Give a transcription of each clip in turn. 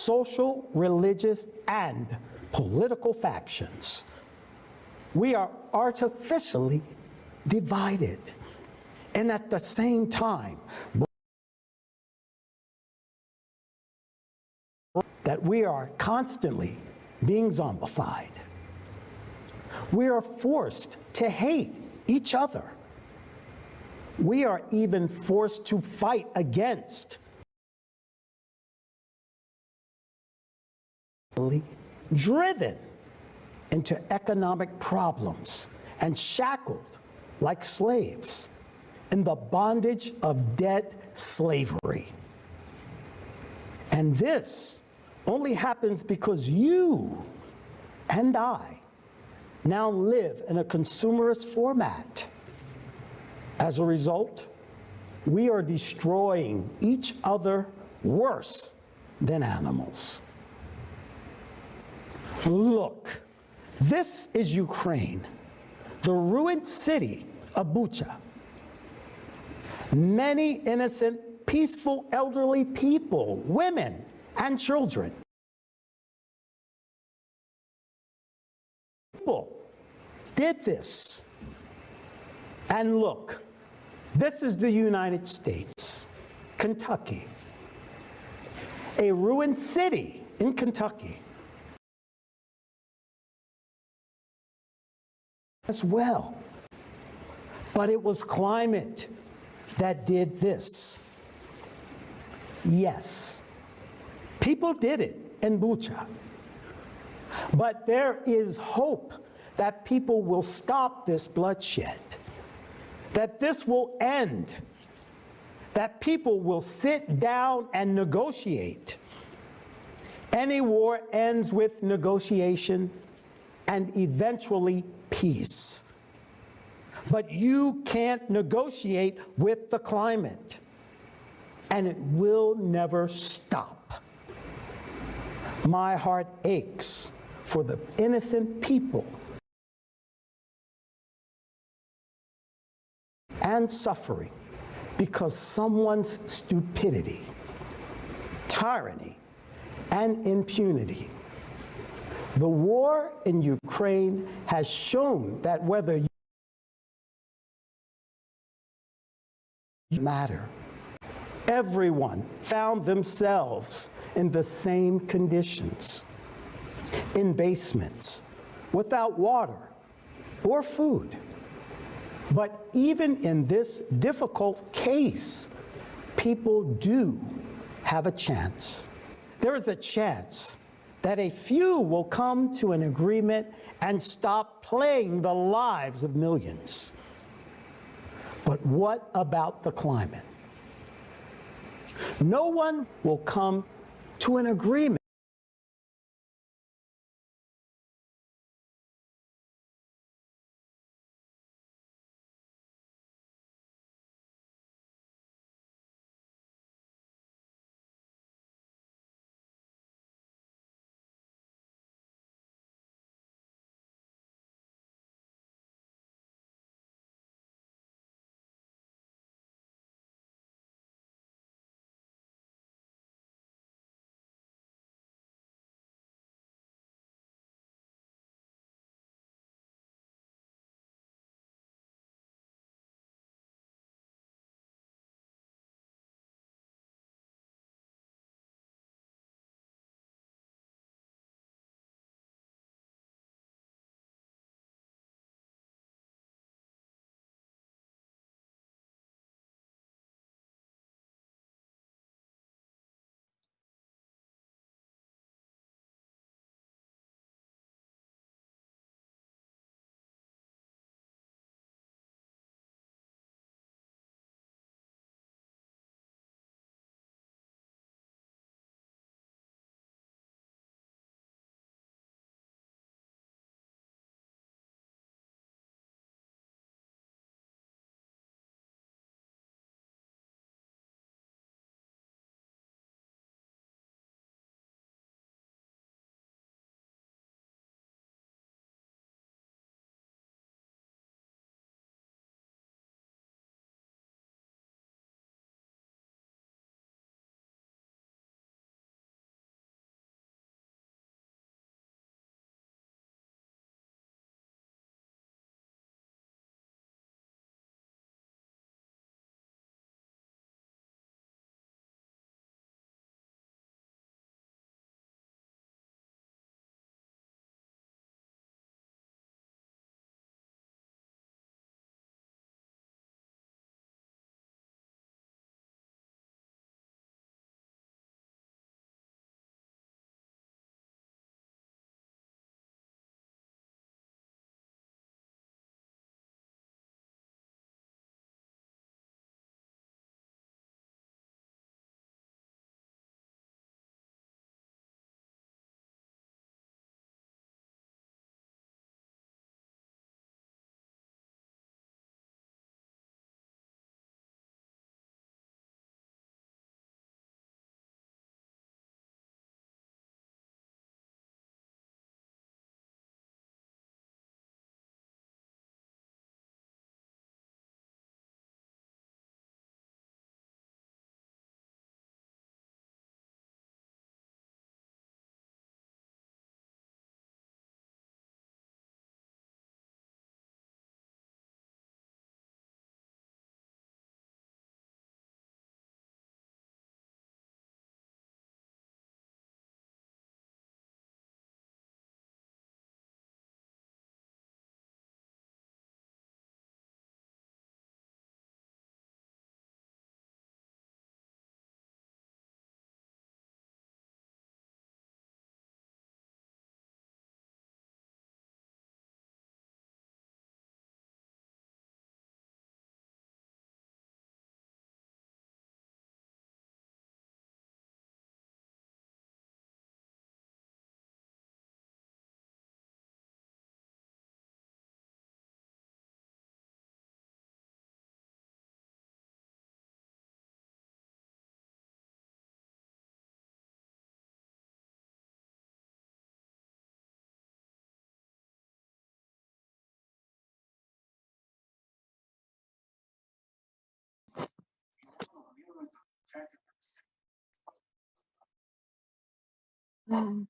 social, religious, and political factions. We are artificially divided, and at the same time, that we are constantly being zombified. We are forced to hate each other. We are even forced to fight against, driven into economic problems and shackled like slaves in the bondage of debt slavery. And this only happens because you and I now live in a consumerist format. As a result, we are destroying each other worse than animals. Look, this is Ukraine, the ruined city of Bucha. Many innocent, peaceful, elderly people, women, and children. People did this. And look, this is the United States, Kentucky, a ruined city in Kentucky as well. But it was climate that did this. Yes, people did it in Bucha. But there is hope that people will stop this bloodshed, that this will end, that people will sit down and negotiate. Any war ends with negotiation and eventually peace. But you can't negotiate with the climate, and it will never stop. My heart aches for the innocent people and suffering because someone's stupidity, tyranny, and impunity. The war in Ukraine has shown that whether you matter, everyone found themselves in the same conditions, in basements, without water or food. But even in this difficult case, people do have a chance. There is a chance that a few will come to an agreement and stop playing the lives of millions. But what about the climate? No one will come to an agreement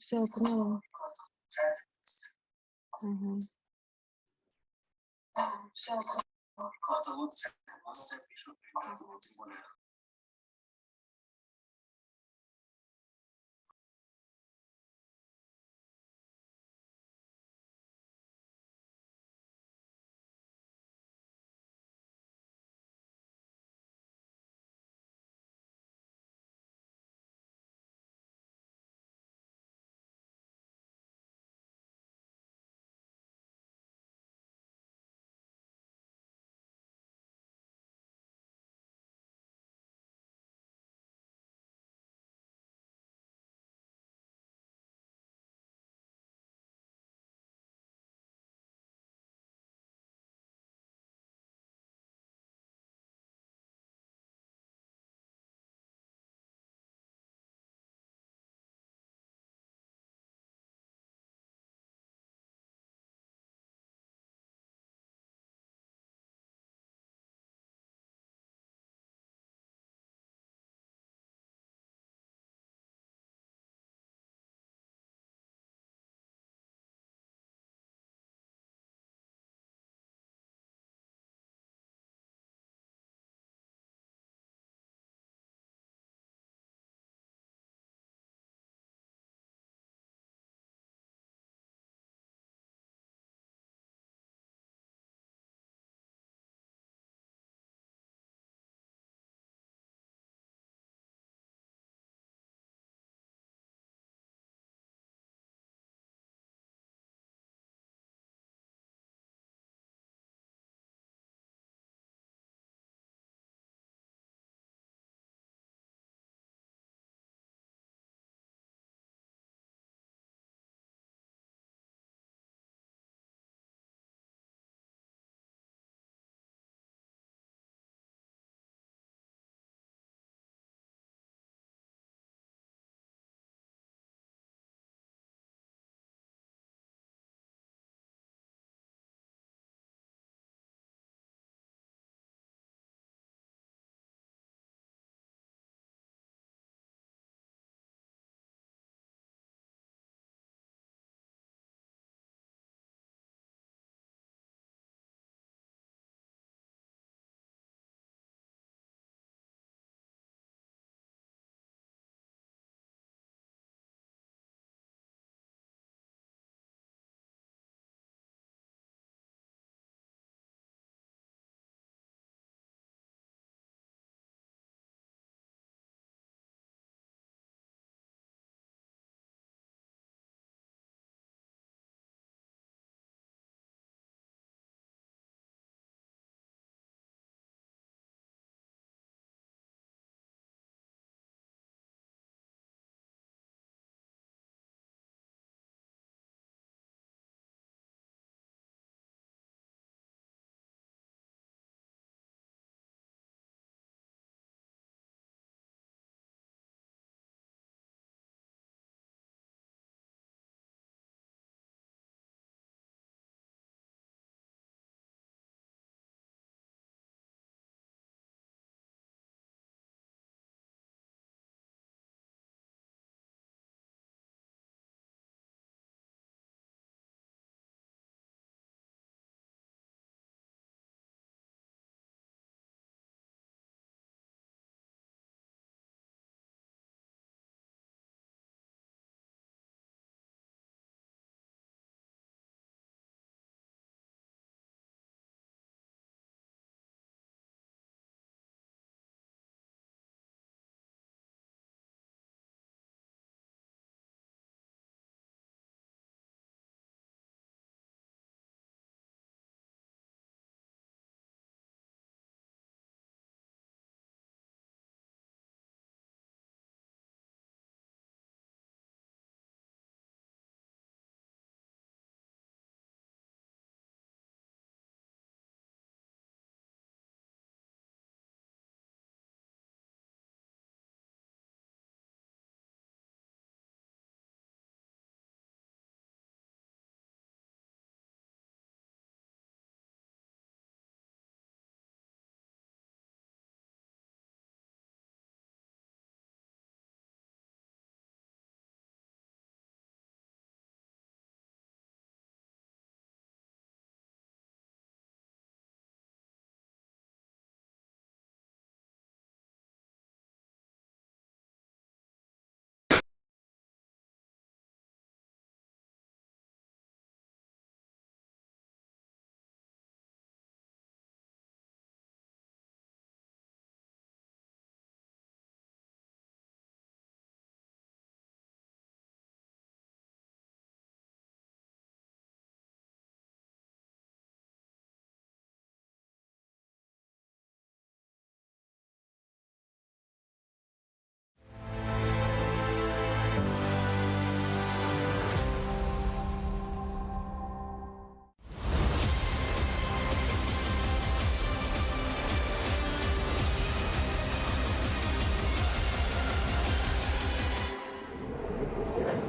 So, no.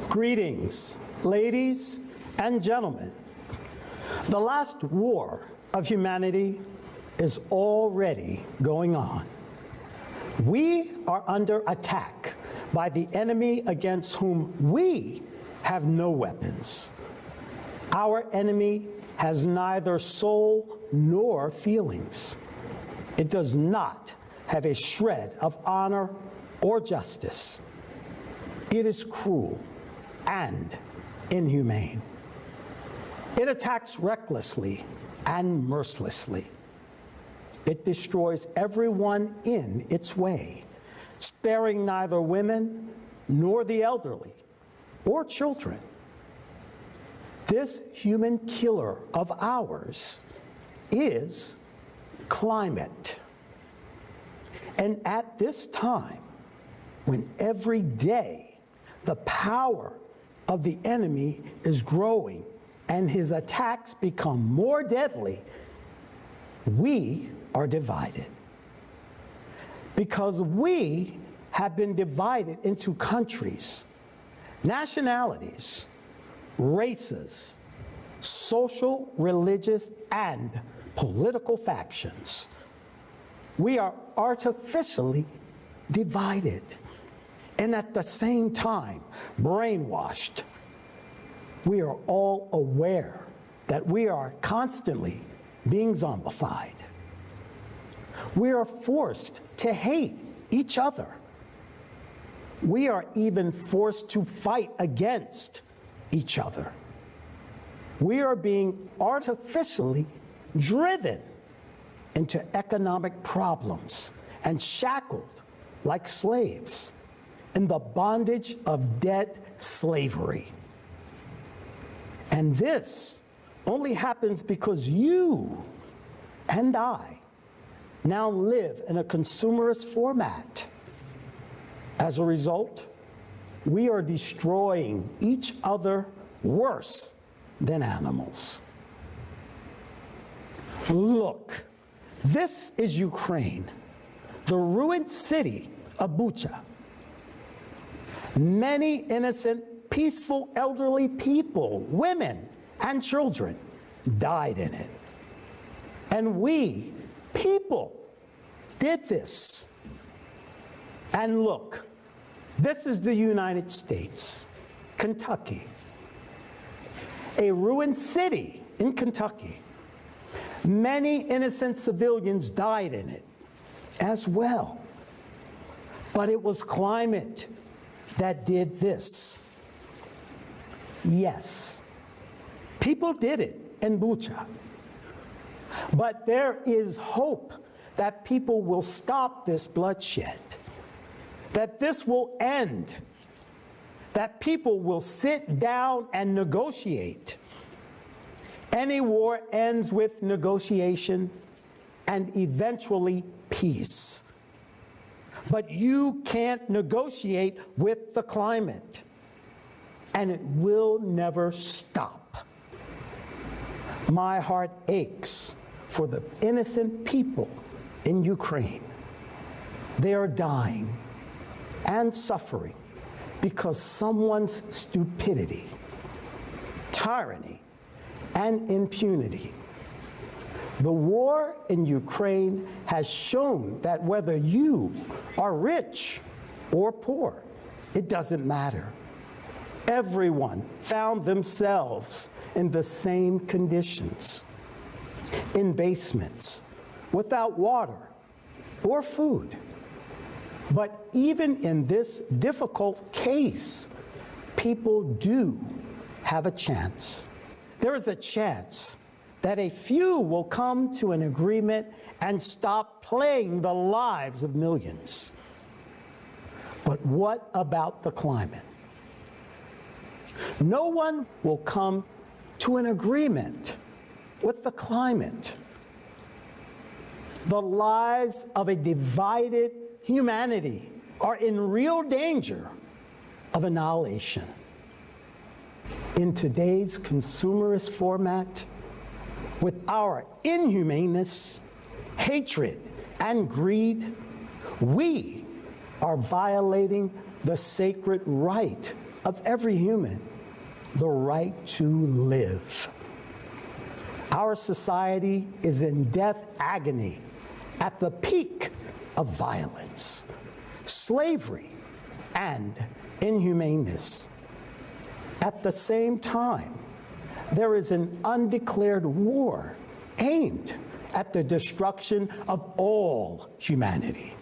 Greetings, ladies and gentlemen. The last war of humanity is already going on. We are under attack by the enemy against whom we have no weapons. Our enemy has neither soul nor feelings. It does not have a shred of honor or justice. It is cruel and inhumane. It attacks recklessly and mercilessly. It destroys everyone in its way, sparing neither women nor the elderly or children. This human killer of ours is climate. And at this time, when every day the power of the enemy is growing and his attacks become more deadly, we are divided. Because we have been divided into countries, nationalities, races, social, religious, and political factions. We are artificially divided and at the same time brainwashed. We are all aware that we are constantly being zombified. We are forced to hate each other. We are even forced to fight against each other. We are being artificially driven into economic problems and shackled like slaves in the bondage of debt slavery. And this only happens because you and I now live in a consumerist format. As a result, we are destroying each other worse than animals. Look, this is Ukraine, the ruined city of Bucha. Many innocent, peaceful, elderly people, women, and children died in it. And we, people, did this. And look, this is the United States, Kentucky, a ruined city in Kentucky. Many innocent civilians died in it as well. But it was climate that did this. Yes, people did it in Bucha. But there is hope that people will stop this bloodshed, that this will end, that people will sit down and negotiate. Any war ends with negotiation and eventually peace. But you can't negotiate with the climate, and it will never stop. My heart aches for the innocent people in Ukraine. They are dying and suffering because someone's stupidity, tyranny, and impunity. The war in Ukraine has shown that whether you are rich or poor, it doesn't matter. Everyone found themselves in the same conditions, in basements, without water or food. But even in this difficult case, people do have a chance. There is a chance that a few will come to an agreement and stop playing the lives of millions. But what about the climate? No one will come to an agreement with the climate. The lives of a divided humanity are in real danger of annihilation. In today's consumerist format, with our inhumaneness, hatred, and greed, we are violating the sacred right of every human the right to live. Our society is in death agony at the peak of violence, slavery, and inhumaneness. At the same time, there is an undeclared war aimed at the destruction of all humanity.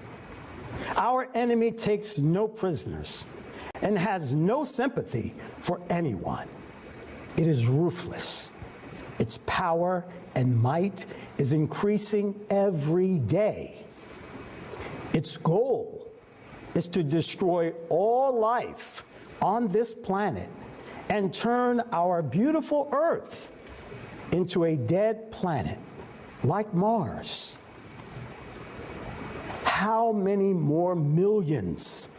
Our enemy takes no prisoners and has no sympathy for anyone. It is ruthless. Its power and might is increasing every day. Its goal is to destroy all life on this planet and turn our beautiful Earth into a dead planet like Mars. How many more millions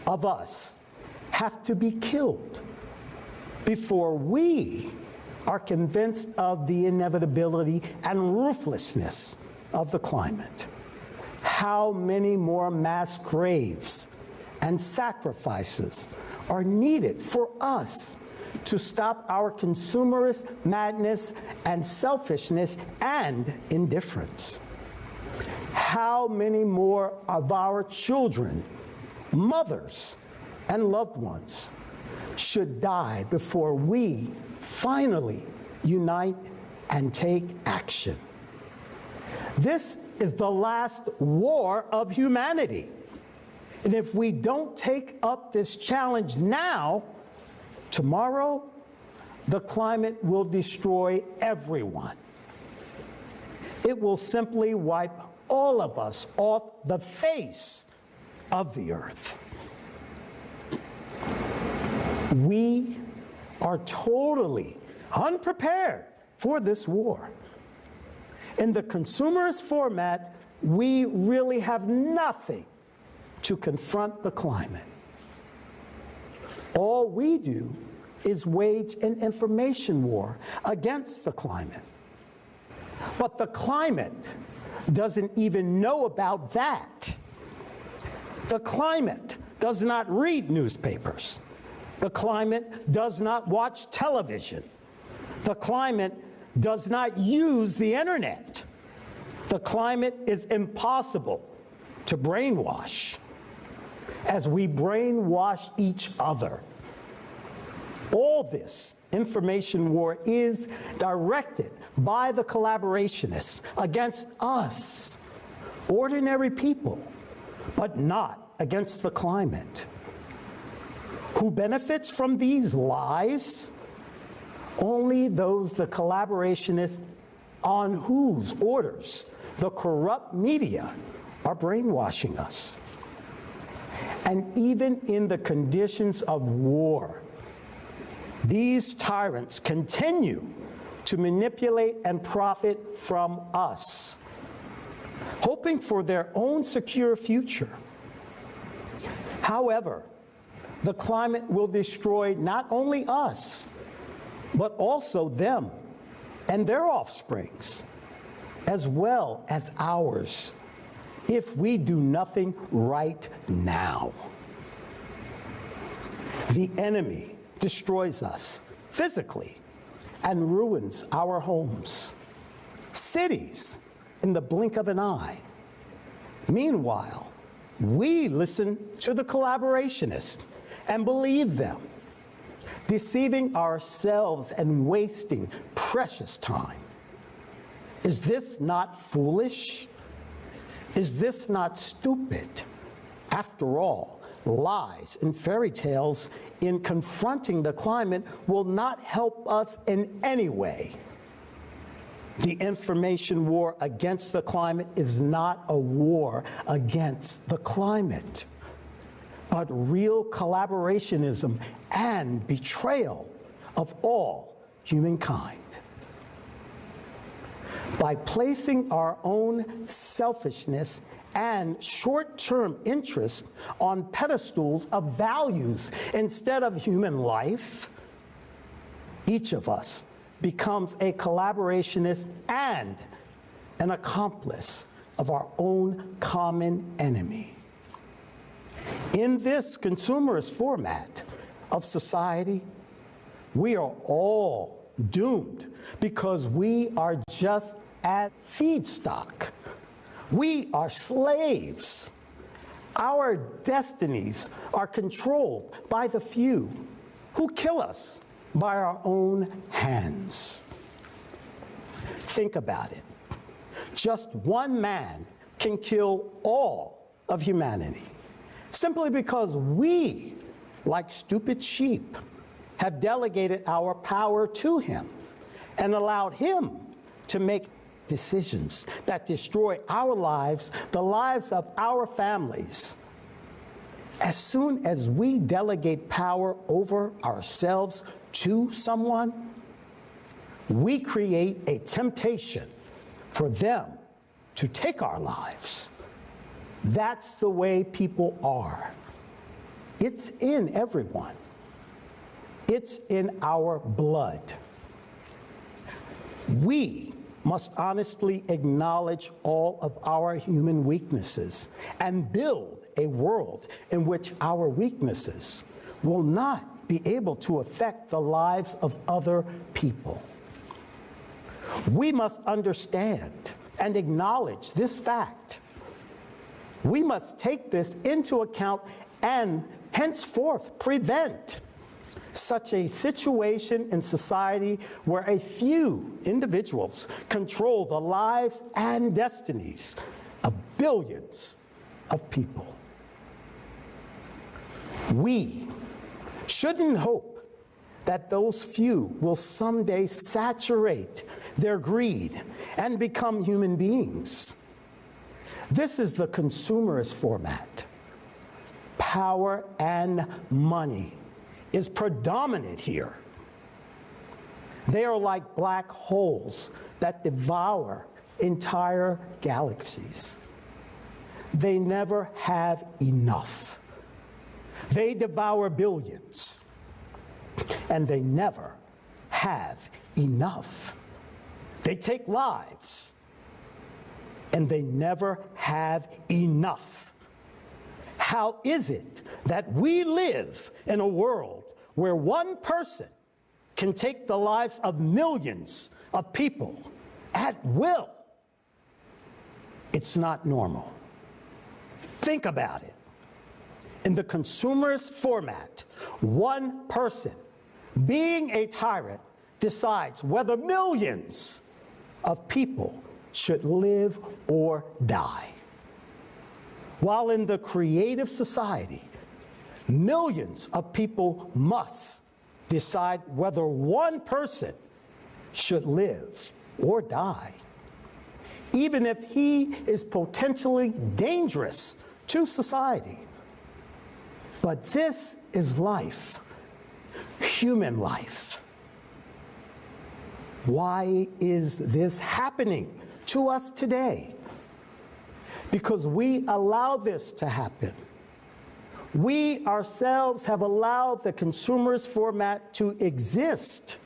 of us have to be killed before we are convinced of the inevitability and ruthlessness of the climate? How many more mass graves and sacrifices are needed for us to stop our consumerist madness and selfishness and indifference? How many more of our children, mothers, and loved ones should die before we finally unite and take action? This is the last war of humanity. And if we don't take up this challenge now, tomorrow, the climate will destroy everyone. It will simply wipe all of us off the face of the earth. We are totally unprepared for this war. In the consumerist format, we really have nothing to confront the climate. All we do is wage an information war against the climate. But the climate doesn't even know about that. The climate does not read newspapers. The climate does not watch television. The climate does not use the internet. The climate is impossible to brainwash, as we brainwash each other. All this information war is directed by the collaborationists against us, ordinary people, but not against the climate. Who benefits from these lies? Only those the collaborationists on whose orders the corrupt media are brainwashing us. And even in the conditions of war, these tyrants continue to manipulate and profit from us, hoping for their own secure future. However, the climate will destroy not only us, but also them and their offsprings, as well as ours, if we do nothing right now. The enemy destroys us physically and ruins our homes, cities in the blink of an eye. Meanwhile, we listen to the collaborationists and believe them, deceiving ourselves and wasting precious time. Is this not foolish? Is this not stupid? After all, lies and fairy tales in confronting the climate will not help us in any way. The information war against the climate is not a war against the climate, but real collaborationism and betrayal of all humankind. By placing our own selfishness and short-term interest on pedestals of values instead of human life, each of us becomes a collaborationist and an accomplice of our own common enemy. In this consumerist format, of society, we are all doomed because we are just at feedstock. We are slaves. Our destinies are controlled by the few who kill us by our own hands. Think about it. Just one man can kill all of humanity simply because we, like stupid sheep, have delegated our power to him and allowed him to make decisions that destroy our lives, the lives of our families. As soon as we delegate power over ourselves to someone, we create a temptation for them to take our lives. That's the way people are. It's in everyone. It's in our blood. We must honestly acknowledge all of our human weaknesses and build a world in which our weaknesses will not be able to affect the lives of other people. We must understand and acknowledge this fact. We must take this into account and henceforth prevent such a situation in society where a few individuals control the lives and destinies of billions of people. We shouldn't hope that those few will someday saturate their greed and become human beings. This is the consumerist format. Power and money is predominant here. They are like black holes that devour entire galaxies. They never have enough. They devour billions, and they never have enough. They take lives, and they never have enough. How is it that we live in a world where one person can take the lives of millions of people at will? It's not normal. Think about it. In the consumerist format, one person, being a tyrant, decides whether millions of people should live or die. While in the creative society, millions of people must decide whether one person should live or die, even if he is potentially dangerous to society. But this is life, human life. Why is this happening to us today? Because we allow this to happen. We ourselves have allowed the consumerist format to exist.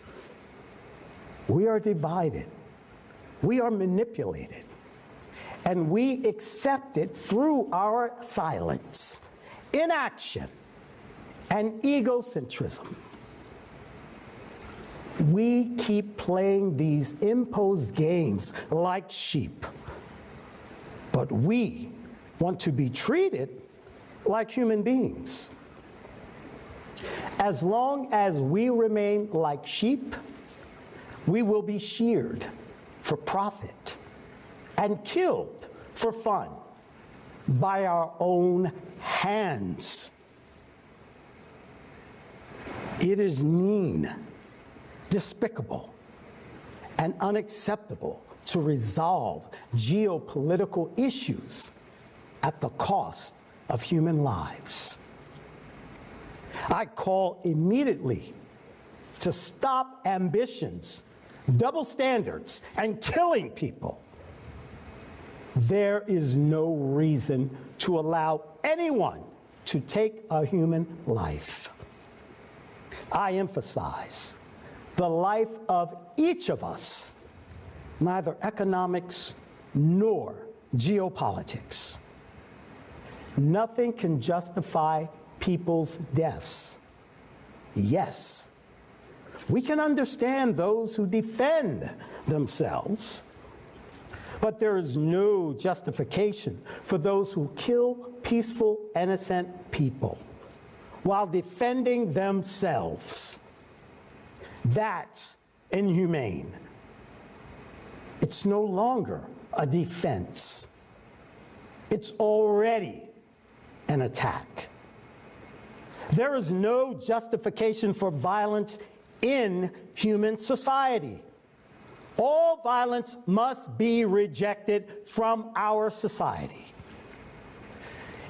We are divided. We are manipulated. And we accept it through our silence, inaction, and egocentrism. We keep playing these imposed games like sheep. But we want to be treated like human beings. As long as we remain like sheep, we will be sheared for profit and killed for fun by our own hands. It is mean, despicable, and unacceptable to resolve geopolitical issues at the cost of human lives. I call immediately to stop ambitions, double standards, and killing people. There is no reason to allow anyone to take a human life. I emphasize the life of each of us, neither economics nor geopolitics. Nothing can justify people's deaths. Yes, we can understand those who defend themselves, but there is no justification for those who kill peaceful, innocent people while defending themselves. That's inhumane. It's no longer a defense. It's already an attack. There is no justification for violence in human society. All violence must be rejected from our society.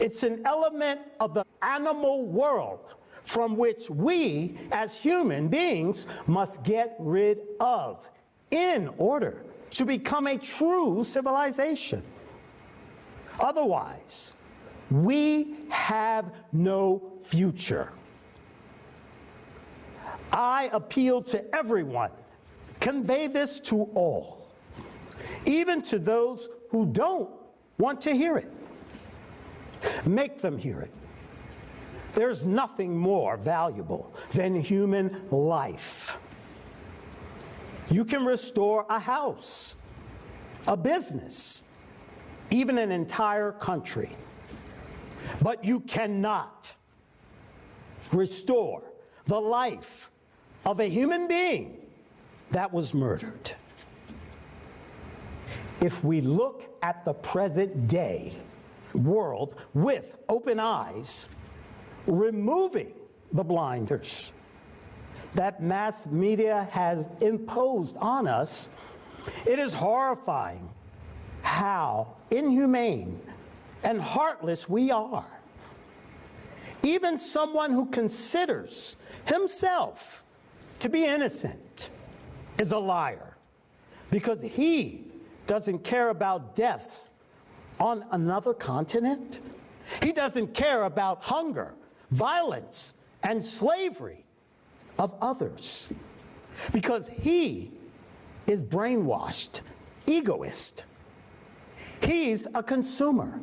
It's an element of the animal world from which we, as human beings, must get rid of in order to become a true civilization. Otherwise, we have no future. I appeal to everyone. Convey this to all, even to those who don't want to hear it. Make them hear it. There's nothing more valuable than human life. You can restore a house, a business, even an entire country, but you cannot restore the life of a human being that was murdered. If we look at the present day world with open eyes, removing the blinders that mass media has imposed on us, it is horrifying how inhumane and heartless we are. Even someone who considers himself to be innocent is a liar, because he doesn't care about deaths on another continent. He doesn't care about hunger, violence, and slavery of others, because he is brainwashed, egoist. He's a consumer,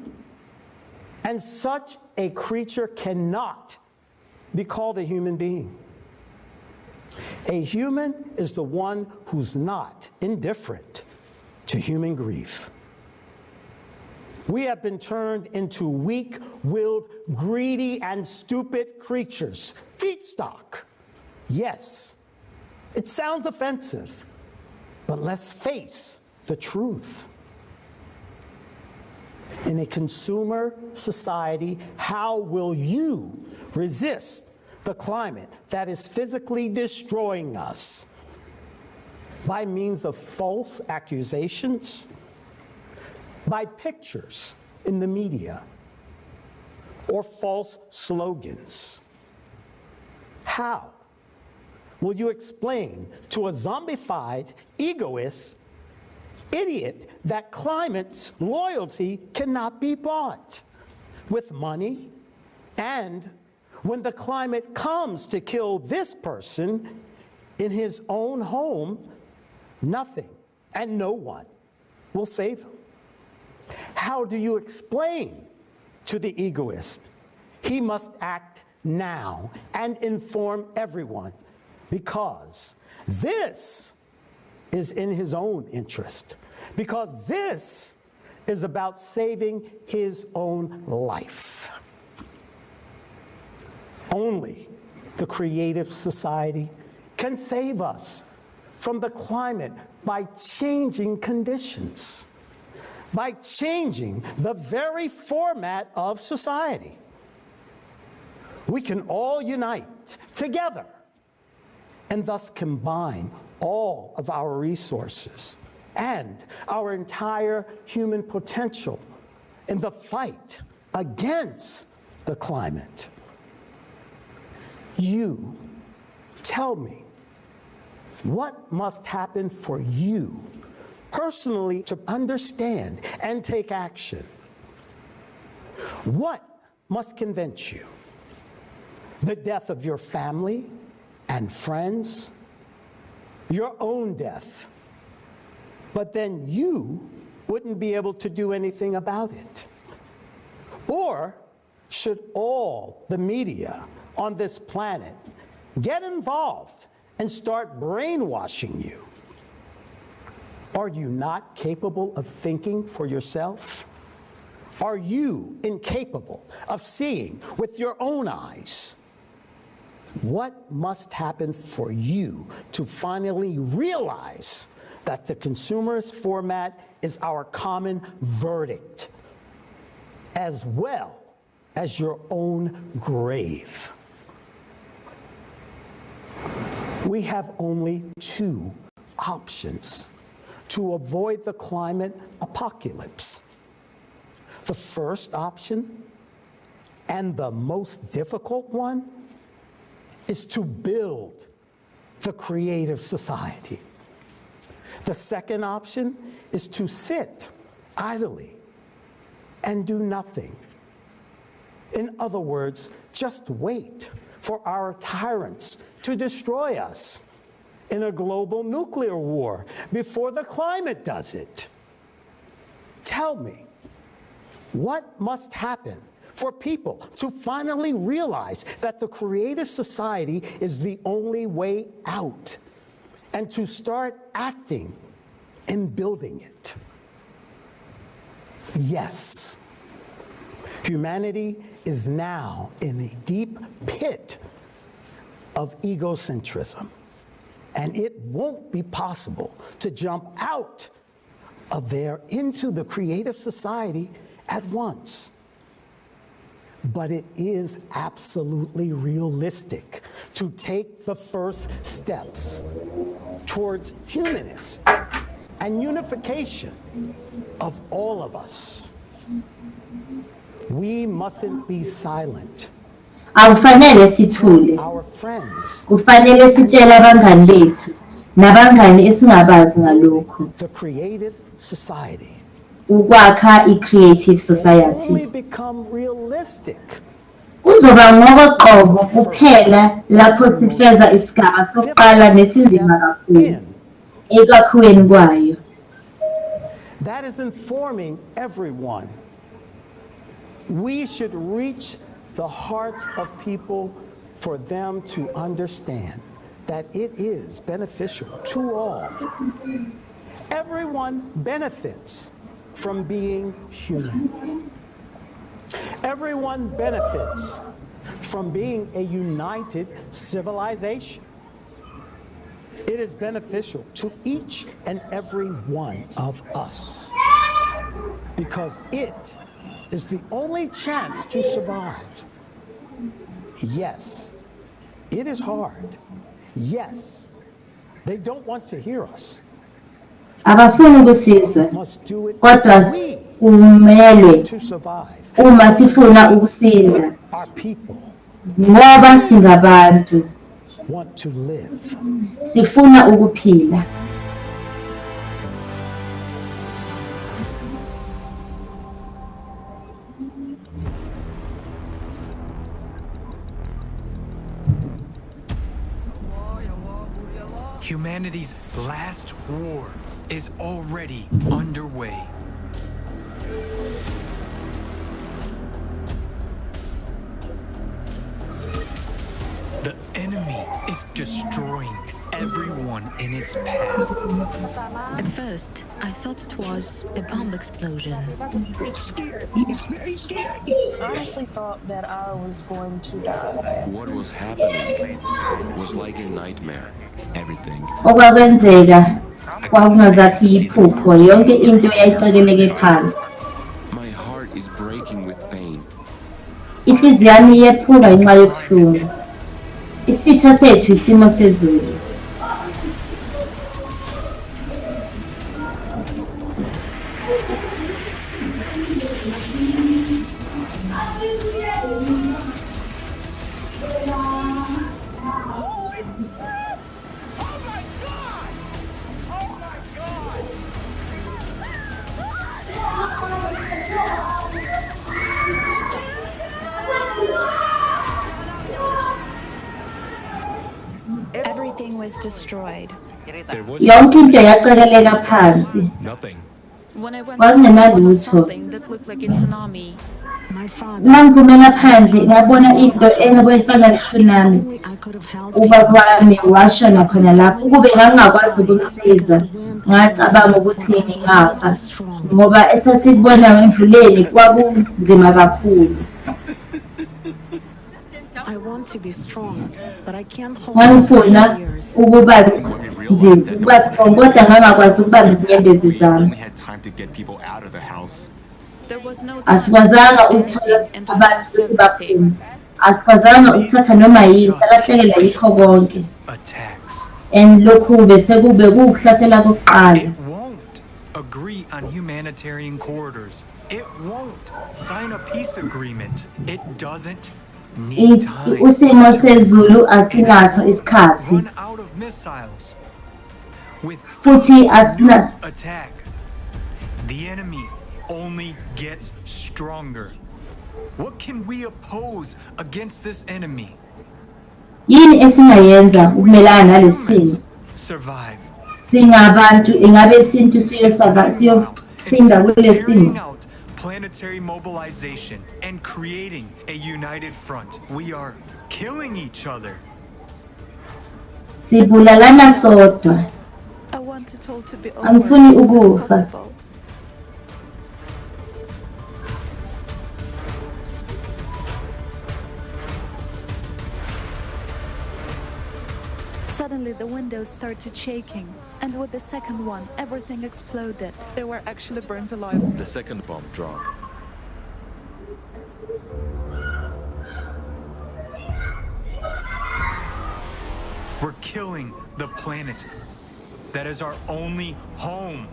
and such a creature cannot be called a human being. A human is the one who's not indifferent to human grief. We have been turned into weak-willed, greedy, and stupid creatures. Feedstock. Yes, it sounds offensive, but let's face the truth. In a consumer society, how will you resist the climate that is physically destroying us? By means of false accusations? By pictures in the media? Or false slogans? How will you explain to a zombified, egoist, idiot that climate's loyalty cannot be bought with money, and when the climate comes to kill this person in his own home, nothing and no one will save him? How do you explain to the egoist he must act now and inform everyone, because this is in his own interest, because this is about saving his own life? Only the creative society can save us from the climate by changing conditions, by changing the very format of society. We can all unite together and thus combine all of our resources and our entire human potential in the fight against the climate. You tell me, what must happen for you personally to understand and take action? What must convince you? The death of your family and friends? Your own death? But then you wouldn't be able to do anything about it? Or should all the media on this planet get involved and start brainwashing you. Are you not capable of thinking for yourself? Are you incapable of seeing with your own eyes? What must happen for you to finally realize that the consumerist format is our common verdict, as well as your own grave? We have only two options to avoid the climate apocalypse. The first option, and the most difficult one, is to build the creative society. The second option is to sit idly and do nothing. In other words, just wait for our tyrants to destroy us in a global nuclear war before the climate does it. Tell me, what must happen for people to finally realize that the creative society is the only way out, and to start acting and building it? Yes, humanity is now in a deep pit of egocentrism, and it won't be possible to jump out of there into the creative society at once. But it is absolutely realistic to take the first steps towards humanist and unification of all of us. We mustn't be silent. Akufanele sithule. Our friends, Kufanele sitshele abangani bethu nabangani esingabazi ngalokho. the creative society, Ukwakha i-creative society. only become realistic Kuzoba ngokoqobo kuphela lapho sifeza isigaba sokuqala nesinzima kakhulu ekwakhiweni kwayo. that is informing everyone. We should reach the hearts of people for them to understand that it is beneficial to all. Everyone benefits from being human. Everyone benefits from being a united civilization. It is beneficial to each and every one of us because it is the only chance to survive. Yes, it is hard. Yes, they don't want to hear us. Abafuni ukusizwa Must do it kodwa we kumele to survive. uma sifuna ukusinda Our people ngoba singabantu want to live. sifuna ukuphila. Humanity's last war is already underway. The enemy is destroying everyone in its path. At first, I thought it was a bomb explosion. It's scary. It's very scary. I honestly thought that I was going to die. What was happening was like a nightmare. Everything. Okwakwenzeka kwakungazathi yiphupho, yonke into yayicekeleke phansi. My heart is breaking with pain. Inhliziyo yami iyephuka ngenxa yobuhlungu. Isitha sethu isimo sezulu. Everything was destroyed. Yonke into yacekeleka phansi. Nothing. When I went Kwakungenalutho. I saw something that looked like a tsunami. My father. Mangiphuma ngaphandle ngabona into engaboyifana tsunami. Only I could have helped Ubaba wami washona khona lapho ukube ngangakwazi ukumsiza ngacabanga ukuthi ngingafa ngoba esasikubona ngendluleni kwakunzima kakhulu. I want to be strong, but I can't hold Ngangifuna on years. ukuba ukuba strong kodwa ngangakwazi ukubamba izinyembezi We zami. only had time to get people out of the house. There was no time Asikwazanga to ukuthola anything, and I abantu lost ukuthi everything. baphume. Asikwazanga ukuthatha noma yini salahlekelwa yikho konke. Attacks. And lokhu bese kube kuhlasela kokuqala. It won't agree on humanitarian corridors. It won't sign a peace agreement. It doesn't need time. Usimo sezulu asinaso isikhathi Run out of missiles. With futhi asina attack, the enemy only gets stronger. What can we oppose against this enemy? yini esingayenza ukumelana nalesi simo. Humans survive. Singabantu ingabe isintu siyosinda kule simo. Carrying out planetary mobilization and creating a united front. We are killing each other. Sibulalana sodwa. I want it all to be over Angifuni as soon as ukufa. possible. Suddenly the windows started shaking, and with the second one, everything exploded. They were actually burnt alive. The second bomb dropped. We're killing the planet. That is our only home.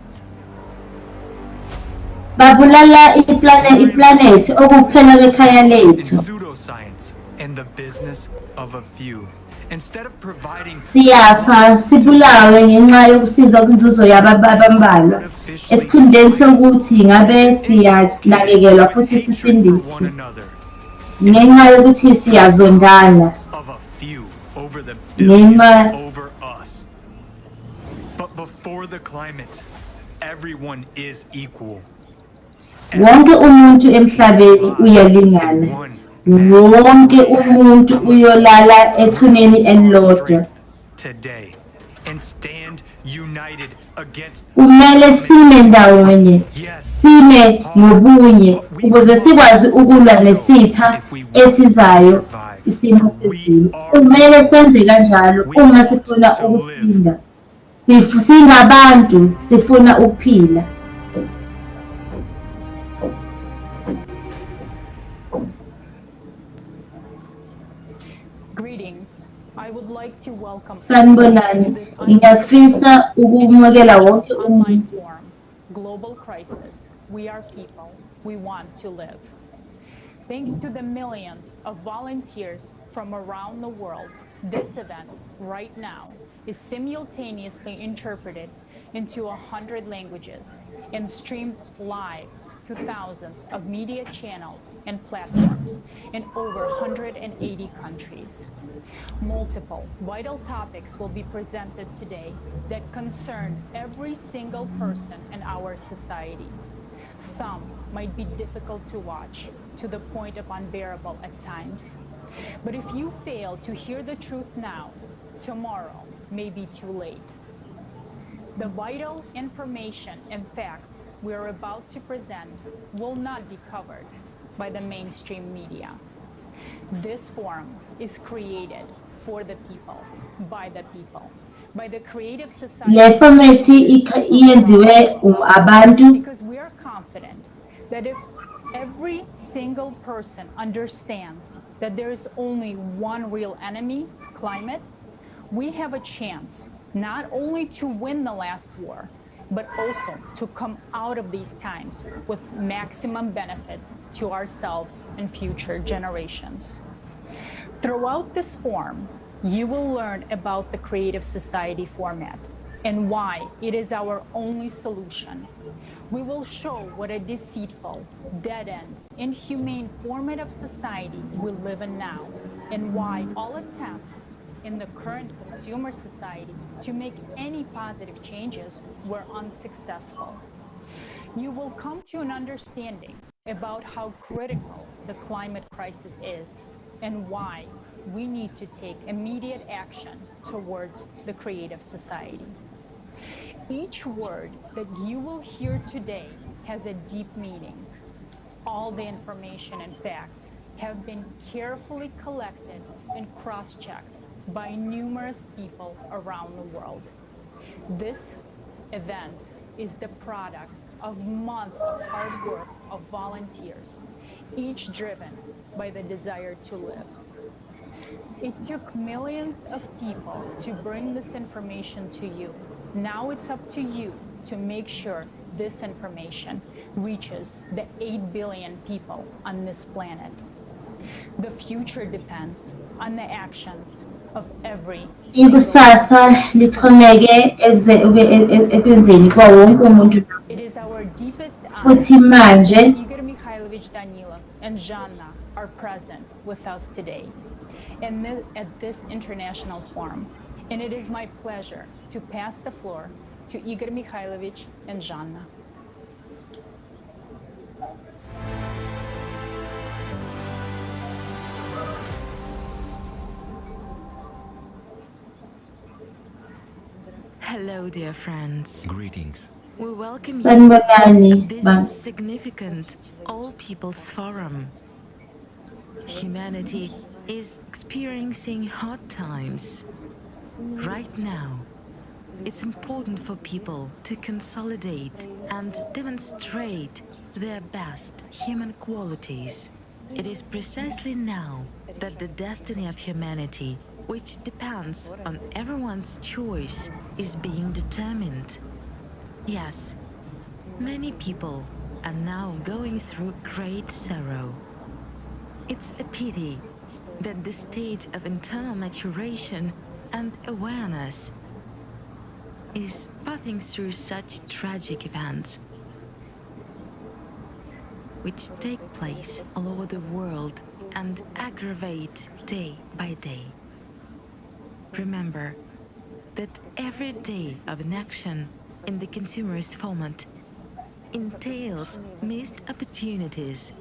Babulala iplanethi okuphela kwekhaya In lethu. pseudoscience and the business of a few. Instead of providing Siyafa sibulawe ngenxa yokusiza kwinzuzo yabambalwa. Esikhundleni sokuthi ngabe siyanakekelwa futhi hatred for sisindiswe. one another, Ngenxa yokuthi siyazondana. of a few over the Ngenxa billions over us. But before the climate, everyone is equal. wonke umuntu emhlabeni uyalingana. Wonke umuntu uyolala ethuneni elilodwa. Today and stand united against Kumele sime ndawonye, sime ngobunye ukuze sikwazi ukulwa nesitha esizayo isimo sezulu. Kumele senze kanjalo uma sifuna ukusinda. Singabantu sifuna ukuphila. Greetings. I would like to welcome Sanibonani, to this ngiyafisa ukumukela wonke online umuntu. forum. Global crisis. We are people. We want to live. Thanks to the millions of volunteers from around the world, this event right now is simultaneously interpreted into 100 languages and streamed live to thousands of media channels and platforms in over 180 countries. Multiple vital topics will be presented today that concern every single person in our society. Some might be difficult to watch to the point of unbearable at times. But if you fail to hear the truth now, tomorrow may be too late. The vital information and facts we are about to present will not be covered by the mainstream media. This forum is created for the people, by the creative society. Le fomethi iyenziwe abantu Because we are confident that if every single person understands that there is only one real enemy, climate, we have a chance not only to win the last war, but also to come out of these times with maximum benefit to ourselves and future generations. Throughout this forum, you will learn about the creative society format and why it is our only solution. We will show what a deceitful, dead-end, inhumane format of society we live in now, and why all attempts in the current consumer society to make any positive changes were unsuccessful. You will come to an understanding about how critical the climate crisis is and why we need to take immediate action towards the creative society. Each word that you will hear today has a deep meaning. All the information and facts have been carefully collected and cross-checked by numerous people around the world. This event is the product of months of hard work of volunteers, each driven by the desire to live. It took millions of people to bring this information to you. Now it's up to you to make sure this information reaches the 8 billion people on this planet. The future depends on the actions of every Ikusasa lixhomeke ekwenzeni kwa wonke umuntu. It is our deepest honor Futhi manje that Igor Mikhailovich Danilov and Zhanna are present with us today at this international forum. And it is my pleasure to pass the floor to Igor Mikhailovich and Zhanna. Hello, dear friends. Greetings. We welcome you sanibonani to bang. this significant All People's Forum. Humanity is experiencing hard times. Right now, it's important for people to consolidate and demonstrate their best human qualities. It is precisely now that the destiny of humanity, which depends on everyone's choice, is being determined. Yes, many people are now going through great sorrow. It's a pity that the state of internal maturation and awareness is passing through such tragic events, which take place all over the world and aggravate day by day. Remember that every day of inaction in the consumerist format entails missed opportunities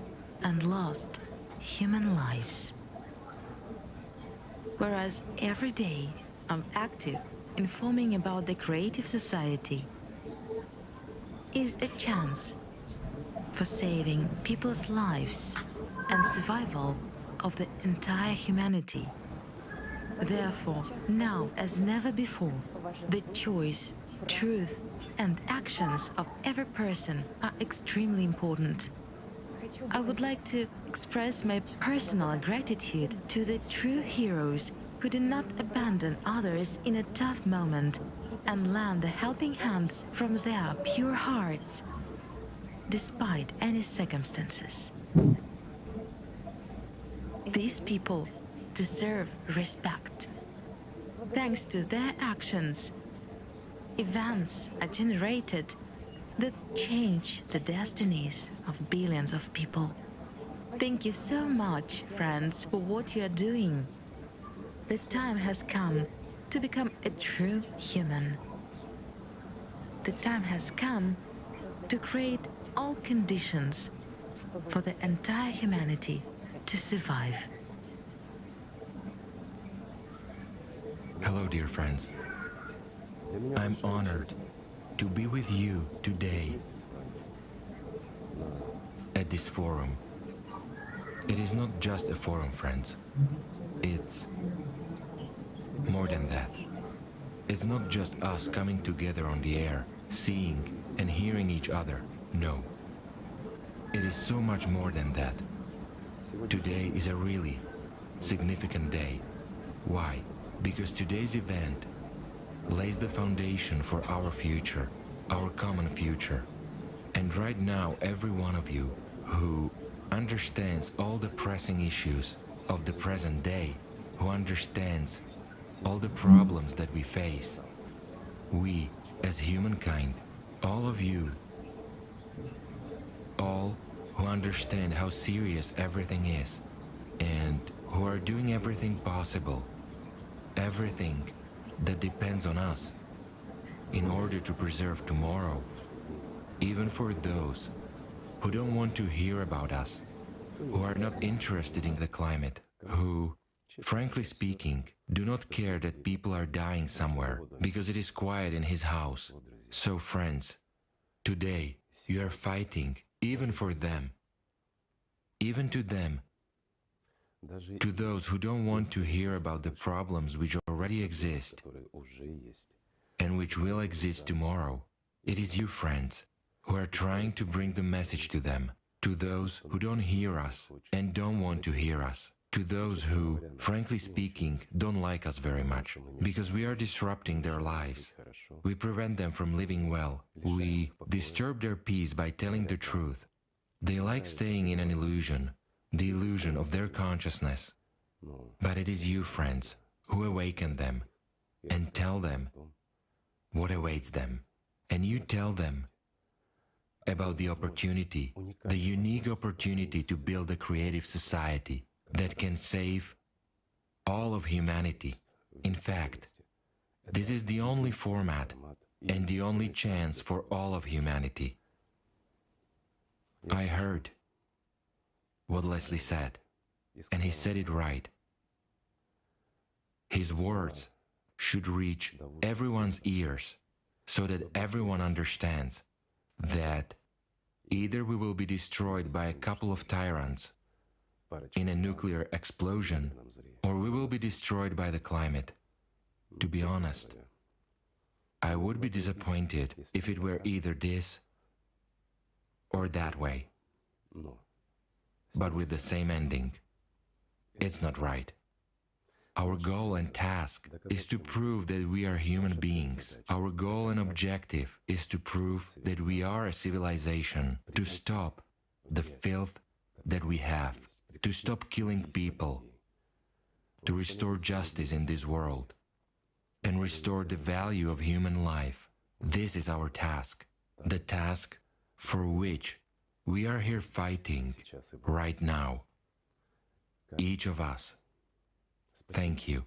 and lost human lives. Whereas every day of active informing about the creative society is a chance for saving people's lives and survival of the entire humanity. Therefore, now as never before, the choice, truth, and actions of every person are extremely important. I would like to express my personal gratitude to the true heroes who did not abandon others in a tough moment and lend a helping hand from their pure hearts, despite any circumstances. These people deserve respect. Thanks to their actions, events are generated that change the destinies of billions of people. Thank you so much, friends, for what you are doing. The time has come to become a true human. The time has come to create all conditions for the entire humanity to survive. Hello, dear friends. I'm honored to be with you today at this forum. It is not just a forum, friends. It's more than that. It's not just us coming together on the air, seeing and hearing each other. No. It is so much more than that. Today is a really significant day. Why? Because today's event lays the foundation for our future, our common future. And right now, every one of you who understands all the pressing issues of the present day, who understands all the problems that we face, we, as humankind, all of you, all who understand how serious everything is, and who are doing everything possible, everything that depends on us, in order to preserve tomorrow, even for those who don't want to hear about us, who are not interested in the climate, who, frankly speaking, do not care that people are dying somewhere because it is quiet in his house. So friends, today you are fighting even for them, even to them, to those who don't want to hear about the problems which already exist and which will exist tomorrow. It is you, friends, who are trying to bring the message to them, to those who don't hear us and don't want to hear us, to those who, frankly speaking, don't like us very much, because we are disrupting their lives. We prevent them from living well. We disturb their peace by telling the truth. They like staying in an illusion, the illusion of their consciousness. But it is you, friends, who awaken them and tell them what awaits them. And you tell them about the opportunity, the unique opportunity to build a creative society that can save all of humanity. In fact, this is the only format and the only chance for all of humanity. I heard what Leslie said, and he said it right. His words should reach everyone's ears so that everyone understands that either we will be destroyed by a couple of tyrants in a nuclear explosion, or we will be destroyed by the climate. To be honest, I would be disappointed if it were either this or that way, but with the same ending. It's not right. Our goal and task is to prove that we are human beings. Our goal and objective is to prove that we are a civilization, to stop the filth that we have, to stop killing people, to restore justice in this world, and restore the value of human life. This is our task, the task for which we are here fighting right now. Each of us. Thank you.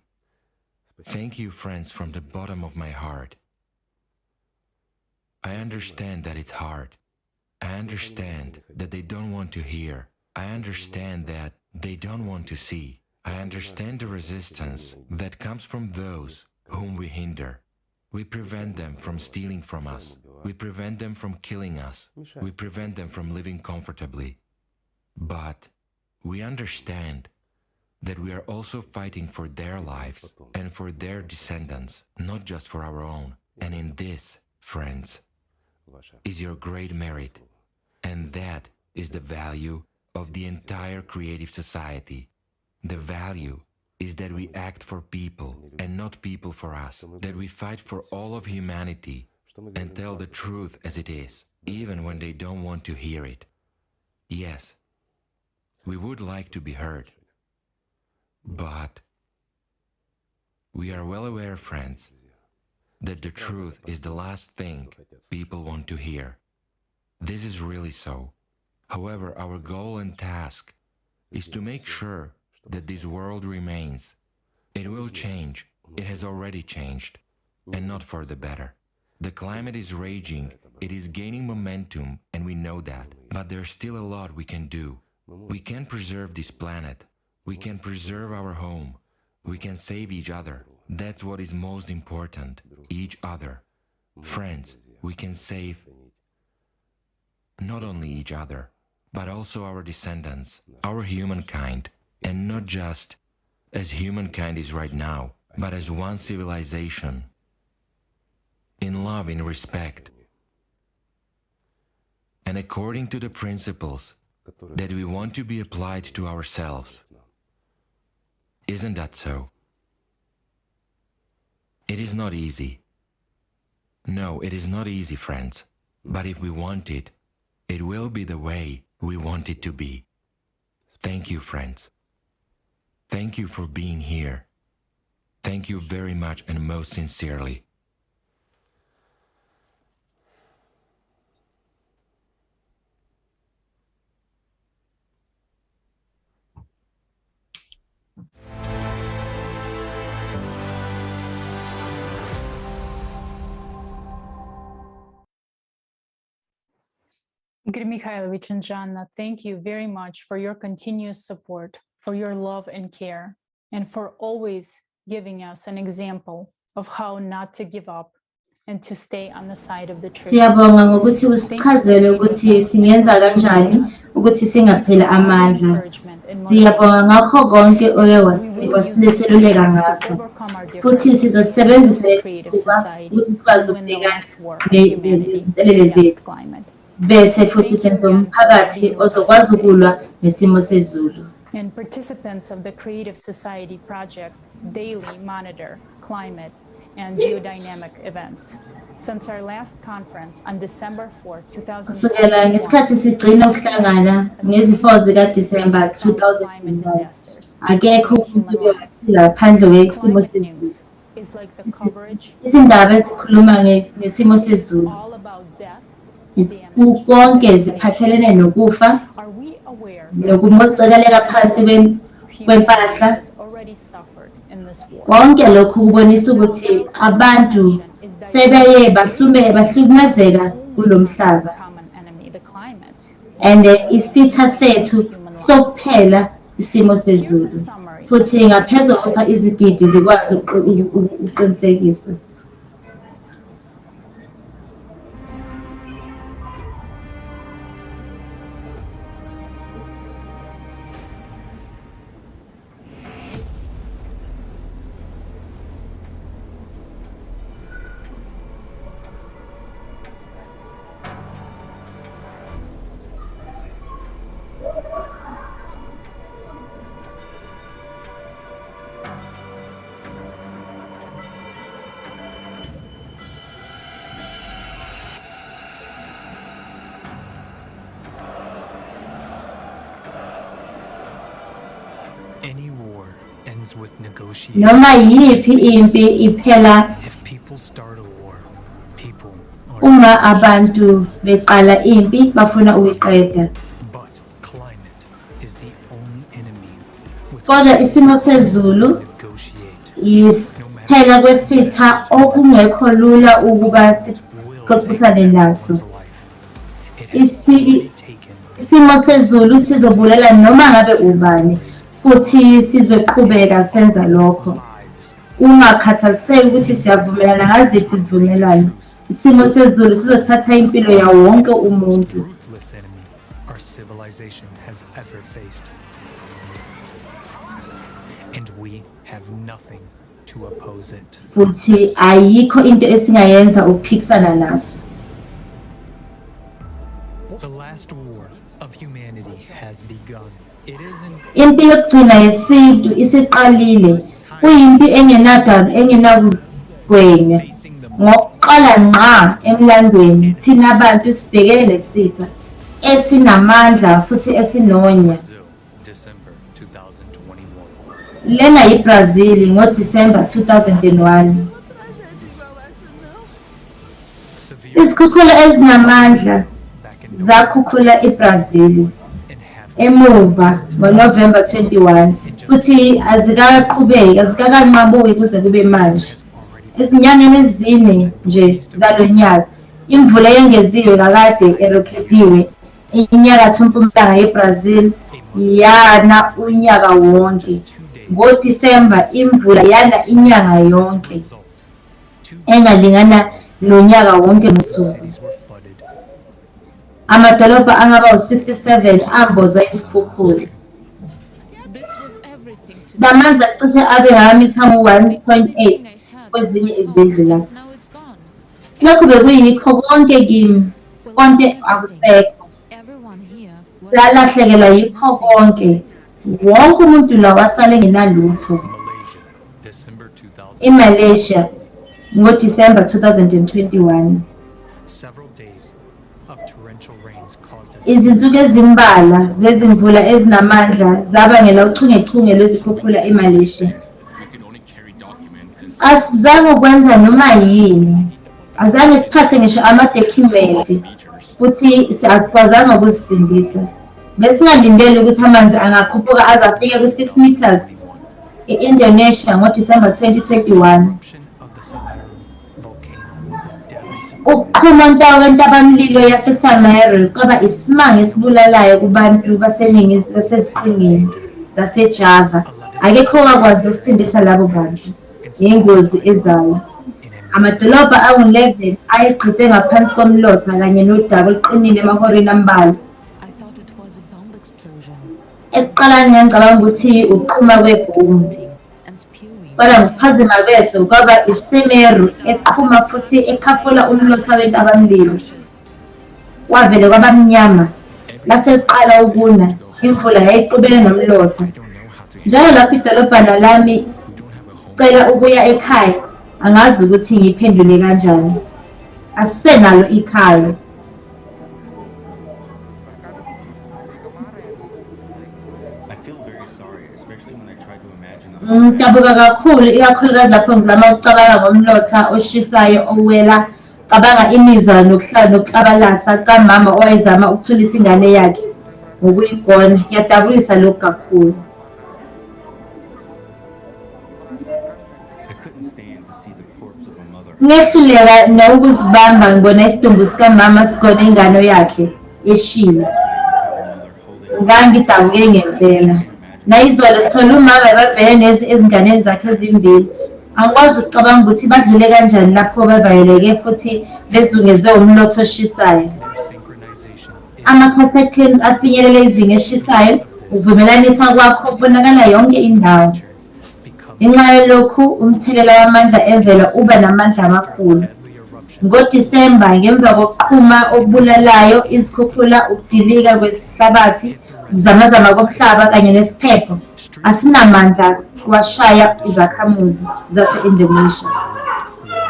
Thank you, friends, from the bottom of my heart. I understand that it's hard. I understand that they don't want to hear. I understand that they don't want to see. I understand the resistance that comes from those whom we hinder. We prevent them from stealing from us. We prevent them from killing us. We prevent them from living comfortably. But we understand that we are also fighting for their lives and for their descendants, not just for our own. And in this, friends, is your great merit. And that is the value of the entire creative society. The value is that we act for people and not people for us, that we fight for all of humanity and tell the truth as it is, even when they don't want to hear it. Yes, we would like to be heard. But we are well aware, friends, that the truth is the last thing people want to hear. This is really so. However, our goal and task is to make sure that this world remains. It will change. It has already changed, and not for the better. The climate is raging, it is gaining momentum, and we know that. But there's still a lot we can do. We can preserve this planet. We can preserve our home. We can save each other. That's what is most important, each other. Friends, we can save not only each other, but also our descendants, our humankind, and not just as humankind is right now, but as one civilization, in love, in respect, and according to the principles that we want to be applied to ourselves. Isn't that so? It is not easy. No, it is not easy, friends. But if we want it, it will be the way we want it to be. Thank you, friends. Thank you for being here. Thank you very much and most sincerely. Igor Mikhailovich and Janna, thank you very much for your continuous support, for your love and care, and for always giving us an example of how not to give up and to stay on the side of the truth. Siyabonga ngokuthi usichazele ukuthi singenza kanjani ukuthi singapheli amandla. Siyabonga ngakho konke oye wasileseluleka ngaso. Futhi sizosebenzisa ukuthi sikwazi ukubhekana nezinselele zethu. Bese futhi senze umphakathi ozokwazi ukulwa nesimo sezulu. And participants of the Creative Society project daily monitor climate and geodynamic events. Since our last conference on December 4, 2000, kusukela ngesikhathi sigcina ukuhlangana ngezi-4 zika-December 2009, akekho umuntu ngaphandle kwesimo sezulu. Izindaba ezikhuluma ngesimo sezulu konke ziphathelene nokufa, nokumoceleleka phansi kwempahla. Konke lokhu kubonisa ukuthi abantu sebeye bahlukumezeka kulo mhlaba. And isitha sethu sokuphela isimo sezulu. Futhi ngaphezulu kopha izigidi zikwazi ukuqinisekisa. Any war ends with negotiation. Noma yiphi impi iphela If people start a war, people are uma abantu beqala impi bafuna ukuyiqeda. But climate is the only enemy with Kodwa isimo sezulu negotiate. isiphela kwesitha okungekho lula ukuba sixoxisane naso. Isimo sezulu sizobulela noma ngabe ubani, futhi sizoqhubeka senza lokho. Ungakhathazeki ukuthi siyavumelana ngaziphi izivumelwano. Isimo sezulu sizothatha impilo yawo wonke umuntu. Ruthless enemy our civilization has ever faced. And we have nothing to oppose it. Futhi ayikho into esingayenza ukuphikisana naso. The last war of humanity has begun. It isn't Impi yokugcina yesintu isiqalile. Kuyimpi engenadalo engenakugwenywa. Ngokuqala ngqa emlandweni thina abantu sibhekene nesitha esinamandla futhi esinonya. December 2021. Lena yiBrazil ngoDisemba 2001. Izikhukhula ezinamandla zakhukhula iBrazil emuva ngoNovember 21 futhi azikakanqabuki kuze kube manje. Ezinyangeni ezine nje zalonyaka imvula yengeziwe kakade erekhodiwe inyakatho mpumalanga yeBrazil yana unyaka wonke. NgoDisemba imvula yana inyanga yonke engalingana nonyaka wonke ngosuku. Amadolobha angaba u-67 ambozwa isikhukhula. Lamanzi acishe abe ngamamitha angu-1.8 kwezinye izindlu lapho. Lokhu bekuyikho konke kimi, konke akusekho. Lalahlekelwa yikho konke. Wonke umuntu la wasale engenalutho. IMalaysia ngoDisemba 2021. Izinsuku ezimbalwa zezimvula ezinamandla zabangela uchungechunge lwezikhukhula eMalaysia. Asizange ukwenza noma yini. Azange siphathe ngisho amadokhumenti futhi asikwazanga ukuzisindisa. Besingalindele ukuthi amanzi angakhuphuka aze afike ku-6 meters. E-Indonesia ngoDisemba 2021. Ukuqhuma kwabantu abamlilo yaseSamari kwaba isimanga esibulalayo kubantu baseziqhingini zaseJava. Akekho owakwazi ukusindisa labo bantu ngengozi ezayo. Amadolobha angu-11 ayegqithe ngaphansi komlotha kanye nodaba oluqinile emahoreni ambalwa. Ekuqaleni ngangicabanga ukuthi ukuqhuma kwebhomu, kodwa ngokuphazima kweso kwaba isemeru eqhuma futhi ekhafula umlotha wabantu abamlilo. Wavele kwaba mnyama, lase liqala ukuna, imvula yayiqubene nomlotha. Njalo lapho idolobhana lami cela ukuya ekhaya, angazi ukuthi ngiphendule kanjani. Asisenalo ikhaya. Ngidabuka kakhulu ikakhulukazi lapho ngizama ukucabanga ngomlotha oshisayo owela, cabanga imizwa nokuklabalasa kamama owayezama ukuthulisa ingane yakhe ngokuyigona. Yadabulisa lokhu kakhulu. Ngehluleka nokuzibamba ngibona isidumbu sikamama sigona ingane yakhe eshila. Ngangidabuke ngempela. Nayizolo sithola umama bavele ezinganeni zakhe ezimbili. Angikwazi ukucabanga ukuthi badlule kanjani lapho bavayeleke futhi bezungezwe umlotha oshisayo. Ama-cataclysms afinyelele izinga eshisayo, ukuvumelanisa kwakho kubonakala yonke indawo. Ngenxa yalokhu, umthelela wamandla emvelo uba namandla amakhulu. NgoDisemba, ngemva kokuqhuma okubulalayo, izikhukhula, ukudilika kwesihlabathi, ukuzamazama komhlaba kanye nesiphepho, asinamandla washaya izakhamuzi zase-Indonesia.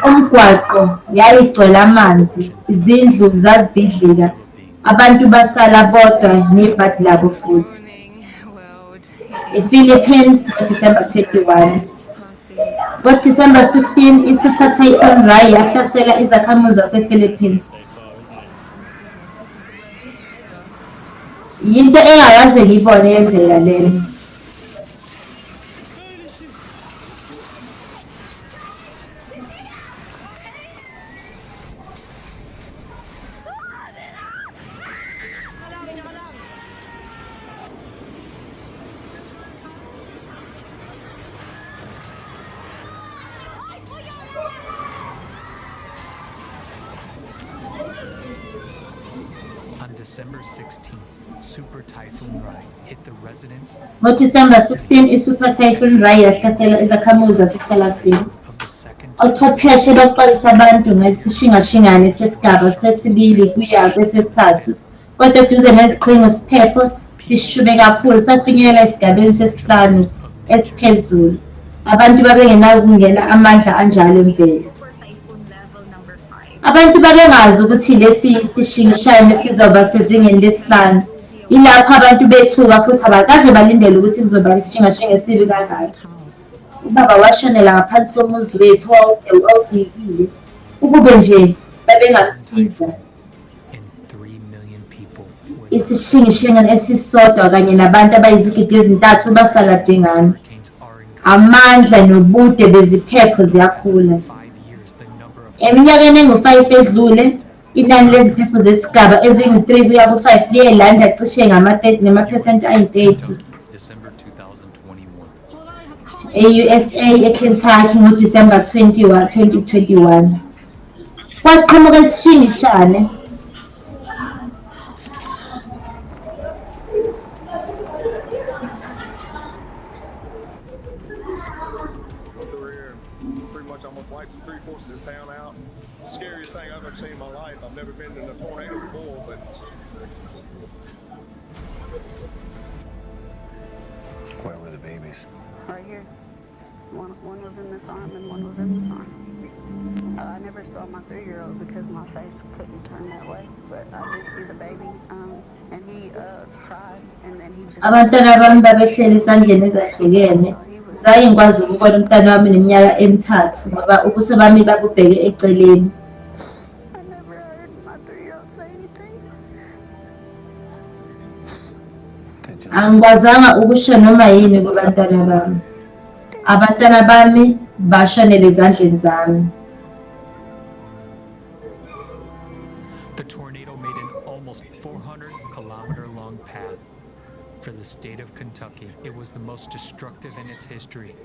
Umgwaqo yayigcwele amanzi, izindlu zazibhidlika, abantu basala bodwa nebhadi labo futhi. ePhilippines ngoDisemba 21. NgoDisemba 16, i-Super Typhoon Rai yahlasela izakhamuzi zasePhilippines. Yinto engakaze ngiyibone yenzeka lena. December 16th, Super Typhoon Rai hit the residents NgoDisemba 16, i-Super Typhoon Rai yahlasela izakhamuzi zaseTel Aviv. Ochwepheshe baxwayisa abantu ngesishingashingane sesigaba sesibili kuya kwesesithathu, kodwa eduze neziqhingo siphepho sishube kakhulu safinyelela esigabeni sesihlanu esiphezulu. Abantu babengenawo ukungena amandla anjalo emvelo. Abantu babengazi ukuthi lesi sishingishane sizoba sezingeni lesihlanu. Ilapho abantu bethuka futhi abakaze balindele ukuthi kuzoba isishingashinga esibi kangaka. Ubaba washonela ngaphansi komuzi wethu owawudikile. Ukube nje babengamsiza. Isishingishinga esisodwa kanye nabantu abayizigidi ezintathu basala dingana. Amandla nobude beziphepho ziyakhula. Eminyakeni engu-5 edlule, inani leziphepho zesigaba ezingu-3 kuya ku-5 liye landa cishe ngamaphesenti ayi-30. E-USA, eKentucky ngoDisemba 21, 2021. Kwaqhamuka isishingishane. Where were the babies? Right here. One was in this arm and one was in this arm. I never saw my 3-year-old because my face couldn't turn that way, but I did see the baby, and he cried, and then he just... Abantwana bami babehleli esandleni ezahlukene. Zaye ngikwazi ukubona umntwana wami neminyaka emithathu ngoba ubuso bami babubheke eceleni. I never heard my 3-year-old say anything. Angikwazanga ukusho noma yini kubantwana bami. Abantwana bami bashonele ezandleni zami. it was the most destructive in its history.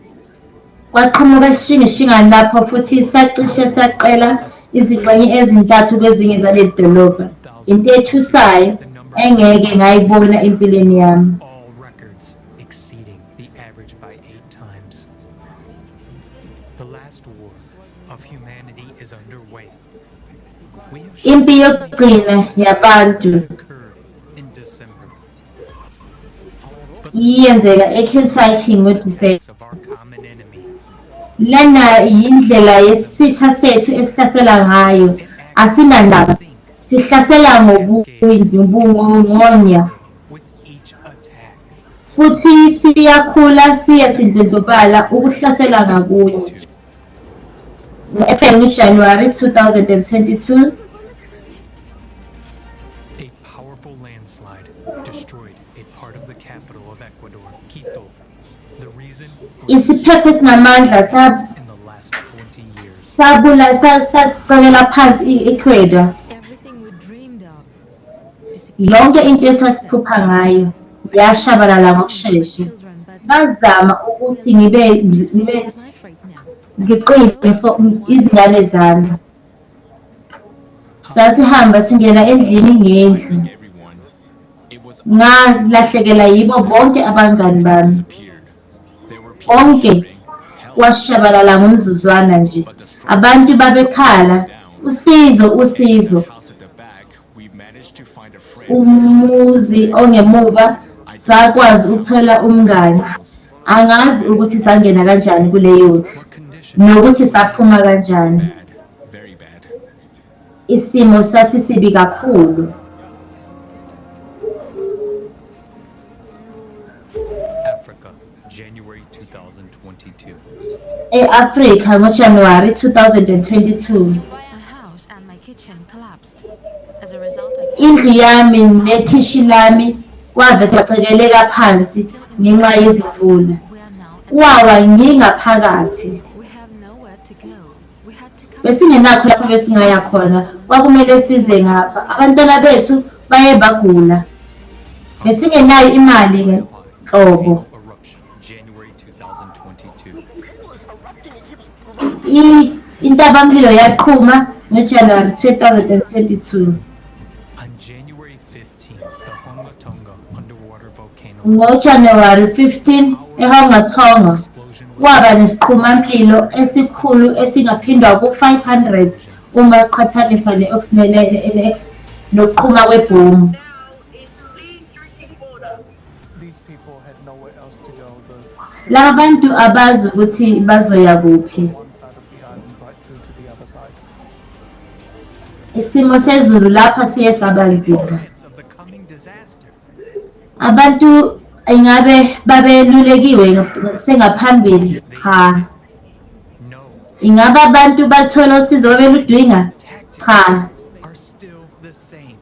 Kwaqhamuka isishingishingane lapho futhi sacishe saqela izingxenye ezintathu kwezinye zaleli dolobha. Into ethusayo engeke ngayibona empilweni yami. All records exceeding the average by 8 times. The last war of humanity is underway. We have Impi yokugcina yabantu occurred in December. iyenzeka eKentucky ngoDisemba. Of our common enemy. Lana yindlela yesitha sethu esihlasela ngayo. Asinandaba. Sihlasela ngobungonya. With each attack. Futhi siyakhula siya sidlondlobala ukuhlasela ngakunye. Ngo-April January 2022 A powerful landslide destroyed a part of the capital of Ecuador, Quito. The reason isiphepho esinamandla in the last 20 years. sacekela phansi i-Ecuador. Everything we dreamed of. Yonke into esasiphupha ngayo yashabalala ngokushesha. Bazama ukuthi ngibe Life right now. ngiqine for izingane zami. Sasihamba singena endlini ngendlu. Ngalahlekela yibo bonke abangani bami. Konke kwashabalala ngomzuzwana nje. Abantu babekhala, usizo, usizo. Umuzi ongemuva sakwazi ukuthola umngane. Angazi ukuthi sangena kanjani kuleyo ndlu nokuthi saphuma kanjani. Isimo sasisibi kakhulu. Africa, January 2022. E-Afrika ngoJanuwari 2022. A house and my kitchen collapsed as a result of Indlu yami nekhishi lami kwavese kwacekeleka phansi ngenxa yezimvula. we are now. Wawa ngingaphakathi. We have nowhere to go. We had to come. Besingenakho lapho besingaya khona. Kwakumele size ngapha. Abantwana bethu baye bagula. Besingenayo imali ngenhlobo. Eruption, January 2022. Intabamlilo yaqhuma ngoJanuary 2022. On January 15th, the Honga Tonga underwater volcano NgoJanuary 15 eHongatonga kwaba nesiqhumampilo esikhulu esingaphindwa ku-500 uma kuqhathaniswa ne-oxygen nokuqhuma kwebhomu. These people had nowhere else to go. Laba bantu abazi ukuthi bazoya kuphi. One side of the island right through to the other side. Isimo sezulu lapha siye sabanzima. of the coming disaster. Abantu ingabe babelulekiwe sengaphambili? Cha. No, Ingabe abantu bathola usizo babeludinga? Cha. are still the same.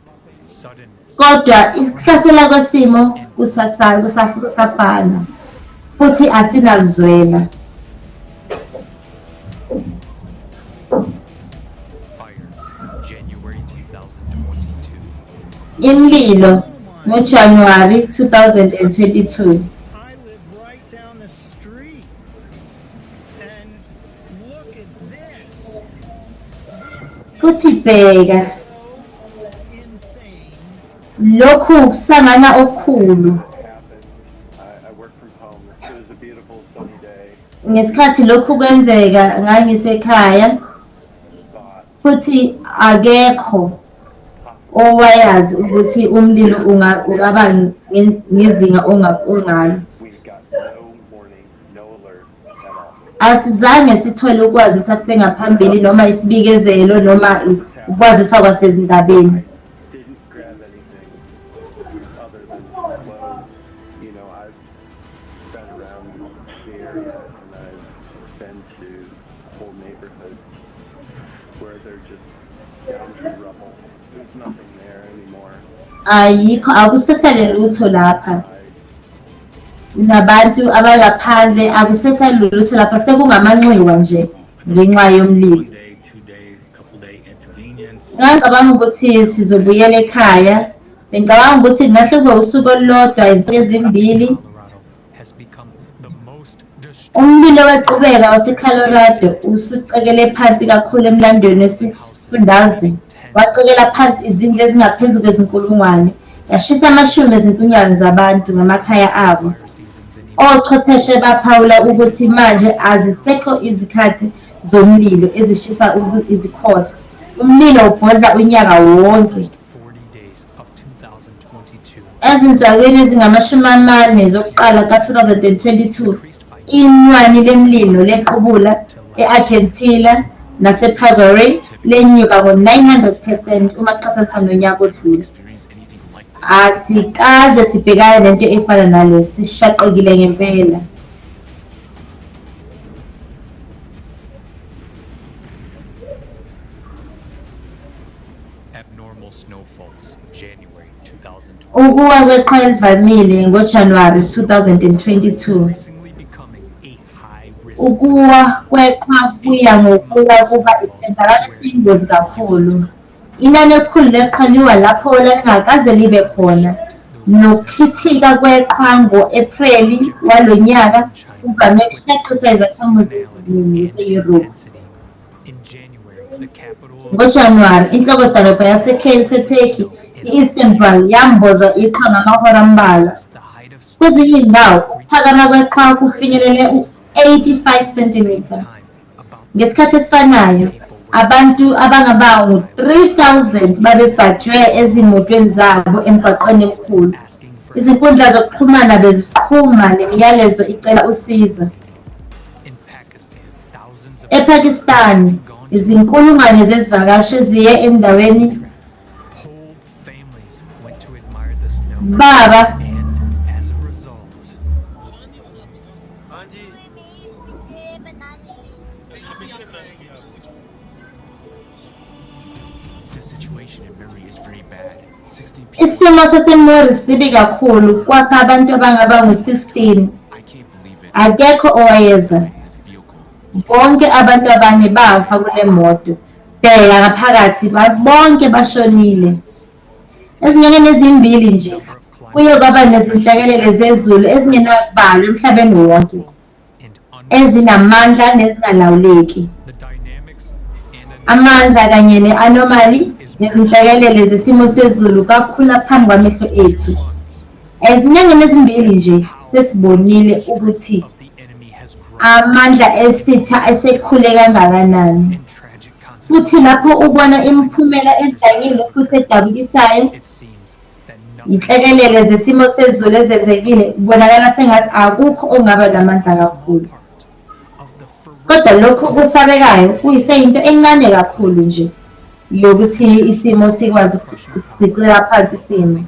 Suddenness, Kodwa isihlasela kwesimo kusafana futhi asinazwela. fires, January 2022. Imililo ngoJanuary 2022. I live right down the street. And look at this. Futhi bheka Insane. lokhu kusangana okukhulu. I work from home. It was a beautiful sunny day. Ngesikhathi lokhu kwenzeka ngangisekhaya futhi akekho owayazi ukuthi umlilo ungaba ngezinga ongalo. We got no warning, no alert at all. Asizange sithole ukwazisa kusengaphambili noma isibikezelo noma ukwazisa kwasezindabeni. Didn't grab anything other than clothes. You know, I've been around the area and I've been to whole neighborhoods where they're just down to rubble. There's nothing there anymore. Ayikho akusesele lutho lapha. Nabantu abangaphandle akusesele lutho lapha sekungamanxiwa nje ngenxa yomlilo. Day, 2 day, couple day inconvenience. Ngicabanga ukuthi sizobuyela ekhaya. Bengicabanga ukuthi ngahle kube usuku olulodwa izinto ezimbili Umlilo weqhubeka waseColorado usucekele phansi kakhulu emlandweni wesifundazwe. Wacekela phansi izindlu ezingaphezu kwezinkulungwane, yashisa amashumi ezinkulungwane zabantu ngamakhaya abo. Ochwepheshe baphawula ukuthi manje azisekho izikhathi zomlilo ezishisa izikhotha. Umlilo ubhodla unyaka wonke. Ezinsukwini ezingama-40 zokuqala ka-2022, inani lemililo lequbula e-Argentina nase-Paraguay lenyuka ngo-900% uma kuqhathaniswa nonyaka odlule. Asikaze sibhekane nento efana nale, sishaqekile ngempela. Ukuwa kweqhwa elivamile ngoJanuwari 2022. Ukuwa kweqhwa kuya ngokuya kuba isenzakalo esiyingozi kakhulu. Inani elikhulu leqhwa liwa lapho lalingakaze libe khona. Nokukhithika kweqhwa ngo-Ephreli walo nyaka kuvame ukushaqisa izakhamuzi eziningi zase-Europe. NgoJanuwari, inhlokodolobha yaseTurkey, i-Istanbul, yambozwa iqhwa ngamahora ambalwa. Kwezinye izindawo, ukuphakama kweqhwa kufinyelele u-85 cm. Ngesikhathi esifanayo, abantu abangaba ngu-3,000 babebhajwe ezimotweni zabo emgwaqweni emkhulu. Izinkundla zokuxhumana beziqhuma nemiyalezo icela usizo. EPakistan, izinkulungwane zezivakashi eziye endaweni baba isimo saseMori sibi kakhulu kwakha abantu abangaba ngu-16. Akekho owayeza. Bonke abantu abane bafa kule moto. Bheka ngaphakathi, bonke bashonile. Ezinyangeni ezimbili nje kuye kwaba nezinhlekelele zezulu ezingenakubalwa emhlabeni wonke, ezinamandla nezingalawuleki. Amandla kanye ne-anomaly nezinhlekelele zesimo sezulu kakhulu phambi kwamehlo ethu. Ezinyangeni ezimbili nje sesibonile ukuthi amandla esitha esekhule kangakanani. Futhi lapho ubona imiphumela edakile futhi edabukisayo, inhlekelele zesimo sezulu ezenzekile, kubonakala sengathi akukho ongaba namandla kakhulu. Kodwa lokhu kusabekayo kuyiseyinto encane kakhulu nje yokuthi isimo sikwazi ukudicela phansi isimo.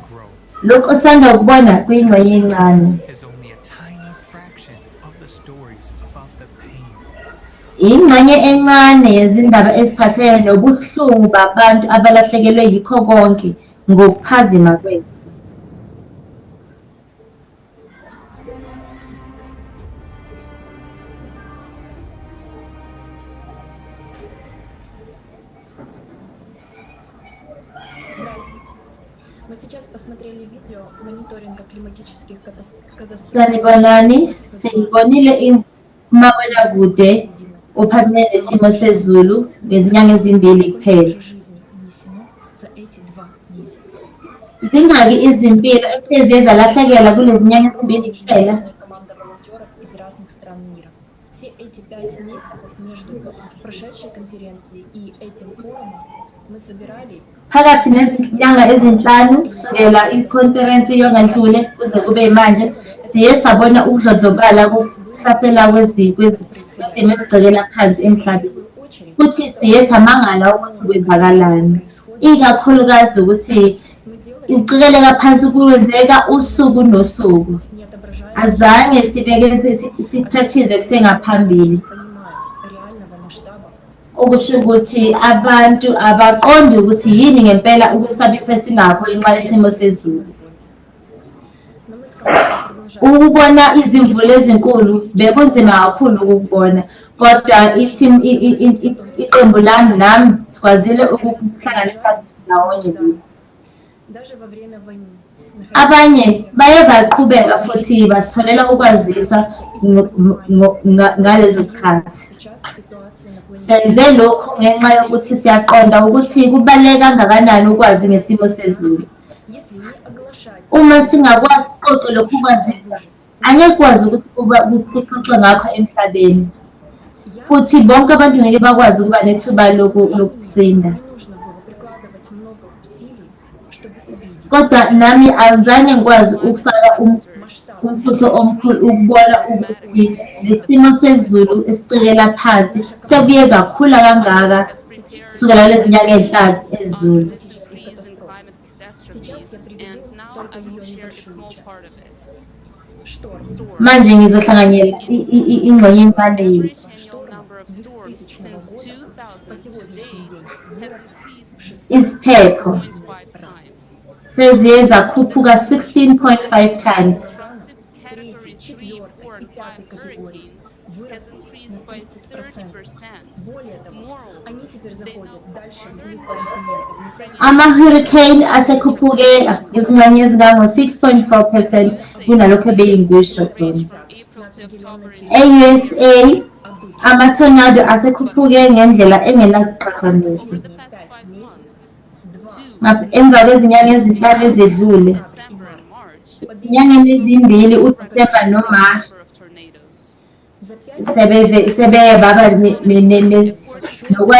Lokhu osanda ukubona kuyingxenye encane. Ingxenye encane yezindaba eziphathelene nobuhlungu babantu abalahlekelwe yikho konke ngokuphazima kwethu. Sanibonani, siyibonile umabonakude ophathelene nesimo sezulu ngezinyanga ezimbili kuphela. Zingaki izimpilo eseze zalahlekela kulezi nyanga ezimbili kuphela? Все эти 5 месяцев между прошедшей конференцией и этим форумом мы собирали. Phakathi nezinyanga ezinhlanu kusukela ikonferensi yongadlule kuze kube manje siye sabona ukudlondlobala kokuhlasela kwezimo ezigcekela phansi emhlabeni. Futhi siye samangala ukuthi kwenzakalani. Ikakhulukazi ukuthi ukucikeleka phansi kwenzeka usuku nosuku. Azange sibeke sipractice kusengaphambili. Okusho ukuthi abantu abaqondi ukuthi yini ngempela ukusabisa esinakho ngenxa yesimo sezulu. Ukubona izimvula ezinkulu bekunzima kakhulu ukubona, kodwa iqembu lami nami sikwazile ukuhlanganisa ndawonye. Даже во время войны. Abanye baye baqhubeka futhi basitholela ukwazisa ngalezo sikhathi. Senze lokhu ngenxa yokuthi siyaqonda ukuthi kubaluleke kangakanani ukwazi ngesimo sezulu. Uma singakwazi ukuqoqa lokhu kwazisa, angeke kwazi ukuthi kuxoxwe ngakho emhlabeni. Futhi bonke abantu ngeke bakwazi ukuba nethuba lokusinda. Kodwa nami azange ngikwazi ukufaka umfutho omkhulu ukubona ukuthi lesimo sezulu esicekela phansi sekuye kakhula kangaka kusukela lezi nyanga ezinhlanu ezulu. Manje ngizohlanganyela ingxenye yensanele. Isiphepho seziye zakhuphuka 16.5 times. Ama-hurricane asekhuphuke izingxenye ezingango-6.4% kunalokho ebeyingisho khona. E-USA, ama-tornado asekhuphuke ngendlela engenaqhathaniswa. Emva kwezinyanga ezinhlanu ezedlule, ezinyangeni ezimbili uDisemba noMashi sebeye baba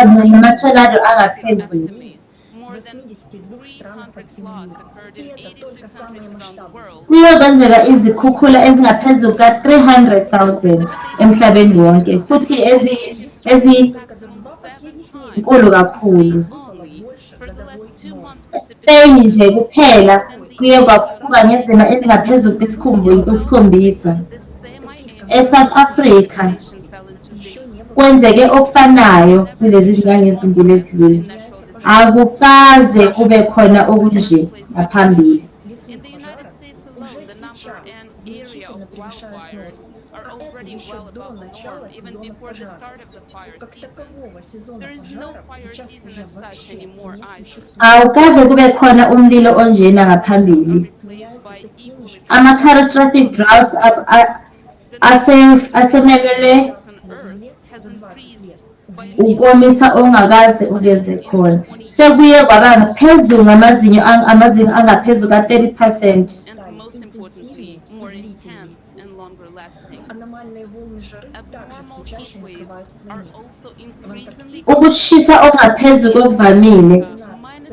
namatornado angaphezulu. Kuye kwenzeka izikhukhula ezingaphezu ka-300,000 emhlabeni wonke futhi ezinkulu kakhulu. Spain nje kuphela kuye kwakhuphuka ngezima elingaphezu kwesikhombisa. ESouth Africa kwenzeke okufanayo kulezi zinyanga ezimbili ezidlule. Akukaze kube khona okunje ngaphambili. Awukaze kube khona umlilo onjena ngaphambili. Ama-catastrophic droughts asemelele ukomisa ongakaze ukenze khona. Sekuye kwaba ngaphezulu ngamazinga angaphezu ka-30%. Ukushisa okungaphezu kokuvamile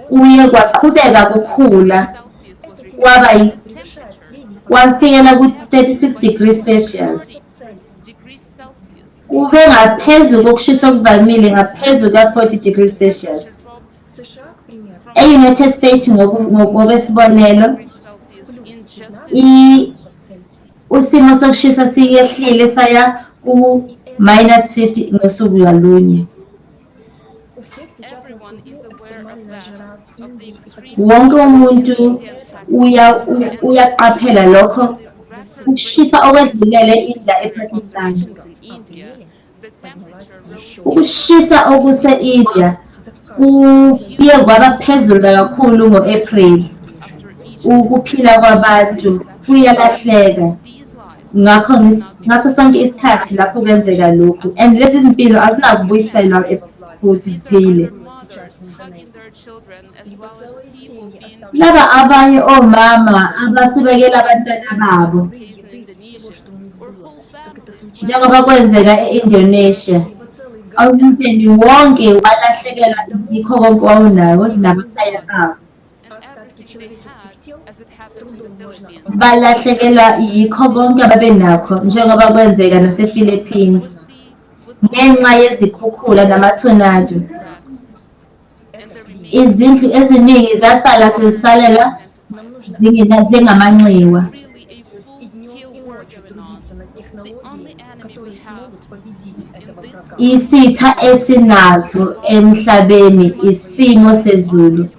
kuye kwaqhubeka kukhula kwafikela ku-36 degrees Celsius. Kube ngaphezu kokushisa okuvamile ngaphezu ka-40 degrees Celsius. E-United States ngokwesibonelo, usimo sokushisa siyehlile saya ku-50 ngosuku ngalunye. Wonke umuntu uyaqaphela lokho. Ukushisa okwedlulele India ePakistan. Ukushisa okuse-India kuye kwaba phezulu kakhulu ngo-April. Ukuphila kwabantu kuyalahleka. Ngakho ngaso sonke isikhathi lapho kwenzeka lokhu, and lezi zimpilo azinakubuyiselwa futhi ziphile. Laba abanye omama abasibekela abantwana babo, njengoba kwenzeka e-Indonesia, umndeni wonke walahlekelwa yikho konke wawunayo nabakhaya babo. Balahlekelwa yikho konke ababenakho njengoba kwenzeka nase-Philippines ngenxa yezikhukhula namatornado. Izindlu eziningi zasala sezisalela zingamanxiwa. Isitha esinazo emhlabeni isimo sezulu.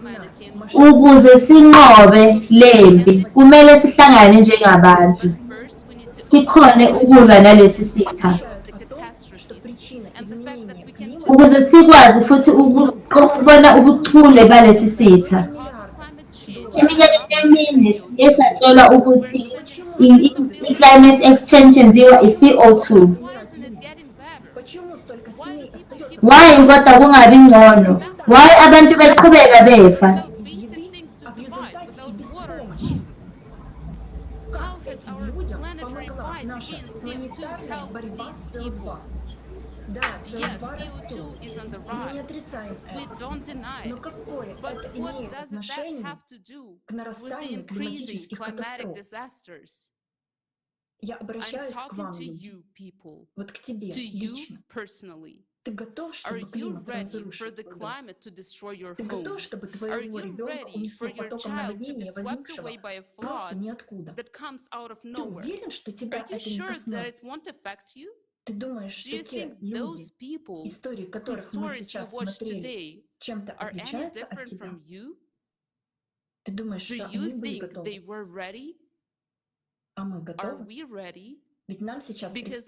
Ukuze sinqobe lempi kumele sihlangane njengabantu. Sikhone ukulwa nalesi sitha. Ukuze sikwazi futhi ukubona ubuchule balesi sitha. Iminyaka emine esatshelwa ukuthi i-climate exchange yenziwa i-CO2. Why kodwa kungabi ngcono? Why abantu beqhubeka befa? How has our planetary fight against CO2 helped these people? Yes, CO2 is on the rise. We don't deny it. But what does that have to do with the increasing climatic disasters? I'm talking to you people, to you personally. Are you ready for the climate to destroy your home? Are you ready for your child to be swept away by a flood that comes out of nowhere? Are you sure that it won't affect you? Do you think those people whose stories you watch today are any different from you? Do you think they were ready? Are we ready? Because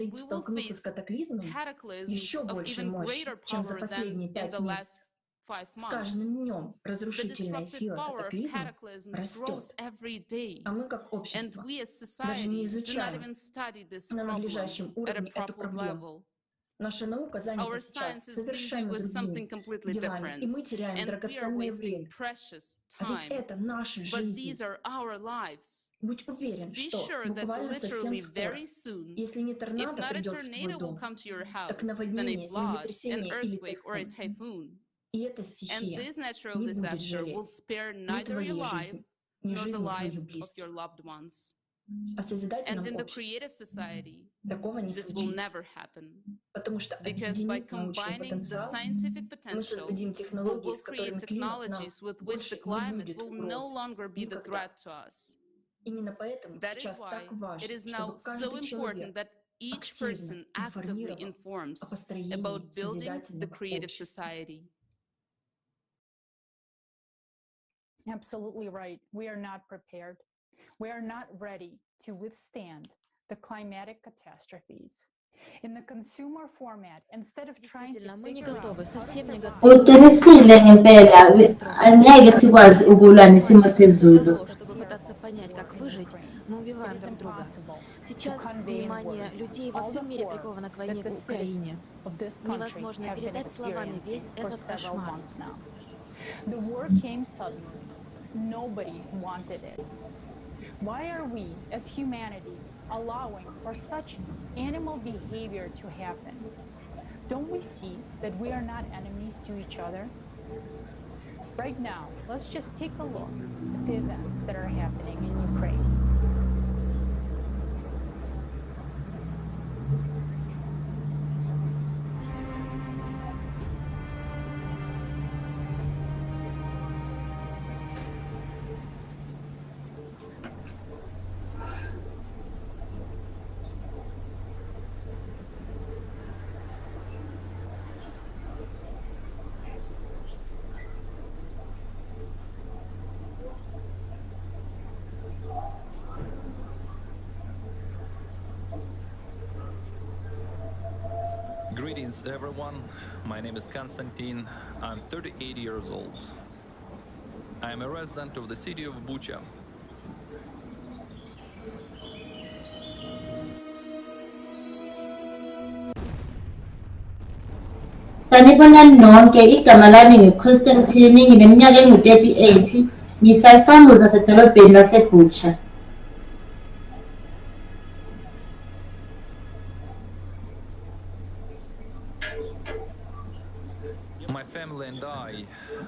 we will face cataclysms of even greater power than in the last 5 months. The disruptive power of cataclysms grows every day, and we as society do not even study this problem at a proper level. Our science is busy with something completely different, and we are wasting precious time. But these are our lives. Be sure that literally very soon, if not a tornado will come to your house, then a flood, an earthquake, or a typhoon. And this natural disaster will spare neither your life nor the life of your loved ones. And in the creative society, this will never happen. Because by combining the scientific potential, we will create technologies with which the climate will no longer be the threat to us. That is why it is now so important that each person actively informs about building the creative society. Absolutely right. We are not prepared. We are not ready to withstand the climatic catastrophes. In the consumer format, instead of trying to figure out Uqinisile ngempela, angeke sikwazi ukulwa nesimo sezulu. Мы убиваем друг друга. Сейчас внимание людей во всем мире приковано к войне в Украине. Невозможно передать словами весь этот кошмар. The war came suddenly. Nobody wanted it. Why are we, as humanity, allowing for such animal behavior to happen? Don't we see that we are not enemies to each other? Right now, let's just take a look at the events that are happening in Ukraine. Greetings everyone, my name is Konstantin, I'm 38 years old. I am a resident of the city of Bucha. Sanibonani nonke, igama lami ngiConstantine, ngineminyaka engu-38, ngisayisambuza sedolobheni laseBucha. My family and I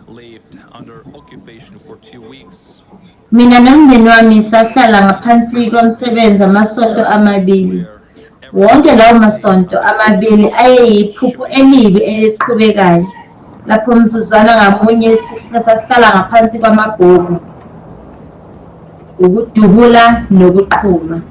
lived under occupation for 2 weeks. Mina nomndeni wami sahlala ngaphansi komsebenzi amasonto amabili. Wonke lawo masonto amabili ayeyiphupho elibi eliqhubekayo. Lapho umzuzwana ngamunye sasihlala ngaphansi kwamabhuku, ukudubula nokuqhuma.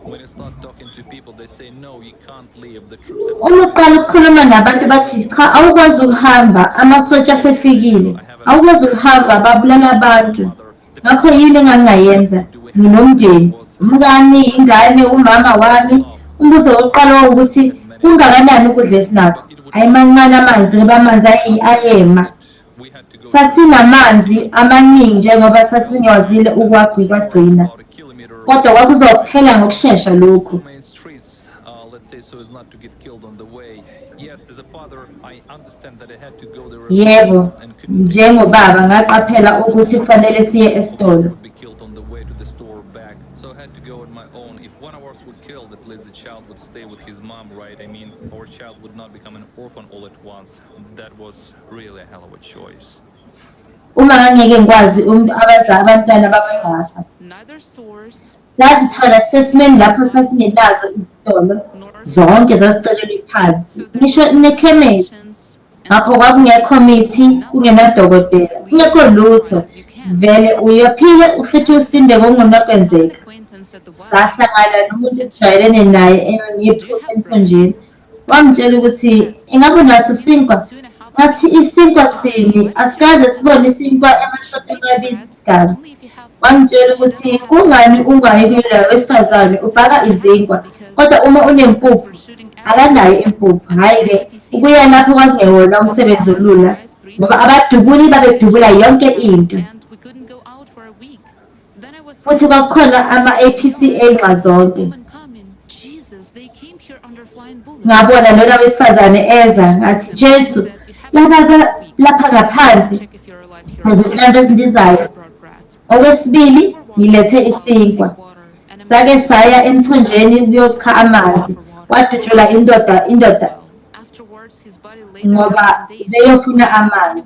When you start talking to people, they say, no, you can't leave, the troops have... Uma uqala ukukhuluma nabantu bathi cha awukwazi ukuhamba, amasotsha asefikile, awukwazi ukuhamba babulala abantu. Ngakho yini engangayenza? Nginomndeni, umngani, ingane, umama wami, umbuzo wokuqala ukuthi kungakanani ukudla esinakho ayimancane amanzi ngoba amanzi ayema sasinamanzi amaningi njengoba sasingawazile ukwagcina kodwa kwakuzophela ngokusheshsha lokhu. Yebo, njengobaba ngaqaphela ukuthi kufanele siye esitolo. So I had to go on my own. If one of us would kill, at least the child would stay with his mom, right? I mean, our child would not become an orphan all at once. That was really a hell of a choice. Uma ngangeke ngikwazi abantwana babengapha. Sathola sesimeni lapho sasingenazo izitolo zonke zasicelelwa phansi. Ngisho nekhemesi. Ngakho kwakungekho mithi, kungenadokotela, kungekho lutho. Vele uyophile ufithi usinde ngokungenakwenzeka. Sahlangana nomuntu esijwayelene naye ngiphupha emthonjeni. Wangitshela ukuthi ingabe naso isinkwa. Ngathi isinkwa sini asikaze sibone isinkwa emashoto amabili igama. Wangitshela ukuthi kungani ungayi kuloyo wesifazane ubhaka izinkwa kodwa uma unempuphu akanayo impuphu. Hhayi-ke ukuya lapho kwakungewona umsebenzi olula ngoba abadubuli babedubula yonke into. Futhi kwakukhona ama-APCA nxazonke. Ngabona lona wesifazane eza ngathi Jesu lapha ngaphansi nezinhlanto ezindizayo. Okwesibili ngilethe isinkwa. Sake saya emthonjeni kuyokha amanzi wadutshula indoda ngoba beyofuna amanzi.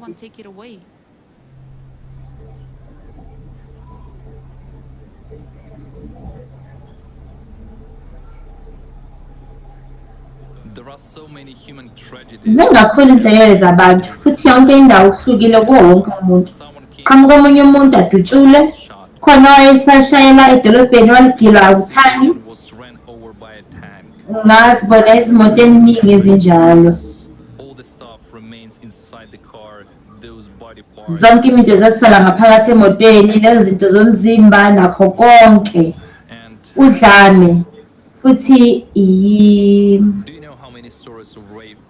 Zingakhulu indlekelo zabantu futhi yonke indawo kuhlukile kuwo wonke umuntu. Qhamuka omunye umuntu adutshule khona owayesashayela edolobheni waligilwa uthangi. Ngazibona izimoto eziningi ezinjalo. Zonke izinto zasala ngaphakathi emotweni, lezo zinto zomzimba nakho konke. Udlame futhi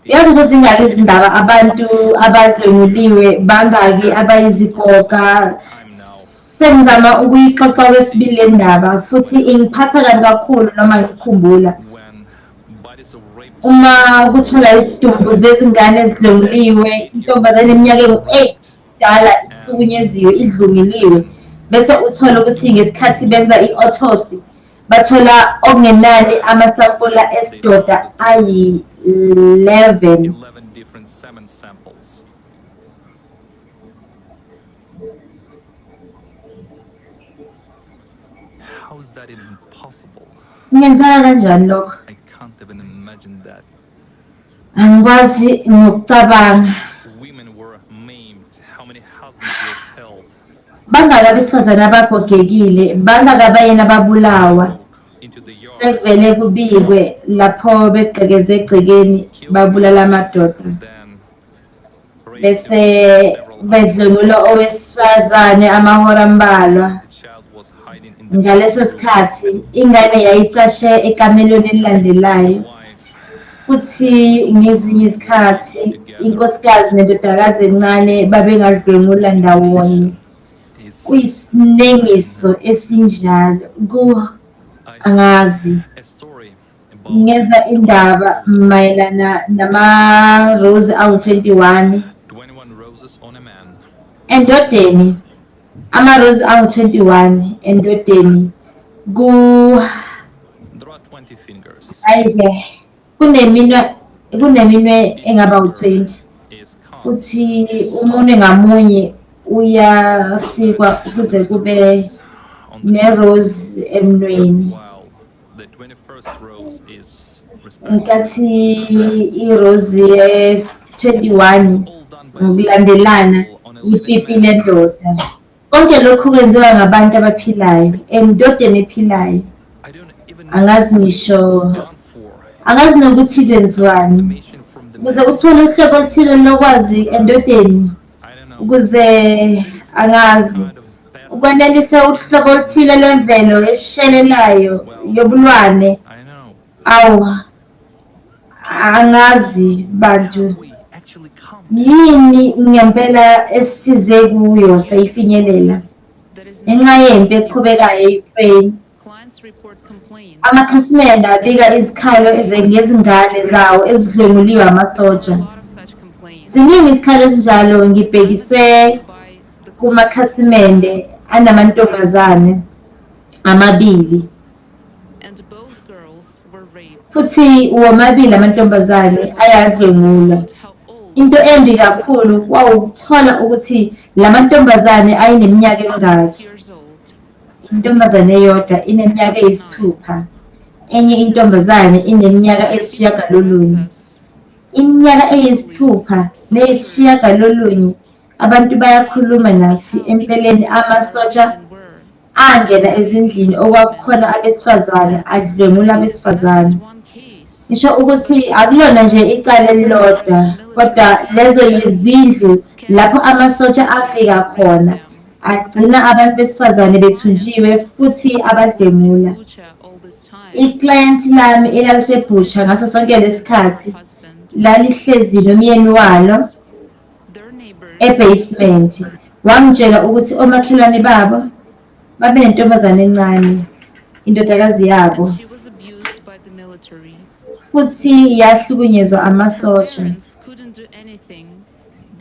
yazi ukuthi zingaki izindaba abantu abadlwenguliwe bangaki abayizigoga. Sengizama ukuyixoxa kwesibili le ndaba futhi ingiphatha kabi kakhulu noma ngikhumbula. Uma kuthola isidumbu zezingane ezidlwenguliwe, intombazane eminyaka engu-8 dala ihlukunyeziwe idlungiliwe bese uthola ukuthi ngesikhathi benza i-autopsy bathola okungenani amasampula esidoda ayi-11. How is that even possible? Ngenzeka kanjani lokho? I can't even imagine that. Angikwazi ngokucabanga. Women were maimed. How many husbands were killed? Bangaki abesifazane abagogekile, bangaki abayeni ababulawa. Sekuvele kubikwe lapho begqekeze egcekeni babulala amadoda. Bese bedlwengula owesifazane amahora ambalwa. Ngaleso sikhathi ingane yayicashe ekamelweni elilandelayo. Futhi ngezinye izikhathi inkosikazi nendodakazi encane babengadlwengula ndawonye. Kuyisinengiso esinjalo angazi. Ngeza indaba mayelana nama-rose awu-21 endodeni. Ama-rose awu-21 endodeni hayi-ke kuneminwe engaba u-20 futhi umunwe ngamunye uyasikwa ukuze kube ne-rose emnweni. Nkathi i-rose ye-21 ngokulandelana ipipi lendoda. Konke lokhu kwenziwa ngabantu abaphilayo endodeni ephilayo. Angazi nokuthi kwenziwani ukuze uthole uhlobo oluthile lokwazi endodeni ukuze angazi ukwanelisa uhlobo oluthile lwemvelo eshelelayo yobulwane Awu, angazi bantu yini ngempela esisize kuyo sayifinyelela ngenxa yempi eqhubekayo e-Ukraine. Amakhasimende abika izikhalo ngezingane zawo ezidlwenguliwe amasotsha. Ziningi izikhalo ezinjalo ngibhekiswe kumakhasimende anamantombazane amabili. Futhi womabili amantombazane ayadlwengulwa. Into embi kakhulu kwawukuthola ukuthi la mantombazane ayineminyaka emingaki. Intombazane eyodwa ineminyaka eyisithupha, enye intombazane ineminyaka eyisishiyagalolunye. Iminyaka eyisithupha neyisishiyagalolunye abantu bayakhuluma nathi empeleni amasotsha angena ezindlini okwakukhona abesifazane adlwengula abesifazane. Ngisho ukuthi akulona nje icala elilodwa kodwa lezo yizindlu lapho amasotsha afika khona agcina abantu besifazane bethunjiwe futhi abadlwengula. Iclient lami elaliseButcha ngaso sonke lesikhathi lalihlezi nomyeni walo e-basement. Wangitshela ukuthi omakhelwane babo babenentombazane encane, indodakazi yabo, futhi yahlukunyezwa amasotsha.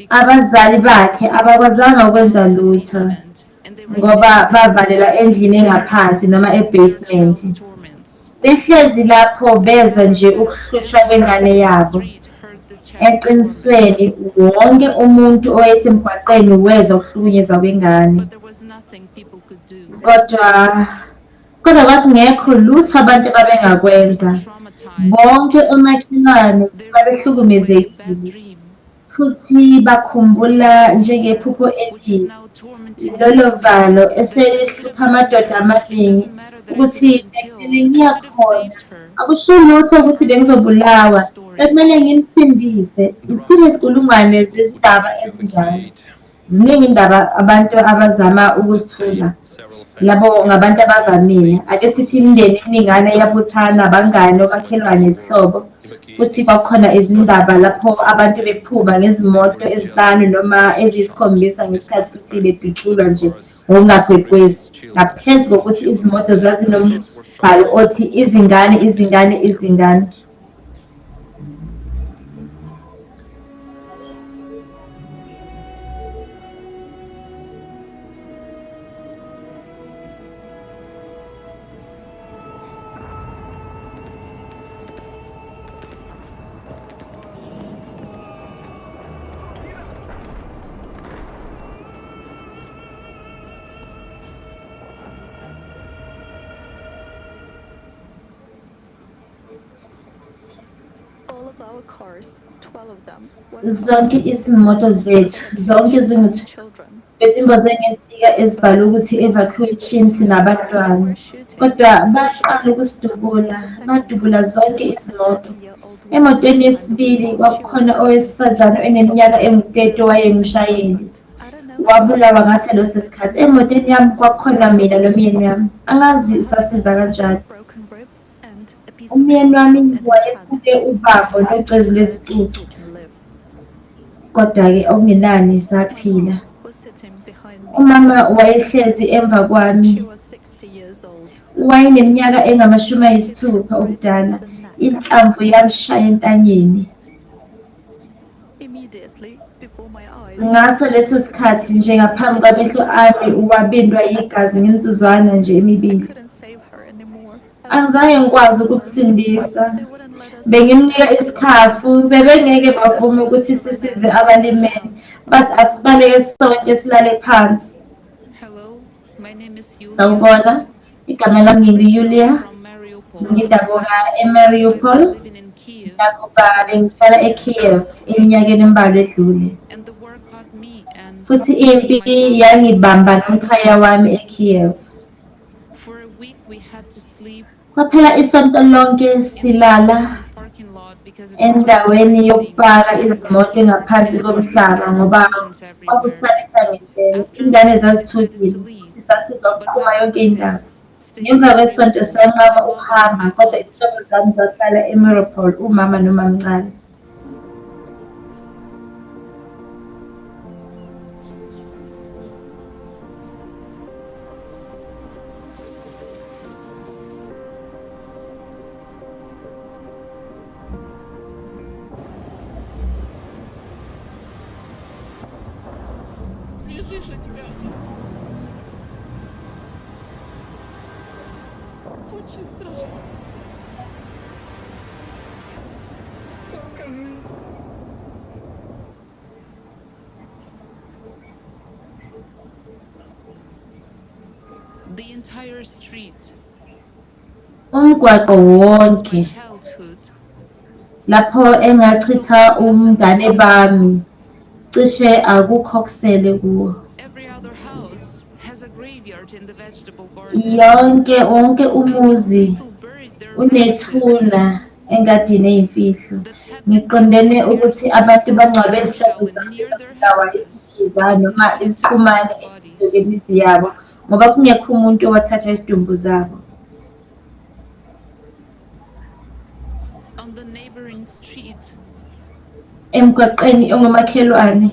Abazali bakhe abakwazanga ukwenza lutho ngoba bavalelwa endlini engaphansi noma e-basement. Behlezi lapho bezwa nje ukuhlushwa kwengane yabo. Eqinisweni wonke umuntu owayesemgwaqeni wezwa ukuhlukunyezwa kwengane. Kodwa kwakungekho lutho abantu ababengakwenza. Bonke omakhelwane babehlukumezekile futhi bakhumbula njengephupho elibi lolo valo eselihlupha amadoda amaningi ukuthi behlele ngiyakhona. Akusho lutho ukuthi bengizobulawa, bekumele ngimsindise. Kunezikulungwane zezindaba ezinjalo. Ziningi indaba abantu abazama ukuzithula. Labo ngabantu abavamile. Ake sithi imindeni eminingana yabuthana, abangane, omakhelwane, izihlobo. Futhi kwakhona izindaba lapho abantu bephuba ngezimoto ezinhlanu noma eziyisikhombisa ngesikhathi futhi bedutshulwa nje ngokungagwegwezi. Ngaphezu kokuthi izimoto zazinombhalo othi izingane, izingane, izingane. Zonke izimoto zethu, zonke bezimboze ngezitika ezibhalwe ukuthi evacuation sinabantwana. Kodwa baqala ukusidubula, badubula zonke izimoto. Emotweni yesibili kwakukhona owesifazane oneminyaka engu-30 owayengumshayeli. Wabulawa ngase leso sikhathi. Emotweni yami kwakukhona mina nomyeni wami. Angazi sasiza kanjani. Umyeni wami wayephuke ubambo nocezu lwezicucu. Kodwa-ke okungenani saphila. Umama wayehlezi emva kwami. Wayeneminyaka engu-60 ubudala. Inhlamvu yamshaya entanyeni. Ngaso leso sikhathi nje ngaphambi kwamehlo ami wabindwa igazi ngemizuzwana nje emibili. Angizange ngikwazi ukumsindisa. Bengimnika isikhafu, bebengeke bavume ukuthi sisize abalimele. Bathi asibaleke sonke silale phansi. Sawubona, igama lami ngingu-Yulia. Ngidabuka eMariupol. Nakuba bengihlala eKiev eminyakeni embalwa edlule. Futhi impi yangibamba nomkhaya wami eKiev. Kwaphela isonto lonke silala endaweni yokupaka izimoto ngaphansi komhlaba ngoba kwakusabisa ngempela. Ingane zazithukile, sisasizwa ukuqhuma yonke indawo. Ngemva kwesonto sanqaba ukuhamba kodwa izihlobo zami zahlala eMariupol umama nomamncane. Бежишь от тебя. Очень страшно. Покажи. The entire street. Umgwaqo wonke Childhood. lapho engachitha umngane bami cishe akukho kusele kuwo. Every other house has a graveyard in the vegetable garden. Wonke umuzi unethuna engadini eyimfihlo. Ngiqondene ukuthi abantu bangcwabe izihlobo zabo ezibulawa izinsiza noma izixhumane ezimizi yabo ngoba kungekho umuntu owathatha isidumbu zabo. On the neighboring street, Emgwaqeni ongumakhelwane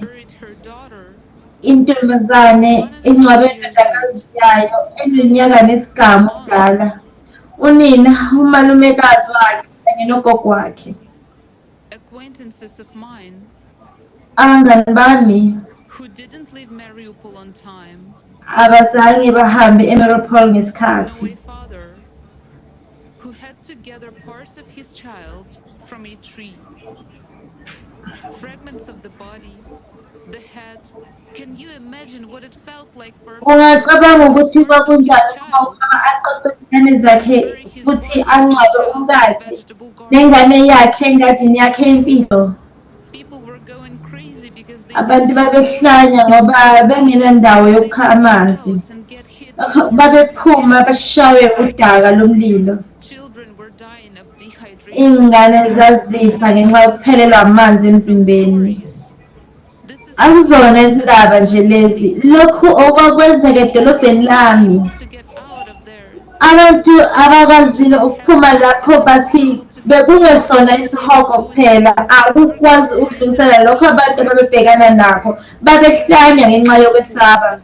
intombazane ingcwabe indodakazi yayo eneminyaka nesigamu kudala. Unina umalumekazi wakhe kanye nogogo wakhe. acquaintances of mine Abangani bami who didn't leave Mariupol on time, abazange bahambe eMariupol ngesikhathi. a father who had to gather parts of his child from a tree. Fragments of the body, the head. Can you imagine what it felt like for Ungacabanga ukuthi kwakunjani uma umama aqoqe izingane zakhe futhi angcwabe umkakhe nengane yakhe engadini yakhe yemfihlo. Abantu babehlanya ngoba bengenandawo yokukha amanzi. Babephuma bashawe udaka lomlilo. Ingane zazifa ngenxa yokuphelelwa amanzi emzimbeni. Akuzona izindaba nje lezi, lokhu okwakwenzeka edolobheni lami. Abantu abakwazile ukuphuma lapho bathi bekungesona isihogo kuphela, akukwazi ukudlulisela lokho abantu ababebhekana nakho, babehlanya ngenxa yokwesaba.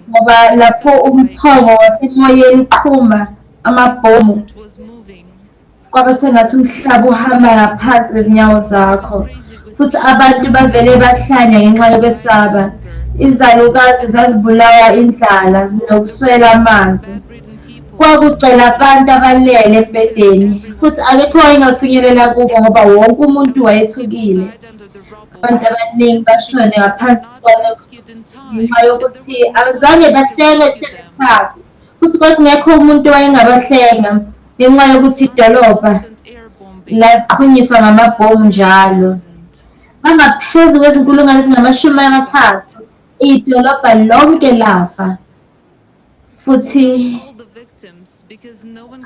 Ngoba lapho umthongo wasemoyeni uqhuma amabhomu, kwaba sengathi umhlaba uhamba ngaphansi kwezinyawo zakho. Futhi abantu bavele bahlanya ngenxa yokwesaba. Izalukazi zazibulawa indlala nokuswela amanzi. Kwakugcwele abantu abalele embhedeni futhi akekho owayengafinyelela kubo ngoba wonke umuntu wayethukile. Abantu abaningi bashone ngaphansi ngenxa yokuthi abazange bahlengwe kusenesikhathi futhi kwakungekho umuntu owayengabahlenga ngenxa yokuthi idolobha laqhunyiswa ngamabhomu njalo. Bangaphezu kwezinkulungwane ezingama-30 idolobha lonke lafa futhi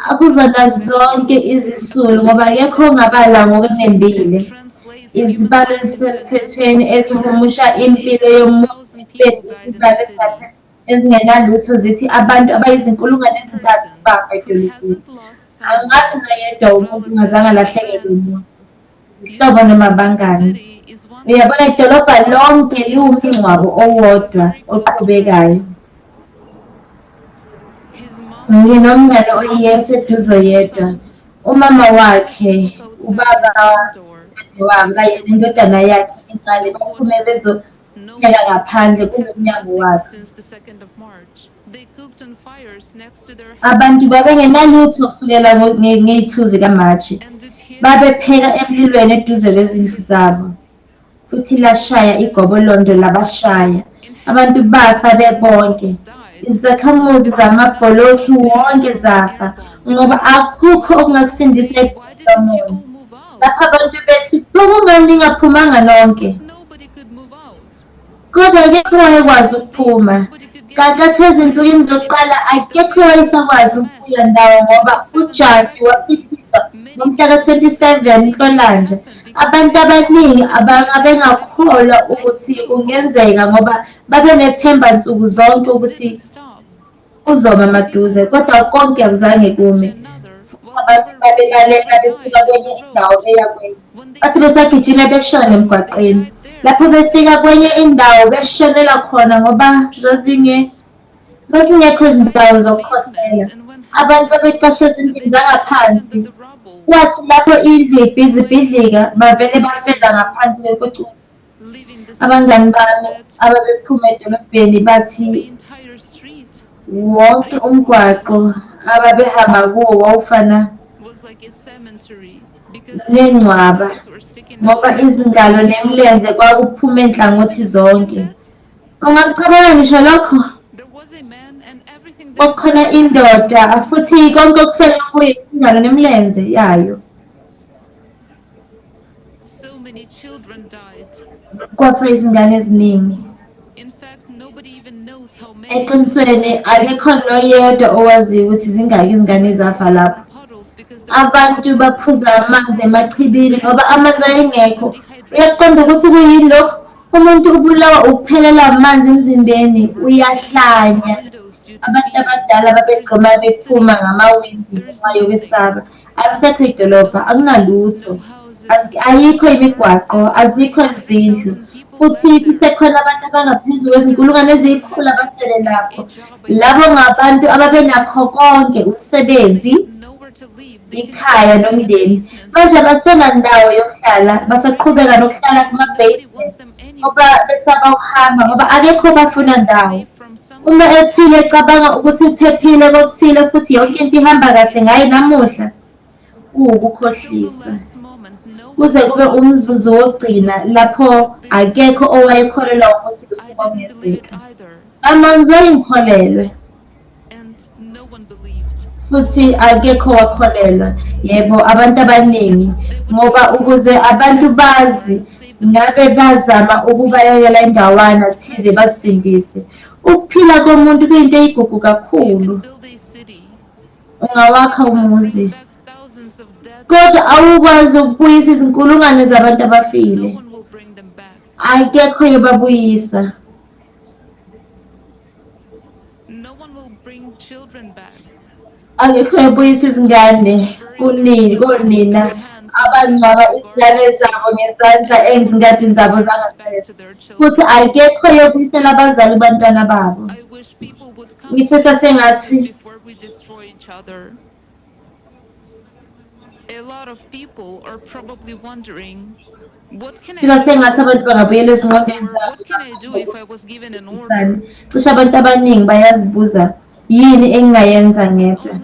akuzona zonke izisulu ngoba akekho ongabala ngokunembile. Izibalo ezisemthethweni ezihumusha impilo yomuntu izibalo ezingenalutho zithi abantu abayizinkulungwane ezintathu bafa edolobheni. Angathi ngayedwa umuntu ungazange alahlekelwe umuntu. Izihlobo noma abangani. Uyabona idolobha lonke liwumngcwabo owodwa oqhubekayo. Nginomngane oyiseduzo yedwa. Umama wakhe, ubaba wami kanye nendodana yakhe incane baphume bezopheka ngaphandle kunomnyango wakhe. Abantu babengenalutho kusukela ngey'2 zikaMashi. Babepheka emlilweni eduze kwezindlu zabo. Futhi lashaya igobolondo labashaya. Abantu bafa bebonke. Izakhamuzi zamabholoki wonke zafa ngoba akukho okungakusindisa empilweni. Lapha abantu bethi "Ngokungani ningaphumanga nonke?" Kodwa akekho owayekwazi ukuphuma. Kakathe ezinsukwini zokuqala akekho owayesakwazi ukubuya ndawo ngoba ujaji waphikisa ngomhla ka-27 Nhlolanja. Abantu abaningi uzoma maduze kodwa konke akuzange kume. Abantu babebaleka besuka kwenye indawo beya kwenye. Bathi besagijima beshona emgwaqeni. Lapho befika kwenye indawo beshonela khona ngoba zazingekho izindawo zokukhosela. Abantu babecashe ezindlini zangaphansi. Kwathi lapho indlu ibhidlika bavele bafela ngaphansi kwempucuko. Abangani bami ababephuma edolobheni bathi wonke umgwaqo ababehamba kuwo wawufana nengcwaba ngoba izingalo nemilenze kwakuphuma enhlangothi zonke. Ungakucabanga ngisho lokho? Kwakukhona indoda futhi konke okusele kuyo izingalo nemilenze yayo. Kwafa izingane eziningi. Eqinisweni akekho noyedwa owaziyo ukuthi zingaki izingane ezafa lapho. Abantu baphuza amanzi emachibini ngoba amanzi ayengekho. Uyaqonda ukuthi kuyini lokho? Umuntu ubulawa ukuphelela amanzi emzimbeni uyahlanya. Abantu abadala babegqoma bephuma ngamawindi ngenxa yokwesaba. Alisekho idolobha, akunalutho. Ayikho imigwaqo, azikho izindlu. Futhi kusekhona abantu abangaphezu kwezinkulungwane eziyikhulu abasele lapho. Labo ngabantu ababenakho konke, umsebenzi, ikhaya nomndeni. Manje abasenandawo yokuhlala, basaqhubeka nokuhlala kuma-basement ngoba besaba ukuhamba ngoba akekho bafuna ndawo. Uma ethile ecabanga ukuthi uphephile kokuthile futhi yonke into ihamba kahle ngaye namuhla, kuwukukhohlisa. Kuze kube umzuzu wokugcina lapho akekho owayekholelwa ukuthi lokhu kwangenzeka. Amanzi ayinkolelwe futhi akekho wakholelwa. Yebo, abantu abaningi ngoba ukuze abantu bazi ngabe bazama ukubayekela indawana thize basindise. Ukuphila komuntu kuyinto eyigugu kakhulu. Ungawakha umuzi kodwa awukwazi ukubuyisa izinkulungwane zabantu abafile. Akekho yobabuyisa. Akekho yobuyisa izingane konina abangcwaba izingane zabo ngezandla engadini zabo zangaphela. Futhi akekho yobuyisela abazali bantwana babo. Ngifisa sengathi a lot of people are probably wondering, what can sengathi abantu bangabuyela ezinqondweni zabo. what can I do if I was given an order? Cishe abantu abaningi bayazibuza yini engingayenza ngedwa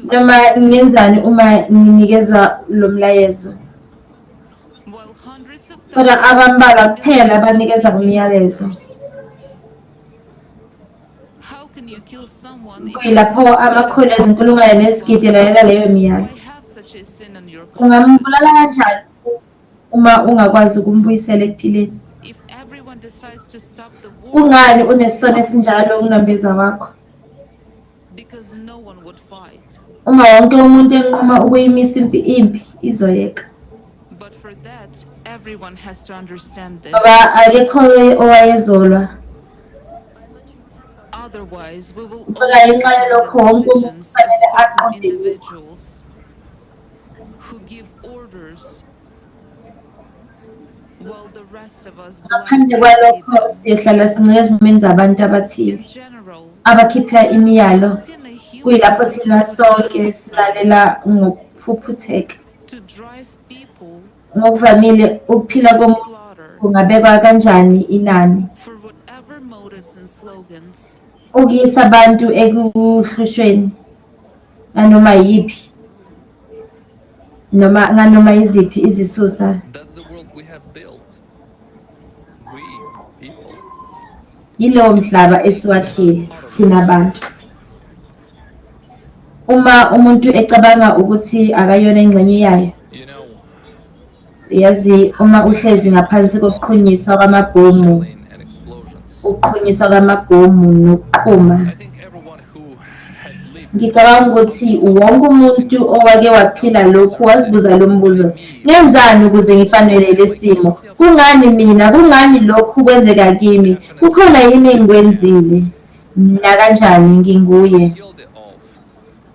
noma ngenzani uma nginikezwa lo mlayezo. Kodwa abambalwa kuphela banikeza umyalezo. Kuyilapho amakhulu ezinkulungwane nezigidi lalela leyo miyalo. Ungambulala kanjani uma ungakwazi ukumbuyisela ekuphileni? Kungani unesono esinjalo kunombeza wakho? Uma wonke umuntu enquma ukuyimisa impi izoyeka. Ngoba akekho owayezolwa. Otherwise, we will individuals who give orders while the rest of us ngaphandle kwalokho siyohlala sincike ezimeni zabantu abathile abakhipha imiyalo kuyilapho thina sonke silalela ngokuphuphutheka. Ngokuvamile ukuphila komuntu kungabekwa kanjani inani ukuyisa abantu ekuhlushweni nanoma yiphi nganoma iziphi izisusa. Yilowo mhlaba esiwakhile thina abantu. Uma umuntu ecabanga ukuthi akayona ingxenye yayo, yazi uma uhlezi ngaphansi kokuqhunyiswa kwamabhomu, ukuqhunyiswa kwamabhomu nokuqhuma, ngicabanga ukuthi wonke umuntu owake waphila lokhu wazibuza lo mbuzo, ngenzani ukuze ngifanele lesimo? Kungani mina? Kungani lokhu kwenzeka kimi? Kukhona yini engikwenzile? nakanjani nginguye.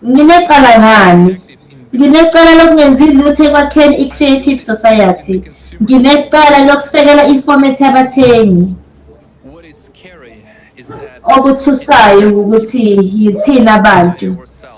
Nginecala ngani? Nginecala lokungenzi lutho ekwakheni i-creative society. Nginecala lokusekela ifomethi yabathengi. Okuthusayo ukuthi yithina abantu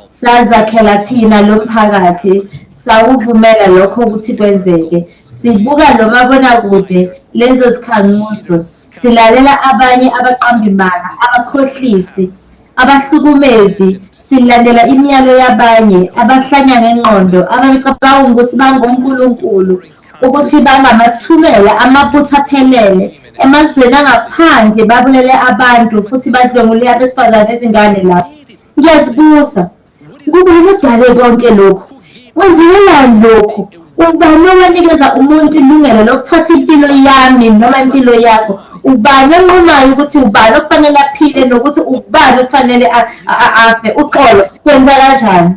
sazakhela thina lo mphakathi sawuvumela lokho ukuthi kwenzeke. Sibuka lo mabonakude lezo zikhanguso, silalela abanye abaqambimanga, abakhohlisi, abahlukumezi, silandela imiyalo yabanye abahlanya ngengqondo, abacabanga ukuthi bangonkulunkulu, ukuthi bangamathumela amabutho aphelele emazweni angaphandle babulele abantu futhi badlwengule abesifazane nezingane lapho. Ngiyazibuza, kubani udale konke lokhu? Kwenzekelani lokhu? Ubani owanikeza umuntu ilungelo lokuthatha impilo yami noma impilo yakho? Ubani onqumayo ukuthi ubani okufanele aphile nokuthi ubani okufanele afe? Uxolo, kwenza kanjani?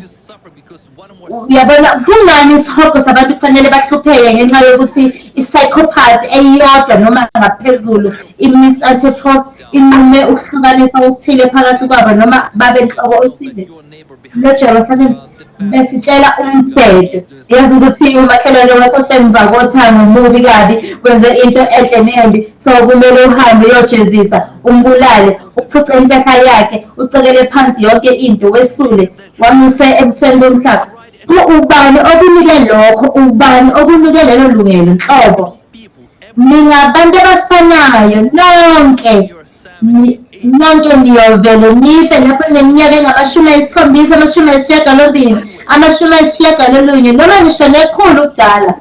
Uyabona, kungani isihogo sabantu kufanele bahlupheke ngenxa yokuthi i-psychopath eyodwa noma ngaphezulu i-misanthropos inqume ukuhlukanisa okuthile phakathi kwabo noma babe nhlobo othile? Lo Sergeant besitshela umbhedo, yazi ukuthi umakhelwane wakho semva kothango mubi kabi, wenze into enhle nembi, so kumele uhambe uyojezisa, umbulale, uphuce impahla yakhe, ucekele phansi yonke into, wesule, wamuse ebusweni bomhlaba. Ubani okunike lokho? Ubani okunike lelo lungelo nhlobo? Ningabantu abafanayo nonke. Nonke niyovele nife lapho neminyaka engama-70, ama-80, ama-90, noma ngisho nekhulu ukudala.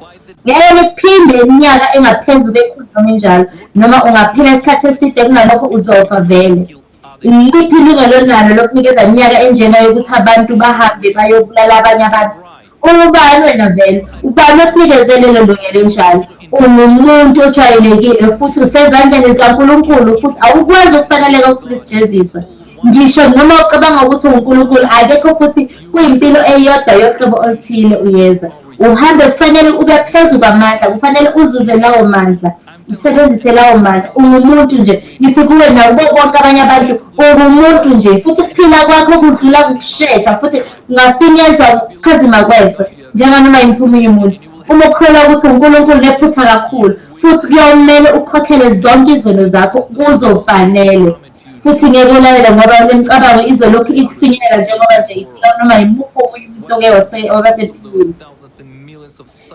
Ngeke niphinde iminyaka engaphezu kwekhulu noma enjalo, noma ungaphila isikhathi eside kunalokho uzofa vele. Liphi ilungelo nalo lokunikeza iminyaka enjena yokuthi abantu bahambe bayobulala abanye abantu? Ubani wena vele? Ubani okunikeze lelo lungelo enjalo? Ungumuntu ojwayelekile futhi usezandleni zikaNkulunkulu futhi awukwazi ukufaneleka ukuthi isijeziswe. Ngisho noma ucabanga ukuthi uNkulunkulu akekho futhi kuyimpilo eyodwa yohlobo oluthile uyeza. Uhambe kufanele ube phezu kwamandla, kufanele uzuze lawo mandla, usebenzise lawo mandla. Ungumuntu nje, ngithi kuwe nawo bonke abanye abantu ungumuntu nje futhi ukuphila kwakho kudlula ngokushesha futhi ungafinyezwa ukukhazima kweso njenganoma impumulo yomuntu. Uma ukholwa ukuthi uNkulunkulu nephutha kakhulu futhi kuyomele ukhokhele zonke izono zakho kuzofanele futhi ngeke ulalele ngoba lemicabango izolokhu ikufinyelela njengoba nje ifika noma yimuphi omunye umuntu oke wabasempilweni.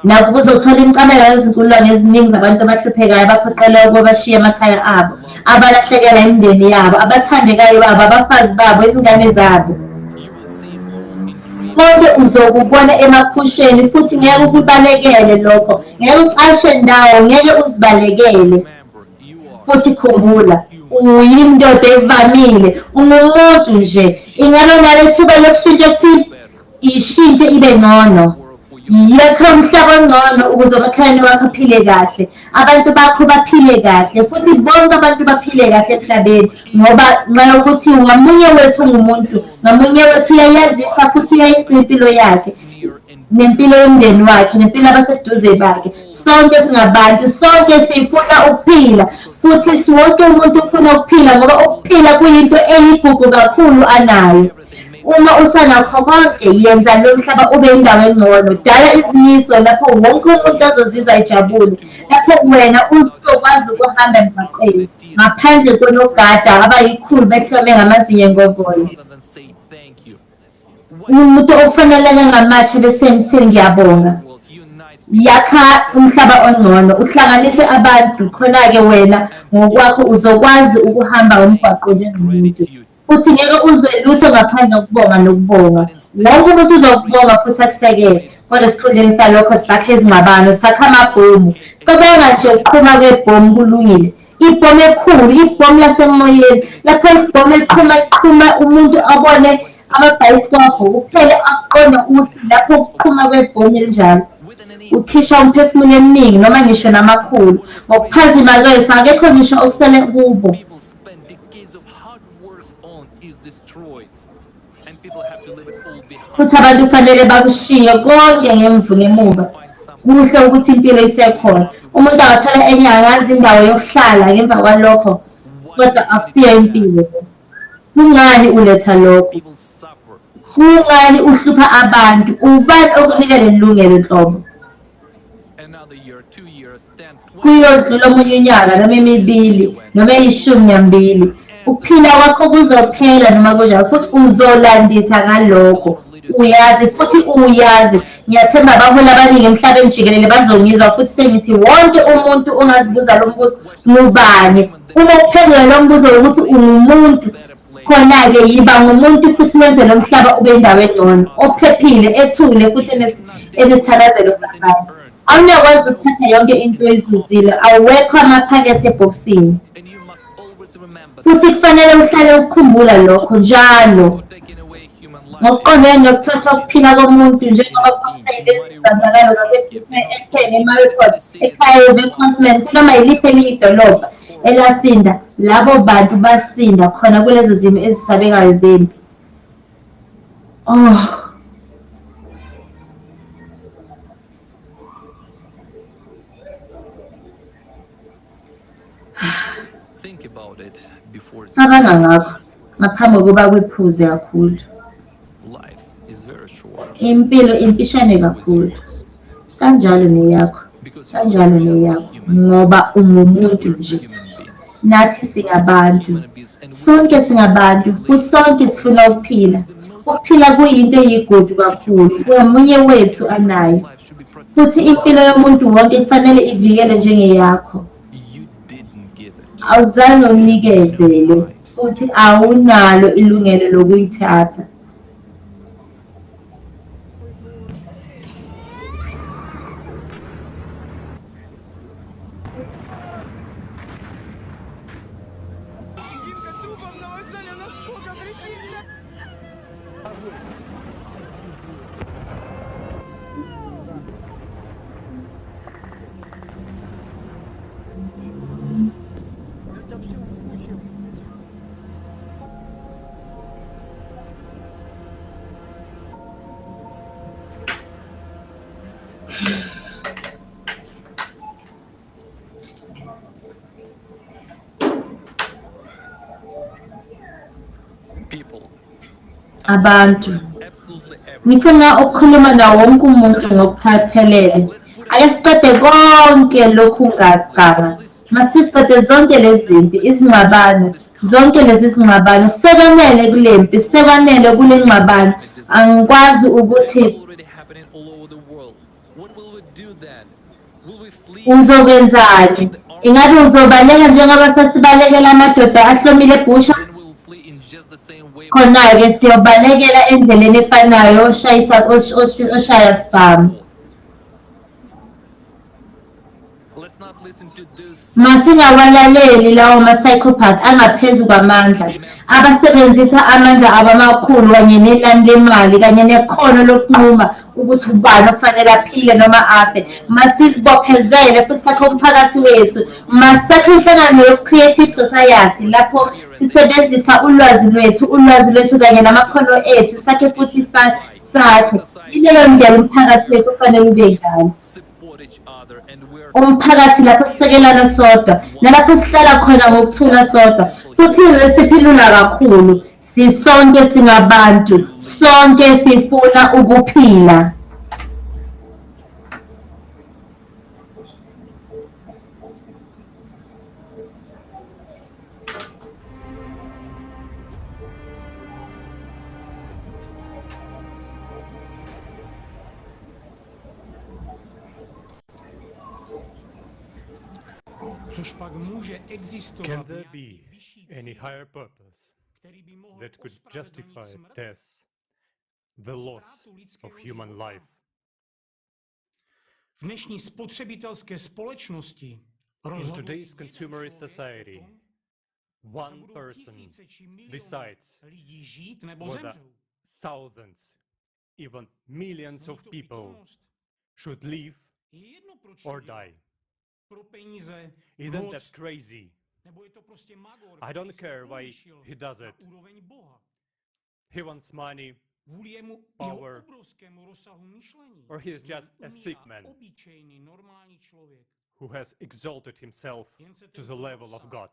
Nakuba uzothola imicabango yezinkulungwane eziningi zabantu abahluphekayo abaphoqelelwa ukuba bashiye emakhaya abo, abalahlekelwa imindeni yabo, abathandekayo babo, abafazi babo, izingane zabo. Konke uzokubona emaphusheni futhi ngeke ukubalekele lokho, ngeke ucashe ndawo, ngeke uzibalekele. Futhi khumbula, uyindoda evamile, ungumuntu nje. Ingalo nale thuba lokushintsha ukuthi ishintshe ibe ngcono. Yakha umhlaba ongcono ukuze amakhalane wakho aphile kahle, abantu bakho baphile kahle futhi bonke abantu baphile kahle emhlabeni, ngoba nxa ukuthi ngamunye wethu ungumuntu, ngamunye wethu uyayazisa futhi uyayisa impilo yakhe nempilo yomndeni wakhe nempilo abaseduze bakhe. Sonke singabantu, sonke sifuna ukuphila futhi wonke umuntu ufuna ukuphila ngoba ukuphila kuyinto eyigugu kakhulu anayo. Uma usanakho konke, yenza lo mhlaba ube indawo engcono, dala izimiso lapho wonke umuntu azozizwa ejabule, lapho wena uzokwazi ukuhamba emgwaqeni ngaphandle konogada abayikhulu behlome ngamazinyo engovolo. Umuntu okufaneleka ngamatshe besemthini ngiyabonga. Yakha umhlaba ongcono, uhlanganise abantu, khona-ke wena ngokwakho uzokwazi ukuhamba umgwaqo njengomuntu. Futhi ngeke uzwe lutho ngaphandle kokubonga nokubonga. Wonke umuntu uzokubonga futhi akusekele. Kodwa esikhundleni salokho sisakha izingxabano, sisakha amabhomu. Cabanga nje ukuqhuma kwebhomu kulungile. Ibhomu ekhulu, ibhomu lasemoyeni, lapho ibhomu liqhuma umuntu abone amabhayisikobho, kuphele aqonde ukuthi lapho ukuqhuma kwebhomu elinjalo ukhishwa umphefumulo eminingi noma ngisho namakhulu. Ngokuphazima kweso akekho ngisho okusele kubo. Futhi abantu kufanele bakushiye konke ngemuva. Kuhle ukuthi impilo isekhona. Umuntu angathola enye angazi indawo yokuhlala ngemva kwalokho, kodwa akusiyo impilo. Kungani uletha lokho? People suffer. Kungani uhlupha abantu? Ubani okunika lelungelo nhlobo? Another year, 2 years, 10, 20. Kuyodlula omunye unyaka noma emibili noma eyishumi ukuphila kwakho kuzophela noma kunjalo futhi uzolandisa ngalokho. Uyazi futhi uyazi ngiyathemba abaholi abaningi emhlabeni jikelele bazongizwa futhi sengithi wonke umuntu ongazibuza lo mbuzo ngubani. Uma uphendula lo mbuzo ukuthi ungumuntu, khona-ke yiba ngumuntu futhi wenze lo mhlaba ube indawo engcono, ophephile, ethule futhi enesithakazelo sabantu. Awunakwazi ukuthatha yonke into oyizuzile, awekho amaphakethe ebhokisini. Futhi kufanele uhlale ukukhumbula lokho njalo. Ngokuqondene nokuthatha ukuphila komuntu njengoba kufanele izenzakalo zasepeni eMariupol, eKyiv, eKosman, kunoma yiliphi elinye idolobha elasinda, labo bantu basinda khona kulezo zimo ezisabekayo zempi. Think about it before it's Cabanga ngakho ngaphambi kokuba kwephuze kakhulu. life is very short. Impilo imfishane kakhulu. Kanjalo neyakho. Kanjalo neyakho ngoba ungumuntu nje. Nathi singabantu. Sonke singabantu futhi sonke sifuna ukuphila. Ukuphila kuyinto eyigugu kakhulu. Kumunye wethu anayo. Futhi impilo yomuntu wonke kufanele ivikele njengeyakho. Awuzange unikezele futhi awunalo ilungelo lokuyithatha. Abantu ngifuna ukukhuluma nawo wonke umuntu ngokuphephelele. Ake siqede konke lokhu ngaganga. Masiqede zonke lezi zinto, izingxabano, zonke lezi zingxabano, sekwanele kulempi, sekwanele kule ngxabano. Angikwazi ukuthi uzokwenzani. Ingabe uzobaleka njengoba sasibalekela amadoda ahlomile ebusha? Khona-ke siyobalekela endleleni efanayo oshaya sibhamu. Masingawalaleli lawo ma-psychopath angaphezu kwamandla, abasebenzisa amandla abo amakhulu kanye nenani lemali kanye nekhono lokunquma ukuthi ubani ofanele aphile noma afe. Masizibophezele futhi sakhe umphakathi wethu, masakhe inhlangano yo-creative society lapho sisebenzisa ulwazi lwethu kanye namakhono ethu, sakhe futhi sakhe. Ileyo ndlela umphakathi wethu ufanele ube njalo. Umphakathi lapho sisekelana sodwa nalapho sihlala khona ngokuthula sodwa futhi siphilula kakhulu. Sisonke singabantu, sonke sifuna ukuphila. Can there be any higher purpose that could justify death, the loss of human life? In today's consumerist society, one person decides whether thousands, even millions of people should live or die. Isn't that crazy? I don't care why he does it. He wants money, power, or he is just a sick man who has exalted himself to the level of God.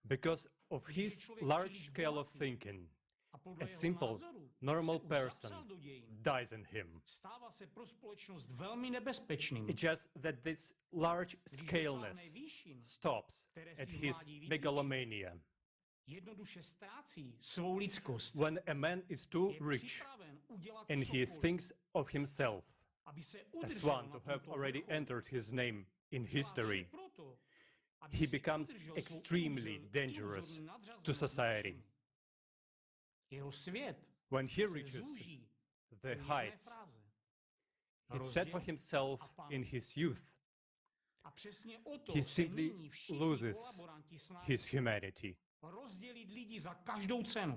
Because of his large scale of thinking, a simple, normal person dies in him. It's just that this large scaleness stops at his megalomania. When a man is too rich and he thinks of himself as one to have already entered his name in history, he becomes extremely dangerous to society. When he reaches the heights he set for himself in his youth, he simply loses his humanity.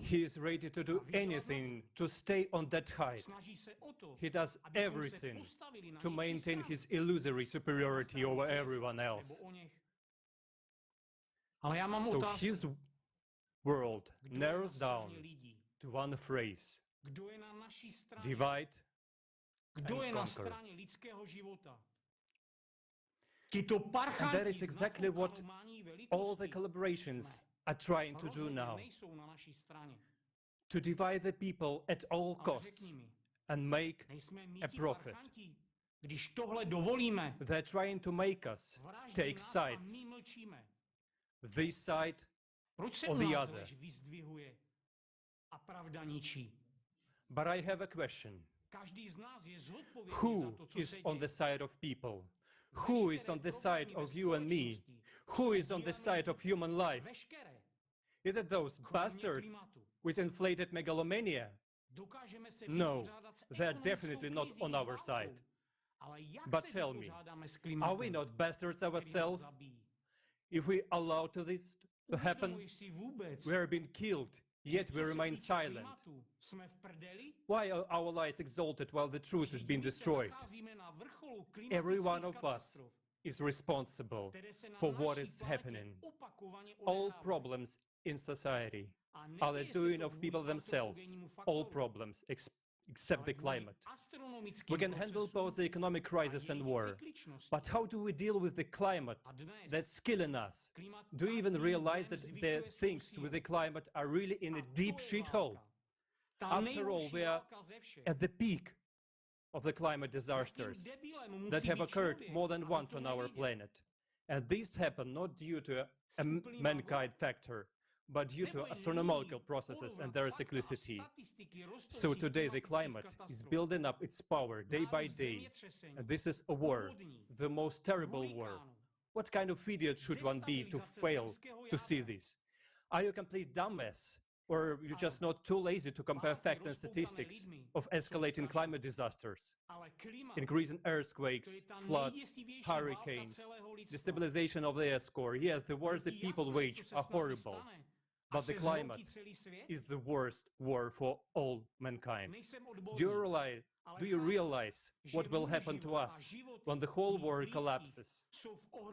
He is ready to do anything to stay on that height. He does everything to maintain his illusory superiority over everyone else. So his world narrows down to one phrase: divide and conquer. And that is exactly what all the collaborations are trying to do now, to divide the people at all costs and make a profit. They're trying to make us take sides, this side or the other. But I have a question. Who is on the side of people? Who is on the side of you and me? Who is on the side of human life? Is it those bastards with inflated megalomania? No, they're definitely not on our side. But tell me, are we not bastards ourselves? If we allow this to happen, we are being killed, yet we remain silent. Why are our lies exalted while the truth is being destroyed? Every one of us is responsible for what is happening. All problems in society are the doing of people themselves. All problems, except the climate. We can handle both the economic crisis and war, but how do we deal with the climate that's killing us? Do you even realize that the things with the climate are really in a deep shithole? After all, we are at the peak of the climate disasters that have occurred more than once on our planet. And these happen not due to a mankind factor, but due to astronomical processes and their cyclicity. So today the climate is building up its power day by day, and this is a war, the most terrible war. What kind of idiot should one be to fail to see this? Are you a complete dumbass? Or you're just not too lazy to compare facts and statistics of escalating climate disasters, increasing earthquakes, floods, hurricanes, destabilization of the air score? Yes, the wars that people wage are horrible, but the climate is the worst war for all mankind. Do you realize what will happen to us when the whole world collapses?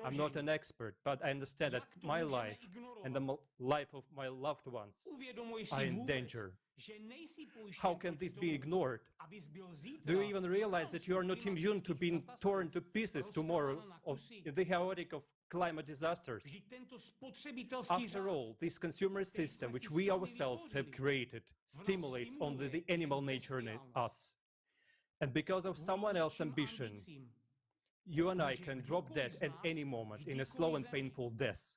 I'm not an expert, but I understand that my life and the life of my loved ones are in danger. How can this be ignored? Do you even realize that you are not immune to being torn to pieces tomorrow in the chaotic of climate disasters? After all, this consumer system, which we ourselves have created, stimulates only the animal nature in us. And because of someone else's ambition, you and I can drop dead at any moment in a slow and painful death.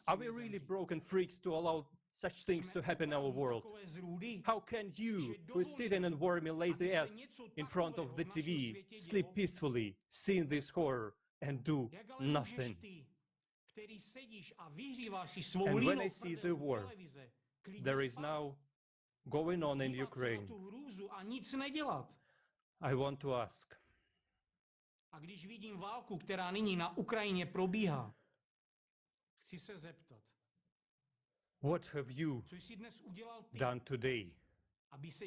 Are we really broken freaks to allow such things to happen in our world? How can you, who is sitting and warming lazy ass in front of the TV, sleep peacefully, seeing this horror and do nothing? And when I see the war there is now going on in Ukraine, I want to ask, A když vidím válku, která nyní na Ukrajině probíhá, chci se zeptat, what have you done today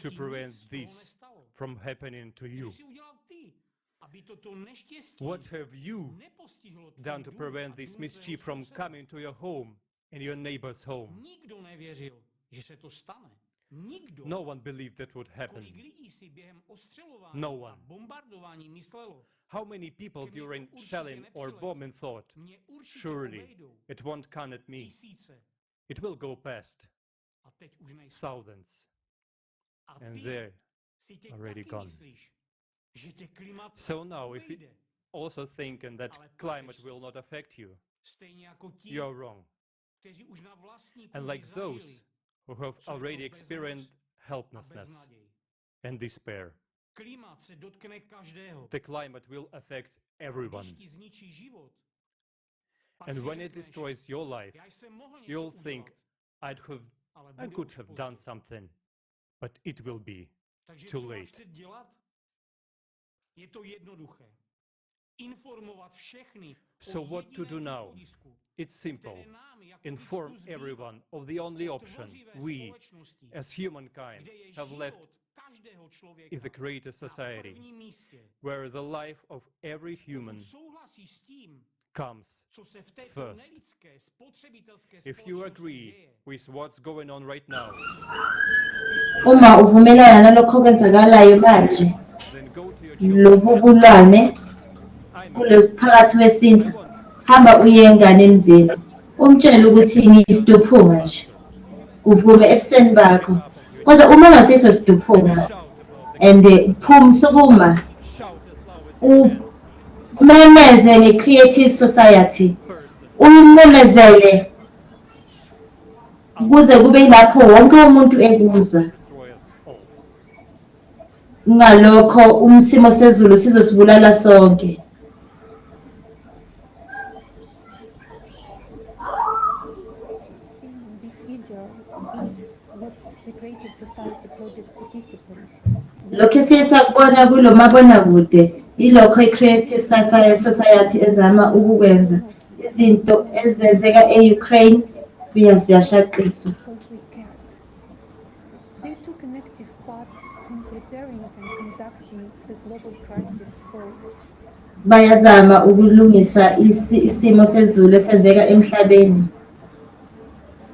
to prevent this from happening to you? What have you done to prevent this mischief from coming to your home and your neighbor's home? Nikdo nevěřil, že se to stane. Nikdo. No one believed that would happen. Kolik lidí si během ostřelování No one. a bombardování myslelo, How many people during shelling or bombing thought, surely it won't come at me, it will go past thousands, and they're already gone. So now, if you also thinking that climate will not affect you, you're wrong. And like those who have already experienced helplessness and despair, the climate will affect everyone. And when it destroys your life, you'll think, I could have done something, but it will be too late. So what to do now? It's simple. Inform everyone of the only option we, as humankind, have left in the creative society, where the life of every human comes first. If you agree with what's going on right now, Uma uvumelana nalokho kwenzakalayo manje, lobubulwane phakathi wesintu, hamba uye enganeni zenu, umtshele ukuthi ngiyisiduphunga nje, uvume ebusweni bakho. Kodwa uma ungasiso siduphunga and sukuma umemeze nge-creative society, uyimemezele kuze kube yilapho wonke umuntu ekuzwa. Ngalokho isimo sezulu sizosibulala sonke. Seeing this video is what the Creative Society project participants. Lokho siyakubona kulo mabonakude ilokho i-Creative Society ezama ukukwenza izinto ezenzeka e-Ukraine kuyashaqisa. Because they cared. They took an active part in preparing and conducting the global crisis forums. Bayazama ukulungisa isimo sezulu esenzeka emhlabeni.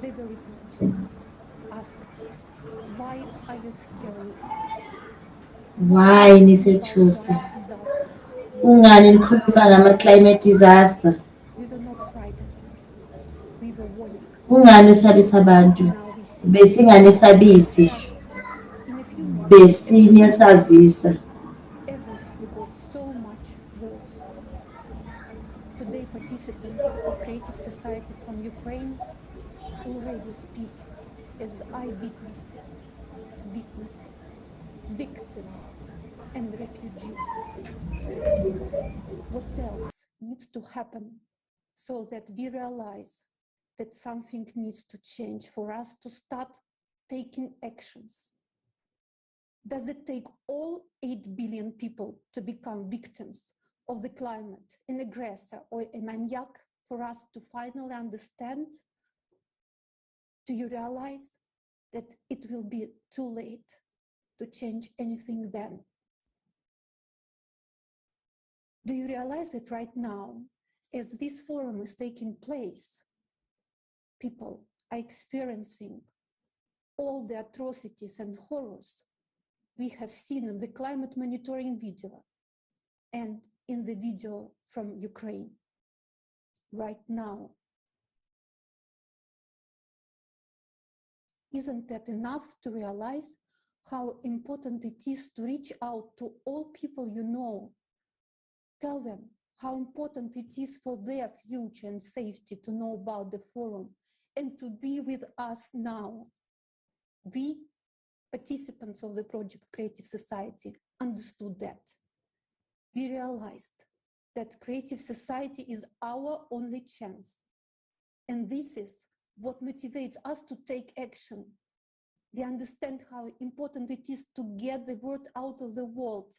They were reproached, asked, why are you scaring us? Why nisethusa? Disasters. Ungani nikhuluma ngama-climate disaster? We were not frightened. We were warning. Ungani usabisa abantu? Besinganisabisi. Besiniyasazisa. Everything got so much worse. Today, participants of Creative Society from Ukraine already speak as eyewitnesses, witnesses, victims, and refugees. What else needs to happen so that we realize that something needs to change for us to start taking actions? Does it take all 8 billion people to become victims of the climate, an aggressor or a maniac, for us to finally understand? Do you realize that it will be too late to change anything then? Do you realize that right now, as this forum is taking place, people are experiencing all the atrocities and horrors we have seen in the climate monitoring video and in the video from Ukraine right now? Isn't that enough to realize how important it is to reach out to all people you know? Tell them how important it is for their future and safety to know about the forum and to be with us now. We, participants of the project Creative Society, understood that. We realized that Creative Society is our only chance. And this is what motivates us to take action. We understand how important it is to get the word out of the world.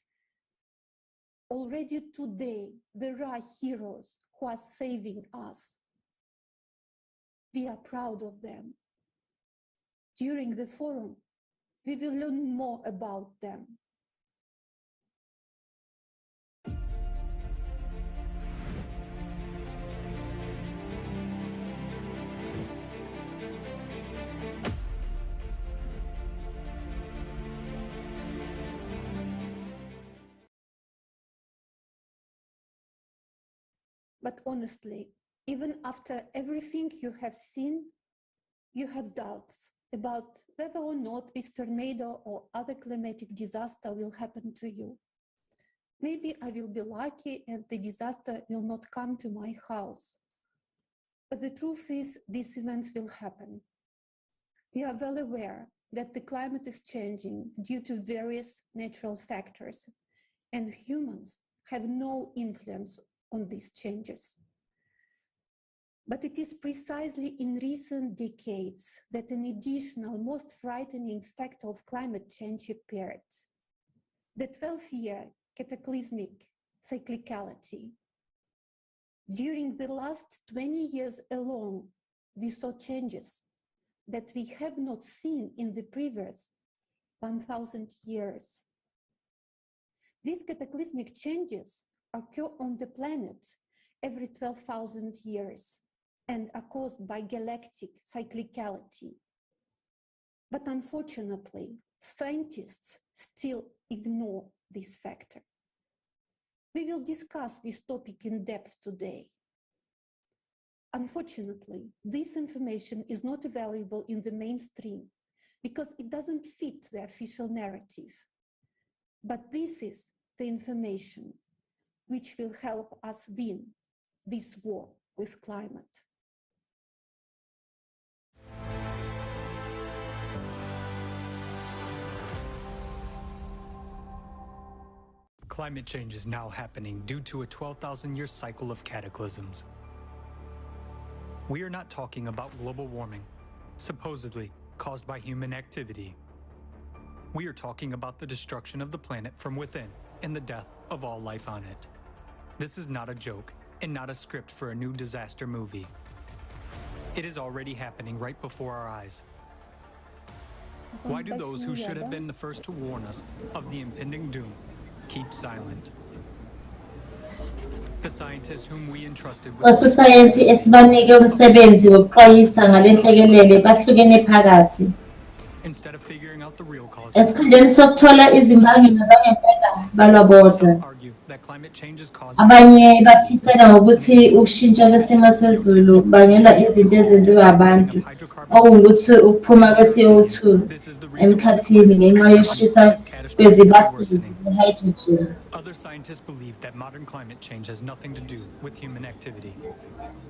Already today, there are heroes who are saving us. We are proud of them. During the forum, we will learn more about them. But honestly, even after everything you have seen, you have doubts about whether or not this tornado or other climatic disaster will happen to you. Maybe I will be lucky and the disaster will not come to my house. But the truth is, these events will happen. We are well aware that the climate is changing due to various natural factors, and humans have no influence on these changes. But it is precisely in recent decades that an additional, most frightening factor of climate change appeared: the 12-year cataclysmic cyclicality. During the last 20 years alone, we saw changes that we have not seen in the previous 1,000 years. These cataclysmic changes occur on the planet every 12,000 years and are caused by galactic cyclicality. But unfortunately, scientists still ignore this factor. We will discuss this topic in depth today. Unfortunately, this information is not available in the mainstream because it doesn't fit the official narrative. But this is the information which will help us win this war with climate. Climate change is now happening due to a 12,000-year cycle of cataclysms. We are not talking about global warming, supposedly caused by human activity. We are talking about the destruction of the planet from within and the death of all life on it. This is not a joke and not a script for a new disaster movie. It is already happening right before our eyes. Why do those who should have been the first to warn us of the impending doom keep silent? The scientists whom we entrusted with Ososayensi esibanike umsebenzi wokuxwayisa ngalenhlekelele bahlukene phakathi. instead of figuring out the real causes. Esikhundleni sokuthola izimbangela zangempela balwa bodwa. Argue that climate change is caused Abanye baphisana ngokuthi ukushintsha kwesimo sezulu kubangela izinto ezenziwa abantu, okuwukuthi ukuphuma kwe-CO2 emkhathini ngenxa yokushisa kwezibasisi ne-hydrogen. Other scientists believe that modern climate change has nothing to do with human activity.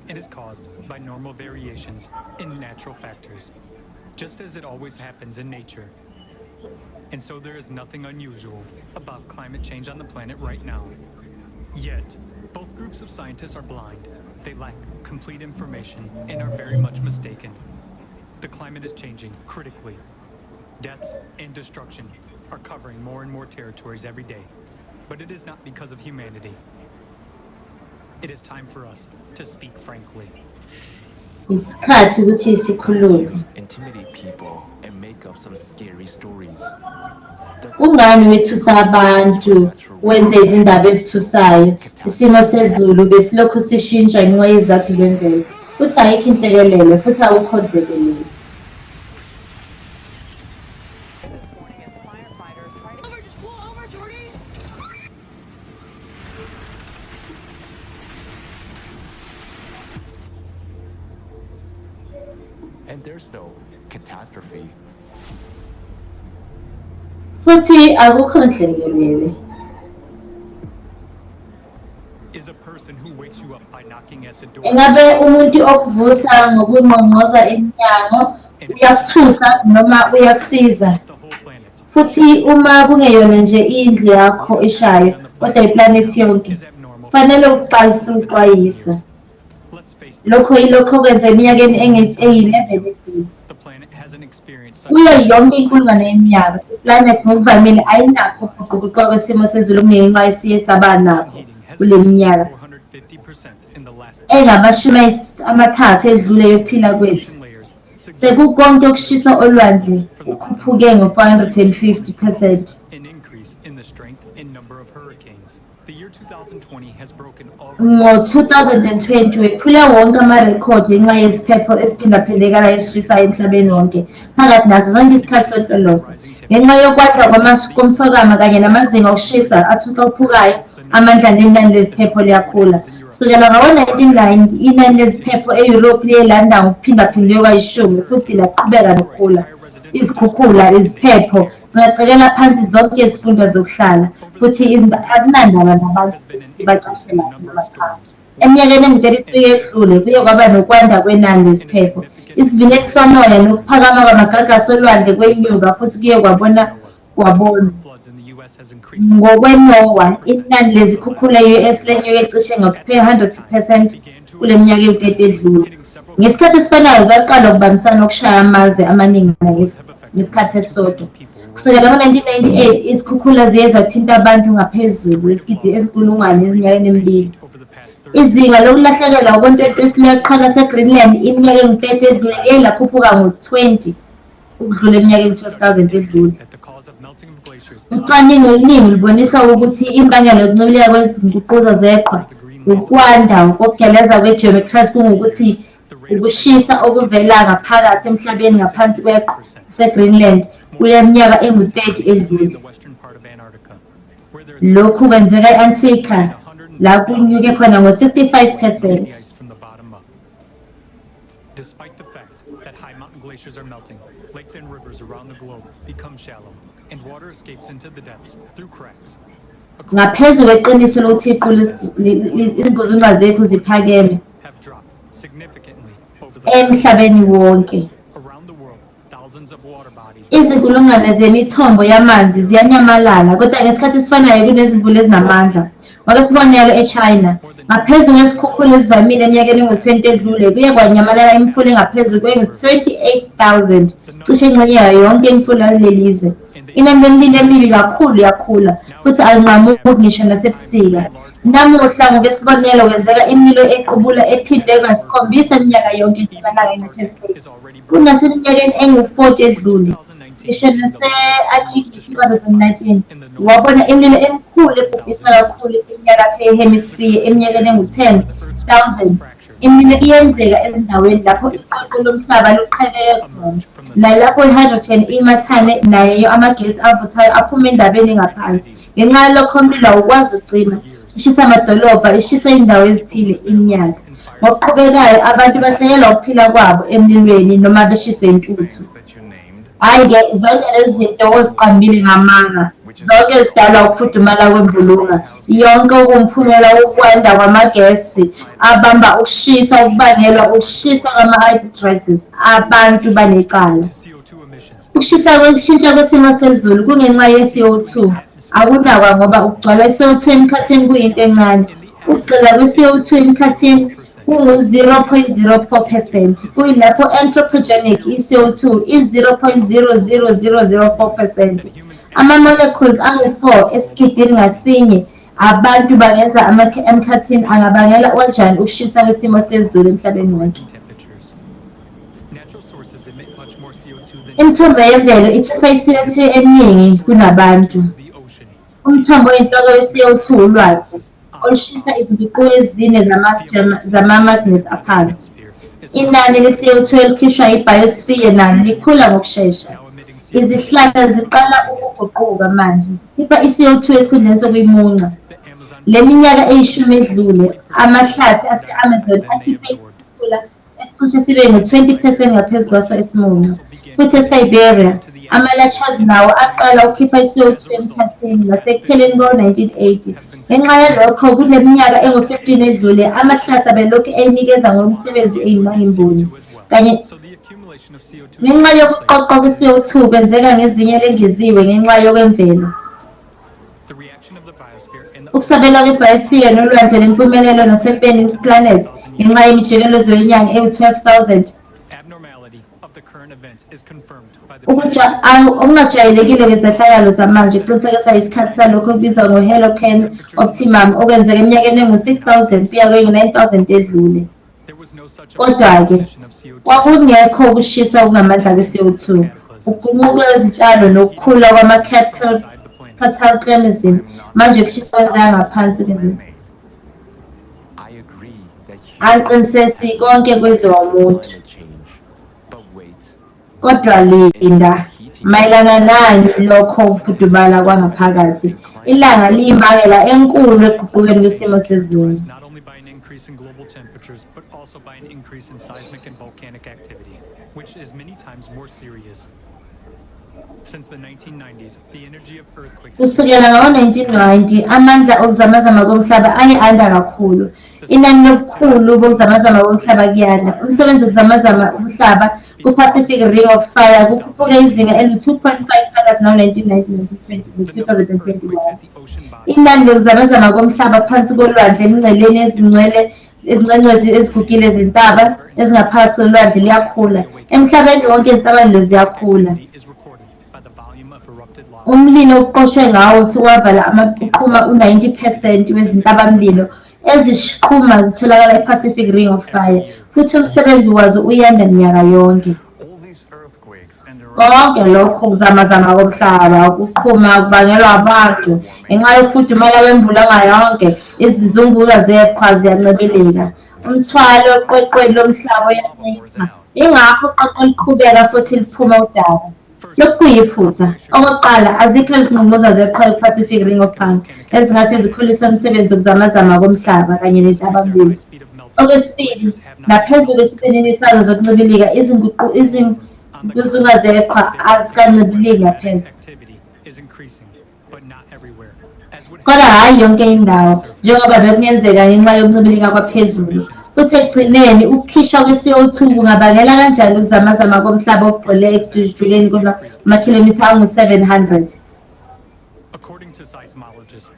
It is caused by normal variations in natural factors, just as it always happens in nature. And so there is nothing unusual about climate change on the planet right now. Yet, both groups of scientists are blind. They lack complete information and are very much mistaken. The climate is changing critically. Deaths and destruction are covering more and more territories every day. But it is not because of humanity. It is time for us to speak frankly. Isikhathi ukuthi sikhulume. Intimidate people and make up some scary stories. Ungani wethusa abantu wenze izindaba ezithusayo, isimo sezulu besilokhu sishintsha ngenxa yezathu zemvelo. Futhi ayikho inhlekelele, futhi awukho ndlekelele. And there's no catastrophe. Futhi akukho nhlekelele. Is a person who wakes you up by knocking at the door. Engabe umuntu okuvusa ngokungqongqoza eminyango uyasithusa noma uyakusiza. Futhi uma kungeyona nje indlu yakho eshayo kodwa iplanethi yonke kufanele uqalise uxwayisa. Lokho yilokho kwenza eminyakeni eyi-11 edlule. Kuyo yonke inkulungwane yeminyaka iplanethi ngokuvamile ayinakho ukuguquka kwesimo sezulu kungenxa yesiye saba nakho kule minyaka engama-30 edlule yokuphila kwethu. Sekukonke ukushisa olwandle kukhuphuke ngo-450%. Ngo-2020 wephule wonke amarekhodi ngenxa yeziphepho eziphindaphindekana ezishisayo emhlabeni wonke, phakathi nazo zonke isikhathi sohlolongo. Ngenxa yokwanda komsokama kanye namazinga okushisa athuthukayo, amandla nenani leziphepho liyakhula. Kusukela ngawo-1990 inani leziphepho e-Europe liye landa ngokuphindaphindwe kayishumi futhi laqhubeka nokukhula. Izikhukhula, iziphepho zingacekela phansi zonke izifunda zokuhlala futhi azinandaba nabantu bacashela noma cha. Eminyakeni engu-33 edlule kuye kwaba nokwanda kwenani leziphepho, isivinini somoya nokuphakama kwamagagasi olwandle kwenyuka futhi kuye kwabonwa. Ngokwe-NOAA, inani lezikhukhula e-US lenyuke cishe nge-100% kule minyaka ewu-30 edlule. Ngesikhathi esifanayo zaqala ukubambisana okushaya amazwe amaningi ngesikhathi esisodwa. Kusukela ngo-1998 izikhukhula ziye zathinta abantu ngaphezulu kwesigidi esikulungwane ezinyakeni emibili. Izinga lokulahlekelwa okontwetwesi leqhala seGreenland iminyaka engu-30 edlule liye lakhuphuka ngo-20 ukudlula eminyaka engu-12,000 edlule. Ucwaningo oluningi lubonisa ukuthi imbangela yokuncibilika kwezinguquko zeqhwa ukwanda kokugeleza kwe-geometries kungukuthi ukushisa okuvela ngaphakathi emhlabeni ngaphansi kweqhwa seGreenland kule minyaka engu-30 edlule. Lokhu kwenzeka e-Antarctica la kunyuke khona ngo-65%. Despite the fact that high mountain glaciers are melting, lakes and rivers around the globe become shallow, and water escapes into the depths through cracks. Ngaphezu kweqiniso lokuthi izinguzuma zethu ziphakeme emhlabeni wonke. Izinkulungwane zemithombo yamanzi ziyanyamalala, kodwa ngesikhathi esifanayo kunezimvula ezinamandla. Ngokwesibonelo, eChina, ngaphezu kwezikhukhula ezivamile eminyakeni engu-20 edlule, kuye kwanyamalala imifula engaphezu kwe-28,000, cishe ingxenye yayo yonke imifula kulelizwe. Inani lemililo emibi kakhulu yakhula, futhi alinqamuki ngisho nasebusika. Namuhla, ngokwesibonelo, kwenzeka imililo equbula ephindwe ka-7 iminyaka yonke entshonalanga ye-United States. Kunaseminyakeni engu-40 edlule, ngisho nase-Arctic 2019, wabona imililo emikhulu ebhubhisa kakhulu enyakatho yehemisphere eminyakeni engu-10,000. Imililo iyenzeka ezindaweni lapho iqoqo lomhlaba luqhekeke khona, nalapho i-hydrogen imathane nayo amagesi avuthayo aphuma endabeni ngaphansi. Ngenxa yalokho umlilo awukwazi ukucima, ishisa amadolobha, ishisa indawo ezithile iminyaka. Ngokuqhubekayo abantu bahlekelwa ukuphila kwabo emlilweni noma beshiswe intuthu. Hhayi-ke zonke lezi zinto oziqambile ngamanga, zonke zidalwa ukufudumala kwembulunga, yonke okumphumela wokwanda kwamagesi abamba ukushisa okubangelwa ukushisa kwama-hydrogenated abantu banecala. Ukushintsha kwesimo sezulu kungenxa ye-CO2. Akunakwa ngoba ukugcwala i-CO2 emkhathini kuyinto encane. Ukugxila kwe-CO2 emkhathini kungu-0.04%, kuyilapho anthropogenic i-CO2 i-0.00004%. Ama-molecules angu-4 esigidini ngasinye abantu bangenza emkhathini angabangela kanjani ukushisa kwesimo sezulu emhlabeni wonke. Imithombo yemvelo ikhipha i-CO2 eminingi kunabantu. Umthombo oyinhloko we-CO2 ulwandle olushisa izinguquko ezine zama-magnet aphansi. Inani le-CO2 elikhishwa i-biosphere nalo likhula ngokushesha. Izihlahla ziqala ukuguquka manje, ikhipha i-CO2 esikhundleni sokuyimunca. Le minyaka eyishumi edlule, amahlathi ase-Amazwe akhiphe isikhukhula esicishe sibe ngu-20% ngaphezu kwaso esimunca. Futhi eSiberia, ama-lachas nawo aqala ukukhipha i-CO2 emkhathini ngasekupheleni ko-1980. Ngenxa yalokho, kule minyaka engu-15 edlule, amahlathi abelokhu enikeza ngomsebenzi eyimbangimboni. Kanye ngenxa yokuqoqwa kwe-CO2 kwenzeka ngezinye elengeziwe ngenxa yokwemvelo. Ukusabela kwe-biosphere nolwandle lempumelelo nasekubeni isiplanethi ngenxa yemijikelezo yenyanga ewu-12,000. Okungajwayelekile kwezehlakalo zamanje kuqinisekisa isikhathi salokho okubizwa ngo-Holocene optimum okwenzeka eminyakeni engu-6,000 kuya kwengu-9,000 edlule. Kodwa-ke, kwakungekho ukushisa okungamandla kwe-CO2, ukuguquka kwezitshalo nokukhula kwama-cataclysm manje kushisa kwenzeka ngaphansi kwezinto. Angiqinisesi konke kwenziwa umuntu. Kodwa linda, mayelana nani lokho ukufudumala kwangaphakathi, ilanga liyimbangela enkulu ekuguqukeni kwesimo sezulu. increase in global temperatures, but also by an increase in seismic and volcanic activity, which is many times more serious. Since the 1990s, the energy of earthquakes Kusukela ngawo-1990 amandla okuzamazama komhlaba anda kakhulu. Inani lobukhulu bokuzamazama komhlaba kuyanda. Umsebenzi wokuzamazama umhlaba ku-Pacific Ring of Fire kukhuphuke izinga eli-2.5 phakathi nawo-1990 no-2021. Inani lokuzamazama komhlaba phansi kolwandle emingceleni ezincanyezi ezigugile ezintaba ezingaphansi kolwandle liyakhula. Emhlabeni wonke izintabamlilo ziyakhula. Umlilo oqoshwe ngawo uthi wavala amaqhuma u-90% wezintabamlilo ezishquma zitholakala e-Pacific Ring of Fire futhi umsebenzi wazo uyanda minyaka yonke. Konke lokho kuzamazama komhlaba ukuqhuma kubangelwa abantu ngenxa yokufudumala kwemvula ngayonke izizunguza zeqhwa ziyancebeleka. Umthwalo oqweqweni lomhlaba uyancipha ingakho iqoqo liqhubeka futhi liphuma udaka. Lokhu kuyiphutha. Okokuqala, azikho izinqumuza zeqhwa e-Pacific Ring of Fire ezingase zikhulise umsebenzi wokuzamazama komhlaba kanye nezintabamlilo. Okwesibili, naphezulu kwesipenini sazo zokuncibilika izinguzunga zeqhwa azikancibiliki ngaphezulu. Kodwa hhayi yonke indawo, njengoba bekungenzeka ngenxa yokuncibilika kwaphezulu. Futhi ekugcineni ukukhishwa kwe-CO2 kungabangela kanjani ukuzamazama komhlaba okugxile ekujuleni kwamakhilomitha angu-700.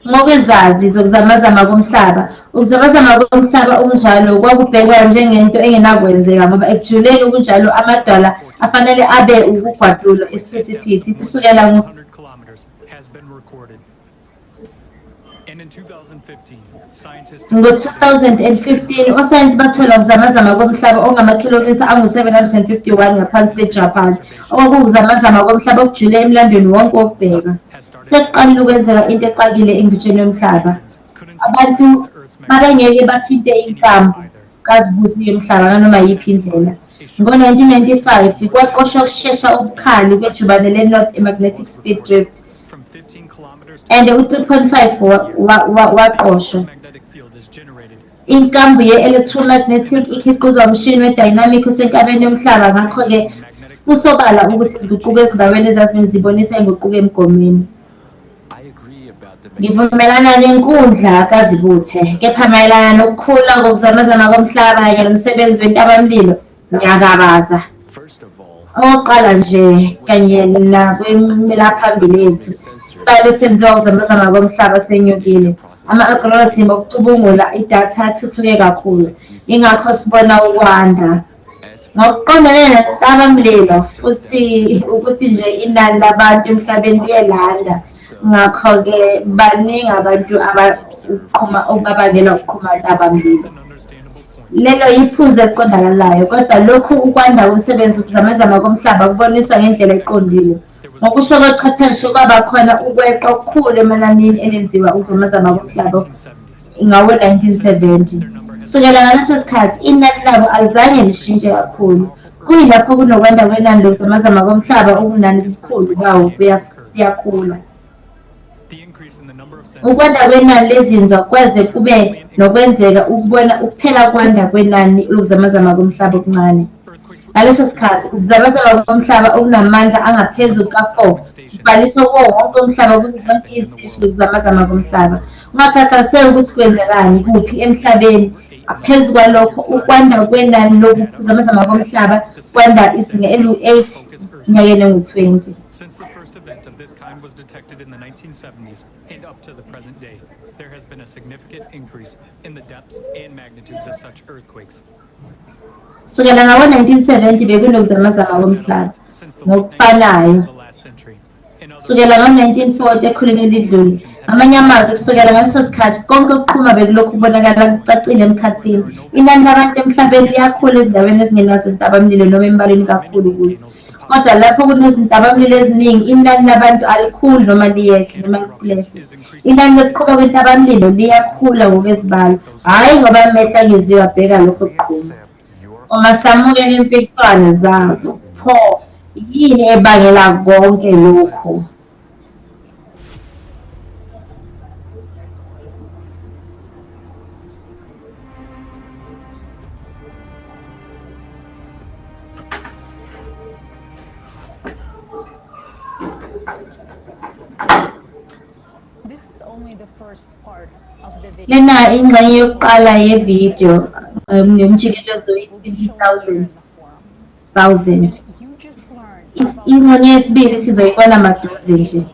Ngokwezazi zokuzamazama komhlaba, ukuzamazama komhlaba okunjalo kwakubhekwa njengento engenakwenzeka ngoba ekujuleni okunjalo amadwala afanele abe ukugwadulwa isiphithiphithi kusukela ngo-2015 osayensi bathola ukuzamazama komhlaba ongamakhilomitha angu-751 ngaphansi kweJapan okukuzamazama komhlaba okujule emlandweni wonke wokubheka. Sekuqalile ukwenzeka into exakile engutsheni yomhlaba. Abantu babengeke bathinte inkambu kazibuthi yomhlaba nganoma yiphi indlela. Ngo-1995 kwaqoshwa ukushesha okukhali kwejubane le-North Magnetic Speed Drift and u-3.5 waqoshwa. Inkambu ye-electromagnetic ikhiqizwa umshini we-dynamic osenkabeni yomhlaba ngakho-ke kusobala ukuthi iziguquko ezindaweni ezazibe zibonisa inguquko emgomeni. Ngivumelana nenkundla kazibuthe, kepha mayelana nokukhula kokuzamazama komhlaba kanye nomsebenzi wentabamlilo ngiyakabaza. Okokuqala nje kanye nakwimela phambili yethu, isibalo esenziwa ukuzamazama komhlaba senyukile. Ama-algorithm okucubungula idatha athuthuke kakhulu, ingakho sibona ukwanda. Ngokuqondene nezintabamlilo futhi ukuthi nje inani labantu emhlabeni liyelanda, ngakho-ke baningi abantu ababangelwa ukuqhuma intabamlilo. Lelo yiphuzu eliqondakalayo, kodwa lokhu ukwanda komsebenzi wokuzamazama komhlaba kuboniswa ngendlela eqondile. Ngokusho kochwepheshe kwaba khona ukweqa okukhulu emananini elenziwa ukuzamazama komhlaba ngawo-1970. Kusukela ngaleso sikhathi inani labo alizange lishintshe kakhulu. Kuyilapho kunokwanda kwenani lokuzamazama komhlaba okunani bukhulu bawo buyakhula. Ukwanda kwenani lezinzwa kweze kube nokwenzeka ukubona ukuphela kwanda kwenani lokuzamazama komhlaba okuncane. Ngaleso sikhathi ukuzamazama komhlaba okunamandla angaphezulu ka-4 kubhaliswa kuwo wonke umhlaba kuzo zonke iziteshi zokuzamazama komhlaba. Ungakhathaliseki ukuthi kwenzekani kuphi emhlabeni. Ngaphezu kwalokho ukwanda kwenani lokuzamazama komhlaba kwanda izinga eli-8 enyakeni engu-20. Since the first event of this kind was detected in the 1970s and up to the present day, there has been a significant increase in the depths and magnitudes of such earthquakes. Kusukela ngawo-1970 bekunokuzamazama komhlaba ngokufanayo. Kusukela ngawo-1940 ekhulwini elidlule, amanye amazwe kusukela ngaleso sikhathi konke ukuqhuma bekulokhu kubonakala kucacile emkhathini. Inani labantu emhlabeni liyakhula ezindaweni ezingenazo izintabamlilo noma embalweni kakhulu kuzo. Kodwa lapho kunezintabamlilo eziningi inani labantu alikhulu noma liyehla noma likhulehla. Inani lokuqhuma kwentabamlilo liyakhula ngokwezibalo, hhayi ngoba amehlo angeziwe abheka lokho kuqhuma. Uma samukela impikiswano zazo, pho yini ebangela konke lokhu? This is only the first part of the video. Lena ingxenye yokuqala yevideo nomjikelezo we-20,000. Ingxenye yesibili sizoyibona maduze nje.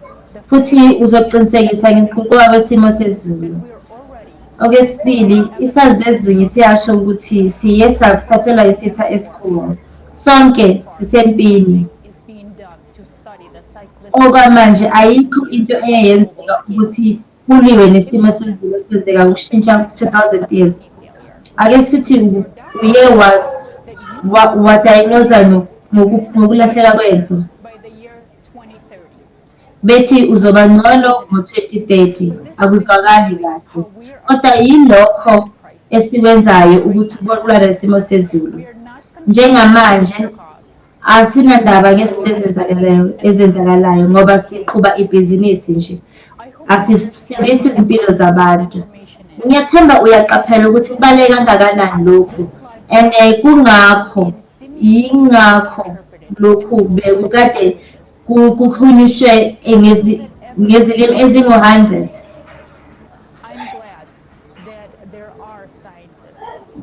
Futhi uzoqinisekisa ngenqubuka kwesimo sezulu. Okwesibili, isazezinye siyasho ukuthi siye sahlaselwa isitha esikhulu. Sonke sisempini. Okwamanje ayikho into eyenzeka ukuthi kuliwe nesimo sezulu esenzeka ukushintsha 2000 years. Ake sithi uye wadiagnosa ngokulahleka kwenso. Bethi uzoba ngcono ngo-2030 akuzwakali kahle. Kodwa yilokho esikwenzayo ukuthi ubolulwa nesimo sezulu. Njengamanje asinandaba ngezinto ezenzakalayo ngoba siqhuba ibhizinisi nje. Asisindisi izimpilo zabantu. Ngiyathemba uyaqaphela ukuthi kubaluleke kangakanani lokhu. And yingakho lokhu bekade kukhulunyishwe ngezilimi ezingu-100.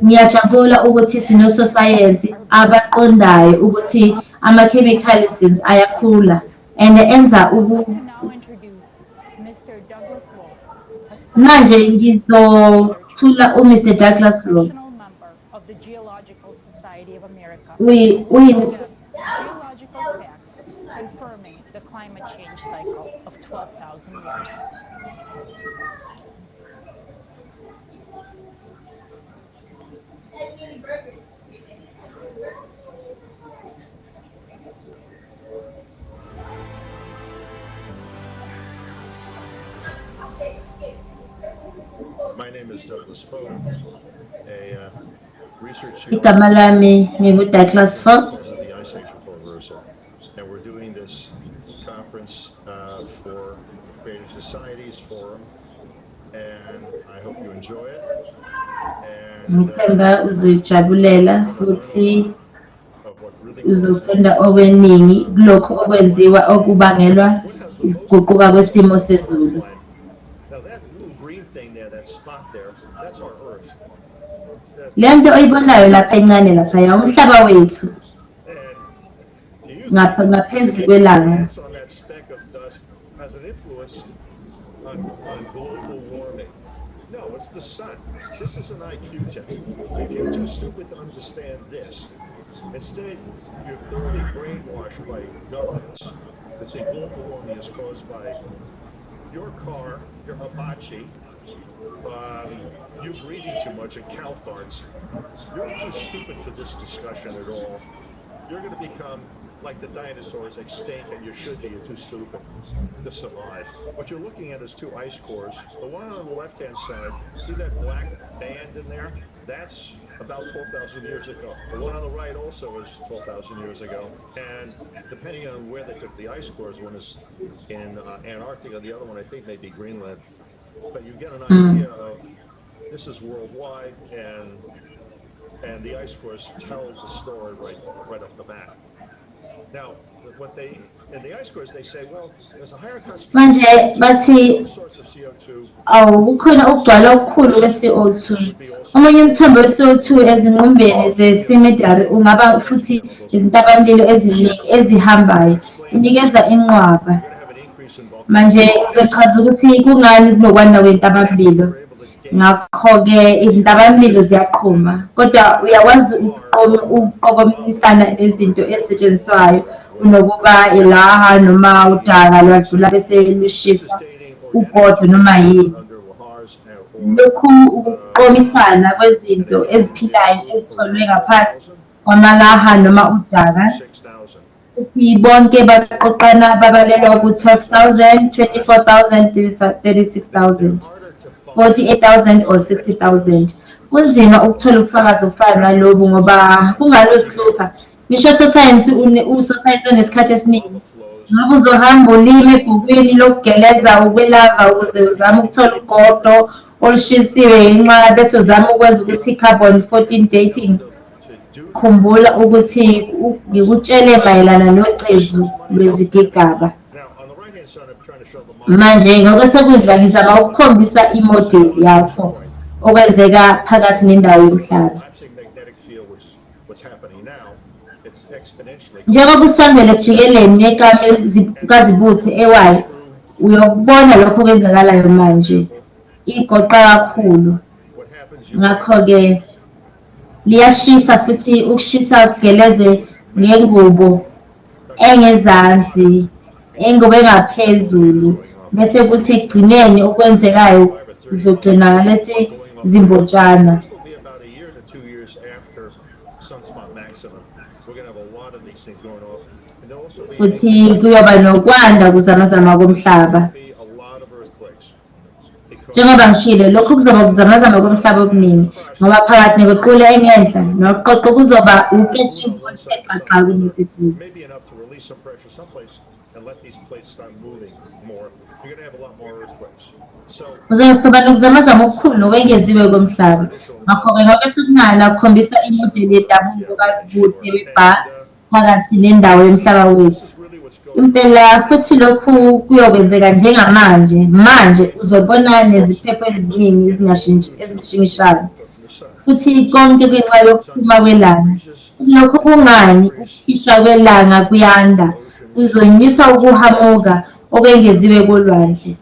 Ngiyajabula ukuthi sinososayensi abaqondayo ukuthi ama-chemicals ayakhula and enza manje ngizothula uMr Douglas Law. Confirming the climate change cycle of 12,000 years. My name is Douglas Foe, a research Igama lami ngingu-Douglas Foe. And we're doing this conference for Creative Societies Forum, and I hope you enjoy it. Ngithemba uzoyijabulela futhi uzofunda okweningi kulokho okwenziwa okubangelwa ukuguquka kwesimo sezulu. Le nto oyibonayo lapha encane laphaya umhlaba wethu ngaphezulu kwelanga. No, it's the sun. This is an IQ test. If you're too stupid to understand this, instead you're thoroughly brainwashed by governments that think global warming is caused by your car, your hibachi, you breathing too much, and cow farts. You're too stupid for this discussion at all. You're going to become like the dinosaurs, extinct, and you should be. You're too stupid to survive. What you're looking at is two ice cores. The one on the left-hand side, see that black band in there? That's about 12,000 years ago. The one on the right also is 12,000 years ago. And depending on where they took the ice cores, one is in Antarctica, the other one I think may be Greenland. But you get an idea of this is worldwide, and the ice cores tell the story right off the bat. Now, what they in the ice cores they say, well, there's a higher concentration of CO2. Kukhona ukugcwala okukhulu kwe-CO2. Omunye umthombo we-CO2 ezingqumbeni ze-cemetery ungaba futhi izintabamlilo eziningi ezihambayo inikeza inqwaba. Manje ngizochaza ukuthi kungani kunokwanda kwey'ntabamlilo. Ngakho-ke izintabamlilo ziyaqhuma, kodwa uyakwazi ukuqokomisana nezinto ezisetshenziswayo kunokuba ilaha noma udaka lwadlula bese lushisa ubhodwe noma yini. Lokhu ukuqomisana kwezinto eziphilayo ezitholwe ngaphansi kwamalaha noma udaka. Futhi bonke baqoqana babalelwa ku-12,000, 24,000, 36,000. 48,000 or 60,000. Kunzima ukuthola ubufakazi obufana nalobu ngoba kungalozihlupha. Ngisho sosayensi usosayensi onesikhathi esiningi. Ngabe uzohamba ulime ebhukwini lokugeleza ukwelava ukuze uzame ukuthola ugodo olushisiwe inxa bese uzama ukwenza ukuthi i-carbon 14 dating. Khumbula ukuthi ngikutshele mayelana nocezu lwezigigaba. Manje ngokwesekudla ngizama ukukhombisa imodeli yakho okwenzeka phakathi nendawo yomhlaba. Njengoba usondele jikeleni nekazibuthe ewayo, uyokubona lokho okwenzakalayo manje. Igoqa kakhulu. Ngakho-ke liyashisa futhi ukushisa kugeleze ngengubo engezansi, engubo engaphezulu, bese kuthi ekugcineni okwenzekayo uzogcina ngalesi zimbotshana. Futhi kuyoba nokwanda kuzamazama komhlaba. Njengoba ngishilo, lokhu kuzoba kuzamazama komhlaba okuningi, ngoba phakathi neguqula engenhla noqoqo kuzoba uketshezi oluseqaqa kunezifunda. Uzoba nokuzamazama okukhulu nokwengeziwe komhlaba. Ngakho-ke ngokwesokunala kukhombisa imodeli yedabuko kazibuthe webha phakathi nendawo yomhlaba wethu. Impela futhi lokhu kuyokwenzeka njengamanje. Manje uzobona neziphepho eziningi ezishingishayo. Futhi konke kwenxa yokuphuma kwelanga. Lokhu kungani ukukhishwa kwelanga kuyanda, kuzonyusa ukuhamuka okwengeziwe kolwandle.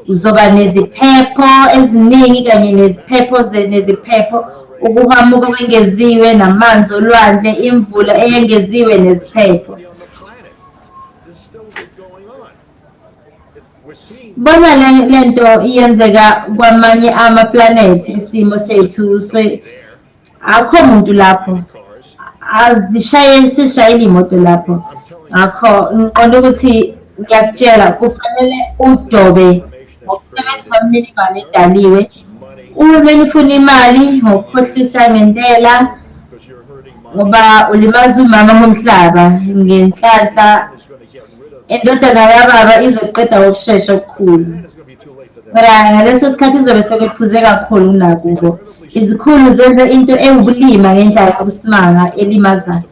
Uzoba neziphepho eziningi kanye neziphepho, ukuhamuka okwengeziwe namanzi olwandle, imvula eyengeziwe neziphepho. Bona lento iyenzeka kwamanye amaplanethi isimo sethu akho muntu lapho. Sishayela imoto lapho. Ngakho ngiqonda ukuthi ngiyakutshela kufanele udobe ngokusebenzisa imininingwane edaliwe. Uma nifuna imali ngokukhohlisa ngentela ngoba ulimaza umama womhlaba ngenhlanhla. Indodana yababa izoqeda ngokushesha okukhulu. Ngaleso sikhathi uzobe sekephuze kakhulu nakubo. Izikhulu zenze into ewubulima ngendlela yokusimanga elimazayo.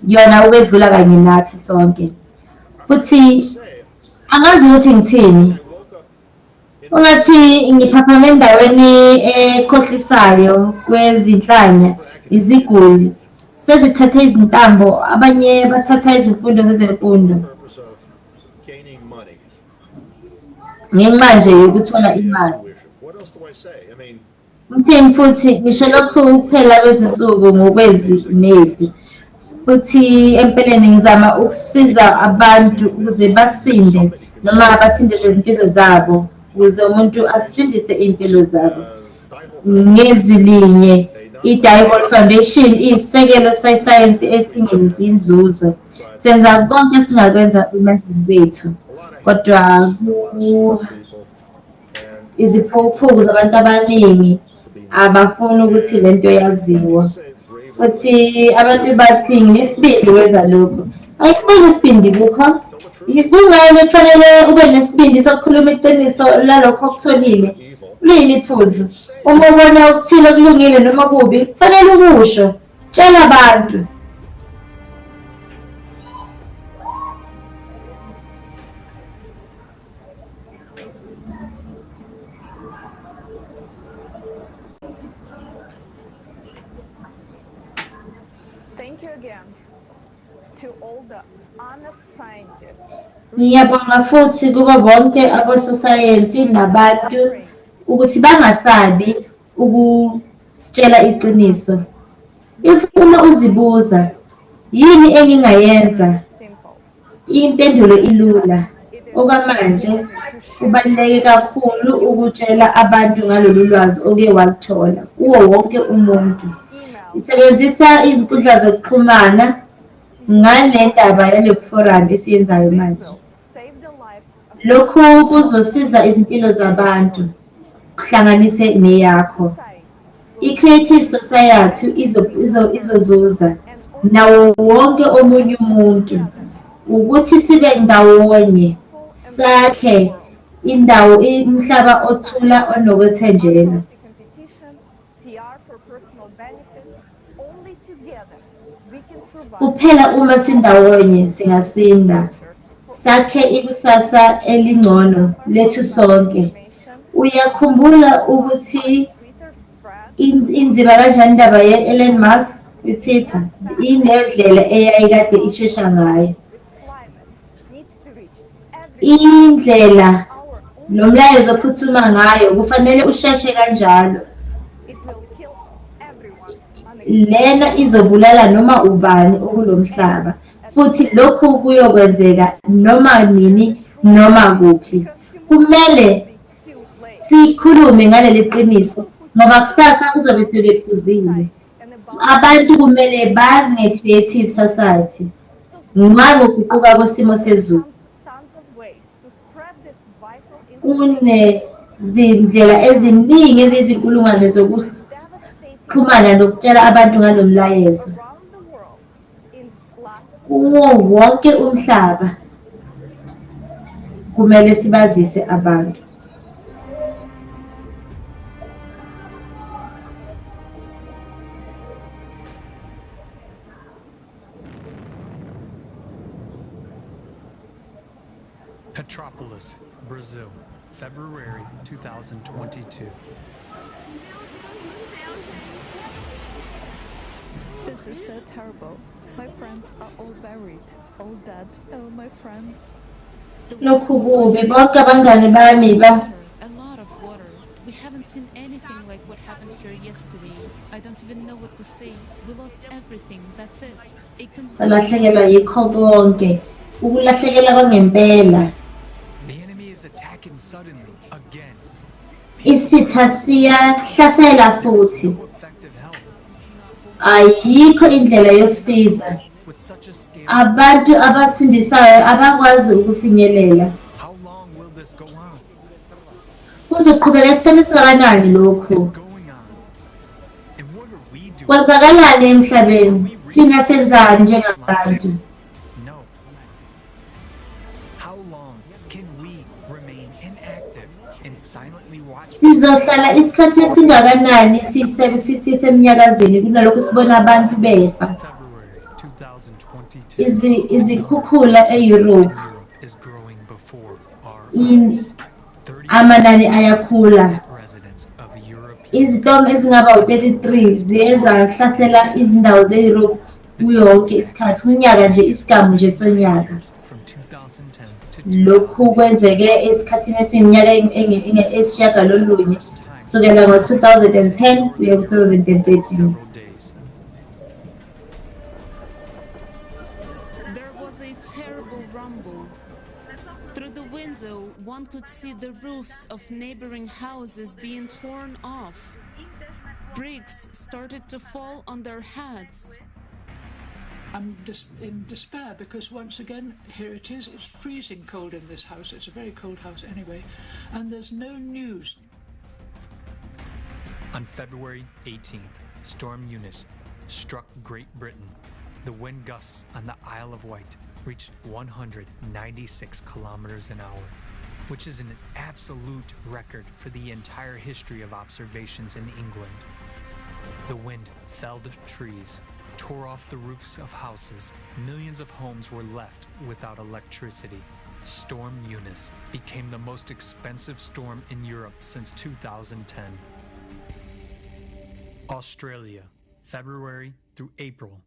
Yona ukwedlula kanye nathi sonke. Futhi angazi ukuthi ngithini. Ungathi ngiphaphame endaweni ekhohlisayo kwezinhlanya, iziguli sezithathe izintambo, abanye bathatha izifundo zezemfundo. Ngenxa nje yokuthola imali. Ngithini futhi ngisho lokhu kuphela kwezinsuku ngokwezwi nezwi. Futhi empeleni ngizama ukusiza abantu ukuze basinde noma basindise izimpilo zabo, ukuze umuntu asindise impilo zabo. Ngezwi linye, i-Diamond Foundation iyisekelo sesayensi esingenzi inzuzo. Senza konke esingakwenza emandleni wethu. Kodwa iziphuphuku zabantu abaningi abafuni ukuthi lento yaziwa. Futhi abantu bathi nginesibindi wenza lokho. Ayisibindi isibindi kukho. Kungani kufanele ube nesibindi sokukhuluma iqiniso lalokho okutholile? Lini iphuzu? Uma ubona okuthile okulungile noma kubi, kufanele ukusho. Tshela abantu. Thank you again to all the honest scientists. Ngiyabonga futhi kubo bonke abososayensi nabantu ukuthi bangasabi ukusitshela iqiniso. Ifuna uzibuza, yini engingayenza? Impendulo ilula. Okwamanje kubaluleke kakhulu ukutshela abantu ngalolu lwazi oke waluthola kuwo wonke umuntu. Isebenzisa izinkundla zokuxhumana ngale ndaba yale forum esiyenzayo manje. Lokhu kuzosiza izimpilo zabantu, kuhlanganise neyakho. I-Creative Society izozuza nawo wonke omunye umuntu ukuthi sibe ndawonye, sakhe indawo umhlaba othula onokwethenjela. Kuphela uma sindawonye singasinda. sakhe ikusasa elingcono lethu sonke. Uyakhumbula ukuthi inziba kanjani indaba ye-Elon Musk kwi-Twitter? Indlela eyayikade ishesha ngayo. Indlela nomlayezo ophuthuma ngayo kufanele usheshe kanjalo. Lena izobulala noma ubani okulomhlaba, futhi lokhu kuyokwenzeka noma nini noma kuphi. Kumele sikhulume ngaleli qiniso ngoba kusasa kuzobe sekuphuzile. Abantu kumele bazi nge-creative society ngokuguquka kwesimo sezulu. Kunezindlela eziningi eziyizinkulungwane zokuxhumana nokutshela abantu ngalo mlayezo. Kuwo wonke umhlaba kumele sibazise abantu. Petropolis, Brazil, February 2022. This is so terrible. My friends are all buried, all dead. Oh, my friends. Lokhu kubi bonke abangani bami A lot of water. We haven't seen anything like what happened here yesterday. I don't even know what to say. We lost everything. That's it. salahlekelwa yikho konke. Ukulahlekelwa kwangempela. Attacking suddenly again. Isitha siyahlasela futhi. Ayikho indlela yokusiza. Abantu abasindisayo abakwazi ukufinyelela. Kuzoqhubeka isikhathi esingakanani lokhu? Kwenzakalani emhlabeni? Thina senzani njengabantu? Sizohlala isikhathi esingakanani sisemnyakazweni kunalokho sibona abantu befa? Izikhukhula e-Europe. Amanani ayakhula. Izitomo ezingaba u-33 ziye zahlasela izindawo ze-Europe kuyo yonke isikhathi. Unyaka nje isigamu nje sonyaka. Lokhu kwenzeke esikhathini esiyiminyaka esishiyagalolunye kusukela ngo-2010 kuya ku-2013. There was a terrible rumble. Through the window, one could see the roofs of neighboring houses being torn off. Bricks started to fall on their heads. I'm in despair because once again, here it is, it's freezing cold in this house. It's a very cold house anyway, and there's no news. On February 18th, Storm Eunice struck Great Britain. The wind gusts on the Isle of Wight reached 196 kilometers an hour, which is an absolute record for the entire history of observations in England. The wind felled trees, tore off the roofs of houses. Millions of homes were left without electricity. Storm Eunice became the most expensive storm in Europe since 2010. Australia, February through April.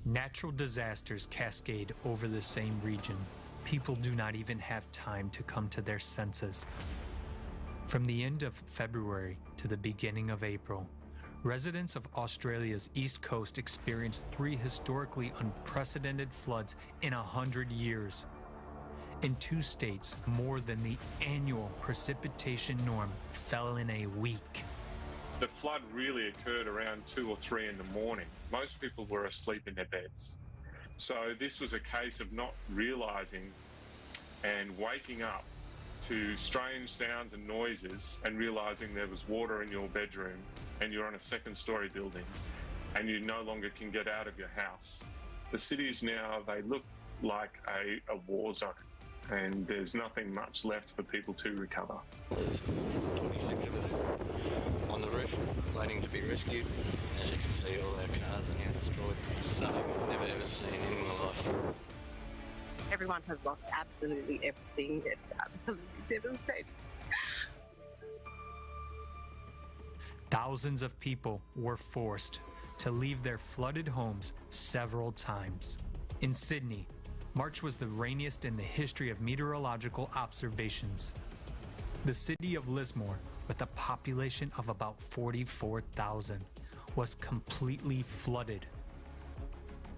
Natural disasters cascade over the same region. People do not even have time to come to their senses. From the end of February to the beginning of April, residents of Australia's east coast experienced 3 historically unprecedented floods in 100 years. In 2 states, more than the annual precipitation norm fell in a week. The flood really occurred around 2 or 3 in the morning. Most people were asleep in their beds. So this was a case of not realizing and waking up to strange sounds and noises and realizing there was water in your bedroom and you're on a 2nd-story building and you no longer can get out of your house. The cities now, they look like a war zone and there's nothing much left for people to recover. There's 26 of us on the roof waiting to be rescued. As you can see, all our cars are now destroyed. Something I've never ever seen in my life. Everyone has lost absolutely everything. It's absolutely devastating. Thousands of people were forced to leave their flooded homes several times. In Sydney, March was the rainiest in the history of meteorological observations. The city of Lismore, with a population of about 44,000, was completely flooded.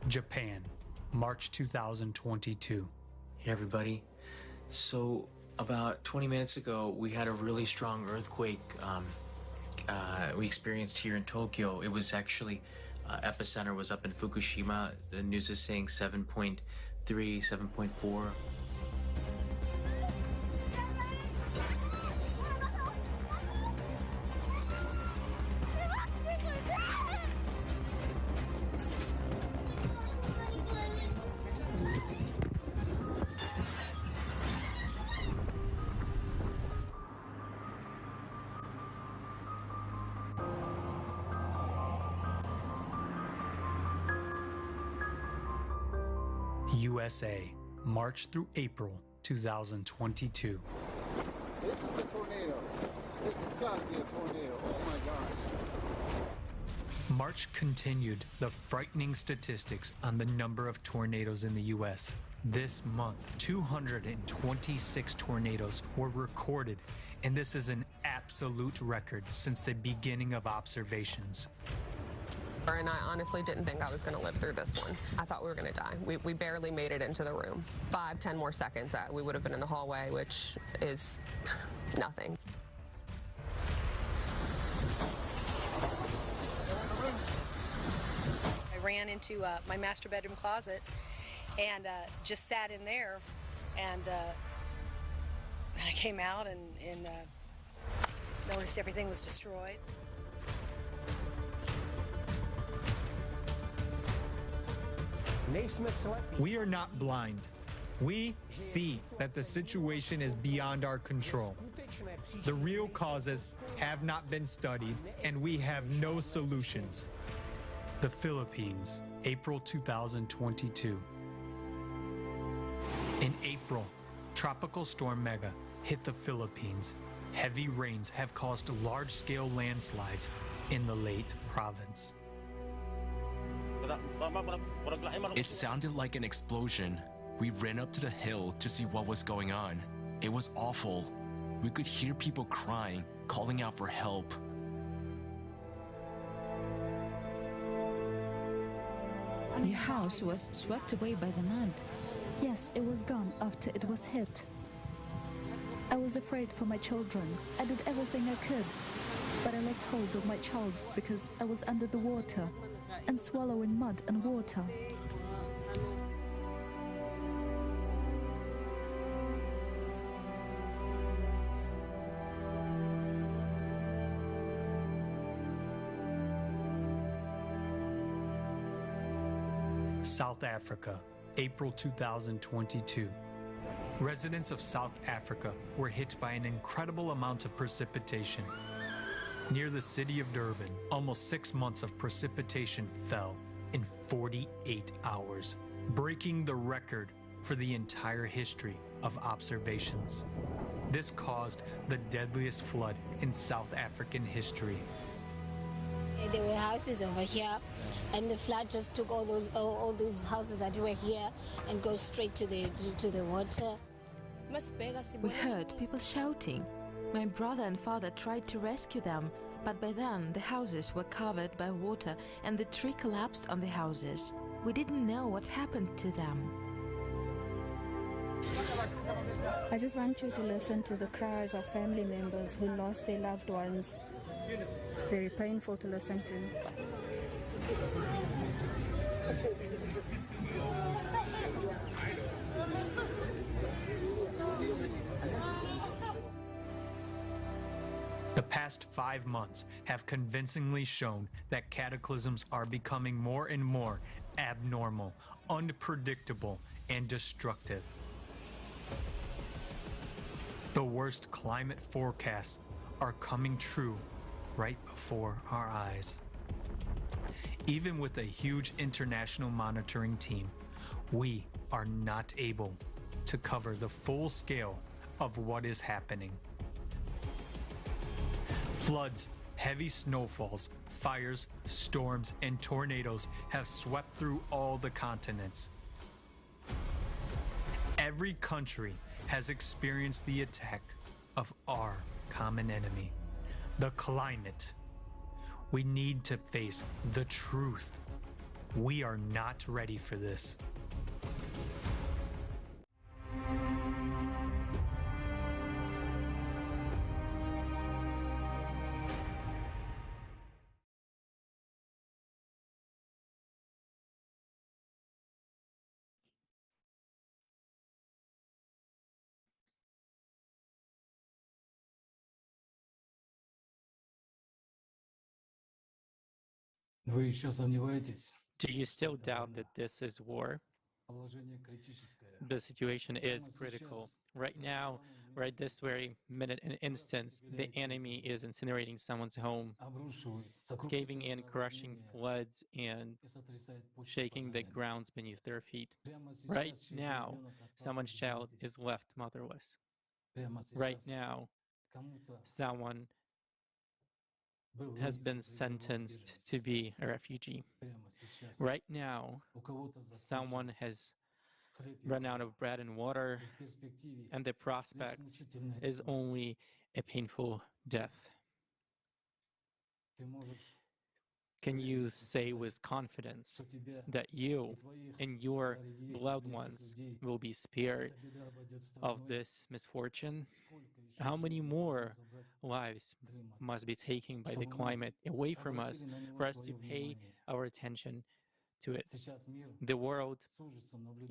Japan, March 2022. Hey everybody. So about 20 minutes ago, we had a really strong earthquake we experienced here in Tokyo. It was actually, epicenter was up in Fukushima. The news is saying 7.3, 7.4. USA, March through April 2022. This is a tornado. This has got to be a tornado. Oh my gosh. March continued the frightening statistics on the number of tornadoes in the U.S. This month, 226 tornadoes were recorded, and this is an absolute record since the beginning of observations. And I honestly didn't think I was going to live through this one. I thought we were going to die. We barely made it into the room. 5-10 more seconds, we would have been in the hallway, which is nothing. I ran into my master bedroom closet and just sat in there, and I came out and noticed everything was destroyed. We are not blind. We see that the situation is beyond our control. The real causes have not been studied, and we have no solutions. The Philippines, April 2022. In April, Tropical Storm Mega hit the Philippines. Heavy rains have caused large-scale landslides in the Leyte province. It sounded like an explosion. We ran up to the hill to see what was going on. It was awful. We could hear people crying, calling out for help. Your house was swept away by the mud. Yes, it was gone after it was hit. I was afraid for my children. I did everything I could, but I lost hold of my child because I was under the water and swallowing mud and water. South Africa, April 2022. Residents of South Africa were hit by an incredible amount of precipitation. Near the city of Durban, almost 6 months of precipitation fell in 48 hours, breaking the record for the entire history of observations. This caused the deadliest flood in South African history. There were houses over here, and the flood just took all these houses that were here and goes straight to the water. We heard people shouting. My brother and father tried to rescue them, but by then the houses were covered by water and the tree collapsed on the houses. We didn't know what happened to them. I just want you to listen to the cries of family members who lost their loved ones. It's very painful to listen to. The past 5 months have convincingly shown that cataclysms are becoming more and more abnormal, unpredictable, and destructive. The worst climate forecasts are coming true right before our eyes. Even with a huge international monitoring team, we are not able to cover the full scale of what is happening. Floods, heavy snowfalls, fires, storms, and tornadoes have swept through all the continents. Every country has experienced the attack of our common enemy, the climate. We need to face the truth. We are not ready for this. Вы еще сомневаетесь? Do you still doubt that this is war? Положение критическое. The situation is critical. Right now, right this very minute and instance, the enemy is incinerating someone's home, caving in, crushing floods, and shaking the grounds beneath their feet. Right now, someone's child is left motherless. Right now, someone has been sentenced to be a refugee. Right now, someone has run out of bread and water, and the prospect is only a painful death. Can you say with confidence that you and your loved ones will be spared of this misfortune? How many more lives must be taken by the climate away from us for us to pay our attention to it? The world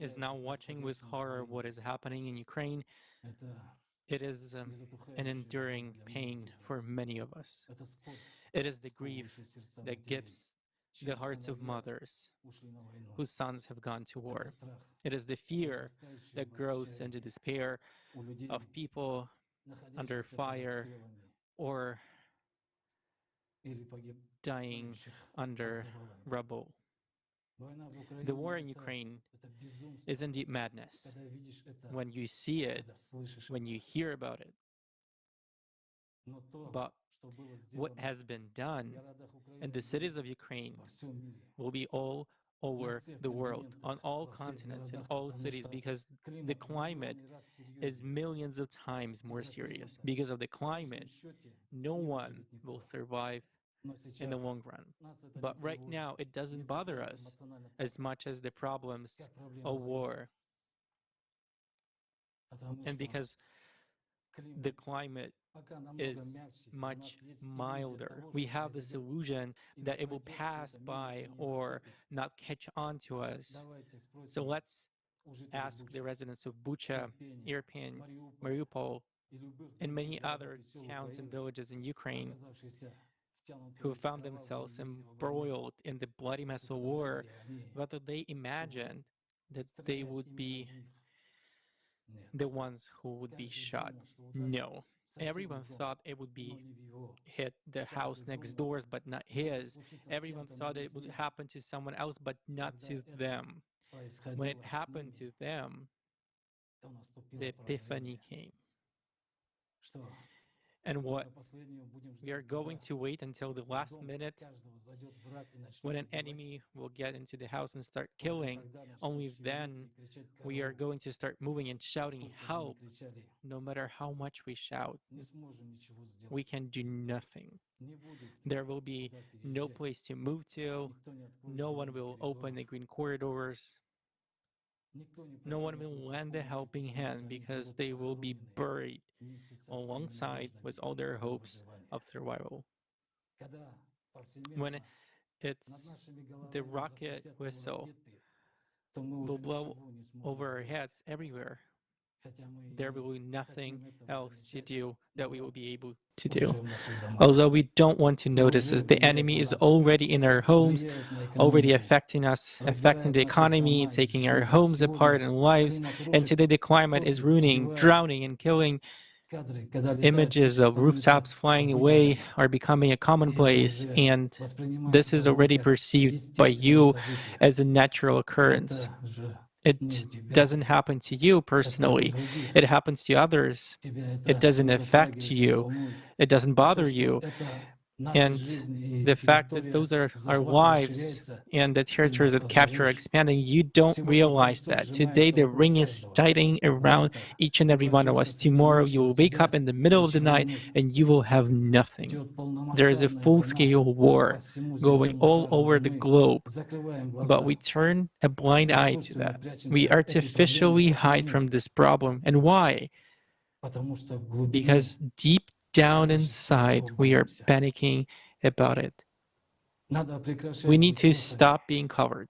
is now watching with horror what is happening in Ukraine. It is an enduring pain for many of us. It is the grief that gives the hearts of mothers whose sons have gone to war. It is the fear that grows into despair of people under fire or dying under rubble. The war in Ukraine is indeed madness. When you see it, when you hear about it, but what has been done in the cities of Ukraine will be all over the world, on all continents, in all cities, because the climate is millions of times more serious. Because of the climate, no one will survive in the long run. But right now, it doesn't bother us as much as the problems of war. And because the climate is much milder, we have this illusion that it will pass by or not catch on to us. So let's ask the residents of Bucha, Irpin, Mariupol, and many other towns and villages in Ukraine who found themselves embroiled in the bloody mess of war, whether they imagined that they would be the ones who would be shot. No. Everyone thought it would be hit the house next doors, but not his. Everyone thought it would happen to someone else, but not to them. When it happened to them, the epiphany came. And what? We are going to wait until the last minute when an enemy will get into the house and start killing. Only then we are going to start moving and shouting help. No matter how much we shout, we can do nothing. There will be no place to move to. No one will open the green corridors. No one will lend a helping hand because they will be buried alongside with all their hopes of survival. When it's the rocket whistle will blow over our heads everywhere, there will be nothing else to do that we will be able to do. Although we don't want to notice as the enemy is already in our homes, already affecting us, affecting the economy, taking our homes apart and lives, and today the climate is ruining, drowning, and killing. Images of rooftops flying away are becoming a commonplace, and this is already perceived by you as a natural occurrence. It doesn't happen to you personally. It happens to others. It doesn't affect you. It doesn't bother you. And the fact that those are our lives and the territories that capture are expanding, you don't realize that. Today, the ring is tightening around each and every one of us. Tomorrow, you will wake up in the middle of the night and you will have nothing. There is a full-scale war going all over the globe, but we turn a blind eye to that. We artificially hide from this problem. And why? Because deep down inside, we are panicking about it. We need to stop being covered.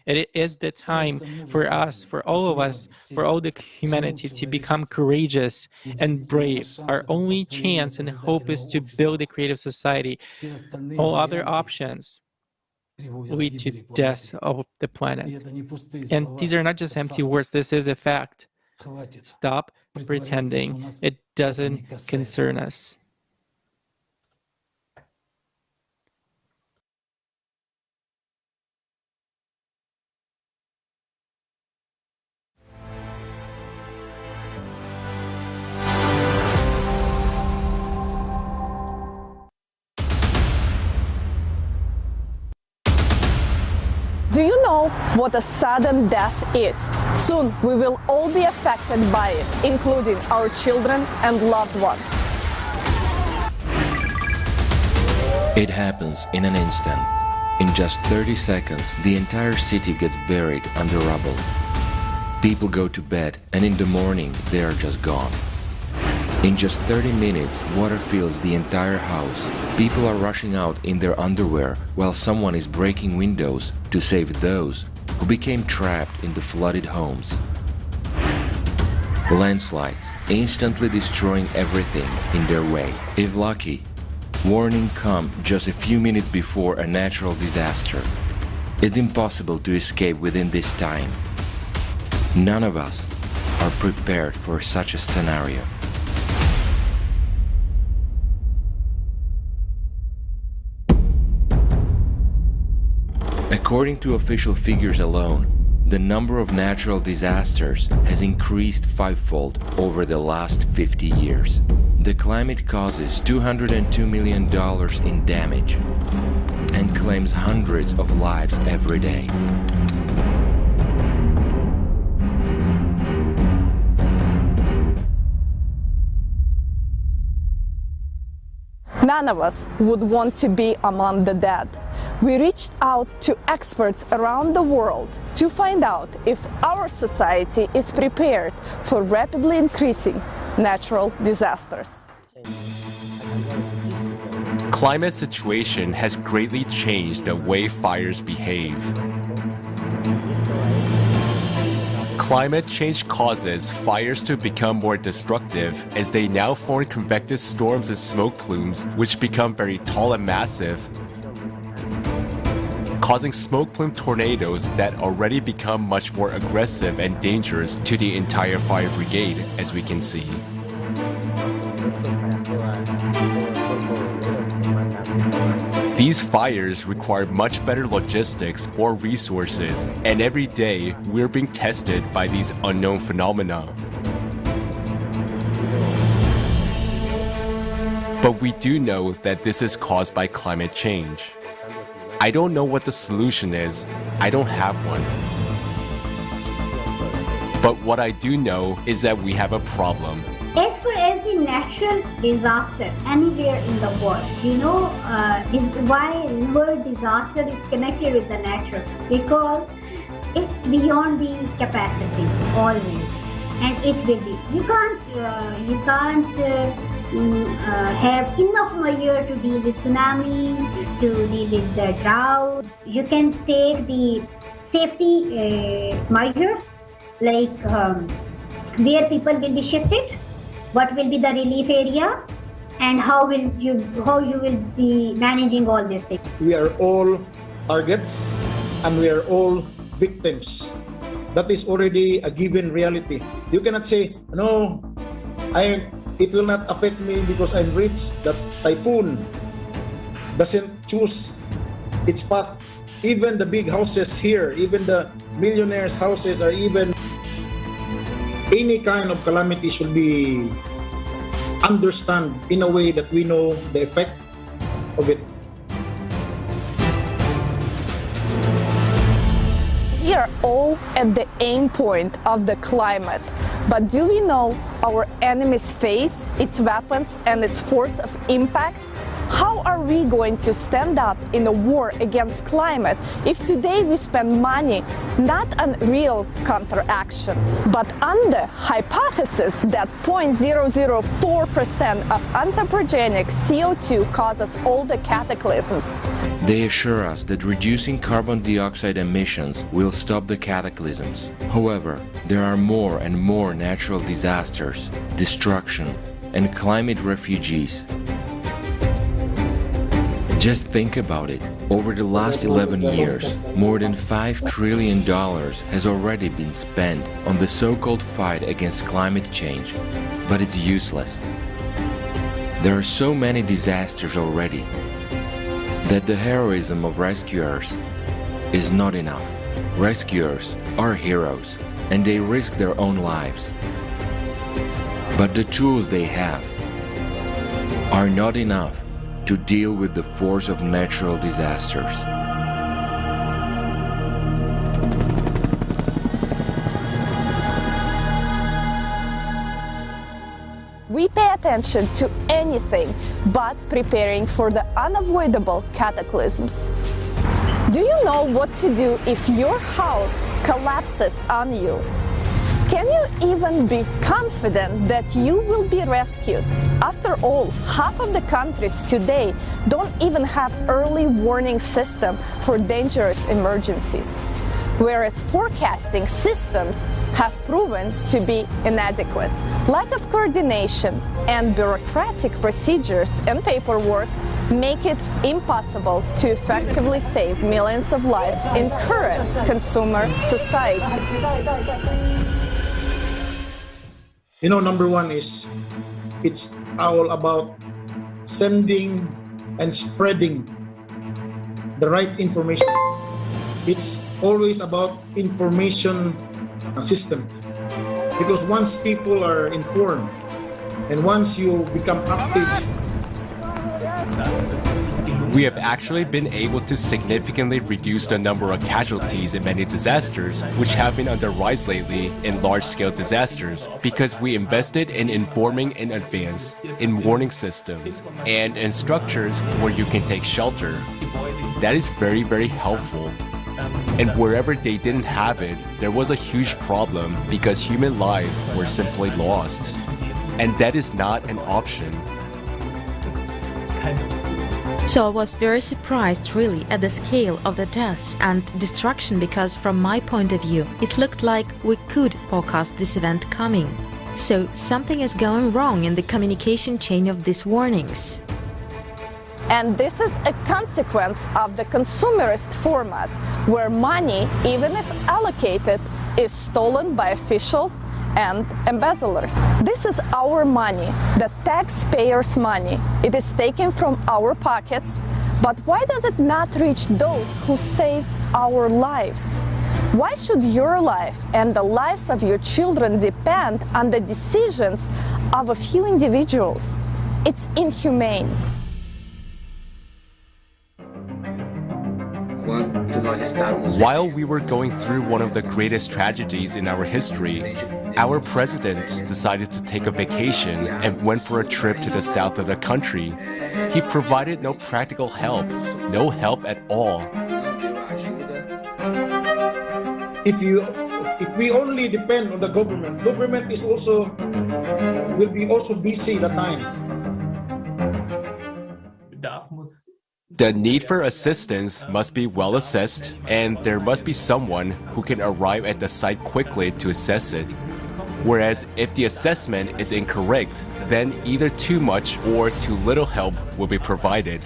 It is the time for us, for all of us, for all the humanity to become courageous and brave. Our only chance and hope is to build a creative society. All other options lead to death of the planet. And these are not just empty words, this is a fact. Stop pretending it doesn't concern us. Do you know what a sudden death is? Soon we will all be affected by it, including our children and loved ones. It happens in an instant. In just 30 seconds, the entire city gets buried under rubble. People go to bed, and in the morning, they are just gone. In just 30 minutes, water fills the entire house. People are rushing out in their underwear while someone is breaking windows to save those who became trapped in the flooded homes. Landslides, instantly destroying everything in their way. If lucky, warning come just a few minutes before a natural disaster. It's impossible to escape within this time. None of us are prepared for such a scenario. According to official figures alone, the number of natural disasters has increased fivefold over the last 50 years. The climate causes $202 million in damage and claims hundreds of lives every day. None of us would want to be among the dead. We reached out to experts around the world to find out if our society is prepared for rapidly increasing natural disasters. Climate situation has greatly changed the way fires behave. Climate change causes fires to become more destructive as they now form convective storms and smoke plumes which become very tall and massive, causing smoke plume tornadoes that already become much more aggressive and dangerous to the entire fire brigade, as we can see. These fires require much better logistics or resources, and every day we're being tested by these unknown phenomena. But we do know that this is caused by climate change. I don't know what the solution is. I don't have one. But what I do know is that we have a problem. As for every natural disaster anywhere in the world, you know why word disaster is connected with the natural? Because it's beyond the capacity always, and it will be. You can't have enough measure to deal with tsunami, to deal with the drought. You can take the safety measures like where people will be shifted, what will be the relief area, and how you will be managing all these things. We are all targets and we are all victims. That is already a given reality. You cannot say, no, it will not affect me because I'm rich. That typhoon doesn't choose its path. Even the big houses here, even the millionaires' houses, or even any kind of calamity should be understood in a way that we know the effect of it. We are all at the aim point of the climate, but do we know our enemy's face, its weapons, and its force of impact? How are we going to stand up in a war against climate if today we spend money not on real counteraction, but on the hypothesis that 0.004% of anthropogenic CO2 causes all the cataclysms? They assure us that reducing carbon dioxide emissions will stop the cataclysms. However, there are more and more natural disasters, destruction, and climate refugees. Just think about it. Over the last 11 years, more than $5 trillion has already been spent on the so-called fight against climate change, but it's useless. There are so many disasters already that the heroism of rescuers is not enough. Rescuers are heroes and they risk their own lives. But the tools they have are not enough to deal with the force of natural disasters. We pay attention to anything but preparing for the unavoidable cataclysms. Do you know what to do if your house collapses on you? Can you even be confident that you will be rescued? After all, half of the countries today don't even have early warning system for dangerous emergencies, whereas forecasting systems have proven to be inadequate. Lack of coordination and bureaucratic procedures and paperwork make it impossible to effectively save millions of lives in current consumer society. You know, number one is it's all about sending and spreading the right information. It's always about information systems, because once people are informed and once you become active, we have actually been able to significantly reduce the number of casualties in many disasters, which have been on the rise lately in large-scale disasters, because we invested in informing in advance, in warning systems, and in structures where you can take shelter. That is very, very helpful. And wherever they didn't have it, there was a huge problem because human lives were simply lost. And that is not an option. So I was very surprised really at the scale of the deaths and destruction, because from my point of view it looked like we could forecast this event coming. So something is going wrong in the communication chain of these warnings. And this is a consequence of the consumerist format, where money, even if allocated, is stolen by officials and embezzlers. This is our money, the taxpayers' money. It is taken from our pockets, but why does it not reach those who save our lives? Why should your life and the lives of your children depend on the decisions of a few individuals? It's inhumane. While we were going through one of the greatest tragedies in our history, our president decided to take a vacation and went for a trip to the south of the country. He provided no practical help, no help at all. If we only depend on the government is will be busy the time. The need for assistance must be well assessed, and there must be someone who can arrive at the site quickly to assess it. Whereas if the assessment is incorrect, then either too much or too little help will be provided.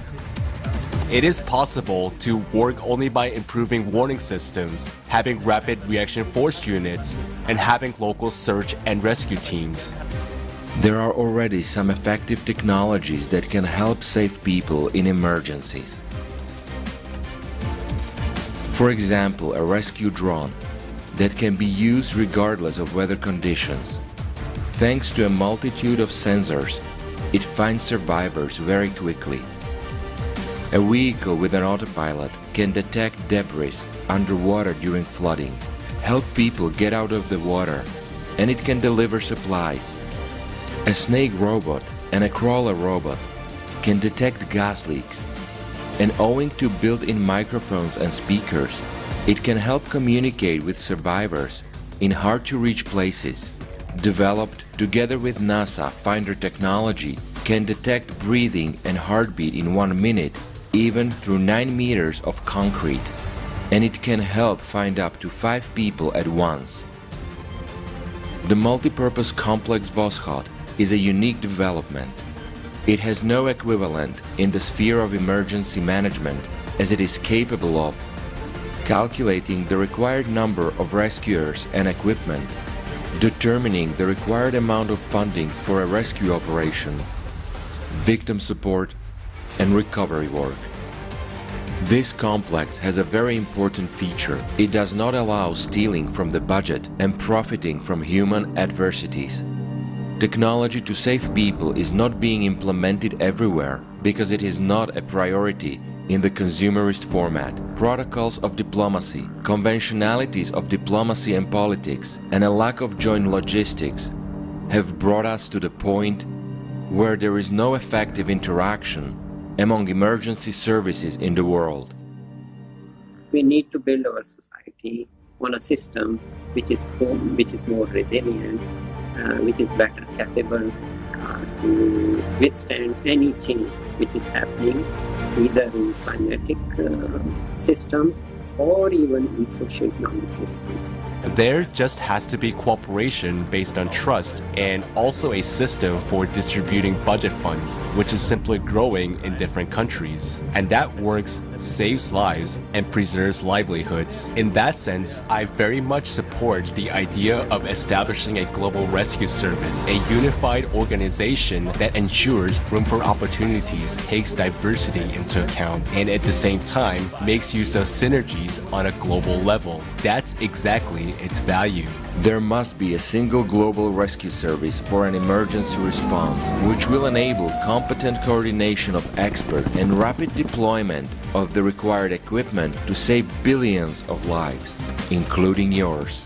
It is possible to work only by improving warning systems, having rapid reaction force units, and having local search and rescue teams. There are already some effective technologies that can help save people in emergencies. For example, a rescue drone, that can be used regardless of weather conditions. Thanks to a multitude of sensors, it finds survivors very quickly. A vehicle with an autopilot can detect debris underwater during flooding, help people get out of the water, and it can deliver supplies. A snake robot and a crawler robot can detect gas leaks, and owing to built-in microphones and speakers, it can help communicate with survivors in hard-to-reach places. Developed together with NASA, Finder technology can detect breathing and heartbeat in 1 minute, even through 9 meters of concrete, and it can help find up to 5 people at once. The multipurpose complex Voskhod is a unique development. It has no equivalent in the sphere of emergency management, as it is capable of calculating the required number of rescuers and equipment, determining the required amount of funding for a rescue operation, victim support, and recovery work. This complex has a very important feature. It does not allow stealing from the budget and profiting from human adversities. Technology to save people is not being implemented everywhere because it is not a priority in the consumerist format. Protocols of diplomacy, conventionalities of diplomacy and politics, and a lack of joint logistics have brought us to the point where there is no effective interaction among emergency services in the world. We need to build our society on a system which is more resilient, which is better capable to withstand any change which is happening, either in climatic systems or even in socio-economic systems. There just has to be cooperation based on trust and also a system for distributing budget funds, which is simply growing in different countries. And that works, saves lives, and preserves livelihoods. In that sense, I very much support the idea of establishing a global rescue service, a unified organization that ensures room for opportunities, takes diversity into account, and at the same time makes use of synergies on a global level. That's exactly its value. There must be a single global rescue service for an emergency response, which will enable competent coordination of experts and rapid deployment of the required equipment to save billions of lives, including yours.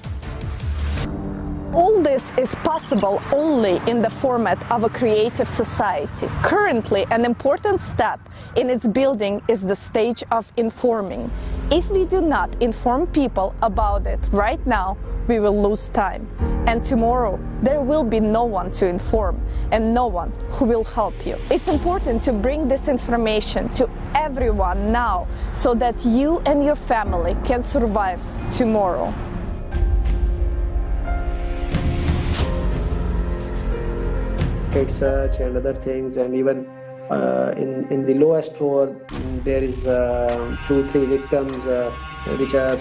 All this is possible only in the format of a creative society. Currently, an important step in its building is the stage of informing. If we do not inform people about it right now, we will lose time. And tomorrow, there will be no one to inform and no one who will help you. It's important to bring this information to everyone now so that you and your family can survive tomorrow. Search and other things, and even in the lowest floor there is 2-3 victims which are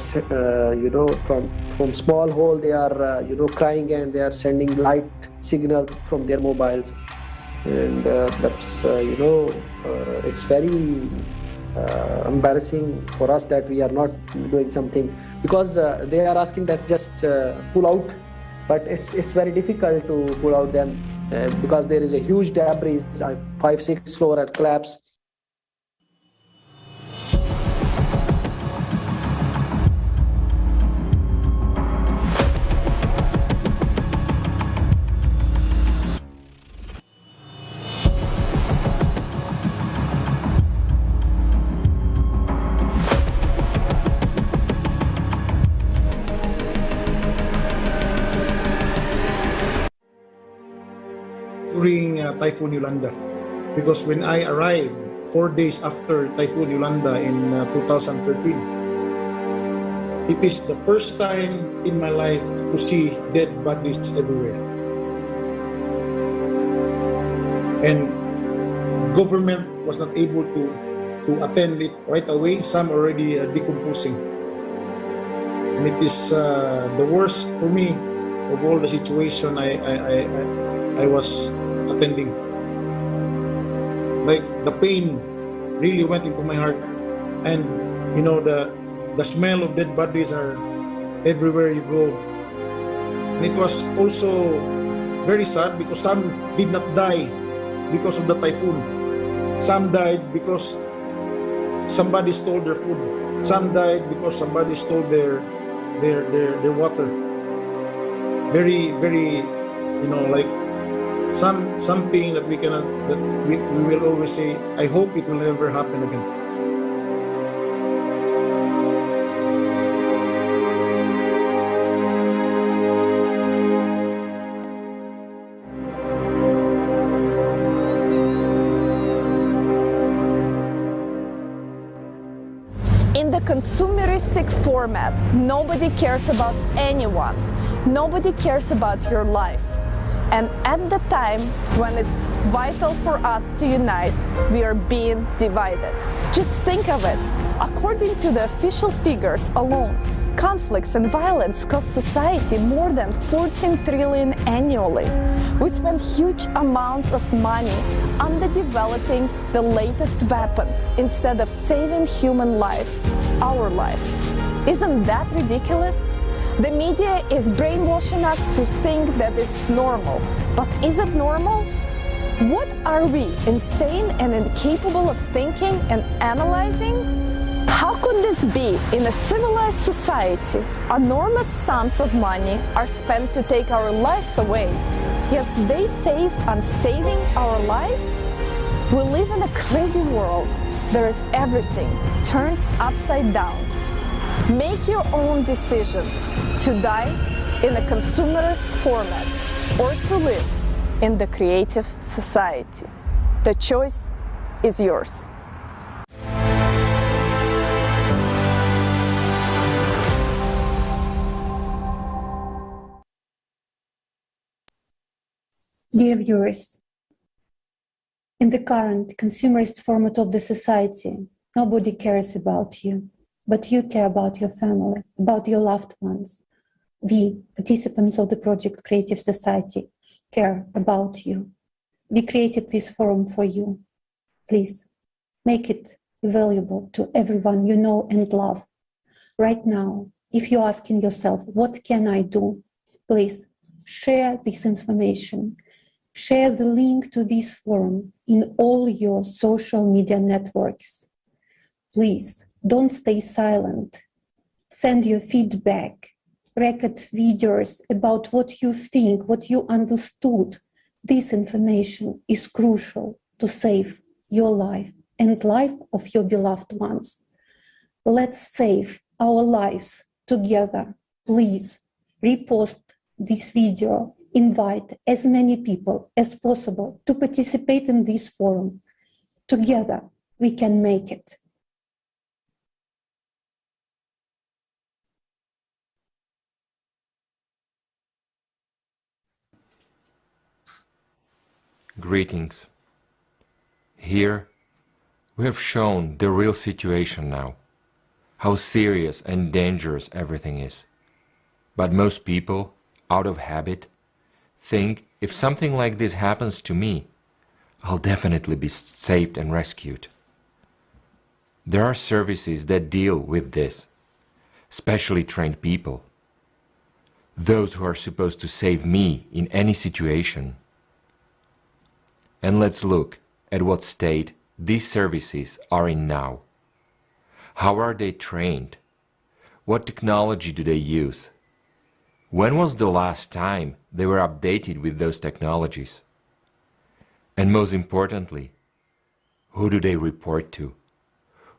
from small hole they are crying, and they are sending light signal from their mobiles, and that's it's very embarrassing for us that we are not doing something, because they are asking that just pull out, but it's very difficult to pull out them. Because there is a huge debris, 5-6 floor at collapse. During Typhoon Yolanda, because when I arrived 4 days after Typhoon Yolanda in 2013, it is the first time in my life to see dead bodies everywhere. And government was not able to attend it right away. Some already decomposing. And it is the worst for me of all the situation I was attending. Like the pain really went into my heart, and the smell of dead bodies are everywhere you go. And it was also very sad because some did not die because of the typhoon. Some died because somebody stole their food. Some died because somebody stole their water. Very, very, like something that we cannot, that we will always say, I hope it will never happen again. In the consumeristic format, nobody cares about anyone. Nobody cares about your life. And at the time when it's vital for us to unite, we are being divided. Just think of it. According to the official figures alone, conflicts and violence cost society more than 14 trillion annually. We spend huge amounts of money on developing the latest weapons instead of saving human lives, our lives. Isn't that ridiculous? The media is brainwashing us to think that it's normal. But is it normal? What are we, insane and incapable of thinking and analyzing? How could this be in a civilized society? Enormous sums of money are spent to take our lives away, yet they save on saving our lives? We live in a crazy world. There is everything turned upside down. Make your own decision to die in a consumerist format or to live in the creative society. The choice is yours. Dear viewers, in the current consumerist format of the society, nobody cares about you, but you care about your family, about your loved ones. We, participants of the project Creative Society, care about you. We created this forum for you. Please, make it available to everyone you know and love. Right now, if you're asking yourself, what can I do? Please, share this information. Share the link to this forum in all your social media networks. Please, don't stay silent. Send your feedback. Record videos about what you think, what you understood. This information is crucial to save your life and life of your beloved ones. Let's save our lives together. Please, repost this video. Invite as many people as possible to participate in this forum. Together, we can make it. Greetings. Here, we have shown the real situation now, how serious and dangerous everything is. But most people, out of habit, think if something like this happens to me, I'll definitely be saved and rescued. There are services that deal with this, specially trained people, those who are supposed to save me in any situation. And let's look at what state these services are in now. How are they trained? What technology do they use? When was the last time they were updated with those technologies? And most importantly, who do they report to?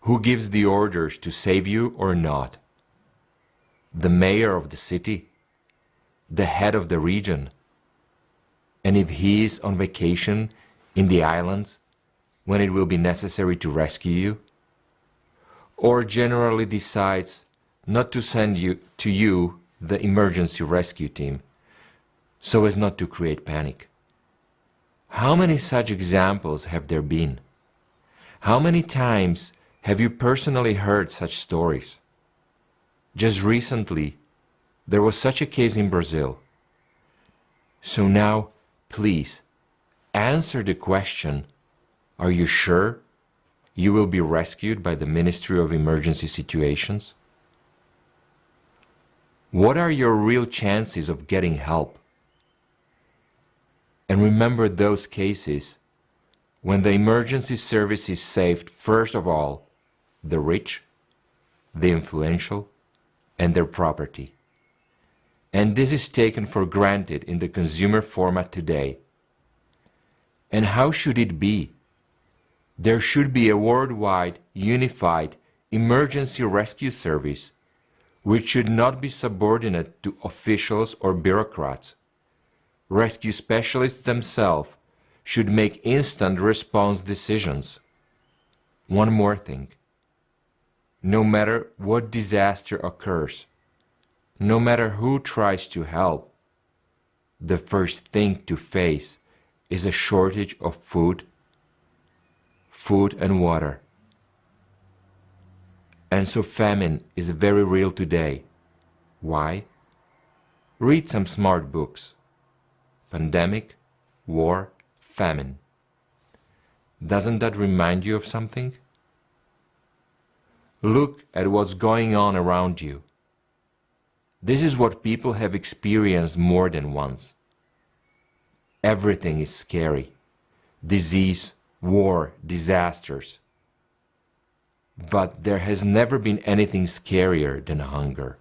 Who gives the orders to save you or not? The mayor of the city? The head of the region? And if he is on vacation in the islands when it will be necessary to rescue you? Or generally decides not to send you the emergency rescue team, so as not to create panic? How many such examples have there been? How many times have you personally heard such stories? Just recently, there was such a case in Brazil. So now, please, answer the question, are you sure you will be rescued by the Ministry of Emergency Situations? What are your real chances of getting help? And remember those cases when the emergency services saved, first of all, the rich, the influential, and their property. And this is taken for granted in the consumer format today. And how should it be? There should be a worldwide, unified emergency rescue service which should not be subordinate to officials or bureaucrats. Rescue specialists themselves should make instant response decisions. One more thing. No matter what disaster occurs, no matter who tries to help, the first thing to face is a shortage of food and water. And so famine is very real today. Why? Read some smart books. Pandemic, war, famine. Doesn't that remind you of something? Look at what's going on around you. This is what people have experienced more than once. Everything is scary. Disease, war, disasters. But there has never been anything scarier than hunger.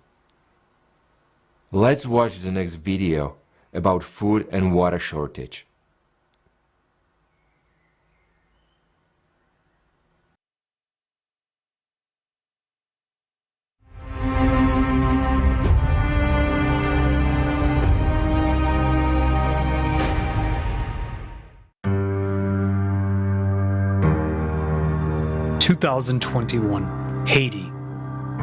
Let's watch the next video about food and water shortage. In 2021, Haiti.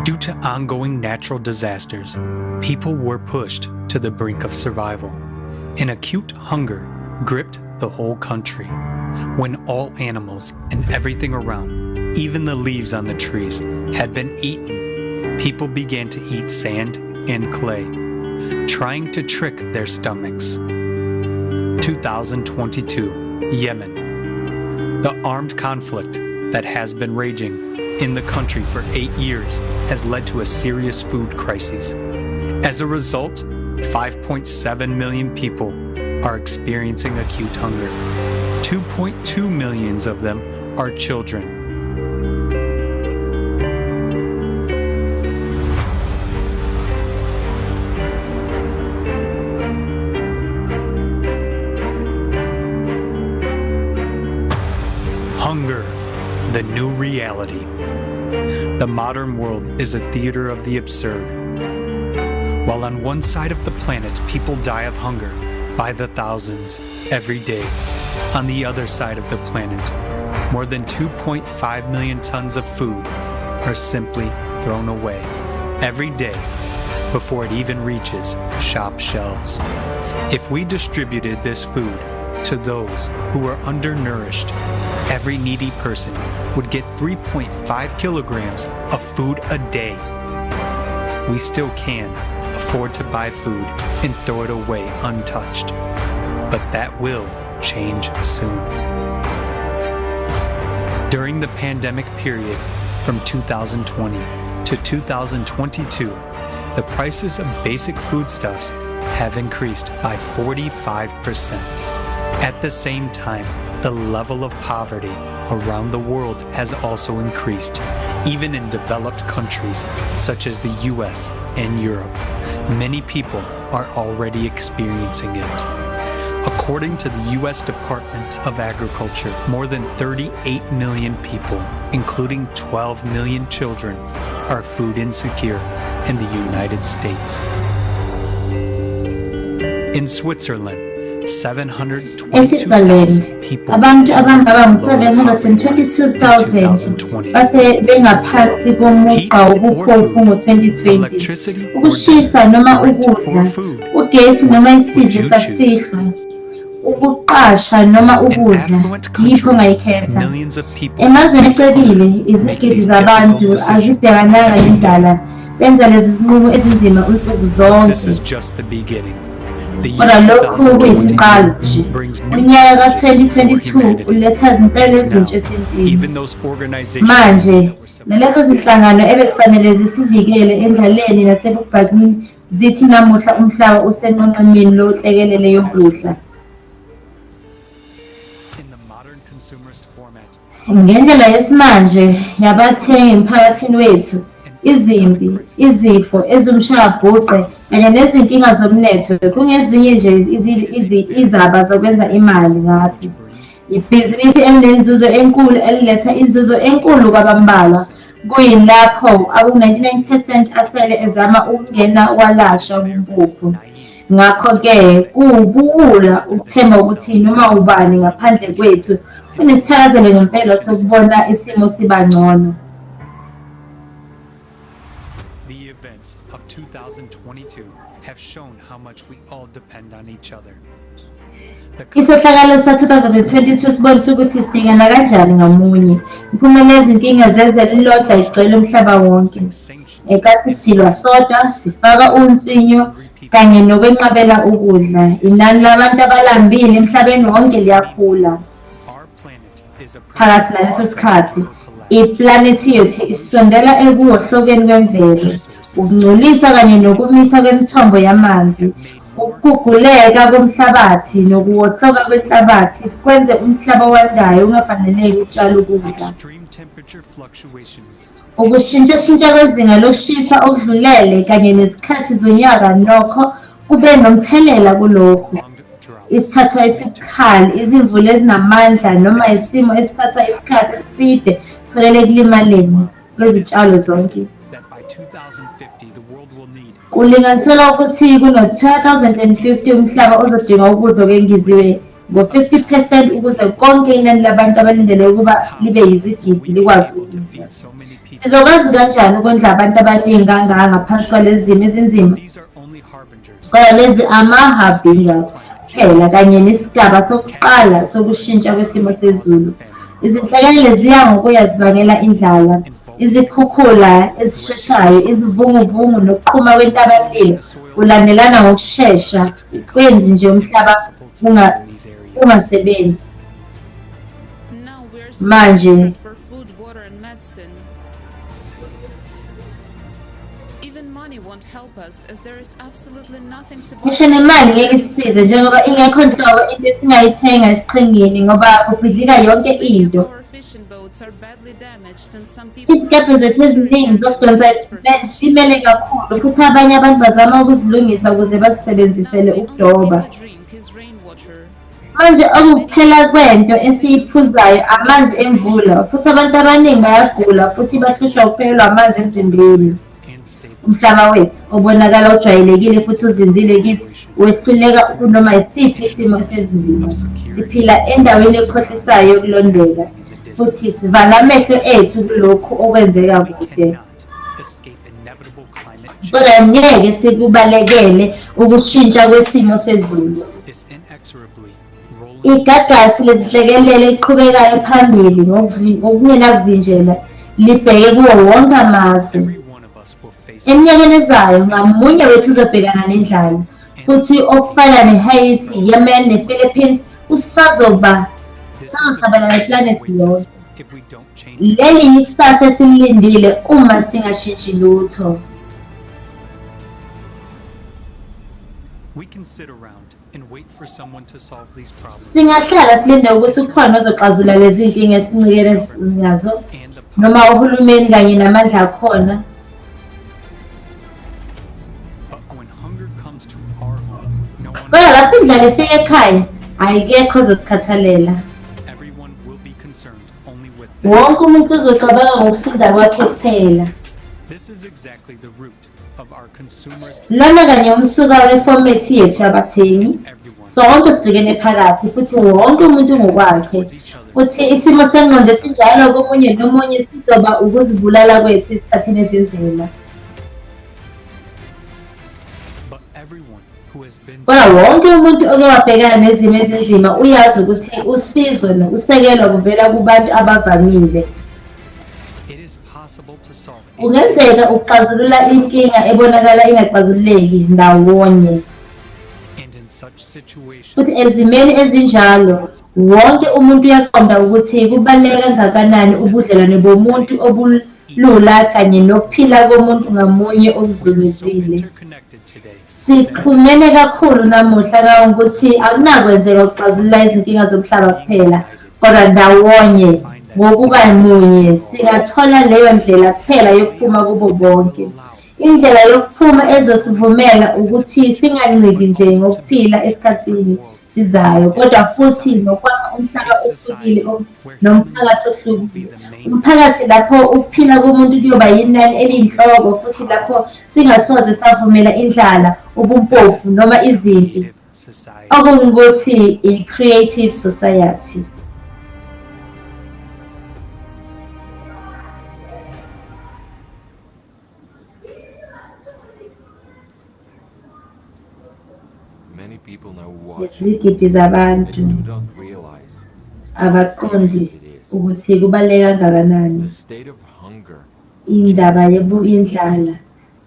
Due to ongoing natural disasters, people were pushed to the brink of survival. An acute hunger gripped the whole country. When all animals and everything around, even the leaves on the trees, had been eaten, people began to eat sand and clay, trying to trick their stomachs. 2022, Yemen. The armed conflict that has been raging in the country for 8 years has led to a serious food crisis. As a result, 5.7 million people are experiencing acute hunger. 2.2 million of them are children. Hunger, the new reality. The modern world is a theater of the absurd. While on one side of the planet people die of hunger by the thousands every day, on the other side of the planet, more than 2.5 million tons of food are simply thrown away every day before it even reaches shop shelves. If we distributed this food to those who are undernourished, every needy person would get 3.5 kilograms of food a day. We still can afford to buy food and throw it away untouched, but that will change soon. During the pandemic period from 2020 to 2022, the prices of basic foodstuffs have increased by 45%. At the same time, the level of poverty around the world has also increased, even in developed countries such as the US and Europe. Many people are already experiencing it. According to the US Department of Agriculture, more than 38 million people, including 12 million children, are food insecure in the United States. In Switzerland, 722,000 people abantu abangaba ngu-722,000 base bengaphansi komugqa wobuphofu ngo-2020. Ukushisa noma ukudla, ugesi noma isidlo sasihlwa, ukuqasha noma ukudla, yipho ongayikhetha. Emazweni ecebile, izigidi zabantu azibhekananga nendlala, benza lezi zinqumo ezinzima unsuku zonke. Kodwa lokhu kuyisiqalo nje. Unyaka ka-2022 uletha izinhlelo ezintsha esintwini. Manje, nalezo zinhlangano ebekufanele zisivikele endlaleni nasebubhakini zithi namuhla umhlaba usenqonqemeni lohlekelele yokudla. Ngendlela yesimanje yabathengi emphakathini wethu, izimpi, izifo, ezomshayabhuqe kanye nezinkinga zomnotho kungezinye nje izaba zokwenza imali ngathi. Ibhizinisi elinenzuzo enkulu eliletha inzuzo enkulu kwabambalwa, kuyilapho abo-99% asele ezama ukungena kwalasha ubumpofu. Ngakho-ke kuwubuwula ukuthemba ukuthi noma ubani ngaphandle kwethu unesithakazelo ngempela sokubona isimo siba ngcono. The events of 2022 have shown how much we all depend on each other. Isehlakalo sa-2022 sibonisa ukuthi sidingana kanjani ngamunye. Imiphumela yezinkinga zezwe lilodwa igcwele umhlaba wonke. Enkathi silwa sodwa, sifaka unsinyo kanye nokwenqabela ukudla. Inani labantu abalambile emhlabeni wonke liyakhula. Phakathi naleso sikhathi, iplanethi yethu isondela ekuwohlokeni kwemvelo, ukungcolisa kanye nokumisa kwemithombo yamanzi. Ukuguguleka komhlabathi nokuwohloka kwenhlabathi kwenze umhlaba wandayo ungafaneleki ukutshala ukudla. Ukushintshashintsha kwezinga lokushisa okudlulele kanye nezikhathi zonyaka nokho kube nomthelela kulokhu. Isithathu esibukhali, izimvula ezinamandla noma isimo esithatha isikhathi eside siholele ekulimaleni kwezitshalo zonke. Kulinganiselwa ukuthi kuno-2050 umhlaba uzodinga ukudla okwengeziwe ngo-50% ukuze konke inani labantu abalindele ukuba libe yizigidi likwazi ukudla. Sizokwazi kanjani ukondla abantu abaningi kangaka ngaphansi kwalezi zimo ezinzima? Kodwa lezi amahabhinga kuphela kanye nesigaba sokuqala sokushintsha kwesimo sezulu. Izinhlekelele ziya ngokuya zibangela indlala, izikhukhula ezisheshayo, izivunguvungu nokuqhuma kwentabalilo kulandelana ngokushesha kwenzi nje umhlaba ungasebenzi. Manje ngisho nemali ngeke isisize njengoba ingekho nhlobo into esingayithenga esiqhingini ngoba kubhidlika yonke into. Izikebhe zethu eziningi zokudonsa zimele kakhulu futhi abanye abantu bazama ukuzilungisa ukuze bazisebenzisele ukudoba. Manje okuphela kwento esiyiphuzayo amanzi emvula futhi abantu abaningi bayagula futhi bahlushwa ukuphelelwa amanzi emzimbeni. Umhlaba wethu obonakala ujwayelekile futhi uzinzile kithi wehluleka kunoma yisiphi isimo sezinzima. Siphila endaweni ekhohlisayo yokulondeka futhi sivala amehlo ethu kulokhu okwenzeka kude. Kodwa ngeke sikubalekele ukushintsha kwesimo sezulu. Igagasi lezinhlekelele liqhubekayo phambili ngokungenakuvinjelwa libheke kuwo wonke amazwe. Eminyakeni ezayo ngamunye wethu uzobhekana nendlala futhi okufana neHaiti, Yemen nePhilippines sazosabalala iplanethi yonke. Leli yikusasa esilindile uma singashintshi lutho. Singahlala silinde ukuthi ukhona ozoxazulula lezi nkinga esincikene ngazo noma uhulumeni kanye namandla akhona. Kodwa lapho indlala ifika ekhaya ayikekho ozosikhathalela. Wonke umuntu uzocabanga ngokusinda kwakhe kuphela. Lona kanye umsuka wefomethi yethu yabathengi. Sonke sihlukene phakathi futhi wonke umuntu ngokwakhe. Futhi isimo sengqondo esinjalo komunye nomunye sizoba ukuzibulala kwethu esikhathini ezinzima. Kodwa wonke umuntu oke wabhekana nezimo ezinzima uyazi ukuthi usizo nokusekelwa kuvela kubantu abavamile. Kungenzeka ukuxazulula inkinga ebonakala ingaxazululeki ndawonye. Futhi ezimeni ezinjalo wonke umuntu uyaqonda ukuthi kubaluleke kangakanani ubudlelwane bomuntu ukuhlula kanye nokuphila komuntu ngamunye okuzungezile. Sixhumene kakhulu namuhla kangokuthi akunakwenzeka ukuxazulula izinkinga zomhlaba kuphela, kodwa ndawonye ngokuba munye singathola leyo ndlela kuphela yokuphuma kubo bonke. Indlela yokuphuma ezosivumela ukuthi singanciki nje ngokuphila esikhathini sizayo, kodwa futhi nokwakha umhlaba ohlukile nomphakathi ohlukile. Umphakathi lapho ukuphila komuntu kuyoba yinani eliyinhloko, futhi lapho singasoze savumela indlala, ubumpofu noma izimpi, okungukuthi i-creative society. Many people now watch Izigidi zabantu and do not realize abaqondi ukuthi kubaluleke kangakanani. the state of hunger Indaba yendlala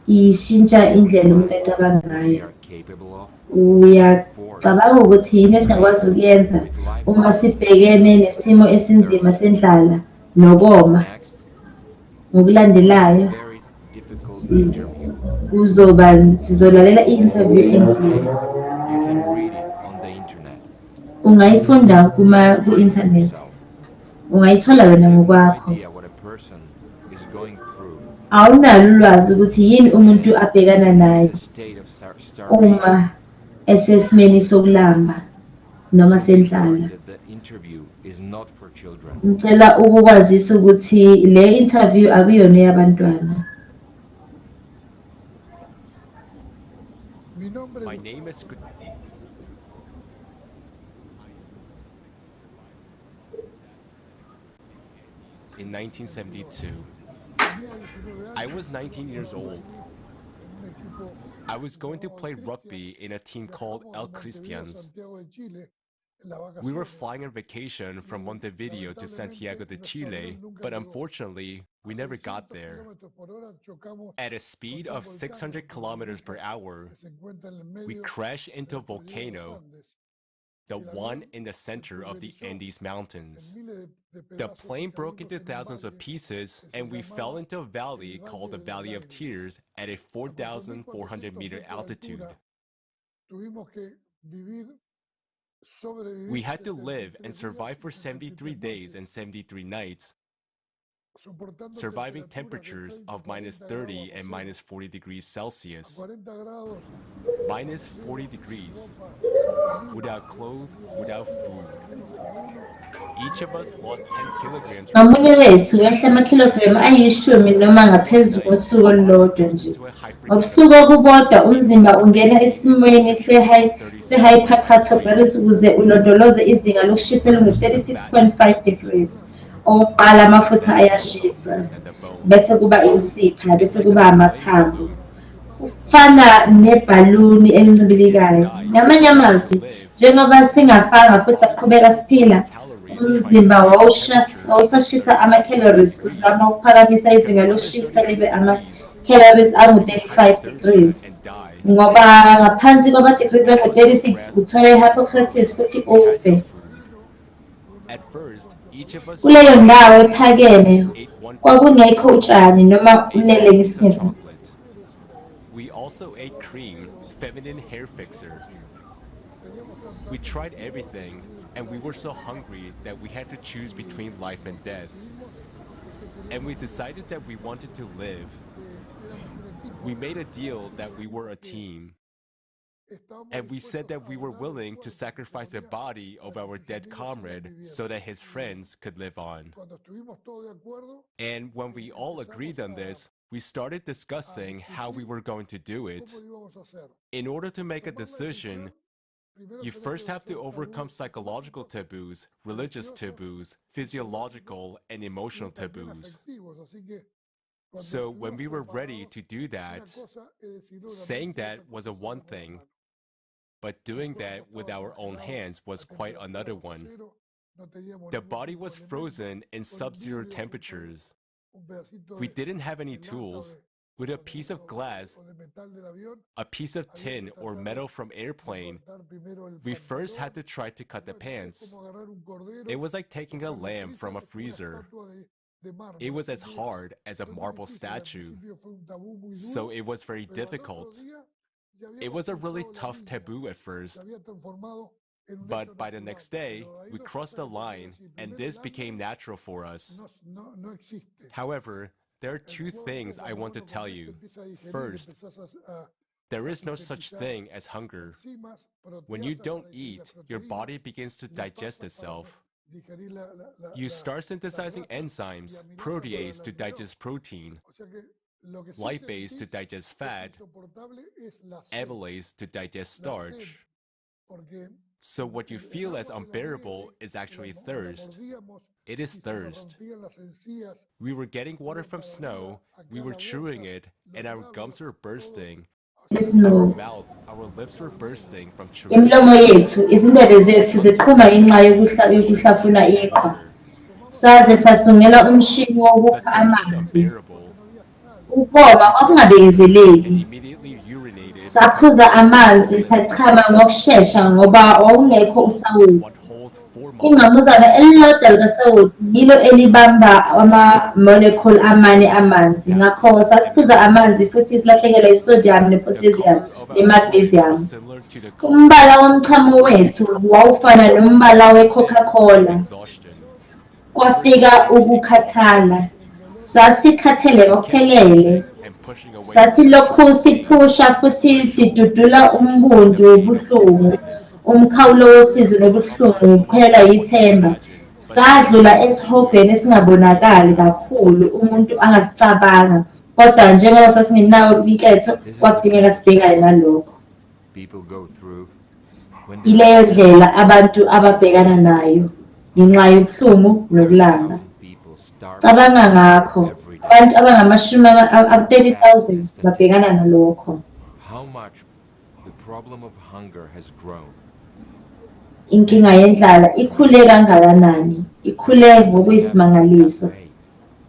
ishintsha indlela umuntu acabanga ngayo. capable of Uyacabanga ukuthi yini esingakwazi ukuyenza uma sibhekene nesimo esinzima sendlala nokoma. Ngokulandelayo sizolalela i-interview enzile. Ungayifunda ku-internet, ungayithola wena ngokwakho. Awunalo ulwazi ukuthi yini umuntu abhekana nayo uma esesimeni sokulamba noma sendlala. Ngicela ukukwazisa ukuthi le interview akuyona eyabantwana. My name is in 1972. I was 19 years old. I was going to play rugby in a team called El Cristians. We were flying on vacation from Montevideo to Santiago de Chile, but unfortunately, we never got there. At a speed of 600 kilometers per hour, we crashed into a volcano, the one in the center of the Andes Mountains. The plane broke into thousands of pieces, and we fell into a valley called the Valley of Tears at a 4,400-meter altitude. We had to live and survive for 73 days and 73 nights, surviving temperatures of -30 and -40 degrees Celsius. -40 degrees, without clothes, without food. Each of us lost 10 kilograms. Ngamunye wethu wehle amakhilogremu ayishumi noma ngaphezulu ngosuku olulodwa nje. Ngobusuku obubodwa umzimba ungena esimweni se-hypercatobaris ukuze ulondoloze izinga lokushisa elingu-36.5 degrees. Okokuqala amafutha ayashiswa, bese kuba imisipha, bese kuba amathambo. Kufana nebhaluni elincibilikayo. Ngamanye amazwi, njengoba singafanga futhi aqhubeka siphila, umzimba wawusashisa ama-calories uzama ukuphakamisa izinga lokushisa libe ama-calories angu-35 degrees. Ngoba ngaphansi kwama-degrees angu-36 uthola i-hypocrites futhi ufe. Kuleyo ndawo ephakeme kwakungekho utshani noma umlele ngesinye. We also ate cream, feminine hair fixer. We tried everything, and we were so hungry that we had to choose between life and death. And we decided that we wanted to live. We made a deal that we were a team. And we said that we were willing to sacrifice the body of our dead comrade so that his friends could live on. And when we all agreed on this, we started discussing how we were going to do it. In order to make a decision, you first have to overcome psychological taboos, religious taboos, physiological and emotional taboos. So when we were ready to do that, saying that was a one thing, but doing that with our own hands was quite another one. The body was frozen in sub-zero temperatures. We didn't have any tools. With a piece of glass, a piece of tin or metal from airplane, we first had to try to cut the pants. It was like taking a lamb from a freezer. It was as hard as a marble statue, so it was very difficult. It was a really tough taboo at first, but by the next day, we crossed the line and this became natural for us. However, there are two things I want to tell you. First, there is no such thing as hunger. When you don't eat, your body begins to digest itself. You start synthesizing enzymes, protease to digest protein, lipase to digest fat, amylase to digest starch. So what you feel as unbearable is actually thirst. It is thirst. We were getting water from snow, we were chewing it, and our gums were bursting. Our mouth, our lips were bursting from chewing. Imilomo yethu, izindebe zethu ziqhuma ngenxa yokuhlafuna iqhwa. Saze sasungela umshini wokukha amanzi. Ukoma kwakungabekezeleki. Saphuza amanzi sachama ngokushesha ngoba wawungekho usawoti. Ingqamuzana elilodwa likasawoti yilo elibamba ama-molecule amane amanzi. Ngakho sasiphuza amanzi futhi silahlekelwa i-sodium ne-potassium ne-magnesium. Umbala womchamo wethu wawufana nombala we-Coca-Cola. Kwafika ukukhathala. Sasikhathele ngokuphelele. Sasilokhu siphusha futhi sidudula umbundu obuhlungu. Umkhawulo wosizo nobuhlungu kuphela yithemba. Sadlula esihogweni esingabonakali kakhulu umuntu angasicabanga. Kodwa njengoba sasingenawo inketho kwadingeka sibhekane nalokho. Ileyo ndlela abantu ababhekana nayo ngenxa yobuhlungu nokulamba. Cabanga ngakho. Abantu abangama-30,000 babhekana nalokho. Inkinga yendlala ikhule kangakanani? Ikhule ngokuyisimangaliso.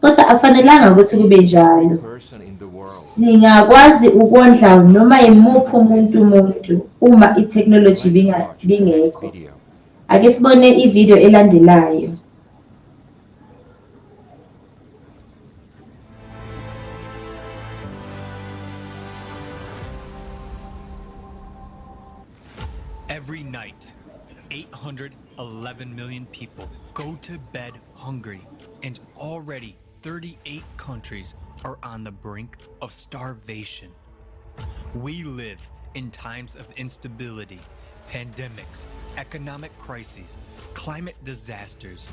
Kodwa afanelanga ukuthi kube njalo. Singakwazi ukondla noma imuphi umuntu uma i-technology bingekho. Ake sibone i-video elandelayo. Every night, 811 million people go to bed hungry, and already 38 countries are on the brink of starvation. We live in times of instability, pandemics, economic crises, climate disasters,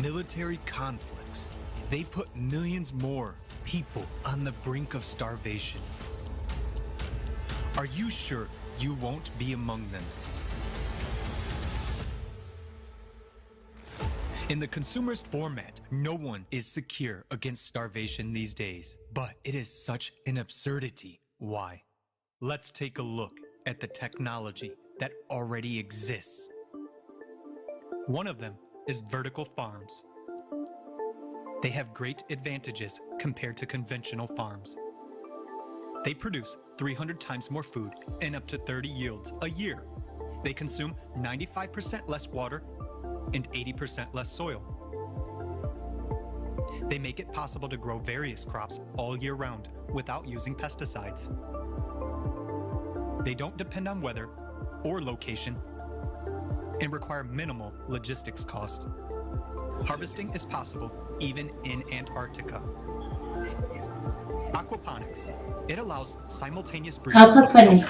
military conflicts. They put millions more people on the brink of starvation. Are you sure you won't be among them? In the consumerist format, no one is secure against starvation these days, but it is such an absurdity. Why? Let's take a look at the technology that already exists. One of them is vertical farms. They have great advantages compared to conventional farms. They produce 300 times more food and up to 30 yields a year. They consume 95% less water and 80% less soil. They make it possible to grow various crops all year round without using pesticides. They don't depend on weather or location and require minimal logistics costs. Harvesting is possible even in Antarctica. Aquaponics. It allows simultaneous breeding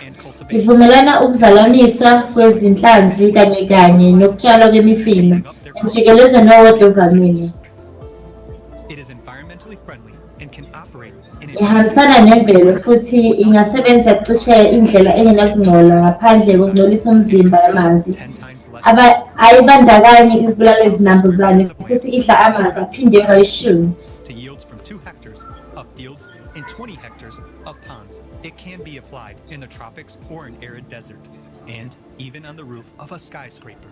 and cultivation. Ivumelana ukuzalaniswa kwezinhlanzi kanye nokutshalwa kwemifino emjikelezweni owodwa ovamile. It is environmentally friendly and can operate in Ihambisana nemvelo futhi ingasebenza cishe indlela engenakungcola ngaphandle kokungcolisa umzimba yamanzi. Ayibandakanye izibulala ezinambuzane futhi idla amanzi aphindwe kayishumi. To yields from 2 hectares of fields and 20 hectares of ponds. It can be applied in the tropics or an arid desert, and even on the roof of a skyscraper.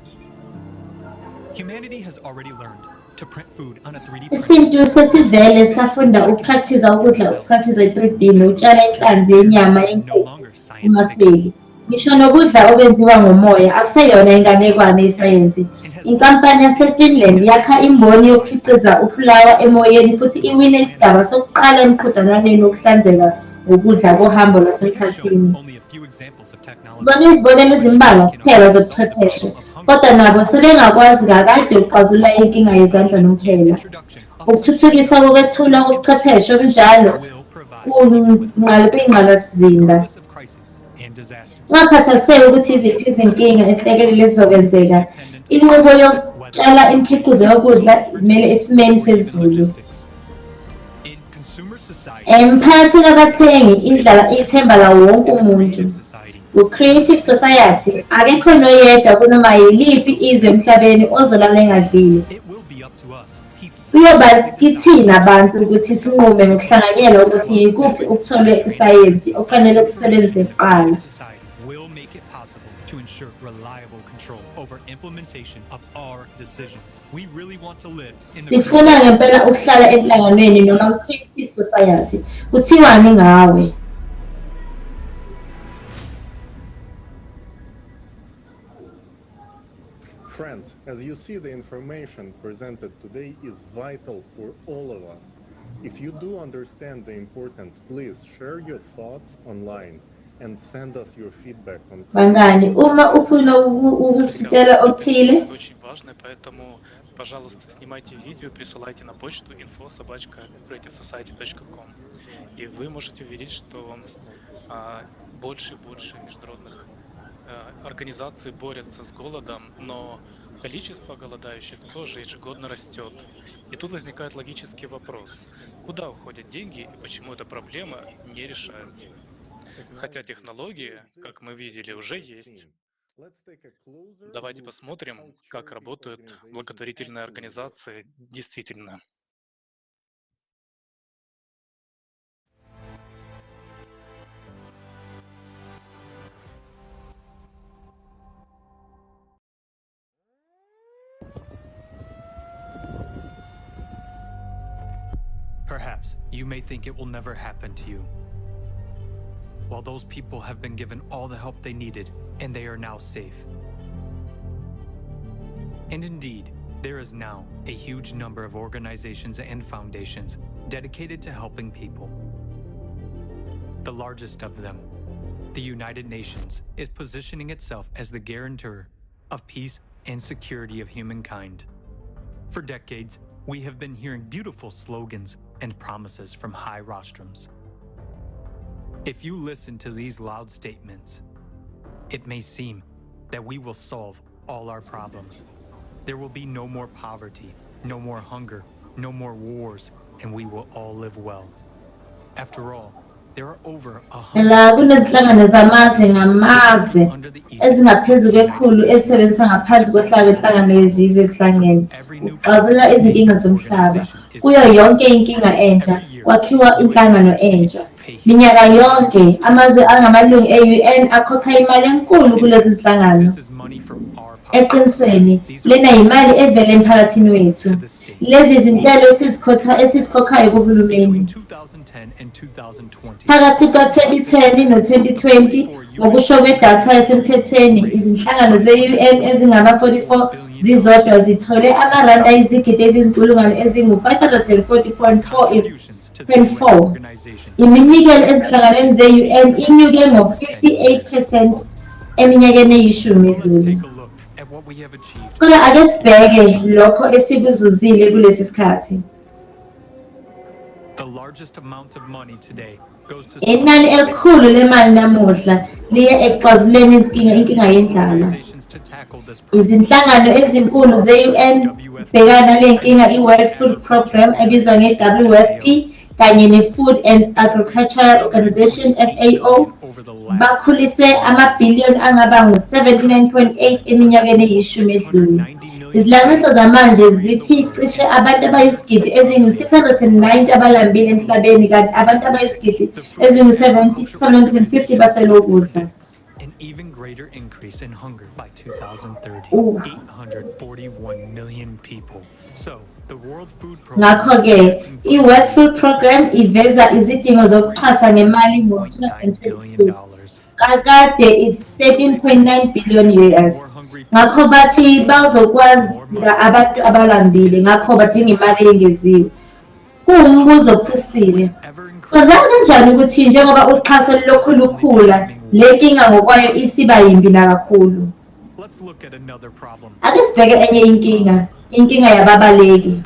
Humanity has already learned to print food on a 3D printer. Isintu sesivele safunda ukupractice ukudla, ukupractice 3D nokutshala inhlamvu yenyama yenkukhu kumaseli. Ngisho nokudla okwenziwa ngomoya akuseyona inganekwane yesayensi. Inkampani yaseFinland yakha imboni yokukhiqiza ufulawa emoyeni futhi iwine isigaba sokuqala emqhudelwaneni wokuhlanzeka ngokudla kohambo lwasemkhathini. Sibone izibonelo ezimbalwa kuphela zobuchwepheshe, kodwa nabo sebengakwazi kakade ukuxazulula inkinga yezandla nomphela. Ukuthuthukiswa kokwethulwa kobuchwepheshe obunjalo kuyingqalasizinda. Ungakhathazeki ukuthi iziphi izinkinga enhlekelele zizokwenzeka, inqubo yokutshala imikhiqizo yokudla zimele esimeni sezulu. Emphakathini abathengi indlala ithemba lawo wonke umuntu. Ku-Creative Society akekho noyedwa kunoma yiliphi izwe emhlabeni ozolala engadlile. Kuyoba kithina abantu ukuthi sinqume ngokuhlanganyela ukuthi yikuphi ukutholwe isayensi okufanele kusebenze kuqala. Sifuna ngempela ukuhlala enhlanganweni noma ku-Creative Society. Kuthiwani ngawe? Friends, as you see, the information presented today is vital for all of us. If you do understand the importance, please share your thoughts online and send us your feedback on Bangani, uma ufuna ukusitshela okuthile, поэтому, пожалуйста, снимайте видео, присылайте на почту info@creativesociety.com. И вы можете увидеть, что больше и больше международных организаций борются с голодом, но количество голодающих тоже ежегодно растет. И тут возникает логический вопрос: куда уходят деньги и почему эта проблема не решается? Хотя технологии, как мы видели, уже есть. Давайте посмотрим, как работают благотворительные организации действительно. Perhaps you may think it will never happen to you, while those people have been given all the help they needed and they are now safe. And indeed, there is now a huge number of organizations and foundations dedicated to helping people. The largest of them, the United Nations, is positioning itself as the guarantor of peace and security of humankind. For decades, we have been hearing beautiful slogans and promises from high rostrums. If you listen to these loud statements, it may seem that we will solve all our problems. There will be no more poverty, no more hunger, no more wars, and we will all live well. After all, there are over 100 kunezinhlangano zamazwe ngamazwe ezingaphezu kwekhulu ezisebenzisa ngaphansi kohlaka inhlangano yezizwe ezihlangene ukuxazulula izinkinga zomhlaba. Kuyo yonke inkinga entsha kwakhiwa inhlangano entsha. Minyaka yonke amazwe angamalungu e-UN akhokha imali enkulu kulezi zinhlangano. Eqinisweni, lena yimali evela emphakathini wethu. Lezi zintelo esizikhokhayo kuhulumeni. Phakathi kwa-2010 no-2020, ngokusho kwedatha esemthethweni, izinhlangano ze-UN ezingama-44 zizodwa zithole amarandi ayizigidi eziyizinkulungwane ezingu-540.4. Iminikelo ezinhlanganweni ze-UN inyuke ngo-58% eminyakeni eyishumi edlule. Kodwa ake sibheke lokho esikuzuzile kulesi sikhathi. Inani elikhulu lemali namuhla liye ekuxazululeni inkinga yendlala. Izinhlangano ezinkulu ze-UN bhekana le nkinga i-World Food Programme ebizwa nge-WFP kanye ne-Food and Agricultural Organization FAO bakhulise amabhiliyoni angaba ngu-79.8 eminyakeni eyishumi edlule. Izilinganiso zamanje zithi cishe abantu abayizigidi ezingu-690 abalambile emhlabeni kanti abantu abayizigidi ezingu-750 baswele ukudla. An even greater increase in hunger by 2030, 841 million people. So, the World Food Programme. Ngakho-ke, i-World Food Programme iveza izidingo zokuxhasa ngemali ngo-2022. kakade it's 13.9 billion US. Ngakho bathi bazokwazi abantu abalambile ngakho badinga imali engeziwe. Kuwumbuzo ophusile. Kwenzeka kanjani ukuthi njengoba uxhaso lokhu lukhula le nkinga ngokwayo isiba yimbi nakakhulu? Ake sibheke enye inkinga yababaleki.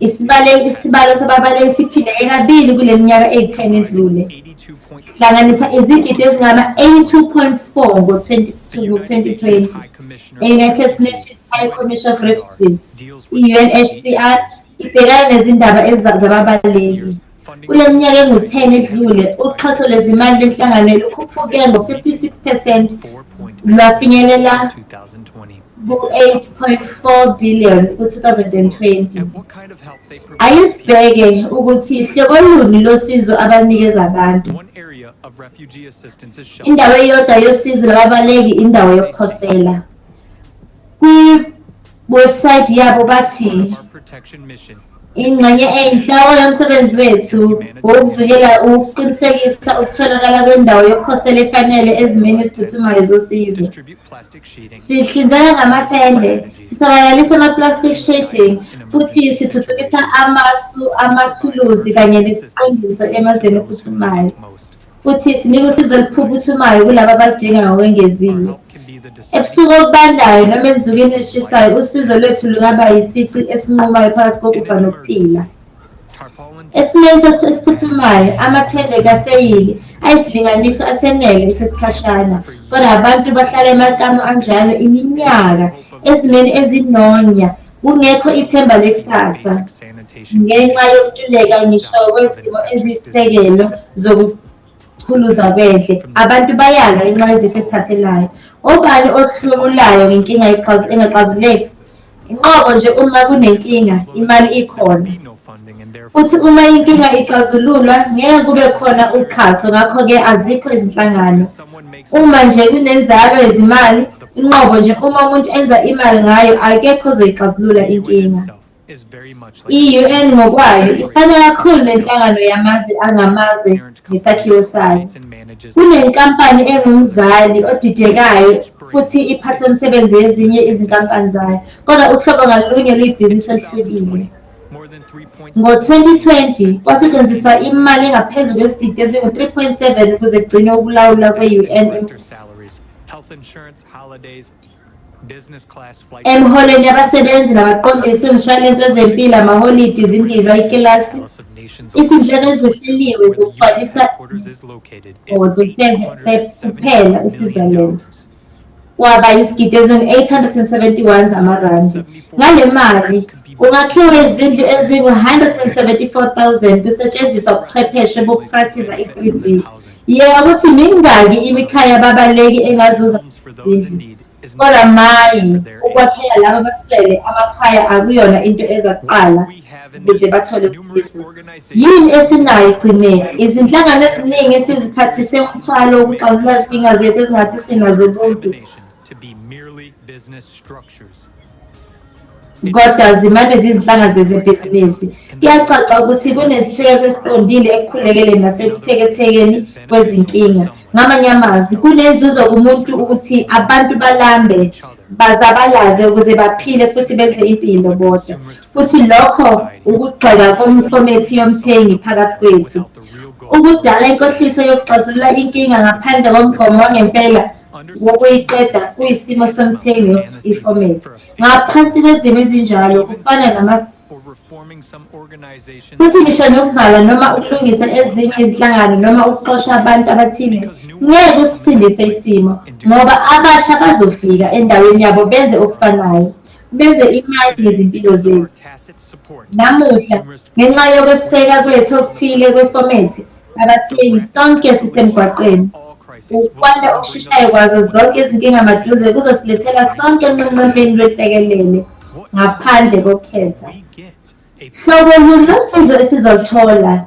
Isibalo sababaleki siphindeke kabili kule minyaka eyi-10 edlule. Sihlanganisa izigidi ezingama 82.4 ngo-2020. I-United Nations High Commission of Refugees, i-UNHCR, ibhekana nezindaba zababaleki. Kule minyaka engu-10 edlule, uxhaso lwezimali lwenhlangano lukhuphuke ngo-56% lwafinyelela ku-8.4 billion ku-2020. Ayisibheke ukuthi hlobo luni losizo abanikeza abantu. Indawo eyodwa yosizo lwababaleki indawo yokukhosela. Kwi-website yabo bathi ingxenye eyinhloko yomsebenzi wethu ukuvikela ukuqinisekisa ukutholakala kwendawo yokukhosela efanele ezimeni eziphuthumayo zosizo. Sihlinzeka ngamathende, sisabalalisa ama-plastic sheeting futhi sithuthukisa amasu, amathuluzi kanye nesiqondiso emazweni aphuthumayo. Futhi sinika usizo oluphuthumayo kulabo abadinga ngokwengeziwe. Ebusuku obubandayo noma ezulwini ezishisayo usizo lwethu lungaba yisici esinqumayo phakathi kokufa nokuphila. Esimeni esiphuthumayo amathende kaseyili ayisilinganiso asenele esesikhashana, kodwa abantu bahlala emakamo anjalo iminyaka ezimeni ezinonya kungekho ithemba lekusasa ngenxa yokuntuleka ngisho kwezimo eziyisisekelo zokukhuluza kwendle. Abantu bayala ngenxa yezifo ezithathelayo. Obani ohlomulayo ngenkinga engaxazuleki? Inqobo nje uma kunenkinga imali ikhona. Futhi uma inkinga ixazululwa ngeke kube khona uxhaso, ngakho-ke azikho izinhlangano. Uma nje kunenzalo yezimali, inqobo nje uma umuntu enza imali ngayo akekho ozoyixazulula inkinga. I-UN ngokwayo ifana kakhulu nenhlangano yamazwe angamazwe ngesakhiwo sayo. Kunenkampani engumzali odidekayo futhi iphatha umsebenzi yezinye izinkampani zayo, kodwa uhlobo ngalunye luyibhizinisi elihlukile. Ngo-2020 kwasetshenziswa imali engaphezu kwezigidi ezingu-3.7 ukuze kugcinwe ukulawulwa kwe-UN emholweni yabasebenzi nabaqondisi, umshwalense wezempilo, amaholidi, izindiza, ikilasi. Izindleko ezihleliwe zokubhalisa kuphela eSwitzerland kwaba izigidi ezingu-871 zamarandi. Ngale mali kungakhiwa izindlu ezingu-174,000 kusetshenziswa ubuchwepheshe bokuphractiza i-3D. Yeka ukuthi mingaki imikhaya yababaleki engazuza izindlu. Kodwa mayi ukwakhela laba abaswele amakhaya akuyona into ezakuqala ukuze bathole usizo. Yini esinayo igcineka? Izinhlangano eziningi esiziphathise umthwalo wokuxazulula izinkinga zethu ezingathi sinazo ubuntu, kodwa zimane zizinhlanga zezebhizinisi. Kuyacaca ukuthi kunesishekelo esiqondile ekukhulekele nasekuthekethekeni kwezinkinga. Ngamanye amazwi kunenzuzo kumuntu ukuthi abantu balambe bazabalaze ukuze baphile futhi benze impilo bodwa, futhi lokho ukugxeka komfomethi yomthengi phakathi kwethu. Ukudala inkohliso yokuxazulula inkinga ngaphandle komgomo wangempela wokuyiqeda kuyisimo somthengi ifomethi. Ngaphansi kwezimo ezinjalo kufana futhi ngisho nokuvala noma ukulungisa ezinye izinhlangano noma ukuxosha abantu abathile ngeke usisindise isimo, ngoba abasha bazofika endaweni yabo benze okufanayo, benze imali ngezimpilo zethu. Namuhla ngenxa yokweseka kwethu okuthile kwefomethi abathengi sonke sisemgwaqeni. Ukwanda okusheshayo kwazo zonke izinkinga maduze kuzosilethela sonke enqenqemeni lwenhlekelele ngaphandle kokukhetha. Hlobo luni losizo esizoluthola?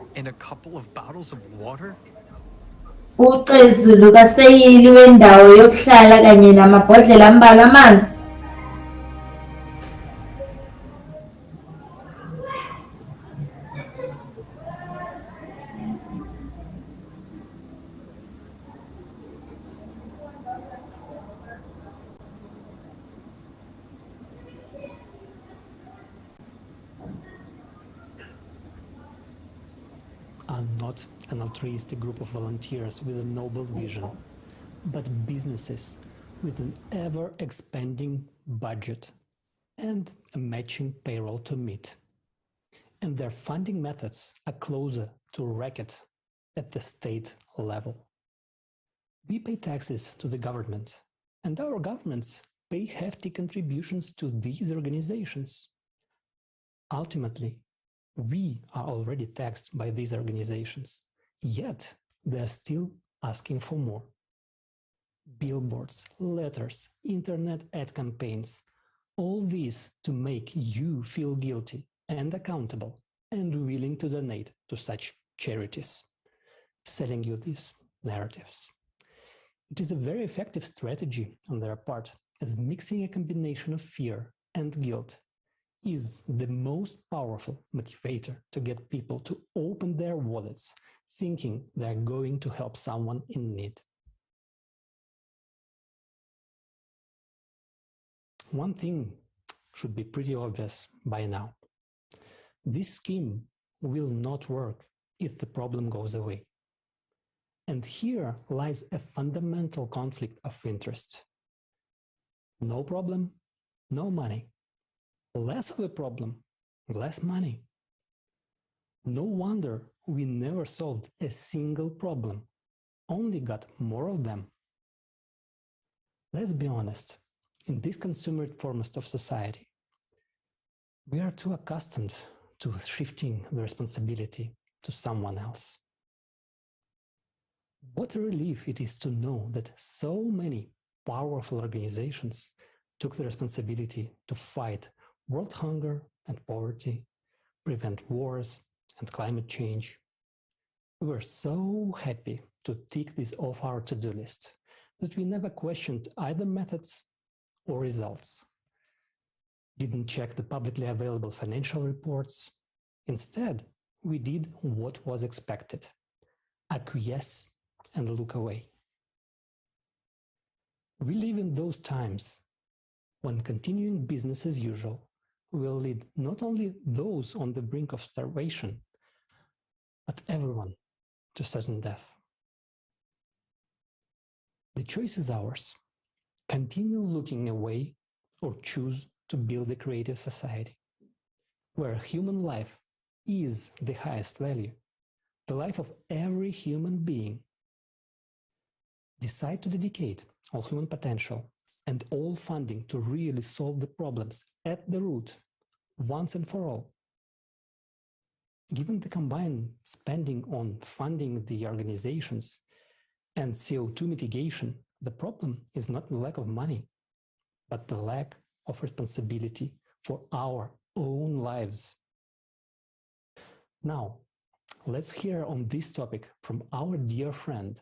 Ucezu lukaseyili wendawo yokuhlala kanye namabhodlela ambalwa amanzi. are not an altruistic group of volunteers with a noble vision, but businesses with an ever-expanding budget and a matching payroll to meet. And their funding methods are closer to racket at the state level. We pay taxes to the government, and our governments pay hefty contributions to these organizations. Ultimately, we are already taxed by these organizations, yet they are still asking for more. Billboards, letters, internet ad campaigns, all these to make you feel guilty and accountable and willing to donate to such charities, selling you these narratives. It is a very effective strategy on their part, as mixing a combination of fear and guilt is the most powerful motivator to get people to open their wallets, thinking they're going to help someone in need. One thing should be pretty obvious by now. This scheme will not work if the problem goes away. And here lies a fundamental conflict of interest. No problem, no money. Less of a problem, less money. No wonder we never solved a single problem, only got more of them. Let's be honest, in this consumer foremost of society, we are too accustomed to shifting the responsibility to someone else. What a relief it is to know that so many powerful organizations took the responsibility to fight world hunger and poverty, prevent wars and climate change. We were so happy to tick this off our to-do list that we never questioned either methods or results. Didn't check the publicly available financial reports. Instead, we did what was expected: acquiesce and look away. We live in those times when continuing business as usual will lead not only those on the brink of starvation, but everyone to certain death. The choice is ours. Continue looking away or choose to build a creative society where human life is the highest value, the life of every human being. Decide to dedicate all human potential and all funding to really solve the problems at the root, once and for all. Given the combined spending on funding the organizations and CO2 mitigation, the problem is not the lack of money, but the lack of responsibility for our own lives. Now, let's hear on this topic from our dear friend,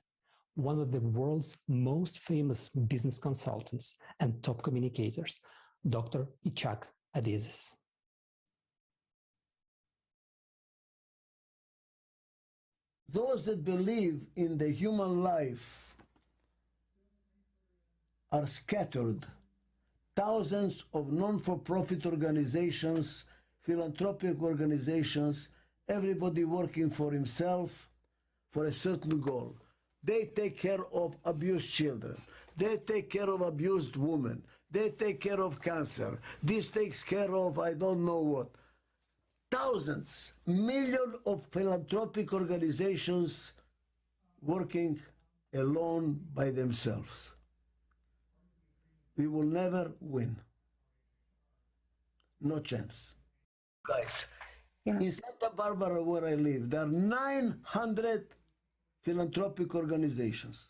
one of the world's most famous business consultants and top communicators, Dr. Ichak Adizes. Those that believe in the human life are scattered. Thousands of non-for-profit organizations, philanthropic organizations, everybody working for himself for a certain goal. They take care of abused children. They take care of abused women. They take care of cancer. This takes care of I don't know what. Thousands, millions of philanthropic organizations working alone by themselves. We will never win. No chance. Guys, in Santa Barbara, where I live, there are 900 philanthropic organizations.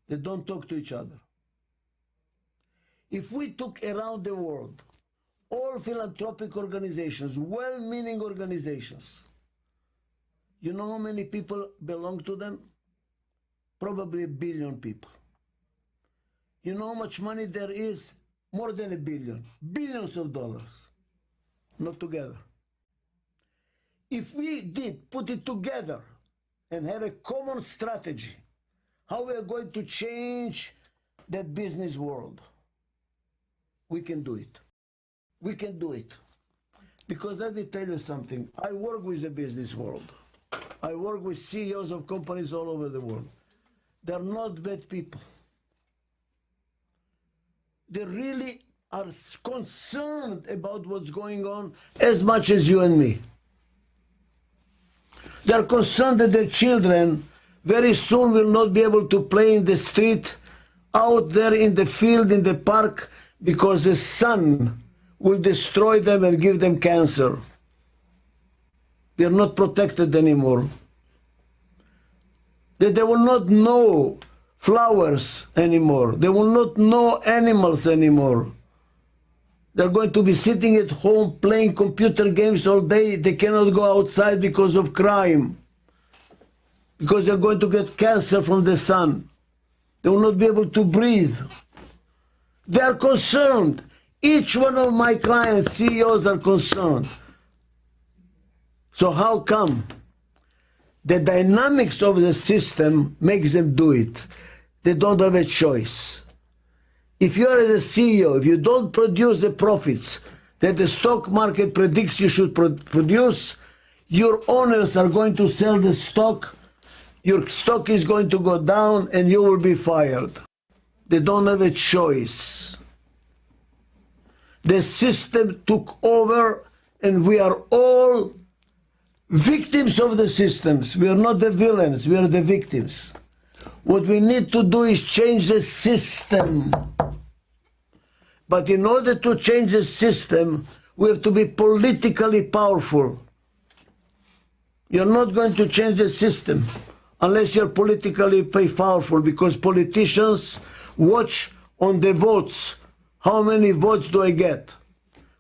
They don't talk to each other. If we took around the world all philanthropic organizations, well-meaning organizations, you know how many people belong to them? Probably 1 billion people. You know how much money there is? More than 1 billion. Billions of dollars. Not together. If we did put it together and have a common strategy, how we are going to change that business world, we can do it. We can do it. Because let me tell you something. I work with the business world. I work with CEOs of companies all over the world. They're not bad people. They really are concerned about what's going on as much as you and me. They're concerned that their children very soon will not be able to play in the street, out there in the field, in the park, because the sun will destroy them and give them cancer. We are not protected anymore. That they will not know flowers anymore. They will not know animals anymore. They're going to be sitting at home playing computer games all day. They cannot go outside because of crime. Because they're going to get cancer from the sun. They will not be able to breathe. They are concerned. Each one of my clients, CEOs, are concerned. So how come? The dynamics of the system makes them do it. They don't have a choice. If you are a CEO, if you don't produce the profits that the stock market predicts you should produce, your owners are going to sell the stock, your stock is going to go down, and you will be fired. They don't have a choice. The system took over, and we are all victims of the systems. We are not the villains, we are the victims. What we need to do is change the system. But in order to change the system, we have to be politically powerful. You're not going to change the system unless you're politically powerful, because politicians watch on the votes. How many votes do I get?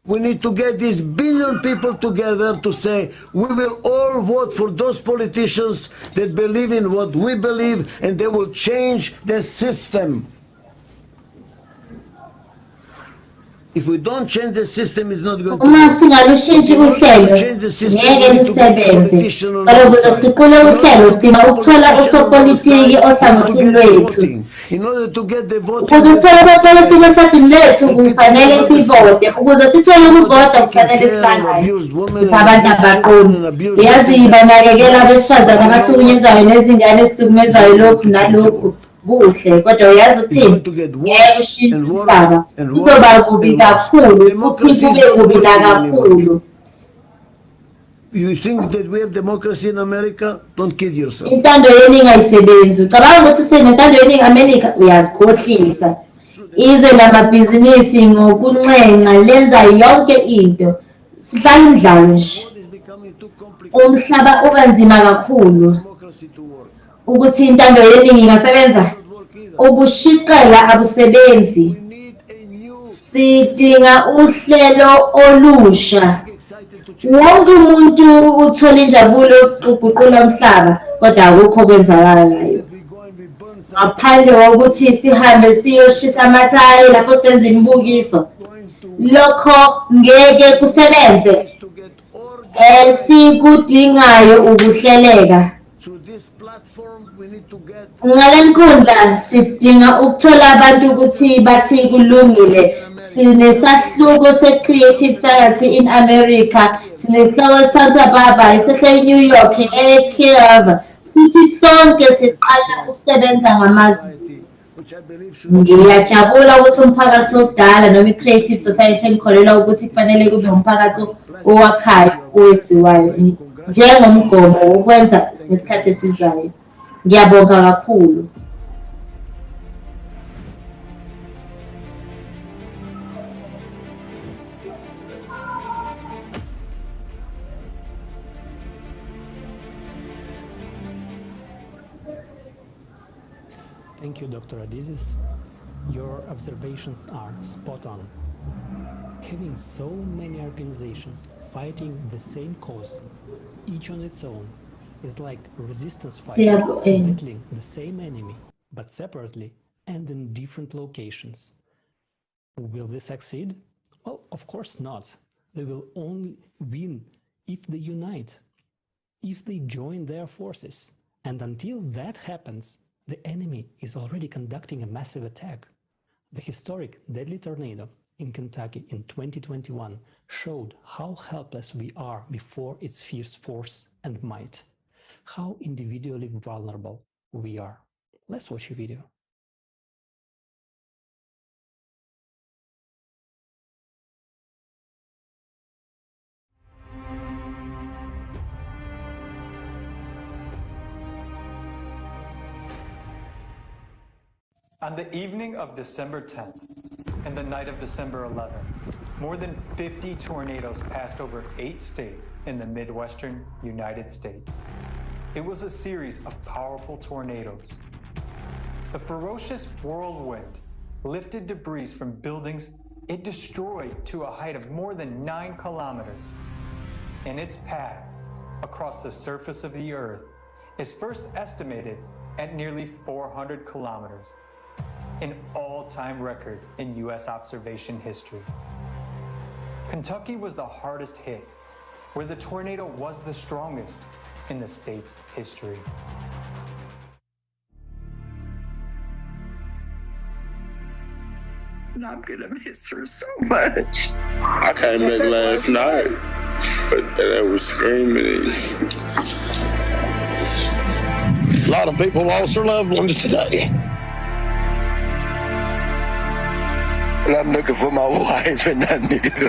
We need to get these billion people together to say, we will all vote for those politicians that believe in what we believe, and they will change the system. If we don't change the system, it's not going to uma singalushintsha uhlelo ngeke lisebenze kodwa ukuze siqule uhlelo sidinga ukuthola usopolitiki ohlangothini lwethu ukuze sithole usopolitiki ohlangothini lwethu kufanele sivote ukuze sithole ukuvota kufanele sihlangane ukuthi abantu abaqondi uyazi banakekela abesifazane abahlukunyezayo nezingane ezihlukumezayo lokhu nalokhu kuhle kodwa uyazi ukuthini ngeke ushintshe umhlaba kuzoba kubi kakhulu futhi kube kubi kakhulu. You think that we have democracy in America? Don't kid yourself. Intando yeningi ayisebenzi ucabanga ukuthi sinentando yeningi America uyazikhohlisa ize lamabhizinisi ngokunxenxa lenza yonke into sihlala imidlalo nje umhlaba ubanzima kakhulu ukuthi intando yeningi ingasebenza ubushiqela abusebenzi sidinga uhlelo olusha wonke umuntu uthola injabulo ukuguqula umhlaba kodwa akukho kwenzakalayo ngaphandle kokuthi sihambe siyoshisa amathayi lapho senza imibukiso lokho ngeke kusebenze esikudingayo ukuhleleka ngale nkundla sidinga ukuthola abantu ukuthi bathi kulungile sinesahluko se-creative science in America sinesihloko eSanta Barbara esihlelwe eNew York eKiev futhi sonke siqala ukusebenza ngamazwe. Ngiyajabula ukuthi umphakathi omdala noma i-creative society engikholelwa ukuthi kufanele kube umphakathi owakhayo owenziwayo njengomgomo wokwenza ngesikhathi esizayo. Ngiyabonga kakhulu. Thank you, Dr. Adizis. Your observations are spot on. Having so many organizations fighting the same cause, each on its own, is like resistance fighters battling the same enemy, but separately and in different locations. Will they succeed? Well, of course not. They will only win if they unite, if they join their forces. And until that happens, the enemy is already conducting a massive attack. The historic deadly tornado in Kentucky in 2021 showed how helpless we are before its fierce force and might. how individually vulnerable we are. Let's watch a video. On the evening of December 10th and the night of December 11th, more than 50 tornadoes passed over 8 states in the Midwestern United States. It was a series of powerful tornadoes. The ferocious whirlwind lifted debris from buildings it destroyed to a height of more than 9 kilometers. And its path across the surface of the earth is first estimated at nearly 400 kilometers. An all-time record in U.S. observation history. Kentucky was the hardest hit, where the tornado was the strongest in the state's history. And I'm gonna miss her so much. I came back last night, but they were screaming. A lot of people lost their loved ones today. And I'm looking for my wife, and I need her.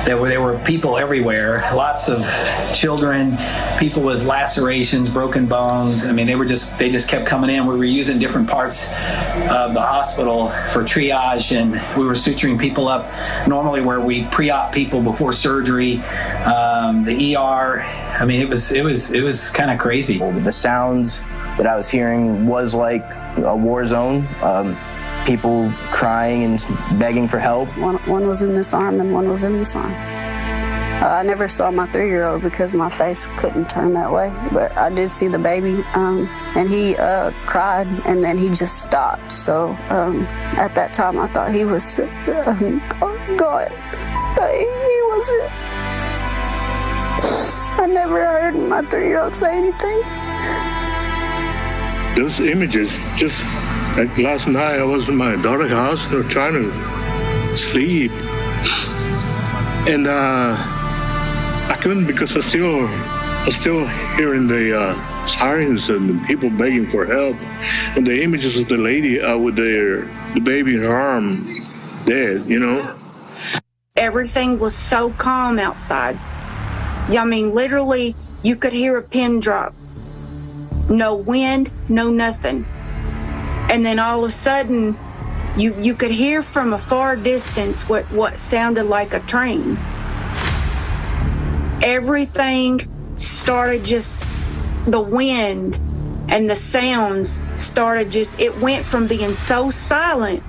There were people everywhere, lots of children, people with lacerations, broken bones. I mean, they just kept coming in. We were using different parts of the hospital for triage, and we were suturing people up normally where we pre-op people before surgery, the ER. I mean, it was kind of crazy. The sounds that I was hearing was like a war zone. People crying and begging for help. One was in this arm and one was in this arm. I never saw my 3-year-old because my face couldn't turn that way, but I did see the baby, and he cried, and then he just stopped. So at that time, I thought he was gone, but he wasn't. I never heard my 3-year-old say anything. Those images, just like last night, I was in my daughter's house, trying to sleep, and I couldn't because I was still hearing the sirens and the people begging for help, and the images of the lady with the baby in her arm, dead. You know. Everything was so calm outside. I mean, literally, you could hear a pin drop. No wind, no nothing. And then all of a sudden, you could hear from a far distance what sounded like a train. Everything started just, the wind and the sounds started just, it went from being so silent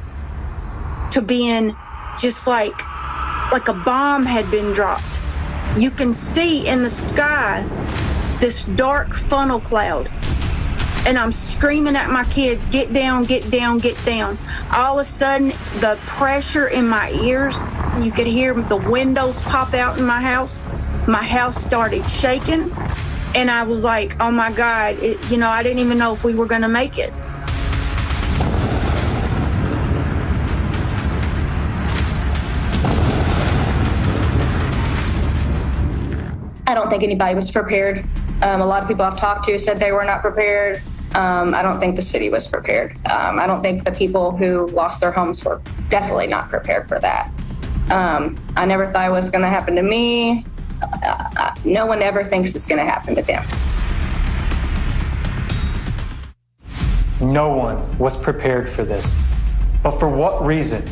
to being just like a bomb had been dropped. You can see in the sky this dark funnel cloud. And I'm screaming at my kids, get down, get down, get down. All of a sudden, the pressure in my ears, you could hear the windows pop out in my house. My house started shaking. And I was like, oh my God, I didn't even know if we were gonna make it. I don't think anybody was prepared. A lot of people I've talked to said they were not prepared. I don't think the city was prepared. I don't think the people who lost their homes were definitely not prepared for that. I never thought it was going to happen to me. No one ever thinks it's going to happen to them. No one was prepared for this. But for what reason?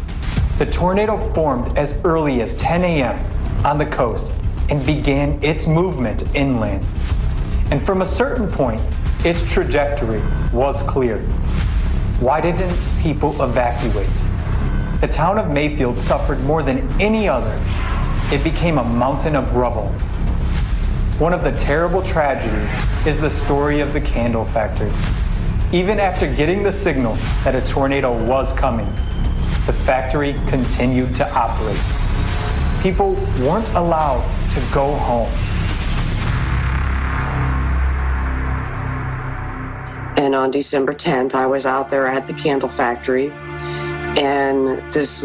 The tornado formed as early as 10 a.m. on the coast and began its movement inland. And from a certain point, its trajectory was clear. Why didn't people evacuate? The town of Mayfield suffered more than any other. It became a mountain of rubble. One of the terrible tragedies is the story of the candle factory. Even after getting the signal that a tornado was coming, the factory continued to operate. People weren't allowed to go home. And on December 10th, I was out there at the candle factory, and this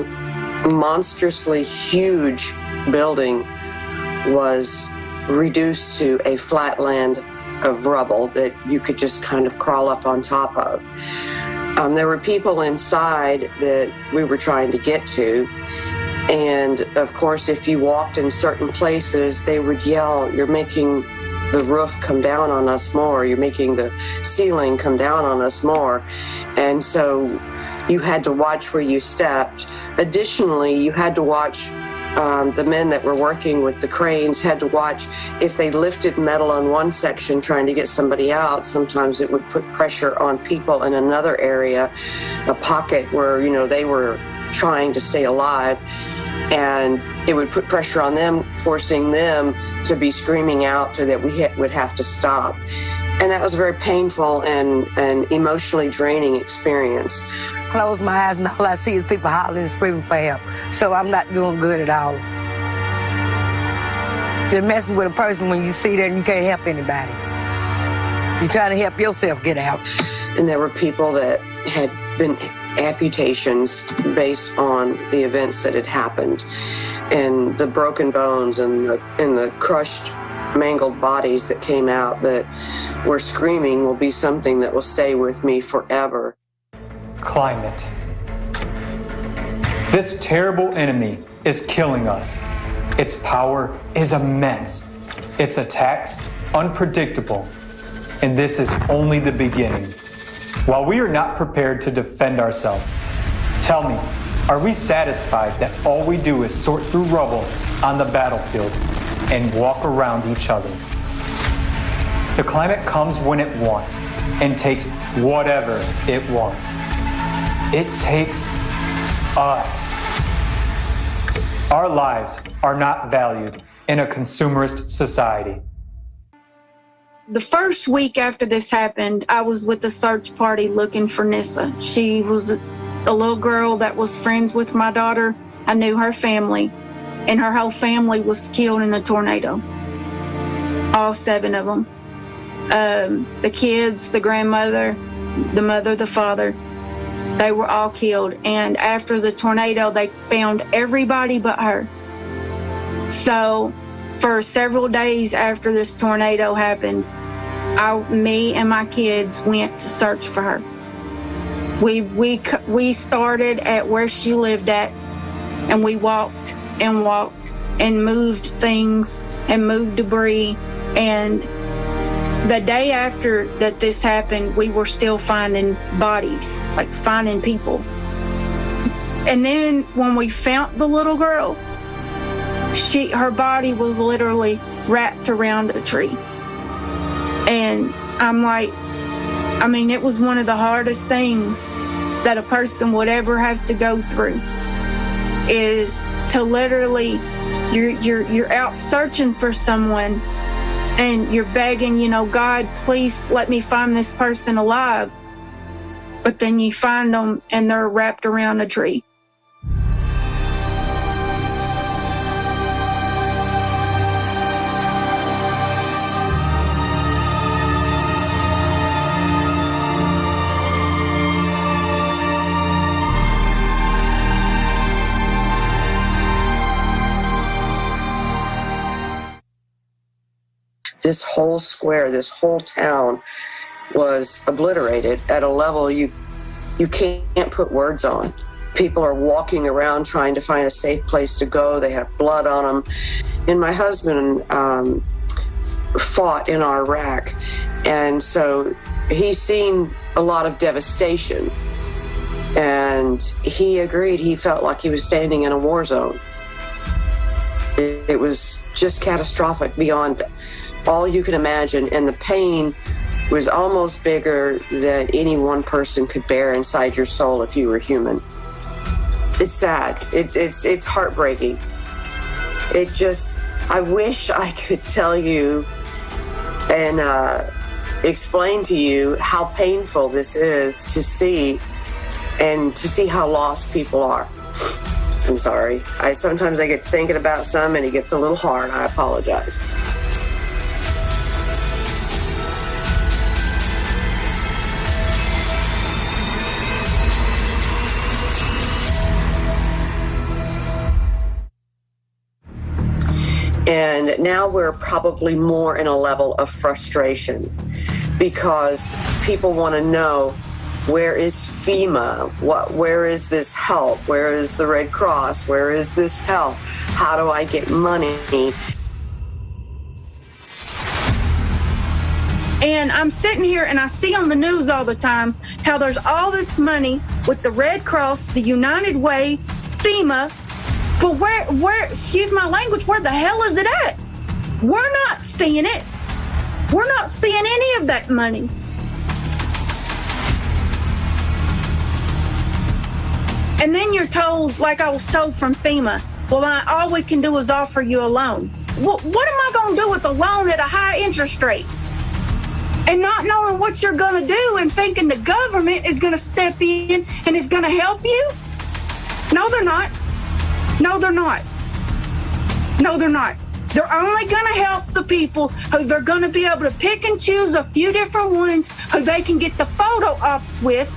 monstrously huge building was reduced to a flat land of rubble that you could just kind of crawl up on top of. There were people inside that we were trying to get to. And of course, if you walked in certain places, they would yell, "You're making the roof come down on us more. You're making the ceiling come down on us more." And so you had to watch where you stepped. Additionally, you had to watch the men that were working with the cranes had to watch if they lifted metal on one section trying to get somebody out. Sometimes it would put pressure on people in another area, a pocket where, you know, they were trying to stay alive. And it would put pressure on them, forcing them to be screaming out so that we would have to stop. And that was a very painful and emotionally draining experience. Close my eyes and all I see is people hollering and screaming for help. So I'm not doing good at all. You're messing with a person when you see that and you can't help anybody. You're trying to help yourself get out. And there were people that had been amputations based on the events that had happened, and the broken bones and the crushed, mangled bodies that came out that were screaming will be something that will stay with me forever. Climate. This terrible enemy is killing us. Its power is immense. Its attacks unpredictable. And this is only the beginning. While we are not prepared to defend ourselves, tell me, are we satisfied that all we do is sort through rubble on the battlefield and walk around each other? The climate comes when it wants and takes whatever it wants. It takes us. Our lives are not valued in a consumerist society. The first week after this happened, I was with the search party looking for Nissa. She was a little girl that was friends with my daughter. I knew her family, and her whole family was killed in a tornado. All 7 of them. The kids, the grandmother, the mother, the father, they were all killed. And after the tornado, they found everybody but her. So for several days after this tornado happened, me and my kids went to search for her. We started at where she lived at, and we walked and moved things and moved debris. And the day after that this happened, we were still finding bodies, like finding people. And then when we found the little girl, her body was literally wrapped around a tree. And I'm like, I mean, it was one of the hardest things that a person would ever have to go through, is to literally, you're out searching for someone and you're begging, you know, God, please let me find this person alive. But then you find them and they're wrapped around a tree. This whole square, this whole town was obliterated at a level you can't put words on. People are walking around trying to find a safe place to go. They have blood on them. And my husband fought in Iraq, and so he's seen a lot of devastation. And he agreed, he felt like he was standing in a war zone. It was just catastrophic beyond all you can imagine, and the pain was almost bigger than any one person could bear inside your soul if you were human. It's sad. It's heartbreaking. I wish I could tell you and explain to you how painful this is to see, and to see how lost people are. I'm sorry. Sometimes I get thinking about some and it gets a little hard. I apologize. And now we're probably more in a level of frustration because people want to know, where is FEMA? Where is this help? Where is the Red Cross? Where is this help? How do I get money? And I'm sitting here and I see on the news all the time how there's all this money with the Red Cross, the United Way, FEMA, but where, excuse my language, where the hell is it at? We're not seeing it. We're not seeing any of that money. And then you're told, like I was told from FEMA, well, all we can do is offer you a loan. What am I going to do with a loan at a high interest rate? And not knowing what you're going to do and thinking the government is going to step in and is going to help you? No, they're not. No, they're not. No, they're not. They're only going to help the people who they're going to be able to pick and choose a few different ones who they can get the photo ops with.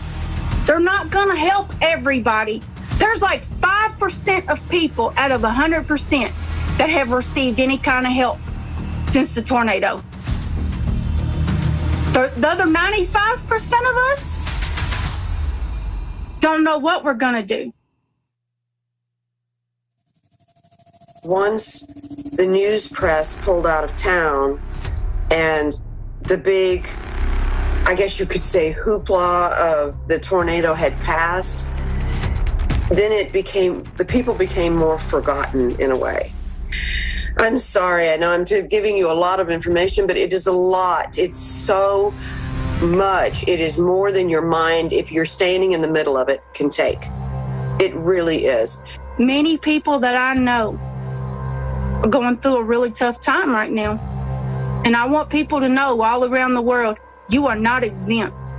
They're not going to help everybody. There's like 5% of people out of 100% that have received any kind of help since the tornado. The other 95% of us don't know what we're going to do. Once the news press pulled out of town and the big, I guess you could say, hoopla of the tornado had passed, then the people became more forgotten in a way. I'm sorry, I know I'm giving you a lot of information, but it is a lot. It's so much. It is more than your mind, if you're standing in the middle of it, can take. It really is. Many people that I know are going through a really tough time right now. And I want people to know all around the world, you are not exempt.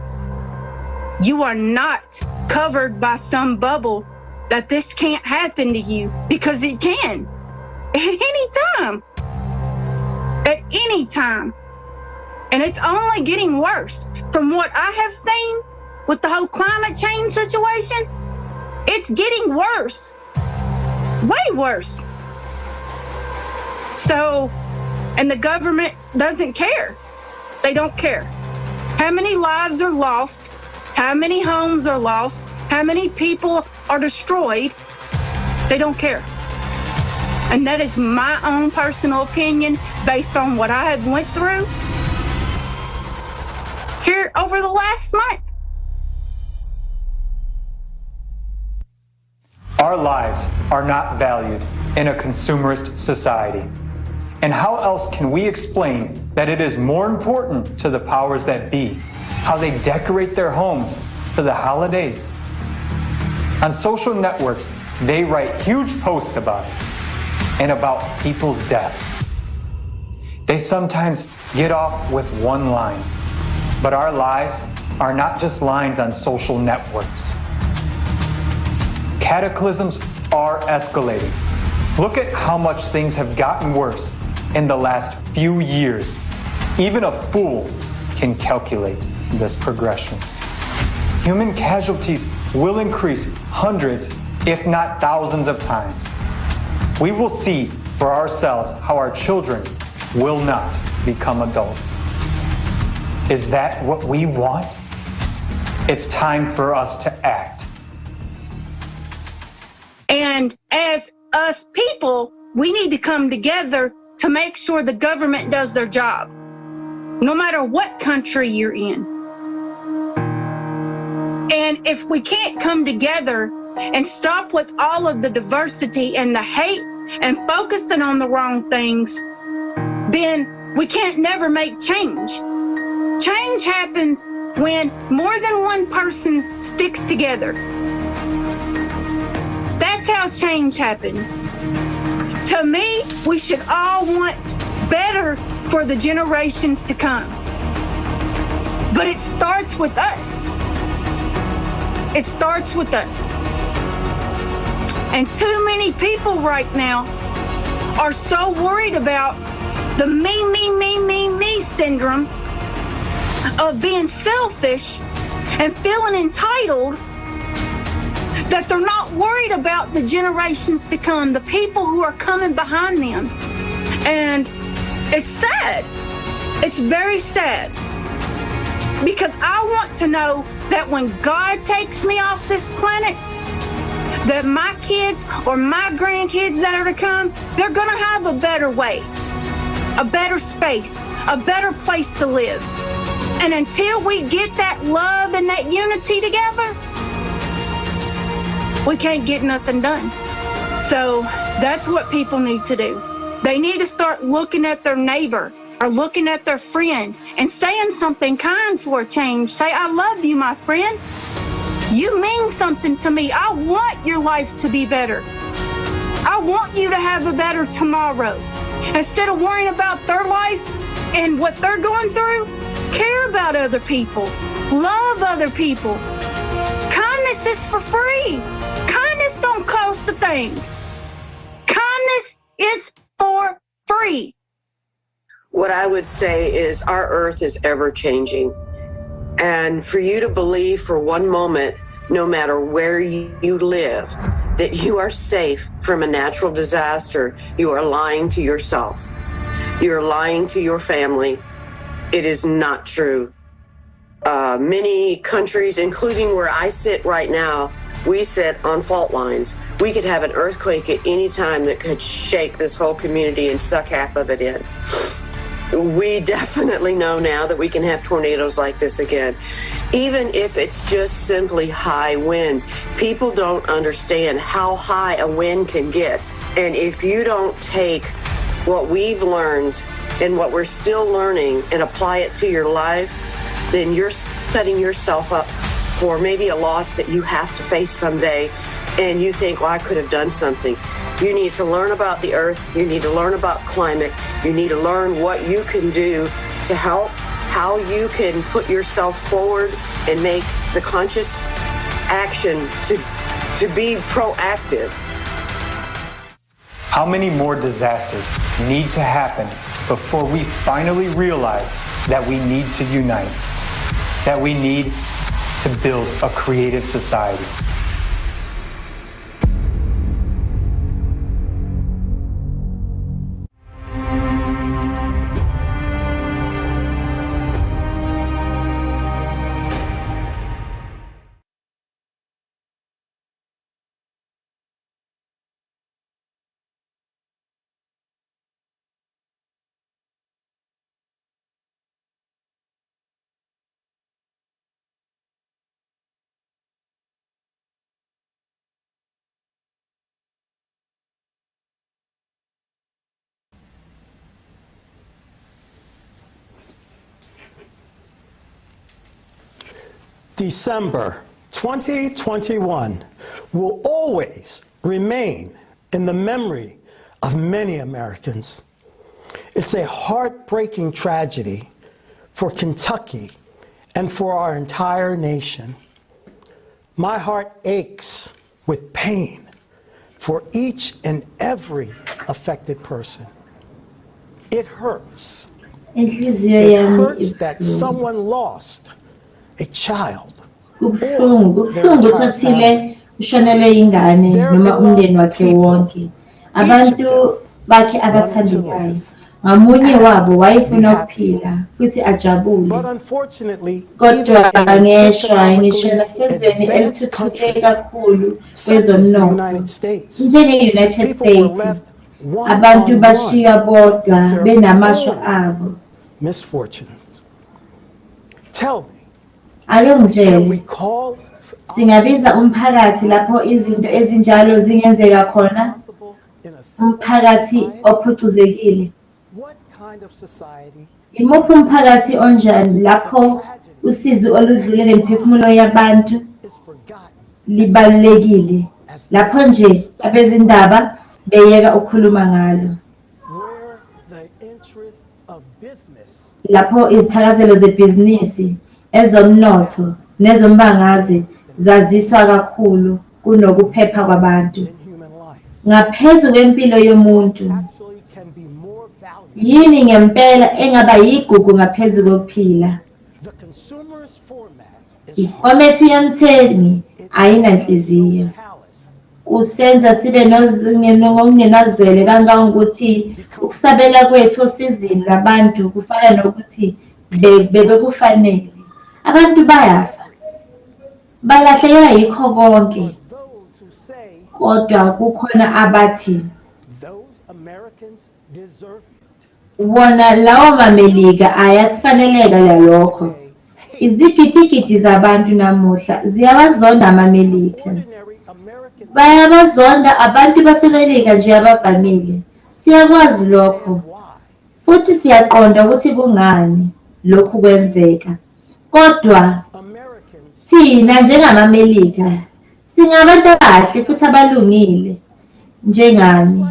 You are not covered by some bubble that this can't happen to you, because it can. At any time. At any time. And it's only getting worse. From what I have seen with the whole climate change situation, it's getting worse. Way worse. So, and the government doesn't care. They don't care. How many lives are lost? How many homes are lost? How many people are destroyed? They don't care. And that is my own personal opinion based on what I have went through here over the last month. Our lives are not valued in a consumerist society. And how else can we explain that it is more important to the powers that be how they decorate their homes for the holidays? On social networks, they write huge posts about it and about people's deaths. They sometimes get off with one line, but our lives are not just lines on social networks. Cataclysms are escalating. Look at how much things have gotten worse in the last few years. Even a fool can calculate this progression. Human casualties will increase hundreds, if not thousands of times. We will see for ourselves how our children will not become adults. Is that what we want? It's time for us to act. And as us people, we need to come together to make sure the government does their job, no matter what country you're in. And if we can't come together and stop with all of the diversity and the hate and focusing on the wrong things, then we can't never make change. Change happens when more than one person sticks together. That's how change happens. To me, we should all want better for the generations to come. But it starts with us. It starts with us. And too many people right now are so worried about the me syndrome of being selfish and feeling entitled that they're not worried about the generations to come, the people who are coming behind them. And it's sad. It's very sad. Because I want to know that when God takes me off this planet, that my kids or my grandkids that are to come, they're going to have a better way, a better space, a better place to live. And until we get that love and that unity together, we can't get nothing done. So that's what people need to do. They need to start looking at their neighbor or looking at their friend and saying something kind for a change. Say, I love you, my friend. You mean something to me. I want your life to be better. I want you to have a better tomorrow. Instead of worrying about their life and what they're going through, care about other people. Love other people. Kindness is for free. Kindness don't cost a thing. Kindness is for free. What I would say is our earth is ever changing. And for you to believe for one moment, no matter where you live, that you are safe from a natural disaster, you are lying to yourself. You're lying to your family. It is not true. Many countries, including where I sit right now, we sit on fault lines. We could have an earthquake at any time that could shake this whole community and suck half of it in. We definitely know now that we can have tornadoes like this again. Even if it's just simply high winds, people don't understand how high a wind can get. And if you don't take what we've learned and what we're still learning and apply it to your life, then you're setting yourself up for maybe a loss that you have to face someday. And you think, well, I could have done something. You need to learn about the earth. You need to learn about climate. You need to learn what you can do to help, how you can put yourself forward and make the conscious action to be proactive. How many more disasters need to happen before we finally realize that we need to unite, that we need to build a creative society? December 2021 will always remain in the memory of many Americans. It's a heartbreaking tragedy for Kentucky and for our entire nation. My heart aches with pain for each and every affected person. It hurts. It hurts that someone lost a child. Kubuhlungu uthathile ushonelwe ingane noma umndeni wakhe wonke. Abantu bakhe abathandekayo. Ngamunye wabo wayefuna ukuphila futhi ajabule. Kodwa ngisho nasezweni elithuthuke kakhulu kwezomnotho njenge-United States, abantu bashiya bodwa benamashwa abo. Misfortunes. Tell me. Ayongitshele, singabiza umphakathi lapho izinto ezinjalo zingenzeka khona? Umphakathi ophucuzekile. Imuphi umphakathi onjani lapho usizo oludlule nemiphefumulo yabantu libalulekile, lapho nje abezindaba beyeka ukukhuluma ngalo, lapho izithakazelo zebhizinisi, ezomnotho nezombangazwe zaziswa kakhulu kunokuphepha kwabantu. Ngaphezu kwempilo yomuntu, yini ngempela engaba yigugu ngaphezu kokuphila? Ifomethi yomthengi ayinanhliziyo. usenza sibe ngokungenazwele kangangokuthi ukusabela kwethu osizini labantu kufana nokuthi bekufanele. Abantu bayafa, balahlekelwa yikho konke, kodwa kukhona abathi wona lawo mamelika ayakufaneleka lalokho. Izigidigidi zabantu namuhla ziyabazonda amamelika. Bayabazonda abantu basemelika nje abavamile. Siyakwazi lokho, futhi siyaqonda ukuthi kungani lokhu kwenzeka. Kodwa thina njengamamelika singabantu abahle futhi abalungile njengani.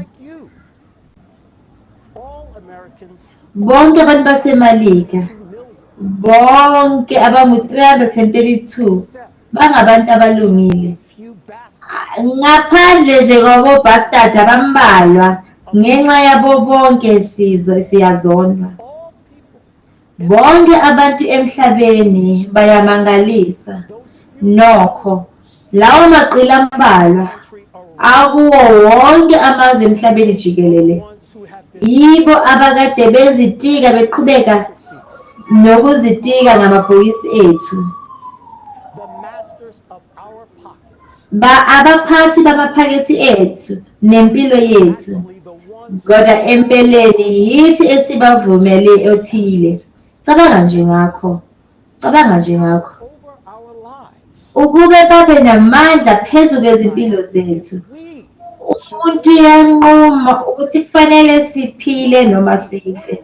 Bonke abantu basemelika, bonke abangu-332 bangabantu abalungile, ngaphandle nje kwabobastard abambalwa. Ngenxa yabo bonke siyazondwa. Bonke abantu emhlabeni bayamangalisa. Nokho lawo maqila ambalwa akuwo wonke amazwe emhlabeni jikelele yibo abakade bezitika beqhubeka nokuzitika ngamabhokisi ethu. Abaphathi bamaphakethi ethu nempilo yethu, kodwa empeleni yithi esibavumele othile. Cabanga nje ngakho. Ukube babe namandla phezu kwezimpilo zethu, umuntu uyanquma ukuthi kufanele siphile noma sife.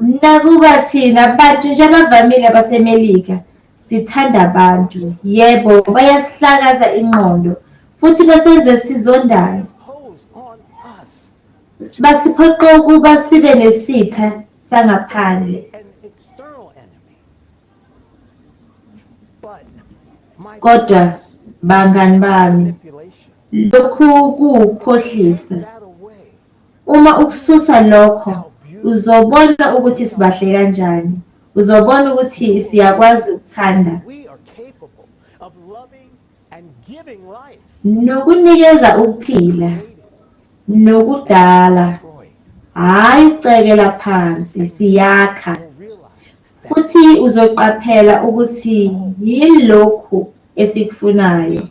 Nakuba thina abantu nje abavamile basemelika sithanda abantu, yebo bayasihlakaza ingqondo futhi basenze sizondane. Basiphoqa ukuba sibe nesitha sangaphandle. Kodwa bangani bami, lokhu kukhohlisa. Uma ukususa lokho, uzobona ukuthi sibahle kanjani. Uzobona ukuthi siyakwazi ukuthanda nokunikeza ukuphila nokudala, hayi ukucekela phansi. Siyakha futhi uzoqaphela ukuthi yilokhu esikufunayo.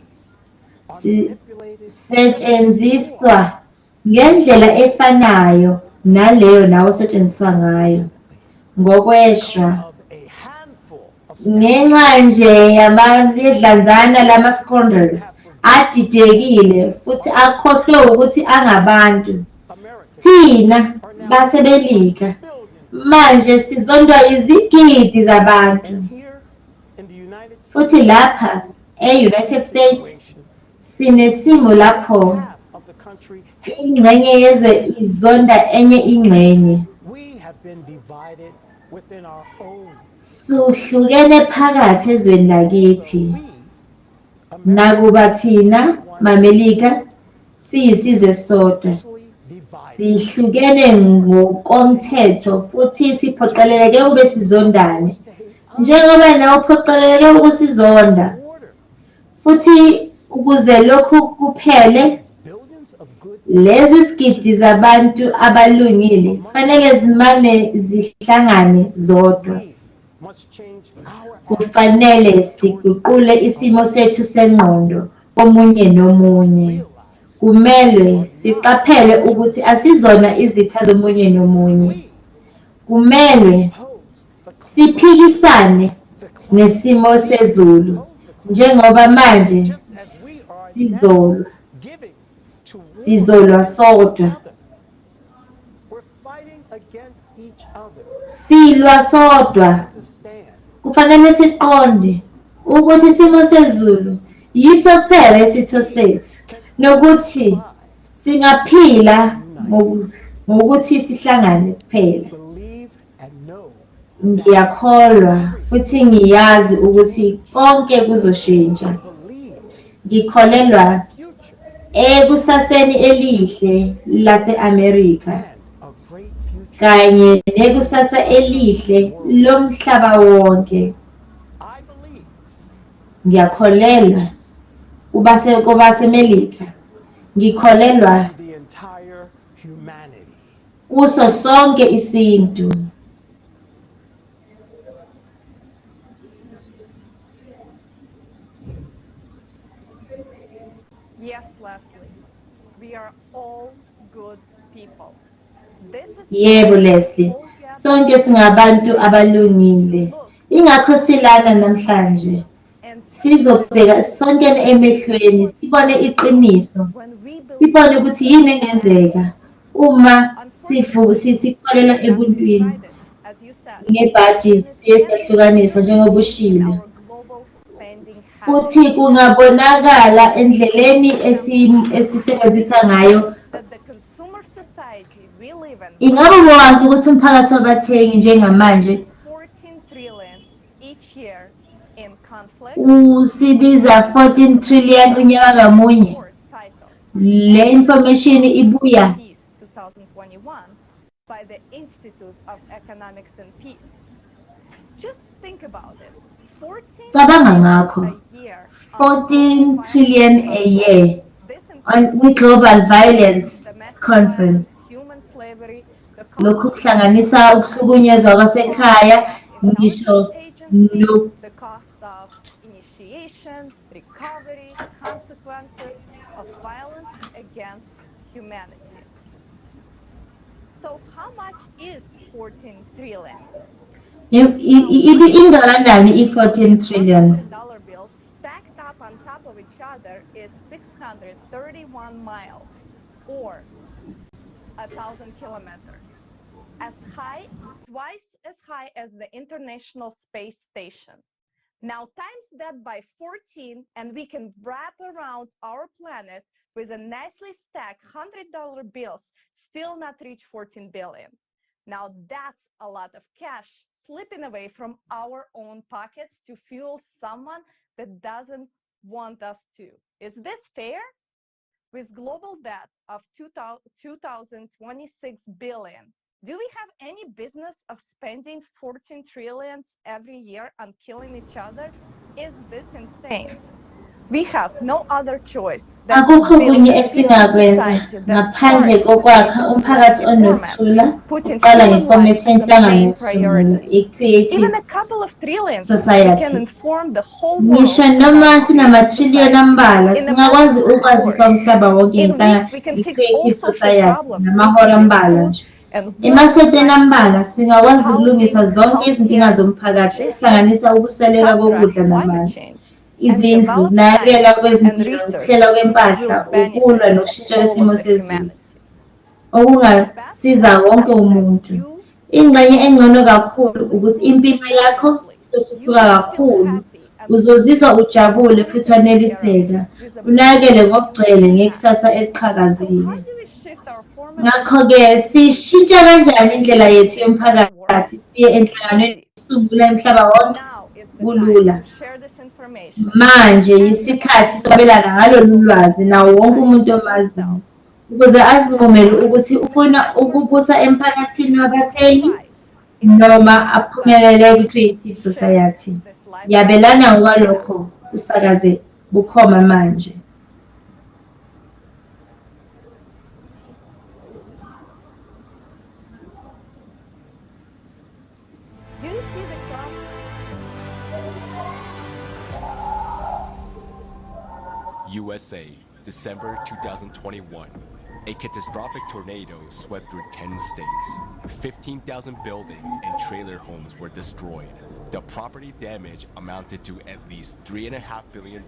Setshenziswa ngendlela efanayo naleyo nawo osetshenziswa ngayo, ngokweshwa. Ngenxa nje yedlanzana lama-scoundrels adidekile futhi akhohlwe ukuthi angabantu, thina basemelika manje sizondwa izigidi zabantu. Futhi lapha e-United States sinesimo lapho ingxenye yezwe izonda enye ingxenye. Suhlukene phakathi ezweni lakithi. Nakuba thina mamelika siyisizwe sodwa, sihlukene ngokomthetho futhi siphoqeleleke ube sizondane njengoba nawe uphoqeleleke ukusizonda. Futhi ukuze lokhu kuphele, lezi zigidi zabantu abalungile fanele zimane zihlangane zodwa. Kufanele siguqule isimo sethu sengqondo omunye nomunye. Kumele siqaphele ukuthi asizona izitha zomunye nomunye. Kumele siphikisane nesimo sezulu njengoba manje sizolwa sodwa. Silwa sodwa. Kufanele siqonde ukuthi isimo sezulu yiso kuphela isitho sethu, nokuthi singaphila ngokuthi sihlangane kuphela. Ngiyakholwa futhi ngiyazi ukuthi konke kuzoshintsha. Ngikholelwa ekusaseni elihle lase-Amerika kanye nekusasa elihle lomhlaba wonke. Ngiyakholelwa kubasemelika ngikholelwa the entire humanity. kuso sonke isintu. Yes, Leslie, we are all good people. This is Yebo Leslie, sonke singabantu abalungile. Ingakho silana namhlanje. Sizobheka sonke emehlweni, sibone iqiniso. Sibone ukuthi yini engenzeka uma sikholelwa ebuntwini. Ngebhaji siye siyahlukaniswa njengoba ushilo. Futhi kungabonakala endleleni esisebenzisa ngayo. Ingabe wazi ukuthi umphakathi wabathengi njengamanje usibiza 14 trillion unyaka ngamunye? Le information ibuya by the Institute of Economics and Peace. Just think about it. 14 trillion a year with global violence conference. Lokhu kuhlanganisa ukuhlukunyezwa kwasekhaya ngisho the cost of initiation, recovery, consequences of violence against humanity. So how much is 14 trillion? Ingakanani i-14 trillion? Dollar bills stacked up on top of each other is 631 miles or 1,000 kilometers. Twice as high as the International Space Station. Now times that by 14 and we can wrap around our planet with a nicely stacked $100 bills, still not reach 14 billion. Now that's a lot of cash slipping away from our own pockets to fuel someone that doesn't want us to. Is this fair? With global debt of 2026 billion, do we have any business of spending 14 trillions every year on killing each other? Is this insane? We have no other choice than to Akukho build kunye a peaceful esingakwenza society that ngaphandle starts kokwakha with umphakathi format, onokuthula, putting uqala human ngefomethi life as the yenhlangano main yokusungula, priority. Even i-creative a couple of trillions, we can society. inform the whole world Ngisho noma about creative sinamathriliyoni society. ambalwa In a singakwazi matter of ukwazisa hours. umhlaba wonke In weeks, we can fix all i-creative social society problems, namahora ambalwa including nje. food and water Emasontweni ambalwa crisis, singakwazi ukulungisa housing, zonke izinkinga healthcare, zomphakathi logistics, ezihlanganisa ukusweleka counteract kokudla climate namanzi, change, and izindlu, develop nakekelwa science and kwezempilo, research ukuhlela kwempahla, that will ukulwa benefit nokushintsha all kwesimo of the sezulu, humanity. okungasiza wonke umuntu. Ingxenye engcono kakhulu ukuthi impilo yakho izothuthuka kakhulu, uzozizwa ujabule futhi waneliseka, unakekele ngokugcwele ngekusasa eliqhakazile. Ngakho-ke sishintsha kanjani indlela yethu yomphakathi siye enhlanganweni yokusungula emhlaba wonke? Kulula. Manje yisikhathi sokwabelana ngalolu lwazi nawo wonke umuntu omaziyo, ukuze azinqumele ukuthi ufuna ukubusa emphakathini wabathengi noma aphumelele kwi-creative society. Yabelana ngokwalokho usakaze bukhoma manje. Do you see the crop? USA, December 2021. A catastrophic tornado swept through 10 states. 15,000 buildings and trailer homes were destroyed. The property damage amounted to at least $3.5 billion.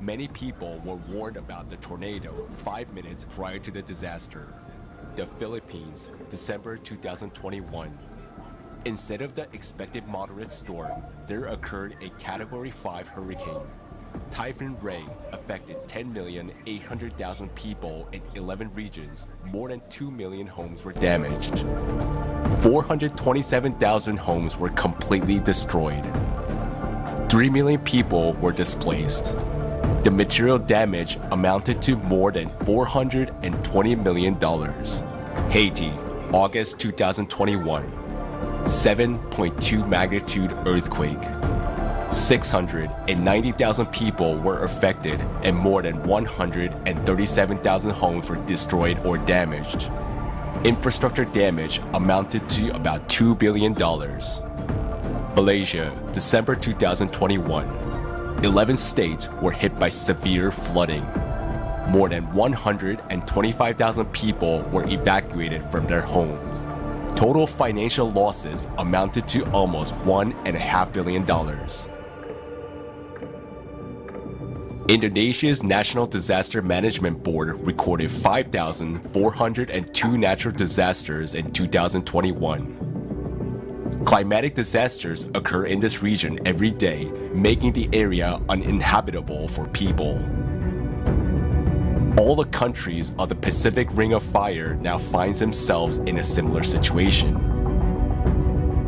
Many people were warned about the tornado 5 minutes prior to the disaster. The Philippines, December 2021. Instead of the expected moderate storm, there occurred a Category 5 hurricane. Typhoon Ray affected 10,800,000 people in 11 regions. More than 2 million homes were damaged. 427,000 homes were completely destroyed. 3 million people were displaced. The material damage amounted to more than $420 million. Haiti, August 2021. 7.2 magnitude earthquake. 690,000 people were affected and more than 137,000 homes were destroyed or damaged. Infrastructure damage amounted to about $2 billion. Malaysia, December 2021. 11 states were hit by severe flooding. More than 125,000 people were evacuated from their homes. Total financial losses amounted to almost $1.5 billion. Indonesia's National Disaster Management Board recorded 5,402 natural disasters in 2021. Climatic disasters occur in this region every day, making the area uninhabitable for people. All the countries of the Pacific Ring of Fire now find themselves in a similar situation.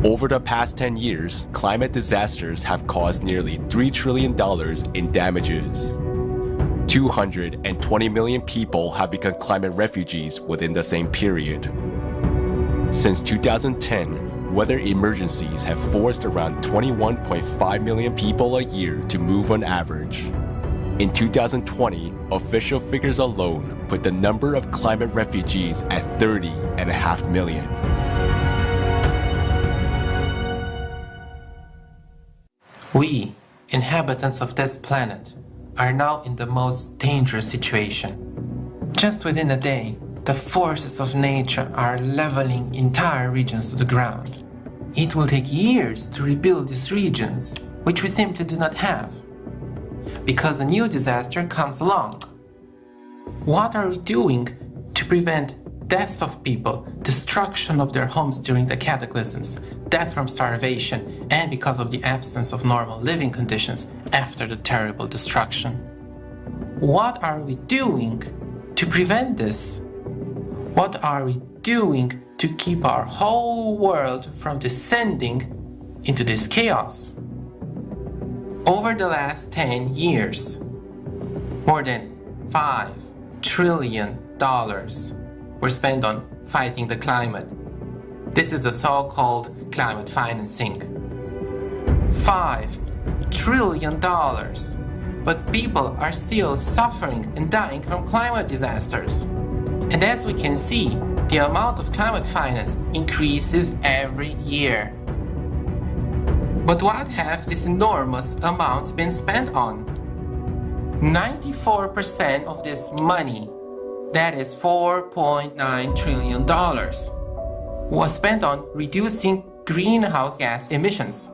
Over the past 10 years, climate disasters have caused nearly $3 trillion in damages. 220 million people have become climate refugees within the same period. Since 2010, weather emergencies have forced around 21.5 million people a year to move on average. In 2020, official figures alone put the number of climate refugees at 30.5 million. We, inhabitants of this planet, are now in the most dangerous situation. Just within a day, the forces of nature are leveling entire regions to the ground. It will take years to rebuild these regions, which we simply do not have, because a new disaster comes along. What are we doing to prevent deaths of people, destruction of their homes during the cataclysms, death from starvation, and because of the absence of normal living conditions after the terrible destruction? What are we doing to prevent this? What are we doing to keep our whole world from descending into this chaos? Over the last 10 years, more than $5 trillion were spent on fighting the climate. This is the so-called climate financing. $5 trillion. But people are still suffering and dying from climate disasters. And as we can see, the amount of climate finance increases every year. But what have these enormous amounts been spent on? 94% of this money, that is $4.9 trillion, was spent on reducing greenhouse gas emissions.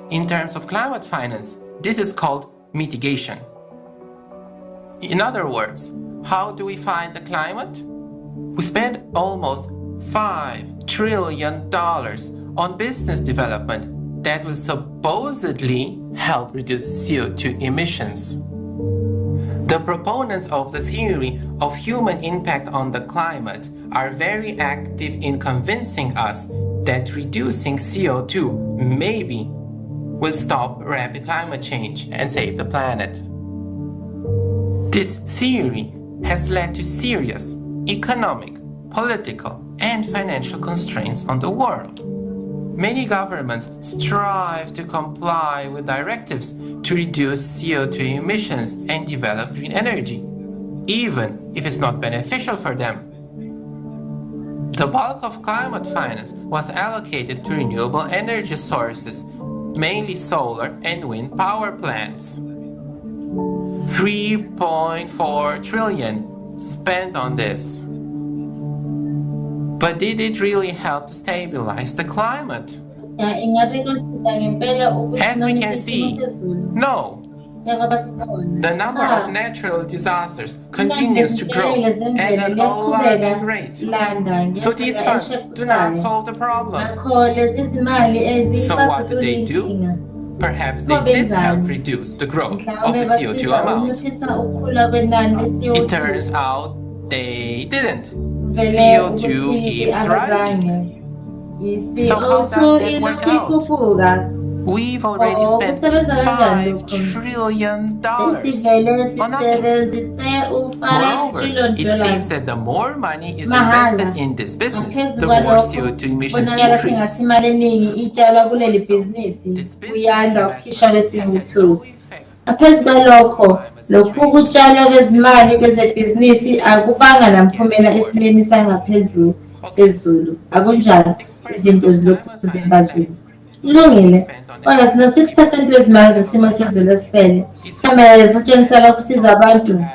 In terms of climate finance, this is called mitigation. In other words, how do we fight the climate? We spend almost $5 trillion on business development that will supposedly help reduce CO2 emissions. The proponents of the theory of human impact on the climate are very active in convincing us that reducing CO2 maybe will stop rapid climate change and save the planet. This theory has led to serious economic, political, and financial constraints on the world. Many governments strive to comply with directives to reduce CO2 emissions and develop green energy, even if it's not beneficial for them. The bulk of climate finance was allocated to renewable energy sources, mainly solar and wind power plants. $3.4 trillion spent on this. But did it really help to stabilize the climate? As we can see, no. The number of natural disasters continues to grow at an alarming rate. So these funds do not solve the problem. So what do they do? Perhaps they did help reduce the growth of the CO2 amount. It turns out they didn't. CO2 keeps rising. So how does that work out? We've already spent $5 trillion on marketing. Moreover, it seems that the more money is invested in this business, the more CO2 emissions increase. Ngaphezu kwalokho, lokhu kutshalwa kwezimali kwezebhizinisi akubanga namphumela esimeni sangaphezulu sezulu. Akunjalo, izinto zilokhu zimbaziwe. Kulungile, kodwa sino 6% wezimali zesimo sezulu esisele. Mhlawumbe zisetshenziselwa ukusiza abantu.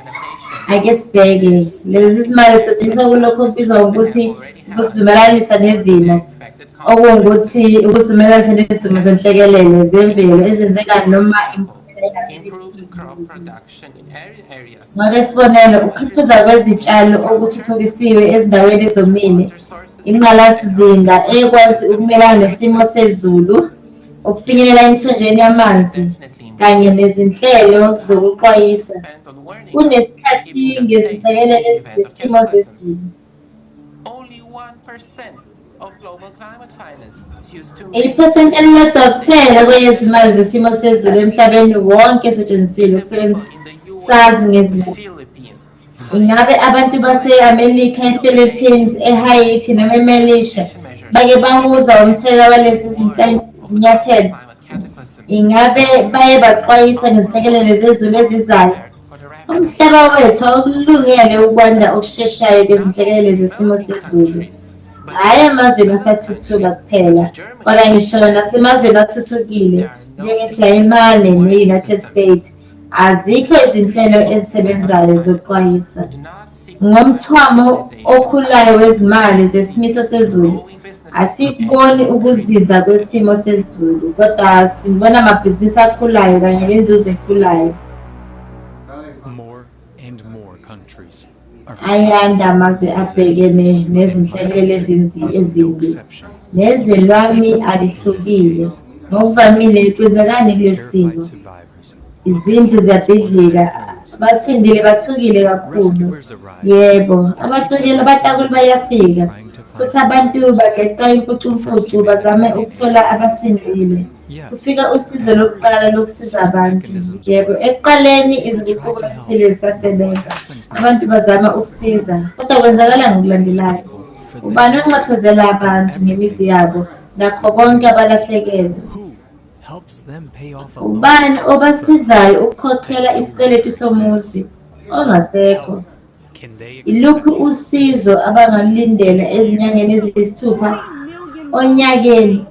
Ake sibheke, lezi zimali zisetshenziswa kulokhu okubizwa ngokuthi ukusivumelanisa nezimo. Okungukuthi ukusivumelanisa nezimo zenhlekelele zemvelo ezenzeka noma ngokwesibonelo, ukukhiqiza kwezitshalo okuthuthukisiwe ezindaweni ezomile, ingqalasizinda ekwazi ukumelana nesimo sezulu, ukufinyelela emithonjeni yamanzi, kanye nezinhlelo zokuxwayisa. Kunesikhathi ngezinhlekelele zesimo sezulu. 8% elilodwa kuphela kweyezimali zesimo sezulu emhlabeni wonke esetshenzisiwe ukusebenza ngezimo. Ingabe abantu base-Amerika, ePhilippines, eHaiti noma eMalaysia bake bawuzwa umthelela walezi zinyathelo? Ingabe baye baxwayisa ngezinhlekelele zezulu ezizayo? Umhlaba wethu awukulungele ukwanda okusheshayo kwezinhlekelele zesimo sezulu. Hhayi emazweni asathuthuka kuphela, kodwa ngisho nasemazweni athuthukile njengeJalimane ne-United States azikho izinhlelo ezisebenzayo zokuxwayisa. Ngomthamo okhulayo wezimali zesimiso sezulu, asikuboni ukuzinza kwesimo sezulu, kodwa sibona amabhizinisi akhulayo kanye nenzuzo ekhulayo. Ayanda amazwe abhekene nezinhlelelo ezimbi. Nezwe lwami alihlukile. Ngokuvamile kwenzekani kulesi simo? Izindlu ziyabhidlika, abasindile bathukile kakhulu. Yebo, abatakuli bayafika, futhi abantu bageqa imfucumfucu bazame ukuthola abasindile. Kufika usizo lokuqala lokusiza abantu. Yebo, ekuqaleni izinguquko ezithile zisasebenza, abantu bazama ukusiza, kodwa kwenzakala ngokulandelayo. Ubani onxephezela abantu ngemizi yabo nakho konke abalahlekelwe? Ubani obasizayo ukukhokhela isikweletu somuzi? Ongasekho. Iluphi usizo abangalindela ezinyangeni eziyisithupha onyakeni?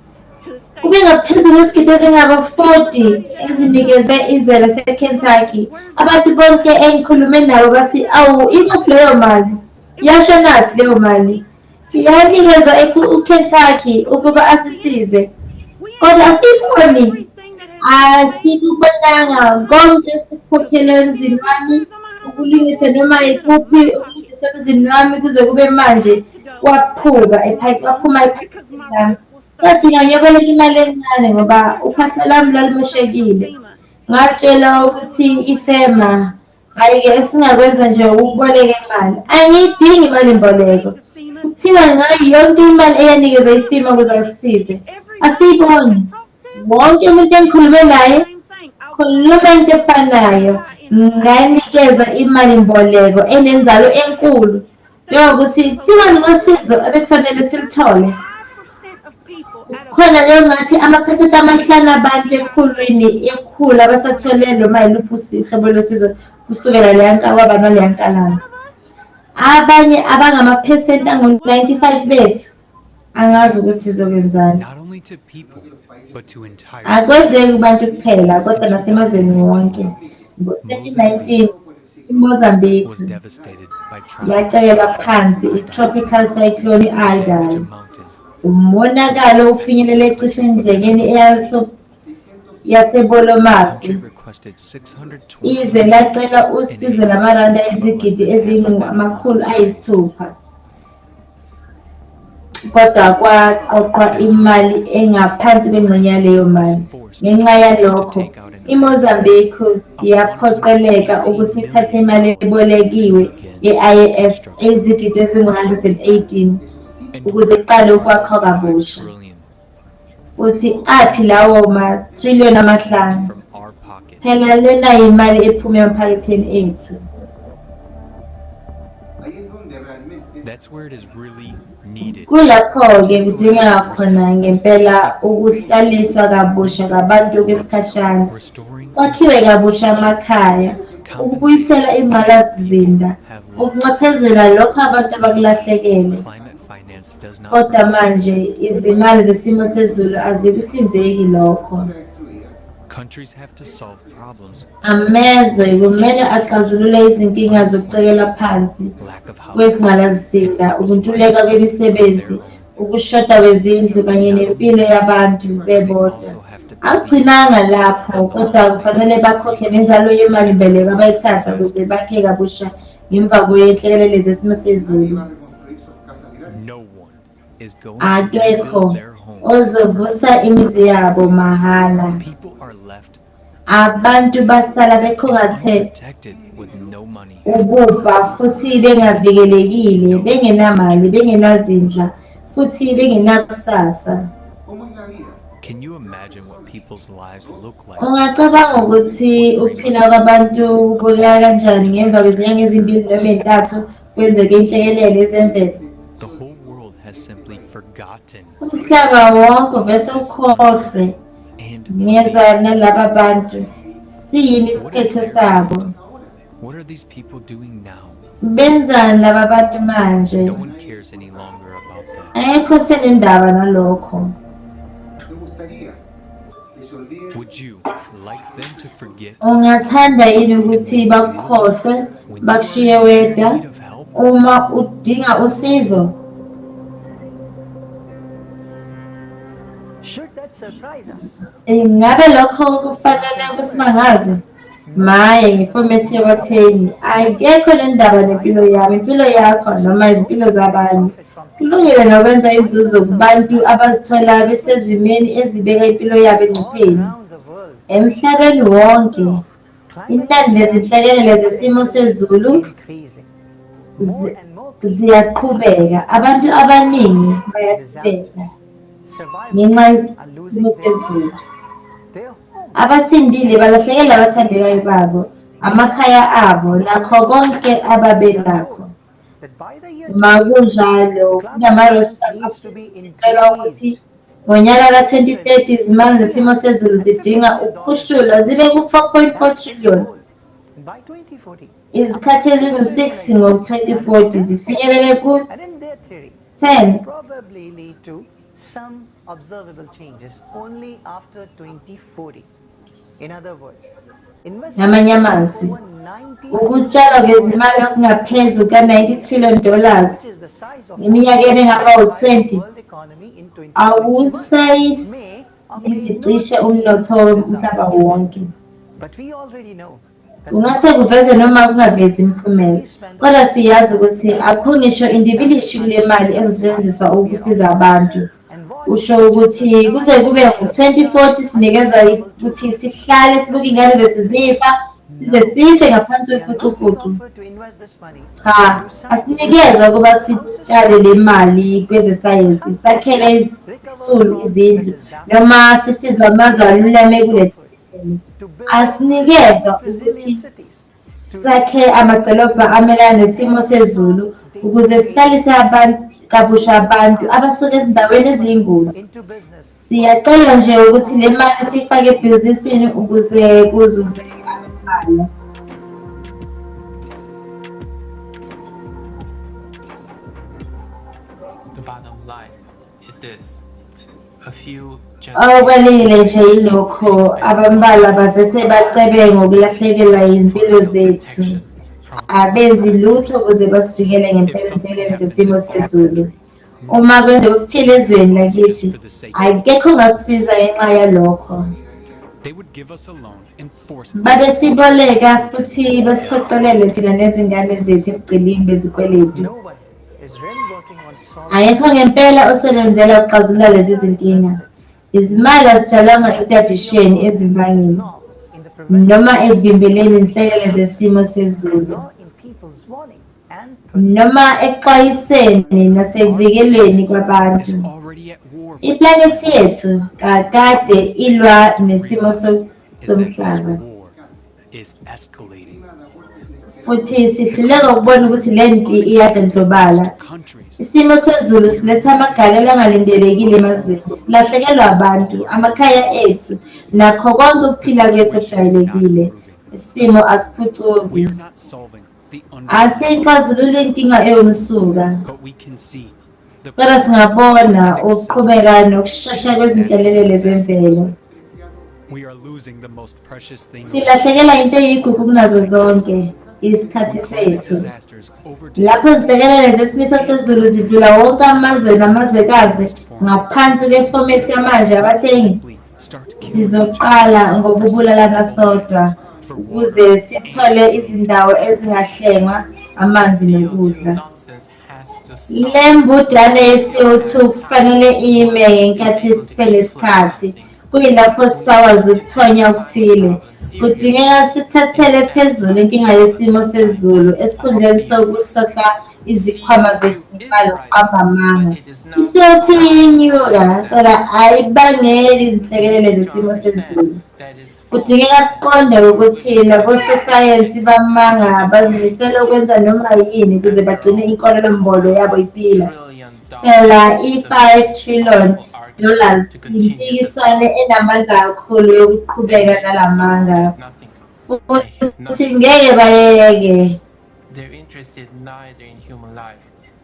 Kube ngaphezulu kwezigidi ezingaba-40 ezinikezwe izwe laseKentucky. Abantu bonke engikhulume nabo bathi, awu, ikuphi leyo mali? Yashonaphi leyo mali? Yanikezwa uKentucky ukuba asisize. Kodwa asiyiboni. Asikubonanga konke sikukhokhela emzini wami, ukulungiswa noma ikuphi ukulungiswa emzini wami kuze kube manje waphuma ephaketheni lami. Ngadinga ngiyoboleka imali encane ngoba uphahla lami lwalumoshekile. Ngatshela ukuthi ifema, hhayi-ke esingakwenza nje ukuboleka imali. Angiyidingi imalimboleko. Kuthiwa ngayo yonke imali eyanikezwa ifima ukuze asisize. Asiyiboni. Wonke umuntu engikhulume naye khuluma into efanayo. Nganikeza imalimboleko enenzalo enkulu. Njengokuthi kuthiwa ngosizo ebekufanele silithole. Khona leyo ngathi amaphesenti 5 abantu ekhulu abasathole noma yiluphi uhlobo losizo kusukela kwaba naleya nkalana. Abanye abangamaphesenti angu-95 bethu angazi ukuthi sizokwenzani. Akwenzeki kubantu kuphela kodwa nasemazweni wonke. Ngo-2019 iMozambique yacekelwa phansi i-tropical cyclone Idai. Umonakalo ufinyelela ecishe endlekeni yasebolomazi. Izwe lacela usizo lamaranda izigidi ezingama-600, kodwa kwaqoqwa imali engaphansi kwengxenye yaleyo mali. Ngenxa yalokho, iMozambique yaphoqeleka ukuthi ithathe imali ebolekiwe ye-IMF ezigidi ezingu-118 ukuze iqale ukwakha kabusha. futhi aphi lawo ma-trillion amahlanu. Phela lena imali ephuma emaphaketheni ethu. That's where it is really needed. Kulapho-ke kudingeka khona ngempela ukuhlaliswa kabusha kwabantu kwesikhashana, kwakhiwe kabusha amakhaya, ukubuyisela ingqalasizinda, ukunxephezela lokho abantu abakulahlekele. Kodwa manje izimali zesimo sezulu azikuhlinzeki lokho. Countries have to solve problems. Amazwe kumele axazulule izinkinga zokucekelwa phansi kwezingqalasizinda, ukuntuleka kwemisebenzi, ukushoda kwezindlu kanye nempilo yabantu bebodwa. Akugcinanga lapho, kodwa kufanele bakhokhe nenzalo yemali-mboleko abayithatha ukuze bakhe kabusha ngemva kwenhlekelele zesimo sezulu. Akekho ozovusa imizi yabo mahhala. Abantu basala bekhungathe ububha futhi bengavikelekile, bengenamali, bengenazindla futhi bengenakusasa. Can you imagine what people's lives look like? Ungacabanga ukuthi ukuphila kwabantu kubukeka kanjani ngemva kwezinyanga ezimbili noma ezintathu kwenzeke inhlekelele ezemvelo? The whole world has simply forgotten. Umhlaba wonke uvese ukhohlwe. Ngiyezwa nalaba bantu, siyini isiphetho sabo? What are these people doing now? Benzani laba bantu manje? No one cares any longer about that. Ayikho senendaba nalokho. Would you like them to forget? Ungathanda yini ukuthi bakukhohlwe, bakushiye wedwa uma udinga usizo? Should that surprise us? Ingabe lokho kufanele kusimangaze? Maye ngifomethi yabathengi, ayikekho nendaba nempilo yami, impilo yakho noma izimpilo zabanye. Kulungile nokwenza inzuzo kubantu abazithola besezimeni ezibeka impilo yabo engcupheni. Emhlabeni wonke, inani lezinhlekelele zesimo sezulu ziyaqhubeka. Abantu abaningi bayahluleka ngenxa yesimo sezulu. Abasindile balahlekelwa abathandekayo babo, amakhaya abo, nakho konke ababenakho. Makunjalo, kunama-restaurant acelwa ukuthi ngonyaka ka-2030 izimali zesimo sezulu zidinga ukukhushulwa zibe ku-4.4 trillion. Izikhathi ezingu-6 ngo-2040 zifinyelele ku-10. Probably lead to some observable changes only after 2040. In other words, Ngamanye amazwi, ukutshalwa kwezimali okungaphezu ka-$90 trillion ngeminyakeni engaba u-20 awusayizicishe umnotho womhlaba wonke. Kungase kuveze noma kungavezi imiphumela, kodwa siyazi ukuthi akukho ngisho indibilishi kule mali ezosetshenziswa ukusiza abantu. Usho ukuthi kuze kube ngu-2040 sinikezwa ukuthi sihlale sibuke ingane zethu zifa, size sife ngaphansi kwefucufucu. Cha, asinikezwa ukuba sitshale le mali kwezesayensi, sakhele izisulu izindlu, noma sisize amazwe alulame kule. Asinikezwa ukuthi sakhe amadolobha amelana nesimo sezulu ukuze sihlalise kabusha abantu abasuka ezindaweni eziyingozi. Siyacela nje ukuthi le mali siyifake ebhizinisini ukuze kuzuze abambalwa. The bottom line is this. A few Okwelile nje yilokho abambalwa bavese bacebe ngokulahlekelwa yimpilo zethu. Abenzi lutho ukuze basivikele ngempela zesimo sezulu. Uma kwenzeka okuthile ezweni lakithi, akekho ongasiza ngenxa yalokho. Babesiboleka futhi basiphoqelele thina nezingane zethu ebuqilini bezikweletu. Ayekho ngempela osebenzela ukuxazulula lezi zinkinga. Izimali azitshalwanga ekudadisheni ezimbangeni noma ekuvimbeleni inhlekelele zesimo sezulu, noma exwayiseni nasekuvikelweni kwabantu. Iplanethi yethu kakade ilwa nesimo somhlaba. Is escalating. Futhi sihluleka ukubona ukuthi le mpi iyadlondlobala. Isimo sezulu siletha amagalelo angalindelekile emazweni. Silahlekelwa abantu, amakhaya ethu, nakho konke ukuphila kwethu okujwayelekile. Isimo asiphucuki. Asiyixazulula inkinga ewumsuka. Kodwa singabona ukuqhubeka nokushesha kwezinhlelelele zemvelo. Silahlekelwa into eyigugu kunazo zonke, isikhathi sethu. Lapho izinhlekelele zesimiso sezulu zidlula wonke amazwe namazwekazi ngaphansi kwefomethi yamanje abathengi, sizoqala ngokubulalana sodwa ukuze sithole izindawo ezingahlengwa amanzi nokudla. Le mbudane ye-CO2 kufanele ime ngenkathi sisenesikhathi. Kuyilapho sisakwazi ukuthonya okuthile. Kudingeka sithathele phezulu inkinga yesimo sezulu esikhundleni sokuhlohla izikhwama zethu ngemali yokuqamba amanga. I-CO2 iyenyuka kodwa ayibangeli izinhlekelele zesimo sezulu. Kudingeka siqonde ukuthi labo sosayensi bamanga bazimisela ukwenza noma yini ukuze bagcine inkolelo-mbono yabo iphila. Phela i-$5 trillion impikiswano enamandla kakhulu yokuqhubeka nalamanga. Futhi ngeke bayeke.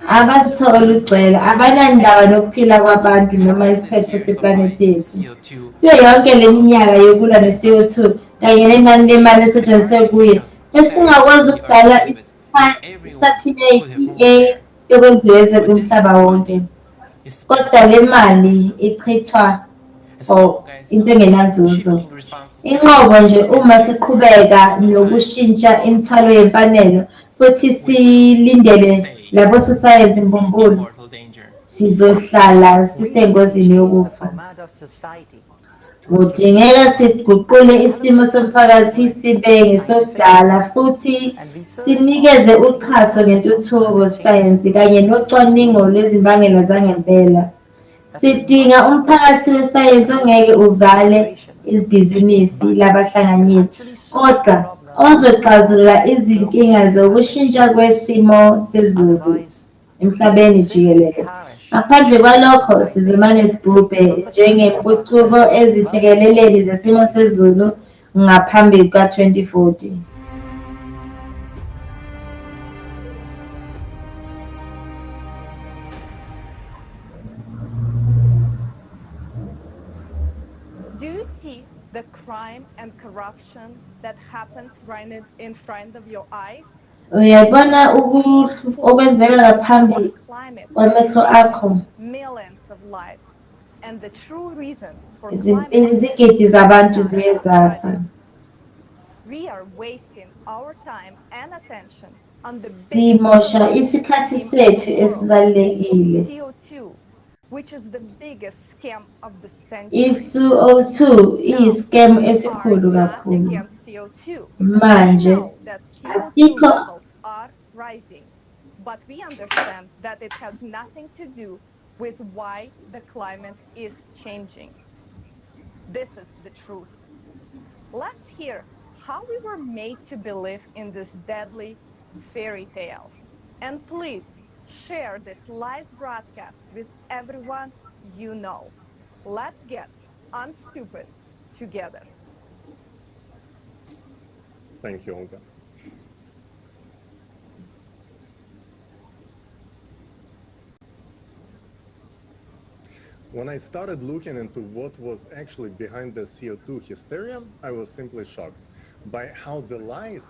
Abasithola ugcwele abanandaba nokuphila kwabantu noma isiphetho seplanethi yethu. Kuyo yonke le minyaka yokulwa ne-CO2 kanye nenani lemali esetshenziswe kuyo, besingakwazi ukudala isathelayithi yokwenziwa umhlaba wonke. Kodwa le mali ichithwa into engenazuzo. Inqobo nje uma siqhubeka nokushintsha imithwalo yemfanelo futhi silindele labo sosayensi mbumbulu, sizohlala sisengozini yokufa. Kudingeka siguqule isimo somphakathi sibe ngesokudala futhi sinikeze uxhaso ngentuthuko sayensi kanye nocwaningo lwezimbangela zangempela. Sidinga umphakathi wesayensi ongeke uvale ibhizinisi labahlanganyeli, kodwa ozoxazulula izinkinga zokushintsha kwesimo sezulu emhlabeni jikelele. Ngaphandle kwalokho sizomane sibhubhe njengempucuko ezitekeleleni zesimo sezulu ngaphambi kuka-2040. Do you see the crime and corruption that happens right in front of your eyes? Uyabona okwenzeka ngaphambi kwamehlo akho. Millions of lives and the true reasons for izigidi zabantu ziye zafa. We are wasting our time and attention on the Simosha isikhathi sethu esibalekile. CO2, which is the biggest scam of the century. I-CO2 i-scam esikhulu kakhulu. Manje asikho rising, but we understand that it has nothing to do with why the climate is changing. This is the truth. Let's hear how we were made to believe in this deadly fairy tale. And please share this live broadcast with everyone you know. Let's get unstupid together. Thank you, Olga. When I started looking into what was actually behind the CO2 hysteria, I was simply shocked by how the lies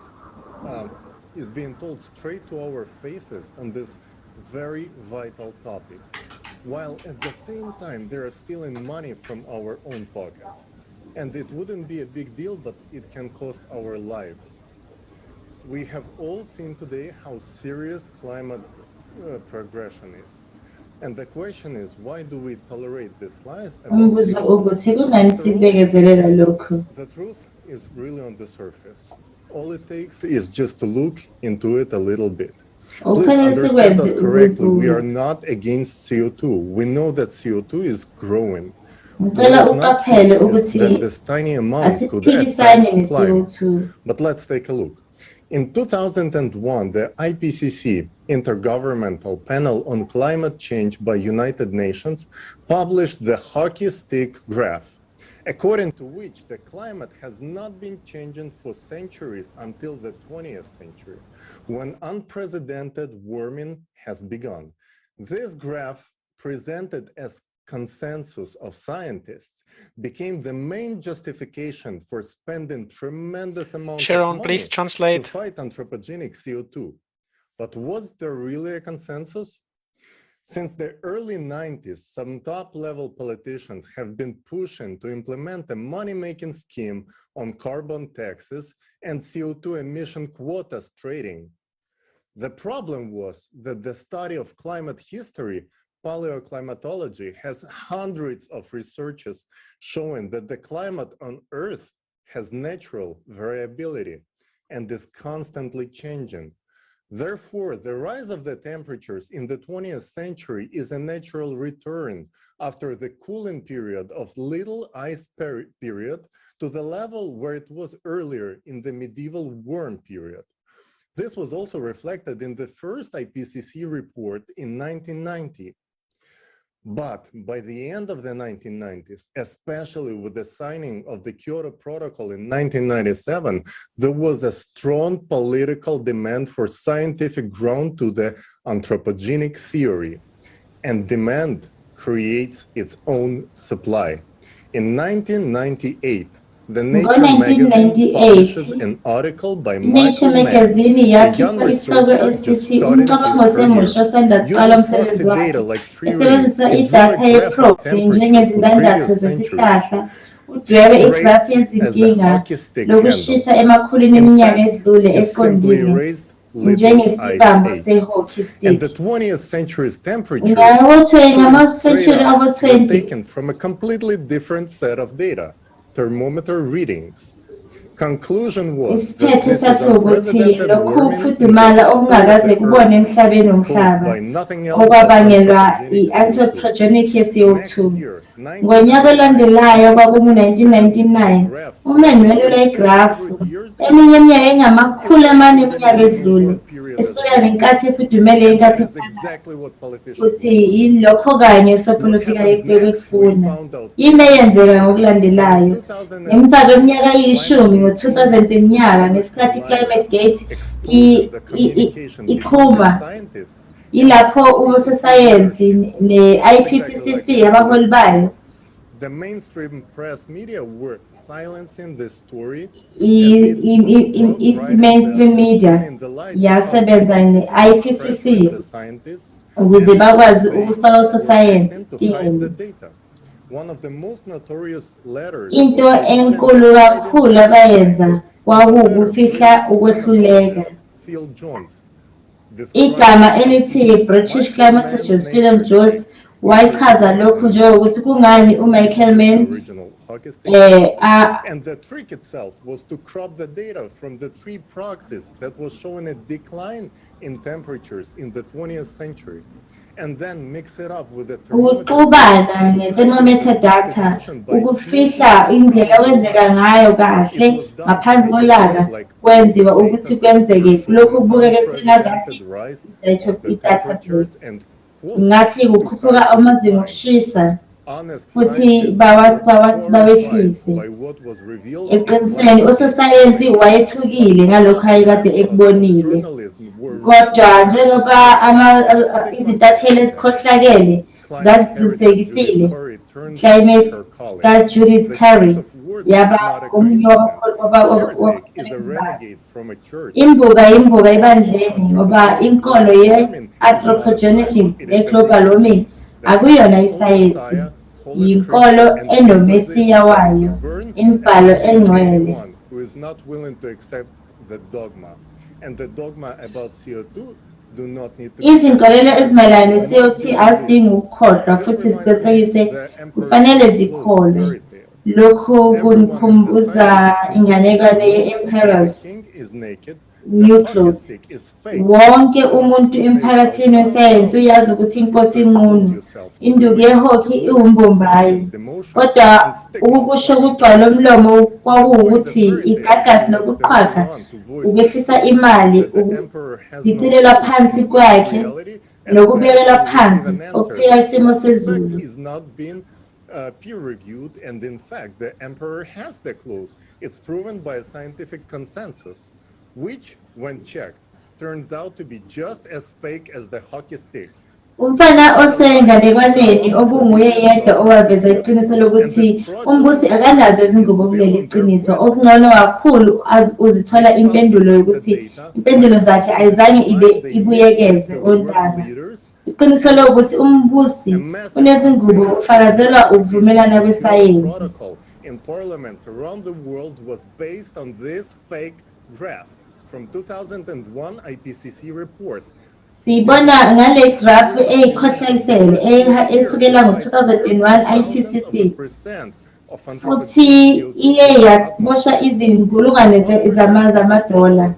is being told straight to our faces on this very vital topic, while at the same time they are stealing money from our own pockets. And it wouldn't be a big deal, but it can cost our lives. We have all seen today how serious climate progression is. And the question is, why do we tolerate these lies? The truth is really on the surface. All it takes is just to look into it a little bit. Please understand us correctly. We are not against CO2. We know that CO2 is growing. But it's not true that this tiny amount could affect climate. But let's take a look. In 2001, the IPCC, Intergovernmental Panel on Climate Change by United Nations, published the hockey stick graph, according to which the climate has not been changing for centuries until the 20th century, when unprecedented warming has begun. This graph, presented as consensus of scientists, became the main justification for spending tremendous amounts Sharon, of money please translate. to fight anthropogenic CO2. But was there really a consensus? Since the early 90s, some top-level politicians have been pushing to implement a money-making scheme on carbon taxes and CO2 emission quotas trading. The problem was that the study of climate history, paleoclimatology, has hundreds of researches showing that the climate on Earth has natural variability and is constantly changing. Therefore, the rise of the temperatures in the 20th century is a natural return after the cooling period of little ice period to the level where it was earlier in the medieval warm period. This was also reflected in the first IPCC report in 1990. But by the end of the 1990s, especially with the signing of the Kyoto Protocol in 1997, there was a strong political demand for scientific ground to the anthropogenic theory, and demand creates its own supply. In 1998, the Nature magazine publishes an article by Michael Mann, a young researcher just starting his career. Using proxy data like tree rings and drawing a graph of temperatures for previous centuries, straight as a hockey stick handle. In fact, he simply raised little I8. And the 20th century's temperatures were taken from a completely different set of data. Thermometer readings. Conclusion was that this is unprecedented warming caused by nothing else but anthropogenic CO2. Ngonyaka olandelayo kwakungu-1999 uManwele igrafu eminye iminyaka engamakhulu amane eminyaka edlule esukela ngenkathi efudumele yenkathi futhi yilokho kanye osopolitiki bebekufuna yini eyenzeka ngokulandelayo ngemva kweminyaka eyishumi ngo-2000 nyaka ngesikhathi i-climate gate iqhuma ilapho ososayensi ne-IPCC abaholi bayo the mainstream press media were silencing this story. Its mainstream media yasebenza ne-IPCC ukuze bakwazi ukufaka ososayensi One of the most notorious letters into enkulu kakhulu abayenza kwakuwukufihla ukwehluleka. Igama elithi British climatologist Philip Jones wayichaza lokhu njengokuthi kungani uMichael Mann and the trick itself was to crop the data from the three proxies that was showing a decline in temperatures in the 20th century and then mix it up with the ukuxubana ne-thermometer data ukufihla indlela okwenzeka ngayo kahle ngaphansi kolaka kwenziwa ukuthi kwenzeke lokhu kubukeka sengazathi i-data ngathi kukhuphuka amazinga okushisa futhi bawehlise eqinisweni ososayensi wayethukile ngalokho ayekade ekubonile kodwa njengoba izintatheli ezikhohlakele zaziqinisekisile climate kaJudith Curry yaba omunye imbuka ebandleni ngoba inkolo ye-anthropogenic ne-global warming akuyona isayensi yinkolo enomesiya wayo imibhalo engcwele izinkolelo ezimayelana ne-CO2 azidingi ukukhohlwa futhi ziqinisekise kufanele zikholwe lokhu kungikhumbuza inganekwane ye-emperors new clothes. Wonke umuntu emphakathini wesayensi uyazi ukuthi inkosi inqunu, induku yehockey iwumbombayi. Kodwa ukukusho kugcwala umlomo kwakuwukuthi igagasi nokuqhwaga, ukwehlisa imali, ukudicilelwa phansi kwakhe, nokubekelwa phansi okuphika isimo sezulu. Peer-reviewed, and in fact, the emperor has the clothes. It's proven by a scientific consensus, which, when checked, turns out to be just as fake as the hockey stick. Umfana osenganekwaneni obunguye yedwa owaveza iqiniso lokuthi umbusi akanazo izingubo kuleli iqiniso. Okungcono kakhulu uzithola impendulo yokuthi impendulo zakhe ayizange ibuyekezwe ontanga. Iqiniso lokuthi umbusi unezingubo ufakazelwa ukuvumelana kwesayensi. In parliaments around the world was based on this fake graph from 2001 IPCC report. Sibona ngale graph eyikhohlisele esukela ngo-2001 IPCC futhi iye yabosha izinkulungwane zamadola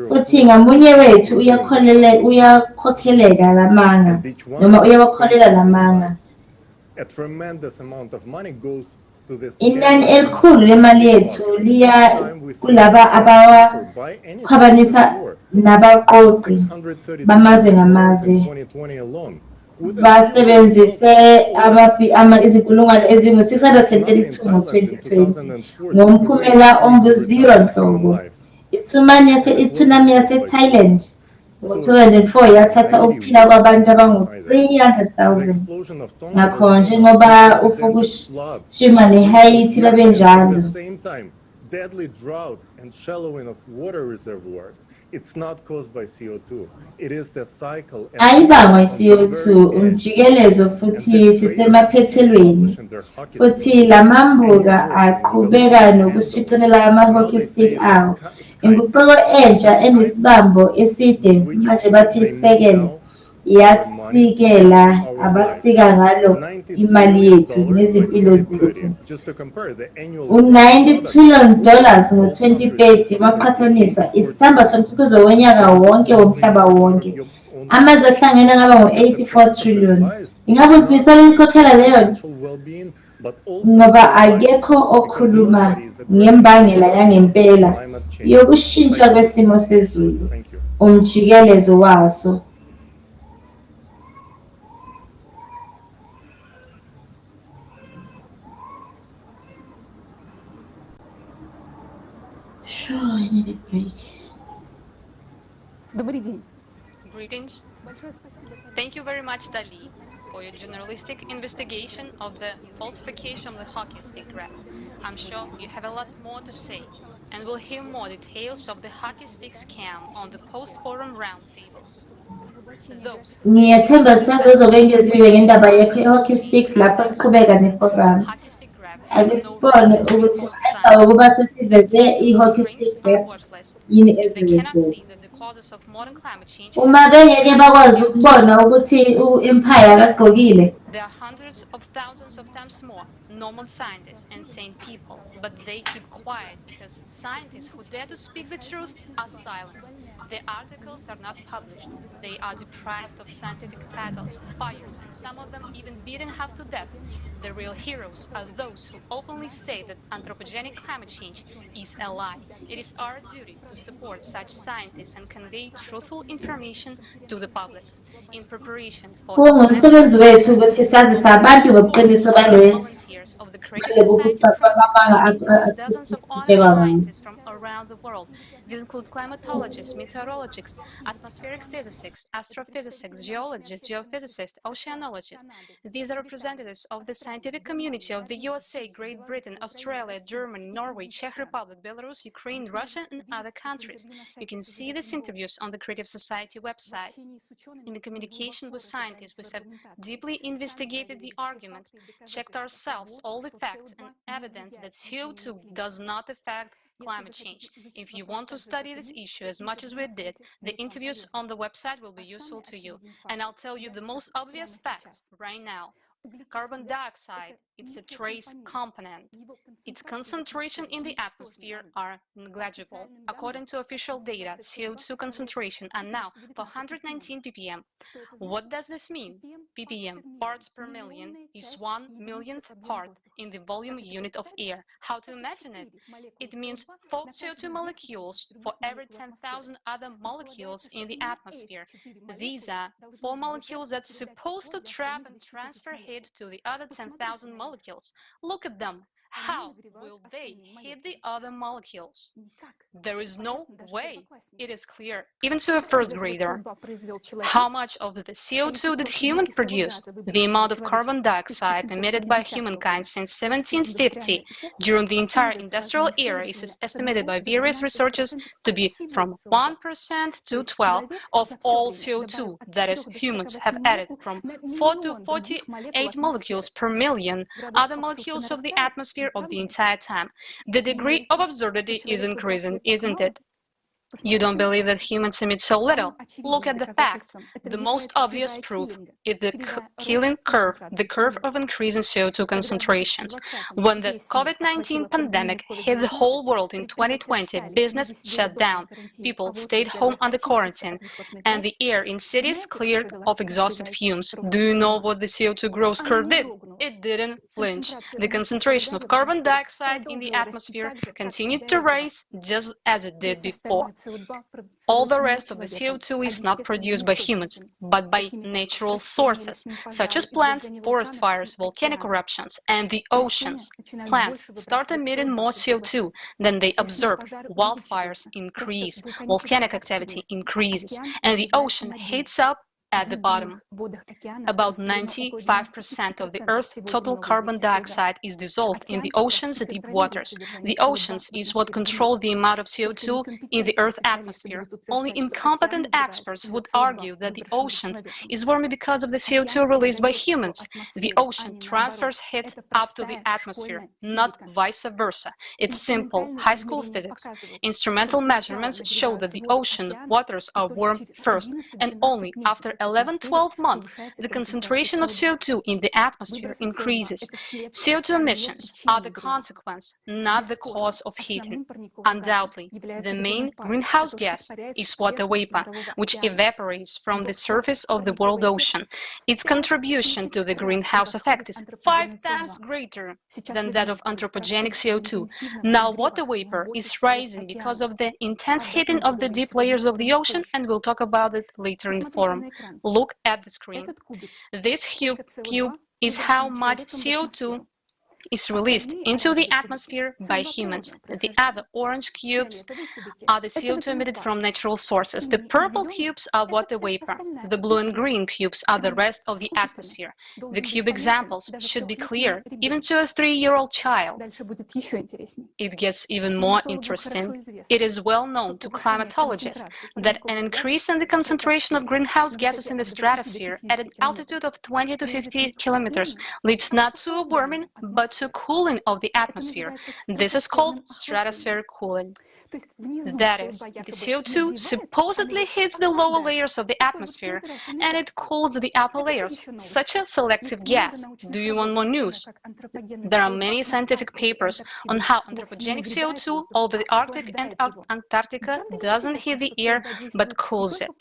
futhi ngamunye wethu uyakhokheleka lamanga noma uyawakholela lamanga. A tremendous amount of money goes to this. Inani elikhulu lemali yethu liya kulaba abakhwabanisa nabaqoqi bamazwe ngamazwe basebenzise izinkulungwane ezingu-632 ngo-2020 ngomphumela ongu-0 nhlobo. I-tsunami yase-Thailand ngo-2004 yathatha ukuphila kwabantu abangu-300,000. Ngakho njengoba uFukushima neHaiti babenjalo. Deadly droughts and shallowing of water reservoirs. It's not caused by CO2. It is the cycle. Ayibangwa i-CO2 umjikelezo futhi sisemaphethelweni futhi lamambuka aqhubeka nokushicilela ama-hockey stick awo. Inguquko entsha enesibambo eside manje bathi isekelo yasikela abasika ngalo imali yethu nezimpilo zethu. $90 trillion ngo-2030 maqhathaniswa isamba somkhiqizo wonyaka wonke womhlaba wonke. Amazwe ahlangene ngaba ngo-84 trillion. Ingabe usibisela ukukhokhela leyo ngoba akekho okhuluma ngembangela yangempela yokushintsha kwesimo sezulu, umjikelezo waso. Sure, I need a break. Greetings. Thank you very much, Dali, for your journalistic investigation of the falsification of the hockey stick graph. I'm sure you have a lot more to say, and we'll hear more details of the hockey stick scam on the post-forum roundtables. Ngiyathemba sisazozobe ngeziwe ngendaba ye-hockey sticks lapho siqhubeka neprogram. Akisibone ukuthi emva kokuba sesiveze i-hockey stick graph yini ezilethiwe. Uma bengeke bakwazi ukubona ukuthi u-empire akagqokile. There are hundreds of thousands of times more normal scientists and sane people, but they keep quiet because scientists who dare to speak the truth are silenced. Their articles are not published. They are deprived of scientific titles, fired, and some of them even beaten half to death. The real heroes are those who openly state that anthropogenic climate change is a lie. It is our duty to support such scientists and convey truthful information to the public. In preparation for Umsebenzi wethu ukuthi sazise abantu ngobuqiniso volunteers of the Creative Society project, dozens of honest scientists from around the world. These include climatologists, meteorologists, atmospheric physicists, astrophysicists, geologists, geophysicists, oceanologists. These are representatives of the scientific community of the USA, Great Britain, Australia, Germany, Norway, Czech Republic, Belarus, Ukraine, Russia, and other countries. You can see these interviews on the Creative Society website. In the communication with scientists, we have deeply investigated the arguments, checked ourselves all the facts and evidence that CO2 does not affect climate change. If you want to study this issue as much as we did, the interviews on the website will be useful to you. And I'll tell you the most obvious facts right now. Carbon dioxide, it's a trace component. Its concentration in the atmosphere are negligible. According to official data, CO2 concentration are now 419 ppm. What does this mean? ppm, parts per million, is 1/millionth part in the volume unit of air. How to imagine it? It means 4 CO2 molecules for every 10,000 other molecules in the atmosphere. These are 4 molecules that's supposed to trap and transfer heat to the other 10,000 molecules. Look at them. How will they hit the other molecules? There is no way. It is clear, even to a first grader. How much of the CO2 did humans produce? The amount of carbon dioxide emitted by humankind since 1750 during the entire industrial era is estimated by various researchers to be from 1% to 12% of all CO2, that is, humans have added from 4 to 48 molecules per million other molecules of the atmosphere of the entire time. The degree of absurdity is increasing, isn't it? You don't believe that humans emit so little? Look at the facts. The most obvious proof is the killing curve, the curve of increasing CO2 concentrations. When the COVID-19 pandemic hit the whole world in 2020, business shut down, people stayed home under quarantine, and the air in cities cleared of exhausted fumes. Do you know what the CO2 growth curve did? It didn't flinch. The concentration of carbon dioxide in the atmosphere continued to rise just as it did before. All the rest of the CO2 is not produced by humans, but by natural sources, such as plants, forest fires, volcanic eruptions, and the oceans. Plants start emitting more CO2 than they absorb. Wildfires increase, volcanic activity increases, and the ocean heats up at the bottom. About 95% of the Earth's total carbon dioxide is dissolved in the ocean's deep waters. The oceans is what control the amount of CO2 in the Earth's atmosphere. Only incompetent experts would argue that the oceans is warming because of the CO2 released by humans. The ocean transfers heat up to the atmosphere, not vice versa. It's simple, high school physics. Instrumental measurements show that the ocean waters are warmed first, and only after 11-12 months, the concentration of CO2 in the atmosphere increases. CO2 emissions are the consequence, not the cause of heating. Undoubtedly, the main greenhouse gas is water vapor, which evaporates from the surface of the world ocean. Its contribution to the greenhouse effect is 5 times greater than that of anthropogenic CO2. Now, water vapor is rising because of the intense heating of the deep layers of the ocean, and we'll talk about it later in the forum. Look at the screen. This cube is how much CO2 is released into the atmosphere by humans. The other orange cubes are the CO2 emitted from natural sources. The purple cubes are water vapor. The blue and green cubes are the rest of the atmosphere. The cube examples should be clear, even to a 3-year-old child. It gets even more interesting. It is well known to climatologists that an increase in the concentration of greenhouse gases in the stratosphere at an altitude of 20 to 50 kilometers leads not to a warming, but to cooling of the atmosphere. This is called stratospheric cooling. That is, the CO2 supposedly hits the lower layers of the atmosphere and it cools the upper layers. Such a selective gas. Do you want more news? There are many scientific papers on how anthropogenic CO2 over the Arctic and Antarctica doesn't hit the air but cools it.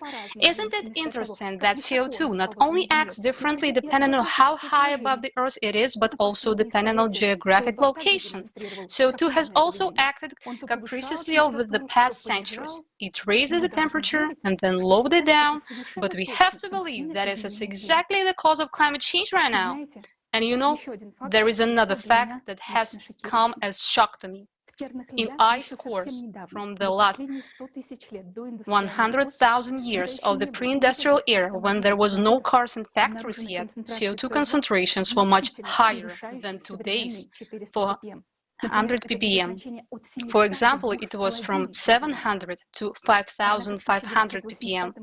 Isn't it interesting that CO2 not only acts differently depending on how high above the Earth it is, but also depending on geographic location? CO2 has also acted capriciously over the past centuries. It raises the temperature and then lowered it down, but we have to believe that it is exactly the cause of climate change right now. And you know, there is another fact that has come as shock to me. In ice cores from the last 100,000 years of the pre-industrial era, when there was no cars and factories yet, CO2 concentrations were much higher than today's for 100 ppm. For example, it was from 700 to 5,500 ppm.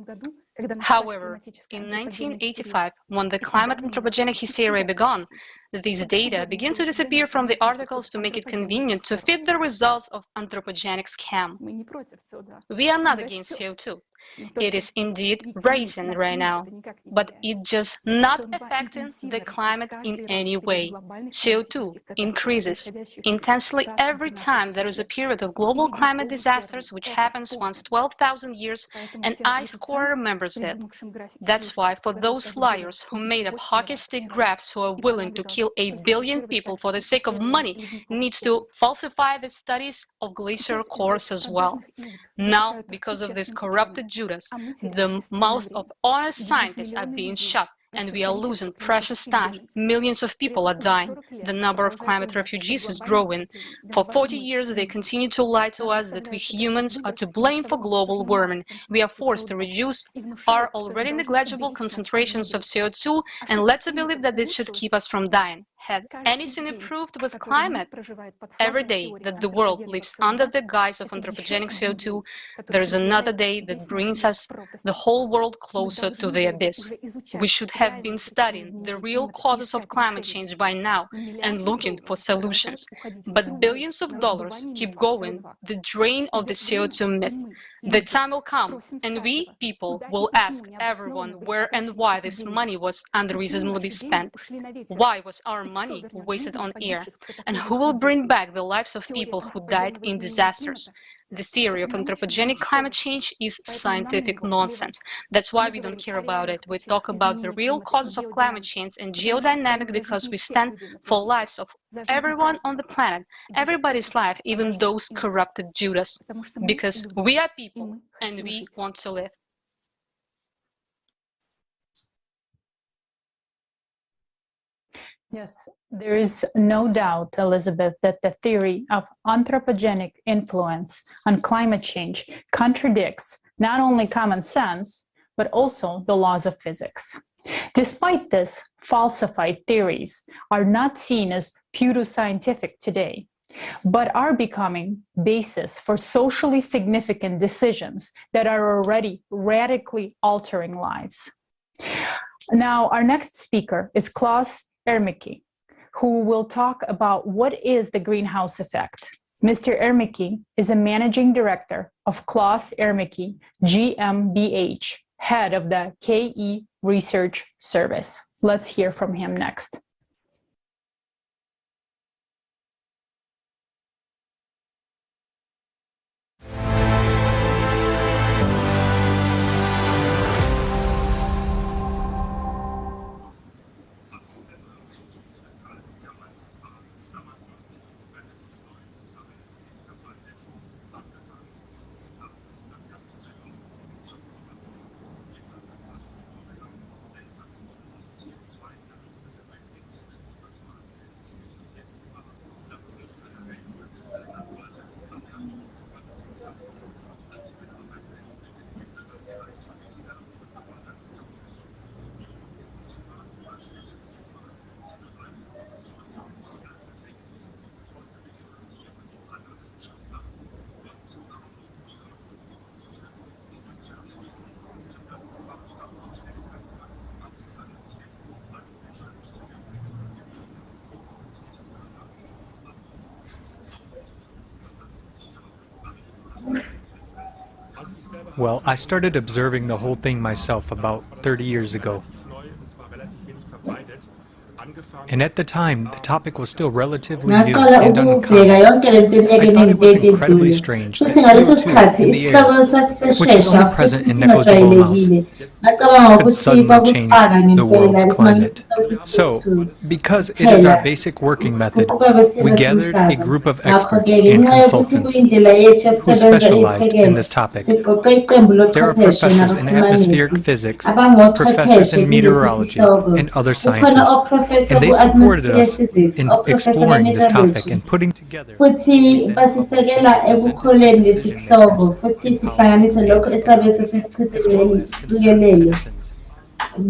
However, in 1985, when the climate anthropogenic hysteria began, these data began to disappear from the articles to make it convenient to fit the results of anthropogenic scam. We are not against CO2. It is indeed rising right now, but it's just not affecting the climate in any way. CO2 increases intensely every time there is a period of global climate disasters, which happens once 12,000 years, and ice core remembers that. That's why for those liars who made up hockey stick graphs who are willing to kill 8 billion people for the sake of money needs to falsify the studies of glacier cores as well. Now, because of this corrupted Judas, the mouths of honest scientists are being shut, and we are losing precious time. Millions of people are dying. The number of climate refugees is growing. For 40 years, they continue to lie to us that we humans are to blame for global warming. We are forced to reduce our already negligible concentrations of CO2 and led to believe that this should keep us from dying. Had anything improved with climate? Every day that the world lives under the guise of anthropogenic CO2, there is another day that brings us, the whole world, closer to the abyss. We should have been studying the real causes of climate change by now and looking for solutions. But billions of dollars keep going the drain of the CO2 myth. The time will come, and we, people, will ask everyone where and why this money was unreasonably spent. Why was our money wasted on air? And who will bring back the lives of people who died in disasters? The theory of anthropogenic climate change is scientific nonsense. That's why we don't care about it. We talk about the real causes of climate change and geodynamic because we stand for lives of everyone on the planet, everybody's life, even those corrupted Judas. Because we are people and we want to live. Yes, there is no doubt, Elizabeth, that the theory of anthropogenic influence on climate change contradicts not only common sense, but also the laws of physics. Despite this, falsified theories are not seen as pseudoscientific today, but are becoming basis for socially significant decisions that are already radically altering lives. Now, our next speaker is Klaus Ermicke, who will talk about what is the greenhouse effect. Mr. Ermicke is a managing director of Klaus Ermicke GmbH, head of the KE Research Service. Let's hear from him next. Well, I started observing the whole thing myself about 30 years ago. And at the time, the topic was still relatively new and uncommon. I thought it was incredibly strange that CO2 in the air, which is only present in negligible amounts, could suddenly change the world's climate. So, because it is our basic working method, we gathered a group of experts and consultants who specialized in this topic. There are professors in atmospheric physics, professors in meteorology, and other scientists, and they supported us in exploring this topic and putting together futhi basisekela ekukholeni lesihlobo futhi sihlanganise lokho esabe sesichithelele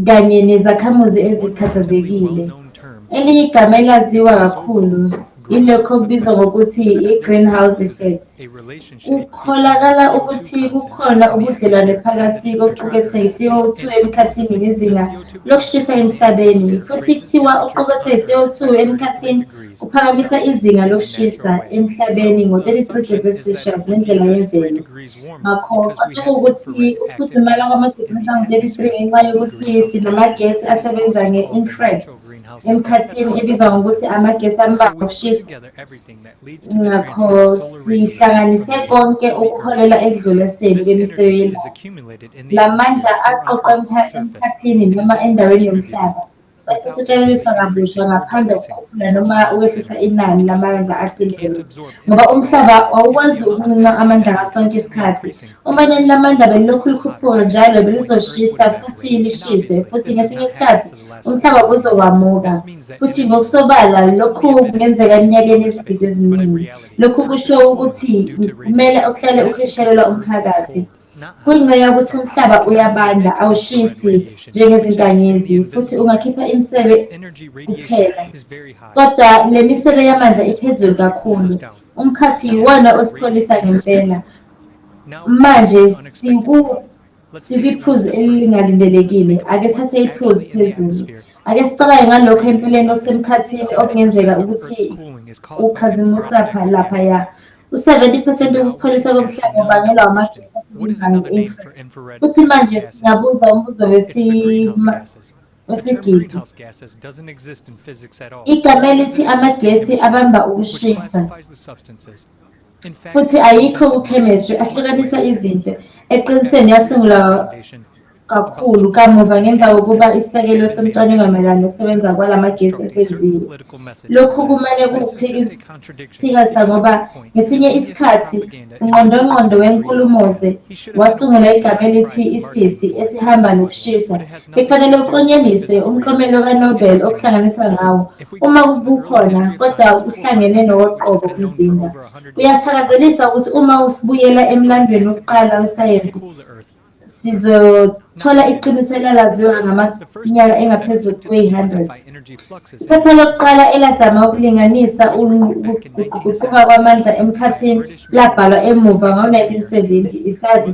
kanye nezakhamuzi ezikhathazekile. Elinye igama elaziwa kakhulu ilokho okubizwa ngokuthi i-greenhouse effect. Kukholakala ukuthi kukhona ubudlelwane phakathi kokuqukethwe i-CO2 emkhathini nezinga lokushisa emhlabeni, futhi kuthiwa uqukethwe i-CO2 emkhathini uphakamisa izinga lokushisa emhlabeni ngo-33 degrees Celsius ngendlela yemvelo. Ngakho kwatsho ukuthi ukufudumala kwama-degrees angu-33 ngenxa yokuthi sinamagesi asebenza nge-infrared emkhathini ebizwa ngokuthi amagesi ambamba ukushisa. Ngakho sihlanganise konke ukuholela ekudluliseni kwemisebenzi. La mandla aqoqwa emkhathini noma endaweni yomhlaba bese setshengiswa kabusha ngaphambi kokukhuphula noma ukwehlisa inani lamandla aqinile. Ngoba umhlaba awukwazi ukunca amandla ngasonke isikhathi. Uma inani lamandla belilokhu likhuphuka njalo belizoshisa futhi lishise, futhi ngesinye isikhathi umhlaba uzokwamuka. Futhi ngokusobala lokhu kungenzeka eminyakeni yezigidi eziningi. Lokhu kusho ukuthi kumele uhlale ukhishelela umphakathi. Kuyinqa yokuthi umhlaba uyabanda awushisi njengezinkanyezi futhi ungakhipha imisebe kuphela. Kodwa le misebe yamandla iphezulu kakhulu. Umkhathi yiwona osipholisa ngempela. Manje sikwiphuzu elingalindelekile. Ake sithathe iphuzu phezulu. Ake sicabange ngalokho empilweni okusemkhathini okungenzeka ukuthi ukhazimusa laphaya. U-70% ukupholisa komhlaba ubangelwa amagesi e-infrared. Futhi manje singabuza umbuzo wesigidi. Igama elithi amagesi abamba ukushisa. Futhi ayikho ku-chemistry ahlukanisa izinto. Eqinisweni yasungulwa kakhulu kamuva ngemva kokuba isisekelo somcwaningo mayelana nokusebenza kwalamagesi esenziwe. Lokhu kumele kuphikisa ngoba ngesinye isikhathi ungqondongqondo wenkulumoze wasungula igama elithi isisi esihamba nokushisa. Bekufanele uqonyeliswe umklomelo kaNobel okuhlanganisa ngawo uma kubukhona kodwa kuhlangene nowoqobo kumzinda. Kuyathakazelisa ukuthi uma usibuyela emlandweni wokuqala wesayensi sizothola iqiniso elalaziwa ngamanyaka engaphezulu kwe-100. Iphepha lokuqala elazama ukulinganisa ukuguquguquka kwamandla emkhathini labhalwa emuva ngo-1970 isazi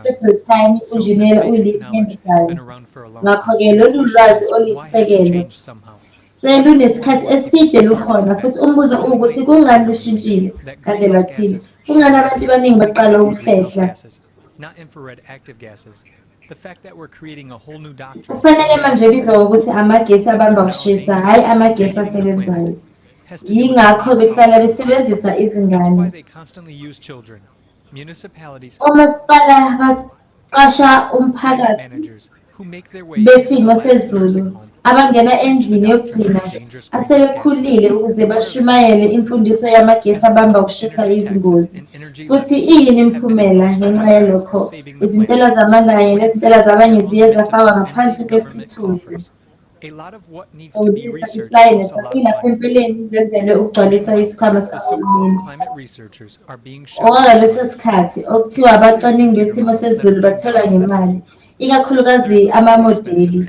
seBrithani unjiniyela uLesgemegeme. Ngakho-ke lolu lwazi oluyisisekelo selunesikhathi eside lukhona, futhi umbuzo ukuthi kungani lushintshile kade lwathini? Kungani abantu abaningi baqala ukuhlehla? Kufanele manje bizwa ukuthi amagesi abamba ukushisa, hhayi amagesi asebenzayo. Yingakho behlala besebenzisa izingane. Omasipala baqasha umphakathi besimo sezulu abangena endlini yokugcina asebekhulile ukuze bashumayele imfundiso yamagesi abamba ukushisa izingozi. Futhi iyini imiphumela ngenxa yalokho? Izintela zamandla kanye nezintela zabanye ziye zafakwa ngaphansi kwesithunzi. Lapha empeleni zenzelwe ukugcwalisa isikhwama sikahulumeni. Okwaleso sikhathi okuthiwa abacwaningi besimo sezulu bathola ngemali, ikakhulukazi amamodeli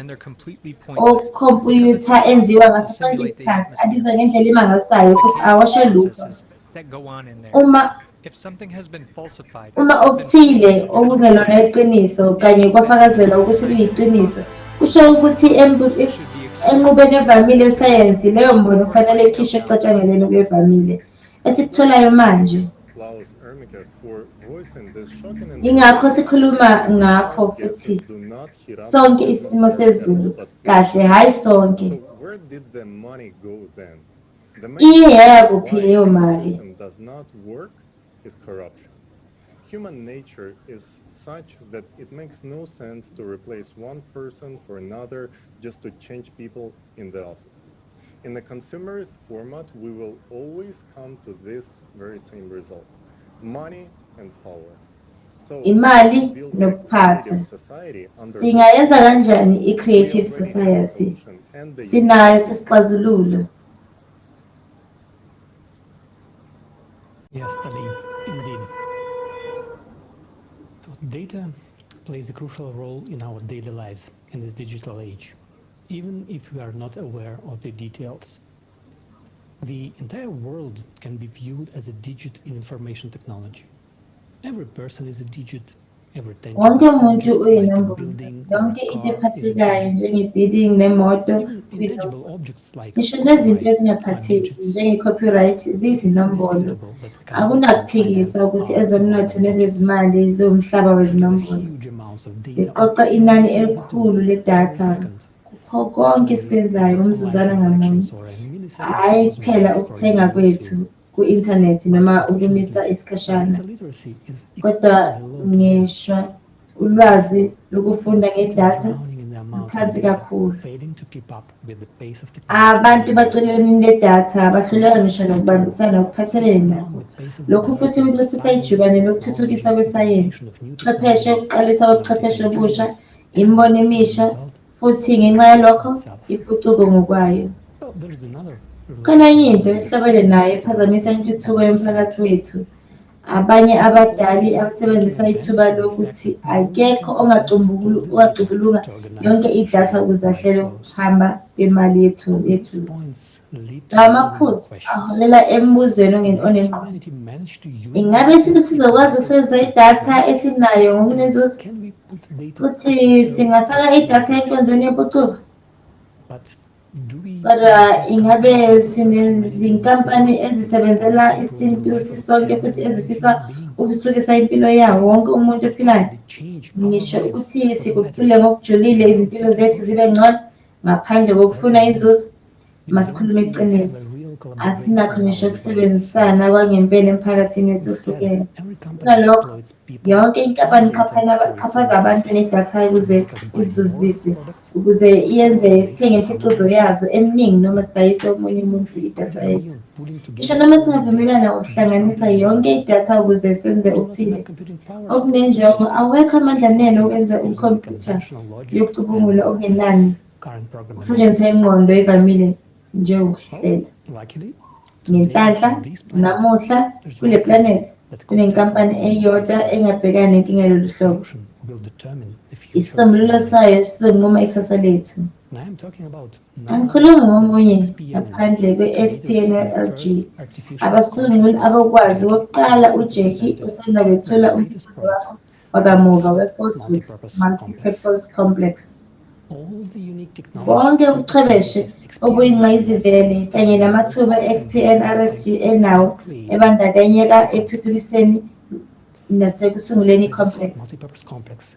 okhompuyutha enziwa ngaso sonke isikhathi abizwa ngendlela emangalisayo futhi awasho lutho. Uma okuthile okungelona iqiniso kanye kwafakazelwa ukuthi kuyiqiniso, kusho ukuthi enqubeni evamile yesayensi leyo mbono kufanele ikhishwe ecatshangelweni kwevamile esikutholayo manje. Ingakho sikhuluma ngakho futhi sonke isimo sezulu kahle, hhayi sonke. Iye yaya kuphi leyo mali? Is corruption. Human nature is such that it makes no sense to replace one person for another just to change people in the office. In the consumerist format, we will always come to this very same result: money and power. So, imali nokuphatha. Singayenza kanjani i-creative society? Sinayo sisixazululo. Yes, Talim, indeed. So data plays a crucial role in our daily lives in this digital age, even if we are not aware of the details. The entire world can be viewed as a digit in information technology. Every person is a digit. Every wonke tangible umuntu object, like a uyinombolo, building or yonke a into car, is a ephathekayo digit. njenge-building nemoto Even intangible objects like ngisho nezinto copyright are ezingaphatheki digits. njenge-copyright ziyizinombolo. Indisputable that economics and Akunakuphikiswa finance ukuthi are ezomnotho global digits. nezezimali ziwumhlaba We gather wezinombolo. huge amounts of data Siqoqa on inani everything we elikhulu do every ledatha second. kukho konke esikwenzayo ngomzuzwana ngamunye, hhayi kuphela ukuthenga kwethu ku-inthanethi noma ukumisa isikhashana, Literacy is kodwa extremely low. ngishwa ulwazi lokufunda ngedatha Drowning in the amount of luphansi data, kakhulu. failing to keep up with the pace of technology. Abantu baceleni ledatha bahluleka ngisho nokubambisana okuphathelene nakho. Lokhu futhi kunciphisa ijubane lokuthuthukiswa kwesayensi, ubuchwepheshe, ukuqaliswa kobuchwepheshe obusha, imibono emisha, futhi ngenxa yalokho iphucuko ngokwayo. Well, there is another Khona enye into ehlobene nayo ephazamisa intuthuko yomphakathi wethu. Abanye abadali abasebenzisa ithuba lokuthi akekho ongacumbulunga yonke idatha ukuze ahlele ukuhamba kwemali yethu. points lead to Lawa maphuzu aholela embuzweni onengqondo. humanity managed to use Ingabe isinto sizokwazi ukusebenzisa idatha esinayo ngokunezuzo? Futhi singafaka idatha enkonzweni yempucuko? Kodwa ingabe sinezinkampani ezisebenzela isintu sisonke futhi ezifisa ukuthuthukisa impilo yawo wonke umuntu ophilayo? Ngisho ukuthi siguqule ngokujulile izimpilo zethu zibe ngcono ngaphandle kokufuna inzuzo. Masikhulume iqiniso, asinakho ngisho ukusebenzisana kwangempela emphakathini wethu ohlukene. Kunalokho, yonke inkampani iqhaphaza abantu nedatha ukuze izuzise, ukuze iyenze sithenge imikhiqizo yazo eminingi noma sidayise omunye umuntu idatha yethu. Ngisho noma singavumelana ngokuhlanganisa yonke idatha ukuze senze okuthile okunenjongo, awekho amandla anele okwenza ikhompyutha yokucubungula okungenani ukusebenzisa ingqondo evamile njengokuhlela. Ngenhlanhla namuhla kule planet kunenkampani eyodwa engabhekana nenkinga yalolu hlobo. Isisombululo sayo sizonquma ikusasa lethu. Angikhulumi ngomunye ngaphandle kwe-SPNLG, abasunguli abakwazi wokuqala uJackie usanda bethula umkhiqizo wakho wakamuva we-Postwood Multipurpose Complex. Bonke ubuchwepheshe obuyingqayizivele kanye namathuba e-XPNRSG enawo ebandakanyeka ekuthuthukiseni nasekusunguleni i-complex.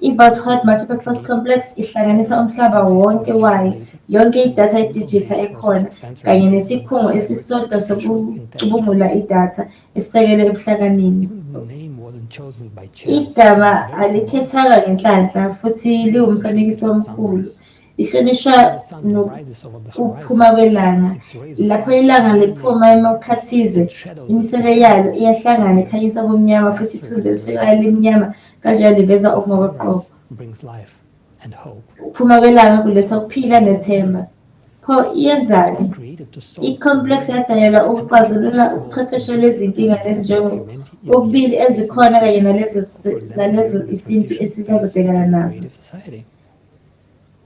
I-Voskhod Multipurpose Complex ihlanganisa umhlaba wonke wayo, yonke idatha yedijitali ekhona, kanye nesikhungo esisodwa sokucubungula idatha esisekelwe ebuhlakanini. Igama alikhethanga ngenhlanhla futhi liwumfanekiso omkhulu. Lihlonishwa nokuphuma kwelanga. Lapho ilanga liphuma emakhathizwe, imisebe yalo iyahlangana ikhanyisa ubumnyama futhi ithunzi elisukayo limnyama kanjalo liveza okungokoqobo. Ukuphuma kwelanga kuletha ukuphila nethemba. Pho iyenzani? I-complex yadalelwa ukuxazulula ubuchwepheshe lwezinkinga nezinjongo kokubili ezikhona kanye nalezo isintu esisazobhekana nazo.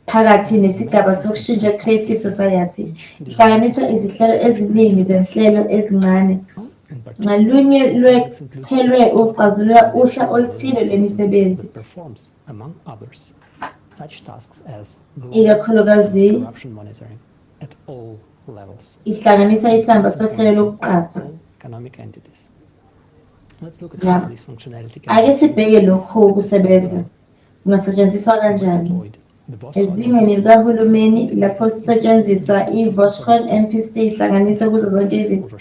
Phakathi nesigaba sokushintsha creative society, ihlanganisa izihlelo eziningi zenhlelo ezincane. Ngalunye lwekhelwe ukuxazulula uhla oluthile lwemisebenzi, ikakhulukazi ihlanganisa isamba sohlelo lokuqapha. Ake sibheke lokhu kusebenza kungasetshenziswa kanjani. Ezingeni likahulumeni lapho sisetshenziswa i-Voskhod MPC ihlanganiswa kuzo zonke izinto.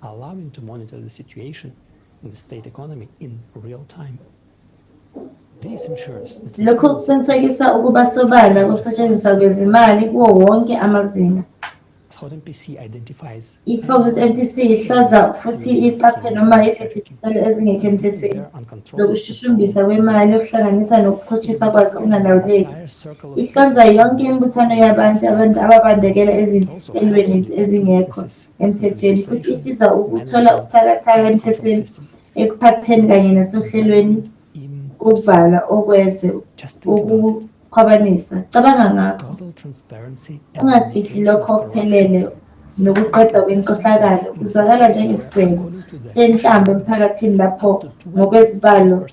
Allowing to monitor the situation in the state economy in real time. This ensures that Lokhu kuqinisekisa ukuba sobala kokusetshenziswa kwezimali kuwo wonke amazinga. I-Focus MPC ihloza futhi iqaphe noma iziphi izicelo ezingekho emthethweni zokushushumbisa kwemali yokuhlanganisa nokuqhutshisa kwazo okungalawuleki. Ihlonza yonke imibuthano yabantu ababandekela ezinhlelweni ezingekho emthethweni futhi isiza ukuthola ubuthakathaka emthethweni ekuphatheni kanye nasohlelweni ukuvala okwezwe ukukhwabanisa cabanga ngakho Total transparency ungafihli lokho okuphelele nokuqeda kwenkohlakalo kuzwakala njengesigwebo sentambo emphakathini lapho ngokwezibalo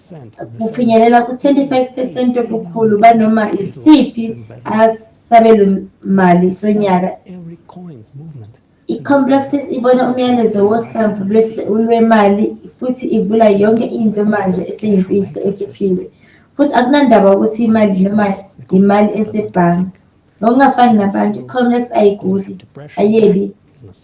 kufinyelela ku-25% yobukhulu banoma isiphi asabelomali sonyaka. every coin's movement. I-complexes ibona umyalezo wohlamvu lwemali futhi ivula yonke into manje esiyimfihlo efihliwe futhi akunandaba ukuthi imali noma imali esebhange. Ngokungafani nabantu, i-complex ayigudli, ayebi,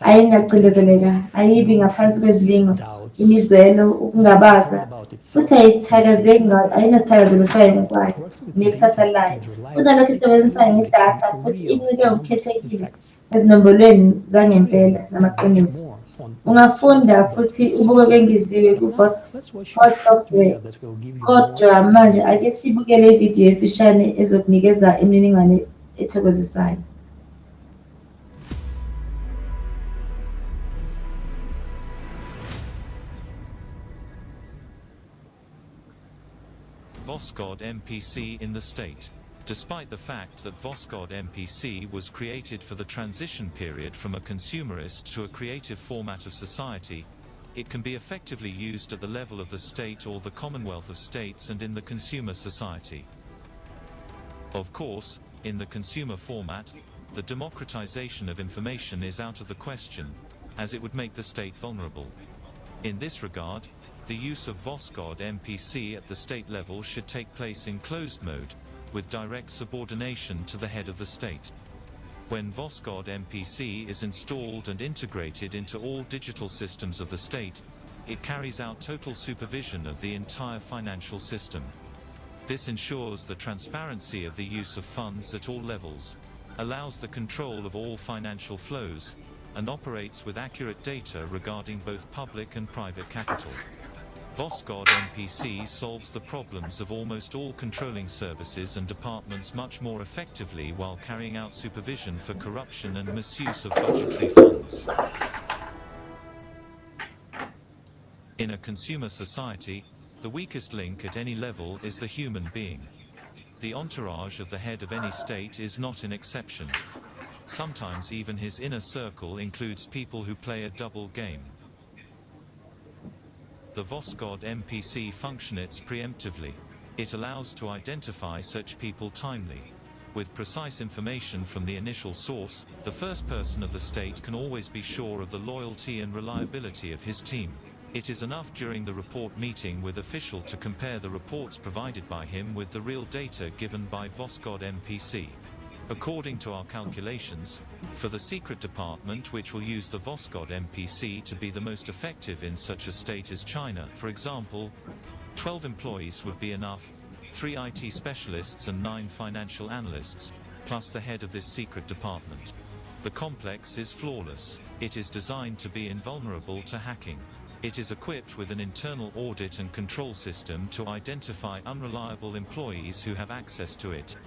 ayingacindezeleka, ayibi ngaphansi kwezilingo, imizwelo, ukungabaza, futhi ayinasithakazelo sayo ngokwayo nekusasa layo. Kunalokho isebenzisayo ngedatha futhi incike ngokukhethekile ezinombolweni zangempela namaqiniso. Ungafunda futhi ubuke kwengeziwe ku-Hot Software. Kodwa manje ake sibukele ividiyo efishane ezokunikeza imininingwane ethokozisayo. Voskhod MPC in the state. Despite the fact that Voskhod MPC was created for the transition period from a consumerist to a creative format of society, it can be effectively used at the level of the state or the Commonwealth of States and in the consumer society. Of course, in the consumer format, the democratization of information is out of the question, as it would make the state vulnerable. In this regard, the use of Voskhod MPC at the state level should take place in closed mode, with direct subordination to the head of the state. When Voskhod MPC is installed and integrated into all digital systems of the state, it carries out total supervision of the entire financial system. This ensures the transparency of the use of funds at all levels, allows the control of all financial flows, and operates with accurate data regarding both public and private capital. Voskhod MPC solves the problems of almost all controlling services and departments much more effectively while carrying out supervision for corruption and misuse of budgetary funds. In a consumer society, the weakest link at any level is the human being. The entourage of the head of any state is not an exception. Sometimes even his inner circle includes people who play a double game. The Voskhod MPC functions preemptively. It allows to identify such people timely. With precise information from the initial source, the first person of the state can always be sure of the loyalty and reliability of his team. It is enough during the report meeting with official to compare the reports provided by him with the real data given by Voskhod MPC. According to our calculations, for the secret department which will use the Voskhod MPC to be the most effective in such a state as China, for example, 12 employees would be enough, 3 IT specialists and 9 financial analysts, plus the head of this secret department. The complex is flawless. It is designed to be invulnerable to hacking. It is equipped with an internal audit and control system to identify unreliable employees who have access to it.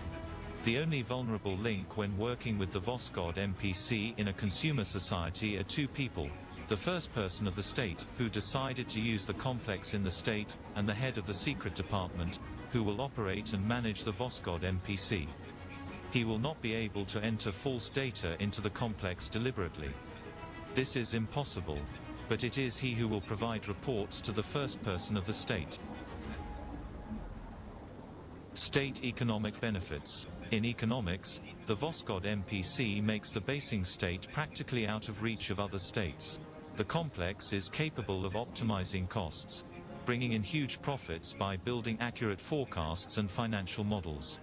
The only vulnerable link when working with the Voskhod MPC in a consumer society are 2 people: the first person of the state, who decided to use the complex in the state, and the head of the secret department, who will operate and manage the Voskhod MPC. He will not be able to enter false data into the complex deliberately. This is impossible, but it is he who will provide reports to the first person of the state. State economic benefits. In economics, the Voskhod MPC makes the basing state practically out of reach of other states. The complex is capable of optimizing costs, bringing in huge profits by building accurate forecasts and financial models.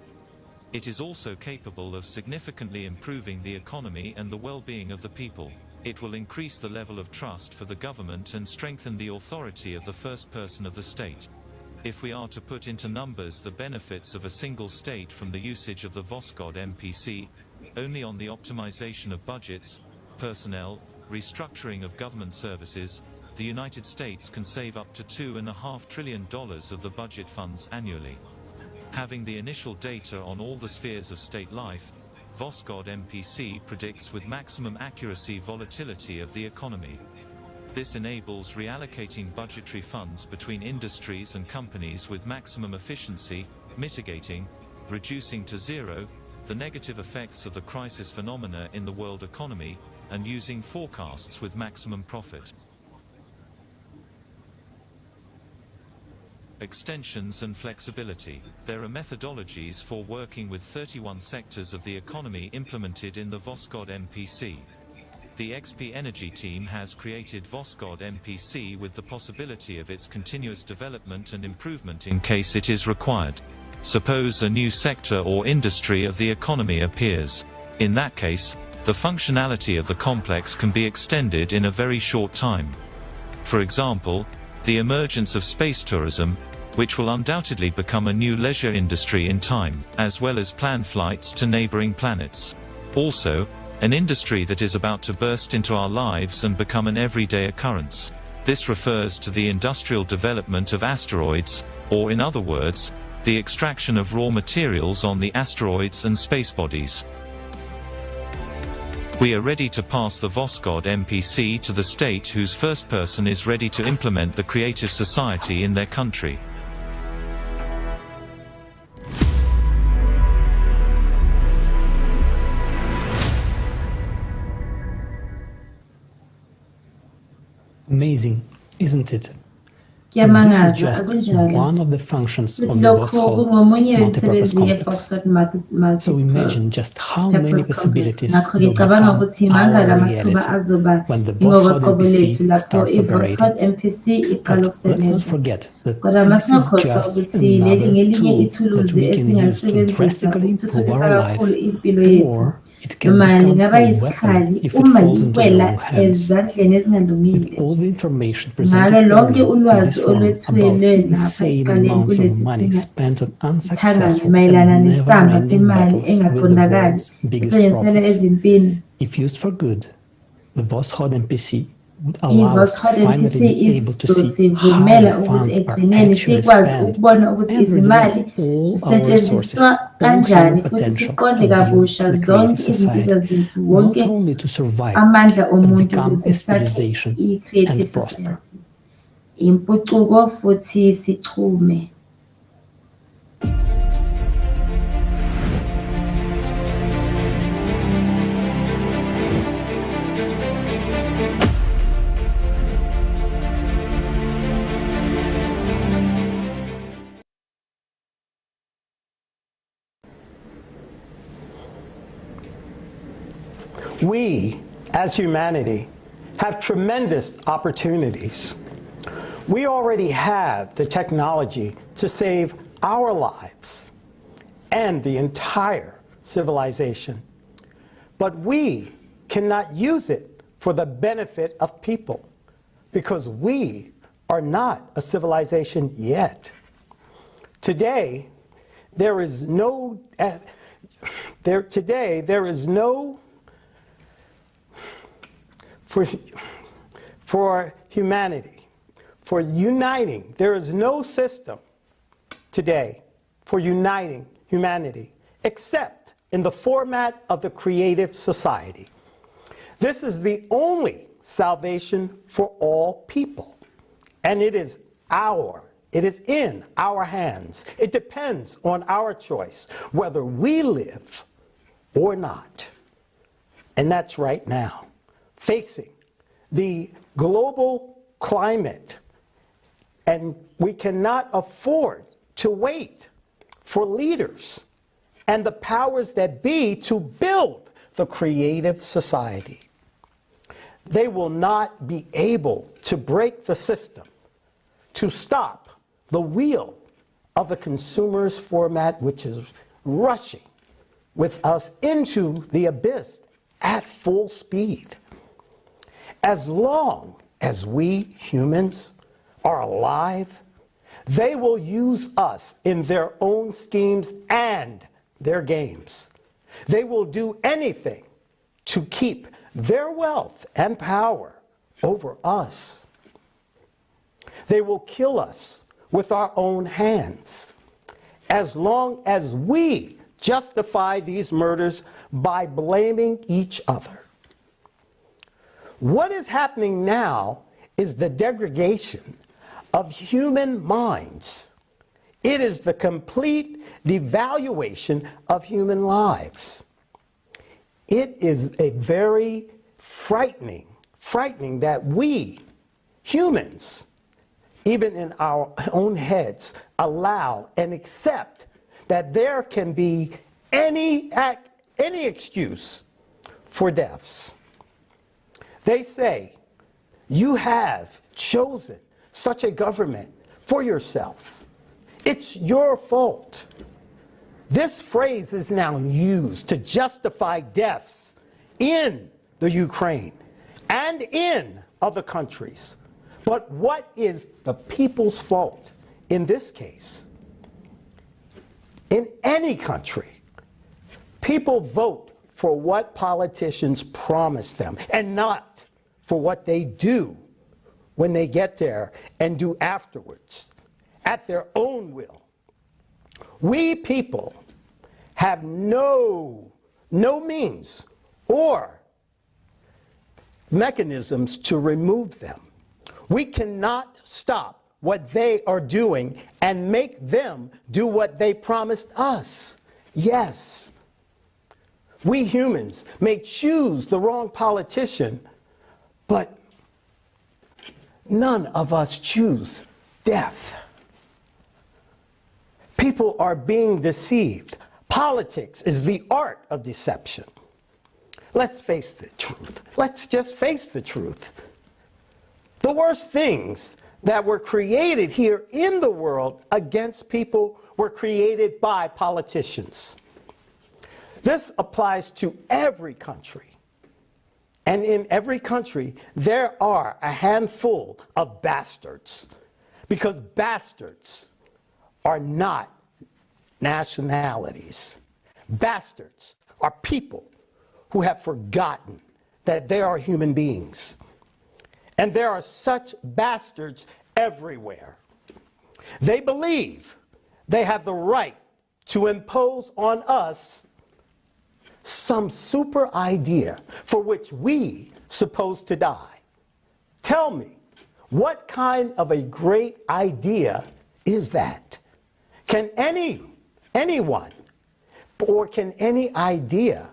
It is also capable of significantly improving the economy and the well-being of the people. It will increase the level of trust for the government and strengthen the authority of the first person of the state. If we are to put into numbers the benefits of a single state from the usage of the Voskhod MPC, only on the optimization of budgets, personnel, restructuring of government services, the United States can save up to $2.5 trillion of the budget funds annually. Having the initial data on all the spheres of state life, Voskhod MPC predicts with maximum accuracy volatility of the economy. This enables reallocating budgetary funds between industries and companies with maximum efficiency, mitigating, reducing to zero the negative effects of the crisis phenomena in the world economy, and using forecasts with maximum profit. Extensions and flexibility. There are methodologies for working with 31 sectors of the economy implemented in the Voskhod MPC. The XP Energy team has created Voskhod MPC with the possibility of its continuous development and improvement in case it is required. Suppose a new sector or industry of the economy appears. In that case, the functionality of the complex can be extended in a very short time. For example, the emergence of space tourism, which will undoubtedly become a new leisure industry in time, as well as planned flights to neighboring planets. Also, an industry that is about to burst into our lives and become an everyday occurrence. This refers to the industrial development of asteroids, or in other words, the extraction of raw materials on the asteroids and space bodies. We are ready to pass the Voskhod MPC to the state whose first person is ready to implement the creative society in their country. Amazing, isn't it? And this is just one of the functions of the Voskhod multipurpose complex. So imagine just how many possibilities will become our reality when the Voskhod MPC starts operating. But let's not forget that this is just another tool that we can use to drastically improve our lives, or it can become a weapon if it falls into the wrong hands. With all the information presented earlier in this forum about insane amounts of money spent on unsuccessful and never-ending battles with the world's biggest problems, if used for good, the Voskhod MPC would allow us to finally be able to see how the funds are actually spent and redirect all our resources, all human potential to build the creative society, not only to survive, but become a civilization and prosper. Impucuko futhi sichume. We, as humanity, have tremendous opportunities. We already have the technology to save our lives and the entire civilization. But we cannot use it for the benefit of people because we are not a civilization yet. Today, there is no for humanity, for uniting. There is no system today for uniting humanity except in the format of the creative society. This is the only salvation for all people, and it is in our hands. It depends on our choice whether we live or not. And that's right now. Facing the global climate, and we cannot afford to wait for leaders and the powers that be to build the creative society. They will not be able to break the system, to stop the wheel of the consumer's format, which is rushing with us into the abyss at full speed. As long as we humans are alive, they will use us in their own schemes and their games. They will do anything to keep their wealth and power over us. They will kill us with our own hands, as long as we justify these murders by blaming each other. What is happening now is the degradation of human minds It is the complete devaluation of human lives. It is a very frightening that we, humans, even in our own heads, allow and accept that there can be any excuse for deaths. They say, you have chosen such a government for yourself. It's your fault. This phrase is now used to justify deaths in the Ukraine and in other countries. But what is the people's fault in this case? In any country, people vote for what politicians promise them and not for what they do when they get there and do afterwards at their own will. We people have no means or mechanisms to remove them. We cannot stop what they are doing and make them do what they promised us. Yes, we humans may choose the wrong politician, but none of us choose death. People are being deceived. Politics is the art of deception. Let's face the truth. Let's just face the truth. The worst things that were created here in the world against people were created by politicians. This applies to every country. And in every country, there are a handful of bastards, because bastards are not nationalities. Bastards are people who have forgotten that they are human beings. And there are such bastards everywhere. They believe they have the right to impose on us some super idea for which we supposed to die. Tell me, what kind of a great idea is that? Can anyone, or can any idea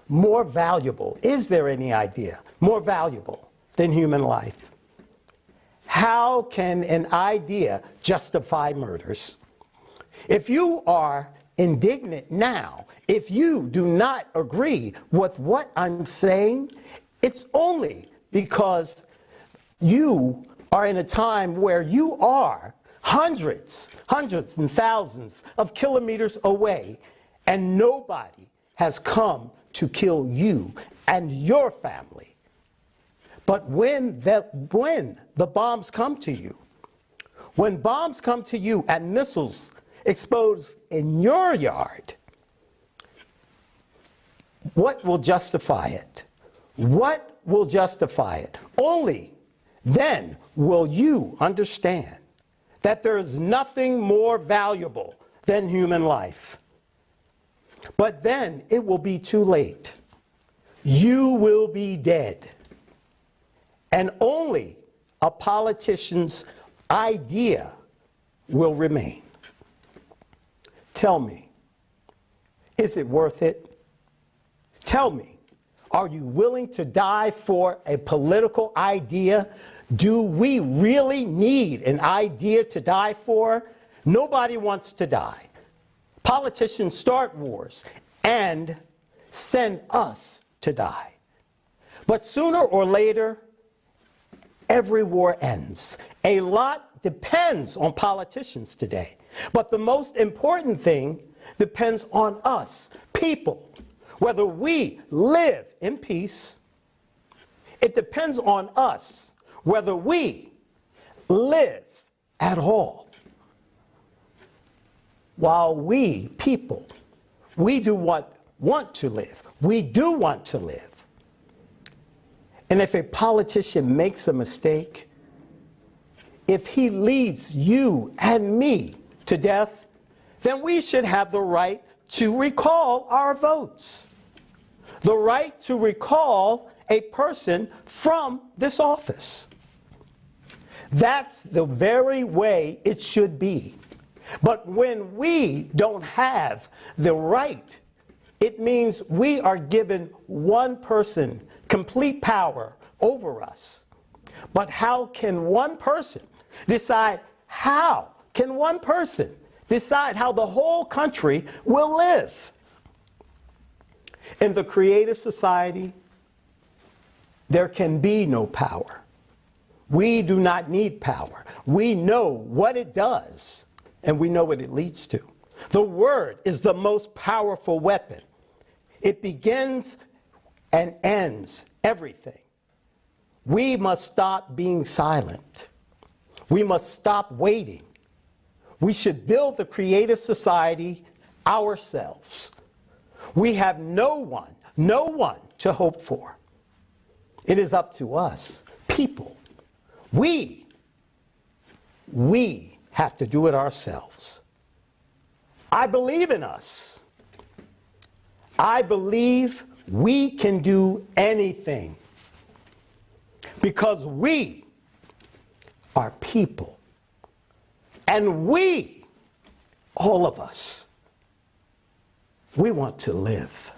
more valuable, is there any idea more valuable than human life? How can an idea justify murders? If you are indignant now, if you do not agree with what I'm saying, it's only because you are in a time where you are hundreds and thousands of kilometers away, and nobody has come to kill you and your family. But when the bombs come to you, when bombs come to you and missiles explode in your yard, what will justify it? What will justify it? Only then will you understand that there is nothing more valuable than human life. But then it will be too late. You will be dead. And only a politician's idea will remain. Tell me, is it worth it? Tell me, are you willing to die for a political idea? Do we really need an idea to die for? Nobody wants to die. Politicians start wars and send us to die. But sooner or later, every war ends. A lot depends on politicians today. But the most important thing depends on us, people. Whether we live in peace, it depends on us whether we live at all. While we, people, we do want to live. We do want to live. And if a politician makes a mistake, if he leads you and me to death, then we should have the right to recall our votes. The right to recall a person from this office. That's the very way it should be. But when we don't have the right, it means we are given one person complete power over us. But how can one person decide how the whole country will live? In the creative society, there can be no power. We do not need power. We know what it does, and we know what it leads to. The word is the most powerful weapon. It begins and ends everything. We must stop being silent. We must stop waiting. We should build the creative society ourselves. We have no one to hope for. It is up to us, people. We have to do it ourselves. I believe in us. I believe we can do anything because we are people. And we, all of us, we want to live.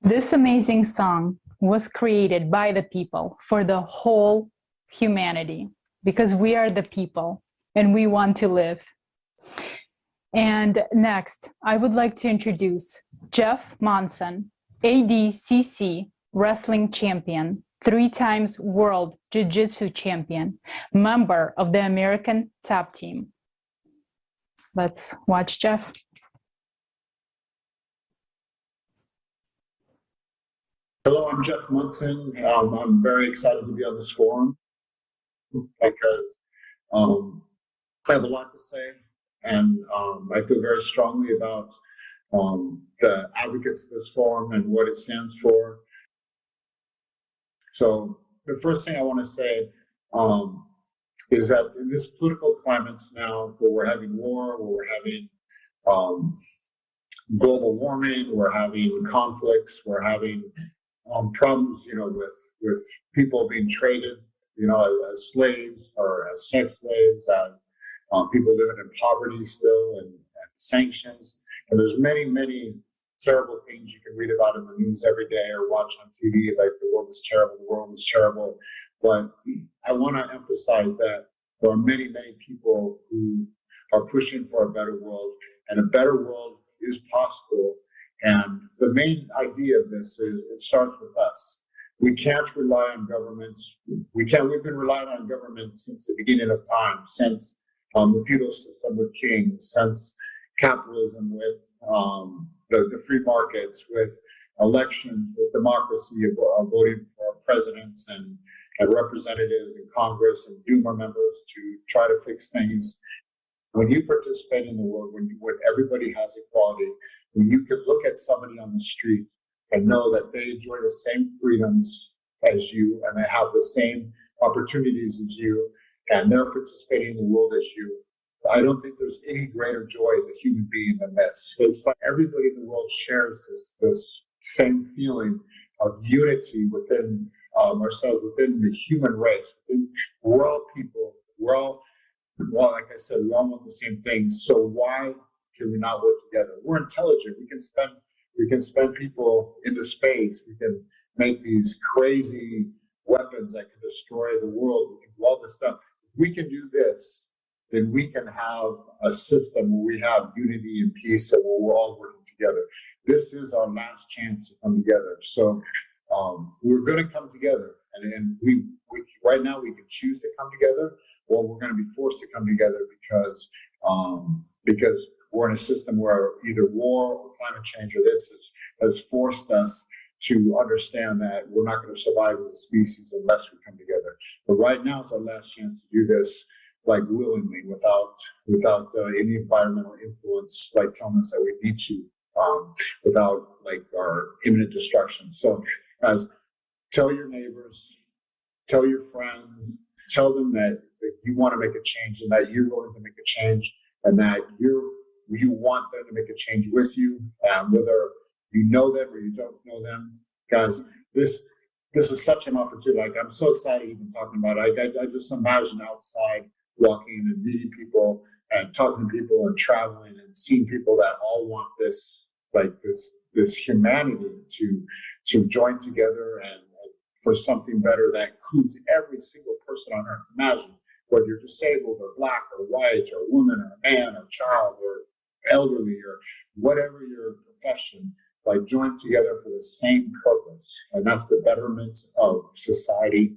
This amazing song was created by the people for the whole humanity, because we are the people and we want to live. And next, I would like to introduce Jeff Monson, ADCC wrestling champion, 3 times world jiu-jitsu champion, member of the American top team. Let's watch Jeff. Hello, I'm Jeff Munson. I'm very excited to be on this forum because I have a lot to say, and I feel very strongly about the advocates of this forum and what it stands for. So the first thing I want to say is that in this political climate now, where we're having war, where we're having global warming, we're having conflicts, we're having problems, with people being traded, as slaves or as sex slaves, as people living in poverty still, and sanctions. And there's many, many terrible things you can read about in the news every day or watch on TV, like the world is terrible, the world is terrible. But I want to emphasize that there are many, many people who are pushing for a better world, and a better world is possible. And the main idea of this is it starts with us. We can't rely on governments. We've been relying on government since the beginning of time, since the feudal system with kings, since capitalism with the free markets, with elections, with democracy, voting for presidents and representatives in Congress and Duma members to try to fix things. When you participate in the world, when everybody has equality, when you can look at somebody on the street and know that they enjoy the same freedoms as you and they have the same opportunities as you, and they're participating in the world as you, I don't think there's any greater joy as a human being than this. It's like everybody in the world shares this same feeling of unity within ourselves, within the human race. We're all people. Well, like I said, we all want the same things. So why can we not work together? We're intelligent. We can spend people into space. We can make these crazy weapons that can destroy the world. We can do all this stuff. If we can do this, then we can have a system where we have unity and peace and where we're all working together. This is our last chance to come together. So we're going to come together. And we right now we can choose to come together, or we're going to be forced to come together because we're in a system where either war or climate change or this has forced us to understand that we're not going to survive as a species unless we come together. But right now is our last chance to do this, like willingly, without any environmental influence, like telling us that we need to, without like our imminent destruction. So, guys, tell your neighbors, tell your friends, tell them that you want to make a change and that you're willing to make a change, and that you want them to make a change with you, whether you know them or you don't know them. Guys, this is such an opportunity. Like, I'm so excited even talking about it. I just imagine outside walking and meeting people and talking to people and traveling and seeing people that all want this, like this humanity to join together and for something better that includes every single person on earth. Imagine whether you're disabled or black or white or woman or a man or child or elderly or whatever your profession, like join together for the same purpose, and that's the betterment of society.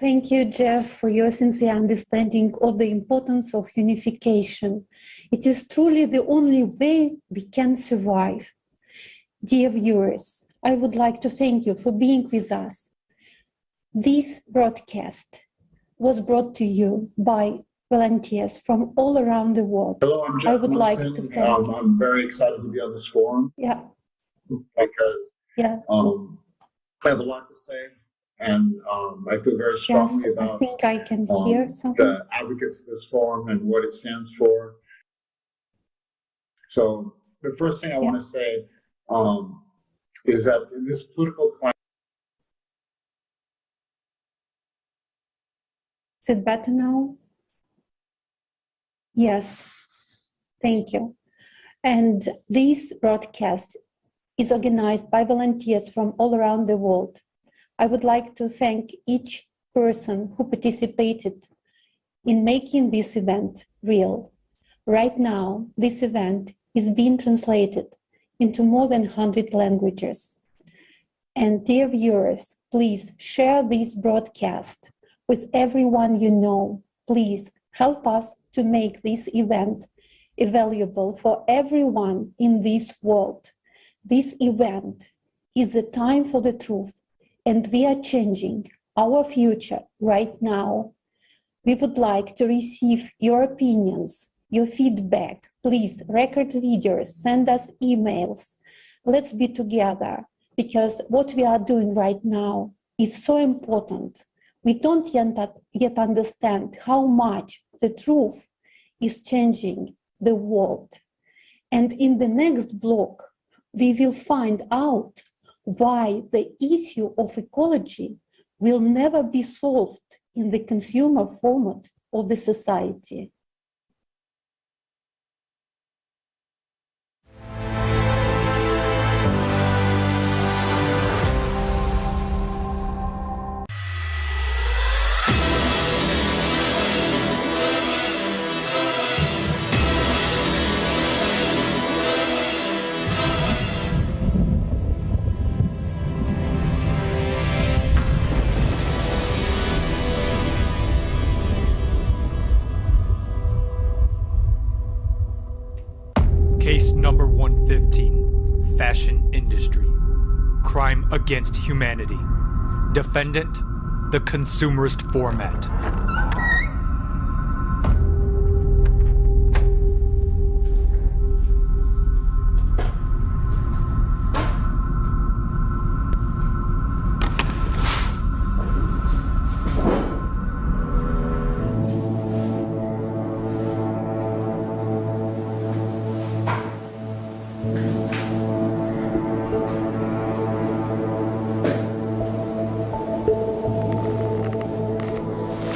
Thank you, Jeff, for your sincere understanding of the importance of unification. It is truly the only way we can survive. Dear viewers, I would like to thank you for being with us. This broadcast was brought to you by volunteers from all around the world. Hello, I'm Jeff I would Munson. like to thank you. I'm very excited to be on this forum. Yeah. Because Yeah. I have a lot to say. And I feel very strongly about I think I can hear something. the advocates of this forum and what it stands for. So the first thing I want to say is that in this political climate. Is it better now? Yes, thank you. And this broadcast is organized by volunteers from all around the world. I would like to thank each person who participated in making this event real. Right now, this event is being translated into more than 100 languages. And dear viewers, please share this broadcast with everyone you know. Please help us to make this event valuable for everyone in this world. This event is the time for the truth, and we are changing our future right now. We would like to receive your opinions, your feedback. Please record videos, send us emails. Let's be together, because what we are doing right now is so important. We don't yet understand how much the truth is changing the world. And in the next block, we will find out why the issue of ecology will never be solved in the consumer format of the society. Case number 115, fashion industry. Crime against humanity. Defendant, the consumerist format.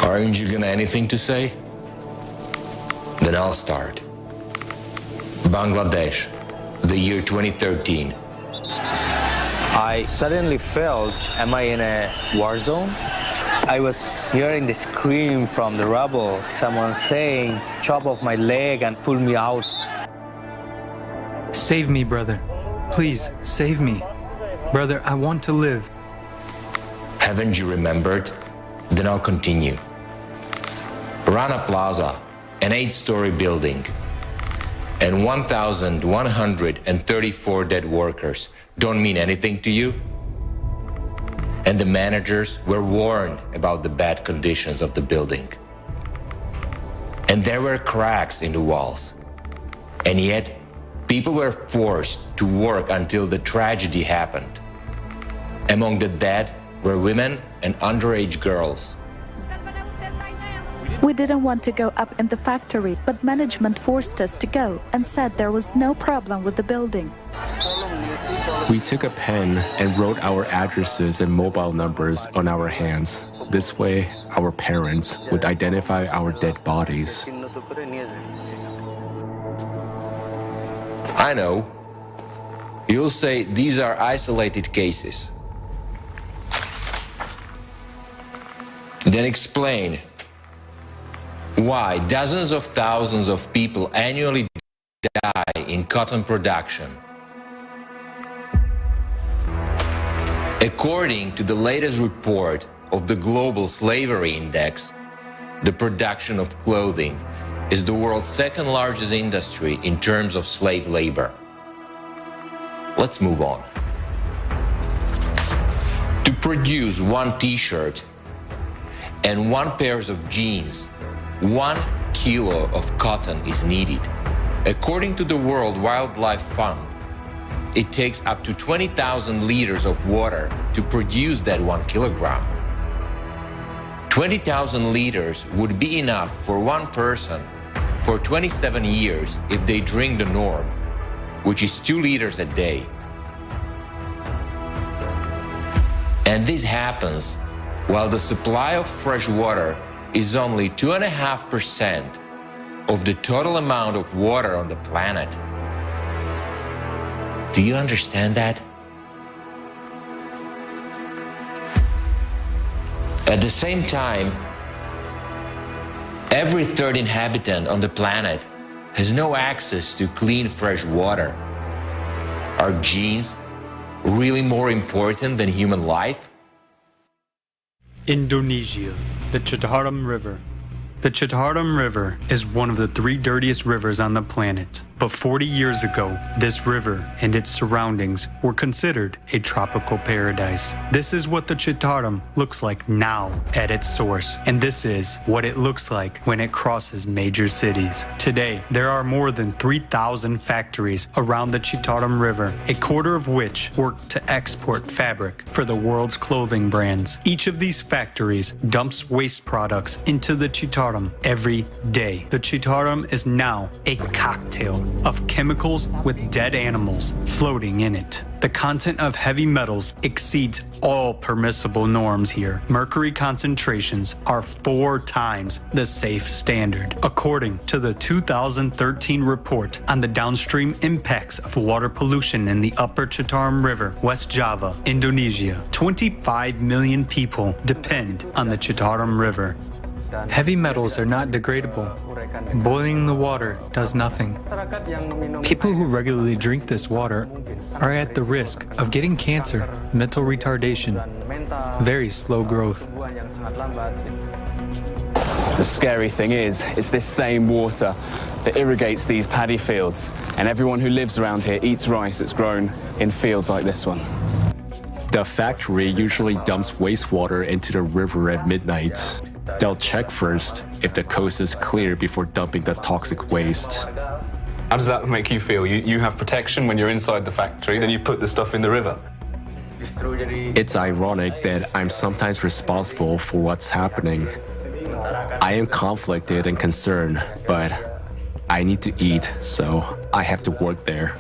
Aren't you gonna anything to say? Then I'll start. Bangladesh, the year 2013. I suddenly felt, am I in a war zone? I was hearing the scream from the rubble, someone saying, chop off my leg and pull me out. Save me, brother. Please, save me. Brother, I want to live. Haven't you remembered? Then I'll continue. Rana Plaza, an 8-story building, and 1,134 dead workers don't mean anything to you? And the managers were warned about the bad conditions of the building. And there were cracks in the walls. And yet, people were forced to work until the tragedy happened. Among the dead were women and underage girls. We didn't want to go up in the factory, but management forced us to go and said there was no problem with the building. We took a pen and wrote our addresses and mobile numbers on our hands. This way, our parents would identify our dead bodies. I know. You'll say these are isolated cases. Then explain why dozens of thousands of people annually die in cotton production. According to the latest report of the Global Slavery Index, the production of clothing is the world's second largest industry in terms of slave labor. Let's move on. To produce one t-shirt and 1 pair of jeans, 1 kilo of cotton is needed. According to the World Wildlife Fund, it takes up to 20,000 liters of water to produce that 1 kilogram. 20,000 liters would be enough for 1 person for 27 years if they drink the norm, which is 2 liters a day. And this happens while the supply of fresh water is only 2.5% of the total amount of water on the planet. Do you understand that? At the same time, every third inhabitant on the planet has no access to clean, fresh water. Are genes really more important than human life? Indonesia, the Citarum River. The Chitaram River is one of the 3 dirtiest rivers on the planet. But 40 years ago, this river and its surroundings were considered a tropical paradise. This is what the Chitaram looks like now at its source, and this is what it looks like when it crosses major cities. Today, there are more than 3,000 factories around the Chitaram River, a quarter of which work to export fabric for the world's clothing brands. Each of these factories dumps waste products into the Chitaram every day. The Chitaram is now a cocktail of chemicals with dead animals floating in it. The content of heavy metals exceeds all permissible norms here. Mercury concentrations are 4 times the safe standard. According to the 2013 report on the downstream impacts of water pollution in the upper Chitaram River, West Java, Indonesia, 25 million people depend on the Chitaram River. Heavy metals are not degradable. Boiling the water does nothing. People who regularly drink this water are at the risk of getting cancer, mental retardation, very slow growth. The scary thing is, it's this same water that irrigates these paddy fields, and everyone who lives around here eats rice that's grown in fields like this one. The factory usually dumps wastewater into the river at midnight. They'll check first if the coast is clear before dumping the toxic waste. How does that make you feel? You have protection when you're inside the factory, then you put the stuff in the river. It's ironic that I'm sometimes responsible for what's happening. I am conflicted and concerned, but I need to eat, so I have to work there.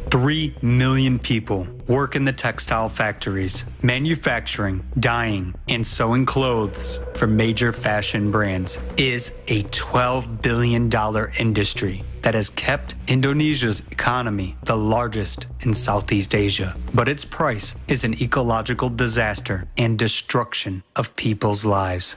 3 million people work in the textile factories, manufacturing, dyeing, and sewing clothes for major fashion brands is a $12 billion industry that has kept Indonesia's economy the largest in Southeast Asia. But its price is an ecological disaster and destruction of people's lives.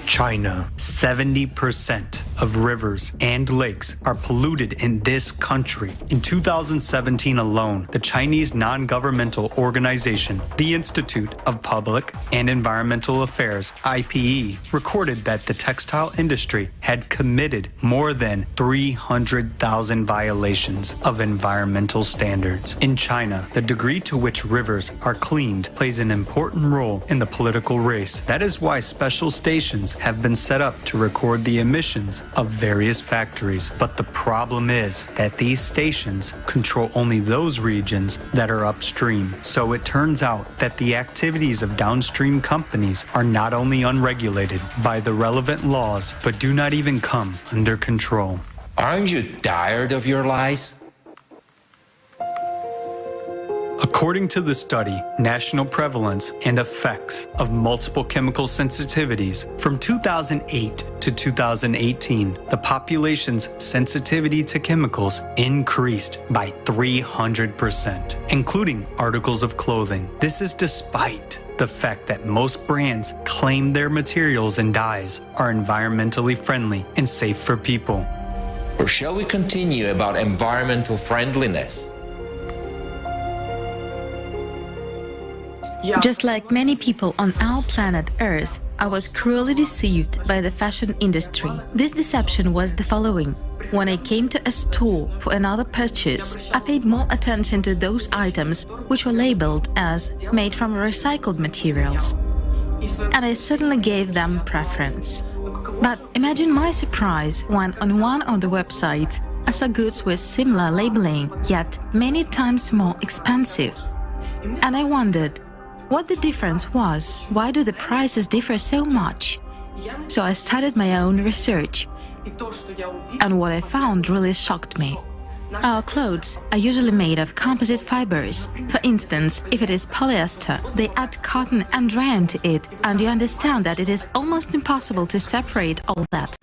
China. 70% of rivers and lakes are polluted in this country. In 2017 alone, the Chinese non-governmental organization, the Institute of Public and Environmental Affairs, IPE, recorded that the textile industry had committed more than 300,000 violations of environmental standards. In China, the degree to which rivers are cleaned plays an important role in the political race. That is why special stations have been set up to record the emissions of various factories. But the problem is that these stations control only those regions that are upstream. So it turns out that the activities of downstream companies are not only unregulated by the relevant laws, but do not even come under control. Aren't you tired of your lies? According to the study, National Prevalence and Effects of Multiple Chemical Sensitivities, from 2008 to 2018, the population's sensitivity to chemicals increased by 300%, including articles of clothing. This is despite the fact that most brands claim their materials and dyes are environmentally friendly and safe for people. Or shall we continue about environmental friendliness? Just like many people on our planet Earth, I was cruelly deceived by the fashion industry. This deception was the following. When I came to a store for another purchase, I paid more attention to those items which were labeled as made from recycled materials, and I certainly gave them preference. But imagine my surprise when on one of the websites I saw goods with similar labeling, yet many times more expensive. And I wondered what the difference was. Why do the prices differ so much? So I started my own research, and what I found really shocked me. Our clothes are usually made of composite fibers. For instance, if it is polyester, they add cotton and rayon to it, and you understand that it is almost impossible to separate all that.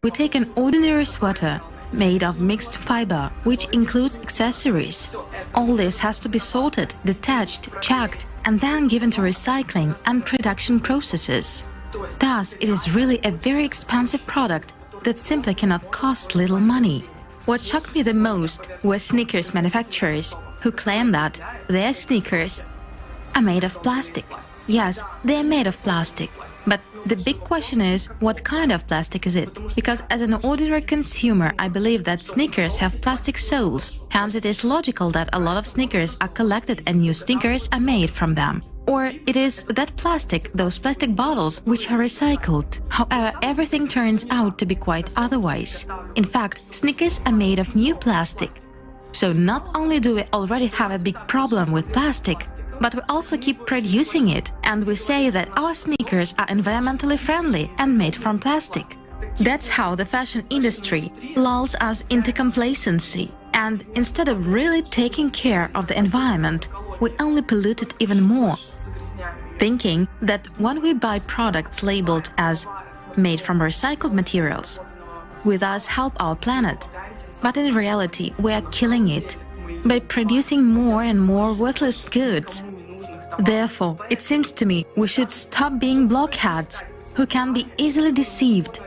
We take an ordinary sweater made of mixed fiber, which includes accessories. All this has to be sorted, detached, checked, and then given to recycling and production processes. Thus, it is really a very expensive product that simply cannot cost little money. What shocked me the most were sneakers manufacturers who claim that their sneakers are made of plastic. Yes, they are made of plastic, but the big question is, what kind of plastic is it? Because as an ordinary consumer, I believe that sneakers have plastic soles. Hence, it is logical that a lot of sneakers are collected and new sneakers are made from them. Or it is that plastic, those plastic bottles, which are recycled. However, everything turns out to be quite otherwise. In fact, sneakers are made of new plastic. So not only do we already have a big problem with plastic, but we also keep producing it, and we say that our sneakers are environmentally friendly and made from plastic. That's how the fashion industry lulls us into complacency, and instead of really taking care of the environment, we only pollute it even more, thinking that when we buy products labeled as made from recycled materials, we thus help our planet. But in reality, we are killing it by producing more and more worthless goods. Therefore, it seems to me we should stop being blockheads who can be easily deceived.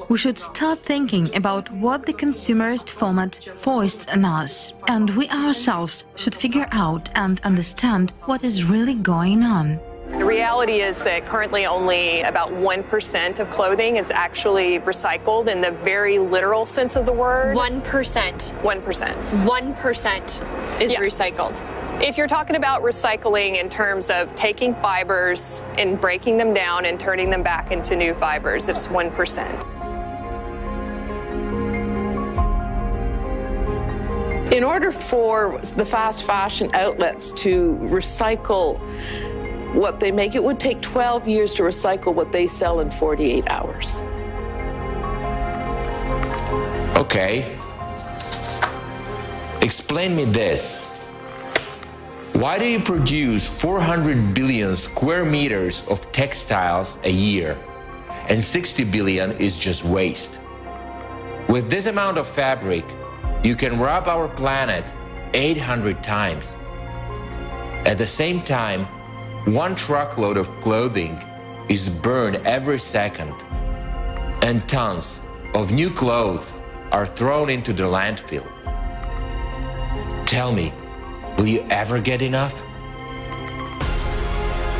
We should start thinking about what the consumerist format foists on us, and we ourselves should figure out and understand what is really going on. The reality is that currently only about 1% of clothing is actually recycled in the very literal sense of the word. 1%. 1%. 1% is recycled. If you're talking about recycling in terms of taking fibers and breaking them down and turning them back into new fibers, it's 1%. In order for the fast fashion outlets to recycle what they make, it would take 12 years to recycle what they sell in 48 hours. Okay. Explain me this. Why do you produce 400 billion square meters of textiles a year, and 60 billion is just waste? With this amount of fabric, you can wrap our planet 800 times. At the same time, 1 truckload of clothing is burned every second, and tons of new clothes are thrown into the landfill. Tell me, will you ever get enough?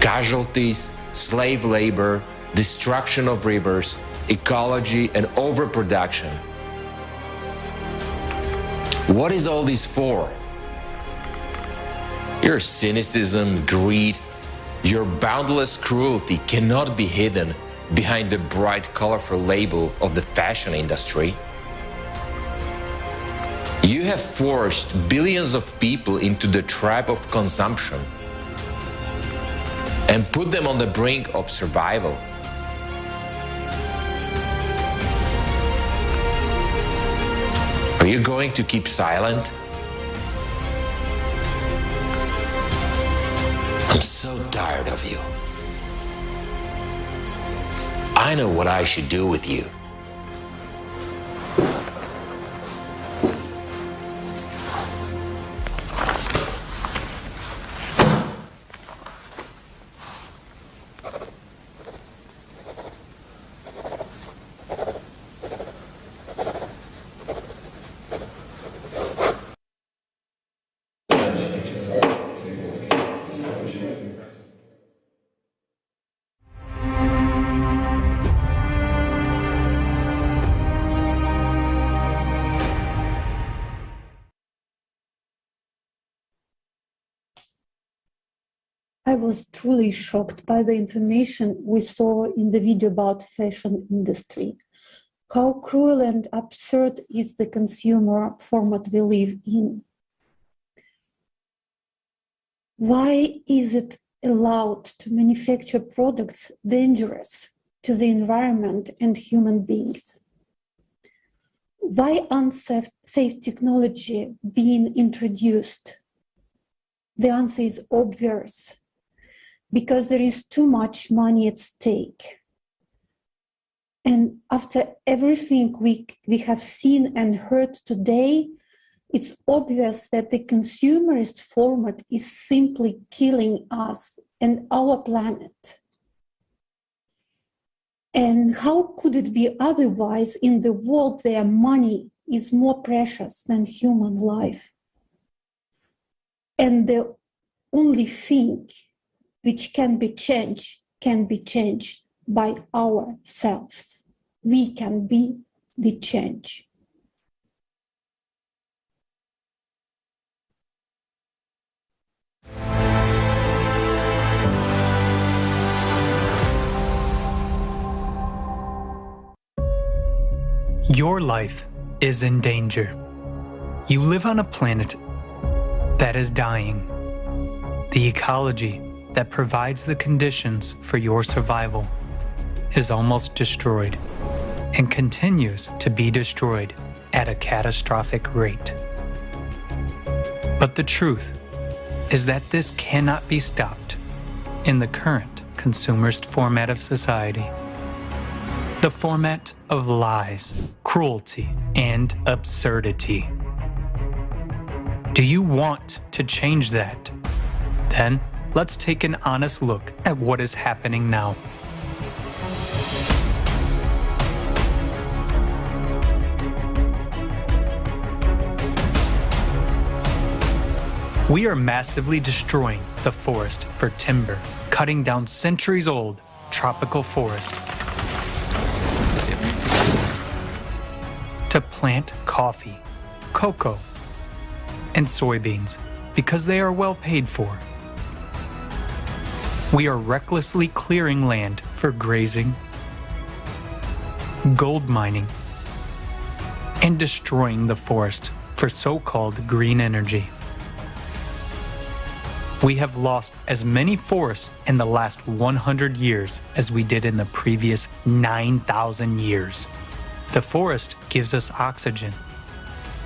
Casualties, slave labor, destruction of rivers, ecology, and overproduction. What is all this for? Your cynicism, greed, your boundless cruelty cannot be hidden behind the bright, colorful label of the fashion industry. You have forced billions of people into the trap of consumption and put them on the brink of survival. Are you going to keep silent? I'm so tired of you. I know what I should do with you. I was truly shocked by the information we saw in the video about fashion industry. How cruel and absurd is the consumer format we live in? Why is it allowed to manufacture products dangerous to the environment and human beings? Why unsafe technology being introduced? The answer is obvious. Because there is too much money at stake. And after everything we have seen and heard today, it's obvious that the consumerist format is simply killing us and our planet. And how could it be otherwise in the world where money is more precious than human life? And the only thing which can be changed by ourselves. We can be the change. Your life is in danger. You live on a planet that is dying. The ecology that provides the conditions for your survival is almost destroyed and continues to be destroyed at a catastrophic rate. But the truth is that this cannot be stopped in the current consumerist format of society. The format of lies, cruelty, and absurdity. Do you want to change that? Then let's take an honest look at what is happening now. We are massively destroying the forest for timber, cutting down centuries-old tropical forest to plant coffee, cocoa, and soybeans because they are well paid for. We are recklessly clearing land for grazing, gold mining, and destroying the forest for so-called green energy. We have lost as many forests in the last 100 years as we did in the previous 9,000 years. The forest gives us oxygen,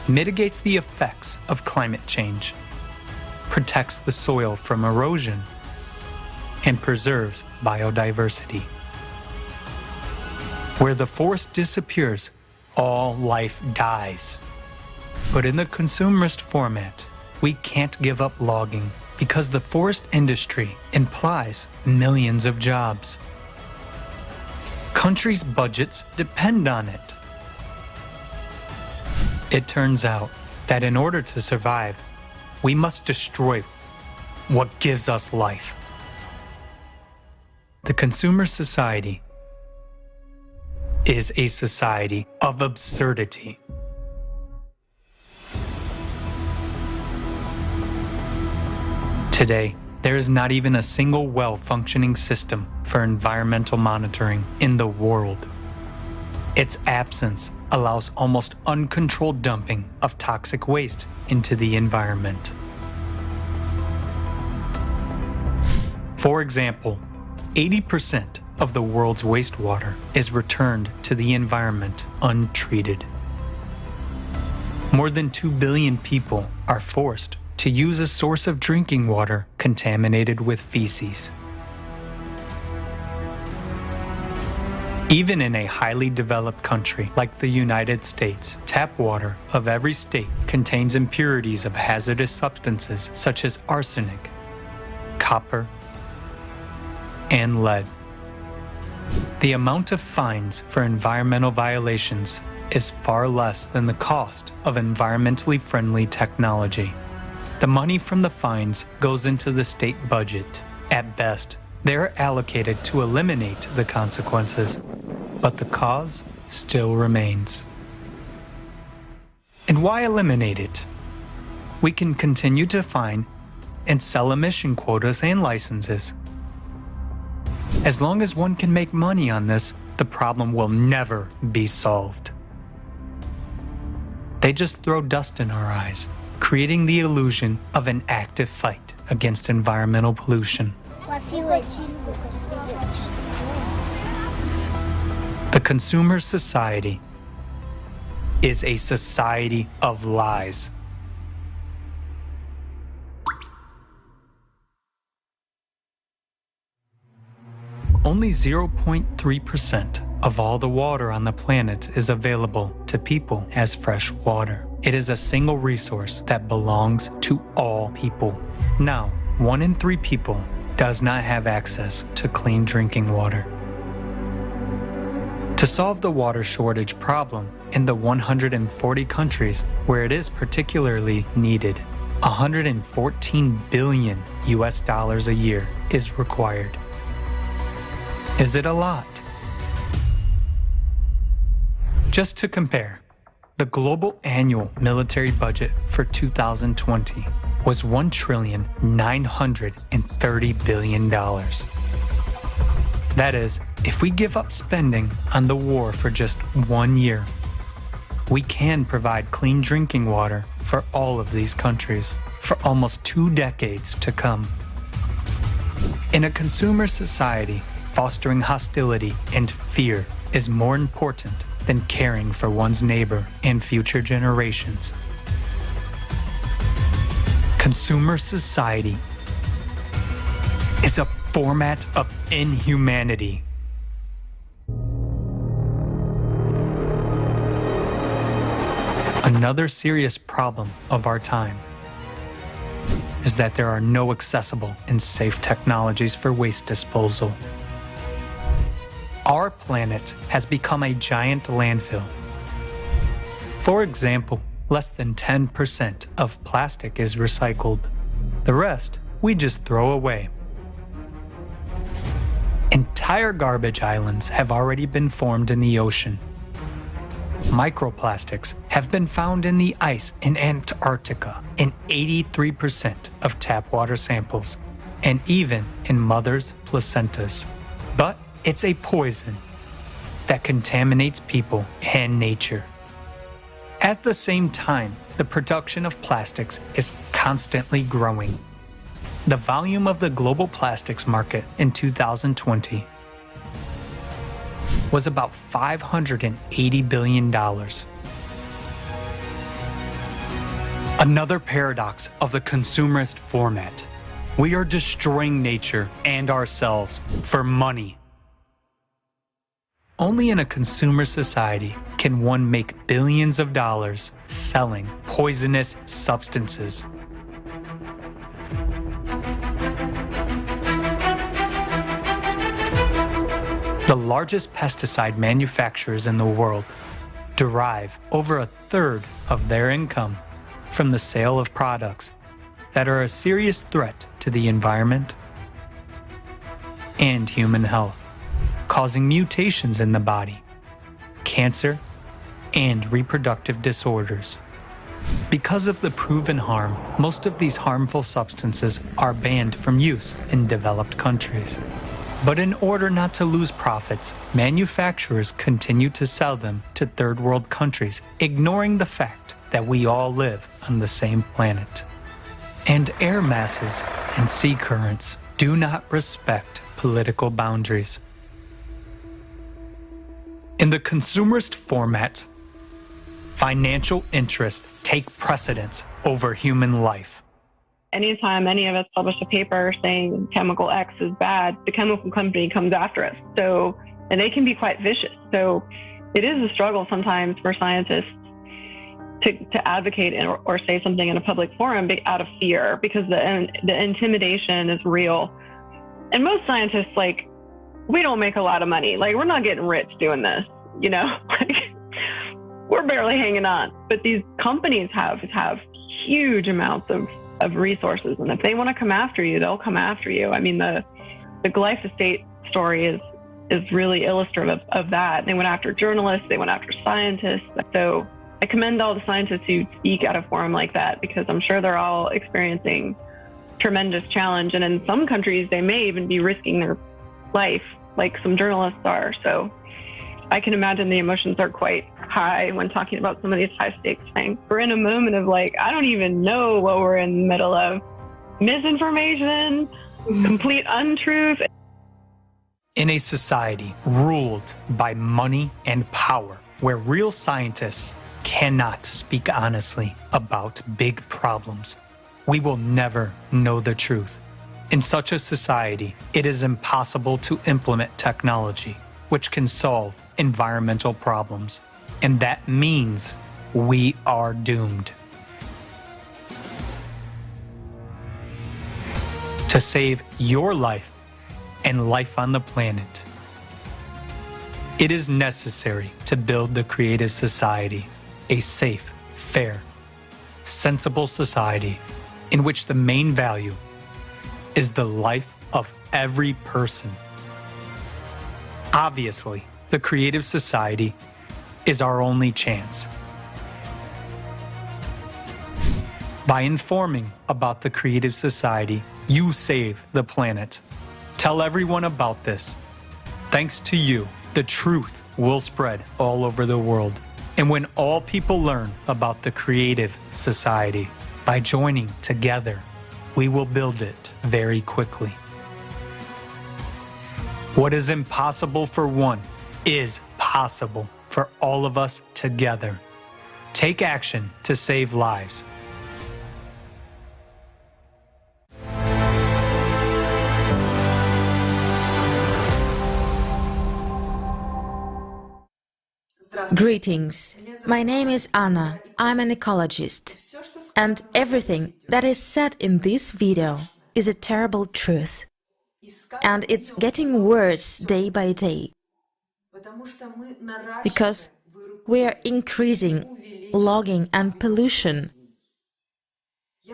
mitigates the effects of climate change, protects the soil from erosion, and preserves biodiversity. Where the forest disappears, all life dies. But in the consumerist format, we can't give up logging because the forest industry implies millions of jobs. Countries' budgets depend on it. It turns out that in order to survive, we must destroy what gives us life. The consumer society is a society of absurdity. Today, there is not even a single well-functioning system for environmental monitoring in the world. Its absence allows almost uncontrolled dumping of toxic waste into the environment. For example, 80% of the world's wastewater is returned to the environment untreated. More than 2 billion people are forced to use a source of drinking water contaminated with feces. Even in a highly developed country like the United States, tap water of every state contains impurities of hazardous substances such as arsenic, copper, and lead. The amount of fines for environmental violations is far less than the cost of environmentally friendly technology. The money from the fines goes into the state budget. At best, they are allocated to eliminate the consequences, but the cause still remains. And why eliminate it? We can continue to fine and sell emission quotas and licenses. As long as one can make money on this, the problem will never be solved. They just throw dust in our eyes, creating the illusion of an active fight against environmental pollution. The consumer society is a society of lies. Only 0.3% of all the water on the planet is available to people as fresh water. It is a single resource that belongs to all people. Now, 1 in 3 people does not have access to clean drinking water. To solve the water shortage problem in the 140 countries where it is particularly needed, $114 billion a year is required. Is it a lot? Just to compare, the global annual military budget for 2020 was $1,930 billion. That is, if we give up spending on the war for just 1 year, we can provide clean drinking water for all of these countries for almost 2 decades to come. In a consumer society, fostering hostility and fear is more important than caring for one's neighbor and future generations. Consumer society is a format of inhumanity. Another serious problem of our time is that there are no accessible and safe technologies for waste disposal. Our planet has become a giant landfill. For example, less than 10% of plastic is recycled. The rest we just throw away. Entire garbage islands have already been formed in the ocean. Microplastics have been found in the ice in Antarctica in 83% of tap water samples, and even in mothers' placentas. But it's a poison that contaminates people and nature. At the same time, the production of plastics is constantly growing. The volume of the global plastics market in 2020 was about $580 billion. Another paradox of the consumerist format. We are destroying nature and ourselves for money. Only in a consumer society can one make billions of dollars selling poisonous substances. The largest pesticide manufacturers in the world derive over 1/3 of their income from the sale of products that are a serious threat to the environment and human health, causing mutations in the body, cancer, and reproductive disorders. Because of the proven harm, most of these harmful substances are banned from use in developed countries. But in order not to lose profits, manufacturers continue to sell them to third world countries, ignoring the fact that we all live on the same planet. And air masses and sea currents do not respect political boundaries. In the consumerist format, financial interests take precedence over human life. Anytime any of us publish a paper saying chemical X is bad, the chemical company comes after us. And they can be quite vicious. So it is a struggle sometimes for scientists to advocate or say something in a public forum out of fear, because the intimidation is real. And most scientists, we don't make a lot of money. We're not getting rich doing this, we're barely hanging on. But these companies have huge amounts of resources, and if they want to come after you, they'll come after you. I mean, the glyphosate story is really illustrative of that. They went after journalists, they went after scientists. So I commend all the scientists who speak at a forum like that, because I'm sure they're all experiencing tremendous challenge. And in some countries, they may even be risking their life, like some journalists are. So I can imagine the emotions are quite high when talking about some of these high stakes things. We're in a moment of I don't even know what we're in the middle of. Misinformation, complete untruth. In a society ruled by money and power, where real scientists cannot speak honestly about big problems, we will never know the truth. In such a society, it is impossible to implement technology which can solve environmental problems. And that means we are doomed. To save your life and life on the planet, it is necessary to build the creative society, a safe, fair, sensible society in which the main value is the life of every person. Obviously, the creative society is our only chance. By informing about the creative society, you save the planet. Tell everyone about this. Thanks to you, the truth will spread all over the world. And when all people learn about the creative society, by joining together, we will build it very quickly. What is impossible for one is possible for all of us together. Take action to save lives. Greetings. My name is Anna. I'm an ecologist. And everything that is said in this video is a terrible truth. And it's getting worse day by day. Because we are increasing logging and pollution.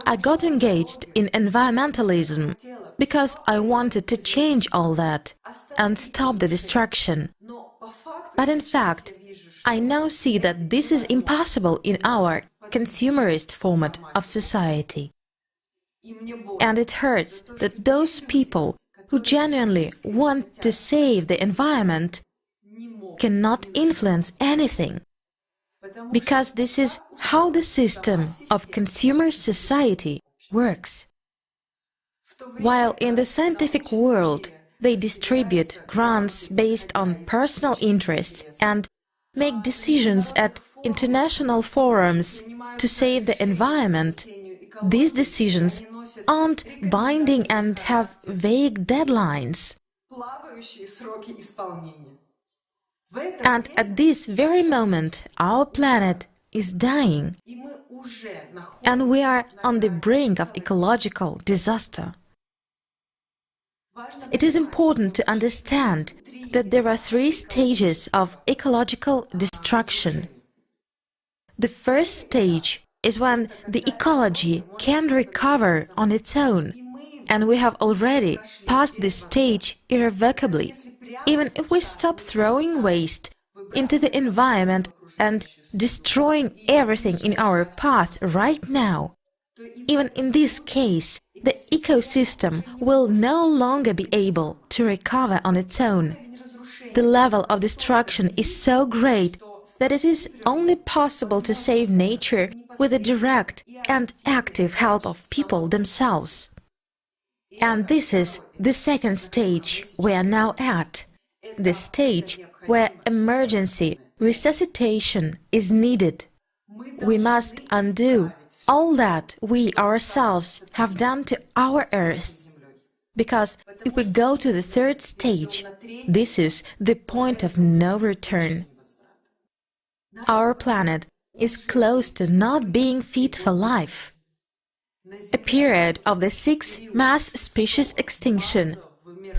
I got engaged in environmentalism because I wanted to change all that and stop the destruction. But in fact, I now see that this is impossible in our consumerist format of society. And it hurts that those people who genuinely want to save the environment cannot influence anything. Because this is how the system of consumer society works. While in the scientific world they distribute grants based on personal interests and make decisions at international forums to save the environment, these decisions aren't binding and have vague deadlines. And at this very moment, our planet is dying. And we are on the brink of ecological disaster. It is important to understand that there are 3 stages of ecological destruction. The first stage is when the ecology can recover on its own, and we have already passed this stage irrevocably, even if we stop throwing waste into the environment and destroying everything in our path right now. Even in this case, the ecosystem will no longer be able to recover on its own. The level of destruction is so great that it is only possible to save nature with the direct and active help of people themselves. And this is the second stage we are now at, the stage where emergency resuscitation is needed. We must undo all that we ourselves have done to our Earth. Because if we go to the third stage, this is the point of no return. Our planet is close to not being fit for life. A period of the 6th mass species extinction,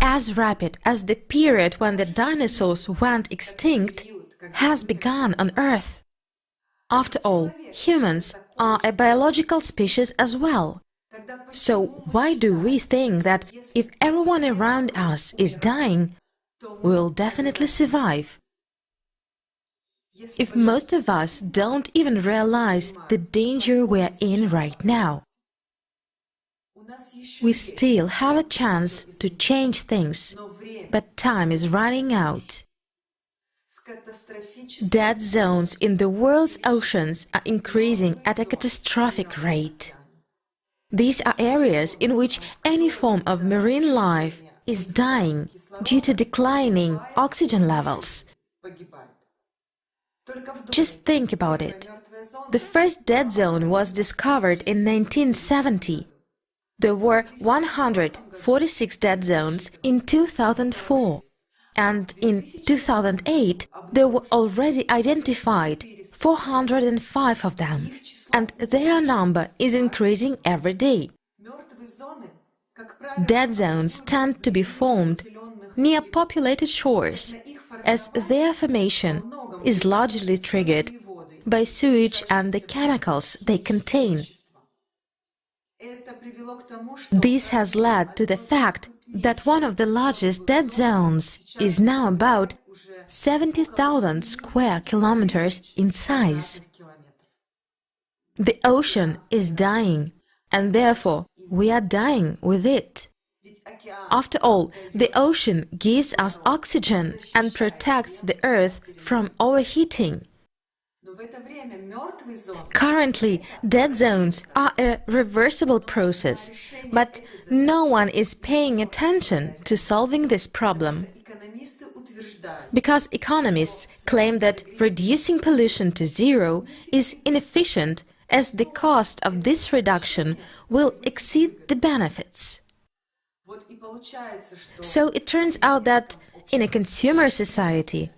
as rapid as the period when the dinosaurs went extinct, has begun on Earth. After all, humans are a biological species as well. So why do we think that if everyone around us is dying, we will definitely survive? If most of us don't even realize the danger we are in right now, we still have a chance to change things, but time is running out. Dead zones in the world's oceans are increasing at a catastrophic rate. These are areas in which any form of marine life is dying due to declining oxygen levels. Just think about it. The first dead zone was discovered in 1970. There were 146 dead zones in 2004. And in 2008, there were already identified 405 of them, and their number is increasing every day. Dead zones tend to be formed near populated shores, as their formation is largely triggered by sewage and the chemicals they contain. This has led to the fact that one of the largest dead zones is now about 70,000 square kilometers in size. The ocean is dying, and therefore we are dying with it. After all, the ocean gives us oxygen and protects the Earth from overheating. Currently, dead zones are a reversible process, but no one is paying attention to solving this problem. Because economists claim that reducing pollution to zero is inefficient, as the cost of this reduction will exceed the benefits. So it turns out that in a consumer society,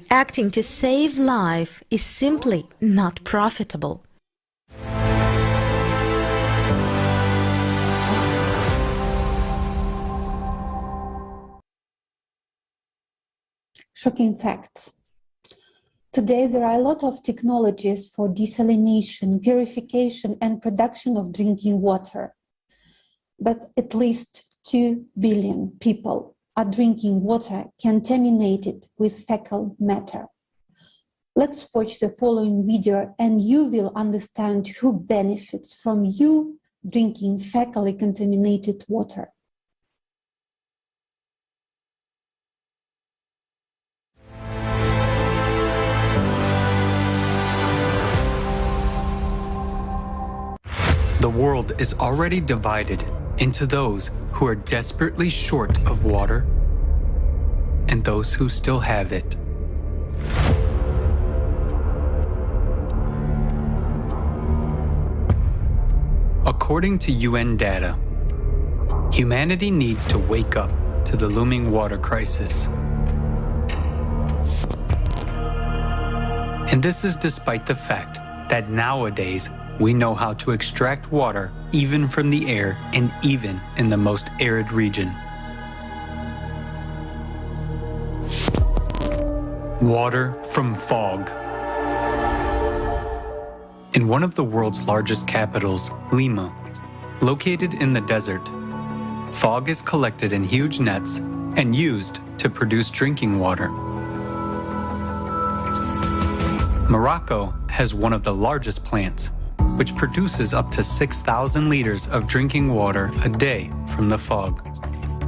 acting to save life is simply not profitable. Shocking facts. Today, there are a lot of technologies for desalination, purification, and production of drinking water. But at least 2 billion people are drinking water contaminated with fecal matter. Let's watch the following video and you will understand who benefits from you drinking fecally contaminated water. The world is already divided into those who are desperately short of water and those who still have it. According to UN data, humanity needs to wake up to the looming water crisis. And this is despite the fact that nowadays we know how to extract water even from the air and even in the most arid region. Water from fog. In one of the world's largest capitals, Lima, located in the desert, fog is collected in huge nets and used to produce drinking water. Morocco has one of the largest plants, which produces up to 6,000 liters of drinking water a day from the fog.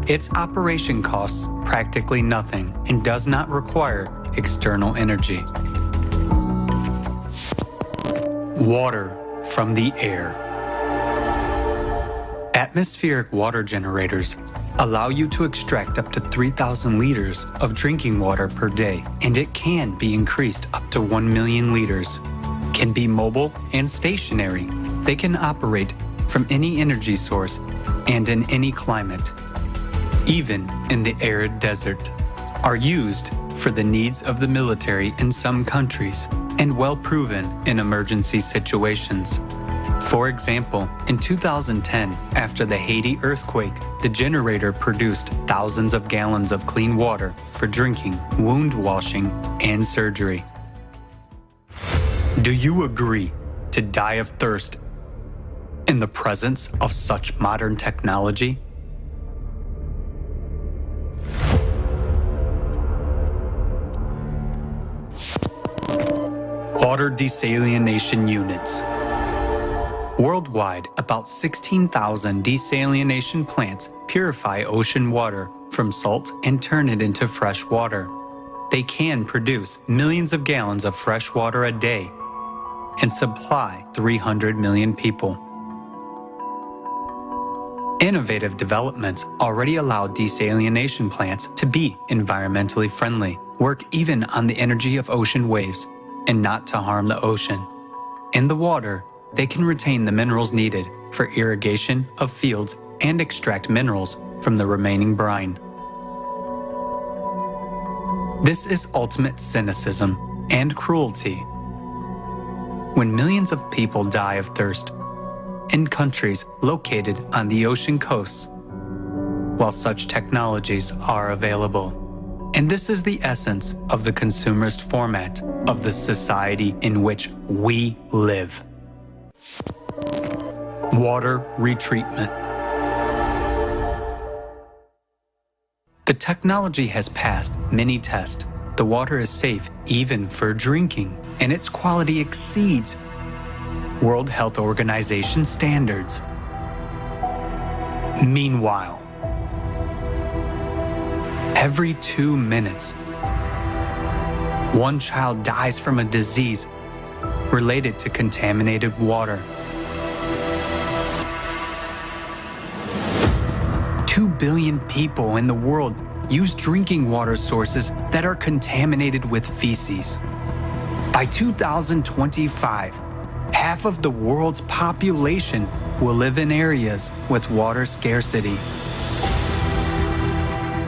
Its operation costs practically nothing and does not require external energy. Water from the air. Atmospheric water generators allow you to extract up to 3,000 liters of drinking water per day, and it can be increased up to 1 million liters. Can be mobile and stationary. They can operate from any energy source and in any climate, even in the arid desert, are used for the needs of the military in some countries and well proven in emergency situations. For example, in 2010, after the Haiti earthquake, the generator produced thousands of gallons of clean water for drinking, wound washing, and surgery. Do you agree to die of thirst in the presence of such modern technology? Water desalination units. Worldwide, about 16,000 desalination plants purify ocean water from salt and turn it into fresh water. They can produce millions of gallons of fresh water a day and supply 300 million people. Innovative developments already allow desalination plants to be environmentally friendly, work even on the energy of ocean waves, and not to harm the ocean. In the water, they can retain the minerals needed for irrigation of fields and extract minerals from the remaining brine. This is ultimate cynicism and cruelty. When millions of people die of thirst in countries located on the ocean coasts, while such technologies are available. And this is the essence of the consumerist format of the society in which we live. Water retreatment. The technology has passed many tests. The water is safe even for drinking, and its quality exceeds World Health Organization standards. Meanwhile, every 2 minutes, one child dies from a disease related to contaminated water. 2 billion people in the world use drinking water sources that are contaminated with feces. By 2025, half of the world's population will live in areas with water scarcity.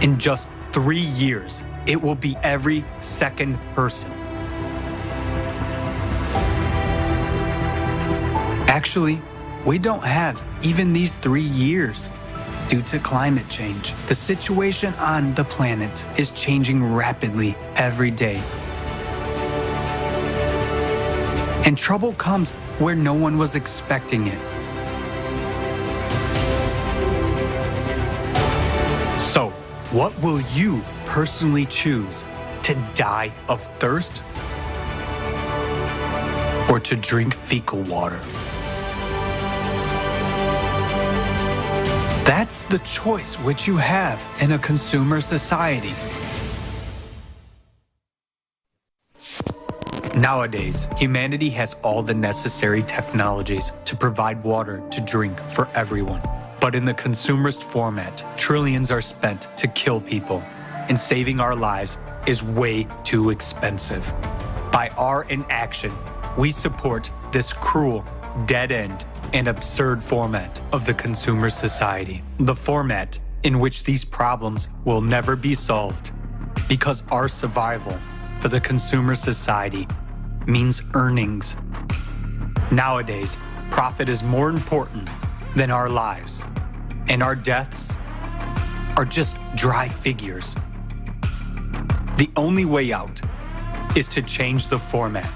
In just 3 years, it will be every second person. Actually, we don't have even these 3 years. Due to climate change, the situation on the planet is changing rapidly every day. And trouble comes where no one was expecting it. So, what will you personally choose? To die of thirst? Or to drink fecal water? That's the choice which you have in a consumer society. Nowadays, humanity has all the necessary technologies to provide water to drink for everyone. But in the consumerist format, trillions are spent to kill people, and saving our lives is way too expensive. By our inaction, we support this cruel, dead-end, and absurd format of the consumer society. The format in which these problems will never be solved, because our survival for the consumer society means earnings. Nowadays, profit is more important than our lives, and our deaths are just dry figures. The only way out is to change the format.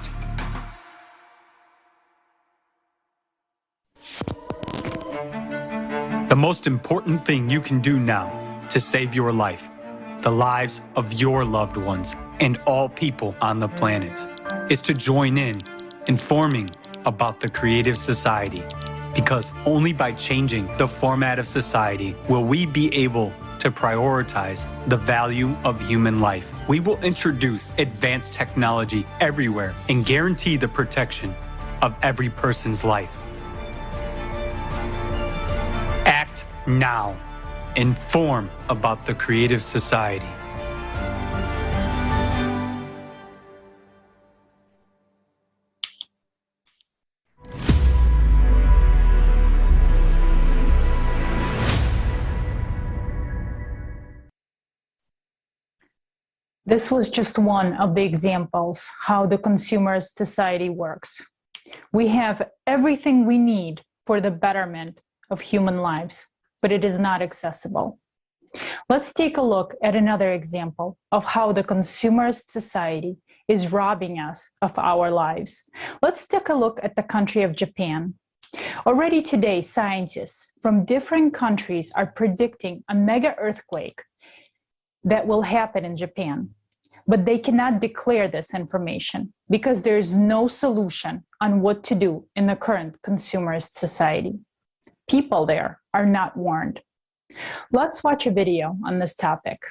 The most important thing you can do now to save your life, the lives of your loved ones, and all people on the planet, is to join in informing about the creative society. Because only by changing the format of society will we be able to prioritize the value of human life. We will introduce advanced technology everywhere and guarantee the protection of every person's life. Act now. Inform about the creative society. This was just one of the examples how the consumerist society works. We have everything we need for the betterment of human lives, but it is not accessible. Let's take a look at another example of how the consumerist society is robbing us of our lives. Let's take a look at the country of Japan. Already today, scientists from different countries are predicting a mega earthquake that will happen in Japan. But they cannot declare this information because there is no solution on what to do in the current consumerist society. People there are not warned. Let's watch a video on this topic.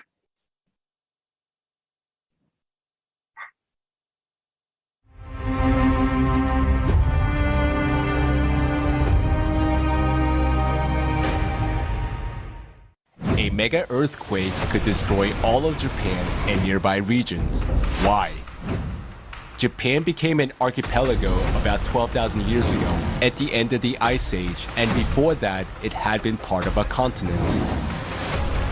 A mega earthquake could destroy all of Japan and nearby regions. Why? Japan became an archipelago about 12,000 years ago at the end of the Ice Age, and before that, it had been part of a continent.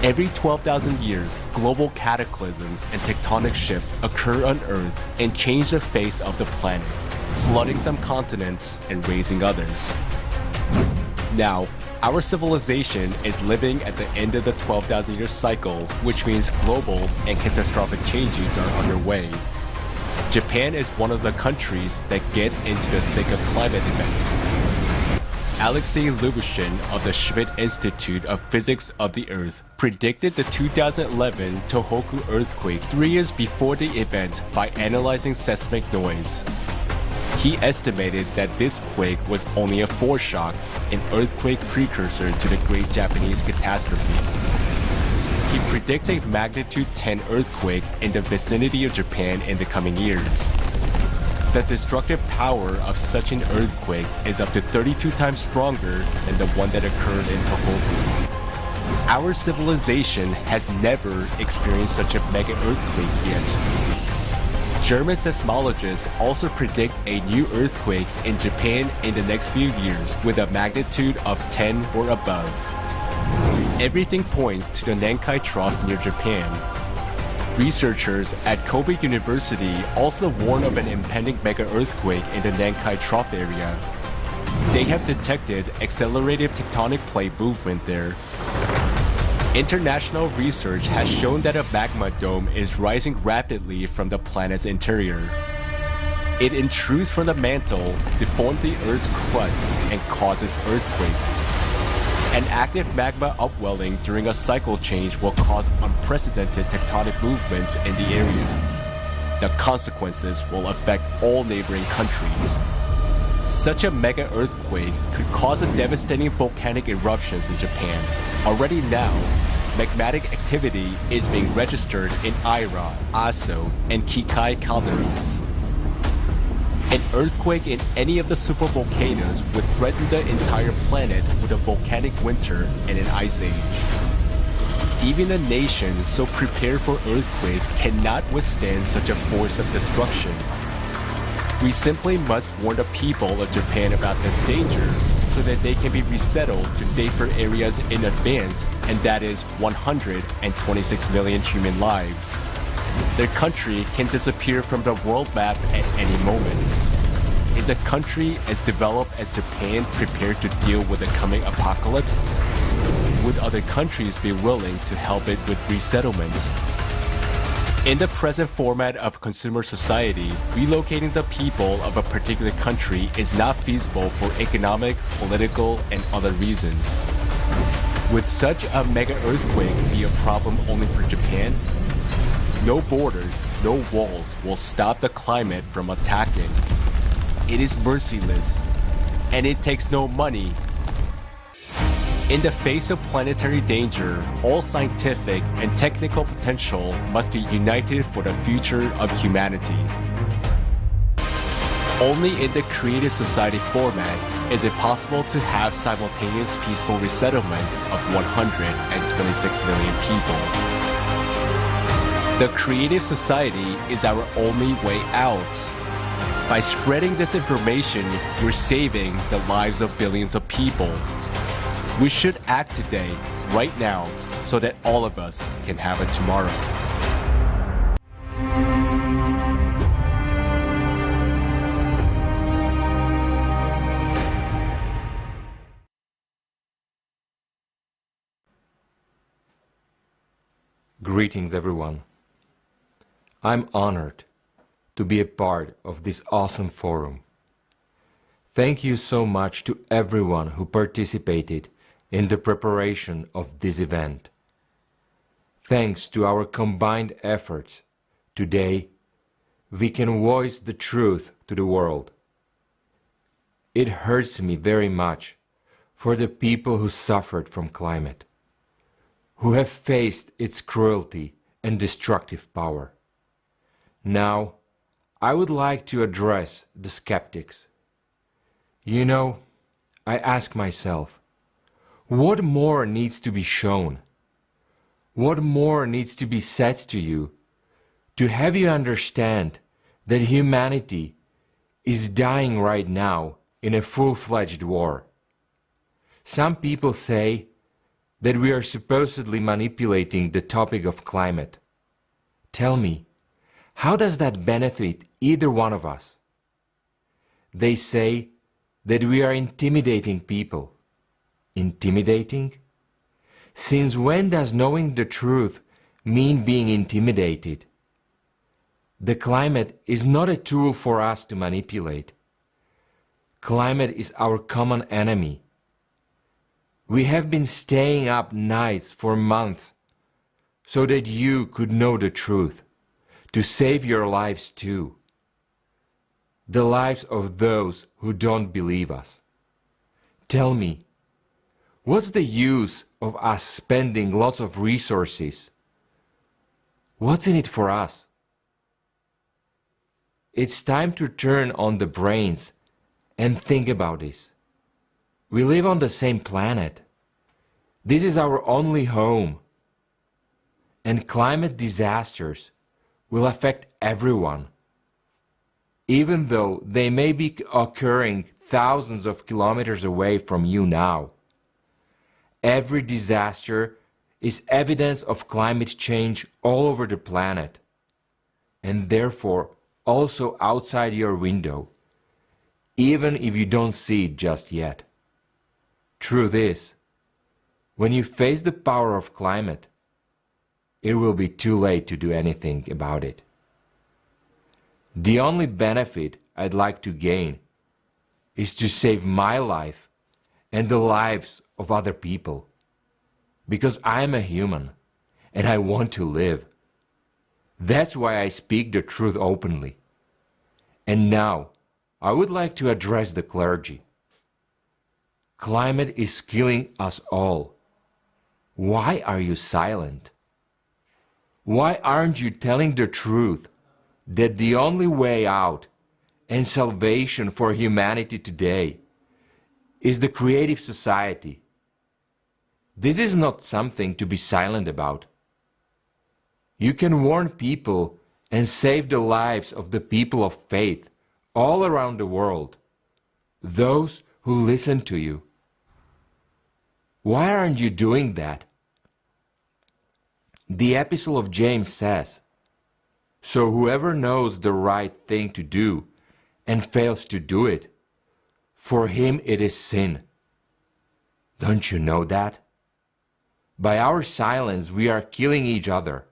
Every 12,000 years, global cataclysms and tectonic shifts occur on Earth and change the face of the planet, flooding some continents and raising others. Now, our civilization is living at the end of the 12,000-year cycle, which means global and catastrophic changes are underway. Japan is one of the countries that get into the thick of climate events. Alexei Lubushin of the Schmidt Institute of Physics of the Earth predicted the 2011 Tohoku earthquake 3 years before the event by analyzing seismic noise. He estimated that this quake was only a foreshock, an earthquake precursor to the Great Japanese Catastrophe. He predicts a magnitude 10 earthquake in the vicinity of Japan in the coming years. The destructive power of such an earthquake is up to 32 times stronger than the one that occurred in Tohoku. Our civilization has never experienced such a mega earthquake yet. German seismologists also predict a new earthquake in Japan in the next few years with a magnitude of 10 or above. Everything points to the Nankai Trough near Japan. Researchers at Kobe University also warn of an impending mega earthquake in the Nankai Trough area. They have detected accelerated tectonic plate movement there. International research has shown that a magma dome is rising rapidly from the planet's interior. It intrudes from the mantle, deforms the Earth's crust, and causes earthquakes. An active magma upwelling during a cycle change will cause unprecedented tectonic movements in the area. The consequences will affect all neighboring countries. Such a mega earthquake could cause a devastating volcanic eruptions in Japan. Already now, magmatic activity is being registered in Aira, Aso, and Kikai calderas. An earthquake in any of the supervolcanoes would threaten the entire planet with a volcanic winter and an ice age. Even a nation so prepared for earthquakes cannot withstand such a force of destruction. We simply must warn the people of Japan about this danger so that they can be resettled to safer areas in advance, and that is 126 million human lives. Their country can disappear from the world map at any moment. Is a country as developed as Japan prepared to deal with the coming apocalypse? Would other countries be willing to help it with resettlement? In the present format of consumer society, relocating the people of a particular country is not feasible for economic, political, and other reasons. Would such a mega earthquake be a problem only for Japan? No borders, no walls will stop the climate from attacking. It is merciless, and it takes no money. In the face of planetary danger, all scientific and technical potential must be united for the future of humanity. Only in the creative society format is it possible to have simultaneous peaceful resettlement of 126 million people. The creative society is our only way out. By spreading this information, we're saving the lives of billions of people. We should act today, right now, so that all of us can have a tomorrow. Greetings, everyone. I'm honored to be a part of this awesome forum. Thank you so much to everyone who participated in the preparation of this event. Thanks to our combined efforts, today we can voice the truth to the world. It hurts me very much for the people who suffered from climate, who have faced its cruelty and destructive power. Now, I would like to address the skeptics. You know, I ask myself, what more needs to be shown? What more needs to be said to you to have you understand that humanity is dying right now in a full-fledged war? Some people say that we are supposedly manipulating the topic of climate. Tell me, how does that benefit either one of us? They say that we are intimidating people. Intimidating? Since when does knowing the truth mean being intimidated? The climate is not a tool for us to manipulate. Climate is our common enemy. We have been staying up nights for months so that you could know the truth, to save your lives too. The lives of those who don't believe us. Tell me, what's the use of us spending lots of resources? What's in it for us? It's time to turn on the brains and think about this. We live on the same planet. This is our only home. And climate disasters will affect everyone, even though they may be occurring thousands of kilometers away from you now. Every disaster is evidence of climate change all over the planet, and therefore also outside your window, even if you don't see it just yet. Truth is, when you face the power of climate, it will be too late to do anything about it. The only benefit I'd like to gain is to save my life and the lives of other people, because I'm a human and I want to live. That's why I speak the truth openly. And now, I would like to address the clergy. Climate is killing us all. Why are you silent? Why aren't you telling the truth that the only way out and salvation for humanity today is the creative society? This is not something to be silent about. You can warn people and save the lives of the people of faith all around the world, those who listen to you. Why aren't you doing that? The Epistle of James says, "So whoever knows the right thing to do and fails to do it, for him it is sin." Don't you know that? By our silence we are killing each other.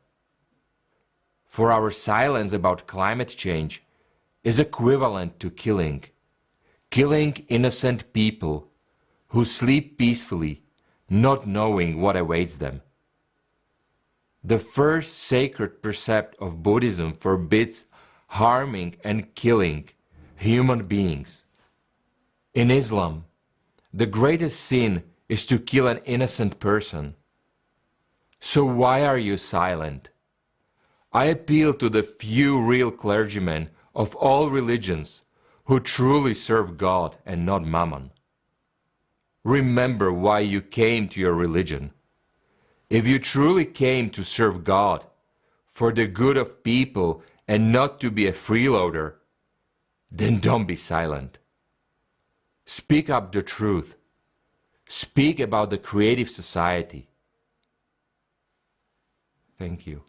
For our silence about climate change is equivalent to killing innocent people who sleep peacefully, not knowing what awaits them. The first sacred precept of Buddhism forbids harming and killing human beings. In Islam, the greatest sin is to kill an innocent person. So why are you silent? I appeal to the few real clergymen of all religions who truly serve God and not Mammon. Remember why you came to your religion. If you truly came to serve God, for the good of people and not to be a freeloader, then don't be silent. Speak up the truth. Speak about the creative society. Thank you.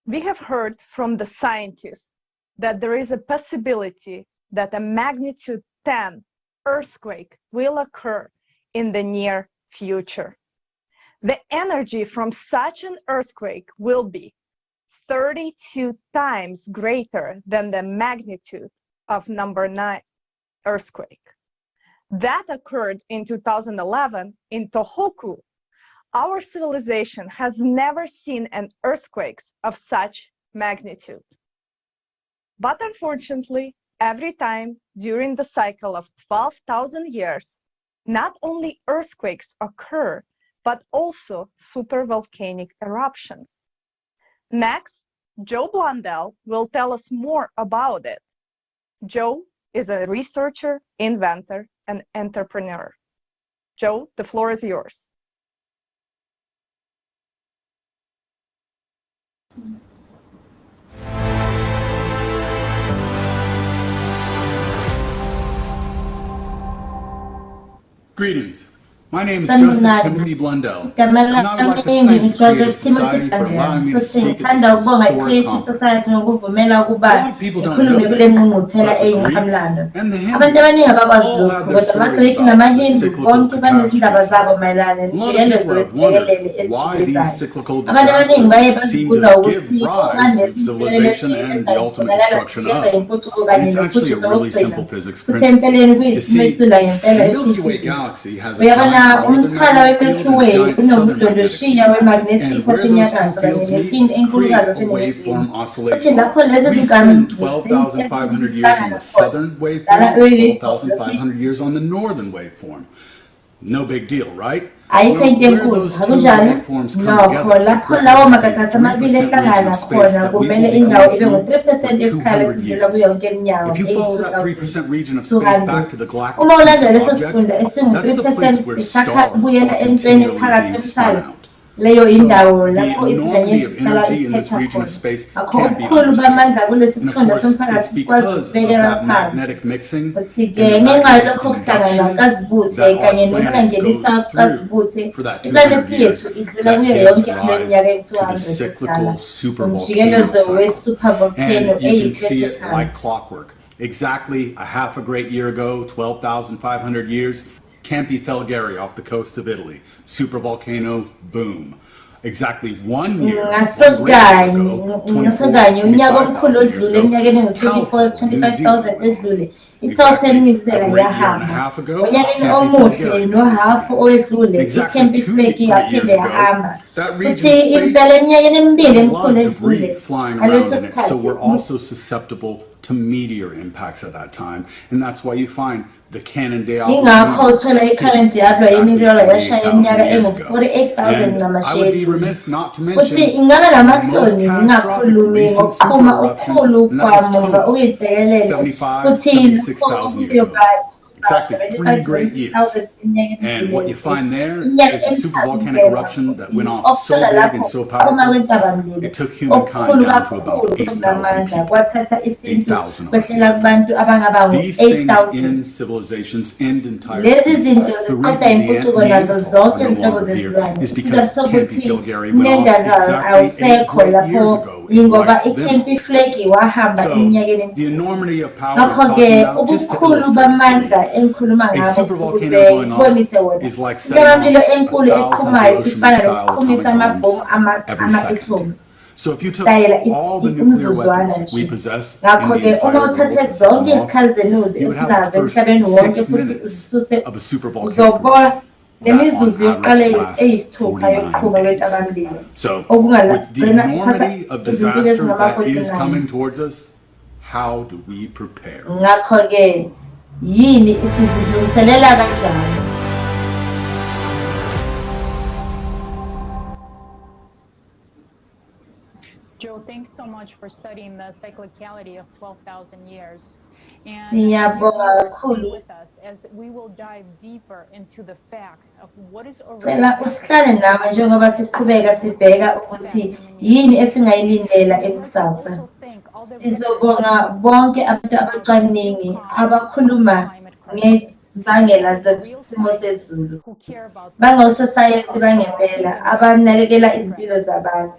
We have heard from the scientists that there is a possibility that a magnitude 10 earthquake will occur in the near future. The energy from such an earthquake will be 32 times greater than the magnitude of number 9 earthquake. That occurred in 2011 in Tohoku. Our civilization has never seen an earthquake of such magnitude. But unfortunately, every time during the cycle of 12,000 years, not only earthquakes occur, but also supervolcanic eruptions. Next, Joe Blundell will tell us more about it. Joe is a researcher, inventor, and entrepreneur. Joe, the floor is yours. Greetings. My name is Joseph Timothy Blundell, and I would like to thank the Creative Society for allowing me to speak at this historic conference. A lot of people don't know this, but the Greeks and the Hindus all have their stories about the cyclical catastrophes. A lot of people have wondered why these cyclical disasters seem to give rise to civilization and the ultimate destruction of. And it's actually a really simple physics principle. You see, the Milky Way galaxy has a giant northern magnetic field and a giant southern magnetic field. And where those two fields meet, create a waveform oscillation. We spend 12,500 years on the southern waveform, 12,500 years on the northern waveform. No big deal, right? Well, where those two waveforms come together represents a 3% region of space that we will be going through for 200 years. If you follow that 3% region of space back to the galactic central object, that's the place where stars are continually being spun out. So the enormity of energy in this region of space can't be understood. And of course, it's because of that magnetic mixing and the magnetic induction that our planet goes through for that 200 years that gives rise to the cyclical supervolcano cycle. And you can see it like clockwork. Exactly a half a great year ago, 12,500 years, Campi Felgari off the coast of Italy. Supervolcano, boom. Exactly 1 year, 1 great year ago, 25,000 years ago, Taupo, New Zealand. Exactly a great year and a half ago, Campi Felgari. Exactly 2 great years ago, that region of space has a lot of debris flying around in it, so we're also susceptible to meteor impacts at that time, and that's why you find the Cannondale exactly 48,000 years ago. And I would be remiss not to mention the most catastrophic recent super eruption, and that was Toba, 75,000, 76,000 years ago. Exactly 3 great years. And what you find there is a supervolcanic eruption that went off so big and so powerful, it took humankind down to about 8,000 people. 8,000 of us. These things end civilizations, end entire species. The reason the Neanderthals are no longer here is because Campi Felgari went off exactly 8 great years ago. It wiped them out. So, the enormity of power I'm talking about, just to illustrate, a supervolcano going off is like setting off 1,000 Hiroshima-style atomic bombs every second. So if you took all the nuclear weapons we possess in the entire world and set them off, you would have the first 6 minutes of a supervolcanic eruption. That on average lasts 49 days. So with the enormity of disaster that is coming towards us, how do we prepare? Yini isizilungiselela kanjani? Joe, thanks so much for studying the cyclicality of 12,000 years. And with us as we will dive deeper into the facts of what is already njengoba siqhubeka sibheka ukuthi yini esingayilindela ekusasa. Sizobonga bonke abantu abacwaningi abakhuluma ngebangela zesimo sezulu, bangososayensi bangempela abanakekela izimpilo zabantu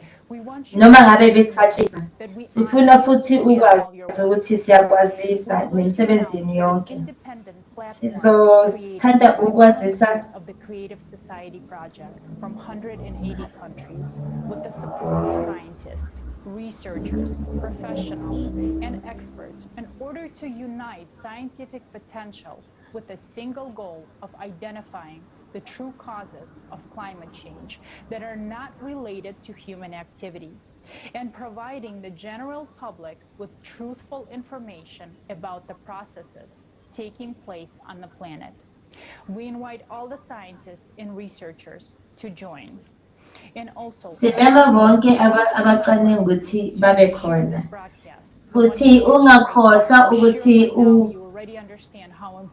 noma ngabe bethathisa. Sifuna futhi ukwazi ukuthi siyakwazisa nemsebenzini yonke. Sizothanda ukwazisa of the Creative Society project from 180 countries with the support of scientists, researchers, professionals, and experts in order to unite scientific potential with a single goal of identifying the true causes of climate change that are not related to human activity and providing the general public with truthful information about the processes taking place on the planet. We invite all the scientists and researchers to join. And also, bonke abacwaningi ukuthi babe khona. Futhi ungakhohlwa ukuthi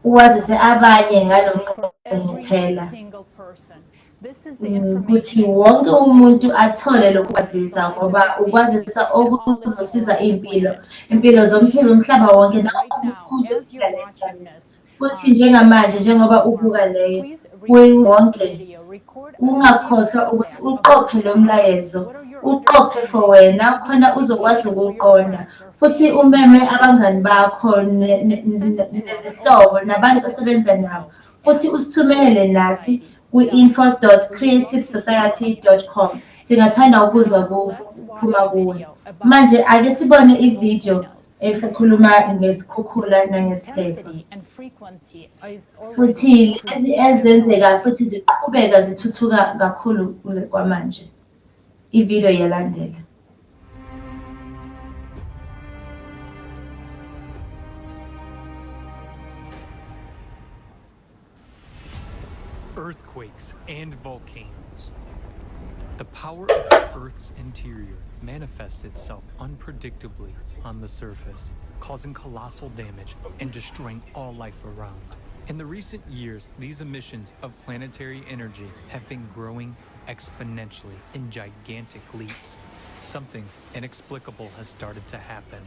uwazise abanye ngalomqoqothela. Ukuthi wonke umuntu athole lokwazisa ngoba ukwazisa okuzosiza impilo zomphakathi umhlaba wonke futhi njengamanje njengoba ubuka leyo kuyiwonke ungakhohlwa ukuthi uqophe lo mlayezo uqophe for wena khona uzokwazi ukuqonda futhi umeme abangani bakho nezihlobo nabantu osebenza nabo futhi usithumelele nathi ku-info.creativesociety.com. Singathanda ukuzwa kuphuma kuwe. Manje ake sibone ivideo ekhuluma ngesikhukhula nangesiphepho. Futhi lezi ezenzeka futhi ziqhubeka zithuthuka kakhulu kwamanje. Ivideo yalandela. Earthquakes and volcanoes. The power of the Earth's interior manifests itself unpredictably on the surface, causing colossal damage and destroying all life around. In the recent years, these emissions of planetary energy have been growing exponentially in gigantic leaps. Something inexplicable has started to happen.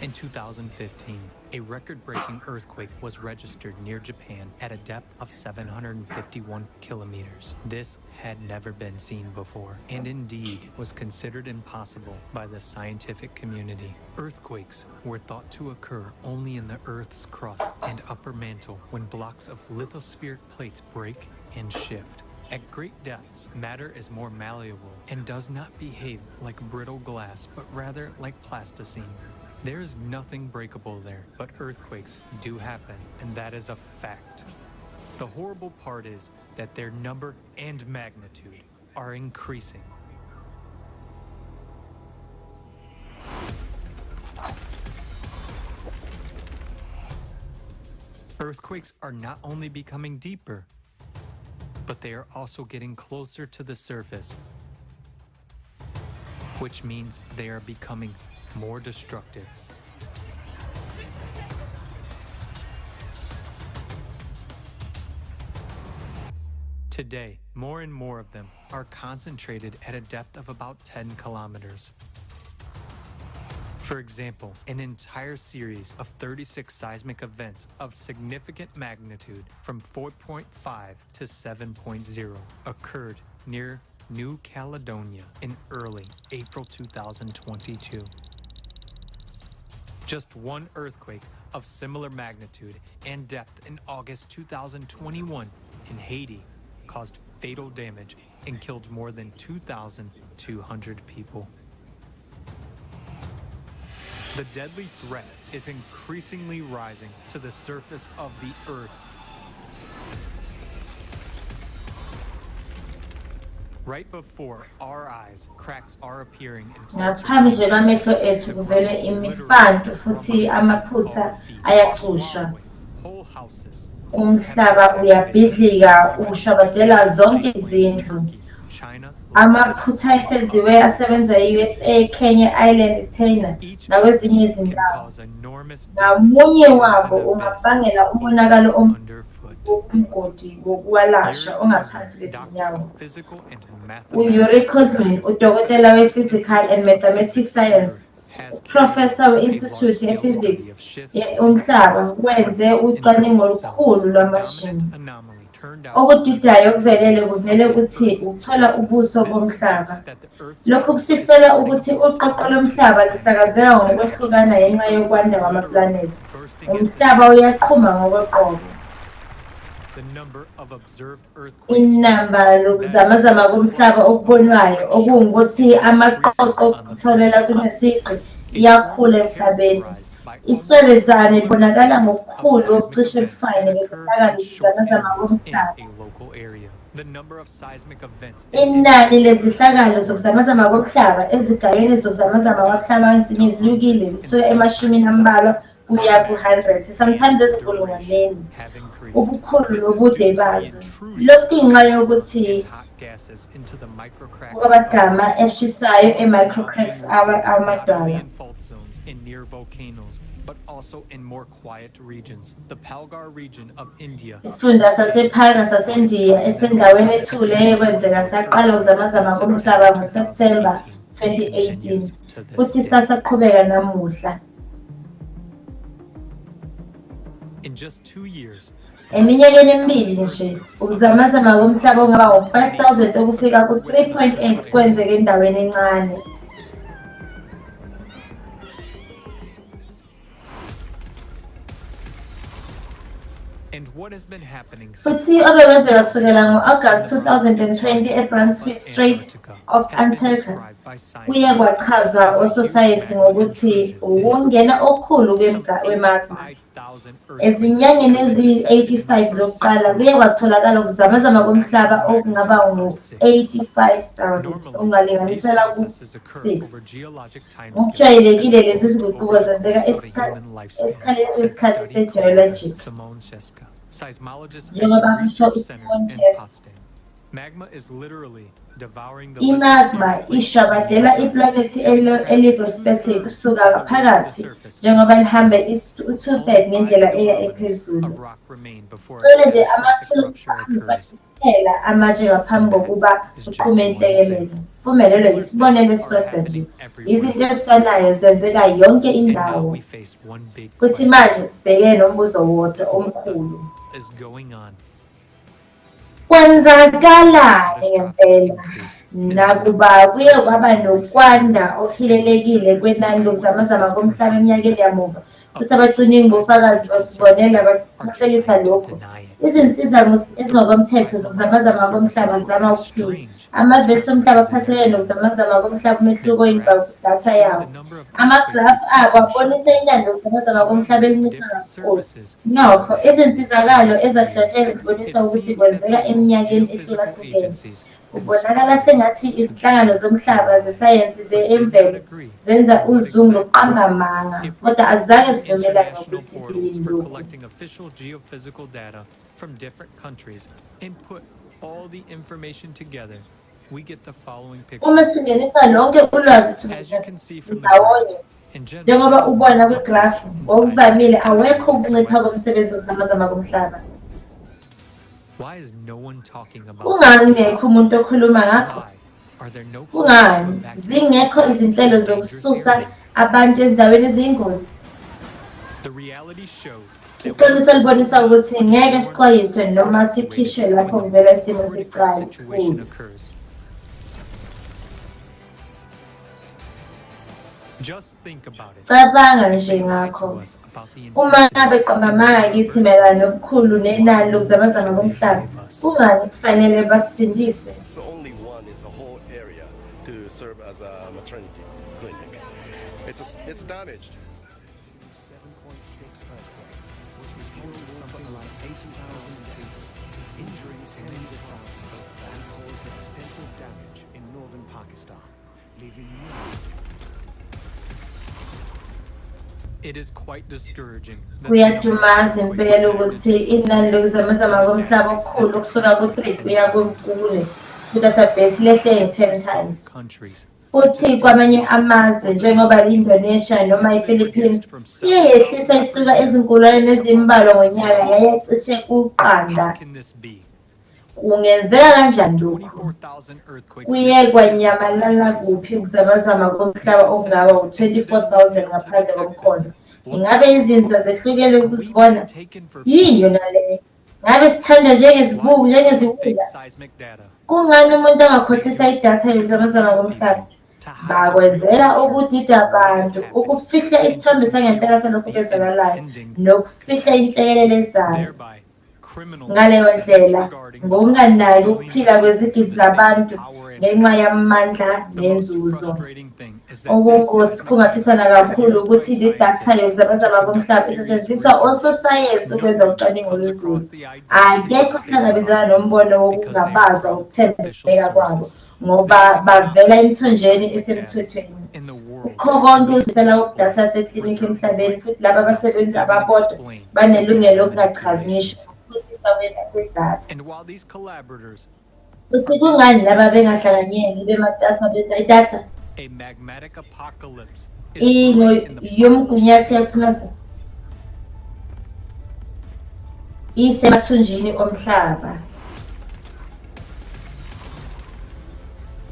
In 2015, a record-breaking earthquake was registered near Japan at a depth of 751 kilometers. This had never been seen before, and indeed was considered impossible by the scientific community. Earthquakes were thought to occur only in the Earth's crust and upper mantle when blocks of lithospheric plates break and shift. At great depths, matter is more malleable and does not behave like brittle glass, but rather like plasticine. There is nothing breakable there, but earthquakes do happen, and that is a fact. The horrible part is that their number and magnitude are increasing. Earthquakes are not only becoming deeper, but they are also getting closer to the surface, which means they are becoming more destructive. Today, more and more of them are concentrated at a depth of about 10 kilometers. For example, an entire series of 36 seismic events of significant magnitude from 4.5 to 7.0 occurred near New Caledonia in early April 2022. Just one earthquake of similar magnitude and depth in August 2021 in Haiti caused fatal damage and killed more than 2,200 people. The deadly threat is increasingly rising to the surface of the Earth. Right before our eyes, cracks are appearing in Ngaphambi nje kwamehlo ethu kuvele imifanto futhi amaphutha ayathushwa. Umhlaba uyabhidlika ushakadela zonke izindlu. Amaphutha asenziwe asebenza e-USA, Kenya, Ireland, China nakwezinye izindawo. Ngamunye wabo ungabangela umonakalo omgodi wokuwalasha ongaphansi kwezinyawo. U-Yuri Kozmin, udokotela we-Physical and Mathematics Science, uprofesa we-Institute ye-Physics ye-Umhlaba, wenze ucwaningo olukhulu lwamashini. Okudidayo okuvelele kuvele ukuthi ukuthola ubuso bomhlaba. Lokhu kusifela ukuthi uqoqo lomhlaba luhlakazeka ngokwehlukana ngenxa yokwanda kwamaplanethi. Umhlaba uyaqhuma ngokweqobo. Inamba lokuzamazama komhlaba okubonwayo okungukuthi amaqoqo okutholela kunesiqi iyakhula emhlabeni. Iswebezane libonakala ngokukhulu okucishe lufane ngezinhlakalo zokuzamazama komhlaba. Inani lezihlakalo zokuzamazama komhlaba ezigayweni zokuzamazama komhlaba ezinye zilukile lisuka emashumini ambalwa kuya ku-100, sometimes ezinkulungwaneni. Ubukhulu nobude bazo. Lokhu ngenxa yokuthi kwamagama eshisayo e-microcracks amadwala. In near volcanoes, but also in more quiet regions. The Palgar region of India. Isifunda sasePalgar saseNdiya esendaweni ethule ekwenzeka saqala ukuzamazama komhlaba ngoSeptember 2018 futhi sasaqhubeka namuhla. In just 2 years, eminyakeni emibili nje ukuzamazama komhlaba ongaba u-5,000 okufika ku-3.8 kwenzeka endaweni encane. and what has been happening Futhi obekwenzeka kusukela ngo-August 2020 eBrunswick Strait of Antarctica kuye kwachazwa ososayensi ngokuthi ukungena okukhulu kwemagma. Ezinyangeni eziyi-85 zokuqala kuye kwatholakala ukuzamazama komhlaba okungaba ngu-85,000 okungalinganiselwa ku-6. Ngokujwayelekile lezi ziguquko zenzeka esikhaleni sesikhathi se-geologic. seismologists Njengoba at the kusho Research Center in uMondes. Potsdam. Magma is literally devouring the Imagma ishwabadela iplanethi elibosiphethe kusuka ngaphakathi njengoba lihambe u-2/3 ngendlela eya ephezulu. Cele nje amaphela amatshe ngaphambi kokuba uqhume inhlekelele. Impumelelo yisibonelo esisodwa nje. Izinto ezifanayo zenzeka yonke indawo. Kuthi manje sibhekene nombuzo wodwa omkhulu. is going on. Kwenzakalani ngempela? Nakuba kuye kwaba nokwanda okuhilelekile kwenani lokuzamazama komhlaba eminyakeni yamuva, futhi abacwaningi bofakazi bakubonela baqinisekisa lokho. Izinsiza ezingokomthetho zokuzamazama komhlaba zama ukuphila. Amavesi omhlaba aphathelene nokuzamazama komhlaba umehluko oyindawo kudatha yawo. Amagrafu abo abonisa inani lokuzamazama komhlaba elincipha kakhulu. Nokho, izinsizakalo ezahlukahlukene zibonisa ukuthi kwenzeka eminyakeni ehlukahlukene. Kubonakala sengathi izinhlangano zomhlaba zesayensi zemvelo zenza uzungu lokuqamba amanga, kodwa azange zivumelane ngokuthi lokhu. Collecting official geophysical data from different countries and put all the information together, we get the following picture. Uma singenisa lonke ulwazi ndawonye, njengoba ubona kwigrafu, ngokuvamile awekho ukuncipha komsebenzi wokuzamazama komhlaba. Why is no one talking about Kungani ngekho umuntu okhuluma ngakho? Kungani zingekho izinhlelo zokususa abantu ezindaweni eziyingozi? the reality shows Iqiniso libonisa ukuthi ngeke sixwayiswe noma sikhishwe lapho kuvela isimo sicayi situation occurs. Just think about it. Cabanga nje ngakho. Uma ngabe qambamanga kithi mayelana nobukhulu nenani lokuzamazama komhlaba, kungani kufanele basindise? So only one is a whole area to serve as a maternity clinic. It's damaged. 7.6 earthquake, which was reported something like 80,000 deaths, with injuries tens of thousands, and caused extensive damage in northern Pakistan, leaving It is quite discouraging. Kuyadumaza impela ukuthi inani lokuzamazama komhlaba okukhulu kusuka ku-3 kuya ku-4 ku-database lehle nge-10 times. Futhi kwamanye amazwe njengoba i-Indonesia noma i-Philippines iye yehlisa isuka ezinkulwaneni ezimbalwa ngonyaka yaya cishe kuqanda. Kungenzeka kanjani lokhu? Kuye kwanyamalala kuphi ukuzamazama komhlaba okungaba u-24,000 ngaphandle komkhondo? Ingabe izinto zehlukele ukuzibona? Yini yona le? Ngabe sithandwa njengeziwula? Kungani umuntu angakhohlisa idatha yokuzamazama komhlaba? Bakwenzela ukudida abantu, ukufihla isithombe sangempela salokhu kwenzakalayo, nokufihla inhlekelele ezayo. Ngaleyo ndlela, ngokunganaki ukuphila kwezigidi zabantu ngenxa yamandla nenzuzo. Okungukuthi kungathisana kakhulu ukuthi idatha yokuzamazama komhlaba isetshenziswa ososayensi ukwenza ucwaningo lwezulu. Akekho ohlangabezana nombono wokungabaza ukuthembeka kwabo, ngoba bavela emthonjeni esemthethweni. Kukho konke uzisela ukudatha yaseklinikhi emhlabeni, futhi laba abasebenzi ababodwa banelungelo lokungachazi ngisho. And while these collaborators, Futhi kungani laba bengahlanganyeli bematasa benza idatha? a magmatic apocalypse Yomgunyathi yaphulaza isemathunjini omhlaba.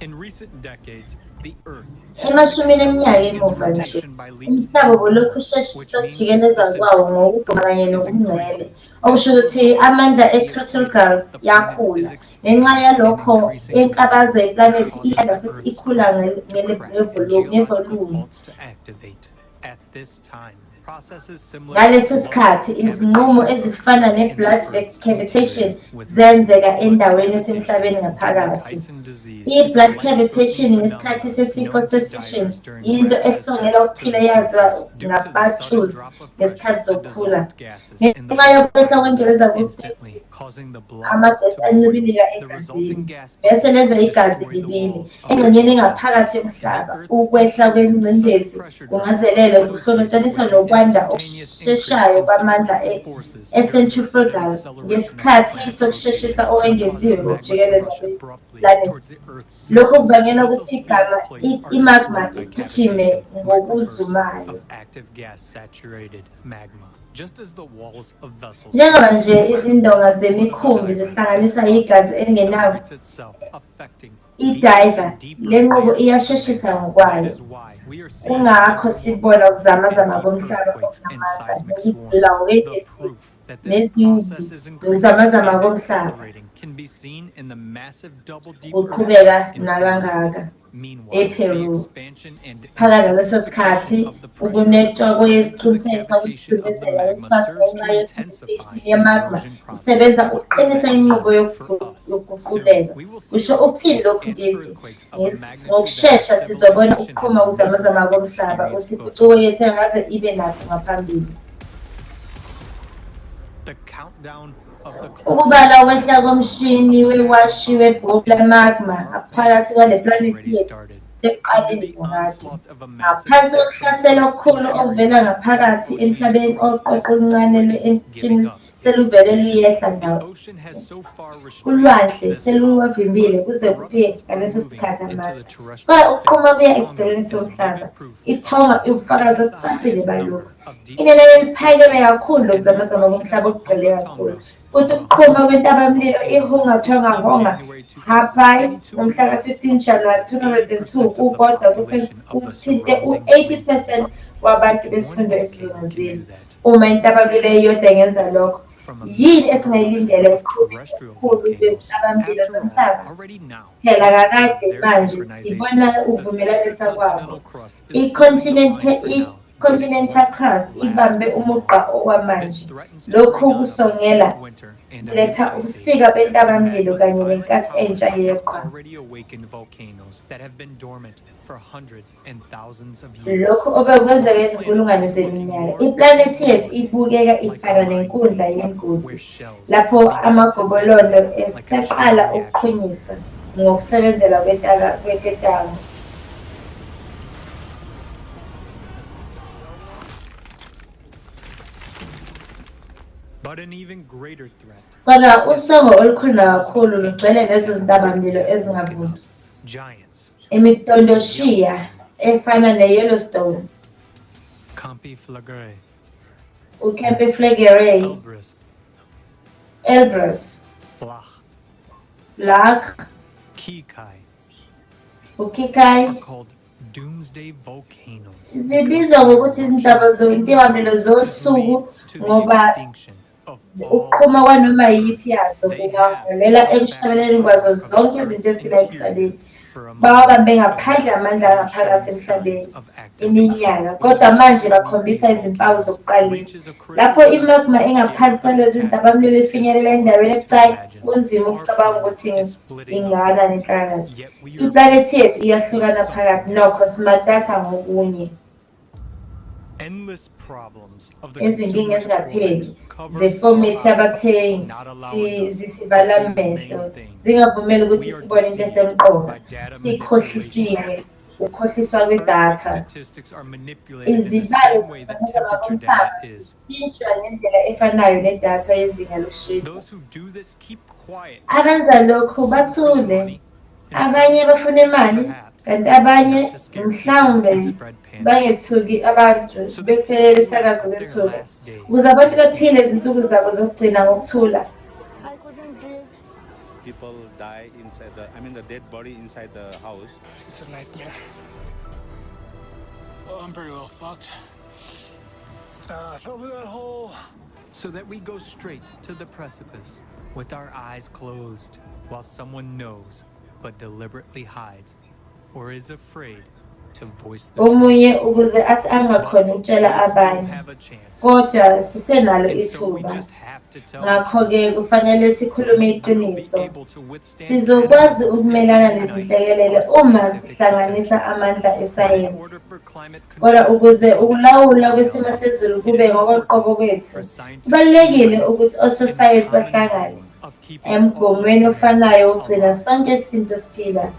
In recent decades, the Earth emashumini eminyaka emuva nje umhlaba ubulokhu usheshisa ukujikeleza kwawo ngokugquma kanye nokungcwele okusho ukuthi amandla e-critical yakhula ngenxa yalokho inkabazo yeplanethi iyanda futhi ikhula ngevolume. Ngaleso sikhathi izinqumo ezifana ne-blood cavitation zenzeka endaweni esemhlabeni ngaphakathi. I-blood cavitation ngesikhathi sesifo sesishini into esongela ukuphila yaziwa ngabachuzi ngesikhathi zokukhula. Ngenxa yokwehla kwengeleza amagesi ancibilika egazini bese lenza igazi libile engxenyeni engaphakathi yomhlaba. Ukwehla kwengcindezi kungazelela kuhlotshaniswa nokwanda okusheshayo kwamandla e-centrifugal ngesikhathi sokusheshisa okwengeziwe kokujikeleza kweplanethi. Lokhu kubangela ukuthi igama i-magma igijime ngokuzumayo. Njengoba nje izindonga zemikhumbi zihlanganisa igazi engenawo i-diver, le nqubo iyasheshisa ngokwayo. Kungakho sibona ukuzamazama komhlaba okunamandla nokudlawete nezimazama komhlaba uqhubeka nakangaka ePeru. Phakathi naleso sikhathi ukunethwa kweqinisekisa ukugcibezela ngenxa yemagma isebenza uqinisa inqubo yokuguquleka. Kusho ukuthini lokhu kithi? Ngokushesha sizobona ukuqhuma ukuzamazama komhlaba usifucuko yethu engaze ibe nathi ngaphambili. Ukubala ukwehla komshini wewashi webhobhu lamagma ngaphakathi kwale planethi yethu sekuqalile kakade. Ngaphansi kokuhlasela okukhulu okuvela ngaphakathi emhlabeni oqoqo oluncane lwe-empini seluvele luyehla ndawo. Ulwandle seluwavimbile kuze kufike ngaleso sikhathi amandla. Kodwa ukuqhuma kuya esigabeni somhlaba ithonga ubufakazi obucacile balokhu. Inani eliphakeme kakhulu lokuzamazama komhlaba okugcwele kakhulu. Futhi ukuqhuma kwentabamlilo ihungathonga Hawaii ngomhla ka-15 January 2002 kukodwa kuthinte u-80% wabantu besifunda esilingazile. Uma intabamlilo eyodwa ingenza lokho, yini esingayilindele kakhulu kwezintabamlilo zomhlaba? Phela kakade manje ibona uvumelanisa kwabo. I-continental crust ibambe umugqa okwamanje. Lokhu kusongela letha ubusika bentabamlilo kanye nenkathi entsha yeqhwa. Lokhu obekwenzeka izinkulungwane zeminyaka. Iplanethi yethu ibukeka ifana nenkundla yemgodi lapho amagobolondo eseqala ukuqhunyiswa ngokusebenzela kweketanga. But an even greater threat. Kodwa usongo olukhulu kakhulu lugcwele lezo zintabamlilo ezingavuki. Imictondoshiya efana ne-Yellowstone, uCampi-Phlegerei, Elbrus, Black, uKikai zibizwa ngokuthi izintabamlilo zosuku ngoba ukuqhuma kwanoma yiphi yazo kungaholela ekushabeleni kwazo zonke izinto eziphilayo emhlabeni. Bawabambe ngaphandle amandla angaphakathi emhlabeni iminyaka, kodwa manje bakhombisa izimpawu zokuqalisa. Lapho imagma engaphansi kwalezi zintabamlilo ifinyelela endaweni ebucayi, kunzima ukucabanga ukuthi ingana nenhlangathi. Iplanethi yethu iyahlukana phakathi nokho simatasa ngokunye. Izinkinga ezingapheli zefomethi yabathengi zisivala amehlo, zingavumeli ukuthi sibone into esemqoka, sikhohlisiwe, ukukhohliswa kwedatha. Izibalo zezamazama komhlaba zishintshwa ngendlela efanayo nedatha yezinga lokushisa. Abenza lokhu bathule, abanye bafuna imali, kanti abanye mhlawumbe bangethuki abantu bese besakaza kwethuka ukuze abantu baphile izinsuku zabo zokugcina ngokuthula. people die inside the dead body inside the house. It's a nightmare. Well, I'm pretty well fucked. I fell through that hole. So that we go straight to the precipice with our eyes closed while someone knows but deliberately hides or is afraid to voice the omunye ukuze athi angakhona ukutshela abanye kodwa sisenalo ithuba ngakho-ke kufanele sikhulume iqiniso sizokwazi ukumelana nezinhlekelele uma sihlanganisa amandla esayensi kodwa ukuze ukulawula kwesimo sezulu kube ngokoqobo kwethu kubalulekile ukuthi ososayensi bahlangane emgomweni ofanayo ugcina sonke isinto siphila.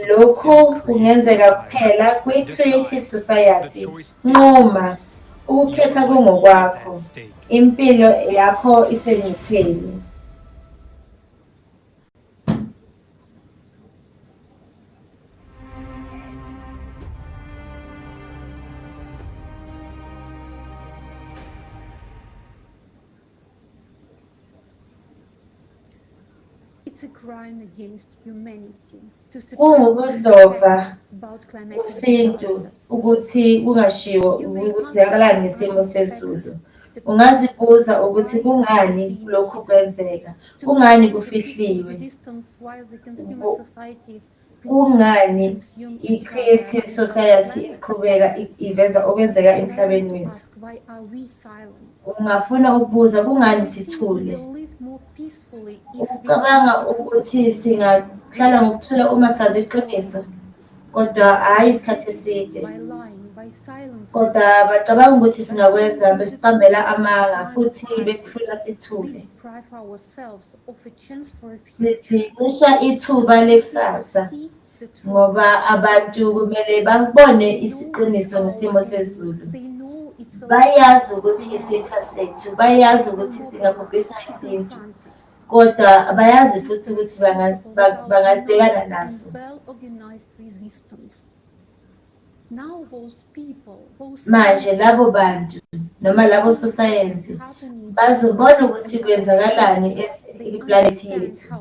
Lokhu kungenzeka kuphela kwi-creative society. Nquma ukukhetha kungokwakho. Impilo yakho isengcupheni. It's a crime against humanity to suppress about climatic disasters. Ukuthi kungashiwo ukuthi yakalani ngesimo sezulu. Ungazibuza ukuthi kungani lokhu kwenzeka. Kungani kufihliwe. Kungani i-creative society iqhubeka iveza okwenzeka emhlabeni wethu. Ungafuna ukubuza kungani sithule. Ucabanga ukuthi singahlala ngokuthula uma sazi iqiniso kodwa hayi isikhathi eside. Kodwa bacabanga ukuthi singakwenza besiqambela amanga futhi besifuna sithule. Sicisha ithuba lekusasa ngoba abantu kumele babone isiqiniso ngesimo sezulu. Bayazi ukuthi isitha sethu, bayazi ukuthi singakhombisa isintu. Kodwa bayazi futhi ukuthi bangabhekana naso. Manje labo bantu noma labo sosayensi bazobona ukuthi kwenzakalani eplanethi yethu.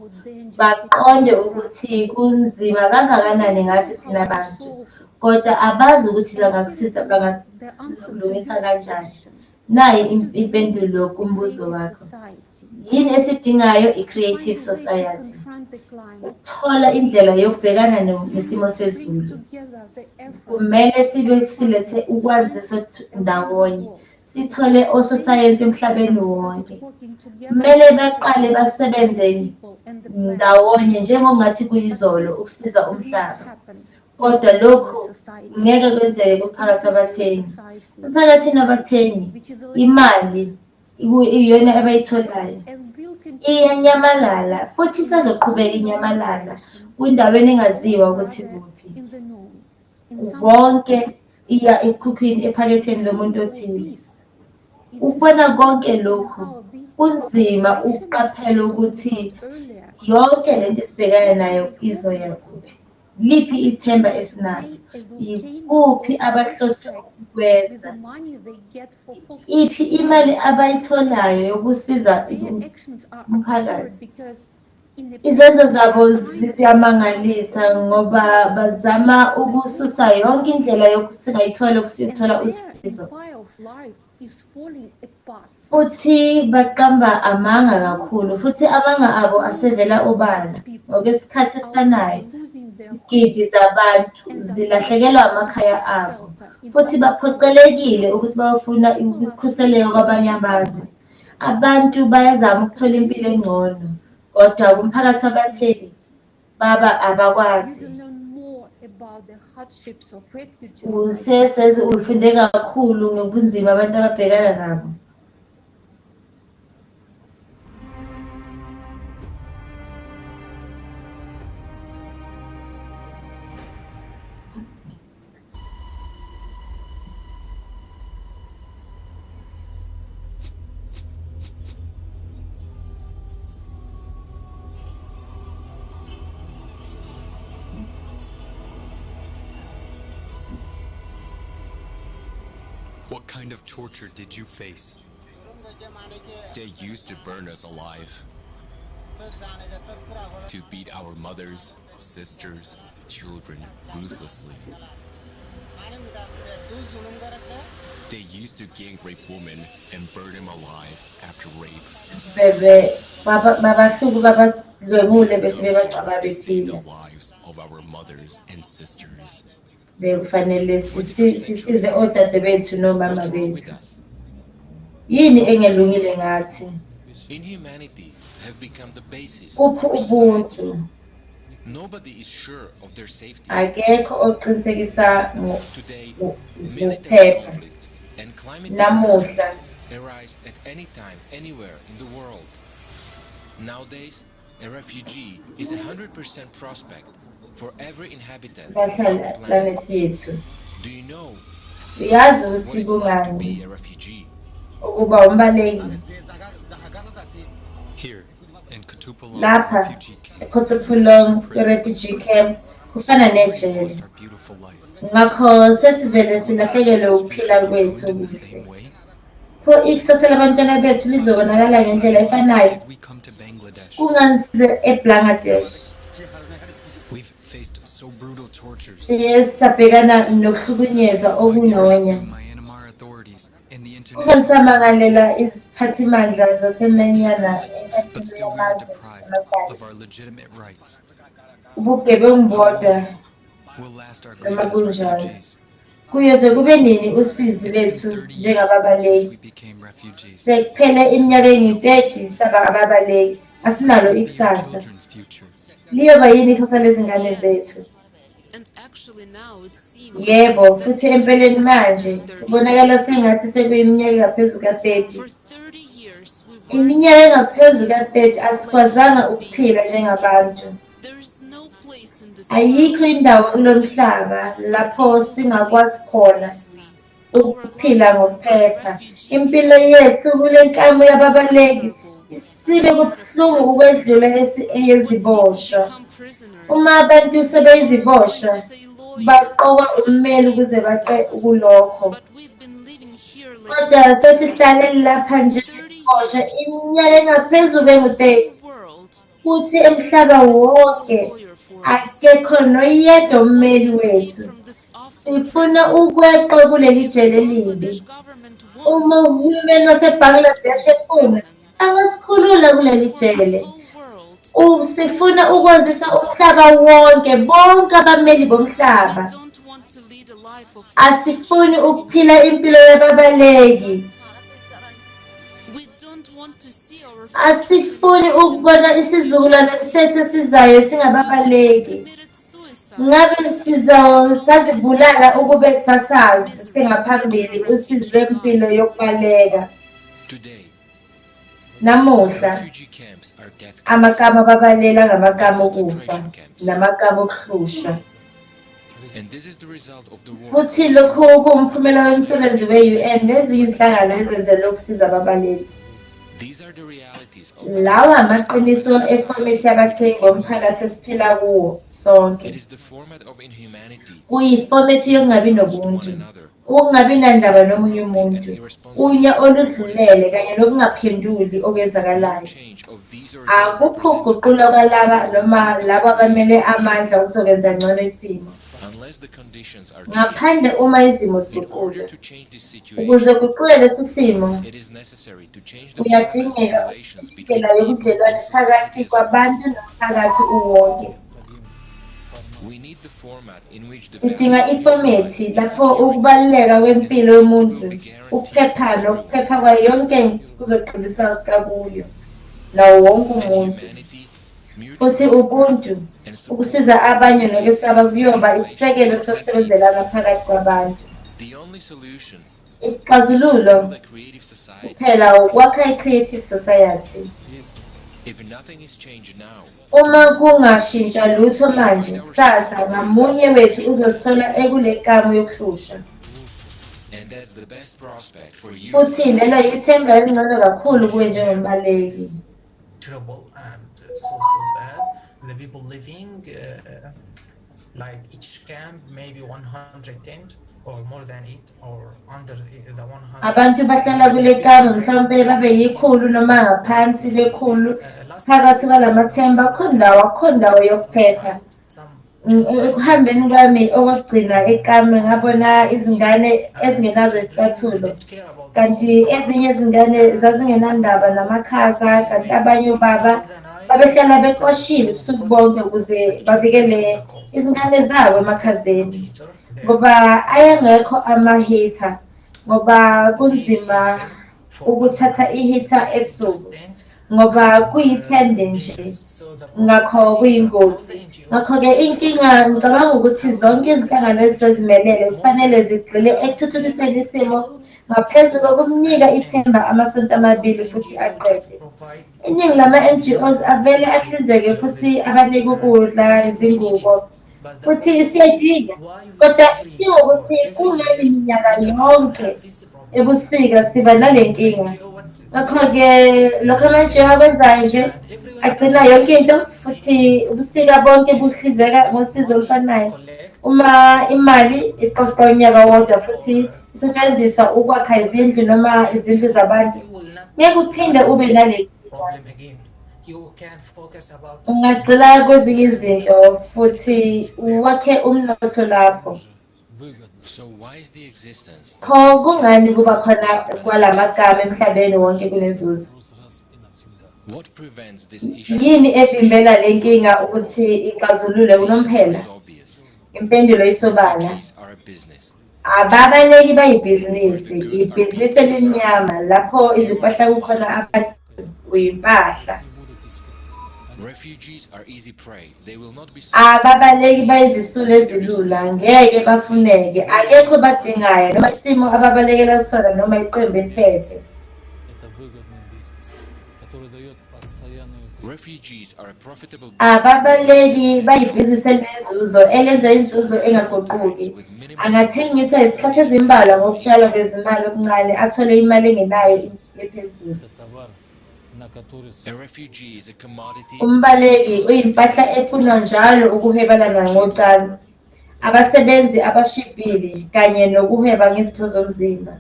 Baqonde ukuthi kunzima kangakanani ngathi thina abantu. Kodwa abazi ukuthi bangakusiza bangalungisa kanjani. Nayi impendulo kumbuzo wakho. Yini esidingayo i-creative society? Ukuthola indlela yokubhekana nesimo sezulu. Kumele silethe ukwaziswa ndawonye. Sithole ososayensi emhlabeni wonke. Kumele baqale basebenze ndawonye njengokungathi kuyizolo ukusiza umhlaba. Kodwa lokhu ngeke kwenzeke kumphakathi wabathengi. Emphakathini wabathengi imali iyona abayitholayo. Iyanyamalala futhi isazoqhubeka inyamalala kwindaweni engaziwa ukuthi kuphi. Wonke iya ekhukhwini ephaketheni lomuntu othile. Ukubona konke lokhu kunzima ukuqaphela ukuthi yonke lento esibhekana nayo izoya kuphi. Liphi ithemba esinalo? Yikuphi abahlose ukwenza? Iphi imali abayitholayo yokusiza umphakathi? Izenzo zabo ziyamangalisa ngoba bazama ukususa yonke indlela yokuthi singayithola ukusithola usizo. Futhi baqamba amanga kakhulu futhi amanga abo asevela obala. Ngokwesikhathi esifanayo izigidi zabantu zilahlekelwa amakhaya abo futhi baphoqelekile ukuthi bafuna ukukhuseleka kwabanye amazwe. Abantu bayazama ukuthola impilo engcono kodwa kumphakathi wabathengi baba abakwazi. Useseze ufunde kakhulu ngobunzima abantu ababhekana nabo. What kind of torture did you face? They used to burn us alive. to beat our mothers, sisters, children ruthlessly. They used to gang rape women and burn them alive after rape. To save the lives of our mothers and sisters. Bekufanele sisize odade bethu nomama bethu. Yini engelungile ngathi? Inhumanity have become the basis Kuphi ubuntu? Nobody is sure of their safety. Akekho oqinisekisa Today, ngokuphepha. conflict and climate Namuhla disasters arise at any time, anywhere in the world. Nowadays, a refugee is 100% prospect for every inhabitant of our bahlala planet. planet yethu. Do you know Uyazi what ukuthi it's like to kungani be a refugee? ukuba umbaleki Here in Kutupalong lapha refugee camp, eKotopulong refugee camp kufana nejele. beautiful life. Ngakho sesivele silahlekelwe ukuphila kwethu okuhle. Pho ikusasa labantwana bethu lizobonakala ngendlela efanayo. Kungani size eBangladesh? We've faced so brutal tortures. Siye sabhekana nokuhlukunyezwa okunonya. Kungani samangalela iziphathimandla zaseManyana But still we are deprived of our legitimate rights. ubugebengu bodwa We'll last our noma grief as kunjalo. refugees. Kuyoze kube nini usizi lethu njengababaleki? We became refugees. Sekuphele iminyaka engu-30 saba ababaleki, asinalo ikusasa. Liyoba yini ikusasa lezingane zethu? Yebo, futhi empeleni manje kubonakala sengathi sekuyiminyaka engaphezu ka-30. Iminyaka engaphezu ka-30 asikwazanga ukuphila njengabantu. Ayikho indawo kulo mhlaba lapho singakwazi khona ukuphila ngokuphepha. Impilo yethu kule nkamu yababaleki isibe kubuhlungu ukwedlula eyeziboshwa. Uma abantu sebeyiziboshwa baqokwa ummeli ukuze baqe kulokho. Kodwa sesihlale lapha nje boshwa iminyaka engaphezu kwengu-30 futhi emhlaba wonke akekho noyedwa ummeli wethu. Sifuna ukweqwa kuleli jele elibi. Uma uhulumeni waseBangladesh efuna angasikhulula kuleli jele. Sifuna ukwazisa umhlaba wonke, bonke abameli bomhlaba. Asifuni ukuphila impilo yababaleki. Asifuni ukubona isizukulwane sethu esizayo singababaleki. Ngabe sazibulala ukube sasazi singaphambili usizi lwempilo yokubaleka. Namuhla amagama ababalela ngamagama okufa namagama okuhlushwa. Futhi lokhu kuwumphumela wemisebenzi we-UN nezinye izinhlangano ezenzelwe ukusiza ababaleki. Lawa amaqiniso efomethi yabathengi bomphakathi esiphila kuwo sonke. Kuyifomethi yokungabi nobuntu, ukungabi nandaba nomunye umuntu, unya oludlulele kanye nokungaphenduli okwenzakalayo. Akukho ukuguqulwa kwalaba noma labo abamele amandla okuzokwenza ngcono isimo. Ngaphandle uma izimo ziguqulwe. Ukuze kuguqule lesi simo, kuyadingeka indlela yobudlelwane phakathi kwabantu nomphakathi uwonke. Sidinga ifomethi lapho ukubaluleka kwempilo yomuntu, ukuphepha nokuphepha kwayo yonke kuzogxiliswa kuyo nawo wonke umuntu. Futhi ubuntu, ukusiza abanye nokwesaba kuyoba isisekelo sokusebenzelana phakathi kwabantu. Isixazululo kuphela ukwakha i-creative society. Uma kungashintshwa lutho manje, kusasa ngamunye wethu uzozithola ekule nkamu yokuhlushwa. Futhi lelo yithemba elingcono kakhulu kuwe njengombaleki. So bad. The people living like each camp maybe 110 or more than it or under the 100. Abantu bahlala kule kamu mhlawumbe babe yikhulu noma ngaphansi kwekhulu phakathi kwalamathemba akho ndawo yokuphepha. Ekuhambeni kwami okugcina ekamu ngabona izingane ezingenazo izicathulo, kanti ezinye izingane zazingenandaba namakhaza, kanti abanye obaba babehlala beqoshile ubusuku bonke ukuze bavikele izingane zabo emakhazeni, ngoba ayengekho ama-heater, ngoba kunzima ukuthatha i-heater ebusuku ngoba kuyithende nje, ngakho kuyingozi. Ngakho-ke inkinga ngicabanga ukuthi zonke izinhlangano ezisezimelele kufanele zigxile ekuthuthukiseni isimo ngaphezu kokumnika ithemba amasonto amabili futhi aqede. Iningi lama-NGOs avele ahlinzeke futhi abanike ukudla, izingubo, futhi siyadinga, kodwa idinga ukuthi kungani minyaka yonke ebusika siba nale nkinga. Ngakho-ke lokho ama-NGO akwenzayo nje agcina yonke into futhi ubusika bonke buhlinzeka ngosizo olufanayo. Uma imali iqoqwa unyaka wodwa futhi isetshenziswa ukwakha izindlu noma izindlu zabantu, ngeke uphinde ube nale nkinga. Ungagxila kwezinye izinto futhi wakhe umnotho lapho. Pho kungani kuba khona kwalamagama emhlabeni wonke kunenzuzo? Yini evimbela le nkinga ukuthi ixazulule unomphela? Impendulo isobala. Ababaleki bayibhizinisi, ibhizinisi elimnyama lapho izimpahla kukhona abantu kuyimpahla. Ababaleki bayizisulu ezilula, ngeke bafuneke, akekho badingayo noma isimo ababalekela sona noma iqembu eliphethe. Ababaleki bayibhizinisi elinenzuzo elenza inzuzo engaguquki. Angathengisa isikhathi ezimbalwa ngokutshala kwezimali okuncane athole imali engenayo ephezulu. Umbaleki uyimpahla efunwa njalo ukuhwebelana ngocansi, abasebenzi abashibhile kanye nokuhweba ngezitho zomzimba.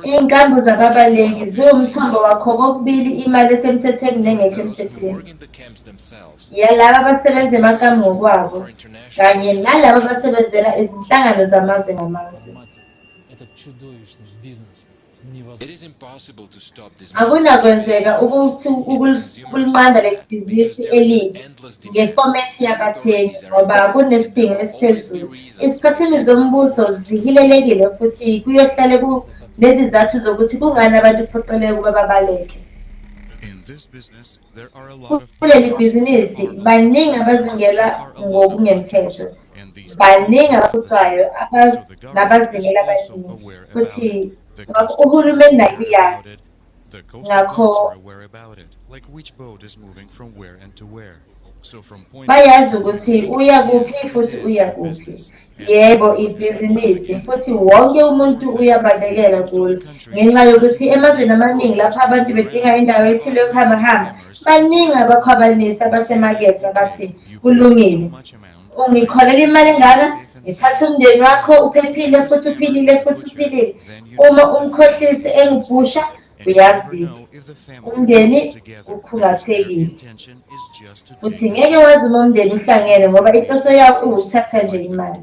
Iy'nkambo zababaleki ziwumthombo wakho kokubili imali esemthethweni nengekho emthethweni. Yalaba abasebenza emakambi ngokwabo kanye nalabo abasebenzela izinhlangano zamazwe ngamazwe. Akunakwenzeka ukuthi ukulunqanda le bhizinisi elibi ngefomethi yabathengi ngoba kunesidingo esiphezulu. Izikhathini zombuso zihilelekile futhi kuyohlale kunezizathu zokuthi kungani abantu kuphoqeleke ukuba babaleke. Kuleli bhizinisi baningi abazingela ngokungemthetho, baningi abaphucwayo nabazingela abaningi, futhi uhulumeni naye uyazi. Ngakho bayazi ukuthi uya kuphi futhi uya kuphi. Yebo, ibhizinisi futhi wonke umuntu uyabalekela kulo, ngenxa yokuthi emazweni amaningi lapho abantu bedinga indawo ethile yokuhamba baningi abakhwabanisi abasemakethe abathi kulungile, ungikholela imali engaka, ngithatha umndeni wakho uphephile futhi uphilile futhi uphilile. Uma umkhohlisi engibhusha, uyaziwa umndeni ukhungathekile, futhi ngeke wazi uma umndeni uhlangene ngoba inhloso yakho ukuthatha nje imali.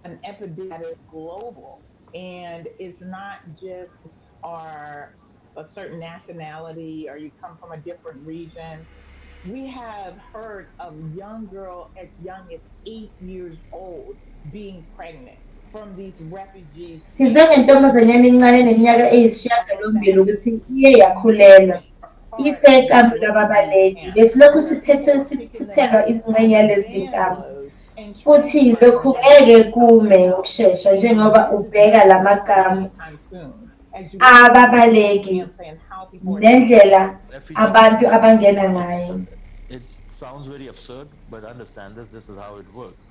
An epidemic that is global, and it's not just a certain nationality or you come from a different region. We have heard of young girl as young as 8 years old being pregnant from these refugees. Size ngentombazanyana encane eneminyaka eyisishiyagalombili ukuthi iye yakhulelwa isekambi lababaleki. Besilokhu siphuthelwa izingxenye yalezi zinkambi, futhi lokhu ngeke kume ngokushesha njengoba ubheka la magamu ababaleki nendlela abantu abangena ngayo. It sounds very absurd, but understand this is how it works.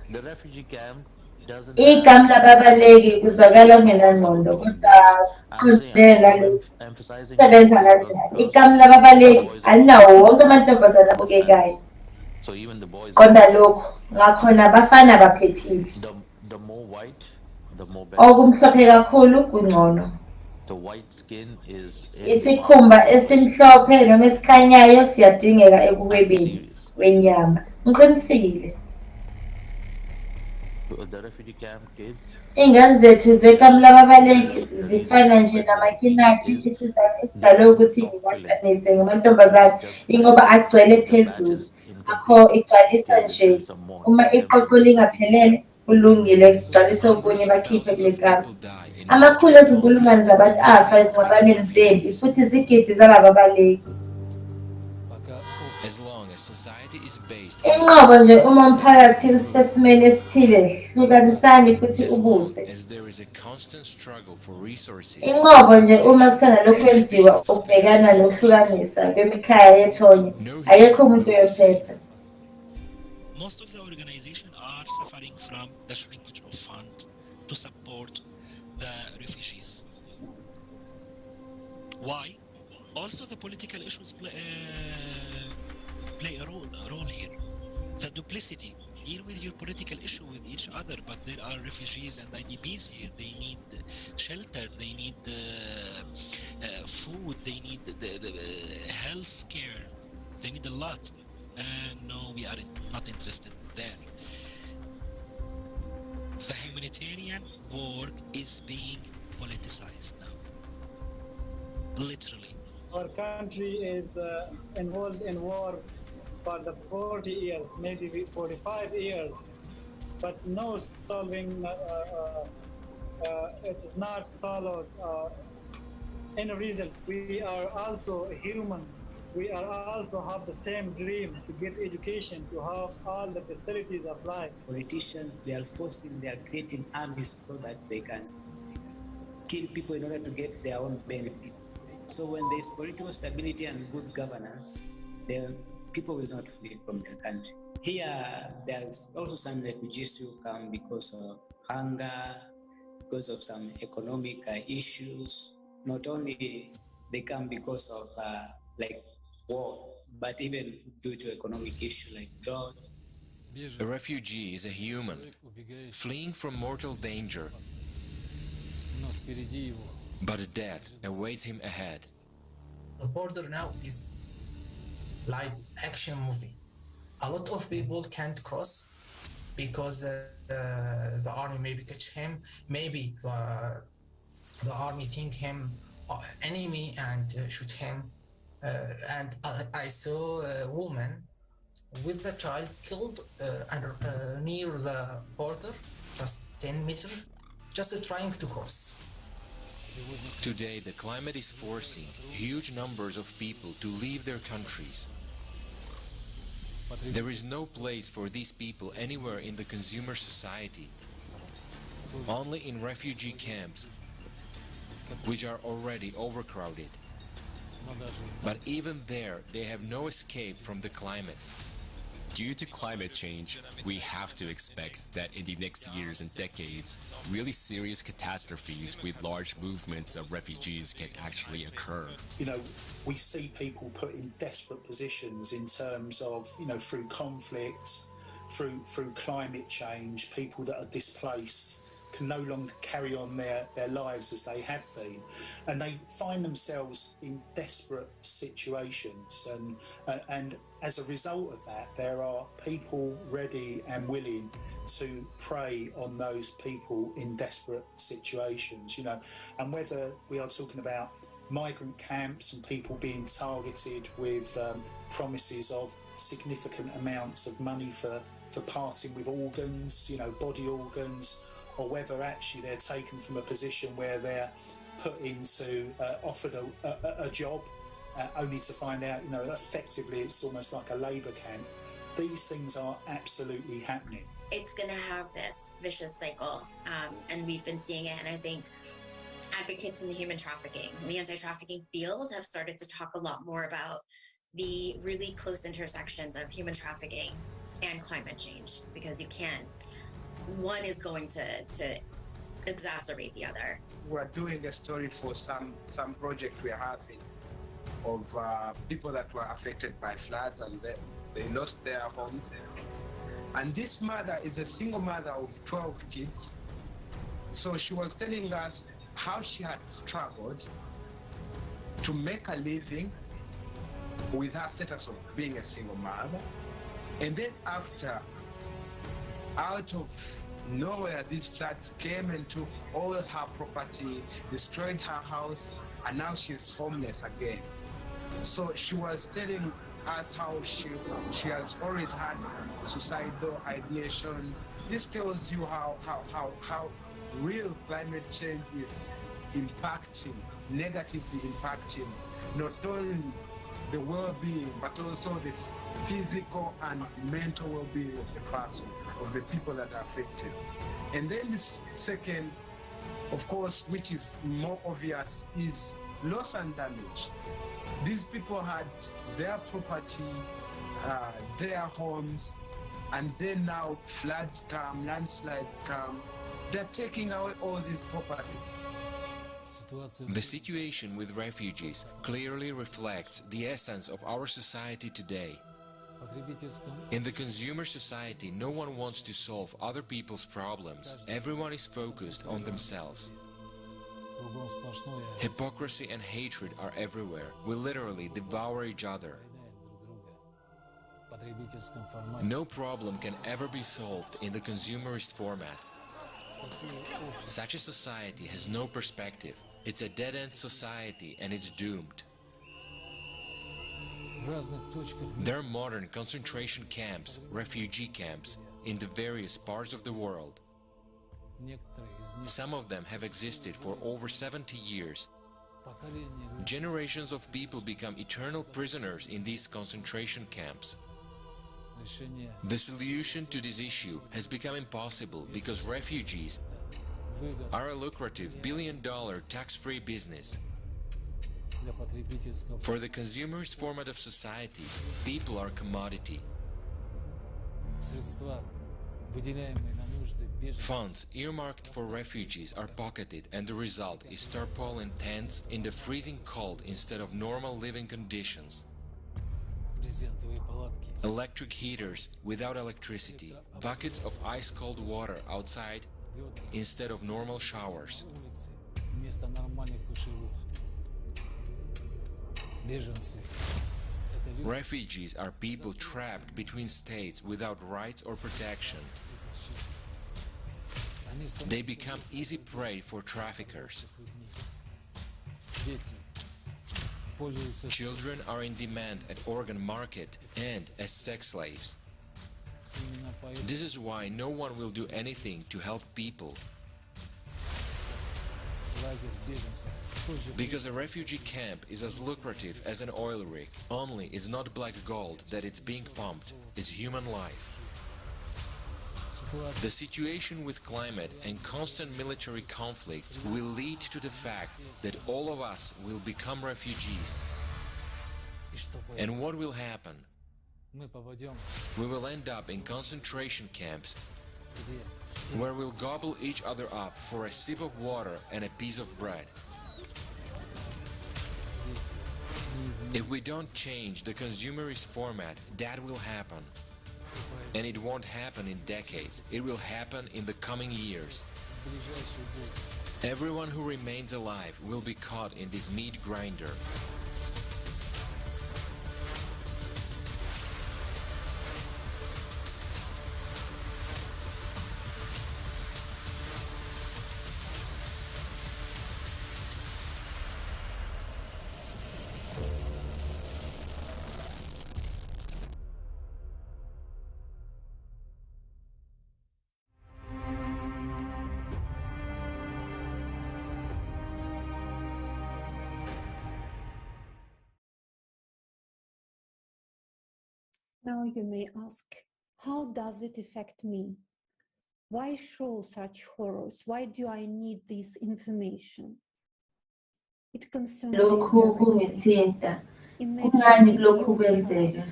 The refugee camp doesn't. Igama lababaleki kuzwakala ngenangqondo kodwa qondela sebenza kanjani. Igama lababaleki alinawo wonke amantombazane abukekayo. So even the boys. Qonda lokho ngakhona abafana baphephile. The more white, the more better. Okumhlophe kakhulu kungcono. The white skin is. Isikhumba esimhlophe noma esikhanyayo siyadingeka ekuhwebeni kwenyama. Ngiqinisile. The refugee camp kids. Ingane zethu zekamla babaleki zifana nje namakinati esidalwe ukuthi ngiwahlanise ngamantombazane ingoba agcwele phezulu. Akho igcwalisa nje uma iqoqo lingaphelele kulungile sigcwalise okunye bakhiphe kule kapa. Amakhulu ezinkulungwane zabantu afa ezingxabanweni zempi futhi izigidi zalaba baleki. Inqobo nje uma umphakathi usesimeni esithile hlukanisani futhi ubuse. Inqobo nje uma kusanalokhu kwenziwa ukubhekana nokuhlukanisa kwemikhaya yethonya akekho umuntu uyophepha. Most of the organizations are suffering from the shrinkage of funds to support the refugees. Why? Also the political issues play a role here. The duplicity. Deal with your political issue with each other, but there are refugees and IDPs here. They need shelter, they need food, they need the health care, they need a lot. And no, we are not interested there. The humanitarian work is being politicized now. Literally. Our country is involved in war for the 40 years, maybe 45 years, but no solving, it is not solved any result. We are also human. We are also have the same dream to get education, to have all the facilities of life. Politicians, they are creating armies so that they can kill people in order to get their own benefit. So when there is political stability and good governance, then people will not flee from their country. Here, there's also some refugees who come because of hunger, because of some economic issues. Not only they come because of like war, but even due to economic issues like drought. A refugee is a human, fleeing from mortal danger. But a death awaits him ahead. The border now is like action movie. A lot of people can't cross because the army maybe catch him, maybe the army think him enemy and shoot him. And I saw a woman with the child killed near the border, just 10 meters, just trying to cross. Today, the climate is forcing huge numbers of people to leave their countries. There is no place for these people anywhere in the consumer society. Only in refugee camps, which are already overcrowded. But even there, they have no escape from the climate. Due to climate change, we have to expect that in the next years and decades, really serious catastrophes with large movements of refugees can actually occur. You know, we see people put in desperate positions in terms of, you know, through conflicts, through climate change, people that are displaced can no longer carry on their lives as they had been, and they find themselves in desperate situations, and as a result of that, there are people ready and willing to prey on those people in desperate situations, you know. And whether we are talking about migrant camps and people being targeted with promises of significant amounts of money for parting with organs, you know, body organs, or whether actually they're taken from a position where they're put into, offered a job, only to find out, you know, effectively it's almost like a labour camp. These things are absolutely happening. It's going to have this vicious cycle, and we've been seeing it. And I think advocates in the human trafficking, the anti-trafficking field, have started to talk a lot more about the really close intersections of human trafficking and climate change, because you can't. One is going to exacerbate the other. We're doing a story for some project we're having of people that were affected by floods, and they lost their homes. And this mother is a single mother of 12 kids. So she was telling us how she had struggled to make a living with her status of being a single mother. And then after, out of nowhere, these floods came and took all her property, destroyed her house, and now she's homeless again. So she was telling us how she has always had suicidal ideations. This tells you how real climate change is impacting, negatively impacting, not only the well-being, but also the physical and mental well-being of the person, of the people that are affected. And then the second, of course, which is more obvious, is loss and damage. These people had their property, their homes, and then now floods come, landslides come. They're taking away all this property. The situation with refugees clearly reflects the essence of our society today. In the consumer society, no one wants to solve other people's problems. Everyone is focused on themselves. Hypocrisy and hatred are everywhere. We literally devour each other. No problem can ever be solved in the consumerist format. Such a society has no perspective. It's a dead-end society and it's doomed. There are modern concentration camps, refugee camps, in the various parts of the world. Some of them have existed for over 70 years. Generations of people become eternal prisoners in these concentration camps. The solution to this issue has become impossible because refugees are a lucrative billion-dollar tax-free business. For the consumerist format of society, people are commodity. Funds earmarked for refugees are pocketed, and the result is tarpaulin tents in the freezing cold instead of normal living conditions. Electric heaters without electricity, buckets of ice-cold water outside instead of normal showers. Refugees are people trapped between states without rights or protection. They become easy prey for traffickers. Children are in demand at organ market and as sex slaves. This is why no one will do anything to help people. Because a refugee camp is as lucrative as an oil rig, only it's not black gold that it's being pumped, it's human life. The situation with climate and constant military conflicts will lead to the fact that all of us will become refugees. And what will happen? We will end up in concentration camps where we'll gobble each other up for a sip of water and a piece of bread. If we don't change the consumerist format, that will happen. And it won't happen in decades, it will happen in the coming years. Everyone who remains alive will be caught in this meat grinder. Now you may ask, how does it affect me? Why show such horrors? Why do I need this information? It concerns Lokhu kungithinta. Kungani lokhu kwenzeka?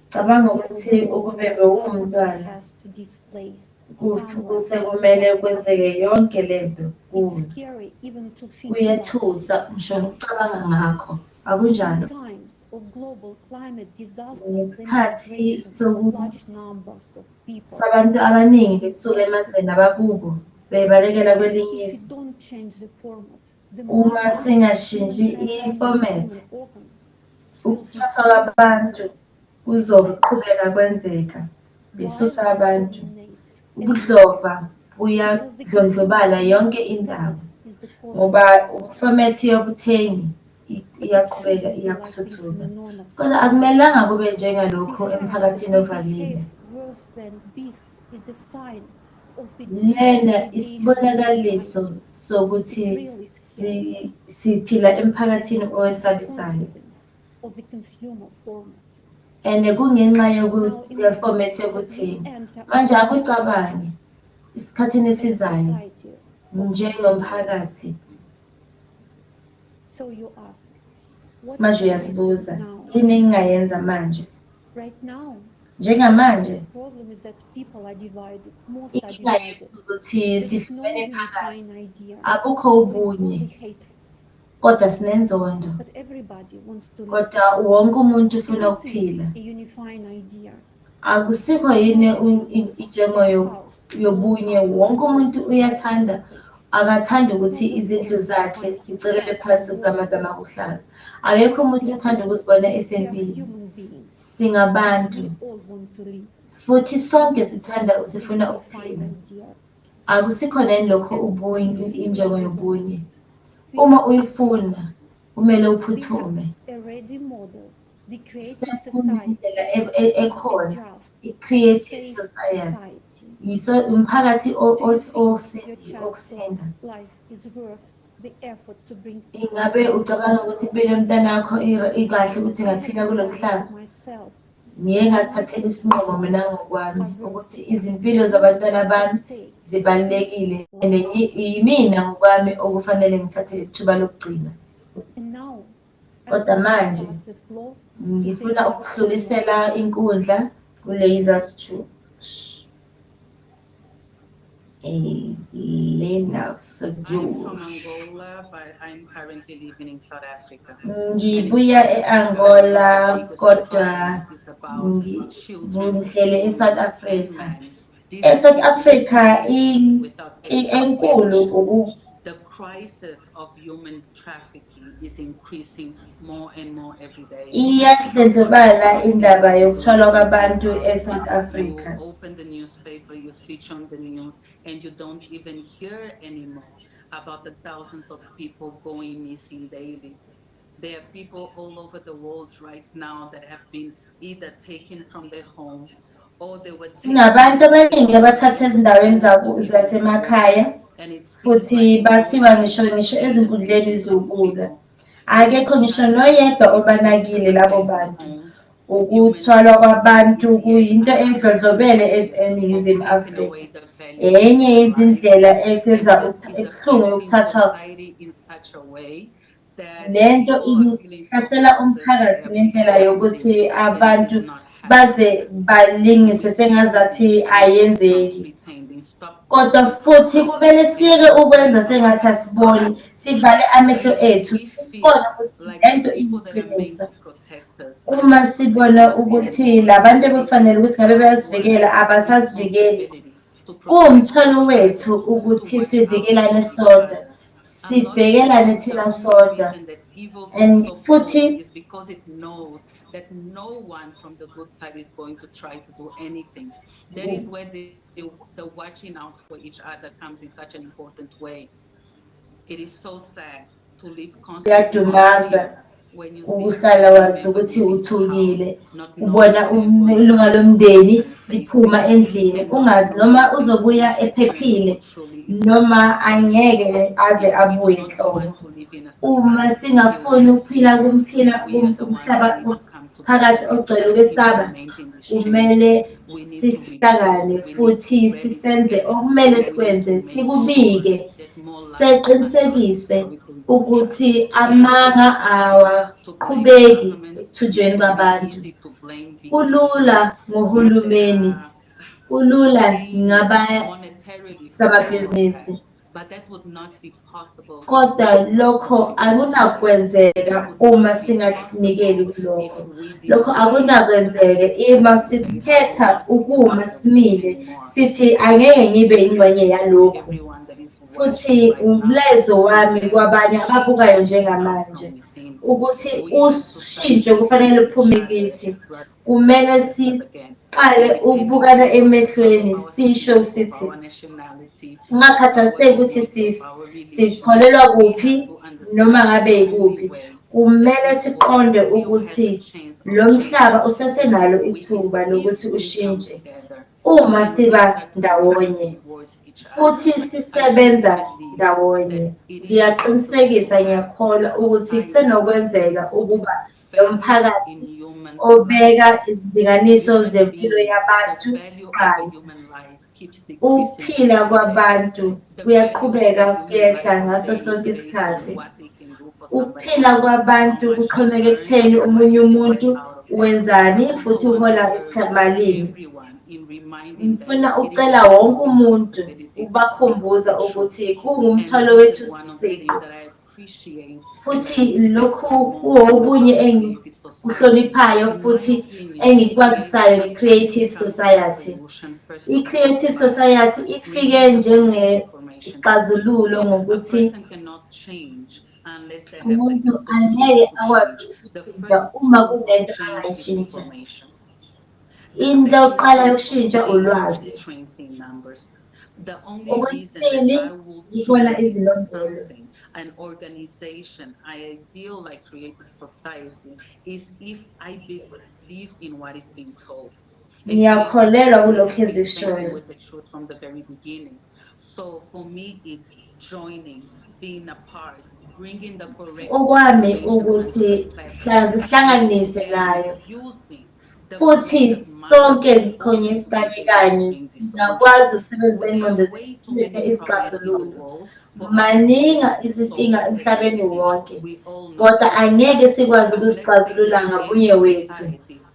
Cabanga ukuthi ukubebe umntwana kusekumele kwenzeke yonke lento kuwe. Kuyethusa ngisho ukucabanga ngakho. Akunjalo? of global climate disasters, the ngesikhathi migration of large numbers of people. sabantu abaningi besuka emazweni abakubo bebalekela kwelinye If we izwe. don't change the format, the Uma mother singashintshi human i-format, organs ukuthwaswa kwabantu kuzoqhubeka kwenzeka, besusa abantu, ubudlova buyadlondlobala yonke indawo, ngoba ifomethi yobuthengi iyaqhubeka iyakuthuthuka. Kodwa akumelanga kube njengalokhu emphakathini ovamile. worse than beasts is a sign of the Lena isibonakaliso sokuthi siphila emphakathini owesabisayo. of the consumer format. And kungenxa yeformat yokuthenga. Manje akucabange isikhathini esizayo njengomphakathi. So you ask, what Manje uyazibuza, yini engingayenza manje? right now? Njengamanje, The problem is that people are divided. Most are inkinga divided. yethu ukuthi There is no sihlukene phakathi. unifying idea. Akukho ubunye, Only hatred. kodwa sinenzondo. But everybody wants to live. Kodwa wonke umuntu ufuna Isn't ukuphila. it a unifying idea? Akusikho yini injongo yobunye, wonke umuntu uyathanda, akathanda ukuthi izindlu zakhe zicelele phansi ukuzamazama ukuhlala. Akekho umuntu othanda ukuzibona We are esempini. human beings. Singabantu, We all want to live. futhi sonke sifuna Unifying ukuphila. idea. Akusikho nenilokho ubunye, injongo yobunye. Uma uyifuna, kumele uphuthume. A ready model, the creative Sefuna society, indlela ekhona, just, i-creative safe society. Yiso umphakathi okusinda. life is worth the effort to bring Ingabe ucabanga ukuthi impilo yomntana wakho ikahle ukuthi ingaphila kulo mhlaba? myself. Ngiyeke ngazithathela isinqumo mina ngokwami ukuthi izimpilo zabantwana bami zibalulekile and yimina ngokwami okufanele ngithathele ithuba lokugcina. And now, Kodwa manje pass the floor ngifuna ukudlulisela inkundla ku-Lesigemegeme. Lena I'm from Angola, but I'm currently living in South Africa. Ngibuya e-Angola kodwa ngihlele e-South Africa. E-South Africa enkulu The crisis of human trafficking is increasing more and more every day. iyadlondlobala indaba yokuthwalwa kwabantu e-South Africa. You open the newspaper, you switch on the news, and you don't even hear anymore about the thousands of people going missing daily. There are people all over the world right now that have been either taken from their home or they were taken. Kunabantu abaningi abathatha ezindaweni zasemakhaya futhi basiwa ngisho ezinkundleni zokulwa. Akekho ngisho noyedwa obanakile labo bantu. Ukuthwalwa kwabantu kuyinto endlondlobele eNingizimu Afrika. Enye izindlela ezenza ubuhlungu yokuthathwa. Lento ihlasela umphakathi ngendlela yokuthi abantu baze balingise sengazathi ayenzeki. Kodwa futhi kumele siyeke ukwenza sengathi asiboni, sivale amehlo ethu, sibone ukuthi lento iyiqiniso. Uma sibona ukuthi labantu bekufanele ukuthi ngabe bayasivikela abasazivikeli, kuwumthwalo wethu ukuthi sivikelane sodwa, sibhekelane thina sodwa. And futhi because it knows that no one from the good side is going to try to do anything. That is where the watching out for each other comes in such an important way. It is so sad to live constantly when you ukuhlala wazi ukuthi uthukile, ubona ilunga lomndeni liphuma endlini, ungazi noma uzobuya ephephile noma angeke aze abuye enhloko. Uma singafuni ukuphila umhlaba phakathi ogcwele ukwesaba, kumele sihlangane futhi sisenze okumele sikwenze, sikubike, siqinisekise ukuthi amanga awaqhubeki ekuthunjweni kwabantu. Kulula ngohulumeni, kulula ngabasababhizinisi, But that would not be possible. Kodwa lokho akunakwenzeka uma singanikeli kulokho. Lokho akunakwenzeka uma sikhetha ukuma simile sithi angeke ngibe ingxenye yalokho. Futhi umlezo wami kwabanye ababukayo njengamanje ukuthi ushintsho kufanele luphume kithi. Kumele siqale ukubukana emehlweni sisho sithi ungakhathaliseki ukuthi sikholelwa kuphi noma ngabe ikuphi, kumele siqonde ukuthi lo mhlaba usesenalo ithuba lokuthi ushintshe uma siba ndawonye futhi sisebenza ndawonye. Ngiyaqinisekisa, ngiyakholwa ukuthi kusenokwenzeka ukuba lo mphakathi obeka izilinganiso zempilo yabantu kanye ukuphila kwabantu kuyaqhubeka kuyehla ngaso sonke isikhathi. Ukuphila kwabantu kuxhomeka ekutheni omunye umuntu wenzani futhi uhola malini. Ngifuna ucela wonke umuntu ukubakhumbuza ukuthi kungumthwalo wethu siqu futhi lokhu okunye engikuhloniphayo futhi engikwazisayo i-Creative Society. I-Creative Society ifike njengesixazululo ngokuthi umuntu angeke akwazi ukushintsha uma kunento angayishintsha. Into yokuqala yokushintsha ulwazi. Okwesibili, yikona izilondolo. An organization, I ideal like Creative Society, is if I believe in what is being told. Ngiyakholelwa kulokho ezishoyo. With the truth from the very beginning. So for me, it's joining, being a part, bringing the correct Okwami ukuthi sihlanganise nayo futhi sonke khonye kanye kanye singakwazi ukusebenzisa ingqondo zethu isixazululo. Maninga izinkinga emhlabeni wonke, kodwa angeke sikwazi ukusixazulula ngabunye wethu.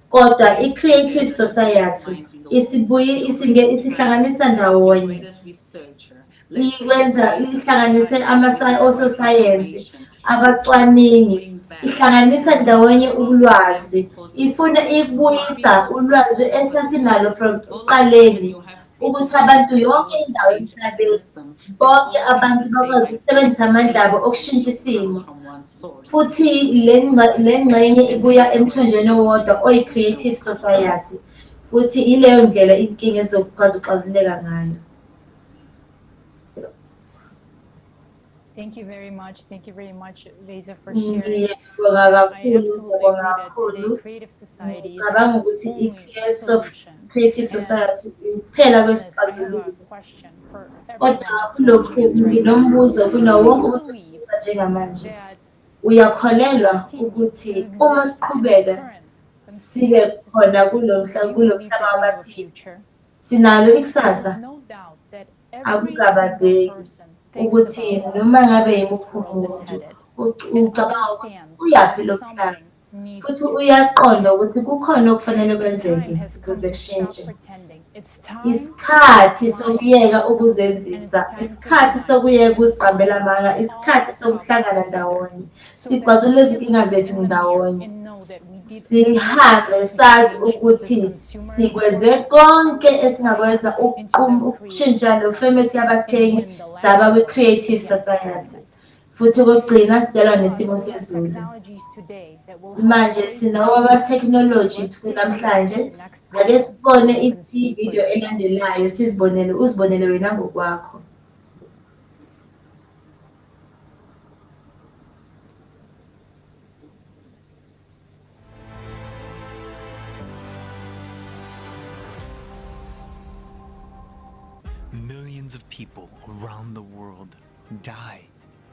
Kodwa i-Creative Society isihlanganisa ndawonye, ikwenza ihlanganise ososayensi, abacwaningi, ihlanganisa ndawonye ulwazi, ifuna ibuyisa ulwazi esasinalo from uqaleni ukuthi abantu yonke indawo emhlabeni bonke abantu bakwazi ukusebenzisa amandla abo okushintsha isimo. Futhi le ngxenye ibuya emthonjeni owodwa oyi-Creative Society futhi ileyo ndlela inkinga ezokwazi ukuxazululeka ngayo. Thank you very much. Thank you very much, Leza, for sharing. I absolutely agree that today Creative Society is the only solution. Creative Society iphela kwesixazululo. Kodwa kulokhu nginombuzo kunawo wonke umuntu njengamanje. Uyakholelwa ukuthi uma siqhubeka sibe khona kulo mhlaba wabathile sinalo ikusasa? Akukabazeki ukuthi noma ngabe yimuphi umuntu ucabanga ukuthi uyaphi lo mhlaba futhi uyaqonda ukuthi kukhona okufanele kwenzeke ukuze kushintshe. Isikhathi sokuyeka ukuzenzisa, isikhathi sokuyeka ukuziqambela amanga, isikhathi sokuhlangana ndawonye sixazulule izinkinga zethu ndawonye. Sihambe sazi ukuthi sikwenze konke esingakwenza ukushintsha lo femethi yabathengi saba kwi-Creative Society. Futhi kokugcina sidelwa nesimo sezulu. Manje sinawo aba-technology namhlanje, ake sibone i-video elandelayo uzibonele wena ngokwakho. Millions of people around the world die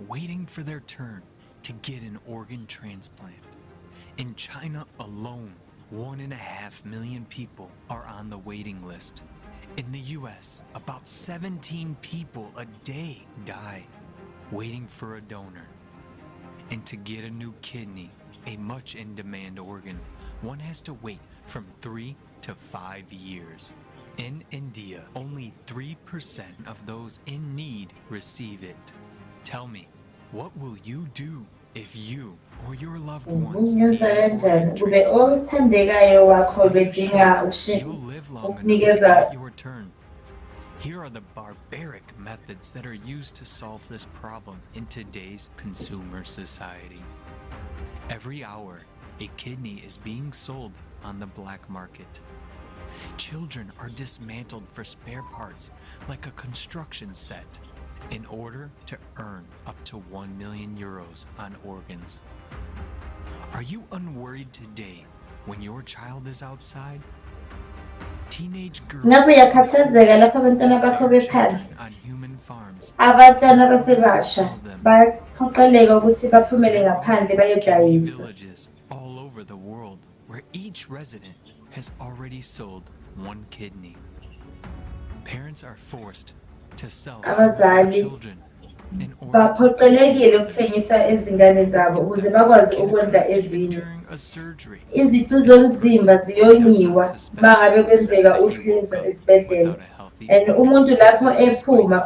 waiting for their turn to get an organ transplant. In China alone, 1.5 million people are on the waiting list. In the US, about 17 people a day die waiting for a donor. And to get a new kidney, a much in demand organ, one has to wait from 3 to 5 years. In India, only 3% of those in need receive it. Tell me, what will you do if you or your loved ones need Ngenza an kanjani organ kube transplant? othandekayo wakho bedinga You'll live long enough to ukunikeza get your turn. Here are the barbaric methods that are used to solve this problem in today's consumer society. Every hour, a kidney is being sold on the black market. Children are dismantled for spare parts like a construction set in order to earn up to 1 million euros on organs. Are you unworried today when your child is outside? Teenage girls ngabe uyakhathazeka lapho abantwana bakho bephandle on human farms abantwana abasebasha baphoqeleka ukuthi baphumele ngaphandle bayodayiswa villages all over the world where each resident has already sold one kidney. Parents are forced to sell some of their abazali children in order to baphoqelekile ukuthengisa izingane zabo ukuze bakwazi ukondla ezinye. a surgery. Izicu zomzimba ziyonyiwa mangabe kwenzeka uhlinzo esibhedlela. And umuntu lapho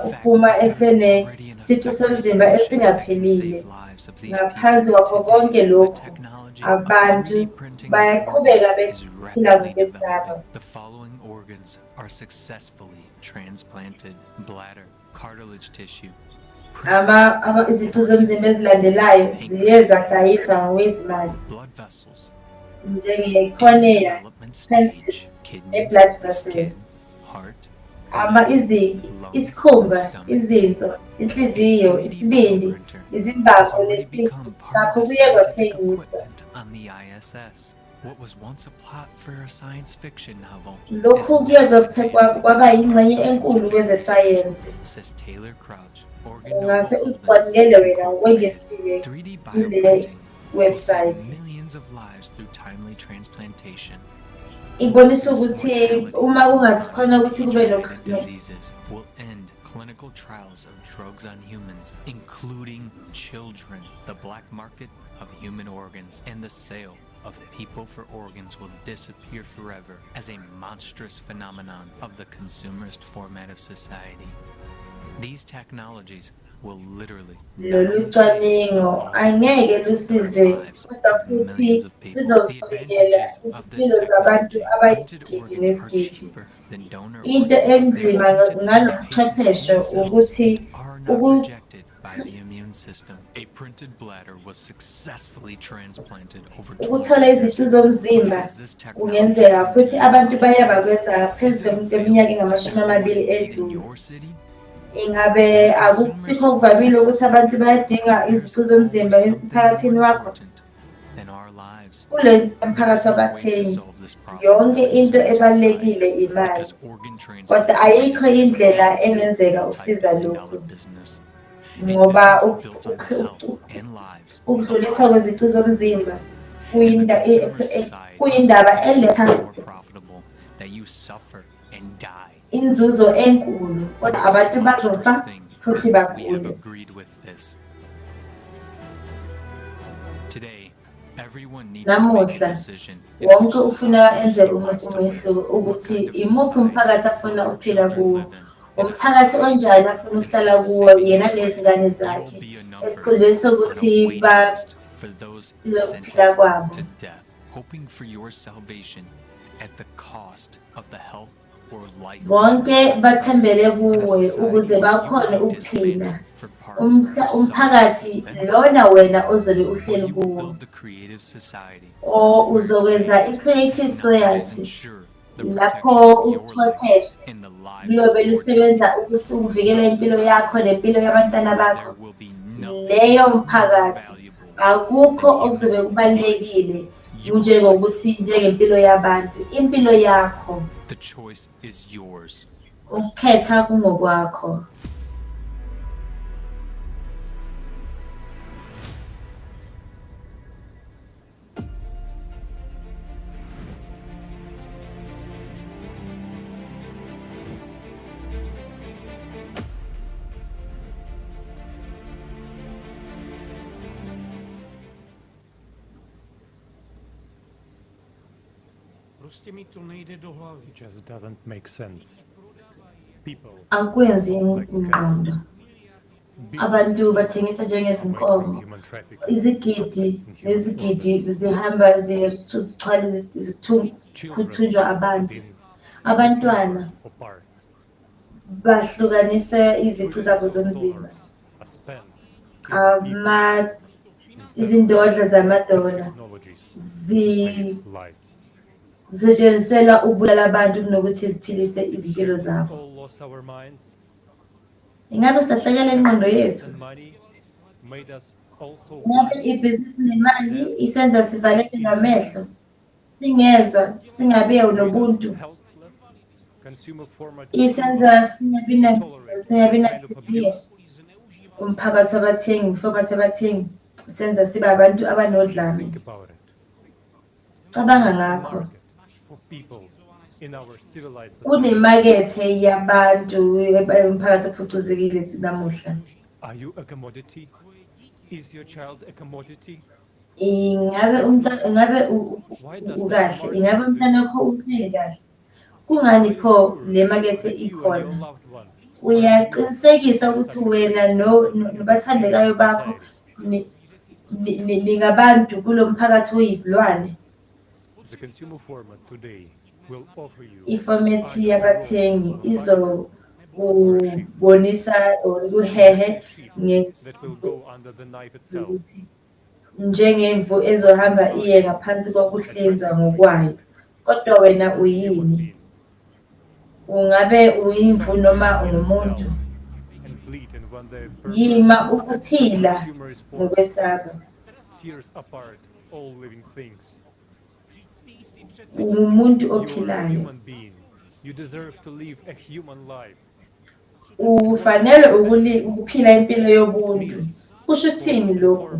uphuma esenesici somzimba esingaphelile. Ngaphansi kwakho konke lokhu abantu bayaqhubeka bephila ngokwesaba. The following organs are successfully transplanted: bladder, cartilage tissue, Izicu zomzimba ezilandelayo ziye zadayiswa ngokwezimali blood vessels, njenge-cornea, ne-blood vessels, heart, isikhumba, izinso, inhliziyo, isibindi, izimbambo nesiqu nakho kuye kwathengiswa. on the ISS. What was once a plot for a science fiction novel Lokhu kuye kwaba yingxenye enkulu kwezesayensi. says Taylor Crouch. Ungase uzicwaningele wena wengeziwe kule website. Millions of lives through timely transplantation. Ibonisa ukuthi uma kungakhona ukuthi kube Diseases will end clinical trials of drugs on humans, including children. The black market of human organs and the sale of people for organs will disappear forever as a monstrous phenomenon of the consumerist format of society. These technologies will literally lolu cwaningo angeke lusize kodwa futhi luzovikela izimpilo zabantu abayizigidi nezigidi. Into enzima ngalo buchwepheshe ukuthi by the immune system. A printed bladder was successfully transplanted over ukuthola izicu zomzimba kungenzeka futhi abantu baye bakwenza ngaphezu kweminyaka engamashumi 20 edlule. Ingabe akusikho kuvamile ukuthi abantu bayadinga izicu zomzimba emphakathini wakho? Kule mphakathi wabathengi yonke into ebalulekile imali, kodwa ayikho indlela engenzeka usiza lokhu. Ngoba ukudluliswa kwezicu zomzimba kuyindaba eletha inzuzo enkulu kodwa abantu bazofa futhi bagule. Namuhla wonke ufuna enze umehluko ukuthi imuphi umphakathi afuna ukuphila kuwo. Umphakathi onjani afuna ukuhlala kuwo yena nezingane zakhe esikhundleni sokuthi baphila kwabo. Hoping for your salvation at the cost of the health or life. Bonke bathembele kuwe ukuze bakhone ukuphila. Umphakathi lona wena ozobe uhleli kuwo. O uzokwenza i-creative society lapho uchwepheshe luyobe lusebenza ukuvikela impilo yakho nempilo yabantwana bakho. Leyo mphakathi akukho okuzobe kubalulekile njengokuthi njengempilo yabantu, impilo yakho. The choice is yours. Ukhetha kungokwakho. It just doesn't make sense. People akwenzi ingqondo. Abantu bathengisa njengezinkomo, izigidi nezigidi zihamba zithunjwa abantu. Abantwana bahlukanisa izici zabo zomzimba. Izindodla zamadola zisetshenziselwa ukubulala abantu kunokuthi ziphilise izimpilo zabo. Ingabe silahlekela ingqondo yethu? Ingabe ibhizinisi nemali isenza sivaleke ngamehlo, singezwa, singabi nobuntu, isenza singabi nanhliziyo. Umphakathi wabathengi, umphakathi wabathengi usenza sibe abantu abanodlame. Cabanga ngakho. Kunemakethe yabantu umphakathi ophucuzekile namuhla. Are you a commodity? Is your child a commodity? Ingabe ukahle, ingabe umntwana wakho uhleli kahle. Kungani pho le makethe ikhona? Uyaqinisekisa ukuthi wena nobathandekayo bakho ningabantu kulo mphakathi oyizilwane. The consumer format today will offer you Ifomethi yabathengi izobonisa ukuhehe njengemvu ezohamba iye ngaphansi kokuhlinzwa ngokwayo. Kodwa wena uyini? Ungabe uyimvu noma ungumuntu? Yima ukuphila ngokwesaba. Umuntu ophilayo. Ufanele ukuphila impilo yobuntu. Kusho ukuthini lokhu?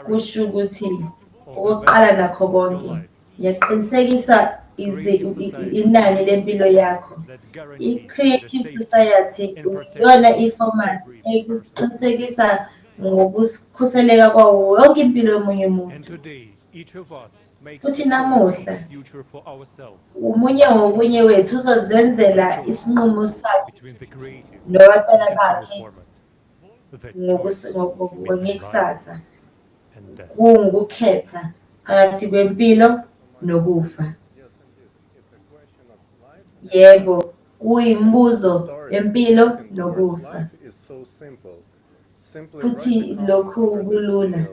Kusho ukuthi okokuqala nakho konke yaqinisekisa inani lempilo yakho. I-Creative Society yona i-format ekuqinisekisa ngokukhuseleka kwawo wonke impilo yomunye umuntu. Futhi namuhla umunye ngomunye wethu uzozenzela isinqumo sakhe nabantwana bakhe ngekusasa. Kungukhetha phakathi kwempilo nokufa. Yebo, kuyimbuzo yempilo nokufa. Futhi lokhu kulula.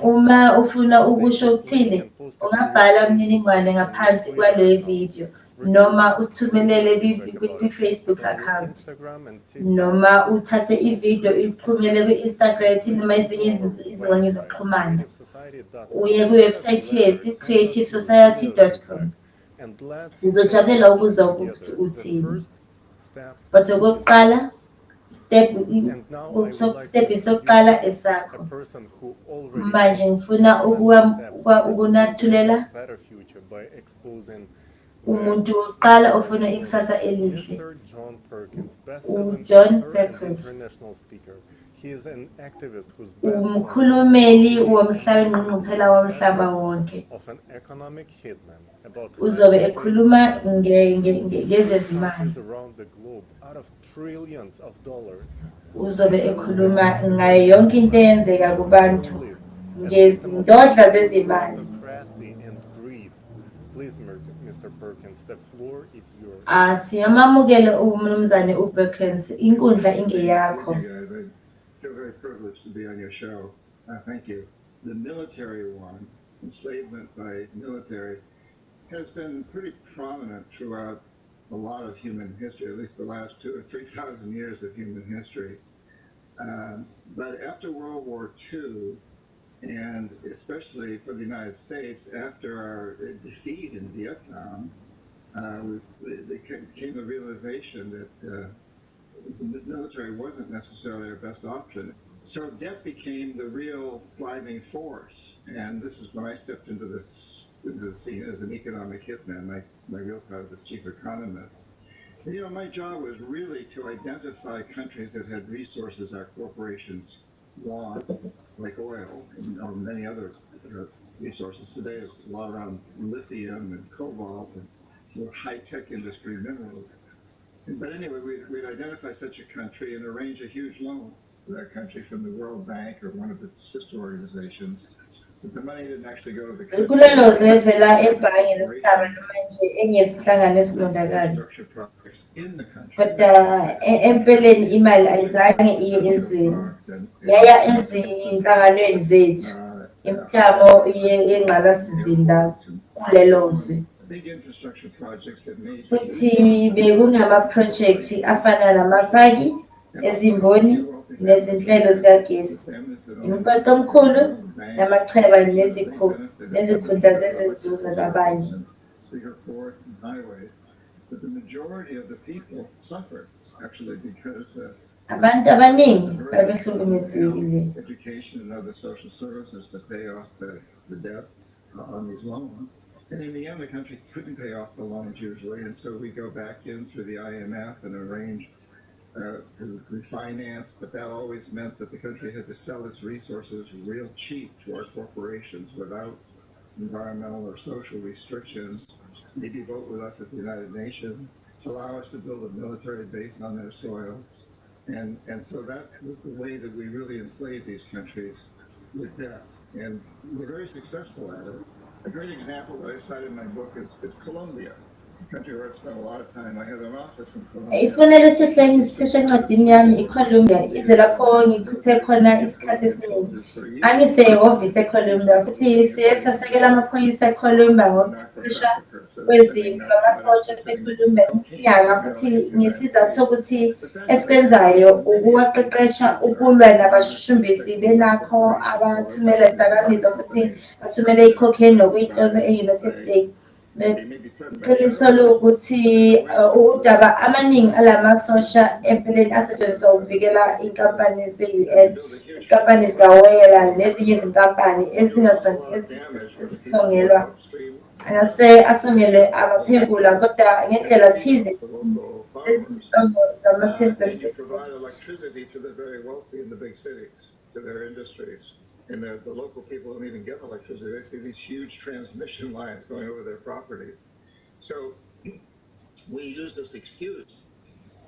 Uma ufuna ukusho ukuthini, ungabhala imininingwane ngaphansi kwale video noma usithumelele kwi-Facebook account noma uthathe ivideo uyiqhumele kwi-Instagram noma ezinye izingxenye zokuxhumana. Uye kwiwebsite yethu creativesociety.com. Sizojabulela ukuzwa ukuthi uthini. But okokuqala step isokuqala esakho. Manje ngifuna ukunathulela umuntu wokuqala ofuna ikusasa elihle. uJohn Perkins. Umkhulumeli womhlaba ngqungquthela womhlaba wonke. Uzobe ekhuluma ngezezimali. Uzobe ekhuluma ngayo yonke into eyenzeka kubantu ngezindodla zezimali. Mr. Perkins, the floor is yours. Siyamamukela umnumzane uPerkins, inkundla ingeyakho. Thank you guys. I feel very privileged to be on your show. Thank you. The military one, enslavement by military, has been pretty prominent throughout a lot of human history, at least the last 2,000 or 3,000 years of human history. But after World War II, and especially for the United States, after our defeat in Vietnam, there came a realization that the military wasn't necessarily our best option. So debt became the real driving force. And this is when I stepped into the scene as an economic hitman. My real title was chief economist. And, you know, my job was really to identify countries that had resources our corporations want, like oil and many other resources today is a lot around lithium and cobalt and sort of high-tech industry minerals. But anyway, we'd identify such a country and arrange a huge loan for that country from the World Bank or one of its sister organizations. But the money didn't actually go to the country. Infrastructure projects in the country. But empeleni imali ayizange iye ezweni. Yaya ezinhlanganweni zethu. Imithamo yengqalasizinda kulelo zwe. Big infrastructure projects that made Futhi bekungama-project afana namapaki, ezimboni, nezinhlelo zikagesi, imigwaqo omkhulu, namachweba nezikhundla zezizuza zabanye. bigger ports and highways. But the majority of the people suffered actually because abantu abaningi babehlukumezekile. education and other social services to pay off the debt on these loans. And in the end, the country couldn't pay off the loans usually, and so we go back in through the IMF and arrange to refinance, but that always meant that the country had to sell its resources real cheap to our corporations without environmental or social restrictions, maybe vote with us at the United Nations, allow us to build a military base on their soil. And so that was the way that we really enslaved these countries with debt. And we're very successful at it. A great example that I cited in my book is Colombia, a country where I spent a lot of time. I had an office in Colombia. Isibonelo sencwadini yami iColumbia ize lapho ngichithe khona isikhathi esiningi. Angisehhovisi eColumbia futhi siye sasekela amaphoyisa eColumbia ngokuqeqesha kwezimpi ngamasotsha aseColumbia iminyaka futhi ngesizathu sokuthi esikwenzayo ukuwaqeqesha ukulwa nabashushumbisi benakho abathumela izidakamizwa futhi bathumela i-cocaine nokuyihloza e-United States. Iqiniso lokuthi udaba amaningi alamasosha empeleni asetshenziswa ukuvikela inkampani ze-UN, inkampani zikawela nezinye izinkampani ezingasongelwa angase asongele abaphengula kodwa ngendlela thize They provide electricity to the very wealthy in the big cities, to their industries. And the local people don't even get electricity. They see these huge transmission lines going over their properties. So we use this excuse.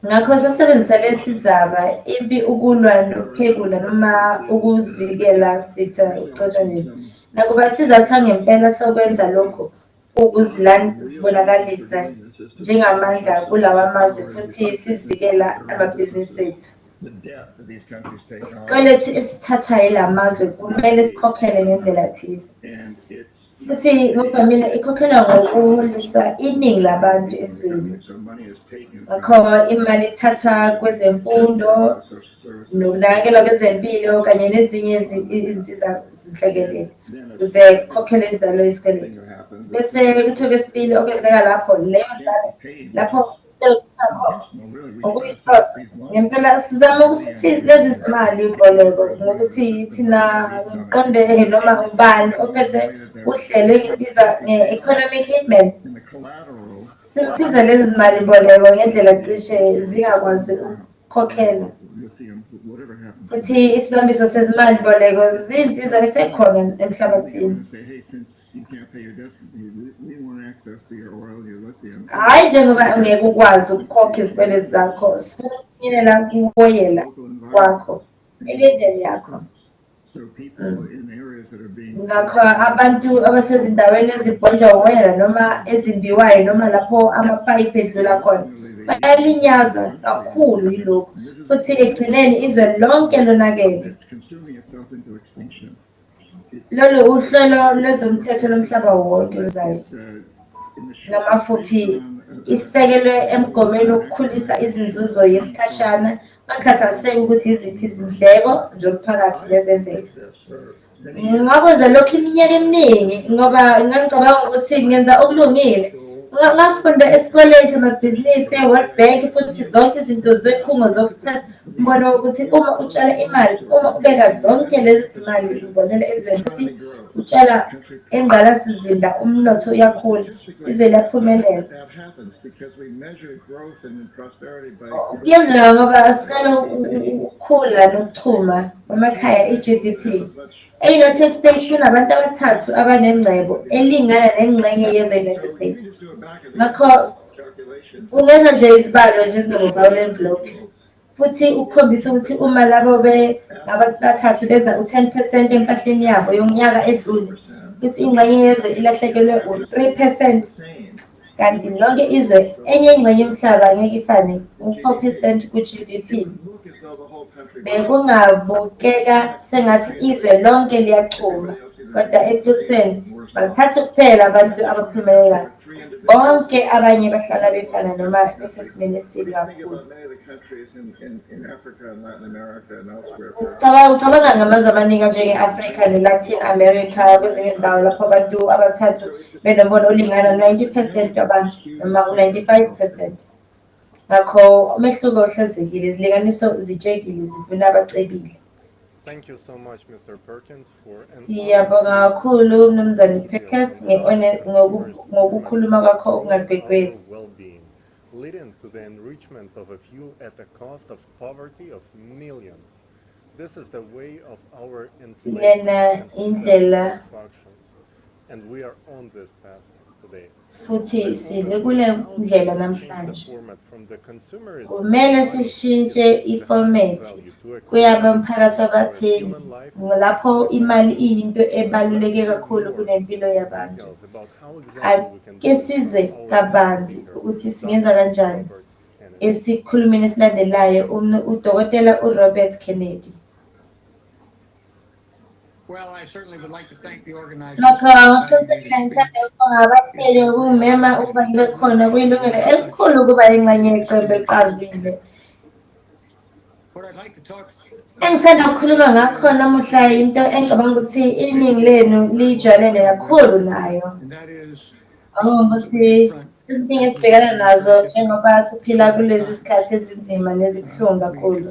ngakho sasebenzisa lesizaba impi ukulwa nokuphekula noma ukuzivikela sitha ucotshonela nakuba sizatha ngempela sokwenza lokho ukuzibonakalisa njengamandla kulawa mazwe futhi sizivikela amabhizinisi ethu. The debt that these countries take on. Isikweletu esithathwa yila mazwe kumele sikhokhele ngendlela thize. Futhi ngokuvamile ikhokhelwa ngokulisa iningi labantu ezweni. Ngakho imali ithathwa kwezemfundo, nokunakekelwa kwezempilo kanye nezinye izinsiza zinhlekelele ukuze kukhokhele izalo isikweletu. Bese kuthiwa okwesibili okwenzeka lapho lapho ngempela sizama ukuthi lezi zimali imboleko ngokuthi thina ngiqonde noma ubani ophethe uhlelo engibiza nge-economic hitman siza lezi zimali imboleko ngendlela cishe zingakwazi ukukhokhela futhi isibambiso sezimali imboleko zinsiza esekhona emhlabathini. Hayi njengoba ungeke ukwazi ukukhokha izikweletu zakho sifinyelela kuwoyela kwakho elendeni yakho. Ngakho abantu abasezindaweni ezibhonjwa uwoyela noma ezimbiwayo noma lapho amapayipi edlula khona bayalinyazwa kakhulu yilokhu futhi ekugcineni izwe lonke lonakele. Lolu uhlelo lwezomthetho lomhlaba wonke luzayo ngamafuphi isekelwe emgomeni wokukhulisa izinzuzo yesikhashana bakhathazeke ukuthi iziphi izindleko zomphakathi nezemvelo. Ngakwenza lokhu iminyaka eminingi ngoba ngicabanga ukuthi ngenza okulungile. Ngafunda esikoleni samabhizinisi e-World Bank futhi zonke izinto zekhungo zokuthatha umbono ukuthi uma utshala imali, uma ubeka zonke lezi zimali zibonela ezweni futhi utshala engqalasizinda umnotho uyakhula ize laphumelela. That happens because we measure growth and prosperity by Kuyenzeka ngoba asikala ukukhula nokuchuma emakhaya i-GDP. E-United States kunabantu abathathu abanengcebo elingana nengxenye yeze-United States. Ngakho ungenza nje izibalo nje ezinobuvawule envelope. Futhi ukukhombisa ukuthi uma labo bathathu benza u-10% empahleni yabo yonyaka edlule, futhi ingxenye yezwe ilahlekelwe u-3%, kanti lonke izwe enye ingxenye yomhlaba ngeke ifane u-4% ku-GDP. Bekungabukeka sengathi izwe lonke liyachuma, kodwa ekutheni bathathu kuphela abantu abaphumelela. Bonke abanye bahlala befana noma besesimeni esibi kakhulu. Ucabanga ngamazwe amaningi njenge-Afrika ne-Latin America kwezinye izindawo lapho abantu abathathu benombono olingana 90% wabantu noma u-95%. Ngakho umehluko uhlazekile, izilinganiso zitshekile zifuna abacebile. Thank you so much, Mr. Perkins, for Siyabonga kakhulu Mnumzane Perkins ngokukhuluma kwakho okungagwegwezi. well-being, leading to the enrichment of a few at the cost of poverty of millions. This is the way of our enslavement and we are on this path today. Futhi sidlule ndlela namhlanje. Kumele sishintshe ifomethi kuyaba umphakathi wabathengi lapho imali iyinto ebaluleke kakhulu kunempilo yabantu. Ake sizwe kabanzi ukuthi singenza kanjani. Esikhulumeni esilandelayo uDokotela uRobert Kennedy. Well, I certainly would like to thank the organizers. What I'd like to talk Engithanda ukukhuluma ngakho namuhla into engicabanga ukuthi iningi lenu lijwayelene kakhulu nayo. Ukuthi izinto esibhekana nazo njengoba siphila kulezi sikhathi ezinzima nezibuhlungu kakhulu.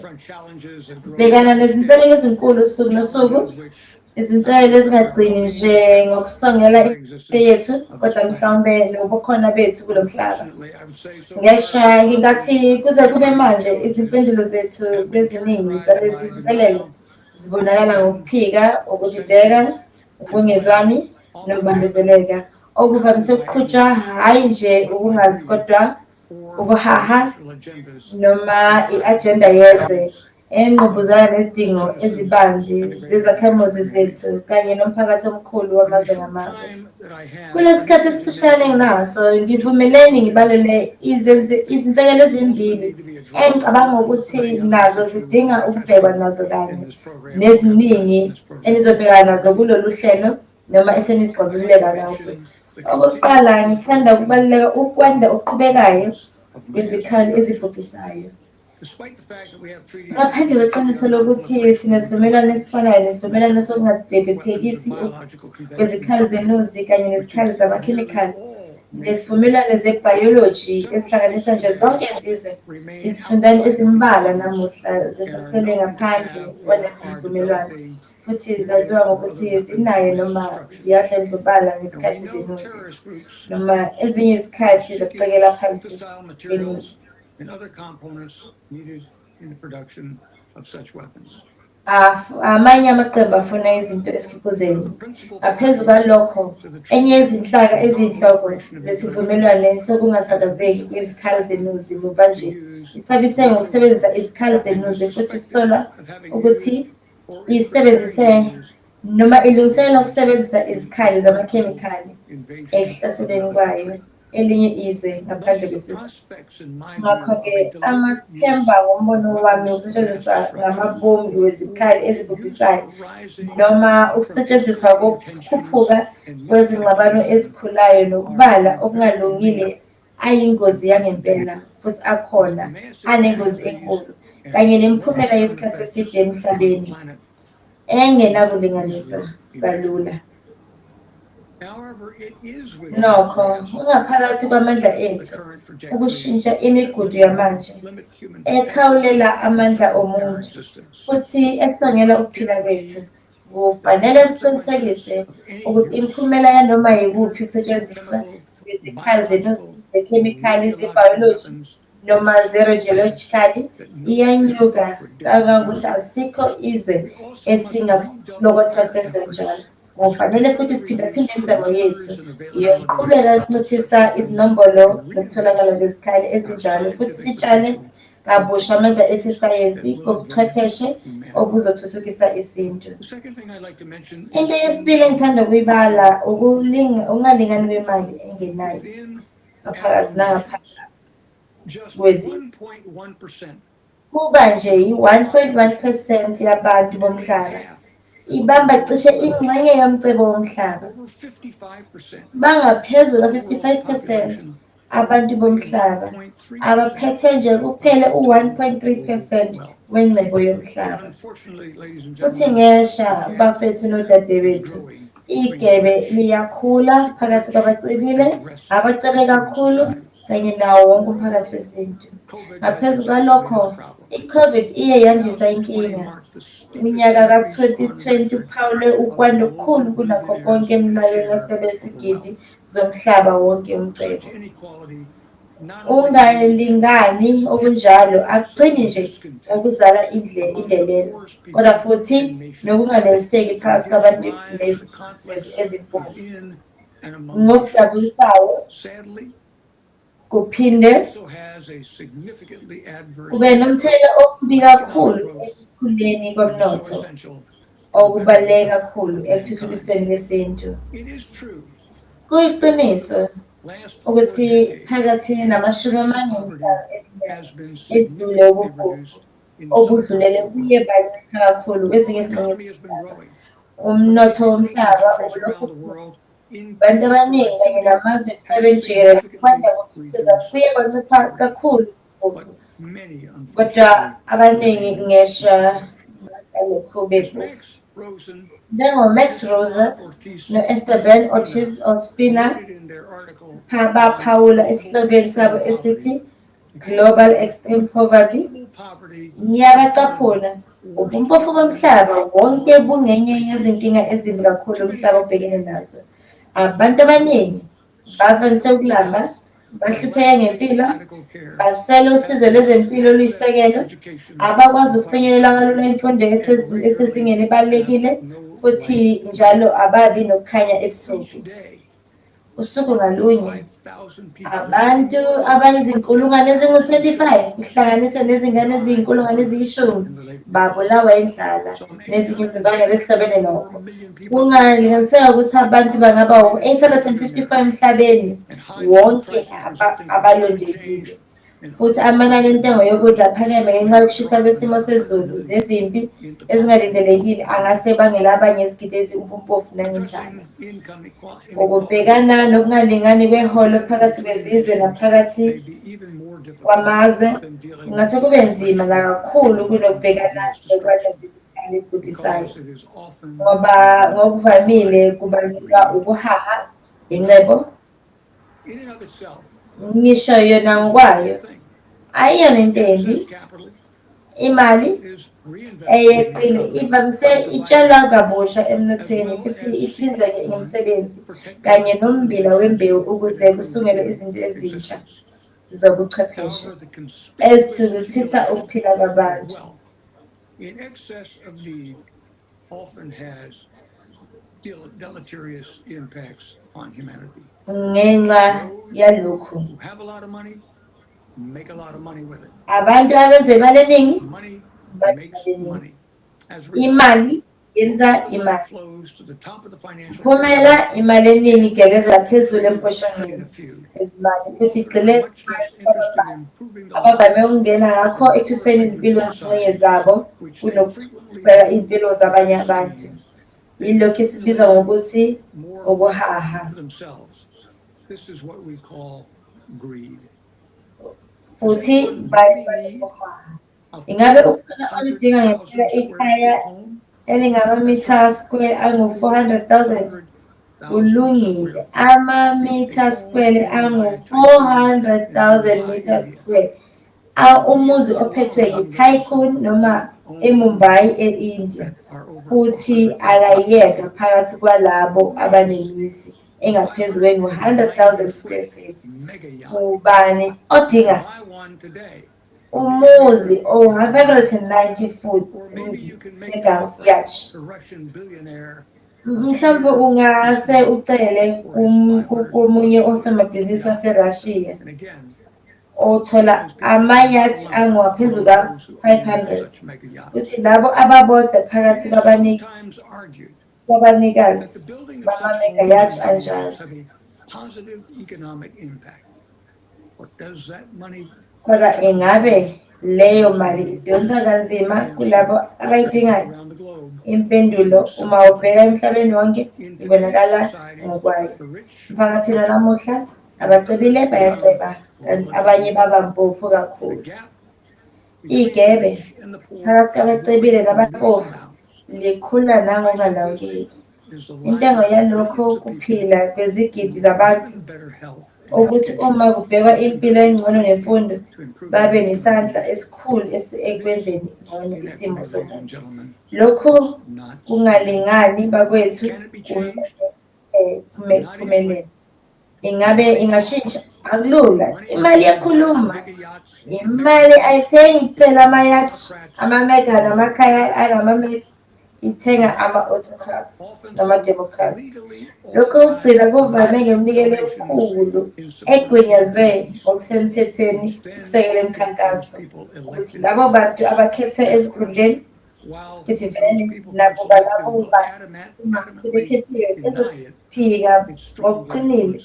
Sibhekana nezinselelo ezinkulu usuku nosuku. Izinselelo ezingagcini nje ngokusongela impilo yethu kodwa mhlawumbe nobukhona bethu kulo mhlaba. Ngingathi kuze kube manje izimpendulo zethu kweziningi zalezi zinselelo zibonakala ngokuphika, ukudideka, ukungezwani nokubambezeleka okuvamise ukuqhutshwa hhayi nje ukungazi kodwa ukuhaha noma i-agenda yezwe engqubuzana nezidingo ezibanzi zezakhamuzi zethu kanye nomphakathi omkhulu wamazwe ngamazwe. Kulesi sikhathi esifushane enginaso ngivumeleni ngibalule izinselelo ezimbili engicabanga ukuthi nazo zidinga ukubhekwa nazo kanye neziningi enizobhekana nazo kulolu hlelo noma esenizixazululeka kahle. Okokuqala ngithanda ukubaluleka ukwanda okuqhubekayo kwezikhali ezibhubhisayo. Ngaphandle kweqiniso lokuthi sinesivumelwano esifanayo nesivumelwano sokungadebethekisi kwezikhali zenuzi kanye nezikhali zamakhemikhali nesivumelwano zebhayoloji esihlanganisa nje zonke izizwe, izifundani ezimbalwa namuhla zisasele ngaphandle kwalezi zivumelwano futhi zaziwa ngokuthi zinayo noma ziyadlondlobala ngezikhathi zenuzi noma ezinye izikhathi zokucekela phansi enuzi. and other components needed in the production of such weapons. Amanye amaqembu afuna izinto esikhukuzeni. Ngaphezu kwalokho, enye yezinhlaka eziyinhloko zesivumelwano sokungasakazeki kwezikhali zenuzi muva nje isabise ngokusebenzisa izikhali zenuzi futhi kusolwa ukuthi isebenzise noma ilungiselela ukusebenzisa izikhali zamakhemikhali ekuhlaseleni kwayo elinye izwe ngaphandle kwesizwe. Ngakho-ke amathemba ngombono wami ukusetshenziswa ngamabomu wezikhali ezibhubhisayo noma ukusetshenziswa kokukhuphuka kwezingxabano ezikhulayo nokubala okungalungile ayingozi yangempela futhi akhona anengozi enkulu kanye nemiphumela yesikhathi eside emhlabeni engenakulinganiswa kalula. Nokho ungaphakathi kwamandla ethu ukushintsha imigudu yamanje ekhawulela amandla omuntu futhi esongela ukuphila kwethu kufanele siqinisekise ukuthi imiphumela yanoma yikuphi ukusetshenziswa kwezikhali zekhemikhali zebiology noma ze-radiological iyanyuka kangangokuthi asikho izwe esingakulokotha senze njalo. Kufanele futhi siphindaphinde imizamo yethu yokuqhubeka ukunciphisa izinombolo nokutholakala kwezikhali ezinjalo futhi sitshale kabusha amandla ethu esayensi kobuchwepheshe obuzothuthukisa isintu. Into yesibili engithanda ukuyibala ukungalingani kwemali engenayo ngaphakathi nangaphakathi kwezinto. Kuba nje i-1.1% yabantu bomhlaba ibamba cishe ingxenye yomcebo womhlaba. Bangaphezulu ka-55% abantu bomhlaba abaphethe nje kuphela u-1.3% wengcebo yomhlaba. Futhi ngesha bafethu nodadewethu, igebe liyakhula phakathi kwabacebile, abacebe kakhulu kanye nawo wonke umphakathi wesintu. Ngaphezu kwalokho, i-COVID iye yandisa inkinga. Iminyaka ka-2020 uphawule ukwanda okukhulu kunakho konke emlayweni wasebezigidi zomhlaba wonke umcebo. Ungalingani okunjalo akugcini nje ngokuzala indelelo, kodwa futhi nokunganeliseki phakathi kwabantu ezimpofu. Ngokudabukisayo, kuphinde kube nomthelela omubi kakhulu ekukhuleni komnotho okubaluleke kakhulu ekuthuthukisweni kwesintu. Kuyiqiniso ukuthi phakathi namashumi amane edlule ububhofu obudlulele kuye bancipha kakhulu kwezinye izingxenye umnotho womhlaba ulokhu abantu abaningi kanye namazwe emhlabeni jikelele kwanda ngokukhiqiza kuye kwancipha kakhulu kodwa abaningi ngesha basalokhu bebhubha. NjengoMax Rosa no-Esteban Ortiz Ospina baphawula esihlokweni sabo esithi Global Extreme Poverty, ngiyabacaphuna ubumpofu bomhlaba wonke bungenye yezinkinga ezimbi kakhulu umhlaba obhekene nazo. Abantu abaningi bavamise ukulamba, bahlupheka ngempilo, baswela usizo lwezempilo oluyisekelo, abakwazi ukufinyelela kalula imfundo esezingeni ebalulekile, futhi njalo ababi nokukhanya ebusuku. Usuku ngalunye, abantu abayizinkulungwane ezingu-25 kuhlanganise nezingane eziyinkulungwane eziyishumi babulawa indlala nezinye izimbangela ezihlobene nokho. Kungalinganiseka ukuthi abantu bangaba u-855 emhlabeni wonke abalondekile. Futhi amanani entengo yokudla aphakeme ngenxa yokushisa kwesimo sezulu nezimpi ezingalindelekile angase bangela abanye izigidi ezibumpofu nangendlala. Ukubhekana nokungalingani kweholo phakathi kwezizwe naphakathi kwamazwe kungase kube nzima nakakhulu kunokubhekana nokwanda kwezikali ezibhubhisayo, ngoba ngokuvamile kubangelwa ukuhaha, ingcebo, ngisho yona ngokwayo ayiyona into embi. Imali eyeqile ivamise itshalwa kabusha emnothweni futhi ihlinzeke ngemisebenzi kanye nommbila wembewu ukuze kusungulwe izinto ezintsha zobuchwepheshe ezithuthukisa ukuphila kwabantu. Ngenxa yalokhu, abantu abenza imali eningi imali yenza imali. Phumela imali eningi igekeza phezulu emposhonweni ezimali futhi igxile abavame ukungena ngakho ekuthutheni izimpilo zezingxenye zabo kunokuqhubeka izimpilo zabanye abantu. Yilokhu esibiza ngokuthi ukuhaha. Futhi ingabe ufuna olidinga ngempela ikhaya elingama-meter square angu-400,000 kulungile. Ama-meter square angu-400,000 meter square umuzi ophethwe yi-tycoon noma eMumbai e-India futhi akayeka phakathi kwalabo abanemizi engaphezu kwe-100,000 square feet. Ubani odinga umuzi o-590 foot mega yacht? Mhlawumbe ungase ucele komunye osomabhizinisi waseRussia othola ama-yacht angaphezu ka-500, futhi labo ababoda phakathi kwabanikazi bama-mega yacht anjalo. Kodwa ingabe leyo mali idonsa kanzima kulabo abayidingayo? Impendulo uma ubheka emhlabeni wonke ibonakala ngokwayo. Emphakathini namuhla abacebile bayaceba, kanti abanye baba mpofu kakhulu. Igebe phakathi kwabacebile nabampofu likhula nangokungalawuleki. Intengo yalokho kuphila kwezigidi zabantu ukuthi uma kubhekwa impilo engcono nemfundo babe nesandla esikhulu ekwenzeni ngcono isimo somuntu. Lokhu kungalingani bakwethu kuphumelele. Ingabe ingashintsha? Akulula. Imali yakhuluma. Imali ayithengi kuphela ama-yacht, ama-mega namakhaya anama-mega. Ithenga ama-autocrats nama-democrats. Lokhu kugcina kuvame ngeminikelo emikhulu egwinyazwe ngokusemthethweni ukusekela imikhankaso ukuthi labo bantu abakhethwe ezikhundleni futhi vele nabo balabo sebekhethiwe ezophika ngokuqinile.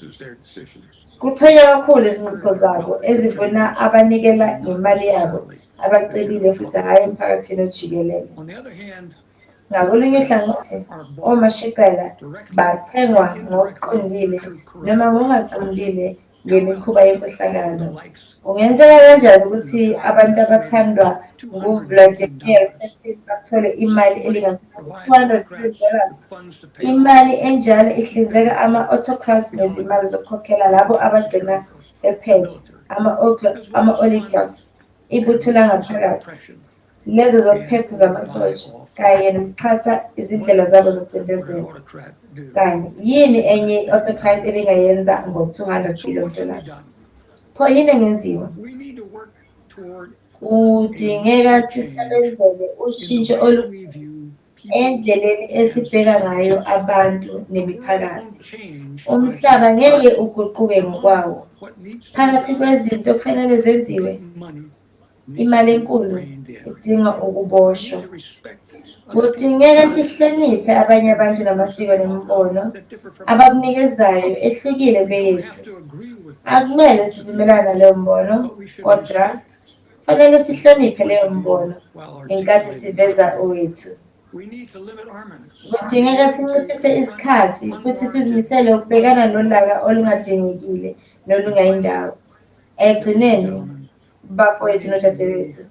Kuthonywa kakhulu izingqoqo zabo ezivuna abanikela ngemali yabo abacebile futhi hhayi emphakathini ojikelele. Ngakolunye uhlangothi, omashikela bathengwa ngokuqondile noma ngokungaqondile ngemikhuba yenkohlakalo. Kungenzeka kanjani ukuthi abantu abathandwa nguVladimir Putin bathole imali elingaphezu $200 million? Imali enjalo ihlinzeka ama-autocrats ngezimali zokukhokhela labo abagcina bephethe, ama-oligarchs, ibutho langaphakathi, lezo zokuphepha zamasotsha, kanye nokuxhasa izindlela zabo zokucindezela. Kanye yini enye i-autocrat ebingayenza ngo-$200 billion? Pho yini engenziwa? Kudingeka sisebenzele ushintsho endleleni esibheka ngayo abantu nemiphakathi. Umhlaba ngeke uguquke ngokwawo. Phakathi kwezinto okufanele zenziwe, imali enkulu idinga ukuboshwa. Kudingeka sihloniphe abanye abantu namasiko nemibono abakunikezayo ehlukile kweyethu. Akumele sivumelane naleyo mbono, kodwa fanele sihloniphe leyo mbono ngenkathi siveza owethu. Kudingeka sinciphise isikhathi futhi sizimisele ukubhekana nolaka olungadingekile nolungayindawo. Ekugcineni, bafowethu nodadewethu,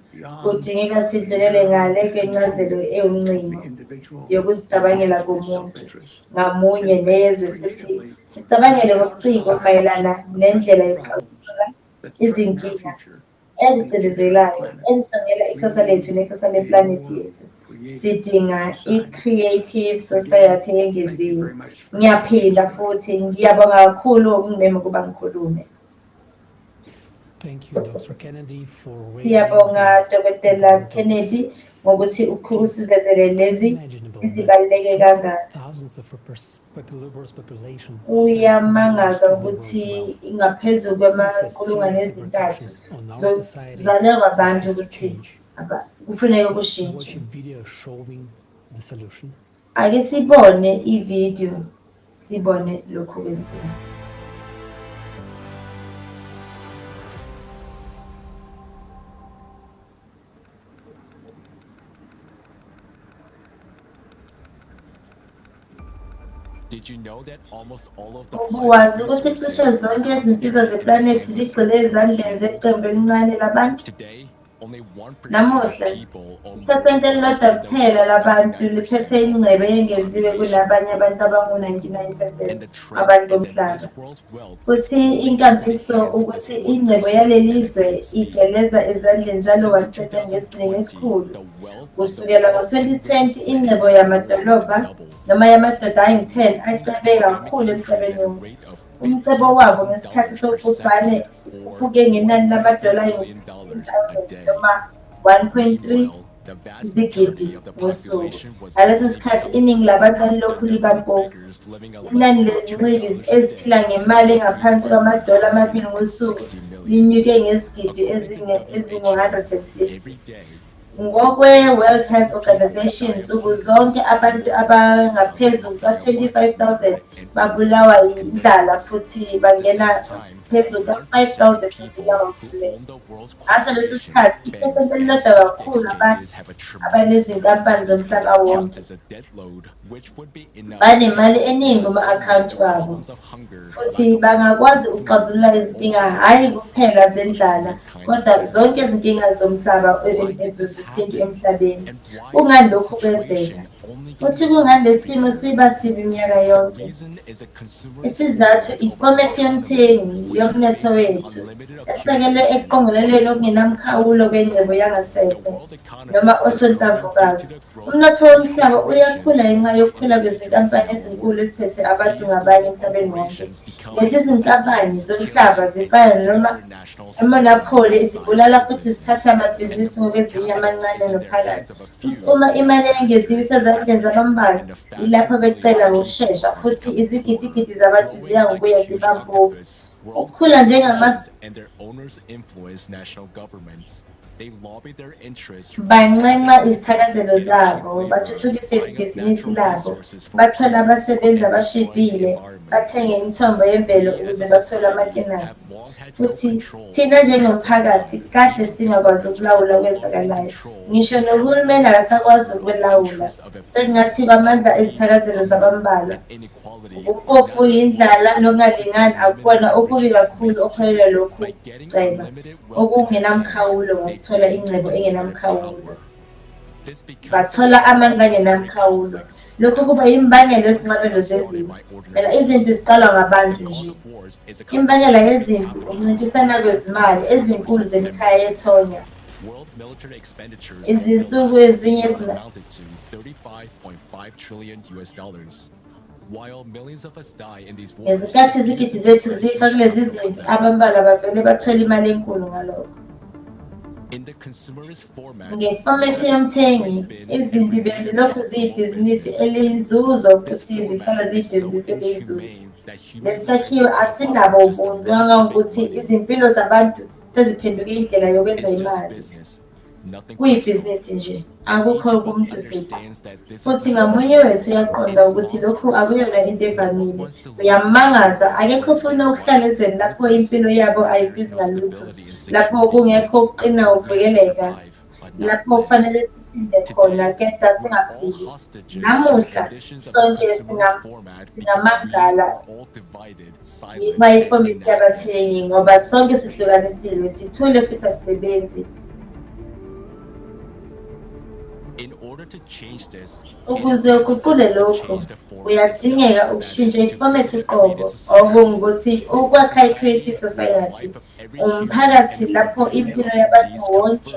kudingeka sidlulele ngale kwencazelo ewumncingo yokuzicabangela komuntu ngamunye neyezwe futhi sicabangele ngobuciko mayelana nendlela yokuxazulula izinkinga ezicindezelayo ezisongela ikusasa lethu nekusasa leplanethi yethu. Sidinga i-creative society engeziwe. Ngiyaphinda futhi ngiyabonga kakhulu ukungimema ukuba ngikhulume. Thank you, Dr. Kennedy, for Siyabonga Dr. Kennedy ngokuthi usivezele lezi ezibaluleke kangaka. Uyamangaza ukuthi ingaphezu kwama-3,000 zalelwa abantu ukuthi kufuneka kushintshe. Ake sibone ivideo sibone lokhu kwenziwa. Did you know that almost all of the Ubuwazi ukuthi cishe zonke izinsiza zeplanethi zigxile ezandleni zeqembu elincane labantu? only 1% Namuhla, of people own iphesenti elilodwa kuphela labantu liphethe ingcebo eyengeziwe kulabanye abantu abangu-99% abantu bomhlaba. Futhi inkambiso ukuthi ingcebo yaleli zwe igeleza ezandleni zalo 1% ngesivinini esikhulu. Kusukela ngo-2020, ingcebo yamadolobha noma yamadoda ayi-10 acebe kakhulu emhlabeni wonke. Umcebo wabo ngesikhathi sobhubhane uphuke ngenani lamadola ayi-15,000 noma 1.3 izigidi ngosuku. Ngaleso sikhathi iningi labantu lalilokhu libampofu. Inani lezincibi eziphila ngemali engaphansi kwamadola amabili ngosuku linyuke ngezigidi ezingu-160. Ngokwe-World Health Organization, nsuku zonke abantu abangaphezulu kwa-25,000 babulawa yindlala futhi bangena phezulu ka-5,000 babulawa ngumlilo. Ngaso leso sikhathi, iphesenti elilodwa kakhulu abantu abanezinkampani zomhlaba wonke banemali eningi kuma-akhawunti wabo, futhi bangakwazi ukuxazulula izinkinga hhayi kuphela zendlala, kodwa zonke izinkinga zomhlaba ezesintu emhlabeni. Kungani lokhu kwenzeka? Futhi kungani lesi simo siba-TV iminyaka yonke? Isizathu ifomethi yomthengi yomnotho wethu esekelwe ekuqongelelweni okungenamkhawulo kwengcebo yangasese noma osonhlamvukazi. Umnotho womhlaba uyakhula ngenxa yokukhula kwezinkampani ezinkulu eziphethe abantu ngabanye emhlabeni wonke. Lezi zinkampani zomhlaba zifana noma imonopoli zibulala futhi zithatha amabhizinisi ngokwezinye amancane nophakathi. Futhi uma imali engeziwe isezandleni zabambalwa, yilapho becela ngokushesha futhi izigidigidi zabantu ziya ngokuya ziba mpofu. Ukukhula njengama banqenqa izithakazelo zabo, bathuthukise ibhizinisi labo, bathola abasebenzi abashibhile, bathenge imithombo yemvelo ukuze bathole amakenani. Futhi thina njengomphakathi kade singakwazi ukulawula okwenzakalayo. Ngisho nohulumeni akasakwazi ukulawula. Sekungathi kwamandla ezithakazelo zabambalwa. Ubumpofu, indlala nokungalingani akubona okubi kakhulu okuholela lokhu ceba okungenamkhawulo ngokuthola ingcebo engenamkhawulo. Bathola amandla angenamkhawulo. Lokhu kuba imbangela yezingxabano zezimpi. Phela izimpi ziqalwa ngabantu nje. Imbangela yezimpi ukuncintisana kwezimali ezinkulu zemikhaya yethonya. Izinsuku ezinye ngezikhathi izigidi zethu zifa kulezi zimpi, abambalwa bavele bathola imali enkulu ngalokho. Ngefomethi yomthengi, izimpi bezilokhu ziyibhizinisi eliyinzuzo futhi zihlala ziyibhizinisi eliyinzuzo. Lesi sakhiwo asinabo ubuntu kangangokuthi izimpilo zabantu seziphenduke indlela yokwenza imali. Kuyibhizinisi nje, akukho umuntu siqu. Futhi ngamunye wethu uyaqonda ukuthi lokhu akuyona into evamile. Uyamangaza, akekho ofuna ukuhlala ezweni lapho impilo yabo ayisizi ngalutho, lapho kungekho ukuqina ukuvikeleka, lapho kufanele sisinde khona kepha singaphili. Namuhla sonke singamagala ngenxa yefomethi yabathengi ngoba sonke sihlukanisile, sithule futhi asisebenzi. Ukuze uguqule lokhu, kuyadingeka ukushintsha ifomethi uqobo, okungukuthi ukwakha i-creative society, umphakathi lapho impilo yabantu wonke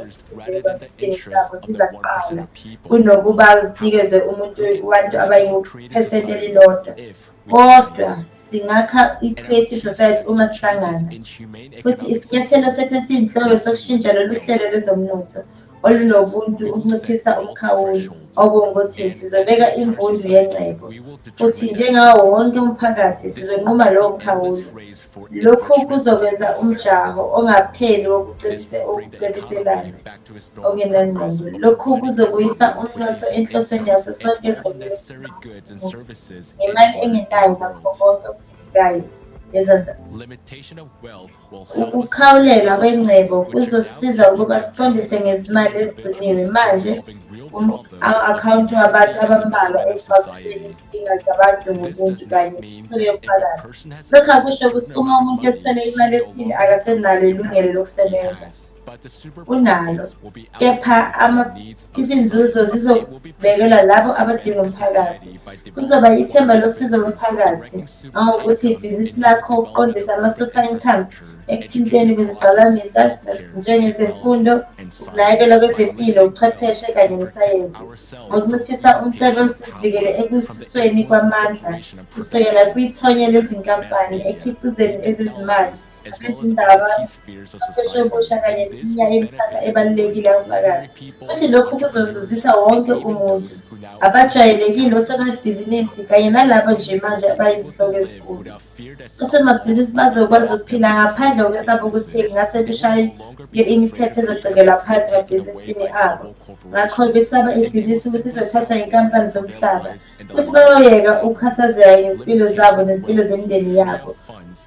zabo zizaqala, kunokuba zinikezwe abantu abayi-percent elilodwa. Kodwa singakha i-creative society uma sihlangana. Futhi isinyathelo sethu esiyinhloko sokushintsha lolu hlelo lwezomnotho olunobuntu ukunciphisa umkhawulo, okungukuthi sizobeka imvundo yengcebo, futhi njengawo wonke umphakathi sizonquma lowo mkhawulo. Lokhu kuzokwenza umjaho ongapheli wokucebiselana okungenangqondo. Lokhu kuzobuyisa umnotho enhlosweni yaso sonke ngemali engenayo nakho konke okudingekayo. Ukukhawulela kwengcebo kuzosisiza ukuba siqondise ngezimali ezigciniwe manje ama-akhawunti wabantu abambalwa ekuxazululeni izinkinga zabantu ngobuntu kanye nemitholo yomphakathi. Lokhu akusho ukuthi uma umuntu ethola imali ethile akasenalo ilungelo lokusebenza. But the super unalo, profits will be kepha allocated to the needs of izinzuzo society. It will be zizobekelwa preserved labo to abadinga benefit umphakathi. society by Kuzoba developing ithemba quasi losizo business, lomphakathi directing super nangokuthi incomes ibhizinisi into the lakho development uqondisa of ama-super urban incomes infrastructure, ekuthinteni education projects, kweziqalamisa healthcare, njengezemfundo, development, and ukunakekelwa science. By kwezempilo, limiting ubuchwepheshe wealth, kanye we protect nesayensi. ourselves from Ngokunciphisa umcebo usurpation of sizivikele power, from the ekusisweni influence of kwamandla corporation and kusukela production, kwithonya mass lezinkampani media, ekhiqizeni new ezezimali, technologies, as well as other abezindaba, key spheres of ubuchwepheshe society. obusha kanye And this neminye will imikhakha benefit ebalulekile everyone, yomphakathi. ordinary people, Futhi lokhu entrepreneurs, kuzozuzisa wonke and even umuntu, those who now abajwayelekile, osomabhizinisi kanye nalabo nje manje abayizihloko ezinkulu. without fear that Osomabhizinisi bazokwazi ukuphila ngaphandle kokwesaba ukuthi ngase beshaye imithetho ezocekelwa phansi emabhizinisini abo. Ngakho besaba ibhizinisi ukuthi izothathwa yinkampani zomhlaba, futhi bayoyeka ukukhathazeka ngezimpilo zabo nezimpilo zemindeni yabo.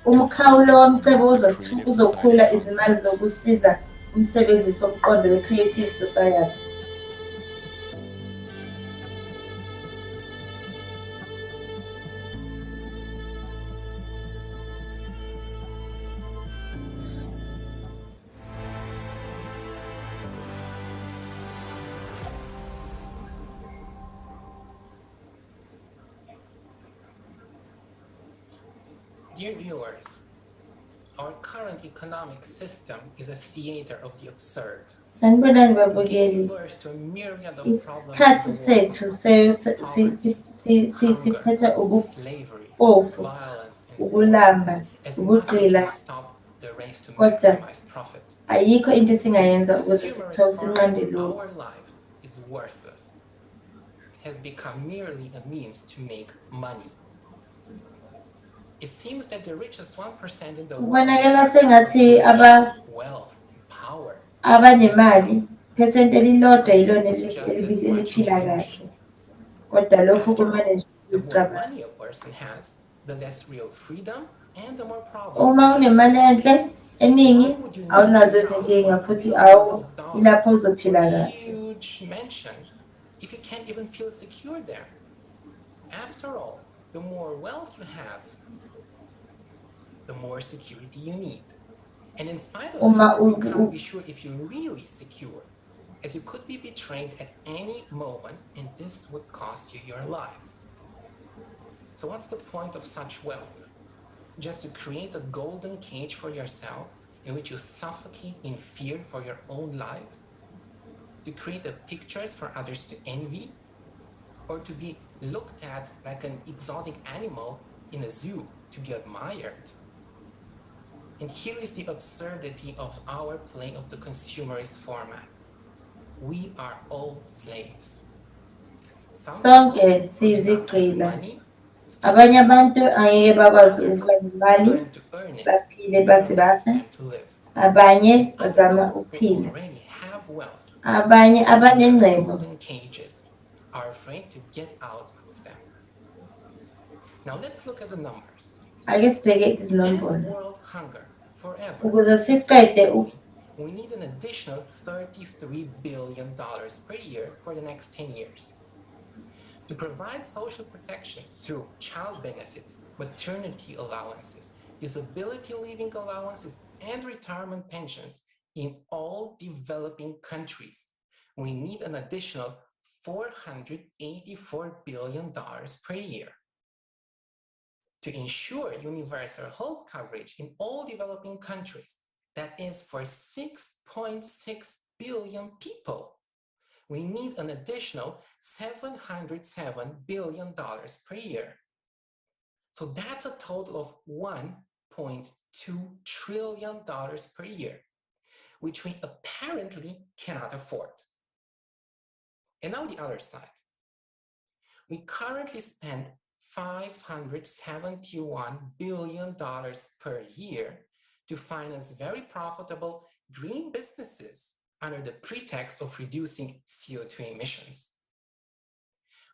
Umkhawulo womcebo uzokhula izimali zokusiza umsebenzisi womqondo we-creative society. Dear viewers, our current economic system is a theater of the absurd. Sanibonani babukeli, isikhathi sethu siphethe ubupofu, ukulamba, ukugxila, kodwa ayikho into esingayenza ukuze sinqande lokhu. Our life is worthless. It has become merely a means to make money. It seems that the richest 1% in the world Kubonakala sengathi wealth and power. Abanemali phesenti elilodwa yilona eliphila kahle, kodwa lokhu kumele nje The more ucabange. money a person has, the less real freedom and the more problems. Uma unemali enhle eningi awunazo izinkinga futhi ilapho uzophila kahle. Huge mansion if you can't even feel secure there. After all, the more wealth you have, the more security you need. And in spite of that, you can't be sure if you're really secure, as you could be betrayed at any moment, and this would cost you your life. So what's the point of such wealth? Just to create a golden cage for yourself in which you suffocate in fear for your own life? To create the pictures for others to envy? Or to be looked at like an exotic animal in a zoo to be admired? And here is the absurdity of our play of the consumerist format. We are all slaves. Sonke sizigqila. Abanye abantu angeke bakwazi ukuba nemali baphile baze bafe. Abanye bazama ukuphila. Abanye abanengcebo are afraid to get out of them. Now let's look at the numbers. ake sibheke izinombolo World hunger forever. ukuze siqede We need an additional $33 billion per year for the next 10 years. To provide social protection through child benefits, maternity allowances, disability leaving allowances, and retirement pensions in all developing countries, we need an additional $484 billion per year. To ensure universal health coverage in all developing countries, that is for 6.6 billion people, we need an additional $707 billion per year. So that's a total of $1.2 trillion per year, which we apparently cannot afford. And now the other side. We currently spend $571 billion per year to finance very profitable green businesses under the pretext of reducing CO2 emissions.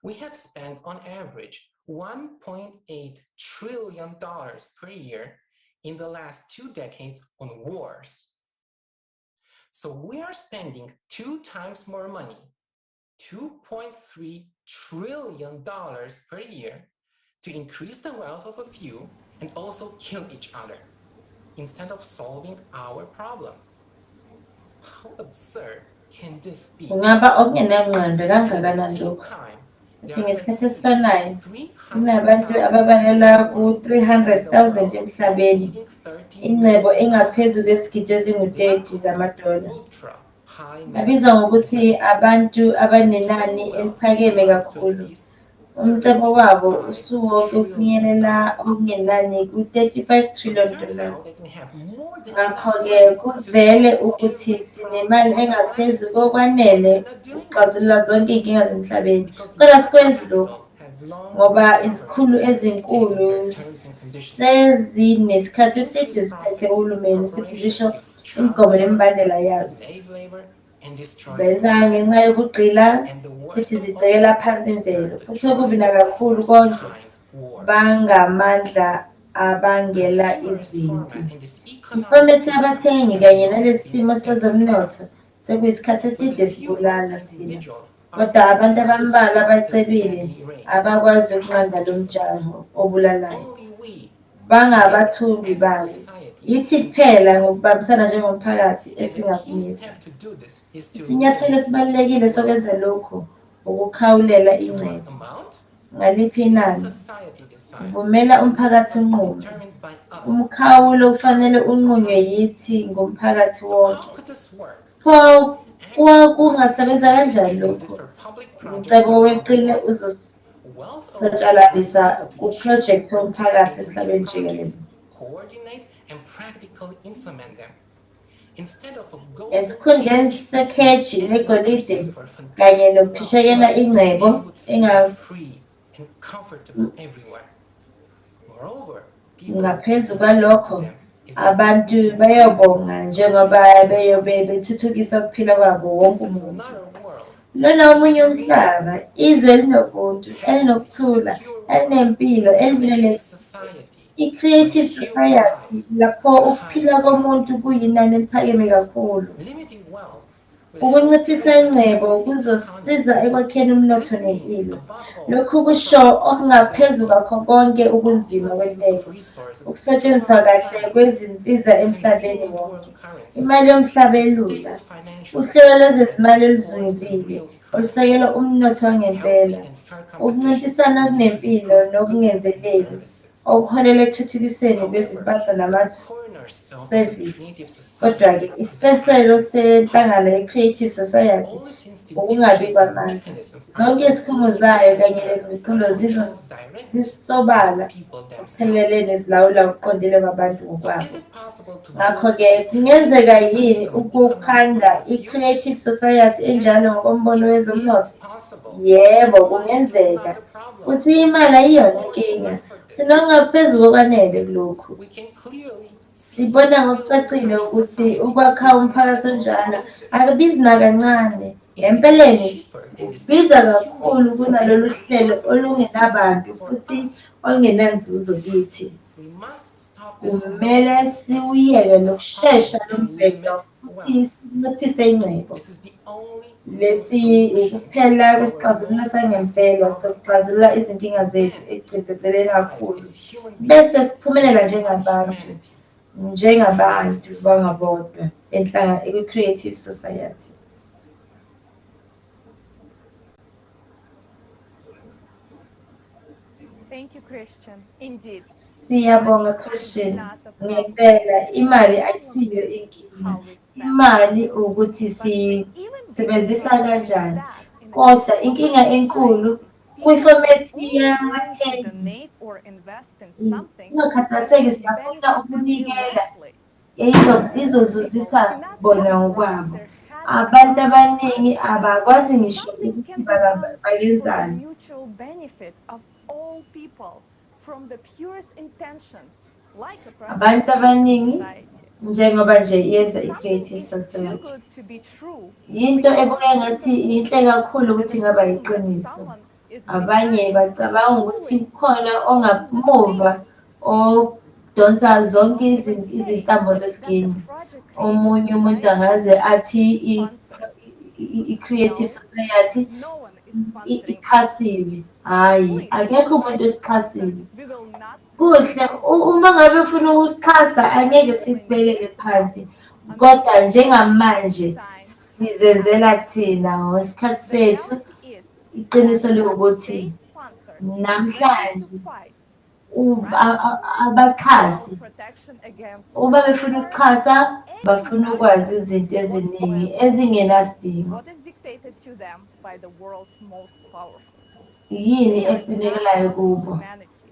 We have spent on average $1.8 trillion per year in the last 2 decades on wars. So we are spending 2 times more money, $2.3 trillion per year, to increase the wealth of a few and also kill each other, instead of solving our problems. How absurd can this be? Kungaba okungenangqondo kangakanani lokho. Uthi ngesikhathi esifanayo kunabantu ababalelwa ku-300,000 emhlabeni, ingcebo engaphezu kwezigidi ezingu-30 zamadola. Babizwa ngokuthi abantu abanenani eliphakeme kakhulu. Umcebo wabo usuwonke ufinyelela okungenani ku-$35 trillion. Ngakho-ke kuvele ukuthi sinemali engaphezu kokwanele ukuxazulula zonke iy'nkinga zemhlabeni. Kodwa sikwenzi lokhu ngoba izikhulu ezinkulu sezinesikhathi eside ziphethe uhulumeni futhi zisho imigomo nemibandela yazo. Benza ngenxa yokugxila futhi zicekela phansi imvelo futhi okubi nakakhulu konke bangamandla abangela izimpi. Ifomesi yabathengi kanye nalesi simo sezomnotho sekuyisikhathi eside sibulala thina. Kodwa abantu abambalwa abacebile abakwazi ukunqanda lo mjaho obulalayo. Bangabathumbi bayo. Yithi kuphela ngokubambisana njengomphakathi esingakumisa. Isinyathelo esibalulekile sokwenza lokhu ukukhawulela ingcebo. Ngaliphi inani? Vumela umphakathi unqume. Umkhawulo kufanele unqunywe yithi ngomphakathi wonke. Pho kungasebenza kanjani lokho? Umcebo weqile uzosatshalaliswa kuphrojekthi womphakathi emhlabeni jikelele. Esikhundleni sekheji legolide kanye nokuphishekela ingcebo ngaphezu kwalokho abantu bayobonga njengoba beyobe bethuthukisa ukuphila kwabo wonke umuntu. Lona omunye umhlaba, izwe elinobuntu, elinokuthula, elinempilo, elivikelekile. I-creative society lapho ukuphila komuntu kuyinani eliphakeme kakhulu. Ukunciphisa ingcebo kuzosiza ekwakheni umnotho nempilo. Lokhu kusho okungaphezu kwakho konke ubunzima kwenteko. Ukusetshenziswa kahle kwezinsiza emhlabeni wonke. Imali yomhlaba elula. Uhlelo lwezezimali oluzungezile olusekela umnotho wangempela. Ukuncintisana okunempilo nokungenzeleli okuholela ekuthuthukisweni kwezimpahla namasevisi. Kodwa-ke isiselo senhlangano ye-Creative Society ukungabi kwamandla. Zonke izikhungo zayo kanye nezinguqulo zisobala ekupheleleni nezilawula ukuqondile kwabantu ngokwabo. Ngakho-ke kungenzeka yini ukukhanda i-Creative Society enjalo ngokombono wezomnotho? Yebo, kungenzeka. Futhi imali ayiyona inkinga. Sinokungaphezu kokwanele kulokhu. Sibona ngokucacile ukuthi ukwakha umphakathi onjalo akubizi nakancane. Empeleni kubiza kakhulu kunalolu hlelo olungenabantu futhi olungenanzuzo kithi. Kumele siwuyeke nokushesha lo mbhede futhi sinciphise ingcebo. Lesi ukuphela kwesixazululo sangempela sokuxazulula izinkinga zethu ekucindezeleni kakhulu. Bese siphumelela njengabantu bangabodwa ekwi-Creative Society. Thank you, Christian. Indeed. Siyabonga Christian. Ngempela imali ayisiyo inkinga. Imali ukuthi sisebenzisa kanjani. Kodwa inkinga enkulu kwifomethi yamathengi. Ingakhathazeki siyafuna ukunikela izozuzisa bona ngokwabo. Abantu abaningi abakwazi ngisho ukuthi bakenzani. Abantu abaningi njengoba nje yenza i-Creative Society. Yinto ebukeka ngathi yinhle kakhulu ukuthi ingaba yiqiniso. Abanye bacabanga ukuthi kukhona ongamuva odonsa zonke izintambo zesiginci. Omunye umuntu angaze athi i-Creative Society iphasiwe. Hhayi, akekho umuntu osixhasile. Kuhle uma ngabe ufuna ukusixhasa angeke sikubekele phansi. kodwa njengamanje sizenzela thina ngosikhathi sethu iqiniso lokuthi namhlanje abaxhasi uma befuna ukuxhasa bafuna ukwazi izinto eziningi ezingenasidingo. Yini efunekelayo kubo?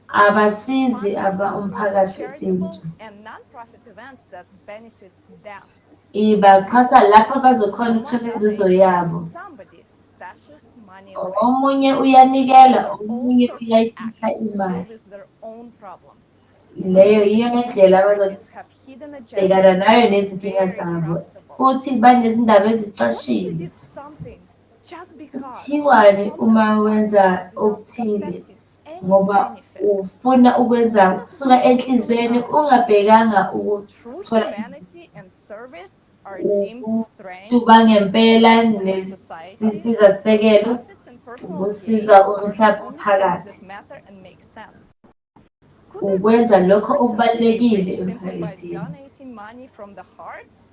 Abasizi umphakathi wesintu. Ibaxhasa lapho bazokhona ukuthola inzuzo yabo. Omunye uyanikela, omunye uyayikhipha imali. Leyo iyona ndlela abazobhekana nayo nezinkinga zabo. Futhi banezindaba ezicashile. Kuthiwani uma wenza okuthile ngoba ufuna ukwenza kusuka enhlizweni ungabhekanga ukuthola ukutuba ngempela nezinsiza sekelo ukusiza umphakathi. Ukwenza lokho okubalulekile emphakathini.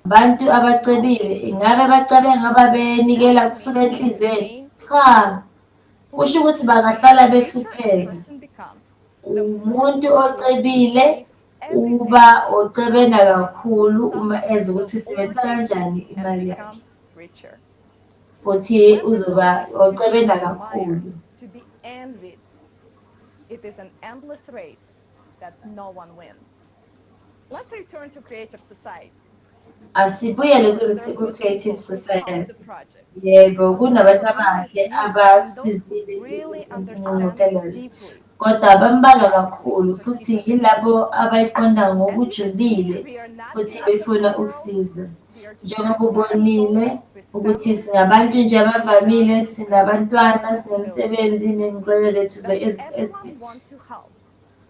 Abantu abacebile ingabe bacabenga babenikela kusuka enhlizweni? Cha, kusho ukuthi bangahlala behlupheka. Umuntu ocebile uba ocebena kakhulu uma eza ukuthi usebenzisa kanjani imali yakhe. Futhi uzoba ocebena kakhulu. It is an endless race that no one wins. Let's return to creative society. Asibuyele ku-creative society. Yebo, kunabantu abahle abasizile ingqungquthela, kodwa bambalwa kakhulu futhi yilabo abayiqonda ngokujulile futhi befuna ukusiza. Njengoba ubonile ukuthi singabantu nje abavamile, sinabantwana, sinemsebenzi, nengxenye zethu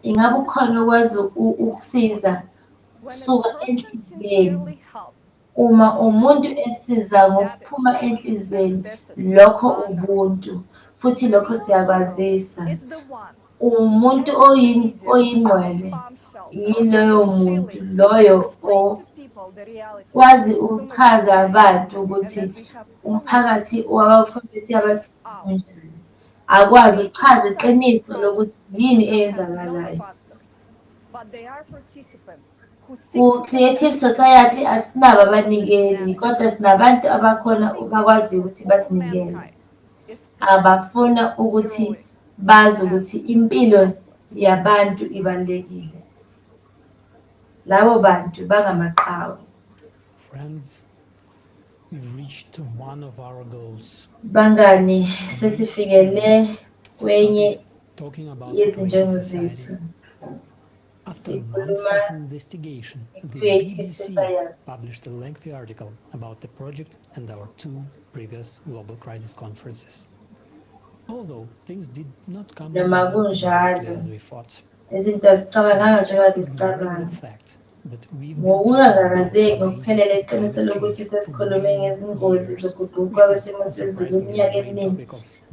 ingabe ukhona ukwazi ukusiza kusuka enhliziyeni. Uma umuntu esiza ngokuphuma enhliziyeni, lokho ubuntu futhi lokho siyakwazisa. Umuntu oyingqwele yiloyo muntu loyo okwazi ukuchaza abantu ukuthi umphakathi wabaphrofethi abathi kanjani. Akwazi ukuchaza iqiniso lokuthi yini eyenzakalayo. Ku-creative society asinabo abanikeli, kodwa sinabantu abakhona bakwazi ukuthi basinikele. Abafuna ukuthi bazi ukuthi impilo yabantu ibalulekile. Labo bantu bangamaqhawe. Friends, we've reached one of our goals. Bangani, sesifikele kwenye yezinjongo zethu. After months of investigation, the BBC published a lengthy article about the project and our two previous global crisis conferences. Although things did not come exactly as we thought, ngokungangabazeki ngokuphelele iqiniso lokuthi sesikhulume ngezingozi zokuguquka kwesimo sezulu iminyaka eminingi,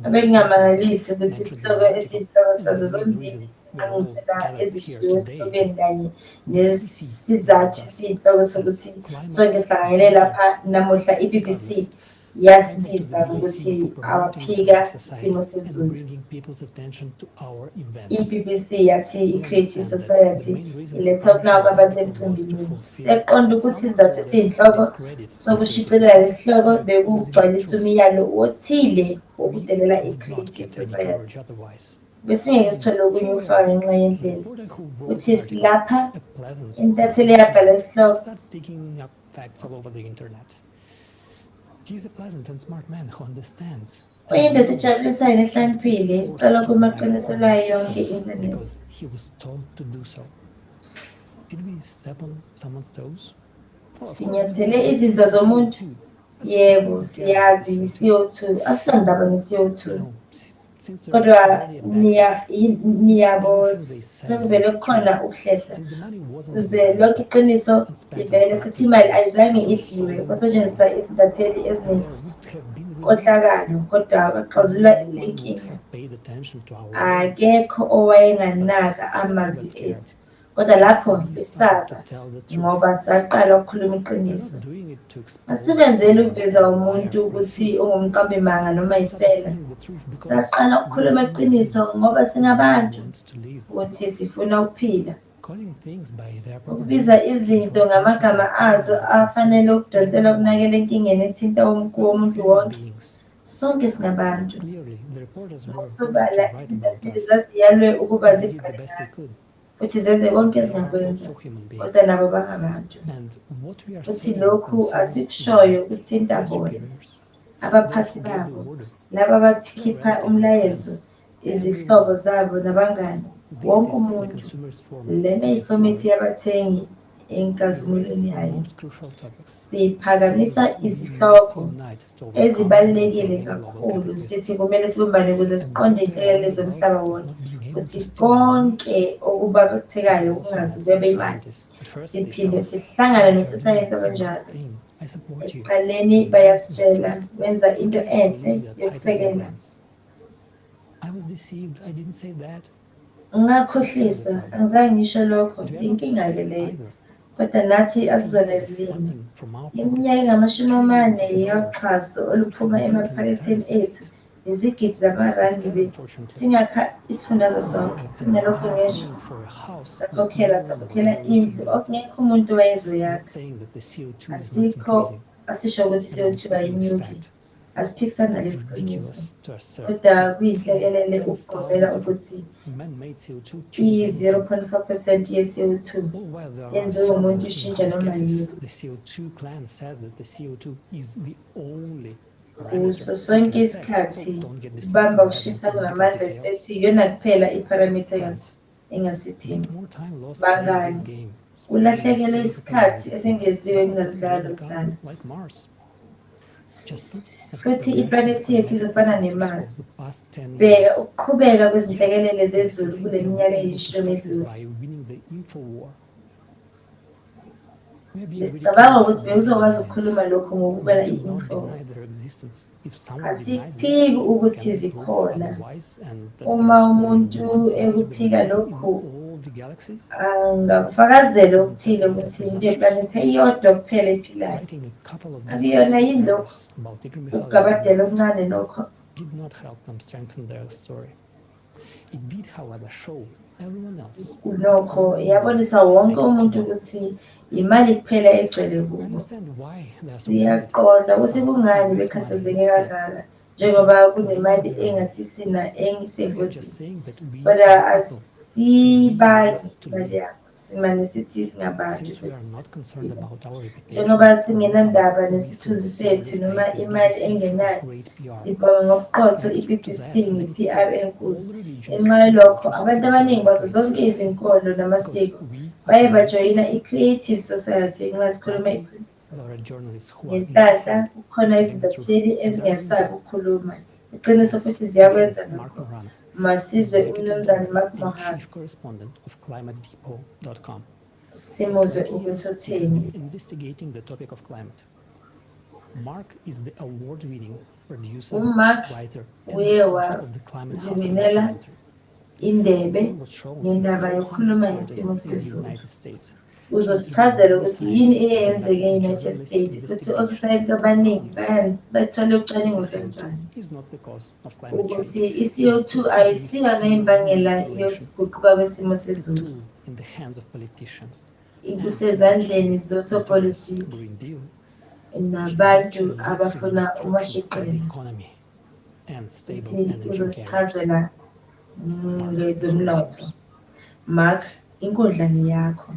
abekungamangalisi ukuthi isihloko esiyinhloko sazo zombili ingqungquthela ezishiywe esihlokweni kanye nesizathu esiyinhloko sokuthi sonke sihlanganyele lapha namuhla. I-BBC yasibiza ukuthi awaphika isimo sezulu. I-BBC yathi i-Creative Society iletha ukunaka kwabantu emcimbini wethu. Siyaqonda ukuthi isizathu esiyinhloko sokushicilela lesi sihloko bekugcwalisa umyalo othile wokudelela i-Creative Society. Besingeke sithole okunye ukufaka ngenxa yendlela. Uthi silapha intatheli yabhala isihloko. He's a pleasant and smart man who understands. Uyindoda ejabulisayo nehlaniphile, iqala kumaqiniso layo yonke i-internet. He was told to do so. Did we step on someone's toes? Sinyathele izinto zomuntu. Yebo, siyazi i-CO2. Asinandaba ne-CO2. Kodwa niyabo sekuvele kukhona ukuhlehla. Kuze lonke iqiniso livele futhi imali ayizange idliwe kwasetshenziswa izintatheli ezinenkohlakalo, kodwa kwaxazulula inkinga. Akekho owayenganaka amazwi ethu. kodwa lapho besaba ngoba saqala ukukhuluma iqiniso. Asibenzeli ukubiza umuntu ukuthi ungumqambimanga noma isela. Saqala ukukhuluma iqiniso ngoba singabantu futhi sifuna ukuphila. Ukubiza izinto ngamagama azo afanele ukudonsela ukunakela enkingeni ethinta womuntu wonke. Sonke singabantu. Ngosobala izintatheli zaziyalwe ukuba zibhalekayo futhi zenze konke ezingakwenza, kodwa nabo bangabantu. Futhi lokhu asikushoyo kuthinta bona, abaphathi babo, laba abakhipha umlayezo, izihlobo zabo nabangani, wonke umuntu. Lena ifomethi yabathengi enkazimulweni yayo. Siphakamisa izihloko ezibalulekile kakhulu. Sithi kumele sibumbane ukuze siqonde inhlelele zomhlaba wonke futhi konke okubathekayo ukungazi kwebe imali. Siphinde sihlangane nososayensi abanjalo. Ekuqaleni bayasitshela benza into enhle yokusekela. Ngakhohliswa, angizange ngisho lokho, inkinga-ke leyo. Kodwa nathi asizona izilimi. Iminyaka engamashumi yoxhaso oluphuma emaphaketheni ethu, izigidi zamarandi singakha isifundazwe sonke. Kunalokho ngisho sakhokhela indlu okungekho umuntu owayezoyakha. Asisho ukuthi CO2 ayinyuki. Asiphikisana naleli qiniso, kodwa kuyinhlekelele ukuvela ukuthi i-0.5% ye-CO2 yenziwe umuntu ishintsha noma yini. Kuso sonke isikhathi kubamba ukushisa ngamandla sethu iyona kuphela iparameter engasithini. Bangani, kulahlekele isikhathi esengeziwe kunaludlala lomhlaba. Futhi iplanethi yethu izofana neMars. Bheka ukuqhubeka kwezinhlekelele zezulu kule minyaka eyishumi edlule. Besicabanga ukuthi bekuzokwazi ukukhuluma lokhu ngokubona i-info. Asiphiki ukuthi zikhona. Uma umuntu ekuphika lokhu, angafakazela okuthile ukuthi into yeplanethi eyodwa kuphela ephilayo. Akuyona yini lokhu? Ukugabadela okuncane nokho. Lokho yabonisa wonke umuntu ukuthi imali kuphela egcwele kubo. Siyaqonda ukuthi kungani bekhathazeke kangaka njengoba kunemali engathi engisengozini. Kodwa asibangi imali yakho. Simane sithi singabantu njengoba singenandaba nesithunzi sethu noma imali engenayo. Sibonga ngobuqotho i-BBC nge-PR enkulu. Ngenxa yalokho abantu abaningi bazo zonke izinkolo namasiko baye bajoyina i-Creative Society ngenxa sikhuluma ngenhlanhla. Kukhona izintatheli ezingesabi ukukhuluma iqiniso futhi ziyakwenza lokho. Masizwe umnumzane Mark Simuzwe ukuthi uthini. Mark is the award-winning producer, writer, uye waziwinela indebe ngendaba yokukhuluma ngesimo sezulu. Uzosichazela ukuthi yini eyenzeke e-United States futhi ososayensi abaningi bathole ucwaningo kanjani ukuthi i-CO2 ayisiyona imbangela yokuguquka kwesimo sezulu. Ikusezandleni zosopolitiki nabantu abafuna umashicela. Uzosichazela ngezomnotho. Mark, inkundla ngeyakho.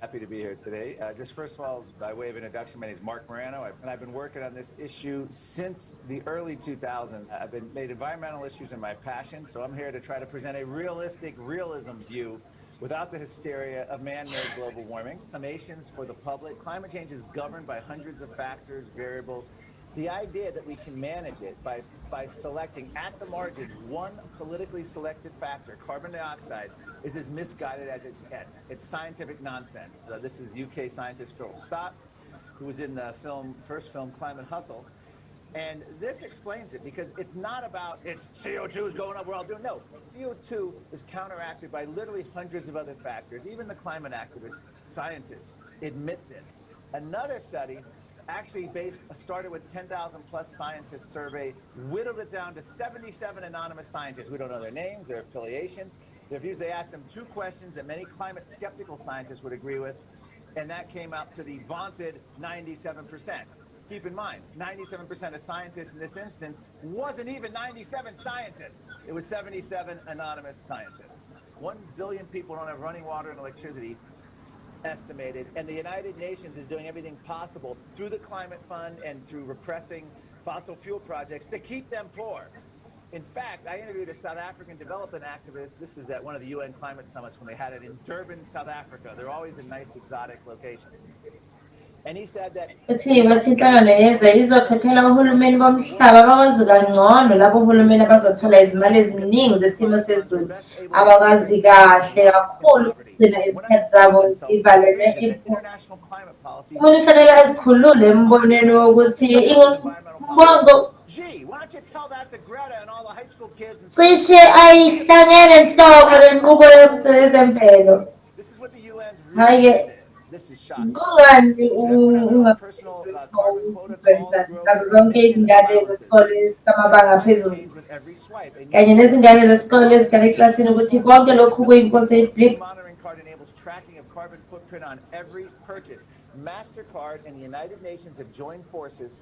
Happy to be here today. Just first of all, by way of introduction, my name is Mark Morano, and I've been working on this issue since the early 2000s. I've made environmental issues my passion, so I'm here to try to present a realistic realism view without the hysteria of man-made global warming. Summations for the public. Climate change is governed by hundreds of factors, variables. The idea that we can manage it by selecting at the margins one politically selected factor, carbon dioxide, is as misguided as it gets. It's scientific nonsense. This is UK scientist Philip Stott, who was in the first film Climate Hustle. And this explains it, because it's not about it's CO2 is going up, we're all doing, no. CO2 is counteracted by literally hundreds of other factors. Even the climate activists, scientists admit this. Another study actually started with 10,000 plus scientists survey, whittled it down to 77 anonymous scientists. We don't know their names, their affiliations, their views. They asked them 2 questions that many climate skeptical scientists would agree with, and that came out to the vaunted 97%. Keep in mind, 97% of scientists in this instance wasn't even 97 scientists. It was 77 anonymous scientists. 1 billion people don't have running water and electricity, estimated, and the United Nations is doing everything possible through the Climate Fund and through repressing fossil fuel projects to keep them poor. In fact, I interviewed a South African development activist. This is at one of the UN climate summits when they had it in Durban, South Africa. They're always in nice exotic locations. And he said that inhlangano yezwe izokhokhela uhulumeni bomhlaba abakwazi kangcono labo uhulumeni abazothola izimali eziningi zesimo sezulu abakwazi kahle kakhulu ukugcina izikhathi zabo zivalelwe. Umuntu ufanele azikhulule embonweni wokuthi umbongo cishe ayihlangene nhlobo lenqubo yezemvelo. Hhayi-ke kungani nazo zonke izingane zesikole zamabanga aphezulu kanye nezingane zesikole ezigana eklasini ukuthi konke lokhu kuyinkonzo yeblip. MasterCard and the United Nations have joined forces.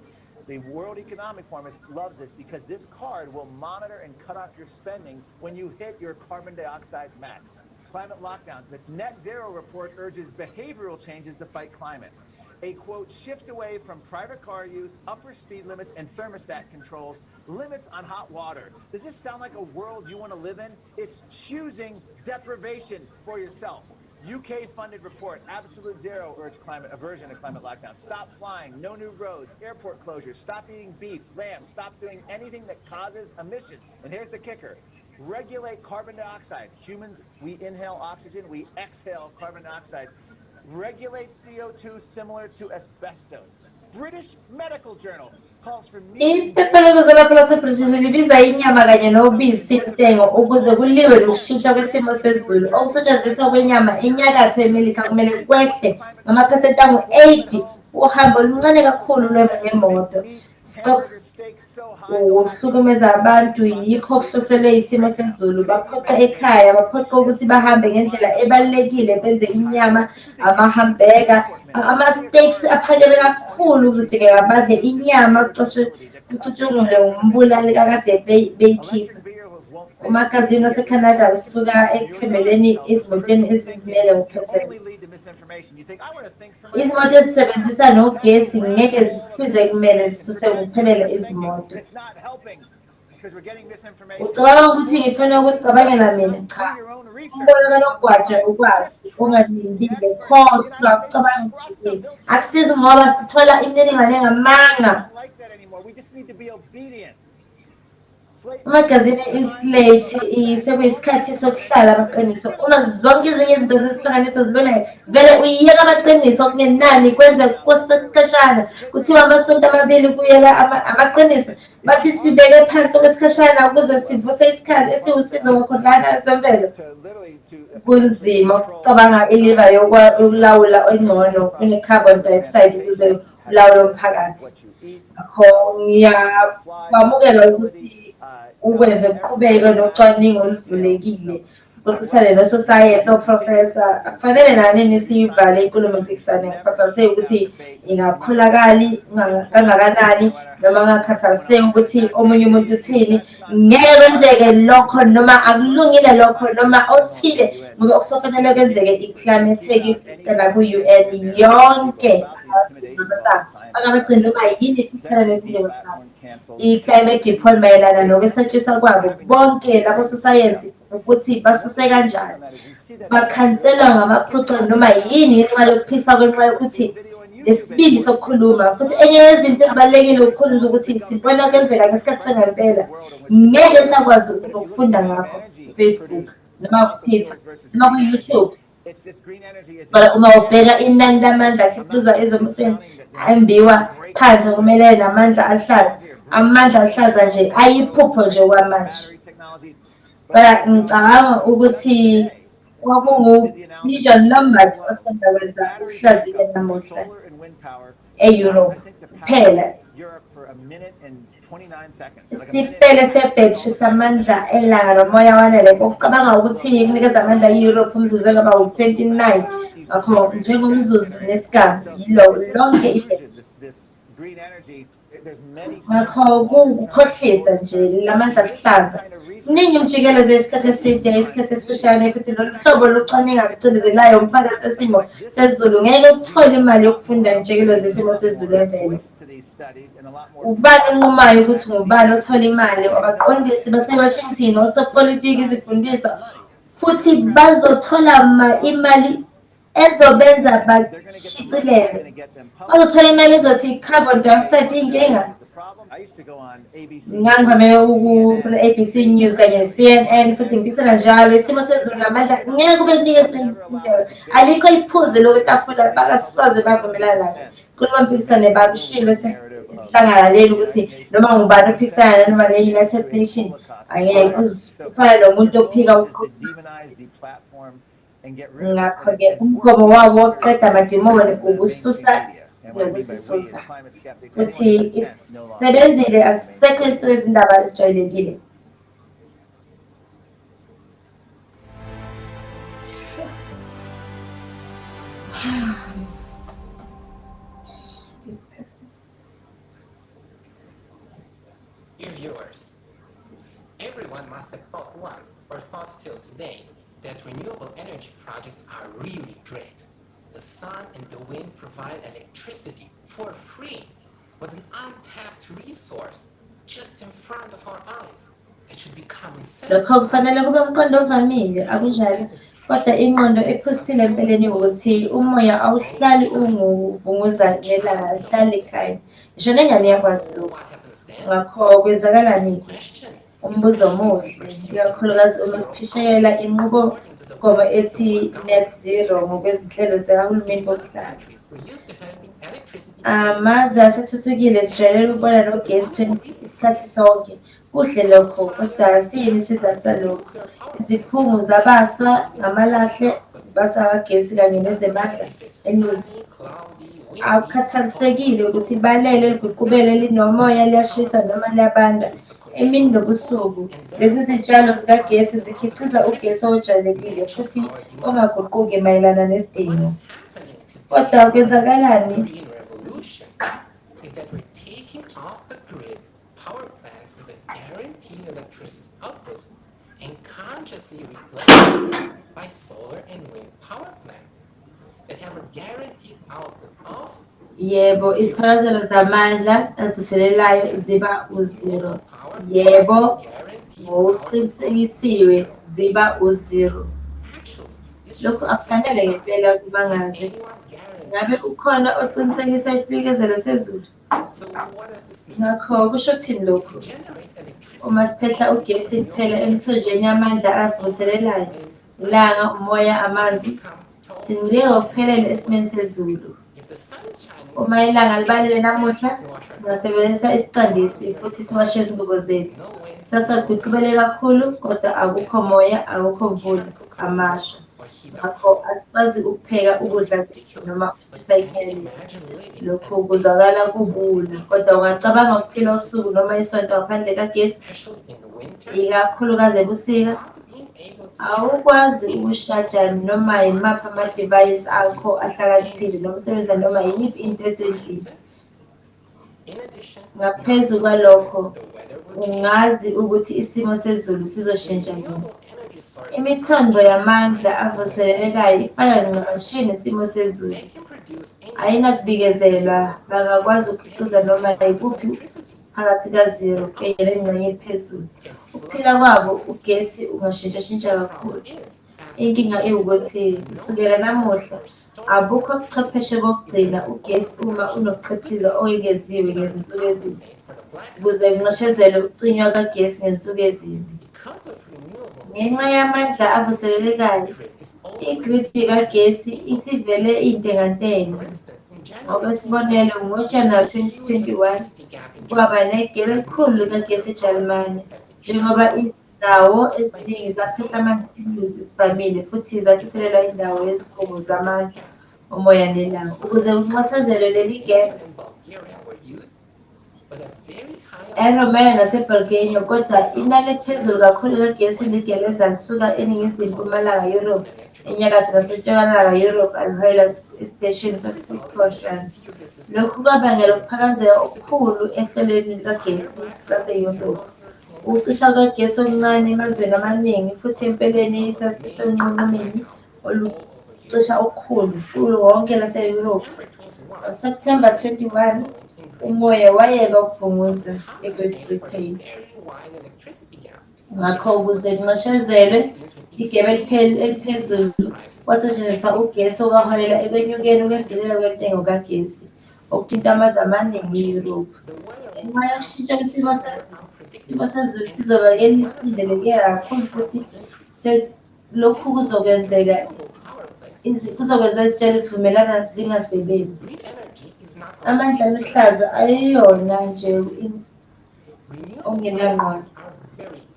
The World Economic Forum loves this because this card will monitor and cut off your spending when you hit your carbon dioxide max. Climate lockdowns. The Net Zero report urges behavioral changes to fight climate. A quote, shift away from private car use, upper speed limits, and thermostat controls, limits on hot water. Does this sound like a world you want to live in? It's choosing deprivation for yourself. UK-funded report, Absolute Zero urged aversion to climate lockdown. Stop flying, no new roads, airport closures, stop eating beef, lamb, stop doing anything that causes emissions. And here's the kicker. Regulate carbon dioxide. Humans, we inhale oxygen, we exhale carbon dioxide. Regulate CO2 similar to asbestos. British Medical Journal calls for iphephelokuzela lapho laseBritish libiza inyama kanye nobisi intengo ukuze kuliwe nokushintsha kwesimo sezulu. Ukusetshenziswa kwenyama enyakatho yeMelika kumele kwehle ngamaphesenti angu-80. Uhambo oluncane kakhulu lwemoto. Stop ukuhlukumeza abantu yikho okuhloselwe isimo sezulu. Baphoqa ekhaya, baphoqa ukuthi bahambe ngendlela ebalulekile, benze inyama, amahambeka, ama-steaks aphakeme kakhulu kuzodingeka badle inyama kucutshungulwe umbulali kakade beyikhipha. Umagazini waseCanada usuka ekuthembeleni ezimotweni ezizimele ngokukhethekile. Izimoto ezisebenzisa nogesi ngeke zisize kumele zisuse ngokuphelele izimoto. Ucabanga ukuthi ngifuna ukusicabangela mina? Cha. Umbono kanogwaja ukwazi ungalindile khohlwa kucabanga ukuthi akusizi ngoba sithola imininingwane engamanga. Amagazini islate sekuyisikhathi sokuhlala amaqiniso. Uma zonke ezinye izinto zesihlanganiso zibonayo vele uyiyeka amaqiniso kunenani kwenza kwesikhashana kuthiwa amasonto amabili kuyela amaqiniso bathi sibeke phansi kwesikhashana ukuze sivuse isikhathi esiwusizo ngokuhlangana zemvelo. Kunzima ukucabanga iliva yokulawula engcono kune-carbon dioxide ukuze ulawule umphakathi. Ngiyamukela ukuthi ukwenze kuqhubeke nocwaningo oluvulekile uxoxisane nososayensi oprofessor. Akufanele nanini siyivale inkulumo mpikisane ngakhathaliseki ukuthi ingakholakali kangakanani noma ngakhathaliseki ukuthi omunye umuntu uthini. Ngeke kwenzeke lokho noma akulungile lokho noma othile ngoba okusofanele kwenzeke i-climate sekufika ku-UN yonke angabagcini noma yini iphithana nesidingo sabo. I-climate deploy mayelana nokusetshenziswa kwabo bonke labo sosayensi ukuthi basuswe kanjani, bakhanselwa ngamaphuco noma yini ngenxa yokuphisa kwenxa yokuthi lesibili sokukhuluma. Futhi enye yezinto ezibalulekile ukukhuluza ukuthi sibona kwenzeka ngesikhathi sangempela ngeke sakwazi ukufunda ngakho Facebook noma ku-Twitter noma ku-YouTube. Uma ubheka inani lamandla akhiqiza ezomseni ambiwa phansi kumelene namandla ahlaza amandla ahlaza nje ayiphupho nje kwamanje. But ngicabanga ukuthi kwakungu-million numbered osengakwenza uhlaziywe namuhla e-Europe kuphela. Isipele sebhekshi samandla elanga nomoya wanele okucabanga ukuthi kunikeza amandla i-Europe umzuzu engaba u-29 ngakho njengomzuzu nesigaba yilo lonke ibhekshi. Ngakho kukukhohlisa nje lamandla aluhlaza. Kuningi imjikeleze yesikhathi eside, isikhathi esifishane futhi lolu hlobo lucwaninga lucinezelayo umphakathi wesimo sezulu ngeke uthole imali yokufunda imjikeleze yesimo sezulu emvelo. Ubani unqumayo ukuthi ngubani othola imali? Abaqondisi base-Washington, osopolitiki, izifundiswa futhi bazothola imali ezobenza bashicilele. Bazothola imali ezothi i-carbon dioxide inkinga. Ngangivame ukufuna ABC News kanye ne-CNN futhi ngibisela njalo isimo sezulu namandla ngeke kube kunikeza alikho iphuze lokwetafula bakasoze bavumelana nayo. Kulo mpikiswano bakushilo sihlanganaleli ukuthi noma ngubani ophikisana noma ne-United Nations angeke kufana nomuntu ophika ngakho-ke umgomo wabo wokuqeda amadimoni ukususa nokusisusa futhi isebenzile asisekho izindaba ezijwayelekile. Dear viewers, everyone must have thought once or thought till today that renewable energy projects are really great. The sun and the wind provide electricity for free with an untapped resource just in front of our eyes. That should be common sense. Lokho kufanele kube umqondo ovamile akunjalo kodwa ingqondo ephusile empeleni ukuthi umoya awuhlali unguvunguza nelanga ahlali ekhaya. Ngisho nengane iyakwazi lokho. Ngakho kwenzakalani? Umbuzo omuhle ikakhulukazi uma siphishekela inqubo ethi net zero ngokwezinhlelo zikahulumeni bokuhlala. Amazwe asethuthukile sijwayele ukubona nogesi isikhathi sonke. Kuhle lokho kodwa siyini isizathu salokho? Izikhungo zabaswa ngamalahle zibaswa kagesi kanye nezemandla enuzi. Akukhathalisekile ukuthi ibalele eliguqubele linomoya liyashisa noma liyabanda. Emini nobusuku lezi zitshalo zikagesi zikhiqiza ugesi ojwayelekile futhi ongaguquki mayelana nesidingo. Kodwa kwenzakalani? Is that we're taking off the grid power plants with a guaranteed electricity output and consciously replacing them by solar and wind power plants that have a guaranteed output of Yebo, isitholazelo zamandla avuselelayo ziba uzero. Yebo, ngokuqinisekisiwe ziba uzero. Lokhu akufanele ngempela kubangaze. Ngabe ukhona oqinisekisa isibikezelo sezulu? Ngakho kusho ukuthini lokhu? Uma siphehla ugesi kuphela emthonjeni yamandla avuselelayo, ilanga, umoya, amanzi, sincike ngokuphelele esimeni sezulu. Uma ilanga libalele namuhla, singasebenzisa isiqandisi futhi siwashe izingubo zethu. Kusasa kuqhubele kakhulu kodwa akukho moya, akukho mvula, amasha. Ngakho asikwazi ukupheka ukudla noma isayikhelele. Lokhu kuzwakala kubula kodwa ungacabanga ukuphila usuku noma isonto ngaphandle kagesi, ikakhulukazi ebusika. Awukwazi ukushaja noma yimaphi amadivayisi akho ahlakaniphile noma usebenzisa noma yiyiphi into esendlini. Ngaphezu kwalokho, ungazi ukuthi isimo sezulu sizoshintsha nini. Imithombo yamandla avuselelekayo ifana ncamashi nesimo sezulu. Ayinakubikezelwa, bangakwazi ukukhiqiza noma yikuphi phakathi kazero kanye nengxenye ephezulu. Ukuphila kwabo ugesi ungashintshashintsha kakhulu. Inkinga iwukuthi kusukela namuhla abukho ubuchwepheshe bokugcina ugesi uma unokuqhithiza oyengeziwe ngezinsuku ezimbi ukuze kunxeshezelwe ukucinywa kagesi ngensuku ezimbi. Ngenxa yamandla avuselelekayo, igrid kagesi isivele intengantenga. Ngokwesibonelo, ngoJanuwari 2021 kwaba negebe elikhulu likagesi eJalimane njengoba izindawo eziningi zaphehla amanzi eNuzi esivamile futhi zathathelwa indawo yezikhungo zamandla omoya nelanga. Ukuze kunxesazelwe leli gebe eRomania naseBulgaria, kodwa inani eliphezulu kakhulu likagesi ligeleza lisuka eningizimu-mpumalanga Yurophu, enyakatho nasentshonalanga Yurophu aliholela esiteshini saseCochrane. Lokhu kwabangela ukuphakazeka okukhulu ehlelweni likagesi laseYurophu. Ukucisha kwegesi okuncane emazweni amaningi futhi empeleni isasenqumeni olucisha okukhulu kulo wonke laseYurophu. NgoSepthemba 21, umoya wayeka ukuvunguza eGreat Britain. Ngakho ukuze kunxeshezelwe igebe eliphezulu kwasetshenziswa ugesi okwaholela ekwenyukeni ukwedlulela kwentengo kagesi okuthinta amazwe amaningi eYurophu. Ngenxa yokushintsha kwesimo sezulu sizoba elisindeleke kakhulu futhi lokhu kuzokwenza izitshalo ezivumelana zingasebenzi. Amandla aluhlaza ayiyona nje ongenangqondo.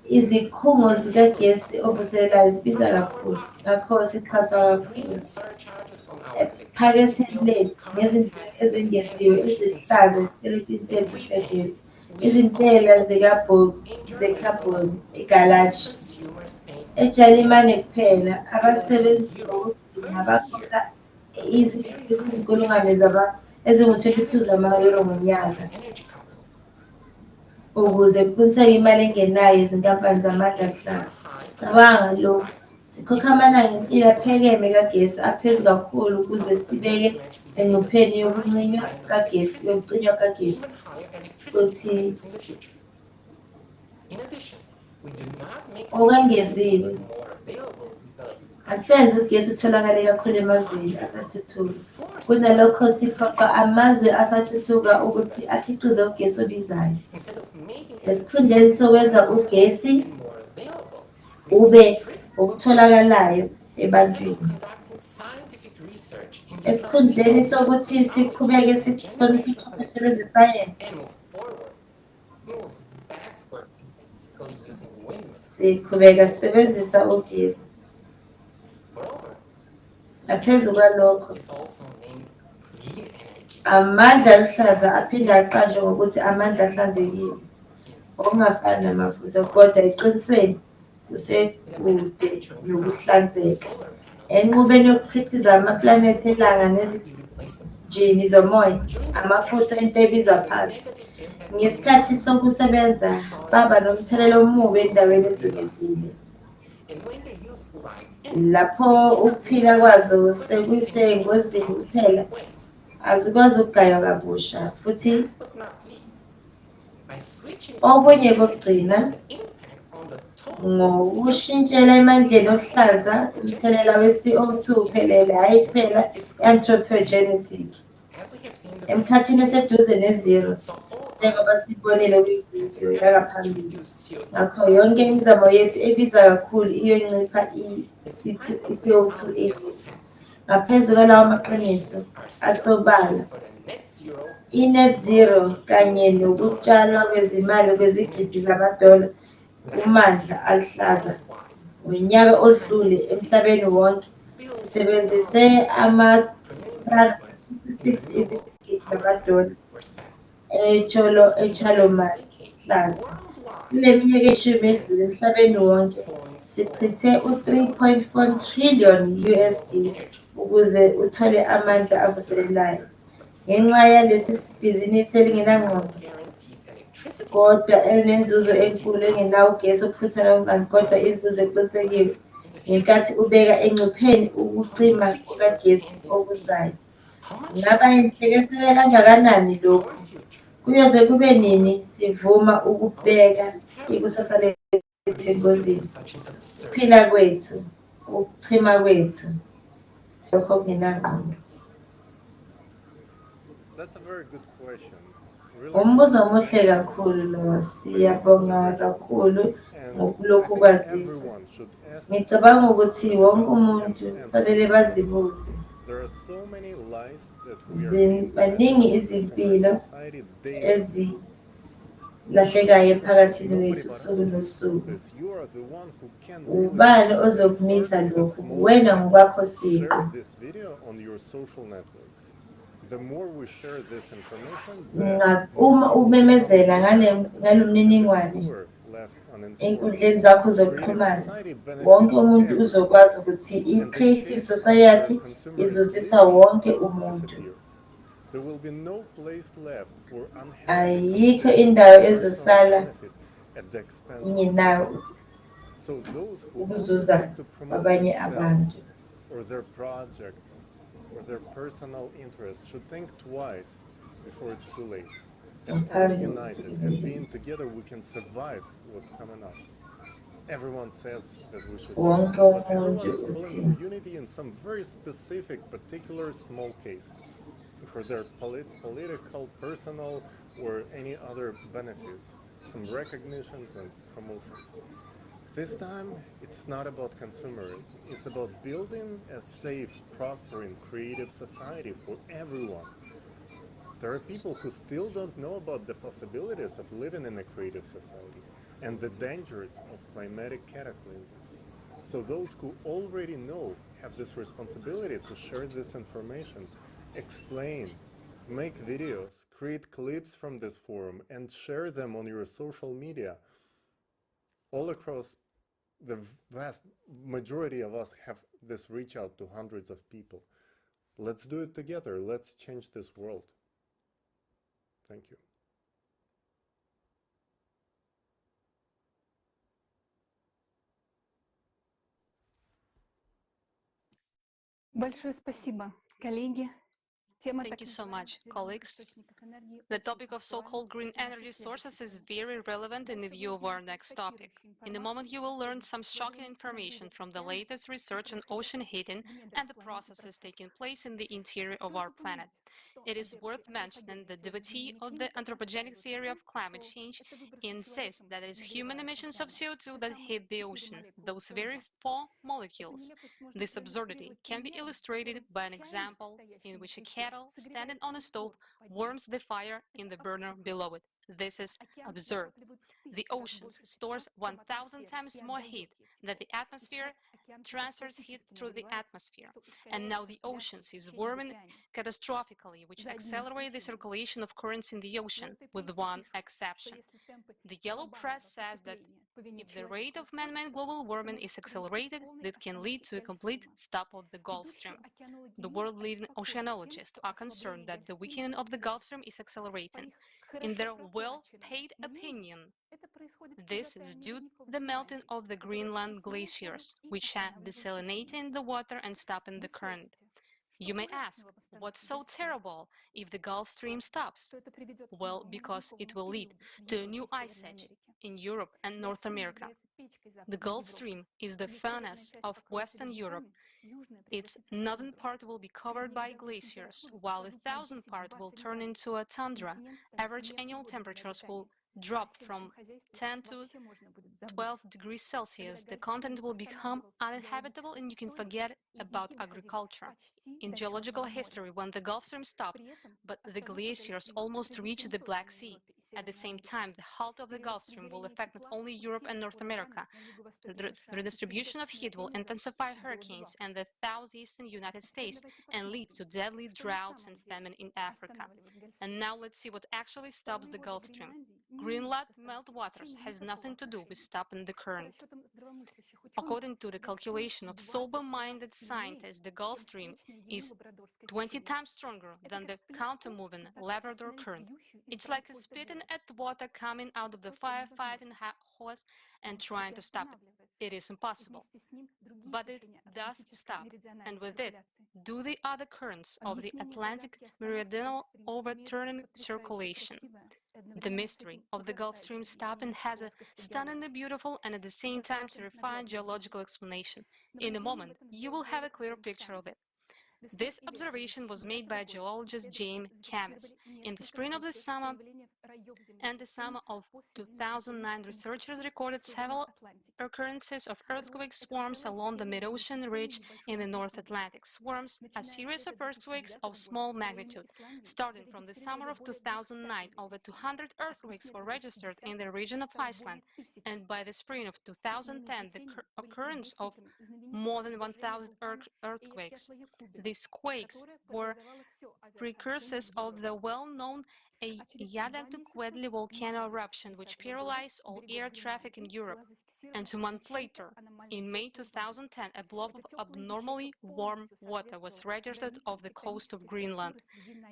Izikhungo zikagesi ovuselelayo zibiza kakhulu, ngakho sixhaswa kakhulu. Ephaketheni lethu ngezindlela ezengeziwe ezihlaza esipelitini sethu sikagesi, izintela zekhabhoni, igalaji. EJalimane kuphela, abasebenzi bokugcina bakhokha izinkulungwane ezingu-22 zama-euro ngonyaka ukuze kuqiniseke imali engenayo yezinkampani zamandla aluhlaza. Cabanga lokhu, sikhokha amanani empilo aphakeme kagesi aphezulu kakhulu ukuze sibeke engcupheni yokucinywa kagesi. Futhi okwengeziwe, asenze ugesi utholakale kakhulu emazweni asathuthuka. Kunalokho siphoqa amazwe asathuthuka ukuthi akhiqize ugesi obizayo. Esikhundleni sokwenza ugesi ube okutholakalayo ebantwini. Esikhundleni sokuthi siqhubeke siqonise ubuchwepheshe bezesayensi, siqhubeka sisebenzisa ugesi. Ngaphezu kwalokho, amandla aluhlaza aphinde aqanjwe ngokuthi amandla ahlanzekile, okungafani namafutha, kodwa eqinisweni kusekude nokuhlanzeka. Enqubeni yokukhithizwa amaplanethi elanga nezinjini zomoya, amafutha into ebizwa phansi, ngesikhathi sokusebenza baba nomthelela omubi endaweni ezungezile. Lapho ukuphila kwazo sekusengozini kuphela, azikwazi ukugaywa kabusha. Futhi okunye kokugcina, ngokushintshela emandleni ohlaza, umthelela we-CO2 uphelele, hhayi kuphela i-anthropogenetic, emkhathini eseduze nezero, njengoba sibonile kwividiyo yangaphambili. Ngakho yonke imizamo yethu ebiza kakhulu iyoncipha i-CO2 ebiza. Ngaphezu kwalawo maqiniso asobala, i-net zero kanye nokutshalwa kwezimali kwezigidi zamadola kumandla aluhlaza ngonyaka odlule emhlabeni wonke sisebenzise ama-66 izigidi zamadola etshalomali hlaza. Kule minyaka eyishumi edlule emhlabeni wonke sichithe u-3.4 trillion USD ukuze uthole amandla avuselelayo. Ngenxa yalesi bhizinisi elingenangqondo, kodwa elinenzuzo enkulu engenawo ugesi okufutha nomngani, kodwa inzuzo eqinisekile ngenkathi ubeka engcupheni ukucima kukagesi okuzayo. Ngaba yinhlekesele kangakanani lokhu? Kuyoze kube nini sivuma ukubeka ikusasa lethu engozini? Ukuphila kwethu, ukuchima kwethu, silokho okungenangqondo. That's a very good question. Umbuzo omuhle kakhulu lo, siyabonga kakhulu ngokulokhu kwaziswa. Ngicabanga ukuthi wonke umuntu kufanele bazibuze There are so many lies that we are being fed Ziningi from izimpilo our society daily. ezilahlekayo emphakathini Nobody wethu but usuku us can nosuku. stop this. You are the one who can really Ubani stop it. ozokumisa Start with a lokhu? small Wena step. ngokwakho siqu. Share this video on your social networks. The more we share this information, the Uma umemezela ngalo mniningwane enkundleni zakho zokuxhumana, wonke umuntu uzokwazi ukuthi i-creative society izuzisa wonke umuntu. there will be no place left for Ayikho indawo ezosala at the expense ingenawo so those who ukuzuza seek to promote kwabanye themselves abantu. or their project or their personal interests should think twice before it's too late. As only united and being together we can survive what's coming up. Everyone says that we should, but everyone is calling for unity in some very specific, particular small case, for their political, personal, or any other benefits, some recognitions and promotions. This time, it's not about consumerism. It's about building a safe, prospering, creative society for everyone. There are people who still don't know about the possibilities of living in a creative society and the dangers of climatic cataclysms. So those who already know have this responsibility to share this information, explain, make videos, create clips from this forum, and share them on your social media. All across the vast majority of us have this reach out to hundreds of people. Let's do it together. Let's change this world. Thank you. Большое спасибо, коллеги. Thank you so much, colleagues. The topic of so-called green energy sources is very relevant in the view of our next topic. In a moment, you will learn some shocking information from the latest research on ocean heating and the processes taking place in the interior of our planet. It is worth mentioning that the devotee of the anthropogenic theory of climate change insists that it is human emissions of CO2 that hit the ocean, those very 4 molecules. This absurdity can be illustrated by an example in which a kettle standing on a stove warms the fire in the burner below it. This is absurd. The ocean stores 1,000 times more heat than the atmosphere transfers heat through the atmosphere. And now the oceans is warming catastrophically, which accelerates the circulation of currents in the ocean, with one exception. The yellow press says that if the rate of man-made global warming is accelerated, that can lead to a complete stop of the Gulf Stream. The world-leading oceanologists are concerned that the weakening of the Gulf Stream is accelerating. In their well-paid opinion, this is due to the melting of the Greenland glaciers, which are desalinating the water and stopping the current. You may ask, what's so terrible if the Gulf Stream stops? Well, because it will lead to a new ice age in Europe and North America. The Gulf Stream is the furnace of Western Europe. Its northern part will be covered by glaciers, while the southern part will turn into a tundra. Average annual temperatures will drop from 10 to 12 degrees Celsius. The continent will become uninhabitable and you can forget about agriculture. In geological history, when the Gulf Stream stopped, but the glaciers almost reached the Black Sea. At the same time, the halt of the Gulf Stream will affect not only Europe and North America. The redistribution of heat will intensify hurricanes in the southeastern United States and lead to deadly droughts and famine in Africa. And now let's see what actually stops the Gulf Stream. Greenland meltwaters has nothing to do with stopping the current. According to the calculation of sober-minded scientists, the Gulf Stream is 20 times stronger than the counter-moving Labrador current. It's like a spitting at water coming out of the firefighting hose and trying to stop it. It is impossible. But it does stop, and with it, do the other currents of the Atlantic meridional overturning circulation. The mystery of the Gulf Stream stopping has a stunningly beautiful and at the same time terrifying geological explanation. In a moment, you will have a clear picture of it. This observation was made by geologist James Camis. In the spring of the summer And the summer of 2009, researchers recorded several occurrences of earthquake swarms along the mid-ocean ridge in the North Atlantic. Swarms, a series of earthquakes of small magnitude. Starting from the summer of 2009, over 200 earthquakes were registered in the region of Iceland, and by the spring of 2010, the occurrence of more than 1,000 earthquakes. These quakes were precursors of the well-known INHLEKELELE volcano eruption, which paralyzed all air traffic in Europe. And 2 months later, in May 2010, a blob of abnormally warm water was registered off the coast of Greenland.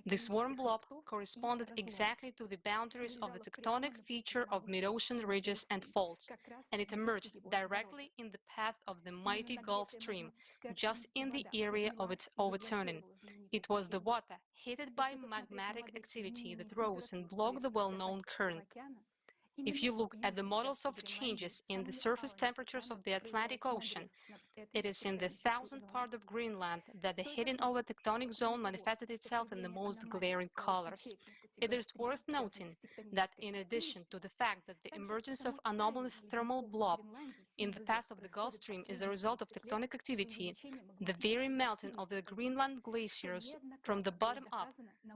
This warm blob corresponded exactly to the boundaries of the tectonic feature of mid-ocean ridges and faults, and it emerged directly in the path of the mighty Gulf Stream, just in the area of its overturning. It was the water, heated by magmatic activity, that rose and blocked the well-known current. If you look at the models of changes in the surface temperatures of the Atlantic Ocean, it is in the 1000th part of Greenland that the hidden over tectonic zone manifested itself in the most glaring colors. It is worth noting that in addition to the fact that the emergence of anomalous thermal blob in the path of the Gulf Stream is the result of tectonic activity, the very melting of the Greenland glaciers from the bottom up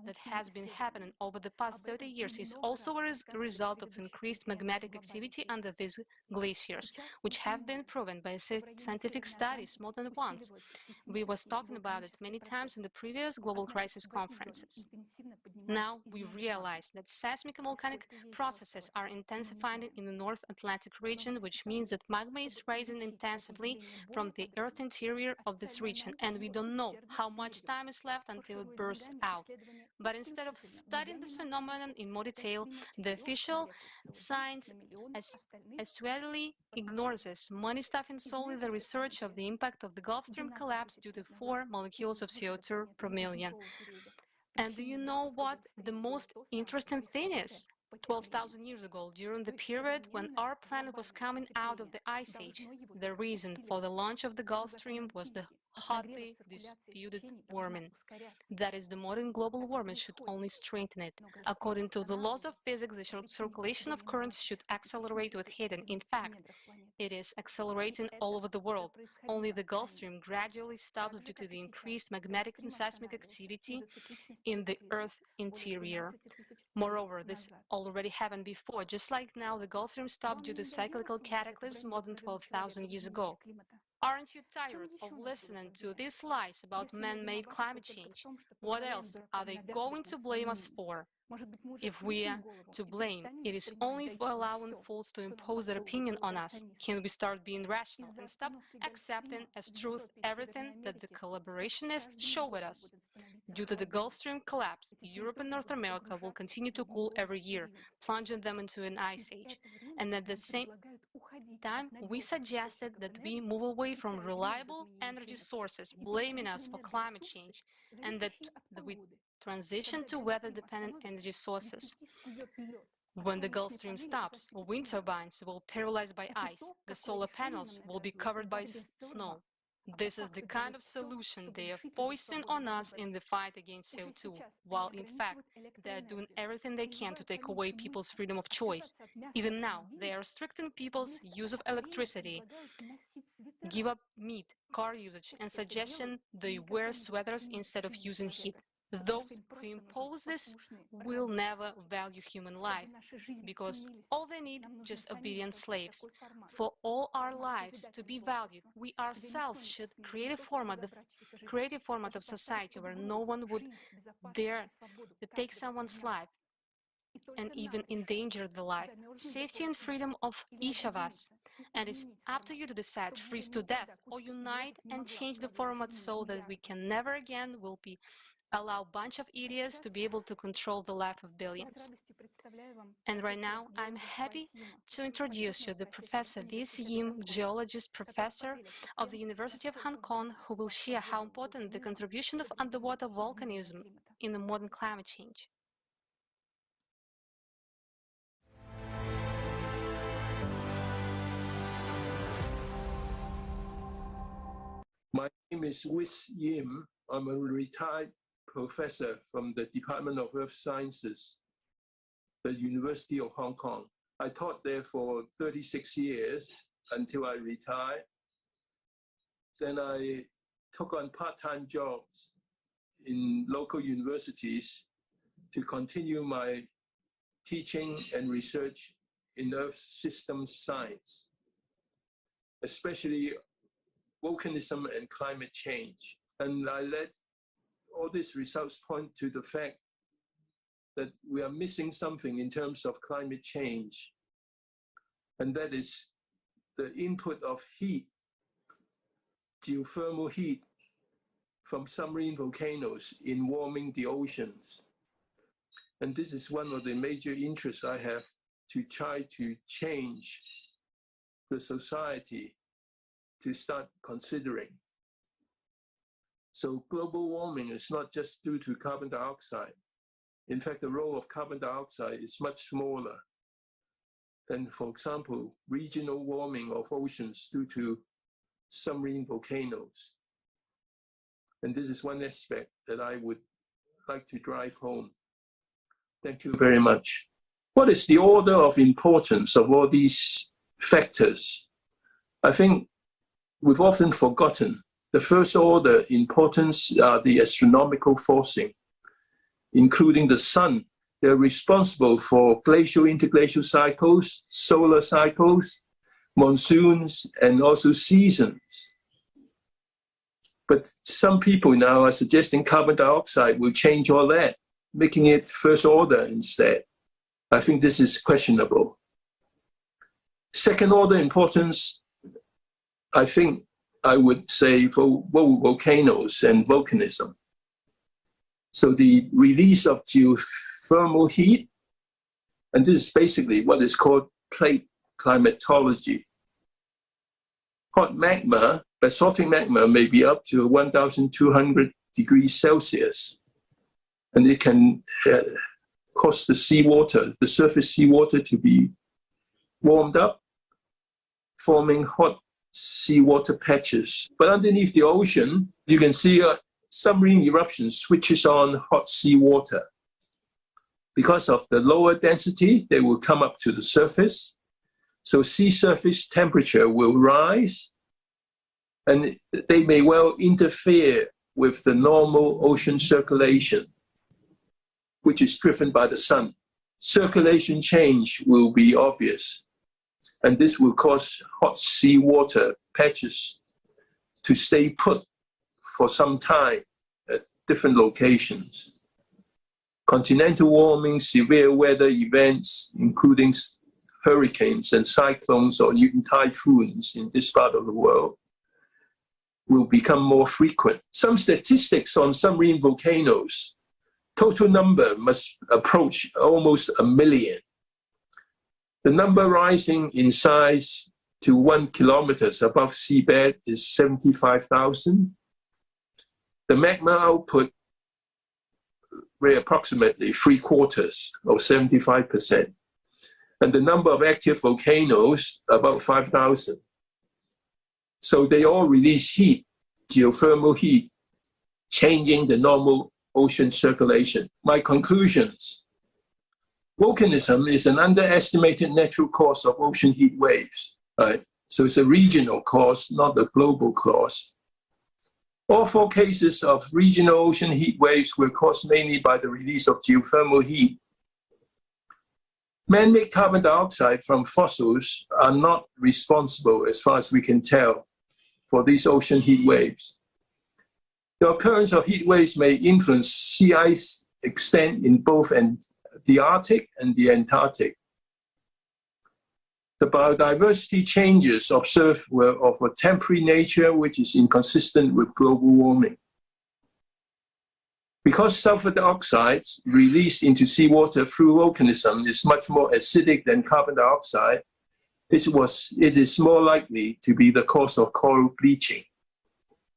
that has been happening over the past 30 years is also a result of increased magmatic activity under these glaciers, which have been proven by scientific studies more than once. We was talking about it many times in the previous global crisis conferences. Now we realize that seismic and volcanic processes are intensifying in the North Atlantic region, which means that magma is rising intensively from the Earth interior of this region, and we don't know how much time is left until it bursts out. But instead of studying this phenomenon in more detail, the official science actually ignores this, money stuffing solely the research of the impact of the Gulf Stream collapse due to 4 molecules of CO2 per million. And do you know what the most interesting thing is? 12,000 years ago, during the period when our planet was coming out of the Ice Age, the reason for the launch of the Gulf Stream was the hotly disputed warming. That is, the modern global warming should only strengthen it. According to the laws of physics, the circulation of currents should accelerate with heating. In fact, it is accelerating all over the world. Only the Gulf Stream gradually stops due to the increased magmatic and seismic activity in the Earth interior. Moreover, this already happened before. Just like now, the Gulf Stream stopped due to cyclical cataclysms more than 12,000 years ago. Aren't you tired of listening to these lies about man-made climate change? What else are they going to blame us for? If we are to blame, it is only for allowing fools to impose their opinion on us. Can we start being rational and stop accepting as truth everything that the collaborationists show with us? Due to the Gulf Stream collapse, Europe and North America will continue to cool every year, plunging them into an ice age. And at the same time, we suggested that we move away from reliable energy sources, blaming us for climate change, and that we transition to weather-dependent energy sources. When the Gulf Stream stops, wind turbines will be paralyzed by ice, the solar panels will be covered by snow. This is the kind of solution they are foisting on us in the fight against CO2, while in fact they are doing everything they can to take away people's freedom of choice. Even now, they are restricting people's use of electricity, give up meat, car usage, and suggestion they wear sweaters instead of using heat. Those who impose this will never value human life, because all they need just obedient slaves. For all our lives to be valued, we ourselves should create a format of society where no one would dare to take someone's life and even endanger the life, safety and freedom of each of us. And it's up to you to decide, freeze to death or unite and change the format so that we can never again allow a bunch of idiots to be able to control the life of billions. And right now, I'm happy to introduce you to Professor V.S. Yim, geologist professor of the University of Hong Kong, who will share how important the contribution of underwater volcanism in the modern climate change. My name is V.S. Yim. I'm a retired professor from the Department of Earth Sciences. the University of Hong Kong. I taught there for 36 years until I retired. Then I took on part-time jobs in local universities to continue my teaching and research in Earth systems science, especially volcanism and climate change. And I let all these results point to the fact that we are missing something in terms of climate change, and that is the input of heat, geothermal heat from submarine volcanoes in warming the oceans. And this is one of the major interests I have, to try to change the society to start considering. So global warming is not just due to carbon dioxide. In fact, the role of carbon dioxide is much smaller than, for example, regional warming of oceans due to submarine volcanoes. And this is one aspect that I would like to drive home. Thank you very much. What is the order of importance of all these factors? I think we've often forgotten. The first order importance are the astronomical forcing, including the sun. They're responsible for glacial interglacial cycles, solar cycles, monsoons, and also seasons. But some people now are suggesting carbon dioxide will change all that, making it first order instead. I think this is questionable. Second order importance, I think I would say, for volcanoes and volcanism. So the release of geothermal heat, and this is basically what is called plate climatology. Hot magma, basaltic magma, may be up to 1,200 degrees Celsius, and it can cause the seawater, the surface seawater, to be warmed up, forming hot seawater patches. But underneath the ocean, you can see submarine eruption switches on hot seawater. Because of the lower density, they will come up to the surface. So sea surface temperature will rise, and they may well interfere with the normal ocean circulation, which is driven by the sun. Circulation change will be obvious, and this will cause hot seawater patches to stay put for some time at different locations. Continental warming, severe weather events, including hurricanes and cyclones or even typhoons in this part of the world, will become more frequent. Some statistics on submarine volcanoes, total number must approach almost 1 million. The number rising in size to 1 kilometer above seabed is 75,000. The magma output were approximately 3/4 or 75%. And the number of active volcanoes, about 5,000. So they all release heat, geothermal heat, changing the normal ocean circulation. My conclusions. Volcanism is an underestimated natural cause of ocean heat waves. Right? So it's a regional cause, not a global cause. All 4 cases of regional ocean heat waves were caused mainly by the release of geothermal heat. Man-made carbon dioxide from fossils are not responsible, as far as we can tell, for these ocean heat waves. The occurrence of heat waves may influence sea ice extent in both the Arctic and the Antarctic. The biodiversity changes observed were of a temporary nature, which is inconsistent with global warming. Because sulfur dioxides released into seawater through volcanism is much more acidic than carbon dioxide, it is more likely to be the cause of coral bleaching,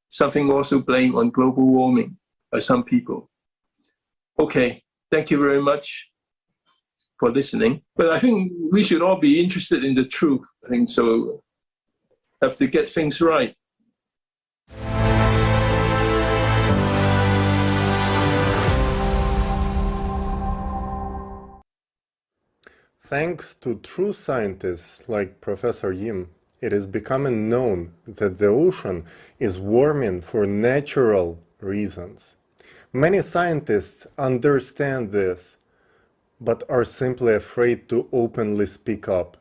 something also blamed on global warming by some people. Okay, thank you very much for listening. But I think we should all be interested in the truth. I think so. Have to get things right. Thanks to true scientists like Professor Yim, it is becoming known that the ocean is warming for natural reasons. Many scientists understand this, but are simply afraid to openly speak up,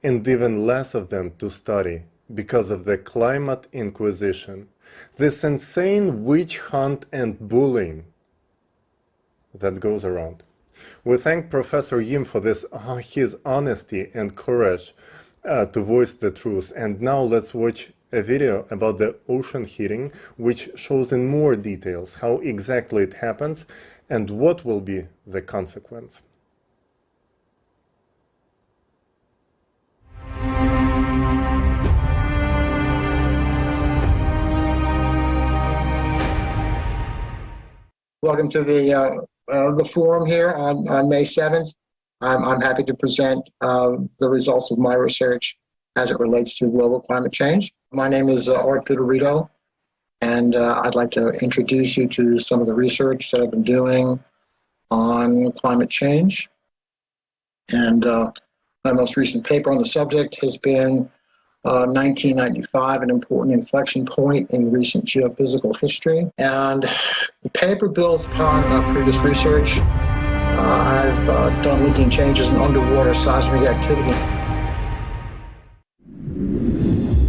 and even less of them to study, because of the climate inquisition, this insane witch hunt and bullying that goes around. We thank Professor Yim for his honesty and courage to voice the truth. And now let's watch a video about the ocean heating, which shows in more details how exactly it happens and what will be the consequence. Welcome to the forum here on May 7th. I'm happy to present the results of my research as it relates to global climate change. My name is Art Federico, and I'd like to introduce you to some of the research that I've been doing on climate change. And my most recent paper on the subject has been 1995, an important inflection point in recent geophysical history. And the paper builds upon previous research. I've done looking changes in underwater seismic activity.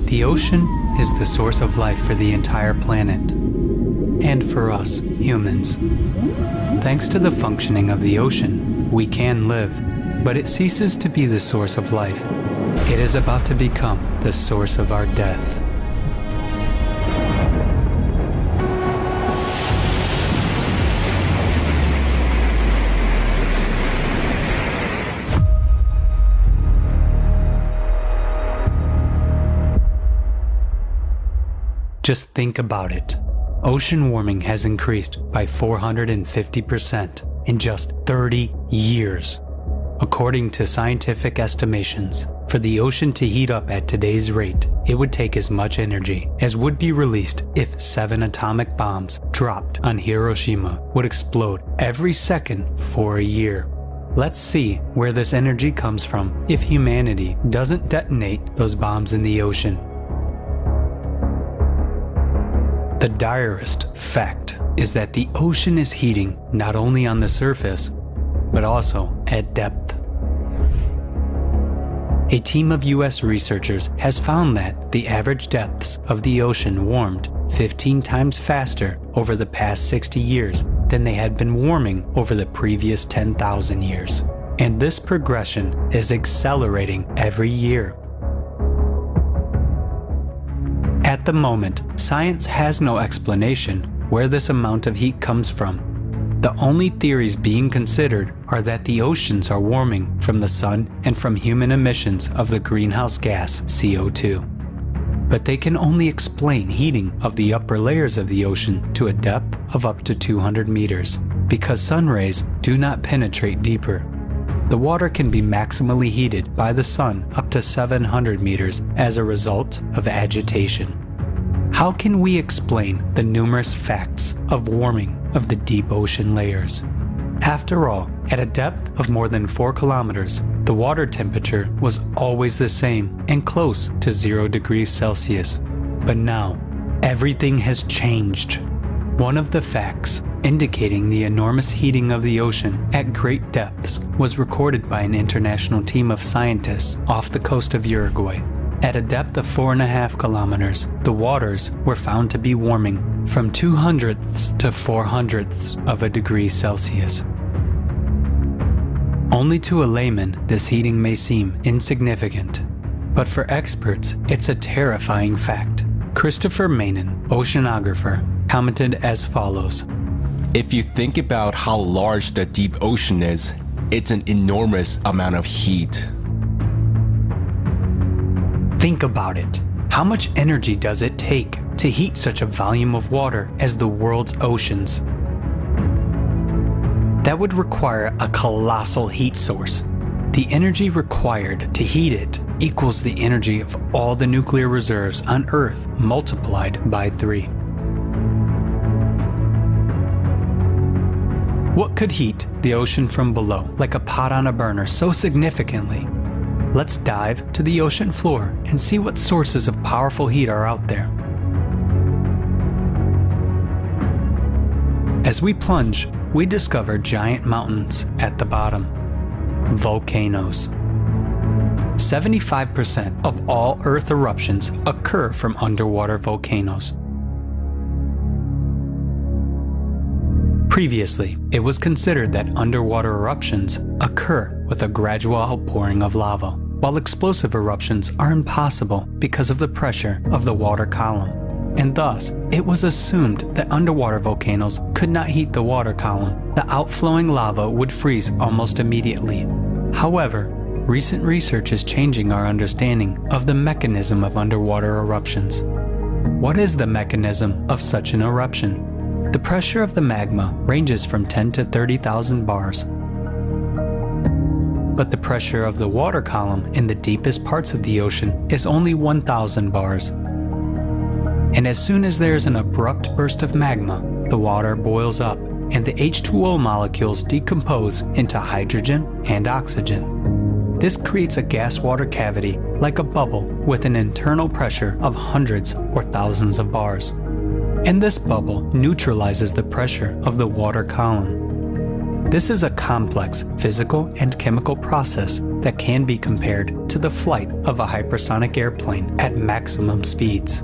The ocean is the source of life for the entire planet, and for us, humans. Thanks to the functioning of the ocean, we can live, but it ceases to be the source of life. It is about to become the source of our death. Just think about it. Ocean warming has increased by 450% in just 30 years. According to scientific estimations, for the ocean to heat up at today's rate, it would take as much energy as would be released if 7 atomic bombs dropped on Hiroshima would explode every second for a year. Let's see where this energy comes from if humanity doesn't detonate those bombs in the ocean. The direst fact is that the ocean is heating not only on the surface, but also at depth. A team of US researchers has found that the average depths of the ocean warmed 15 times faster over the past 60 years than they had been warming over the previous 10,000 years. And this progression is accelerating every year. At the moment, science has no explanation where this amount of heat comes from. The only theories being considered are that the oceans are warming from the sun and from human emissions of the greenhouse gas CO2. But they can only explain heating of the upper layers of the ocean to a depth of up to 200 meters, because sun rays do not penetrate deeper. The water can be maximally heated by the sun up to 700 meters as a result of agitation. How can we explain the numerous facts of warming of the deep ocean layers? After all, at a depth of more than 4 kilometers, the water temperature was always the same and close to 0 degrees Celsius. But now, everything has changed. One of the facts indicating the enormous heating of the ocean at great depths was recorded by an international team of scientists off the coast of Uruguay. At a depth of 4.5 kilometers, the waters were found to be warming from 0.02 to 0.04 of a degree Celsius. Only to a layman, this heating may seem insignificant, but for experts, it's a terrifying fact. Christopher Manon, oceanographer, commented as follows. If you think about how large the deep ocean is, it's an enormous amount of heat. Think about it. How much energy does it take to heat such a volume of water as the world's oceans? That would require a colossal heat source. The energy required to heat it equals the energy of all the nuclear reserves on Earth multiplied by 3. What could heat the ocean from below like a pot on a burner so significantly? Let's dive to the ocean floor and see what sources of powerful heat are out there. As we plunge, we discover giant mountains at the bottom. Volcanoes. 75% of all Earth eruptions occur from underwater volcanoes. Previously, it was considered that underwater eruptions occur with a gradual outpouring of lava, while explosive eruptions are impossible because of the pressure of the water column. And thus, it was assumed that underwater volcanoes could not heat the water column. The outflowing lava would freeze almost immediately. However, recent research is changing our understanding of the mechanism of underwater eruptions. What is the mechanism of such an eruption? The pressure of the magma ranges from 10 to 30,000 bars. But the pressure of the water column in the deepest parts of the ocean is only 1,000 bars. And as soon as there is an abrupt burst of magma, the water boils up and the H2O molecules decompose into hydrogen and oxygen. This creates a gas-water cavity like a bubble with an internal pressure of hundreds or thousands of bars. And this bubble neutralizes the pressure of the water column. This is a complex physical and chemical process that can be compared to the flight of a hypersonic airplane at maximum speeds.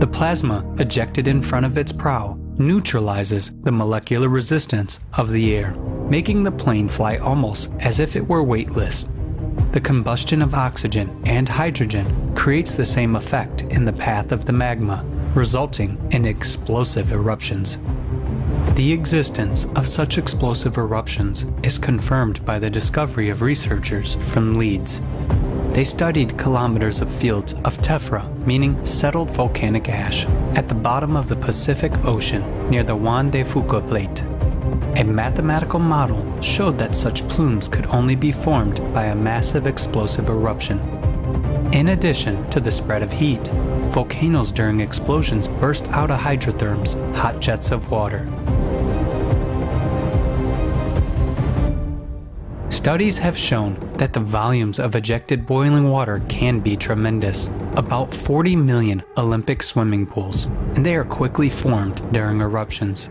The plasma ejected in front of its prow neutralizes the molecular resistance of the air, making the plane fly almost as if it were weightless. The combustion of oxygen and hydrogen creates the same effect in the path of the magma, resulting in explosive eruptions. The existence of such explosive eruptions is confirmed by the discovery of researchers from Leeds. They studied kilometers of fields of tephra, meaning settled volcanic ash, at the bottom of the Pacific Ocean near the Juan de Fuca Plate. A mathematical model showed that such plumes could only be formed by a massive explosive eruption. In addition to the spread of heat, volcanoes during explosions burst out of hydrotherms, hot jets of water. Studies have shown that the volumes of ejected boiling water can be tremendous, about 40 million Olympic swimming pools, and they are quickly formed during eruptions.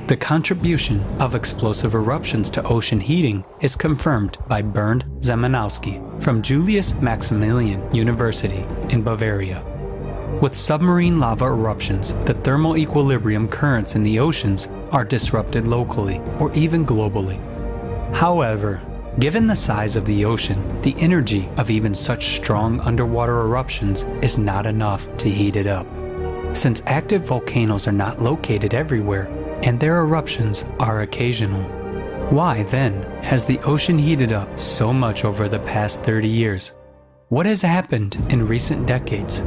The contribution of explosive eruptions to ocean heating is confirmed by Bernd Zemanowski from Julius Maximilian University in Bavaria. With submarine lava eruptions, the thermal equilibrium currents in the oceans are disrupted locally or even globally. However, given the size of the ocean, the energy of even such strong underwater eruptions is not enough to heat it up. Since active volcanoes are not located everywhere, and their eruptions are occasional, why then has the ocean heated up so much over the past 30 years? What has happened in recent decades?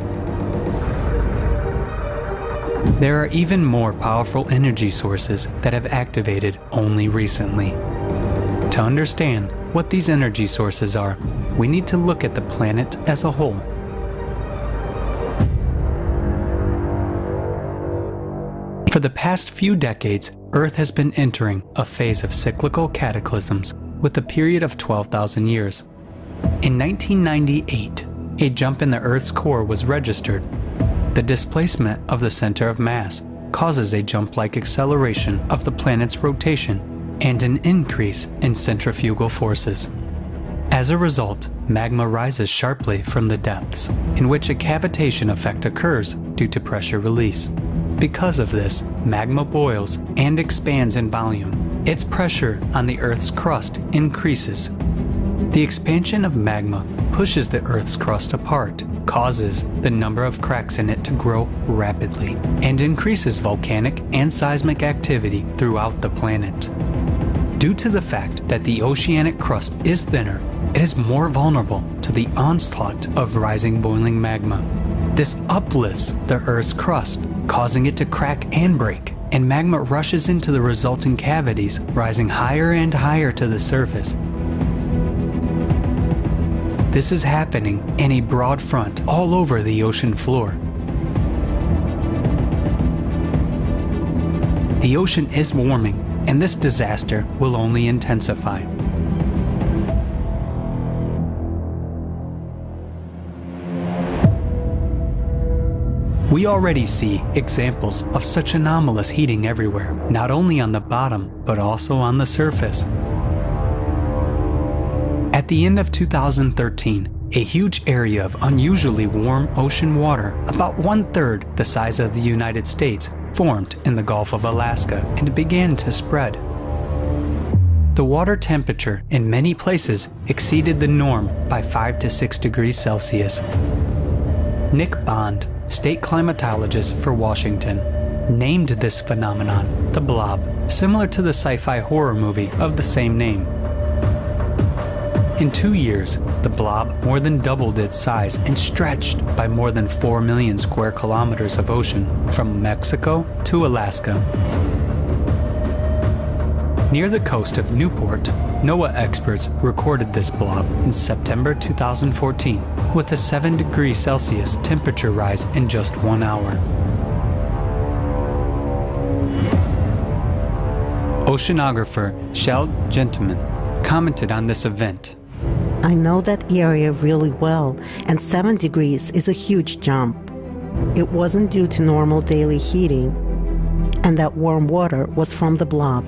There are even more powerful energy sources that have activated only recently. To understand what these energy sources are, we need to look at the planet as a whole. For the past few decades, Earth has been entering a phase of cyclical cataclysms with a period of 12,000 years. In 1998, a jump in the Earth's core was registered. The displacement of the center of mass causes a jump-like acceleration of the planet's rotation and an increase in centrifugal forces. As a result, magma rises sharply from the depths, in which a cavitation effect occurs due to pressure release. Because of this, magma boils and expands in volume. Its pressure on the Earth's crust increases. The expansion of magma pushes the Earth's crust apart, causes the number of cracks in it to grow rapidly, and increases volcanic and seismic activity throughout the planet. Due to the fact that the oceanic crust is thinner, it is more vulnerable to the onslaught of rising boiling magma. This uplifts the Earth's crust, causing it to crack and break, and magma rushes into the resulting cavities, rising higher and higher to the surface. This is happening in a broad front all over the ocean floor. The ocean is warming, and this disaster will only intensify. We already see examples of such anomalous heating everywhere, not only on the bottom, but also on the surface. At the end of 2013, a huge area of unusually warm ocean water, about 1/3 the size of the United States, formed in the Gulf of Alaska and began to spread. The water temperature in many places exceeded the norm by 5 to 6 degrees Celsius. Nick Bond, state climatologist for Washington, named this phenomenon the blob, similar to the sci-fi horror movie of the same name. In 2 years, the blob more than doubled its size and stretched by more than 4 million square kilometers of ocean from Mexico to Alaska. Near the coast of Newport, NOAA experts recorded this blob in September 2014 with a 7 degrees Celsius temperature rise in just 1 hour. Oceanographer Shell Gentleman commented on this event. I know that area really well, and 7 degrees is a huge jump. It wasn't due to normal daily heating, and that warm water was from the blob.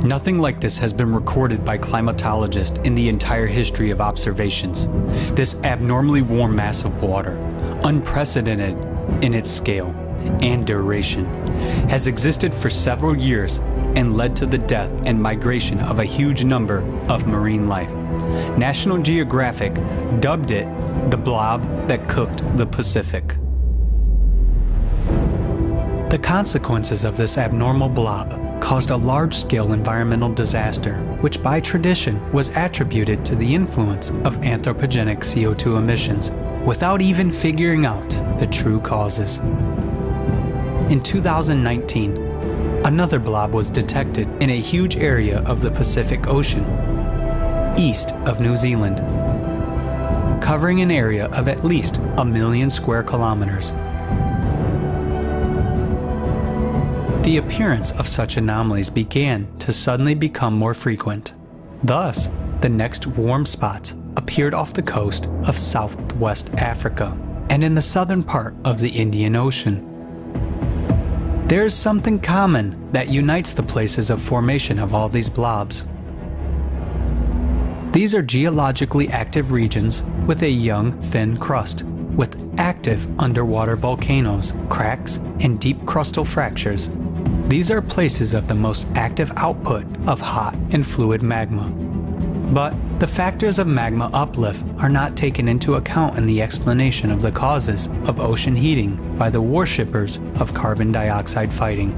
Nothing like this has been recorded by climatologists in the entire history of observations. This abnormally warm mass of water, unprecedented in its scale and duration, has existed for several years and led to the death and migration of a huge number of marine life. National Geographic dubbed it the blob that cooked the Pacific. The consequences of this abnormal blob caused a large-scale environmental disaster, which by tradition was attributed to the influence of anthropogenic CO2 emissions, without even figuring out the true causes. In 2019, another blob was detected in a huge area of the Pacific Ocean, east of New Zealand, covering an area of at least 1 million square kilometers. The appearance of such anomalies began to suddenly become more frequent. Thus, the next warm spots appeared off the coast of Southwest Africa and in the southern part of the Indian Ocean. There is something common that unites the places of formation of all these blobs. These are geologically active regions with a young, thin crust, with active underwater volcanoes, cracks, and deep crustal fractures. These are places of the most active output of hot and fluid magma. But the factors of magma uplift are not taken into account in the explanation of the causes of ocean heating by the worshippers of carbon dioxide fighting.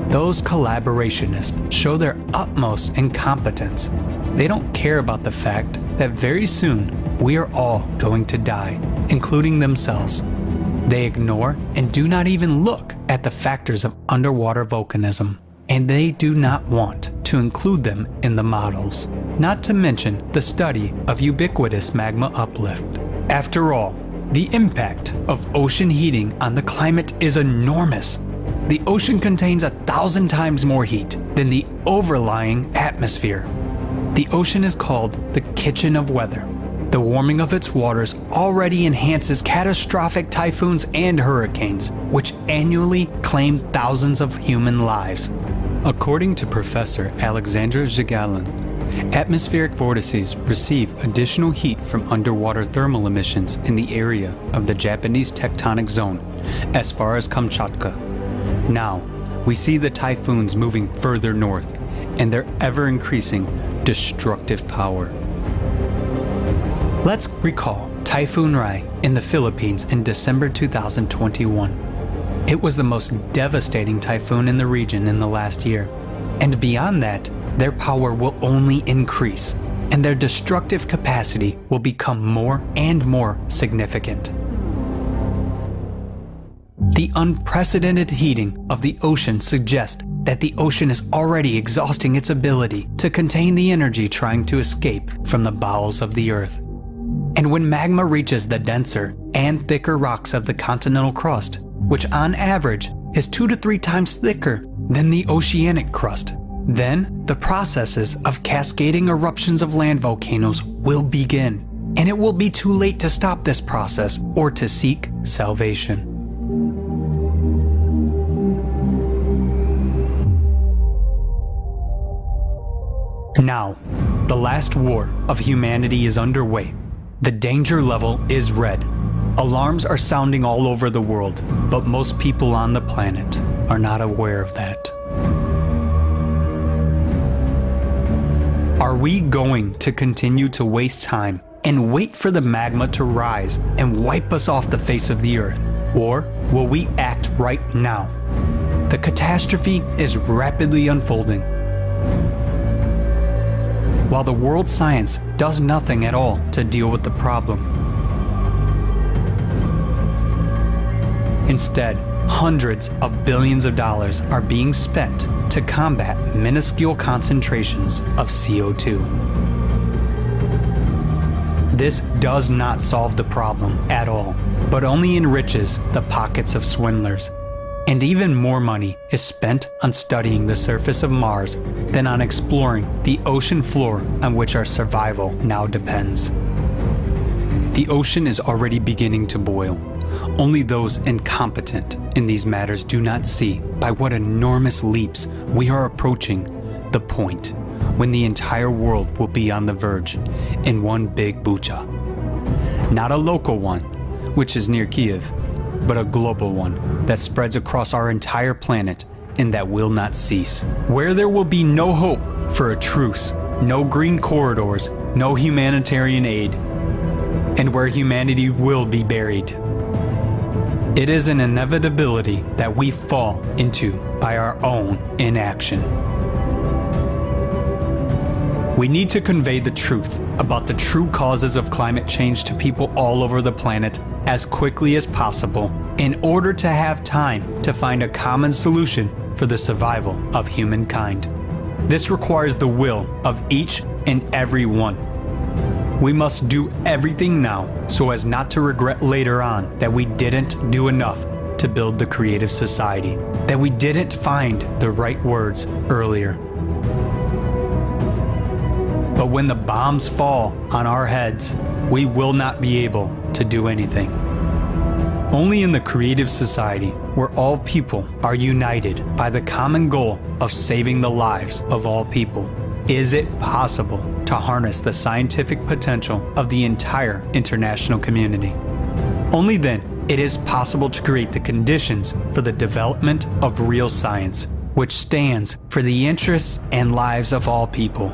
Those collaborationists show their utmost incompetence. They don't care about the fact that very soon we are all going to die, including themselves. They ignore and do not even look at the factors of underwater volcanism, and they do not want to include them in the models, not to mention the study of ubiquitous magma uplift. After all, the impact of ocean heating on the climate is enormous. The ocean contains 1,000 times more heat than the overlying atmosphere. The ocean is called the kitchen of weather. The warming of its waters already enhances catastrophic typhoons and hurricanes, which annually claim thousands of human lives. According to Professor Alexandra Jikelele, atmospheric vortices receive additional heat from underwater thermal emissions in the area of the Japanese tectonic zone, as far as Kamchatka. Now, we see the typhoons moving further north and their ever-increasing destructive power. Let's recall Typhoon Rai in the Philippines in December 2021. It was the most devastating typhoon in the region in the last year. And beyond that, their power will only increase, and their destructive capacity will become more and more significant. The unprecedented heating of the ocean suggests that the ocean is already exhausting its ability to contain the energy trying to escape from the bowels of the earth. And when magma reaches the denser and thicker rocks of the continental crust, which on average is 2 to 3 times thicker than the oceanic crust. Then, the processes of cascading eruptions of land volcanoes will begin, and it will be too late to stop this process or to seek salvation. Now, the last war of humanity is underway. The danger level is red. Alarms are sounding all over the world, but most people on the planet are not aware of that. Are we going to continue to waste time and wait for the magma to rise and wipe us off the face of the earth? Or will we act right now? The catastrophe is rapidly unfolding. While the world science does nothing at all to deal with the problem. Instead, hundreds of billions of dollars are being spent to combat minuscule concentrations of CO2. This does not solve the problem at all, but only enriches the pockets of swindlers. And even more money is spent on studying the surface of Mars than on exploring the ocean floor on which our survival now depends. The ocean is already beginning to boil. Only those incompetent in these matters do not see by what enormous leaps we are approaching the point when the entire world will be on the verge in one big bucha. Not a local one, which is near Kiev, but a global one that spreads across our entire planet and that will not cease. Where there will be no hope for a truce, no green corridors, no humanitarian aid, and where humanity will be buried. It is an inevitability that we fall into by our own inaction. We need to convey the truth about the true causes of climate change to people all over the planet as quickly as possible in order to have time to find a common solution for the survival of humankind. This requires the will of each and every one. We must do everything now so as not to regret later on that we didn't do enough to build the creative society, that we didn't find the right words earlier. But when the bombs fall on our heads, we will not be able to do anything. Only in the creative society, where all people are united by the common goal of saving the lives of all people, is it possible to harness the scientific potential of the entire international community. Only then it is possible to create the conditions for the development of real science, which stands for the interests and lives of all people.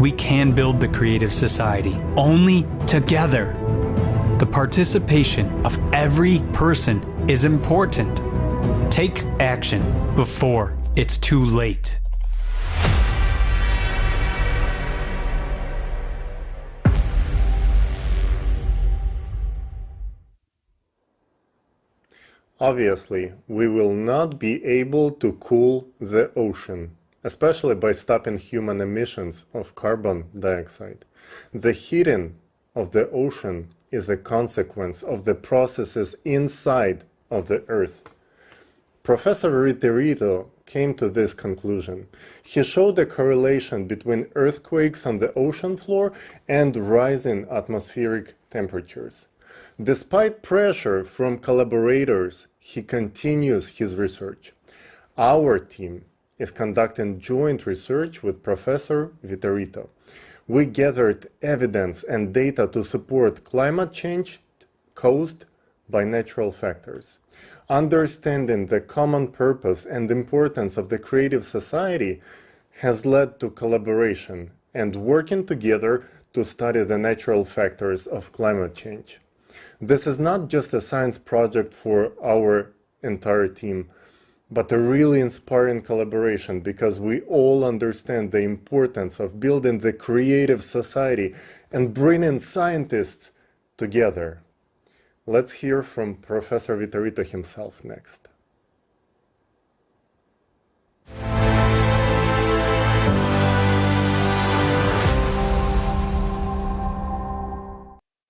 We can build the creative society only together. The participation of every person is important. Take action before it's too late. Obviously, we will not be able to cool the ocean, especially by stopping human emissions of carbon dioxide. The heating of the ocean is a consequence of the processes inside of the Earth. Professor Vitorito came to this conclusion. He showed a correlation between earthquakes on the ocean floor and rising atmospheric temperatures. Despite pressure from collaborators, he continues his research. Our team is conducting joint research with Professor Vitorito. We gathered evidence and data to support climate change caused by natural factors. Understanding the common purpose and importance of the creative society has led to collaboration and working together to study the natural factors of climate change. This is not just a science project for our entire team, but a really inspiring collaboration because we all understand the importance of building the creative society and bringing scientists together. Let's hear from Professor Vitorito himself next.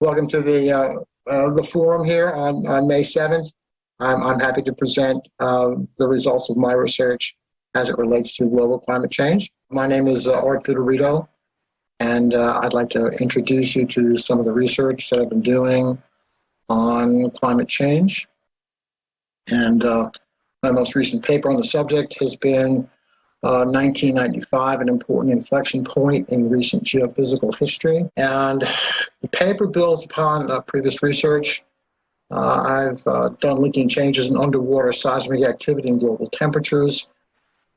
Welcome to the forum here on May 7th. I'm happy to present the results of my research as it relates to global climate change. My name is Art Fiorito, and I'd like to introduce you to some of the research that I've been doing on climate change. And my most recent paper on the subject has been 1995, an important inflection point in recent geophysical history. And the paper builds upon previous research. I've done linking changes in underwater seismic activity and global temperatures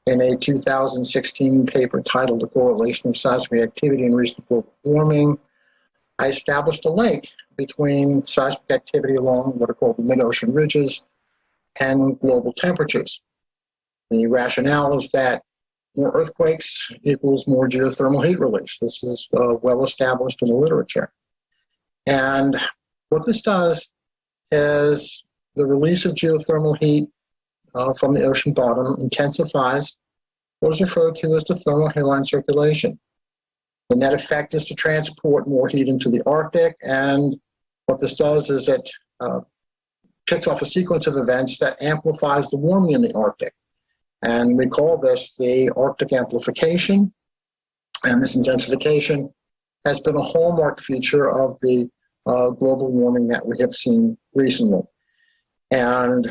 in a 2016 paper titled The Correlation of Seismic Activity and Recent Global Warming. I established a link between seismic activity along what are called the mid-ocean ridges and global temperatures. The rationale is that more earthquakes equals more geothermal heat release. This is well established in the literature. And what this does is the release of geothermal heat from the ocean bottom intensifies what is referred to as the thermohaline circulation. The net effect is to transport more heat into the Arctic, and what this does is it kicks off a sequence of events that amplifies the warming in the Arctic. And we call this the Arctic amplification. And this intensification has been a hallmark feature of the global warming that we have seen recently. And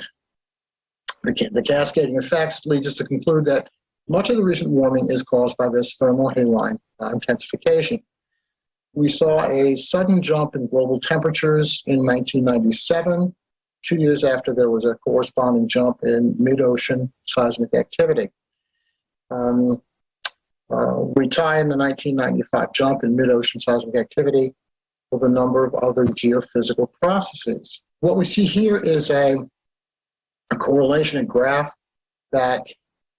the cascading effects lead us to conclude that much of the recent warming is caused by this thermohaline intensification. We saw a sudden jump in global temperatures in 1997, 2 years after there was a corresponding jump in mid-ocean seismic activity. We tie in the 1995 jump in mid-ocean seismic activity with a number of other geophysical processes. What we see here is a correlation, a graph that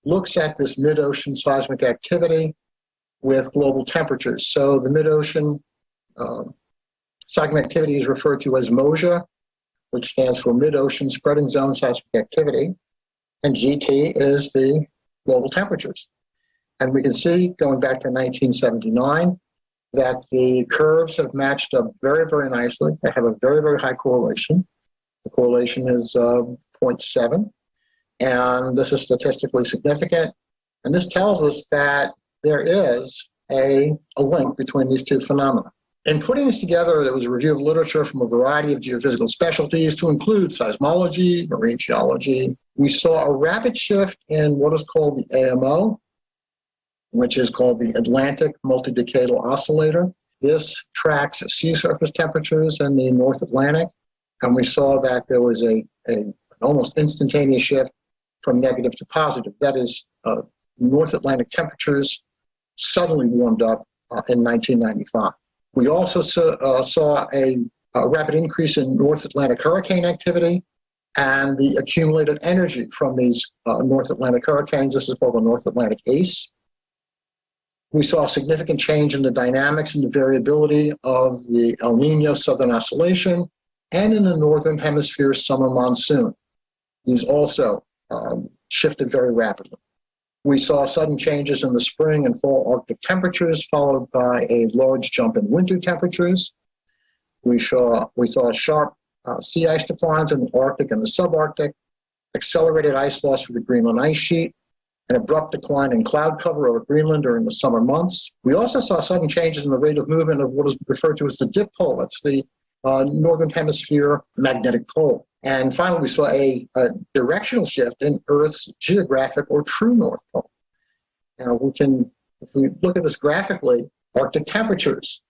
looks at this mid-ocean seismic activity with global temperatures. So the mid-ocean seismic activity is referred to as MOSIA, which stands for Mid-Ocean Spreading Zone Seismic Activity, and GT is the global temperatures. And we can see, going back to 1979, that the curves have matched up very, very nicely. They have a very, very high correlation. The correlation is 0.7, and this is statistically significant. And this tells us that there is a link between these two phenomena. In putting this together, there was a review of literature from a variety of geophysical specialties to include seismology, marine geology. We saw a rapid shift in what is called the AMO, which is called the Atlantic Multidecadal Oscillator. This tracks sea surface temperatures in the North Atlantic, and we saw that there was an almost instantaneous shift from negative to positive. That is, North Atlantic temperatures suddenly warmed up in 1995. We also saw a rapid increase in North Atlantic hurricane activity and the accumulated energy from these North Atlantic hurricanes. This is called the North Atlantic ACE. We saw a significant change in the dynamics and the variability of the El Nino Southern Oscillation and in the Northern Hemisphere summer monsoon. These also shifted very rapidly. We saw sudden changes in the spring and fall Arctic temperatures, followed by a large jump in winter temperatures. We saw sharp sea ice declines in the Arctic and the subarctic, accelerated ice loss for the Greenland ice sheet, an abrupt decline in cloud cover over Greenland during the summer months. We also saw sudden changes in the rate of movement of what is referred to as the dip pole. That's the Northern Hemisphere magnetic pole. And finally, we saw a directional shift in Earth's geographic or true North Pole. Now, if we look at this graphically, Arctic temperatures,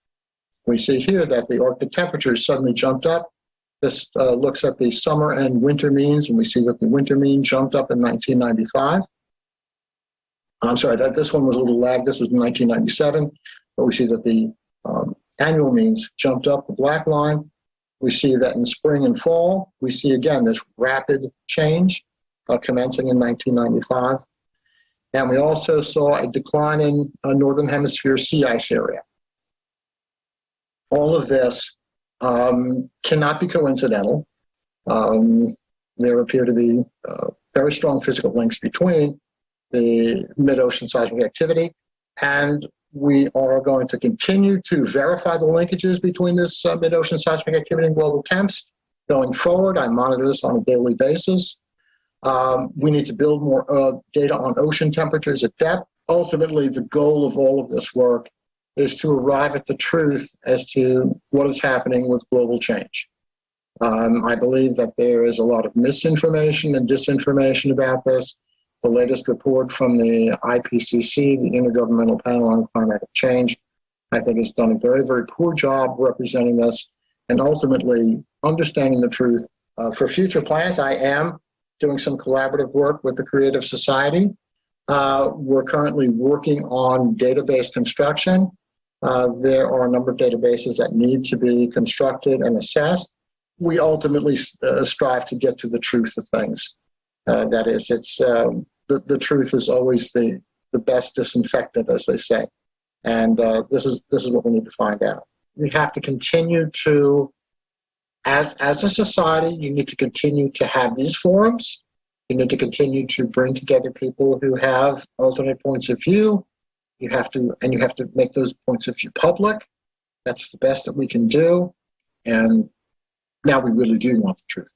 we see here that the Arctic temperatures suddenly jumped up. This looks at the summer and winter means, and we see that the winter mean jumped up in 1995. I'm sorry, that this one was a little lagged. This was in 1997, but we see that the annual means jumped up, the black line. We see that in spring and fall, we see again this rapid change commencing in 1995. And we also saw a decline in Northern Hemisphere sea ice area. All of this cannot be coincidental. There appear to be very strong physical links between the mid-ocean seismic activity and We are going to continue to verify the linkages between this mid-ocean seismic activity and global temps. Going forward, I monitor this on a daily basis. We need to build more data on ocean temperatures at depth. Ultimately, the goal of all of this work is to arrive at the truth as to what is happening with global change. I believe that there is a lot of misinformation and disinformation about this. The latest report from the IPCC, the Intergovernmental Panel on Climatic Change, I think has done a very, very poor job representing this and ultimately understanding the truth. For future plans, I am doing some collaborative work with the Creative Society. We're currently working on database construction. There are a number of databases that need to be constructed and assessed. We ultimately strive to get to the truth of things. That is, it's the truth is always the best disinfectant, as they say. And this is what we need to find out. We have to continue to, as a society, you need to continue to have these forums. You need to continue to bring together people who have alternate points of view. You have to make those points of view public. That's the best that we can do. And now we really do want the truth.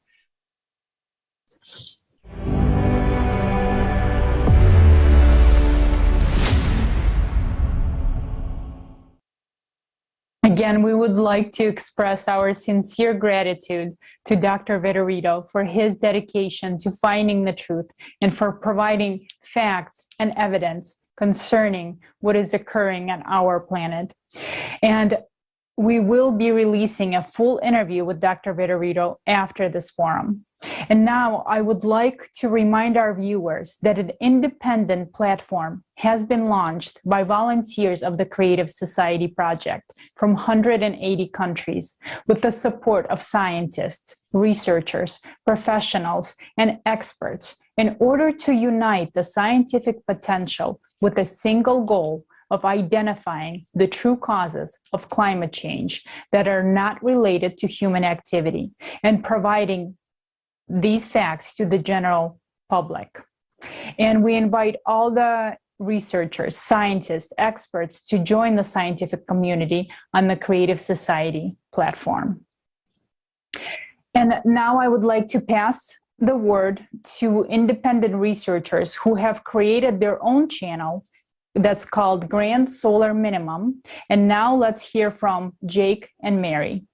Again, we would like to express our sincere gratitude to Dr. Vitorino for his dedication to finding the truth and for providing facts and evidence concerning what is occurring on our planet. And we will be releasing a full interview with Dr. Vitorino after this forum. And now I would like to remind our viewers that an independent platform has been launched by volunteers of the Creative Society Project from 180 countries with the support of scientists, researchers, professionals, and experts in order to unite the scientific potential with a single goal of identifying the true causes of climate change that are not related to human activity and providing these facts to the general public. And we invite all the researchers, scientists, experts to join the scientific community on the Creative Society platform. And now I would like to pass the word to independent researchers who have created their own channel that's called Grand Solar Minimum. And now let's hear from Jake and Mary.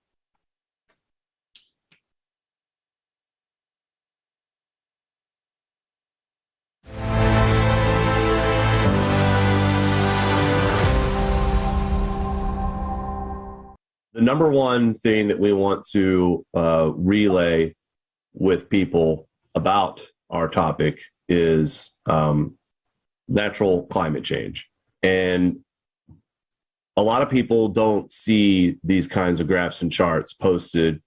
The number one thing that we want to relay with people about our topic is natural climate change. And a lot of people don't see these kinds of graphs and charts posted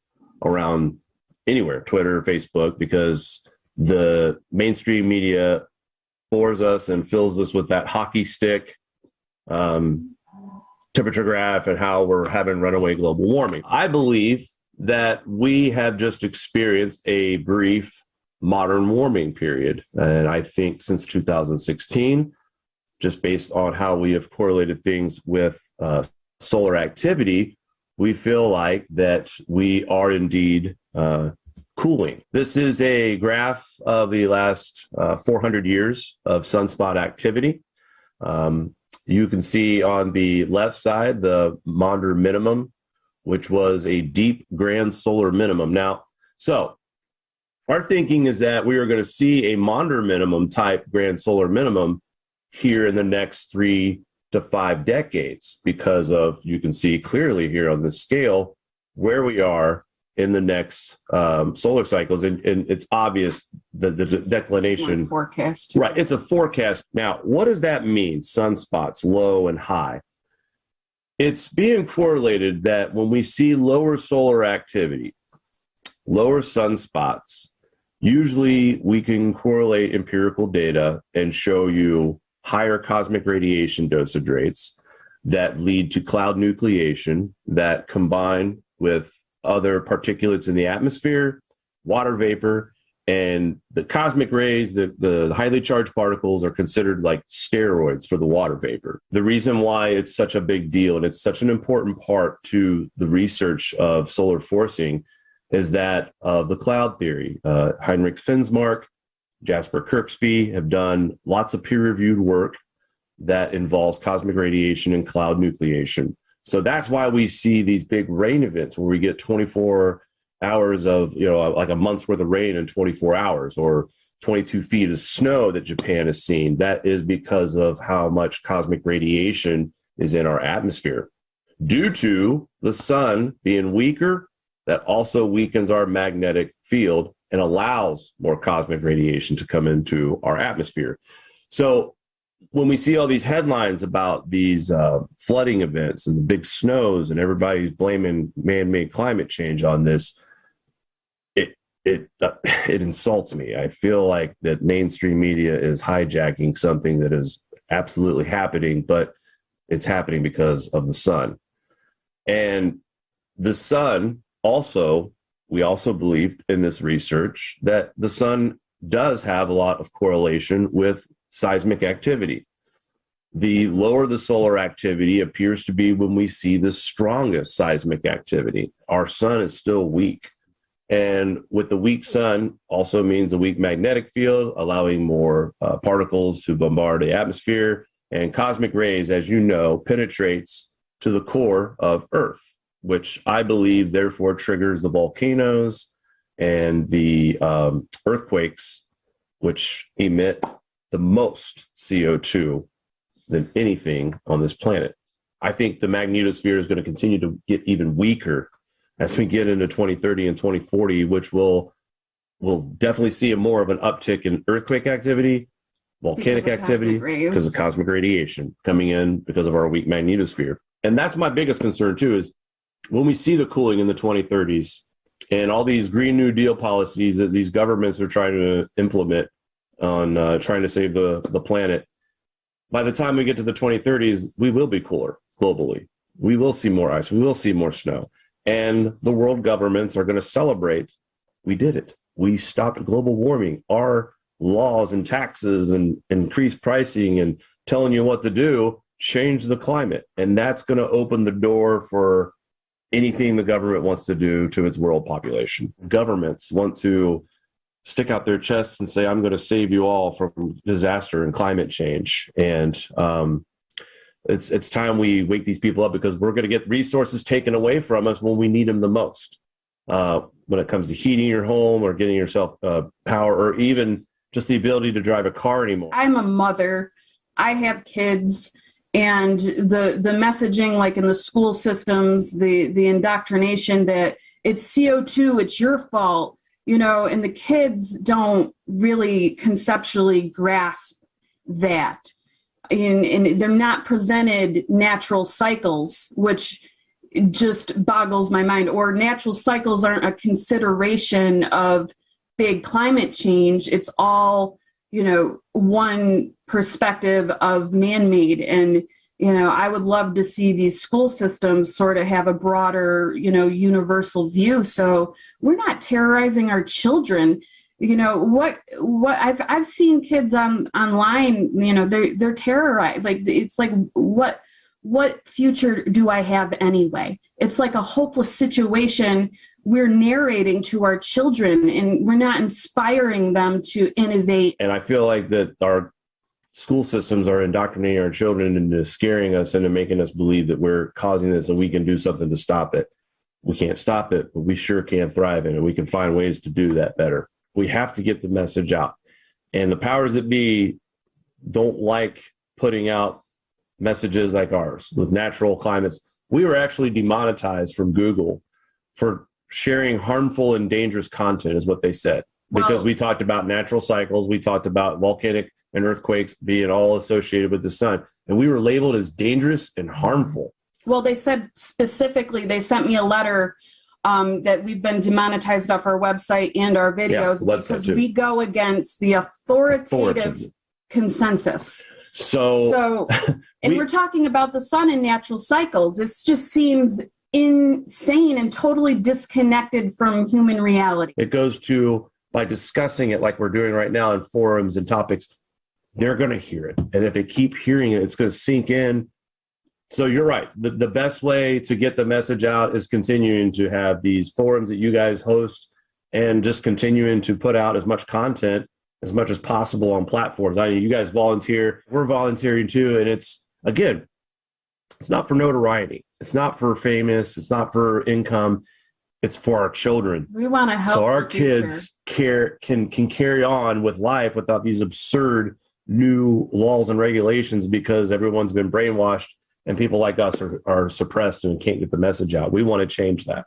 around anywhere, Twitter, Facebook, because the mainstream media bores us and fills us with that hockey stick temperature graph and how we're having runaway global warming. I believe that we have just experienced a brief modern warming period. And I think since 2016, just based on how we have correlated things with solar activity, we feel like that we are indeed cooling. This is a graph of the last 400 years of sunspot activity. You can see on the left side, the Maunder minimum, which was a deep grand solar minimum. Now, so our thinking is that we are going to see a Maunder minimum type grand solar minimum here in the next 3 to 5 decades because of, you can see clearly here on this scale, where we are in the next solar cycles. And it's obvious that the declination. Forecast. Right. It's a forecast. Now, what does that mean? Sunspots, low and high. It's being correlated that when we see lower solar activity, lower sunspots, usually we can correlate empirical data and show you higher cosmic radiation dosage rates that lead to cloud nucleation that combine with other particulates in the atmosphere, water vapor, And the cosmic rays, the highly charged particles are considered like steroids for the water vapor. The reason why it's such a big deal and it's such an important part to the research of solar forcing is that of the cloud theory. Heinrich Finsmark, Jasper Kirksby have done lots of peer-reviewed work that involves cosmic radiation and cloud nucleation. So that's why we see these big rain events where we get 24 hours of, like a month's worth of rain in 24 hours, or 22 feet of snow that Japan has seen. That is because of how much cosmic radiation is in our atmosphere. Due to the sun being weaker, that also weakens our magnetic field and allows more cosmic radiation to come into our atmosphere. So when we see all these headlines about these flooding events and the big snows and everybody's blaming man-made climate change on this, it insults me. I feel like that mainstream media is hijacking something that is absolutely happening, but it's happening because of the sun. And the sun also, we also believed in this research that the sun does have a lot of correlation with seismic activity. The lower the solar activity appears to be when we see the strongest seismic activity. Our sun is still weak. And with the weak sun also means a weak magnetic field, allowing more particles to bombard the atmosphere. And cosmic rays, as you know, penetrates to the core of Earth, which I believe therefore triggers the volcanoes and the earthquakes, which emit the most CO2 than anything on this planet. I think the magnetosphere is going to continue to get even weaker as we get into 2030 and 2040, which will definitely see more of an uptick in earthquake activity, volcanic activity, because of cosmic radiation coming in because of our weak magnetosphere. And that's my biggest concern too, is when we see the cooling in the 2030s and all these Green New Deal policies that these governments are trying to implement on trying to save the planet, by the time we get to the 2030s, we will be cooler globally. We will see more ice. We will see more snow. And the world governments are going to celebrate, we did it. We stopped global warming. Our laws and taxes and increased pricing and telling you what to do changed the climate. And that's going to open the door for anything the government wants to do to its world population. Governments want to stick out their chests and say, I'm going to save you all from disaster and climate change. And it's time we wake these people up, because we're going to get resources taken away from us when we need them the most. When it comes to heating your home or getting yourself power, or even just the ability to drive a car anymore. I'm a mother. I have kids. And the messaging, like in the school systems, the indoctrination that it's CO2, it's your fault, and the kids don't really conceptually grasp that. And they're not presented natural cycles, which just boggles my mind. Or natural cycles aren't a consideration of big climate change. It's all, one perspective of man-made. And, I would love to see these school systems sort of have a broader, universal view. So we're not terrorizing our children. What I've seen kids online, they're terrorized. Like, it's like, what future do I have anyway? It's like a hopeless situation we're narrating to our children, and we're not inspiring them to innovate. And I feel like that our school systems are indoctrinating our children into scaring us into making us believe that we're causing this and we can do something to stop it. We can't stop it, but we sure can thrive in it. We can find ways to do that better. We have to get the message out. And the powers that be don't like putting out messages like ours with natural climates. We were actually demonetized from Google for sharing harmful and dangerous content, is what they said. Because we talked about natural cycles. We talked about volcanic and earthquakes being all associated with the sun. And we were labeled as dangerous and harmful. Well, they said specifically, they sent me a letter that we've been demonetized off our website and our videos because we go against the authoritative consensus. So and we're talking about the sun and natural cycles. It just seems insane and totally disconnected from human reality. It goes to by discussing it like we're doing right now in forums and topics, they're going to hear it. And if they keep hearing it, it's going to sink in. So you're right. The best way to get the message out is continuing to have these forums that you guys host and just continuing to put out as much content as much as possible on platforms. I mean, you guys volunteer, we're volunteering too. And it's, again, it's not for notoriety. It's not for famous. It's not for income. It's for our children. We want to help. So our kids can carry on with life without these absurd new laws and regulations because everyone's been brainwashed and people like us are suppressed and can't get the message out. We want to change that,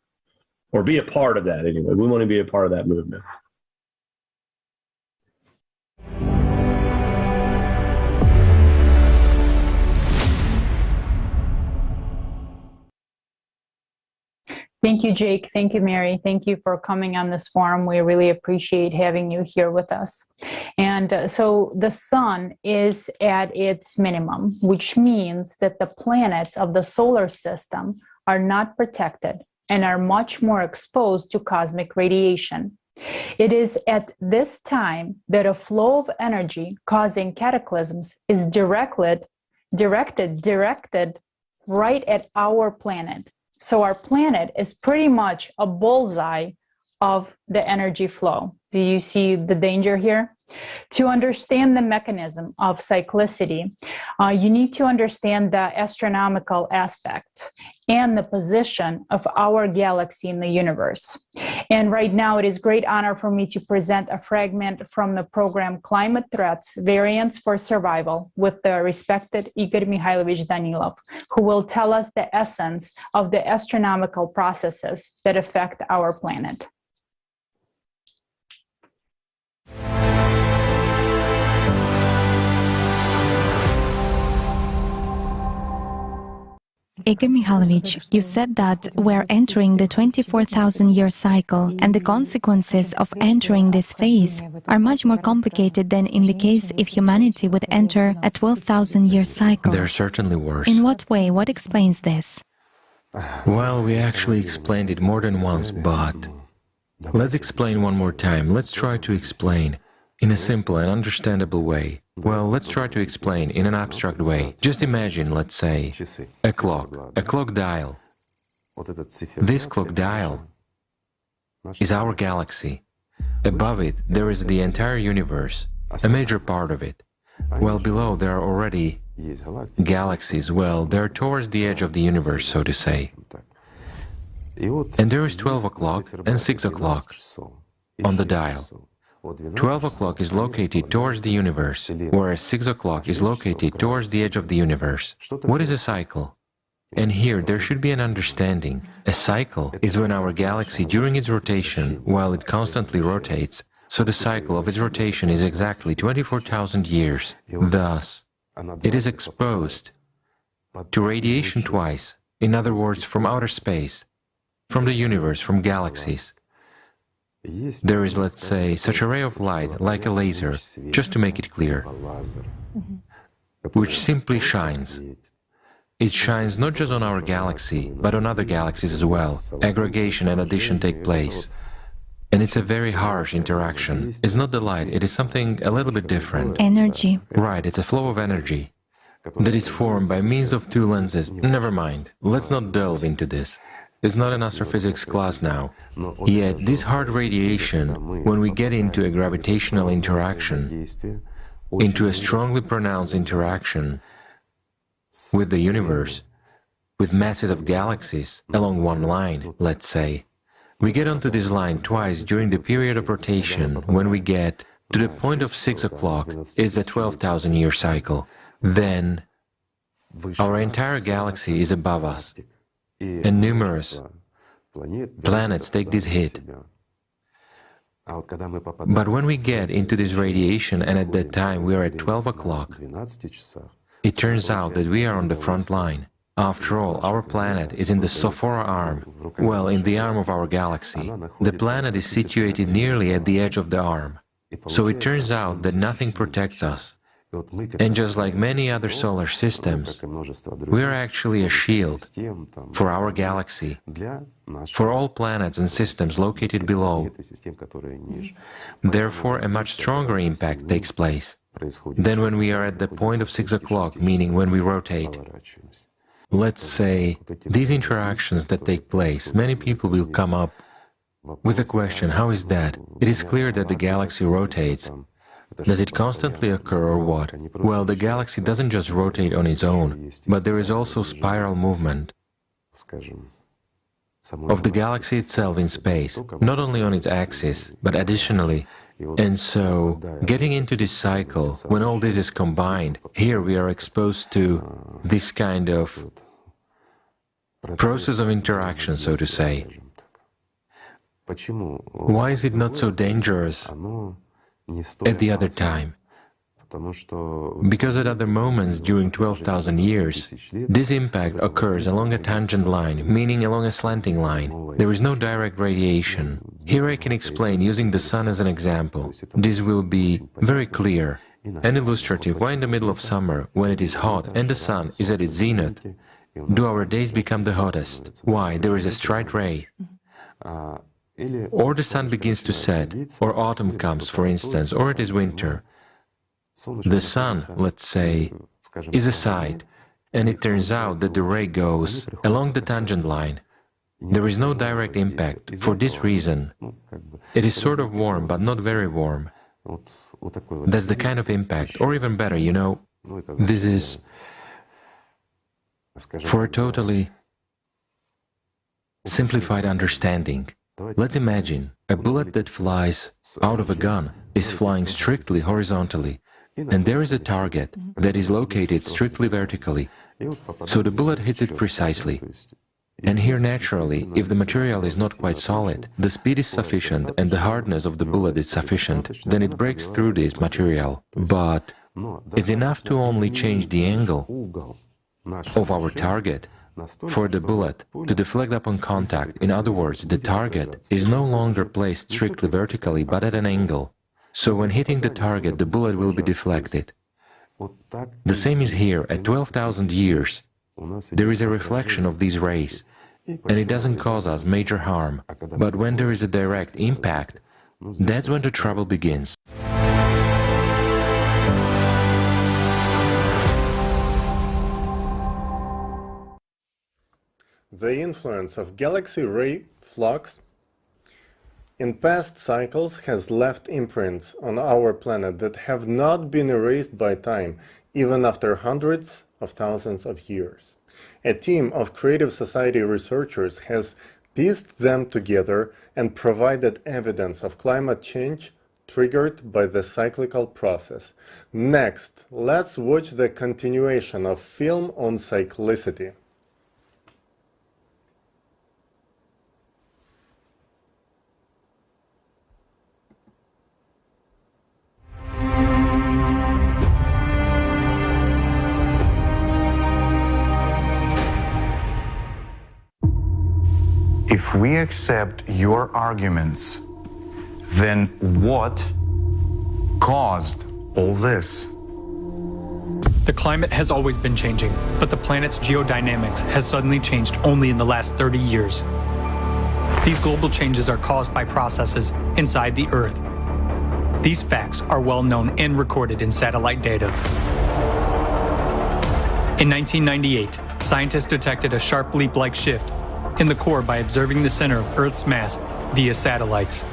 or be a part of that anyway. We want to be a part of that movement. Thank you, Jake. Thank you, Mary. Thank you for coming on this forum. We really appreciate having you here with us. And so the sun is at its minimum, which means that the planets of the solar system are not protected and are much more exposed to cosmic radiation. It is at this time that a flow of energy causing cataclysms is directed right at our planet. So our planet is pretty much a bullseye of the energy flow. Do you see the danger here? To understand the mechanism of cyclicity, you need to understand the astronomical aspects and the position of our galaxy in the universe. And right now, it is great honor for me to present a fragment from the program Climate Threats, Variants for Survival with the respected Igor Mikhailovich Danilov, who will tell us the essence of the astronomical processes that affect our planet. Igor Mikhailovich, you said that we're entering the 24,000-year cycle, and the consequences of entering this phase are much more complicated than in the case if humanity would enter a 12,000-year cycle. They're certainly worse. In what way? What explains this? Well, we actually explained it more than once, but let's explain one more time. Let's try to explain in a simple and understandable way. Well, let's try to explain in an abstract way. Just imagine, let's say, a clock dial. This clock dial is our galaxy. Above it, there is the entire universe, a major part of it. Well, below, there are already galaxies. Well, they're towards the edge of the universe, so to say. And there is 12 o'clock and 6 o'clock on the dial. 12 o'clock is located towards the universe, whereas 6 o'clock is located towards the edge of the universe. What is a cycle? And here there should be an understanding. A cycle is when our galaxy, during its rotation, while it constantly rotates, so the cycle of its rotation is exactly 24,000 years. Thus, it is exposed to radiation twice, in other words, from outer space, from the universe, from galaxies. There is, let's say, such a ray of light, like a laser, just to make it clear, which simply shines. It shines not just on our galaxy, but on other galaxies as well. Aggregation and addition take place. And it's a very harsh interaction. It's not the light, it is something a little bit different. Energy. Right, it's a flow of energy that is formed by means of two lenses. Never mind, let's not delve into this. It's not an astrophysics class now. Yet, this hard radiation, when we get into a gravitational interaction, into a strongly pronounced interaction with the universe, with masses of galaxies along one line, let's say, we get onto this line twice during the period of rotation. When we get to the point of 6 o'clock, it's a 12,000-year cycle. Then, our entire galaxy is above us. And numerous planets take this hit. But when we get into this radiation, and at that time we are at 12 o'clock, it turns out that we are on the front line. After all, our planet is in the Sophora arm, well, in the arm of our galaxy. The planet is situated nearly at the edge of the arm. So it turns out that nothing protects us. And just like many other solar systems, we are actually a shield for our galaxy, for all planets and systems located below. Therefore, a much stronger impact takes place than when we are at the point of 6 o'clock, meaning when we rotate. Let's say these interactions that take place, many people will come up with a question, how is that? It is clear that the galaxy rotates. Does it constantly occur or what? Well, the galaxy doesn't just rotate on its own, but there is also spiral movement of the galaxy itself in space, not only on its axis, but additionally. And so, getting into this cycle, when all this is combined, here we are exposed to this kind of process of interaction, so to say. Why is it not so dangerous at the other time? Because at other moments during 12,000 years, this impact occurs along a tangent line, meaning along a slanting line. There is no direct radiation. Here I can explain using the sun as an example. This will be very clear and illustrative. Why in the middle of summer, when it is hot and the sun is at its zenith, do our days become the hottest? Why? There is a straight ray. Or the sun begins to set, or autumn comes, for instance, or it is winter. The sun, let's say, is aside, and it turns out that the ray goes along the tangent line. There is no direct impact. For this reason, it is sort of warm, but not very warm. That's the kind of impact. Or even better, you know, this is for a totally simplified understanding. Let's imagine a bullet that flies out of a gun is flying strictly horizontally, and there is a target that is located strictly vertically, so the bullet hits it precisely. And here naturally, if the material is not quite solid, the speed is sufficient and the hardness of the bullet is sufficient, then it breaks through this material. But it's enough to only change the angle of our target for the bullet to deflect upon contact. In other words, the target is no longer placed strictly vertically, but at an angle. So when hitting the target, the bullet will be deflected. The same is here. At 12,000 years, there is a reflection of these rays, and it doesn't cause us major harm. But when there is a direct impact, that's when the trouble begins. The influence of galaxy ray flux in past cycles has left imprints on our planet that have not been erased by time, even after hundreds of thousands of years. A team of Creative Society researchers has pieced them together and provided evidence of climate change triggered by the cyclical process. Next, let's watch the continuation of film on cyclicity. If we accept your arguments, then what caused all this? The climate has always been changing, but the planet's geodynamics has suddenly changed only in the last 30 years. These global changes are caused by processes inside the Earth. These facts are well known and recorded in satellite data. In 1998, scientists detected a sharp leap-like shift in the core by observing the center of Earth's mass via satellites.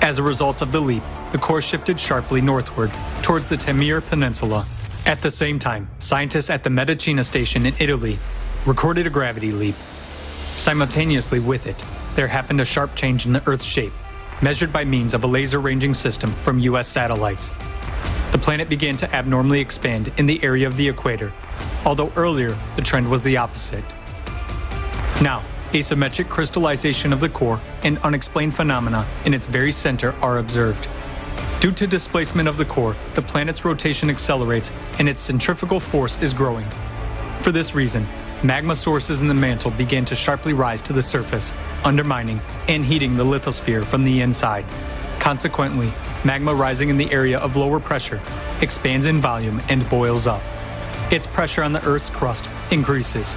As a result of the leap, the core shifted sharply northward towards the Taimyr Peninsula. At the same time, scientists at the Medicina station in Italy recorded a gravity leap. Simultaneously with it, there happened a sharp change in the Earth's shape, measured by means of a laser ranging system from US satellites. The planet began to abnormally expand in the area of the equator, although earlier the trend was the opposite. Now, asymmetric crystallization of the core and unexplained phenomena in its very center are observed. Due to displacement of the core, the planet's rotation accelerates and its centrifugal force is growing. For this reason, magma sources in the mantle began to sharply rise to the surface, undermining and heating the lithosphere from the inside. Consequently, magma rising in the area of lower pressure expands in volume and boils up. Its pressure on the Earth's crust increases.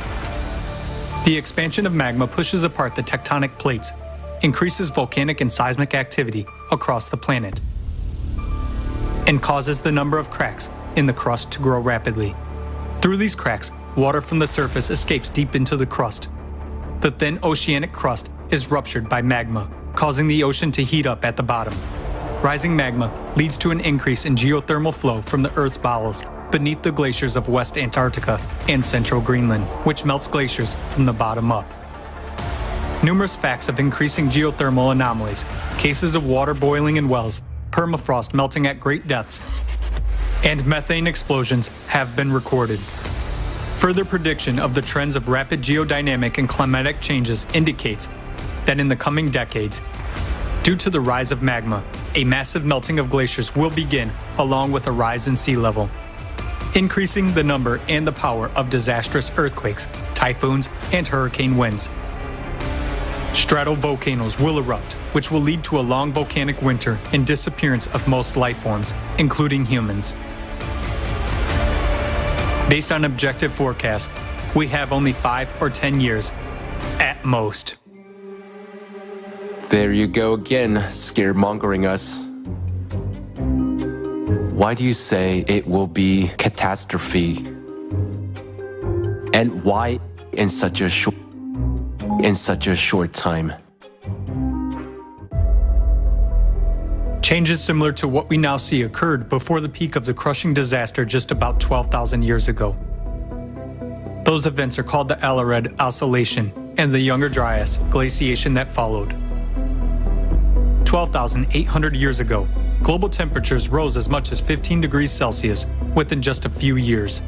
The expansion of magma pushes apart the tectonic plates, increases volcanic and seismic activity across the planet, and causes the number of cracks in the crust to grow rapidly. Through these cracks, water from the surface escapes deep into the crust. The thin oceanic crust is ruptured by magma, causing the ocean to heat up at the bottom. Rising magma leads to an increase in geothermal flow from the Earth's bowels beneath the glaciers of West Antarctica and central Greenland, which melts glaciers from the bottom up. Numerous facts of increasing geothermal anomalies, cases of water boiling in wells, permafrost melting at great depths, and methane explosions have been recorded. Further prediction of the trends of rapid geodynamic and climatic changes indicates that in the coming decades, due to the rise of magma, a massive melting of glaciers will begin along with a rise in sea level, increasing the number and the power of disastrous earthquakes, typhoons, and hurricane winds. Stratovolcanoes will erupt, which will lead to a long volcanic winter and disappearance of most life forms, including humans. Based on objective forecasts, we have only 5 or 10 years at most. There you go again, scaremongering us. Why do you say it will be catastrophe? And why in such a short time? Changes similar to what we now see occurred before the peak of the crushing disaster just about 12,000 years ago. Those events are called the Alared Oscillation and the Younger Dryas glaciation that followed. 12,800 years ago, global temperatures rose as much as 15 degrees Celsius within just a few years.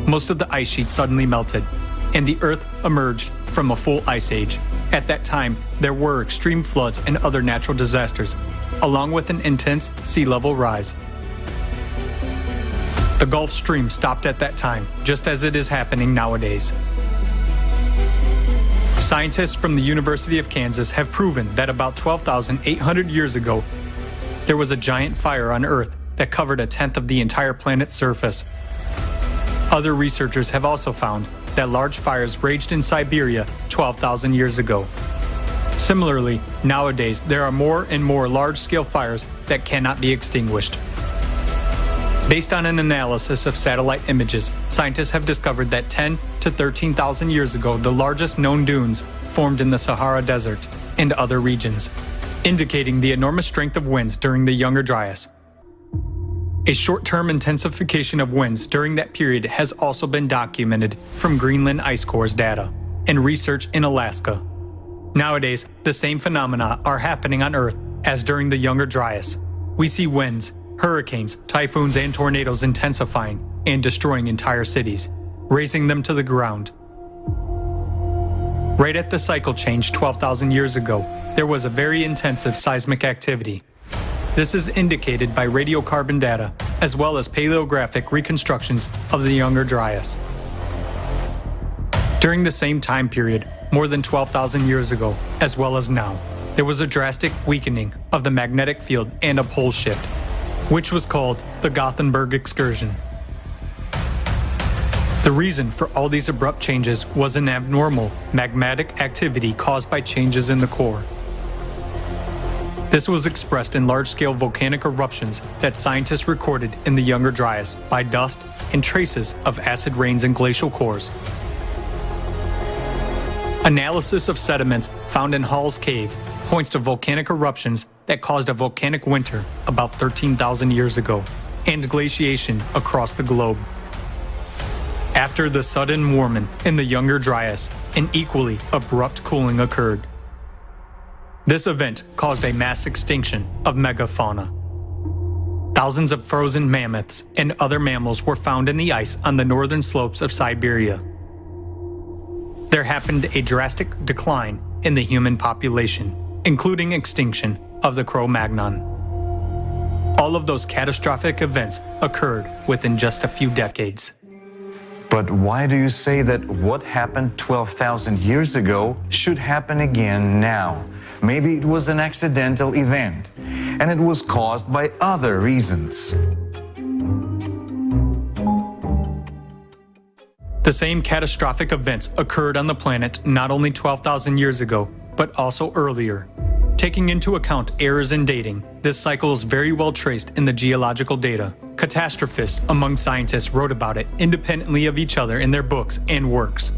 Most of the ice sheet suddenly melted, and the Earth emerged from a full ice age. At that time, there were extreme floods and other natural disasters, along with an intense sea level rise. The Gulf Stream stopped at that time, just as it is happening nowadays. Scientists from the University of Kansas have proven that about 12,800 years ago, there was a giant fire on Earth that covered 1/10 of the entire planet's surface. Other researchers have also found that large fires raged in Siberia 12,000 years ago. Similarly, nowadays there are more and more large-scale fires that cannot be extinguished. Based on an analysis of satellite images, scientists have discovered that 10 to 13,000 years ago, the largest known dunes formed in the Sahara Desert and other regions, indicating the enormous strength of winds during the Younger Dryas. A short-term intensification of winds during that period has also been documented from Greenland ice cores data and research in Alaska. Nowadays, the same phenomena are happening on Earth as during the Younger Dryas. We see winds, hurricanes, typhoons, and tornadoes intensifying and destroying entire cities, razing them to the ground. Right at the cycle change 12,000 years ago, there was a very intensive seismic activity. This is indicated by radiocarbon data, as well as paleographic reconstructions of the Younger Dryas. During the same time period, more than 12,000 years ago, as well as now, there was a drastic weakening of the magnetic field and a pole shift, which was called the Gothenburg excursion. The reason for all these abrupt changes was an abnormal magmatic activity caused by changes in the core. This was expressed in large-scale volcanic eruptions that scientists recorded in the Younger Dryas by dust and traces of acid rains in glacial cores. Analysis of sediments found in Hall's Cave points to volcanic eruptions that caused a volcanic winter about 13,000 years ago and glaciation across the globe. After the sudden warming in the Younger Dryas, an equally abrupt cooling occurred. This event caused a mass extinction of megafauna. Thousands of frozen mammoths and other mammals were found in the ice on the northern slopes of Siberia. There happened a drastic decline in the human population, including extinction of the Cro-Magnon. All of those catastrophic events occurred within just a few decades. But why do you say that what happened 12,000 years ago should happen again now? Maybe it was an accidental event, and it was caused by other reasons. The same catastrophic events occurred on the planet not only 12,000 years ago, but also earlier. Taking into account errors in dating, this cycle is very well traced in the geological data. Catastrophists among scientists wrote about it independently of each other in their books and works.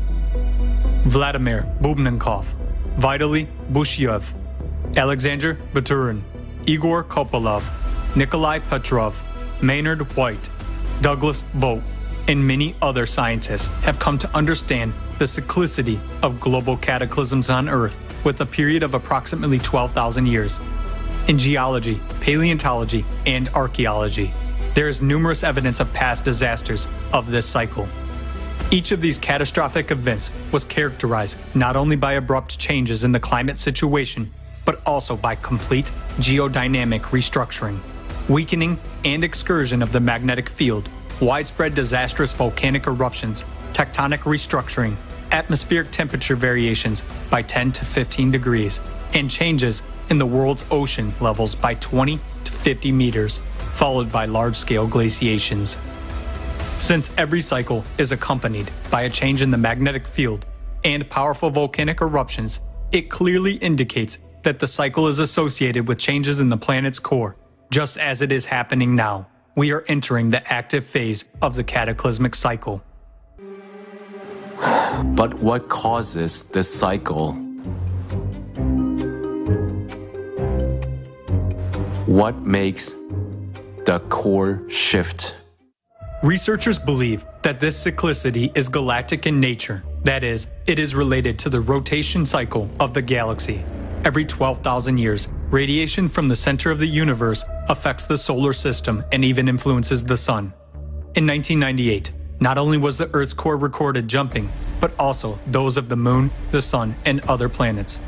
Vladimir Bubnenkov, Vitaly Bushyev, Alexander Baturin, Igor Kopolov, Nikolai Petrov, Maynard White, Douglas Vogt, and many other scientists have come to understand the cyclicity of global cataclysms on Earth with a period of approximately 12,000 years. In geology, paleontology, and archaeology, there is numerous evidence of past disasters of this cycle. Each of these catastrophic events was characterized not only by abrupt changes in the climate situation, but also by complete geodynamic restructuring, weakening and excursion of the magnetic field, widespread disastrous volcanic eruptions, tectonic restructuring, atmospheric temperature variations by 10 to 15 degrees, and changes in the world's ocean levels by 20 to 50 meters, followed by large-scale glaciations. Since every cycle is accompanied by a change in the magnetic field and powerful volcanic eruptions, it clearly indicates that the cycle is associated with changes in the planet's core, just as it is happening now. We are entering the active phase of the cataclysmic cycle. But what causes this cycle? What makes the core shift? Researchers believe that this cyclicity is galactic in nature. That is, it is related to the rotation cycle of the galaxy. Every 12,000 years, radiation from the center of the universe affects the solar system and even influences the sun. In 1998, not only was the Earth's core recorded jumping, but also those of the moon, the sun, and other planets.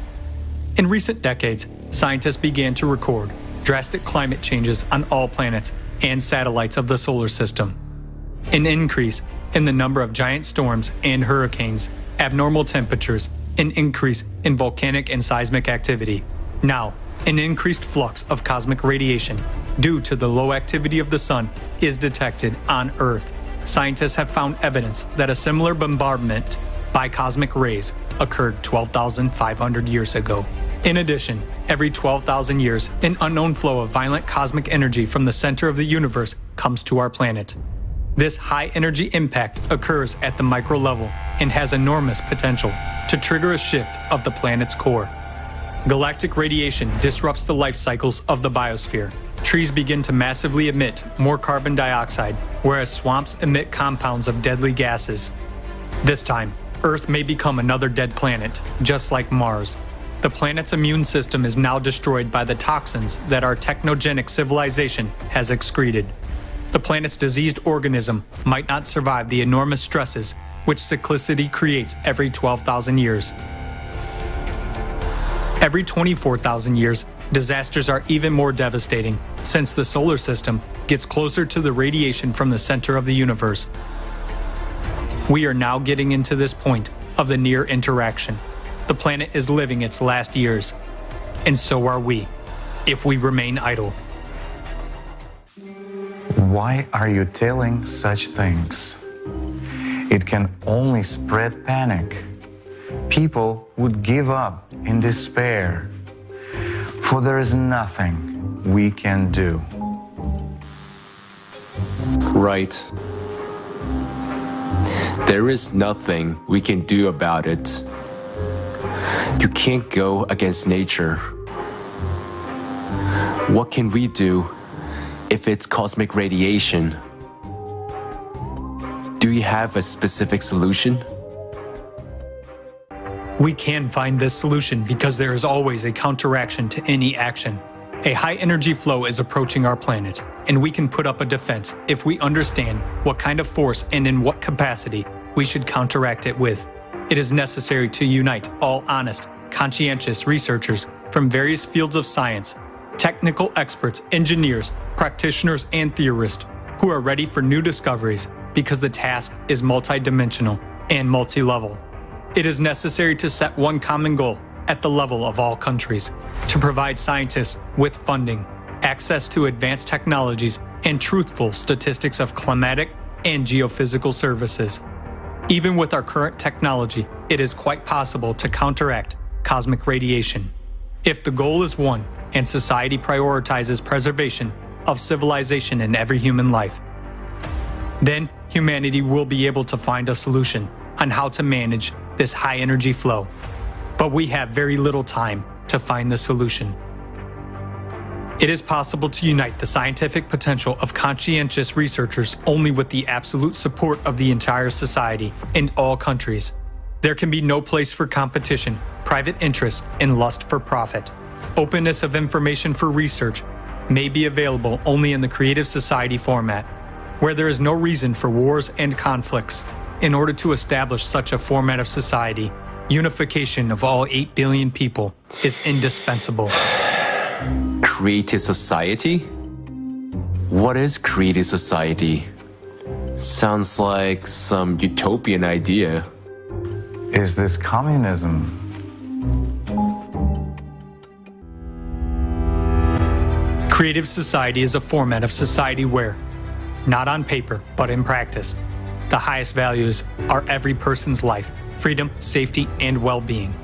In recent decades, scientists began to record drastic climate changes on all planets and satellites of the solar system. An increase in the number of giant storms and hurricanes, abnormal temperatures, an increase in volcanic and seismic activity. Now, an increased flux of cosmic radiation due to the low activity of the sun is detected on Earth. Scientists have found evidence that a similar bombardment by cosmic rays occurred 12,500 years ago. In addition, every 12,000 years, an unknown flow of violent cosmic energy from the center of the universe comes to our planet. This high-energy impact occurs at the micro level and has enormous potential to trigger a shift of the planet's core. Galactic radiation disrupts the life cycles of the biosphere. Trees begin to massively emit more carbon dioxide, whereas swamps emit compounds of deadly gases. This time, Earth may become another dead planet, just like Mars. The planet's immune system is now destroyed by the toxins that our technogenic civilization has excreted. The planet's diseased organism might not survive the enormous stresses which cyclicity creates every 12,000 years. Every 24,000 years, disasters are even more devastating, since the solar system gets closer to the radiation from the center of the universe. We are now getting into this point of the near interaction. The planet is living its last years, and so are we, if we remain idle. Why are you telling such things? It can only spread panic. People would give up in despair, for there is nothing we can do. Right. There is nothing we can do about it. You can't go against nature. What can we do if it's cosmic radiation? Do you have a specific solution? We can find this solution because there is always a counteraction to any action. A high-energy flow is approaching our planet, and we can put up a defense if we understand what kind of force and in what capacity we should counteract it with. It is necessary to unite all honest, conscientious researchers from various fields of science, technical experts, engineers, practitioners, and theorists who are ready for new discoveries because the task is multidimensional and multi-level. It is necessary to set one common goal at the level of all countries, to provide scientists with funding, access to advanced technologies, and truthful statistics of climatic and geophysical services. Even with our current technology, it is quite possible to counteract cosmic radiation. If the goal is one and society prioritizes preservation of civilization in every human life, then humanity will be able to find a solution on how to manage this high energy flow. But we have very little time to find the solution. It is possible to unite the scientific potential of conscientious researchers only with the absolute support of the entire society in all countries. There can be no place for competition, private interest, and lust for profit. Openness of information for research may be available only in the creative society format, where there is no reason for wars and conflicts. In order to establish such a format of society, unification of all 8 billion people is indispensable. Creative society? What is creative society? Sounds like some utopian idea. Is this communism? Creative society is a format of society where, not on paper, but in practice, the highest values are every person's life, freedom, safety, and well-being.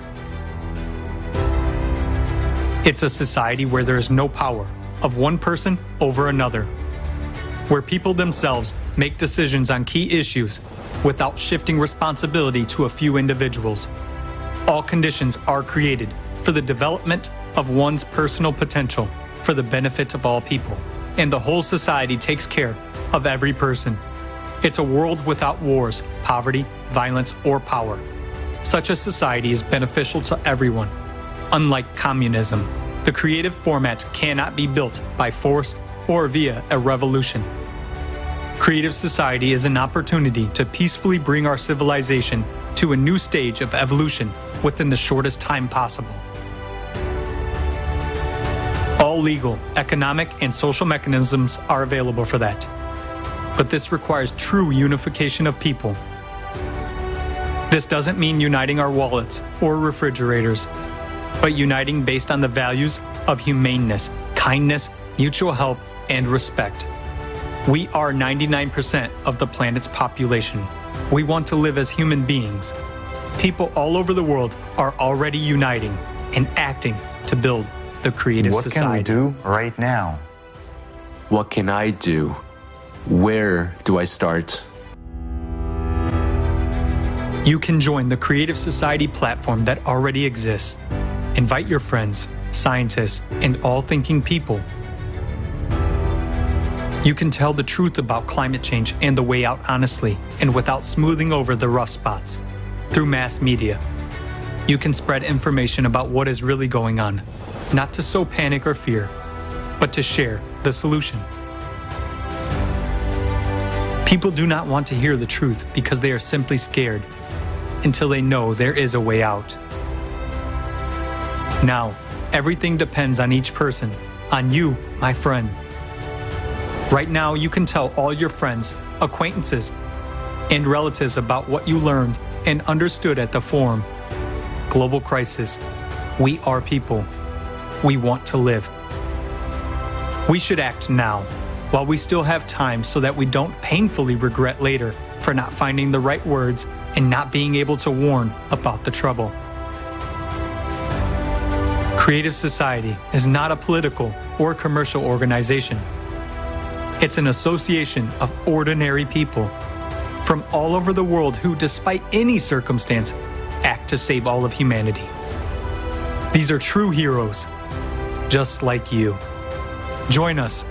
It's a society where there is no power of one person over another, where people themselves make decisions on key issues without shifting responsibility to a few individuals. All conditions are created for the development of one's personal potential for the benefit of all people, and the whole society takes care of every person. It's a world without wars, poverty, violence, or power. Such a society is beneficial to everyone. Unlike communism, the creative format cannot be built by force or via a revolution. Creative society is an opportunity to peacefully bring our civilization to a new stage of evolution within the shortest time possible. All legal, economic, and social mechanisms are available for that. But this requires true unification of people. This doesn't mean uniting our wallets or refrigerators, but uniting based on the values of humaneness, kindness, mutual help, and respect. We are 99% of the planet's population. We want to live as human beings. People all over the world are already uniting and acting to build the creative society. What can we do right now? What can I do? Where do I start? You can join the Creative Society platform that already exists. Invite your friends, scientists, and all thinking people. You can tell the truth about climate change and the way out honestly and without smoothing over the rough spots. Through mass media, you can spread information about what is really going on, not to sow panic or fear, but to share the solution. People do not want to hear the truth because they are simply scared until they know there is a way out. Now, everything depends on each person, on you, my friend. Right now, you can tell all your friends, acquaintances, and relatives about what you learned and understood at the forum. Global crisis. We are people. We want to live. We should act now, while we still have time, so that we don't painfully regret later for not finding the right words and not being able to warn about the trouble. Creative Society is not a political or commercial organization. It's an association of ordinary people from all over the world who, despite any circumstance, act to save all of humanity. These are true heroes, just like you. Join us.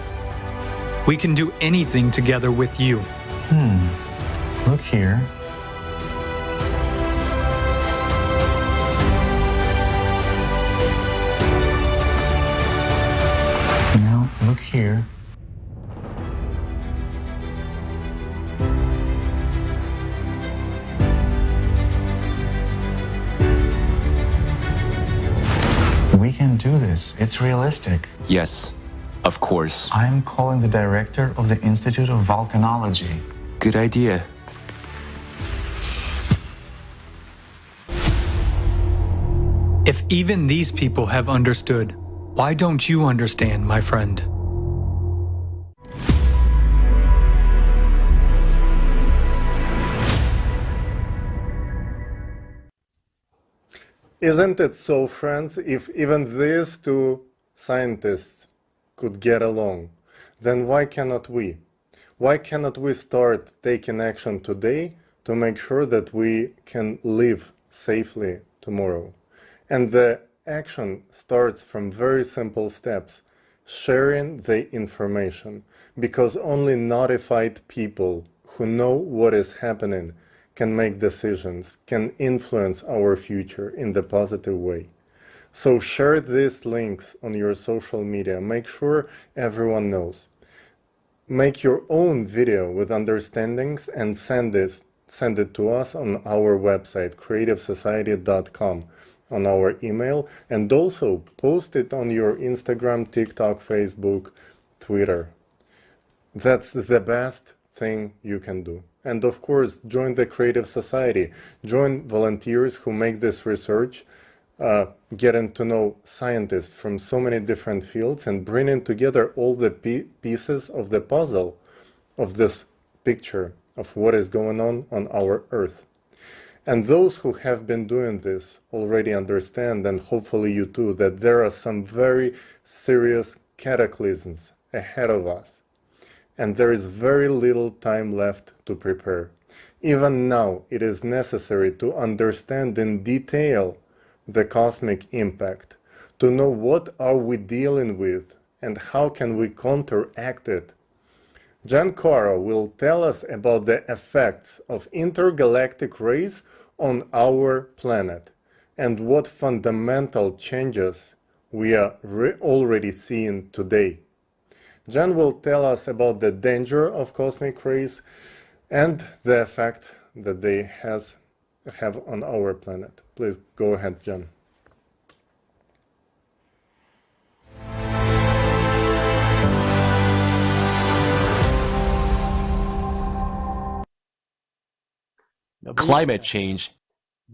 We can do anything together with you. Look here. Now, look here. We can do this. It's realistic. Yes, of course. I'm calling the director of the Institute of Volcanology. Good idea. If If even these people have understood, why don't you understand, my friend? Isn't it so, friends? If even these two scientists could get along, then why cannot we? Why cannot we start taking action today to make sure that we can live safely tomorrow? And the action starts from very simple steps: sharing the information, because only notified people who know what is happening can make decisions, can influence our future in the positive way. So share these links on your social media. Make sure everyone knows. Make your own video with understandings and send it to us on our website, creativesociety.com, on our email, and also post it on your Instagram, TikTok, Facebook, Twitter. That's the best thing you can do. And of course, join the Creative Society. Join volunteers who make this research, getting to know scientists from so many different fields and bringing together all the pieces of the puzzle of this picture of what is going on our Earth. And those who have been doing this already understand, and hopefully you too, that there are some very serious cataclysms ahead of us. And there is very little time left to prepare. Even now, it is necessary to understand in detail the cosmic impact, to know what are we dealing with and how can we counteract it. Jan Caro will tell us about the effects of intergalactic rays on our planet and what fundamental changes we are already seeing today. Jan will tell us about the danger of cosmic rays and the effect that they have on our planet. Please go ahead, Jan. Climate change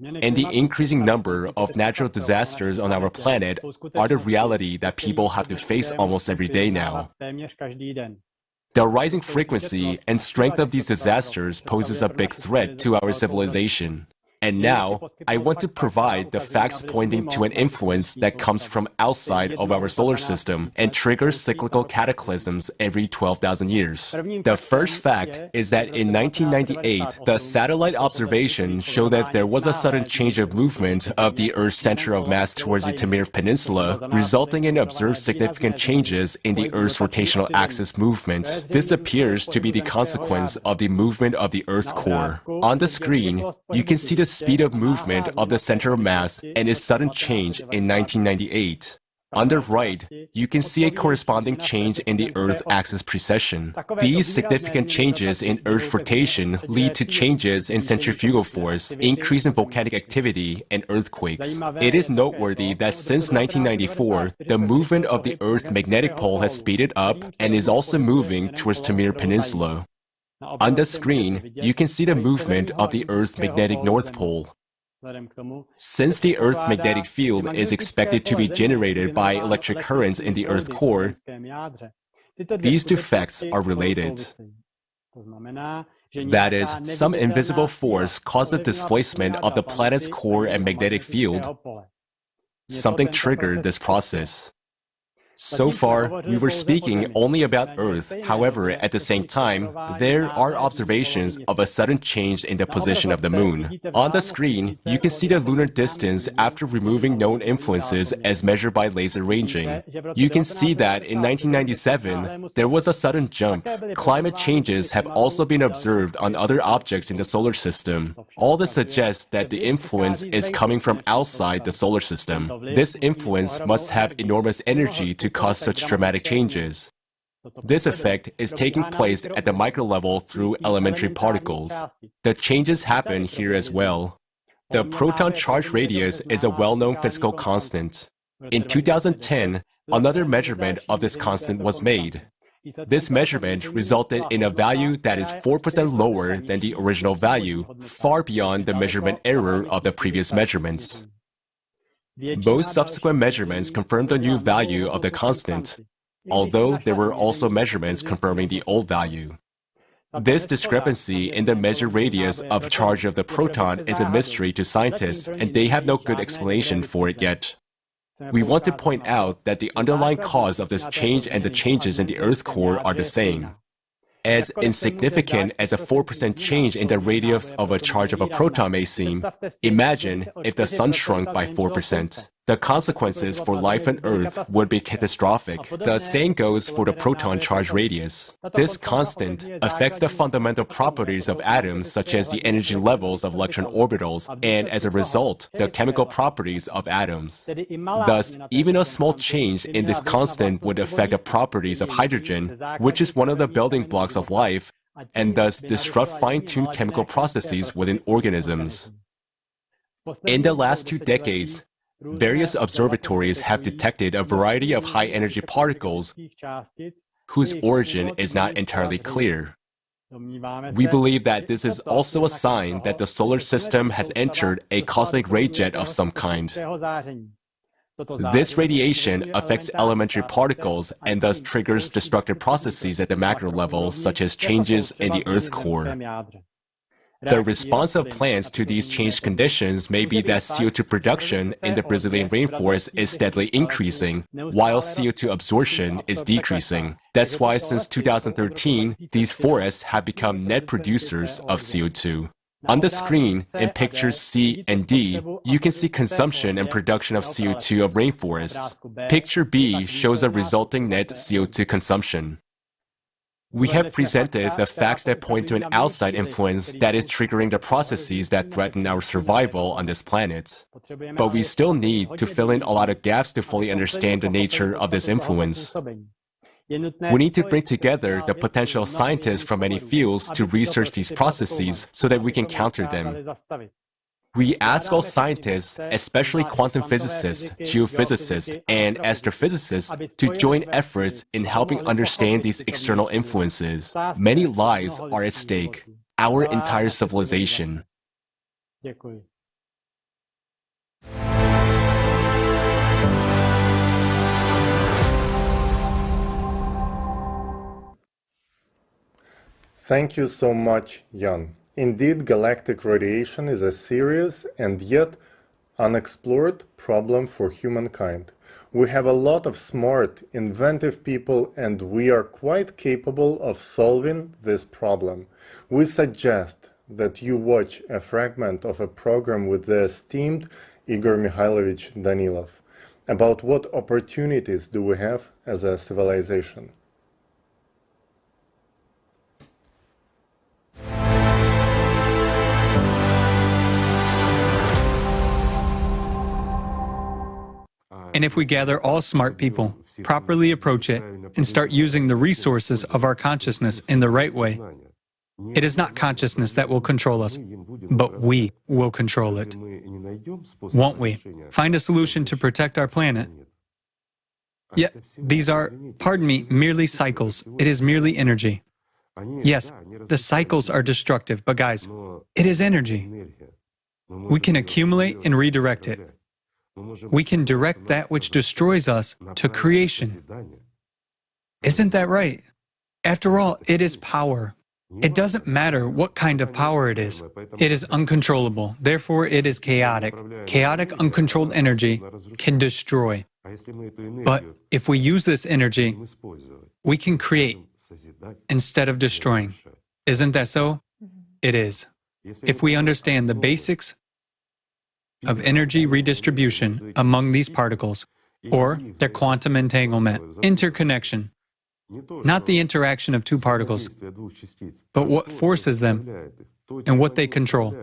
and the increasing number of natural disasters on our planet are the reality that people have to face almost every day now. The rising frequency and strength of these disasters poses a big threat to our civilization. And now, I want to provide the facts pointing to an influence that comes from outside of our solar system and triggers cyclical cataclysms every 12,000 years. The first fact is that in 1998, the satellite observation showed that there was a sudden change of movement of the Earth's center of mass towards the Taimyr Peninsula, resulting in observed significant changes in the Earth's rotational axis movement. This appears to be the consequence of the movement of the Earth's core. On the screen, you can see the speed of movement of the center of mass and its sudden change in 1998. On the right, you can see a corresponding change in the Earth axis precession. These significant changes in Earth's rotation lead to changes in centrifugal force, increase in volcanic activity, and earthquakes. It is noteworthy that since 1994, the movement of the Earth's magnetic pole has speeded up and is also moving towards Taimyr Peninsula. On the screen, you can see the movement of the Earth's magnetic North Pole. Since the Earth's magnetic field is expected to be generated by electric currents in the Earth's core, these two facts are related. That is, some invisible force caused the displacement of the planet's core and magnetic field. Something triggered this process. So far, we were speaking only about Earth. However, at the same time, there are observations of a sudden change in the position of the Moon. On the screen, you can see the lunar distance after removing known influences as measured by laser ranging. You can see that in 1997, there was a sudden jump. Climate changes have also been observed on other objects in the solar system. All this suggests that the influence is coming from outside the solar system. This influence must have enormous energy to cause such dramatic changes. This effect is taking place at the micro level through elementary particles. The changes happen here as well. The proton charge radius is a well-known physical constant. In 2010, another measurement of this constant was made. This measurement resulted in a value that is 4% lower than the original value, far beyond the measurement error of the previous measurements. Both subsequent measurements confirmed the new value of the constant, although there were also measurements confirming the old value. This discrepancy in the measured radius of charge of the proton is a mystery to scientists, and they have no good explanation for it yet. We want to point out that the underlying cause of this change and the changes in the Earth core are the same. As insignificant as a 4% change in the radius of a charge of a proton may seem, imagine if the sun shrunk by 4%. The consequences for life on Earth would be catastrophic. The same goes for the proton charge radius. This constant affects the fundamental properties of atoms, such as the energy levels of electron orbitals, and as a result, the chemical properties of atoms. Thus, even a small change in this constant would affect the properties of hydrogen, which is one of the building blocks of life, and thus disrupt fine-tuned chemical processes within organisms. In the last 2 decades, various observatories have detected a variety of high-energy particles whose origin is not entirely clear. We believe that this is also a sign that the solar system has entered a cosmic ray jet of some kind. This radiation affects elementary particles and thus triggers destructive processes at the macro level, such as changes in the Earth core. The response of plants to these changed conditions may be that CO2 production in the Brazilian rainforest is steadily increasing, while CO2 absorption is decreasing. That's why since 2013, these forests have become net producers of CO2. On the screen, in pictures C and D, you can see consumption and production of CO2 of rainforests. Picture B shows a resulting net CO2 consumption. We have presented the facts that point to an outside influence that is triggering the processes that threaten our survival on this planet. But we still need to fill in a lot of gaps to fully understand the nature of this influence. We need to bring together the potential scientists from many fields to research these processes so that we can counter them. We ask all scientists, especially quantum physicists, geophysicists, and astrophysicists, to join efforts in helping understand these external influences. Many lives are at stake, our entire civilization. Thank you so much, Jan. Indeed, galactic radiation is a serious and yet unexplored problem for humankind. We have a lot of smart, inventive people, and we are quite capable of solving this problem. We suggest that you watch a fragment of a program with the esteemed Igor Mikhailovich Danilov about what opportunities do we have as a civilization. And if we gather all smart people, properly approach it, and start using the resources of our consciousness in the right way, it is not consciousness that will control us, but we will control it. Won't we? Find a solution to protect our planet. Yet, these are, pardon me, merely cycles. It is merely energy. Yes, the cycles are destructive, but guys, it is energy. We can accumulate and redirect it. We can direct that which destroys us to creation. Isn't that right? After all, it is power. It doesn't matter what kind of power it is. It is uncontrollable. Therefore, it is chaotic. Chaotic, uncontrolled energy can destroy. But if we use this energy, we can create instead of destroying. Isn't that so? It is. If we understand the basics of energy redistribution among these particles, or their quantum entanglement, interconnection, not the interaction of two particles, but what forces them and what they control.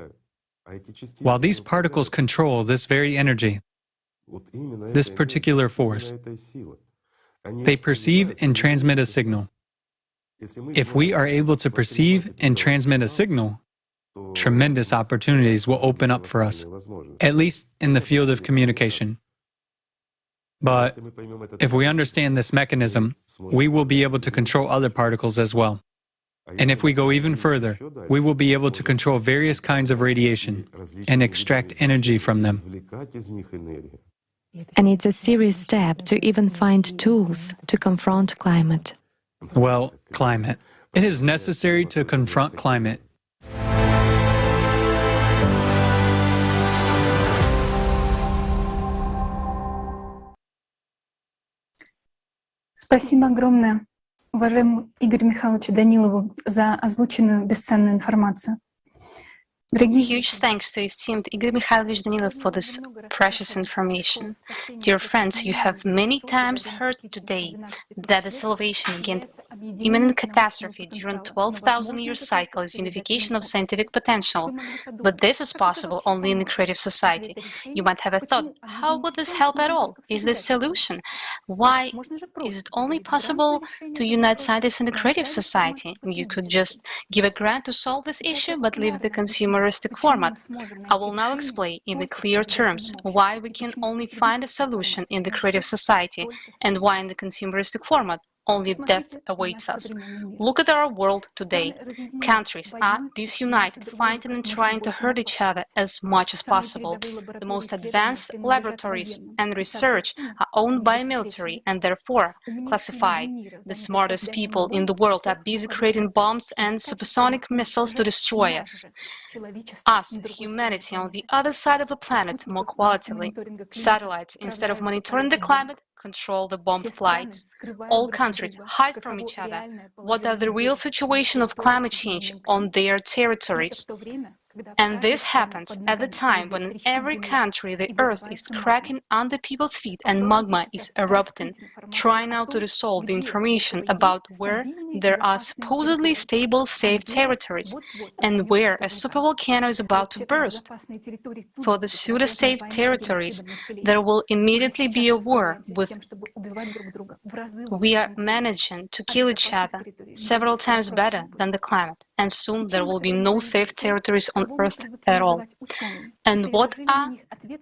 While these particles control this very energy, this particular force, they perceive and transmit a signal. If we are able to perceive and transmit a signal, tremendous opportunities will open up for us, at least in the field of communication. But if we understand this mechanism, we will be able to control other particles as well. And if we go even further, we will be able to control various kinds of radiation and extract energy from them. And it's a serious step to even find tools to confront climate. Well, climate. It is necessary to confront climate. Спасибо огромное, уважаемому Игорю Михайловичу Данилову, за озвученную бесценную информацию. Huge thanks to esteemed Igor Mikhailovich Danilov for this precious information. Dear friends, you have many times heard today that the salvation against imminent catastrophe during 12,000-year cycle is unification of scientific potential. But this is possible only in a creative society. You might have a thought, how would this help at all? Is this solution? Why is it only possible to unite scientists in a creative society? You could just give a grant to solve this issue, but leave the consumeristic format. I will now explain in the clear terms why we can only find a solution in the creative society and why in the consumeristic format only death awaits us. Look at our world today. Countries are disunited, fighting and trying to hurt each other as much as possible. The most advanced laboratories and research are owned by military and therefore classified. The smartest people in the world are busy creating bombs and supersonic missiles to destroy us. Us, humanity, on the other side of the planet, more qualitatively. Satellites, instead of monitoring the climate, control the bomb flights. All countries hide from each other. What are the real situation of climate change on their territories? And this happens at the time when in every country the earth is cracking under people's feet and magma is erupting. Try now to resolve the information about where there are supposedly stable, safe territories and where a supervolcano is about to burst. For the pseudo-safe territories, there will immediately be a war with we are managing to kill each other several times better than the climate. And soon there will be no safe territories on Earth at all. And what are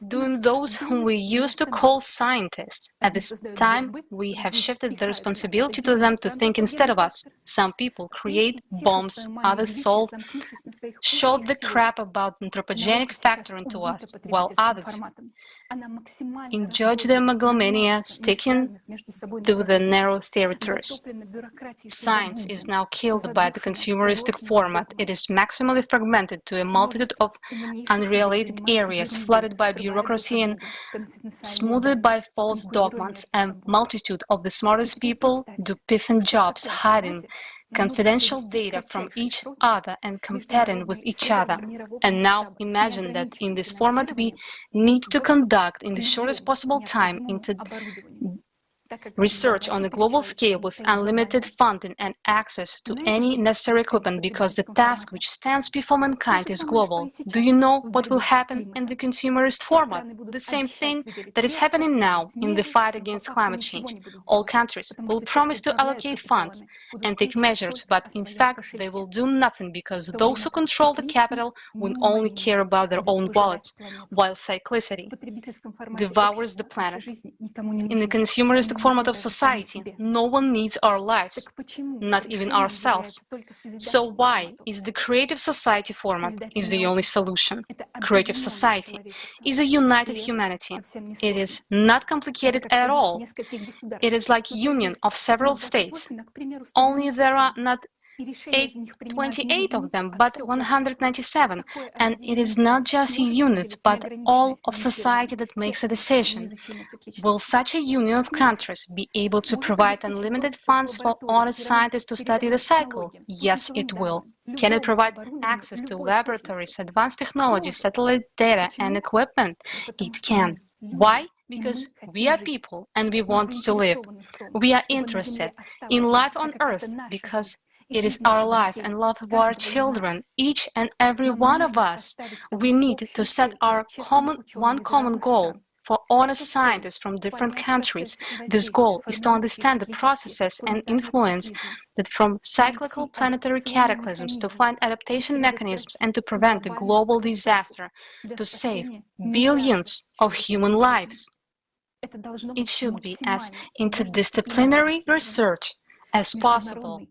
doing those whom we used to call scientists? At this time, we have shifted the responsibility to them to think instead of us. Some people create bombs, others solve, showed the crap about the anthropogenic factor into us, while others judge their megalomania, sticking to the narrow territories. Science is now killed by the consumeristic format. It is maximally fragmented to a multitude of unrelated areas, flooded by bureaucracy and smoothed by false dogmas. A multitude of the smartest people do piffing jobs, hiding confidential data from each other and competing with each other. And now imagine that in this format we need to conduct in the shortest possible time into research on a global scale with unlimited funding and access to any necessary equipment, because the task which stands before mankind is global. Do you know what will happen in the consumerist format? The same thing that is happening now in the fight against climate change. All countries will promise to allocate funds and take measures, but in fact they will do nothing, because those who control the capital will only care about their own wallets, while cyclicity devours the planet. In the consumerist format of society, no one needs our lives, not even ourselves. So why is the creative society format is the only solution? Creative society is a united humanity. It is not complicated at all. It is like union of several states, only there are not 28 of them, but 197. And it is not just a unit, but all of society that makes a decision. Will such a union of countries be able to provide unlimited funds for honest scientists to study the cycle? Yes, it will. Can it provide access to laboratories, advanced technology, satellite data, and equipment? It can. Why? Because we are people and we want to live. We are interested in life on Earth because it is our life and love of our children, each and every one of us. We need to set our one common goal for honest scientists from different countries. This goal is to understand the processes and influence that from cyclical planetary cataclysms to find adaptation mechanisms and to prevent the global disaster, to save billions of human lives. It should be as interdisciplinary research as possible.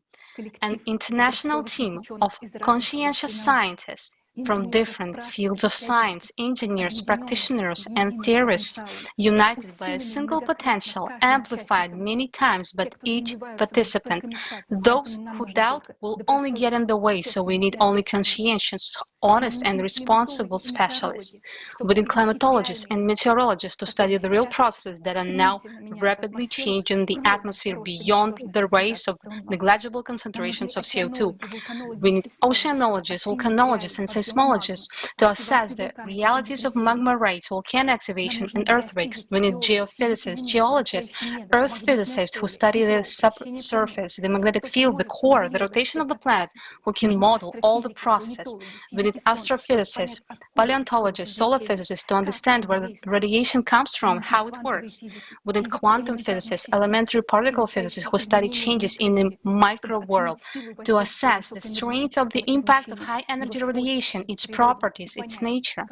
An international team of conscientious scientists from different fields of science, engineers, practitioners, and theorists, united by a single potential, amplified many times by each participant. Those who doubt will only get in the way, so we need only conscientious, honest, and responsible specialists. We need climatologists and meteorologists to study the real processes that are now rapidly changing the atmosphere beyond the rays of negligible concentrations of CO2. We need oceanologists, volcanologists, and seismologists to assess the realities of magma rates, volcano activation, and earthquakes. We need geophysicists, geologists, earth physicists who study the subsurface, the magnetic field, the core, the rotation of the planet, who can model all the processes. We need astrophysicists, paleontologists, solar physicists to understand where the radiation comes from, how it works. We need quantum physicists, elementary particle physicists who study changes in the micro world to assess the strength of the impact of high energy radiation, its properties, its nature,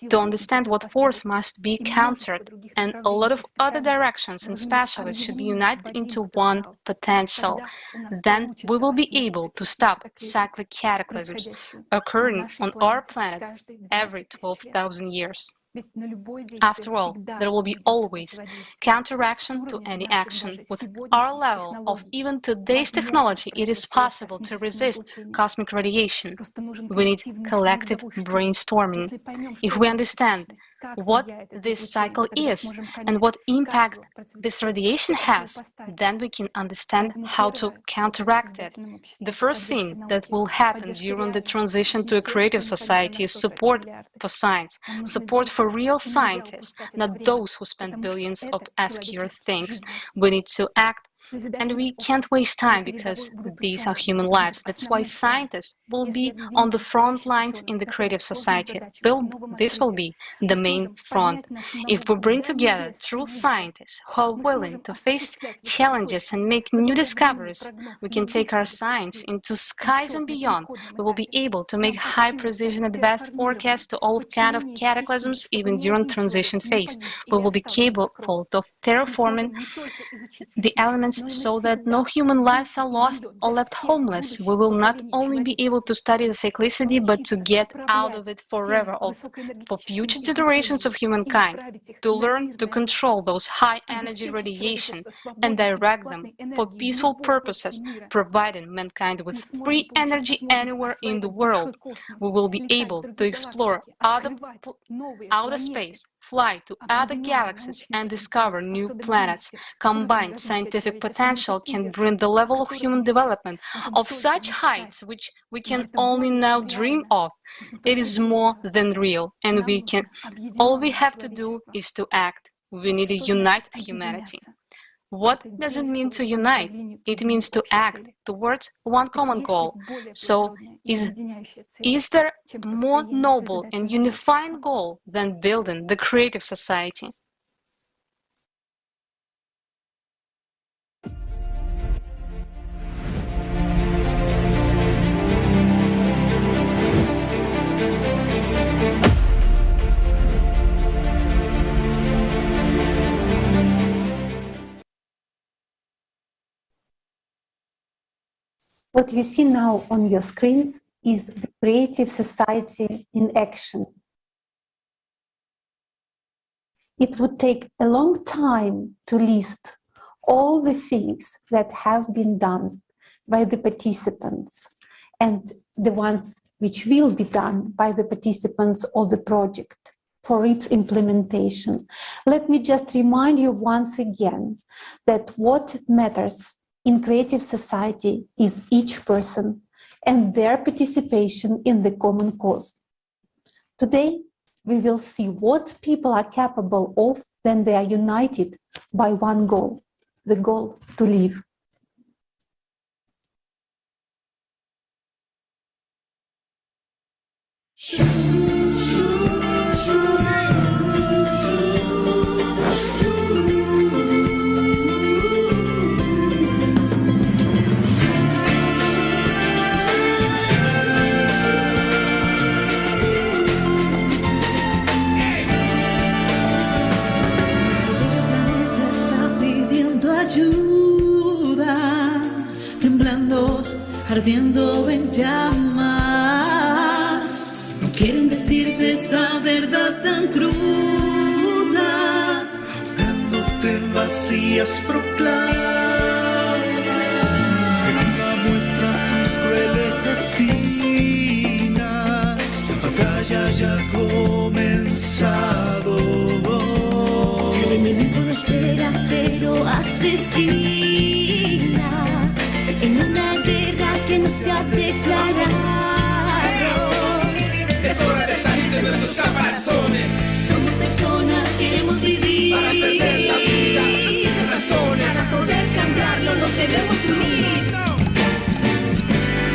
to understand what force must be countered, and a lot of other directions and specialists should be united into one potential. Then we will be able to stop cyclic cataclysms occurring on our planet every 12,000 years. After all, there will be always counteraction to any action. With our level of even today's technology, it is possible to resist cosmic radiation. We need collective brainstorming. If we understand what this cycle is and what impact this radiation has, then we can understand how to counteract it. The first thing that will happen during the transition to a creative society is support for science, support for real scientists, not those who spend billions of obscure things. We need to act, and we can't waste time because these are human lives. That's why scientists will be on the front lines in the creative society. This will be the main front. If we bring together true scientists who are willing to face challenges and make new discoveries, we can take our science into skies and beyond. We will be able to make high-precision advanced forecasts to all kinds of cataclysms even during transition phase. We will be capable of terraforming the elements so that no human lives are lost or left homeless. We will not only be able to study the cyclicity, but to get out of it forever for future generations of humankind, to learn to control those high-energy radiation and direct them for peaceful purposes, providing mankind with free energy anywhere in the world. We will be able to explore outer space, fly to other galaxies, and discover new planets. Combined scientific potential can bring the level of human development of such heights which we can only now dream of. It is more than real, and all we have to do is to act. We need a united humanity. What does it mean to unite? It means to act towards one common goal. So, is there a more noble and unifying goal than building the creative society? What you see now on your screens is the creative society in action. It would take a long time to list all the things that have been done by the participants and the ones which will be done by the participants of the project for its implementation. Let me just remind you once again that what matters in creative society is each person and their participation in the common cause. Today, we will see what people are capable of when they are united by one goal, the goal to live. Temblando, ardiendo en llamas. días proclama en una muestra sus crueles espinas. La batalla ya ha comenzado. El enemigo no espera, pero asesina en una guerra que no se ha declarado. Es hora de salir de nuestros caparazones. Somos personas, queremos vivir. Para perder la vida no existen razones. Para poder cambiarlo nos debemos unir.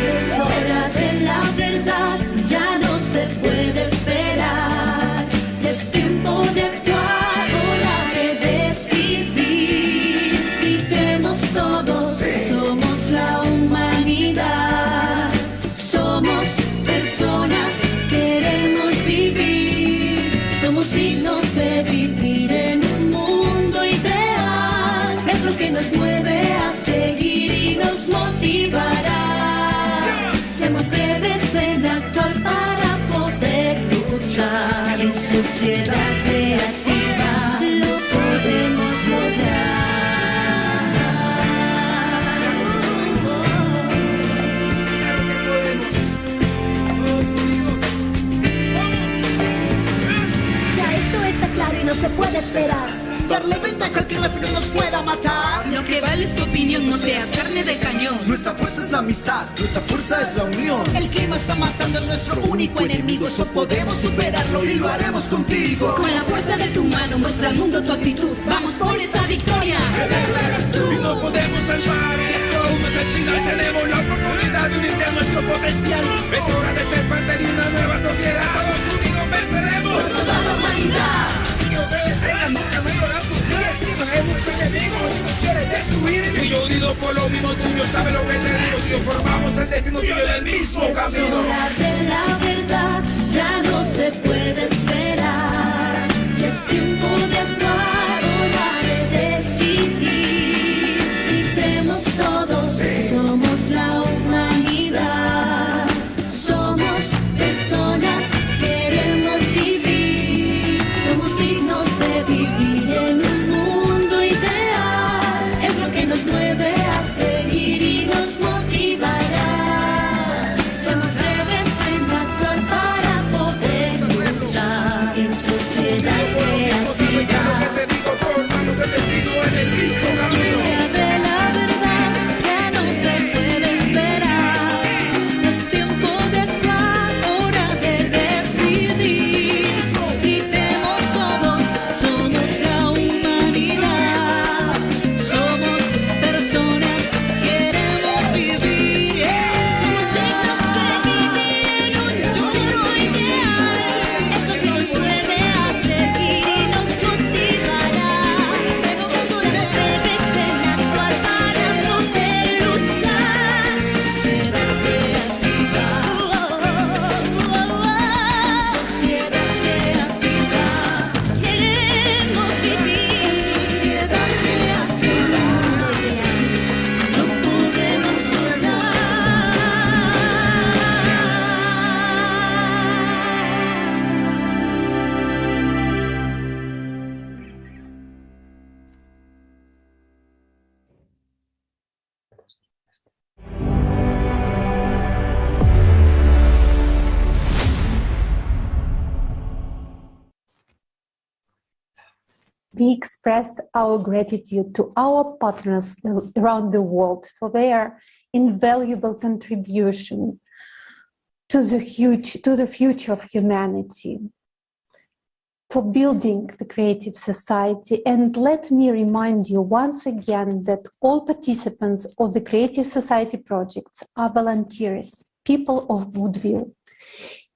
Es hora de la verdad, ya no se puede esperar. Es tiempo de actuar, hora de decidir. Gritemos todos, somos la humanidad. Somos personas, queremos vivir. Somos dignos de vivir en un mundo ideal. Es lo que nos mueve a seguir y nos motivará. Seamos breves en actuar para poder luchar. En sociedad creativa lo podemos lograr. Ya esto está claro y no se puede esperar. Darle ventaja al que nos pueda matar. Lo que vale es tu opinión, no seas carne de cañón. Nuestra fuerza es la amistad, nuestra fuerza es la unión. El clima está matando a nuestro único enemigo. Eso podemos superarlo y lo haremos contigo. Con la fuerza de tu mano, muestra al mundo tu actitud. Vamos por esa victoria. El héroe eres tú. Y no podemos salvar esto, aún no es el final. Tenemos la oportunidad de unirte a nuestro potencial. Es hora de ser parte de una nueva sociedad. Todos unidos venceremos por toda la humanidad. Si no te detengas, nunca me llorarás tus días. Es nuestro enemigo y nos quiere destruir. Y yo unido por lo mismo tuyo, sabe lo que tenemos. Y formamos el destino tuyo del mismo camino. Es hora de la verdad, ya no se puede esperar. Es tiempo de actuar, hora de decidir. Gritemos todos, somos la humanidad. Somos personas, queremos vivir. Somos dignos de vivir en un mundo ideal. Es lo que nos mueve a seguir y nos motivará. Somos breves en actuar para poder luchar. En sociedad creativa. Día de la verdad, ya no se puede esperar. Es tiempo de actuar, hora de decidir. Gritemos todos, somos la humanidad. Somos personas, queremos vivir. Somos dignos de vivir en un mundo ideal. Es lo que nos mueve a seguir y nos motivará. Somos breves en actuar para poder luchar. Sociedad creativa. Sociedad creativa. Queremos vivir en sociedad creativa. Lo podemos lograr. We express our gratitude to our partners around the world for their invaluable contribution to the future of humanity, for building the creative society. And let me remind you once again that all participants of the Creative Society projects are volunteers, people of goodwill,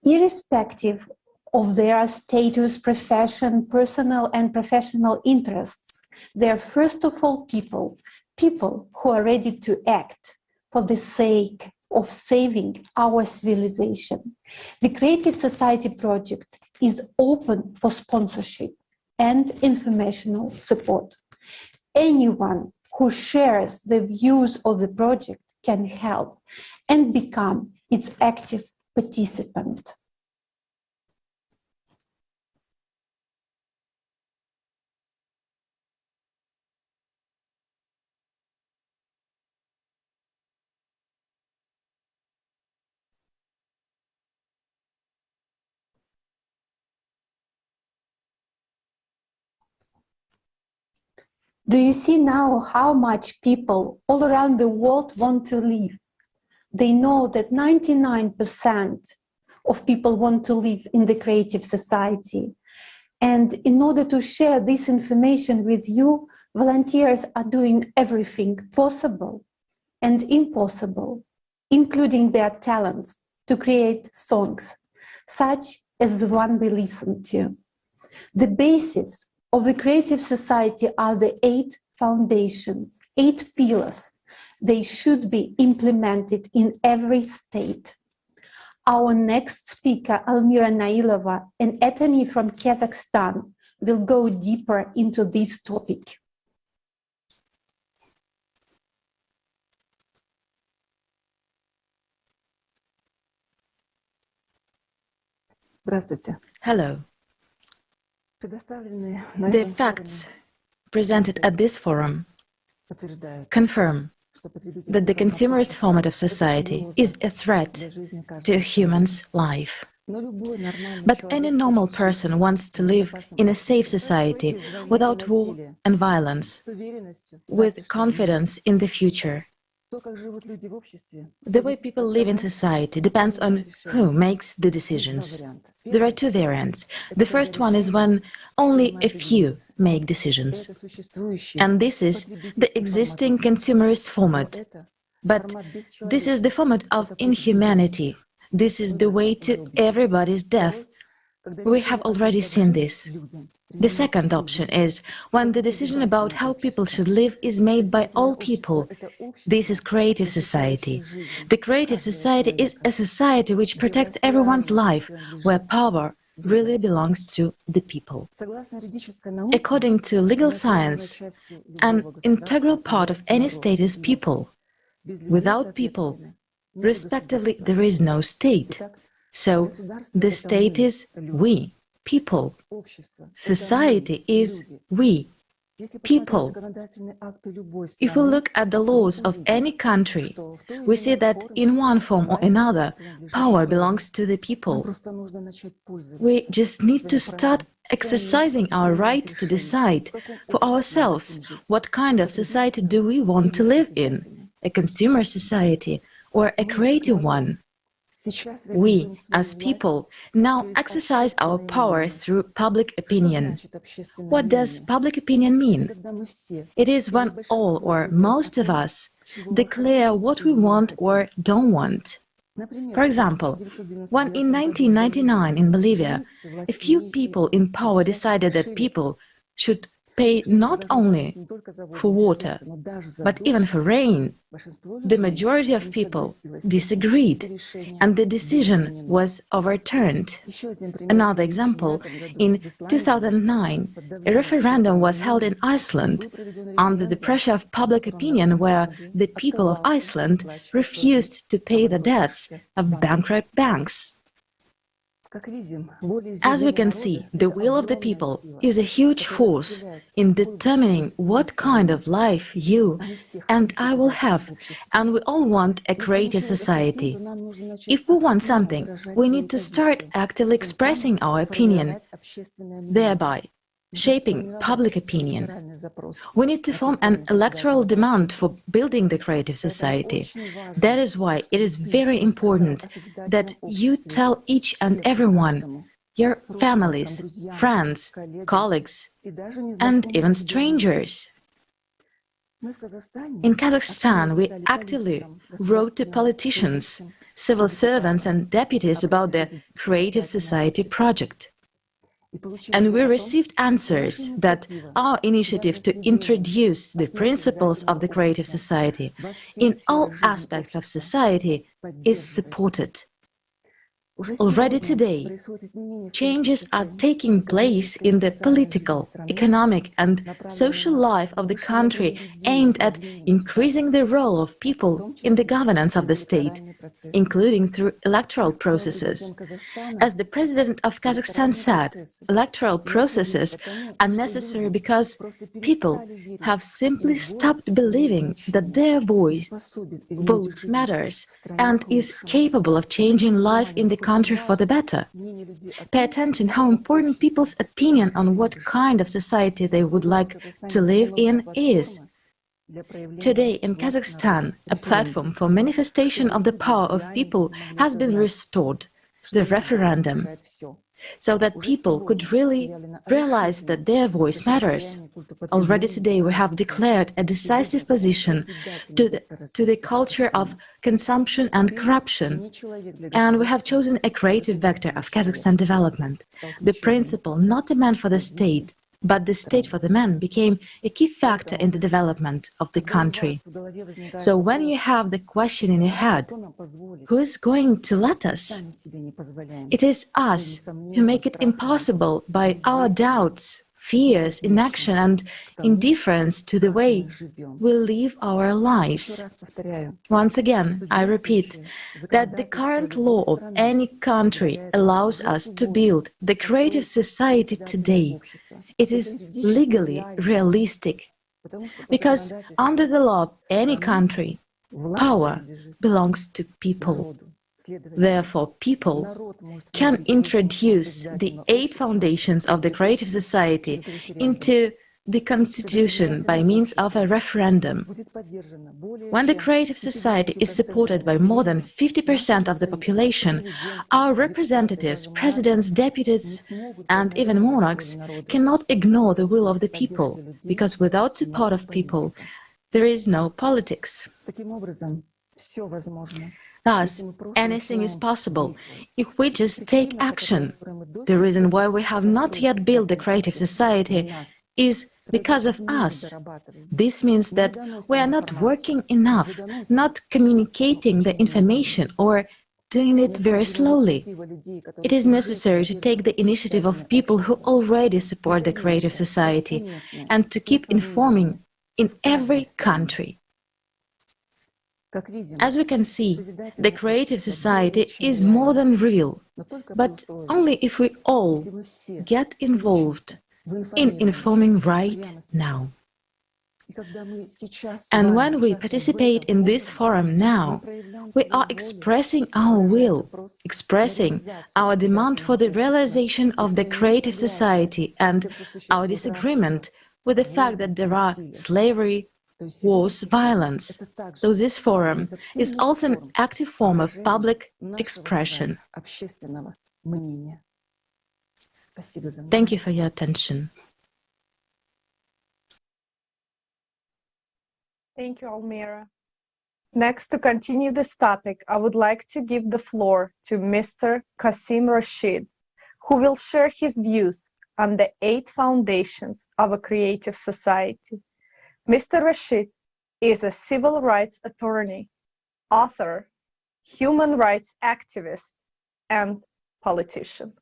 irrespective of their status, profession, personal and professional interests. They are first of all people who are ready to act for the sake of saving our civilization. The Creative Society project is open for sponsorship and informational support. Anyone who shares the views of the project can help and become its active participant. Do you see now how much people all around the world want to live? They know that 99% of people want to live in the creative society. And in order to share this information with you, volunteers are doing everything possible and impossible, including their talents, to create songs, such as the one we listened to. The basis of the creative society are the 8 foundations, 8 pillars. They should be implemented in every state. Our next speaker, Almira Nailova, an attorney from Kazakhstan, will go deeper into this topic. Hello. The facts presented at this forum confirm that the consumerist format of society is a threat to a human's life. But any normal person wants to live in a safe society without war and violence, with confidence in the future. The way people live in society depends on who makes the decisions. There are 2 variants. The first one is when only a few make decisions. And this is the existing consumerist format. But this is the format of inhumanity. This is the way to everybody's death. We have already seen this. The second option is when the decision about how people should live is made by all people. This is creative society. The creative society is a society which protects everyone's life, where power really belongs to the people. According to legal science, an integral part of any state is people. Without people, respectively, there is no state. So the state is we, people. Society is we, people. If we look at the laws of any country, we see that in one form or another, power belongs to the people. We just need to start exercising our right to decide for ourselves what kind of society do we want to live in, a consumer society or a creative one. We, as people, now exercise our power through public opinion. What does public opinion mean? It is when all or most of us declare what we want or don't want. For example, when in 1999 in Bolivia, a few people in power decided that people should pay not only for water, but even for rain, the majority of people disagreed, and the decision was overturned. Another example, in 2009, a referendum was held in Iceland under the pressure of public opinion, where the people of Iceland refused to pay the debts of bankrupt banks. As we can see, the will of the people is a huge force in determining what kind of life you and I will have, and we all want a creative society. If we want something, we need to start actively expressing our opinion, thereby shaping public opinion. We need to form an electoral demand for building the creative society. That is why it is very important that you tell each and everyone, your families, friends, colleagues, and even strangers. In Kazakhstan, we actively wrote to politicians, civil servants, and deputies about the Creative Society project. And we received answers that our initiative to introduce the principles of the creative society in all aspects of society is supported. Already today, changes are taking place in the political, economic, and social life of the country aimed at increasing the role of people in the governance of the state, including through electoral processes. As the President of Kazakhstan said, electoral processes are necessary because people have simply stopped believing that their vote matters and is capable of changing life in the country country for the better. Pay attention how important people's opinion on what kind of society they would like to live in is. Today in Kazakhstan, a platform for manifestation of the power of people has been restored, the referendum, so that people could really realize that their voice matters. Already today we have declared a decisive position to the culture of consumption and corruption, and we have chosen a creative vector of Kazakhstan development. The principle, not a man for the state, but the state for the man, became a key factor in the development of the country. So when you have the question in your head, who is going to let us? It is us who make it impossible by our doubts, fears, inaction and indifference to the way we live our lives. Once again, I repeat that the current law of any country allows us to build the creative society today. It is legally realistic, because under the law of any country, power belongs to people. Therefore, people can introduce the 8 foundations of the creative society into the constitution by means of a referendum. When the creative society is supported by more than 50% of the population, our representatives, presidents, deputies, and even monarchs cannot ignore the will of the people, because without support of people, there is no politics. Thus, anything is possible if we just take action. The reason why we have not yet built the creative society is because of us. This means that we are not working enough, not communicating the information, or doing it very slowly. It is necessary to take the initiative of people who already support the creative society and to keep informing in every country. As we can see, the creative society is more than real, but only if we all get involved in informing right now. And when we participate in this forum now, we are expressing our will, expressing our demand for the realization of the creative society and our disagreement with the fact that there are slavery, wars, violence. So this forum is also an active form of public expression. Thank you for your attention. Thank you, Almira. Next, to continue this topic, I would like to give the floor to Mr. Qasim Rashid, who will share his views on the 8 foundations of a creative society. Mr. Rashid is a civil rights attorney, author, human rights activist, and politician.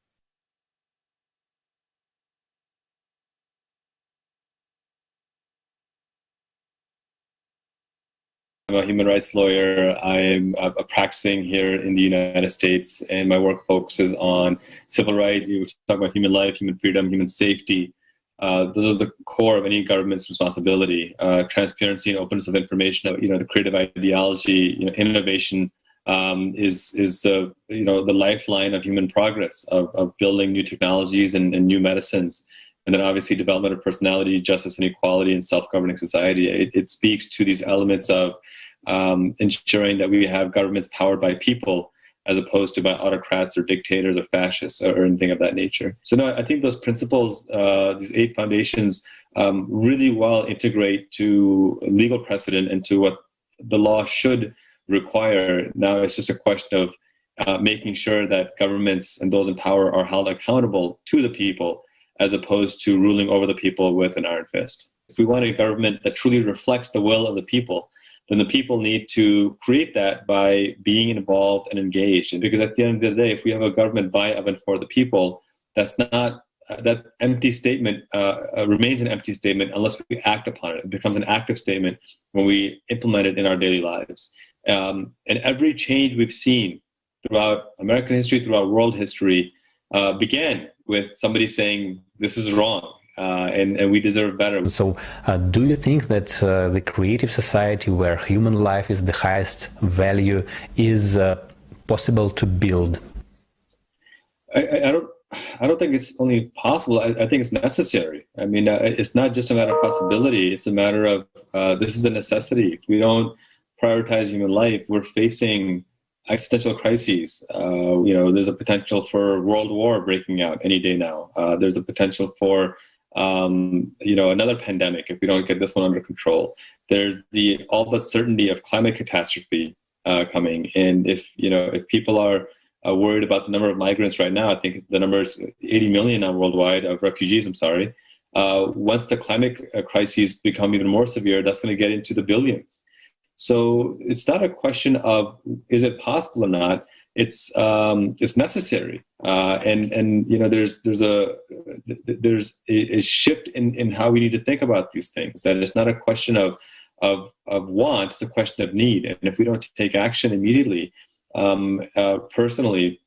I'm a human rights lawyer. I'm practicing here in the United States, and my work focuses on civil rights. We talk about human life, human freedom, human safety. Those are the core of any government's responsibility. Transparency and openness of information. The creative ideology, innovation is the the lifeline of human progress, of building new technologies and new medicines. And then obviously development of personality, justice and equality, and self-governing society. It speaks to these elements of ensuring that we have governments powered by people, as opposed to by autocrats or dictators or fascists or anything of that nature. So no, I think those principles, these 8 foundations, really well integrate to legal precedent and to what the law should require. Now it's just a question of making sure that governments and those in power are held accountable to the people, as opposed to ruling over the people with an iron fist. If we want a government that truly reflects the will of the people, then the people need to create that by being involved and engaged. And because at the end of the day, if we have a government by, of, and for the people, that's not, that empty statement remains an empty statement unless we act upon it. It becomes an active statement when we implement it in our daily lives. And every change we've seen throughout American history, throughout world history, began with somebody saying, this is wrong, and we deserve better. So do you think that the creative society where human life is the highest value is possible to build? I don't think it's only possible. I think it's necessary. I mean, it's not just a matter of possibility. It's a matter of this is a necessity. If we don't prioritize human life, we're facing existential crises. There's a potential for world war breaking out any day now. There's a potential for another pandemic if we don't get this one under control. There's the all but certainty of climate catastrophe coming, and if people are worried about the number of migrants right now, I think the number is 80 million now worldwide of refugees. I'm sorry. Once the climate crises become even more severe, that's going to get into the billions. So it's not a question of is it possible or not. It's necessary, and there's a shift in how we need to think about these things. That it's not a question of want; it's a question of need. And if we don't take action immediately, personally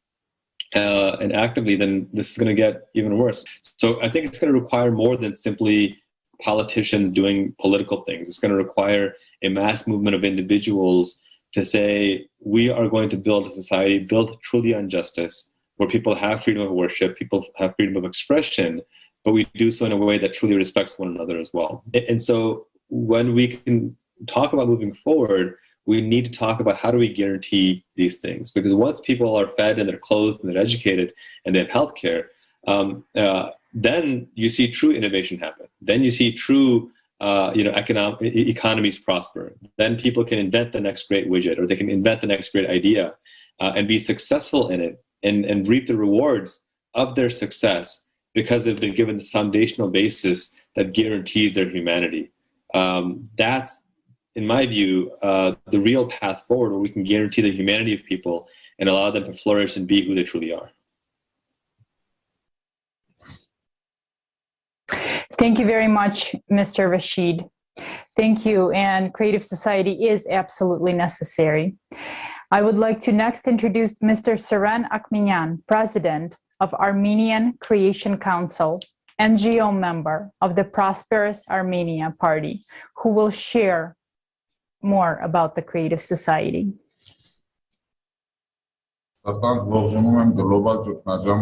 and actively, then this is going to get even worse. So I think it's going to require more than simply politicians doing political things. It's going to require a mass movement of individuals to say, we are going to build a society built truly on justice, where people have freedom of worship, people have freedom of expression, but we do so in a way that truly respects one another as well. And so when we can talk about moving forward, we need to talk about how do we guarantee these things? Because once people are fed and they're clothed and they're educated and they have healthcare, then you see true innovation happen. Then you see true economies prosper. Then people can invent the next great widget, or they can invent the next great idea and be successful in it and reap the rewards of their success because they've been given this foundational basis that guarantees their humanity. That's, in my view, the real path forward, where we can guarantee the humanity of people and allow them to flourish and be who they truly are. Thank you very much, Mr. Rashid. Thank you. And creative society is absolutely necessary. I would like to next introduce Mr. Saran Akminyan, President of Armenian Creation Council, NGO member of the Prosperous Armenia Party, who will share more about the creative society. Սրտանց ողջունում եմ գլոբալ ճգնաժամ,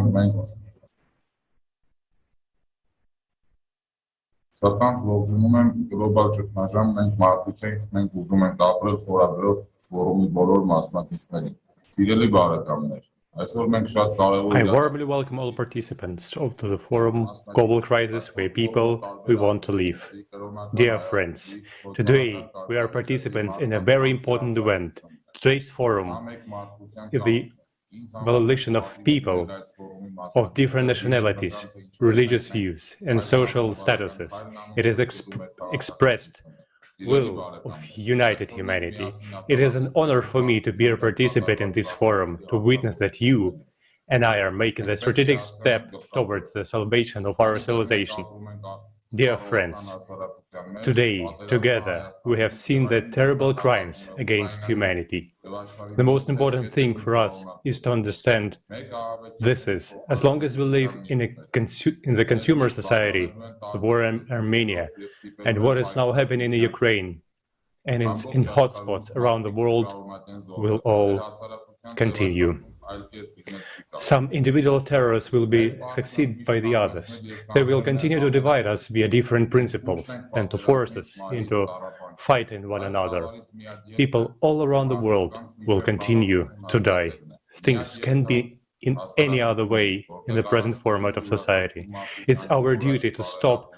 մենք մարդիկ ենք, մենք ուզում ենք ապրել խորագրով ֆորումի բոլոր մասնակիցներին։ Սիրելի բարեկամներ, այսօր մենք շատ կարևոր I warmly welcome all participants to the forum Global Crisis Where People We Want to Live. Dear friends, today we are participants in a very important event. Today's forum is the volition of people of different nationalities, religious views, and social statuses. It is expressed will of united humanity. It is an honor for me to be a participant in this forum, to witness that you and I are making the strategic step towards the salvation of our civilization. Dear friends, today, together, we have seen the terrible crimes against humanity. The most important thing for us is to understand this is, as long as we live in the consumer society, the war in Armenia, and what is now happening in Ukraine, and in hotspots around the world, will all continue. Some individual terrorists will be succeeded by the others. They will continue to divide us via different principles and to force us into fighting one another. People all around the world will continue to die. Things can't be in any other way in the present format of society. It's our duty to stop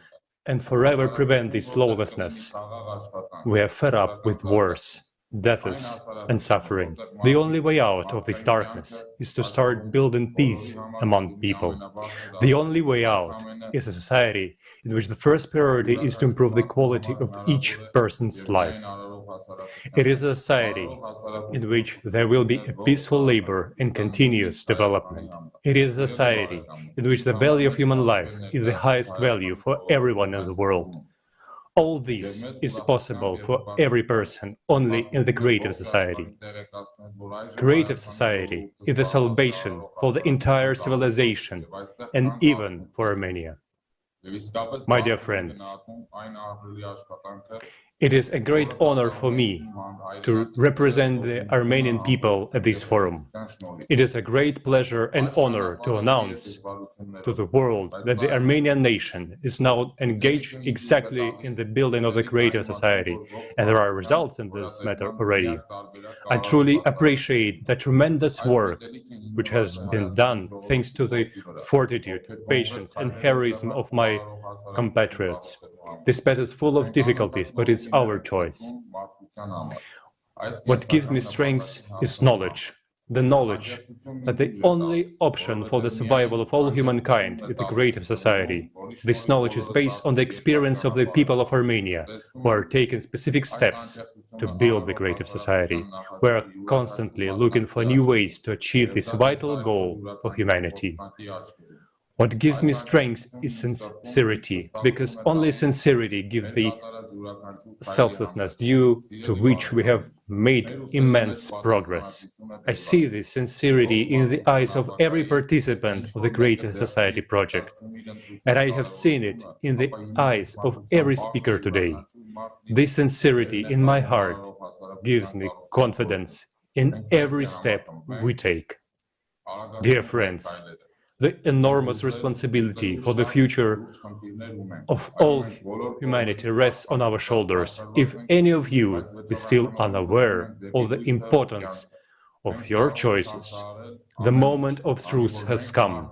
and forever prevent this lawlessness. We are fed up with wars, deaths, and suffering. The only way out of this darkness is to start building peace among people. The only way out is a society in which the first priority is to improve the quality of each person's life. It is a society in which there will be a peaceful labor and continuous development. It is a society in which the value of human life is the highest value for everyone in the world. All this is possible for every person only in the creative society. Creative society is the salvation for the entire civilization and even for Armenia. My dear friends, It is a great honor for me to represent the Armenian people at this forum. It is a great pleasure and honor to announce to the world that the Armenian nation is now engaged exactly in the building of the creative society, and there are results in this matter already. I truly appreciate the tremendous work which has been done thanks to the fortitude, patience, and heroism of my compatriots. This path is full of difficulties, but it's our choice. What gives me strength is knowledge. The knowledge that the only option for the survival of all humankind is the creative society. This knowledge is based on the experience of the people of Armenia, who are taking specific steps to build the creative society. We are constantly looking for new ways to achieve this vital goal for humanity. What gives me strength is sincerity, because only sincerity gives the selflessness due to which we have made immense progress. I see this sincerity in the eyes of every participant of the Creative Society project, and I have seen it in the eyes of every speaker today. This sincerity in my heart gives me confidence in every step we take. Dear friends, the enormous responsibility for the future of all humanity rests on our shoulders. If any of you is still unaware of the importance of your choices, the moment of truth has come.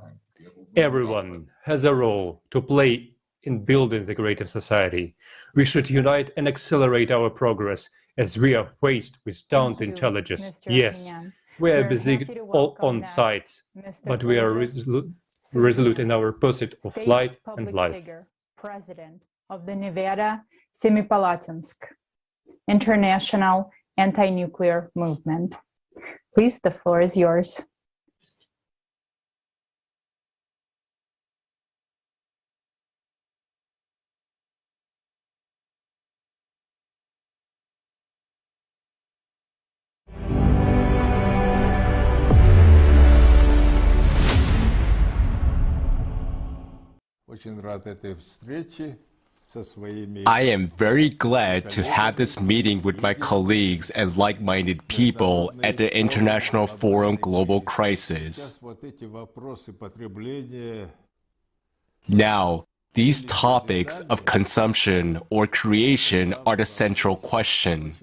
Everyone has a role to play in building the creative society. We should unite and accelerate our progress as we are faced with daunting challenges. Yes, we are busy all on sides, but we are resolute in our pursuit of light and life. President of the Nevada Semipalatinsk International Anti-Nuclear Movement. Please, the floor is yours. I am very glad to have this meeting with my colleagues and like-minded people at the International Forum Global Crisis. Now, these topics of consumption or creation are the central question.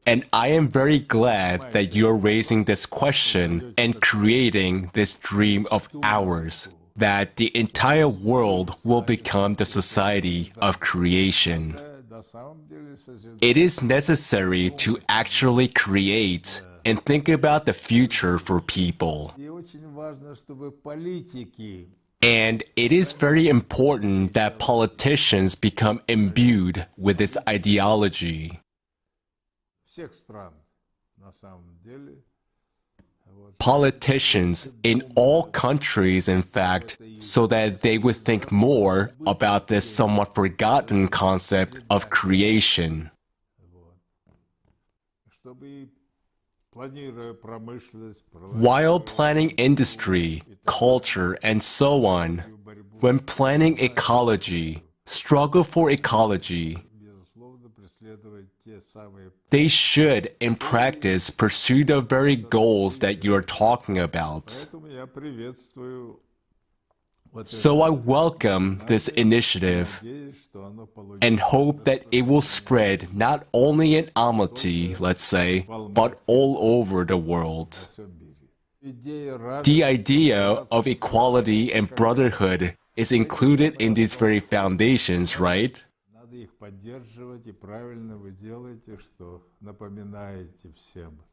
And I am very glad that you're raising this question and creating this dream of ours, that the entire world will become the society of creation. It is necessary to actually create and think about the future for people. And it is very important that politicians become imbued with this ideology. Politicians in all countries, in fact, so that they would think more about this somewhat forgotten concept of creation. While planning industry, culture, and so on, when planning ecology, struggle for ecology, they should, in practice, pursue the very goals that you are talking about. So I welcome this initiative and hope that it will spread not only in Almaty, let's say, but all over the world. The idea of equality and brotherhood is included in these very foundations, right?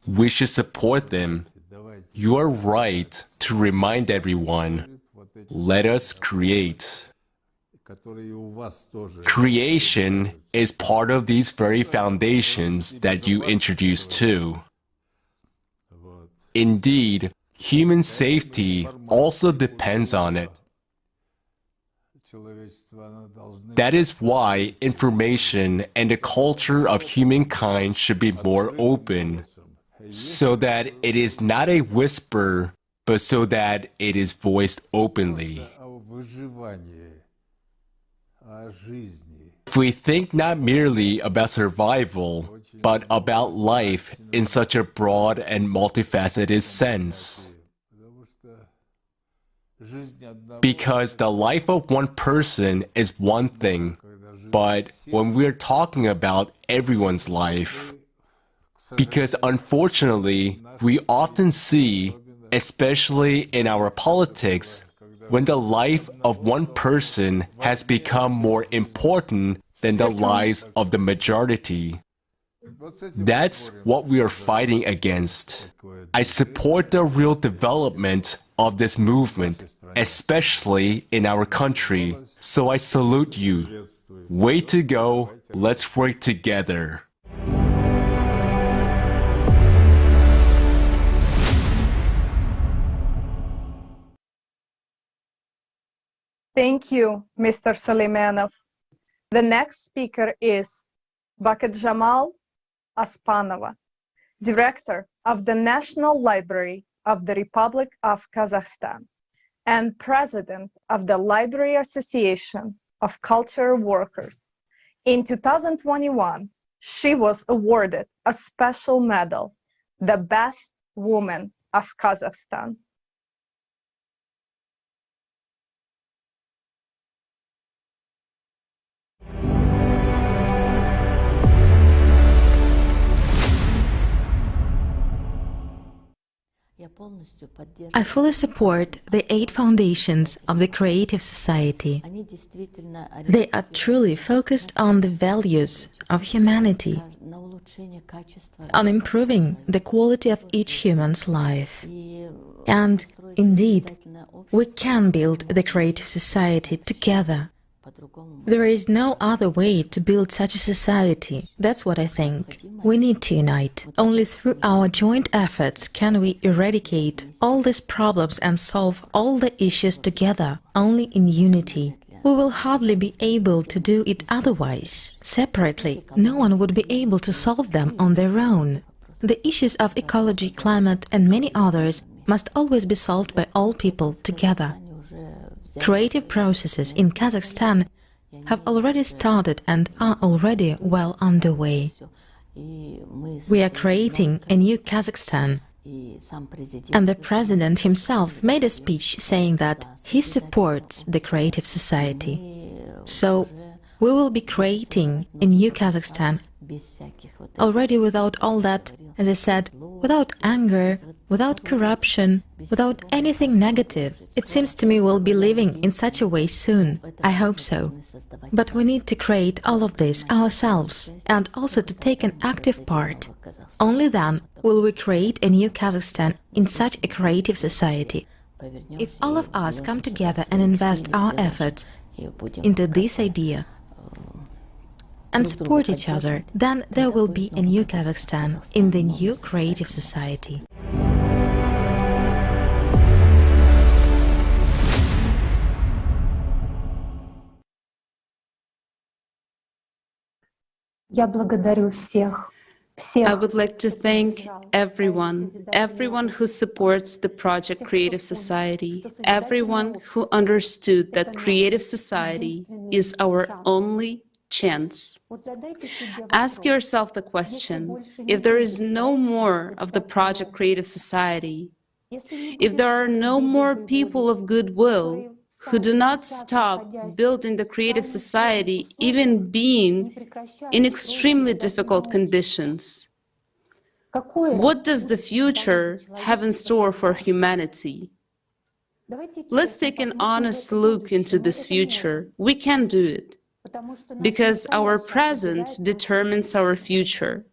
We should support them. You are right to remind everyone. Let us create. Creation is part of these very foundations that you introduced too. Indeed, human safety also depends on it. That is why information and the culture of humankind should be more open, so that it is not a whisper, but so that it is voiced openly. If we think not merely about survival, but about life in such a broad and multifaceted sense. Because the life of one person is one thing, but when we're talking about everyone's life, because unfortunately, we often see, especially in our politics, when the life of one person has become more important than the lives of the majority. That's what we are fighting against. I support the real development of this movement, especially in our country, so I salute you. Way to go, let's work together. Thank you, Mr. Suleimanov. The next speaker is Baket Jamal Aspanova, Director of the National Library of the Republic of Kazakhstan and President of the Library Association of Cultural Workers. In 2021, she was awarded a special medal, the Best Woman of Kazakhstan. I fully support the 8 foundations of the Creative Society. They are truly focused on the values of humanity, on improving the quality of each human's life. And indeed, we can build the Creative Society together. There is no other way to build such a society. That's what I think. We need to unite. Only through our joint efforts can we eradicate all these problems and solve all the issues together, only in unity. We will hardly be able to do it otherwise. Separately, no one would be able to solve them on their own. The issues of ecology, climate, and many others must always be solved by all people together. Creative processes in Kazakhstan have already started and are already well underway. We are creating a new Kazakhstan, and the president himself made a speech saying that he supports the Creative Society. So we will be creating a new Kazakhstan already without all that, as I said, without anger, without corruption, without anything negative. It seems to me we'll be living in such a way soon. I hope so. But we need to create all of this ourselves and also to take an active part. Only then will we create a new Kazakhstan in such a creative society. If all of us come together and invest our efforts into this idea and support each other, then there will be a new Kazakhstan in the new creative society. I would like to thank everyone who supports the project Creative Society, everyone who understood that Creative Society is our only chance. Ask yourself the question, if there is no more of the project Creative Society, if there are no more people of goodwill who do not stop building the Creative Society, even being in extremely difficult conditions, what does the future have in store for humanity? Let's take an honest look into this future. We can do it, because our present determines our future.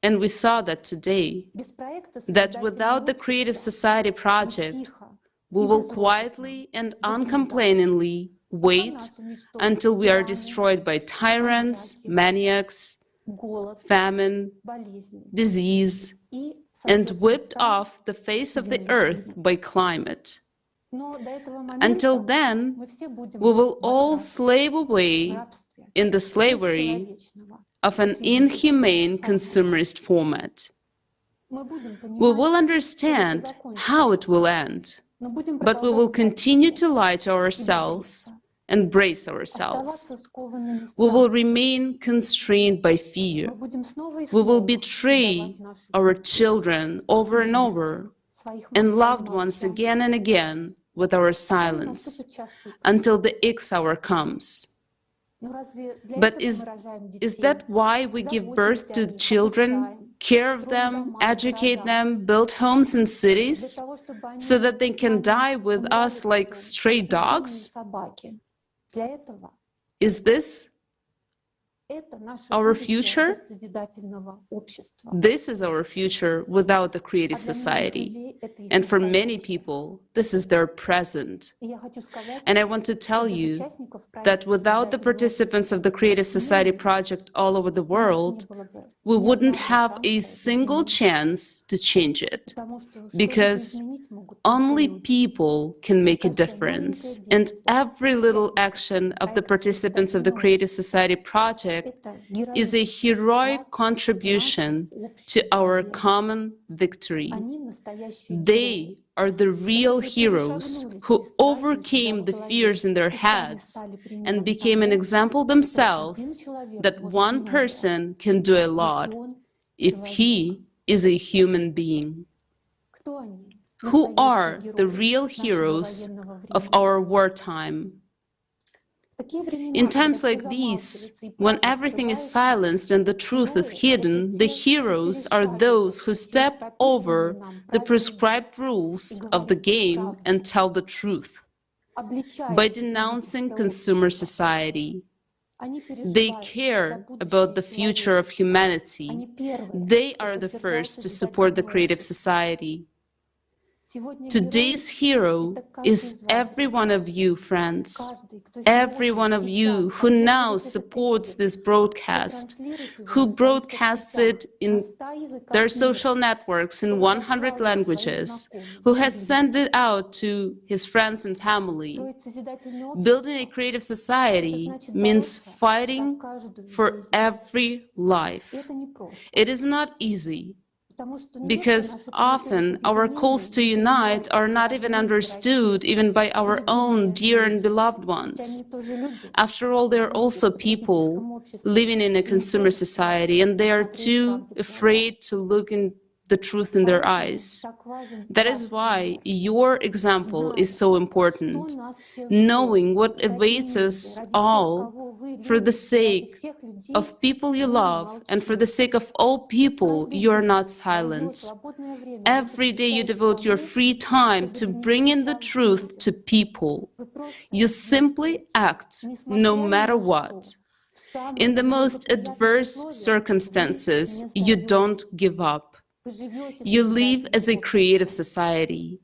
And we saw that today, that without the Creative Society project, we will quietly and uncomplainingly wait until we are destroyed by tyrants, maniacs, famine, disease, and whipped off the face of the earth by climate. Until then, we will all slave away in the slavery of an inhumane consumerist format. We will understand how it will end. But we will continue to lie to ourselves and brace ourselves. We will remain constrained by fear. We will betray our children over and over and loved ones again and again with our silence until the X hour comes. But is that why we give birth to children, care of them, educate them, build homes in cities, so that they can die with us like stray dogs? Is this our future? This is our future without the creative society. And for many people, this is their present. And I want to tell you that without the participants of the Creative Society project all over the world, we wouldn't have a single chance to change it. Because only people can make a difference. And every little action of the participants of the Creative Society project is a heroic contribution to our common victory. They are the real heroes who overcame the fears in their heads and became an example themselves that one person can do a lot if he is a human being. Who are the real heroes of our wartime? In times like these, when everything is silenced and the truth is hidden, the heroes are those who step over the prescribed rules of the game and tell the truth. By denouncing consumer society, they care about the future of humanity. They are the first to support the creative society. Today's hero is every one of you, friends. Every one of you who now supports this broadcast, who broadcasts it in their social networks in 100 languages, who has sent it out to his friends and family. Building a creative society means fighting for every life. It is not easy, because often our calls to unite are not even understood even by our own dear and beloved ones. After all, they are also people living in a consumer society, and they are too afraid to look in the truth in their eyes. That is why your example is so important, knowing what awaits us all for the sake of people you love and for the sake of all people. You are not silent. Every day you devote your free time to bring in the truth to people. You simply act no matter what. In the most adverse circumstances, you don't give up. You live as a creative society.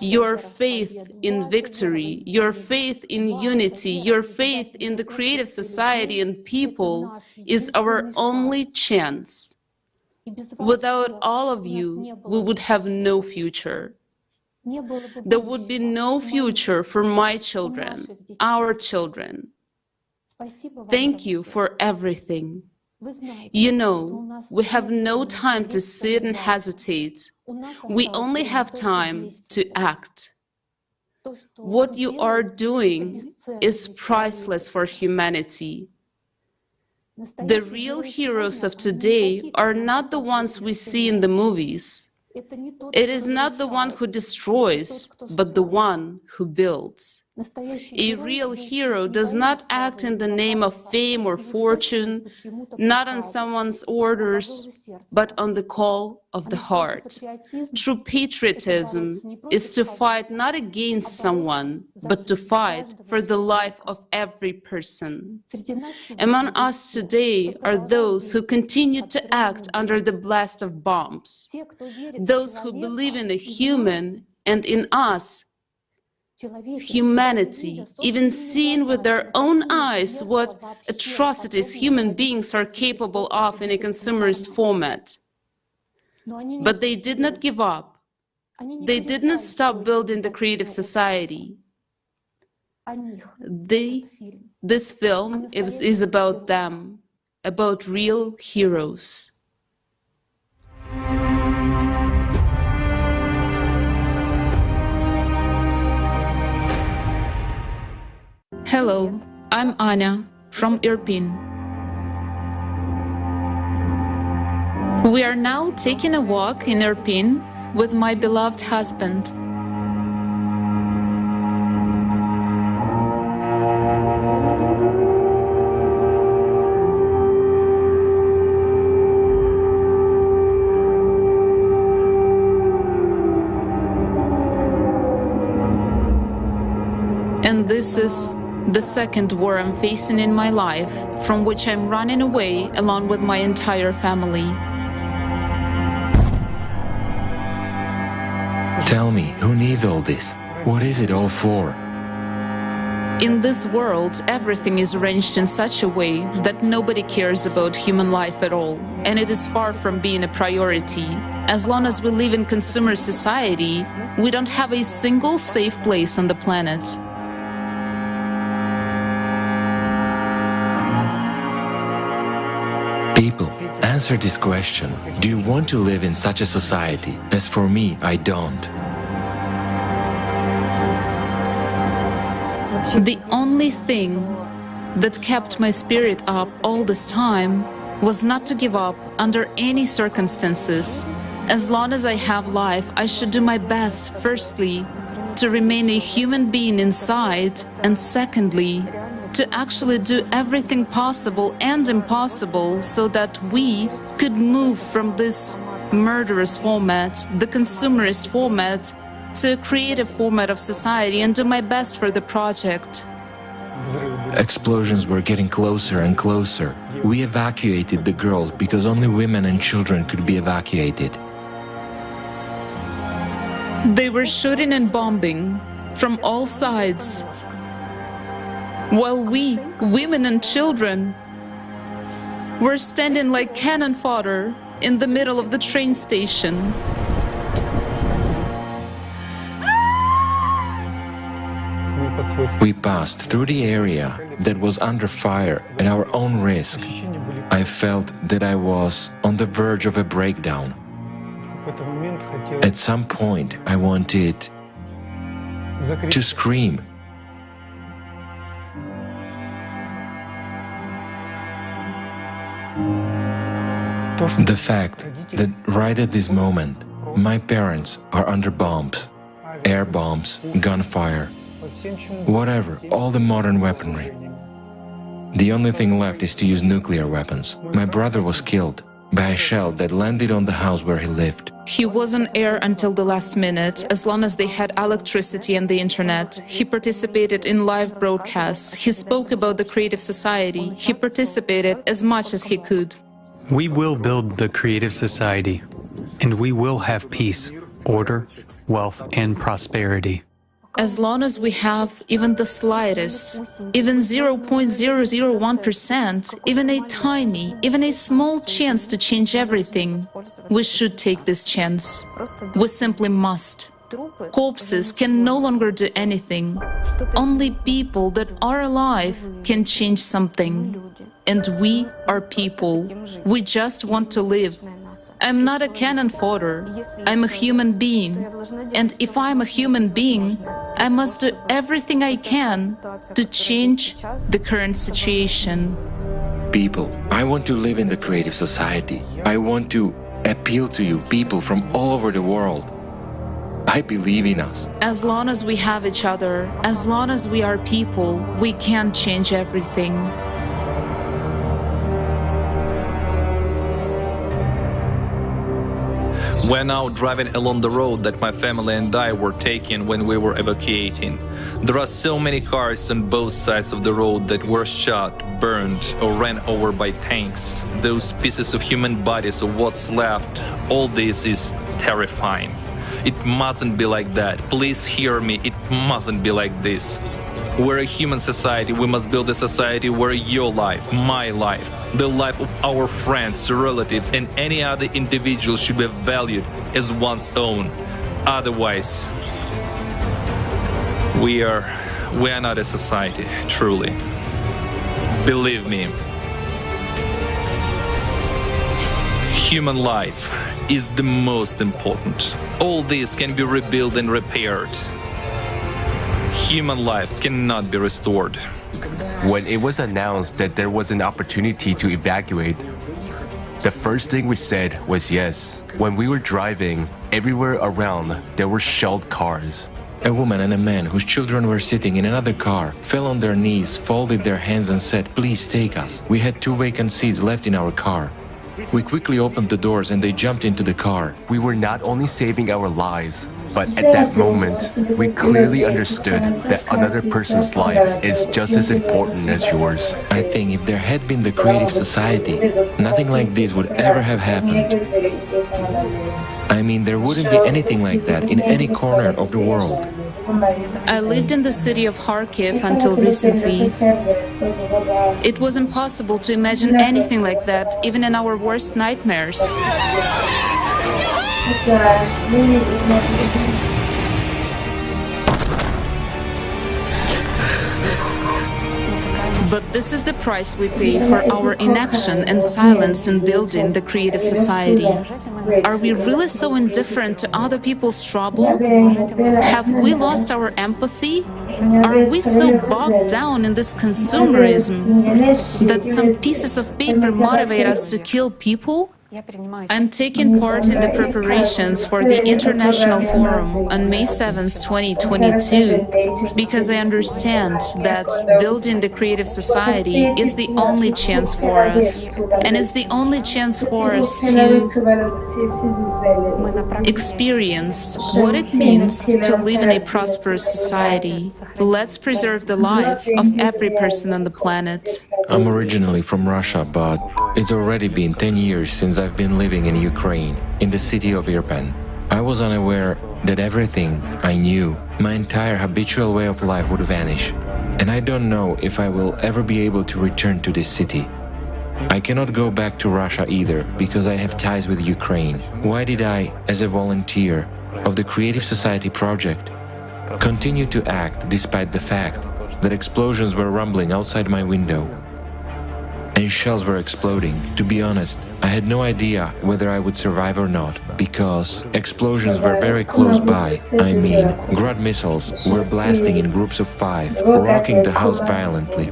Your faith in victory, your faith in unity, your faith in the creative society and people is our only chance. Without all of you, we would have no future. There would be no future for my children, our children. Thank you for everything. You know, we have no time to sit and hesitate. We only have time to act. What you are doing is priceless for humanity. The real heroes of today are not the ones we see in the movies. It is not the one who destroys, but the one who builds. A real hero does not act in the name of fame or fortune, not on someone's orders, but on the call of the heart. True patriotism is to fight not against someone, but to fight for the life of every person. Among us today are those who continue to act under the blast of bombs, those who believe in the human and in us, humanity, even seeing with their own eyes what atrocities human beings are capable of in a consumerist format. But they did not give up. They did not stop building the creative society. This film is about them, about real heroes. Hello, I'm Anya from Irpin. We are now taking a walk in Irpin with my beloved husband. And this is the second war I'm facing in my life, from which I'm running away along with my entire family. Tell me, who needs all this? What is it all for? In this world, everything is arranged in such a way that nobody cares about human life at all, and it is far from being a priority. As long as we live in consumer society, we don't have a single safe place on the planet. People, answer this question. Do you want to live in such a society? As for me, I don't. The only thing that kept my spirit up all this time was not to give up under any circumstances. As long as I have life, I should do my best, firstly, to remain a human being inside, and secondly, to actually do everything possible and impossible so that we could move from this murderous format, the consumerist format, to a creative format of society, and do my best for the project. Explosions were getting closer and closer. We evacuated the girls because only women and children could be evacuated. They were shooting and bombing from all sides, while we, women and children, were standing like cannon fodder in the middle of the train station. We passed through the area that was under fire at our own risk. I felt that I was on the verge of a breakdown. At some point, I wanted to scream. The fact that right at this moment, my parents are under bombs, air bombs, gunfire, whatever, all the modern weaponry. The only thing left is to use nuclear weapons. My brother was killed by a shell that landed on the house where he lived. He was on air until the last minute, as long as they had electricity and the internet. He participated in live broadcasts. He spoke about the creative society. He participated as much as he could. We will build the creative society, and we will have peace, order, wealth, and prosperity. As long as we have even the slightest, even 0.001%, even a tiny, even a small chance to change everything, we should take this chance. We simply must. Corpses can no longer do anything. Only people that are alive can change something. And we are people. We just want to live. I'm not a cannon fodder. I'm a human being. And if I'm a human being, I must do everything I can to change the current situation. People, I want to live in the creative society. I want to appeal to you, people from all over the world. I believe in us. As long as we have each other, as long as we are people, we can change everything. We're now driving along the road that my family and I were taking when we were evacuating. There are so many cars on both sides of the road that were shot, burned, or ran over by tanks. Those pieces of human bodies or what's left, all this is terrifying. It mustn't be like that. Please hear me, it mustn't be like this. We're a human society. We must build a society where your life, my life, the life of our friends, relatives, and any other individual should be valued as one's own. Otherwise, we are not a society, truly. Believe me. Human life is the most important. All this can be rebuilt and repaired. Human life cannot be restored. When it was announced that there was an opportunity to evacuate, the first thing we said was yes. When we were driving, everywhere around there were shelled cars. A woman and a man whose children were sitting in another car fell on their knees, folded their hands and said, "Please take us." We had 2 vacant seats left in our car. We quickly opened the doors and they jumped into the car. We were not only saving our lives, but at that moment, we clearly understood that another person's life is just as important as yours. I think if there had been the Creative Society, nothing like this would ever have happened. I mean, there wouldn't be anything like that in any corner of the world. I lived in the city of Kharkiv until recently. It was impossible to imagine anything like that, even in our worst nightmares. But this is the price we pay for our inaction and silence in building the creative society. Are we really so indifferent to other people's trouble? Have we lost our empathy? Are we so bogged down in this consumerism that some pieces of paper motivate us to kill people? I'm taking part in the preparations for the International Forum on May 7, 2022, because I understand that building the creative society is the only chance for us, and it's the only chance for us to experience what it means to live in a prosperous society. Let's preserve the life of every person on the planet. I'm originally from Russia, but it's already been 10 years since I've been living in Ukraine, in the city of Irpin. I was unaware that everything I knew, my entire habitual way of life would vanish. And I don't know if I will ever be able to return to this city. I cannot go back to Russia either, because I have ties with Ukraine. Why did I, as a volunteer of the Creative Society project, continue to act despite the fact that explosions were rumbling outside my window and shells were exploding? To be honest, I had no idea whether I would survive or not, because explosions were very close by. I mean, Grad missiles were blasting in groups of 5, rocking the house violently.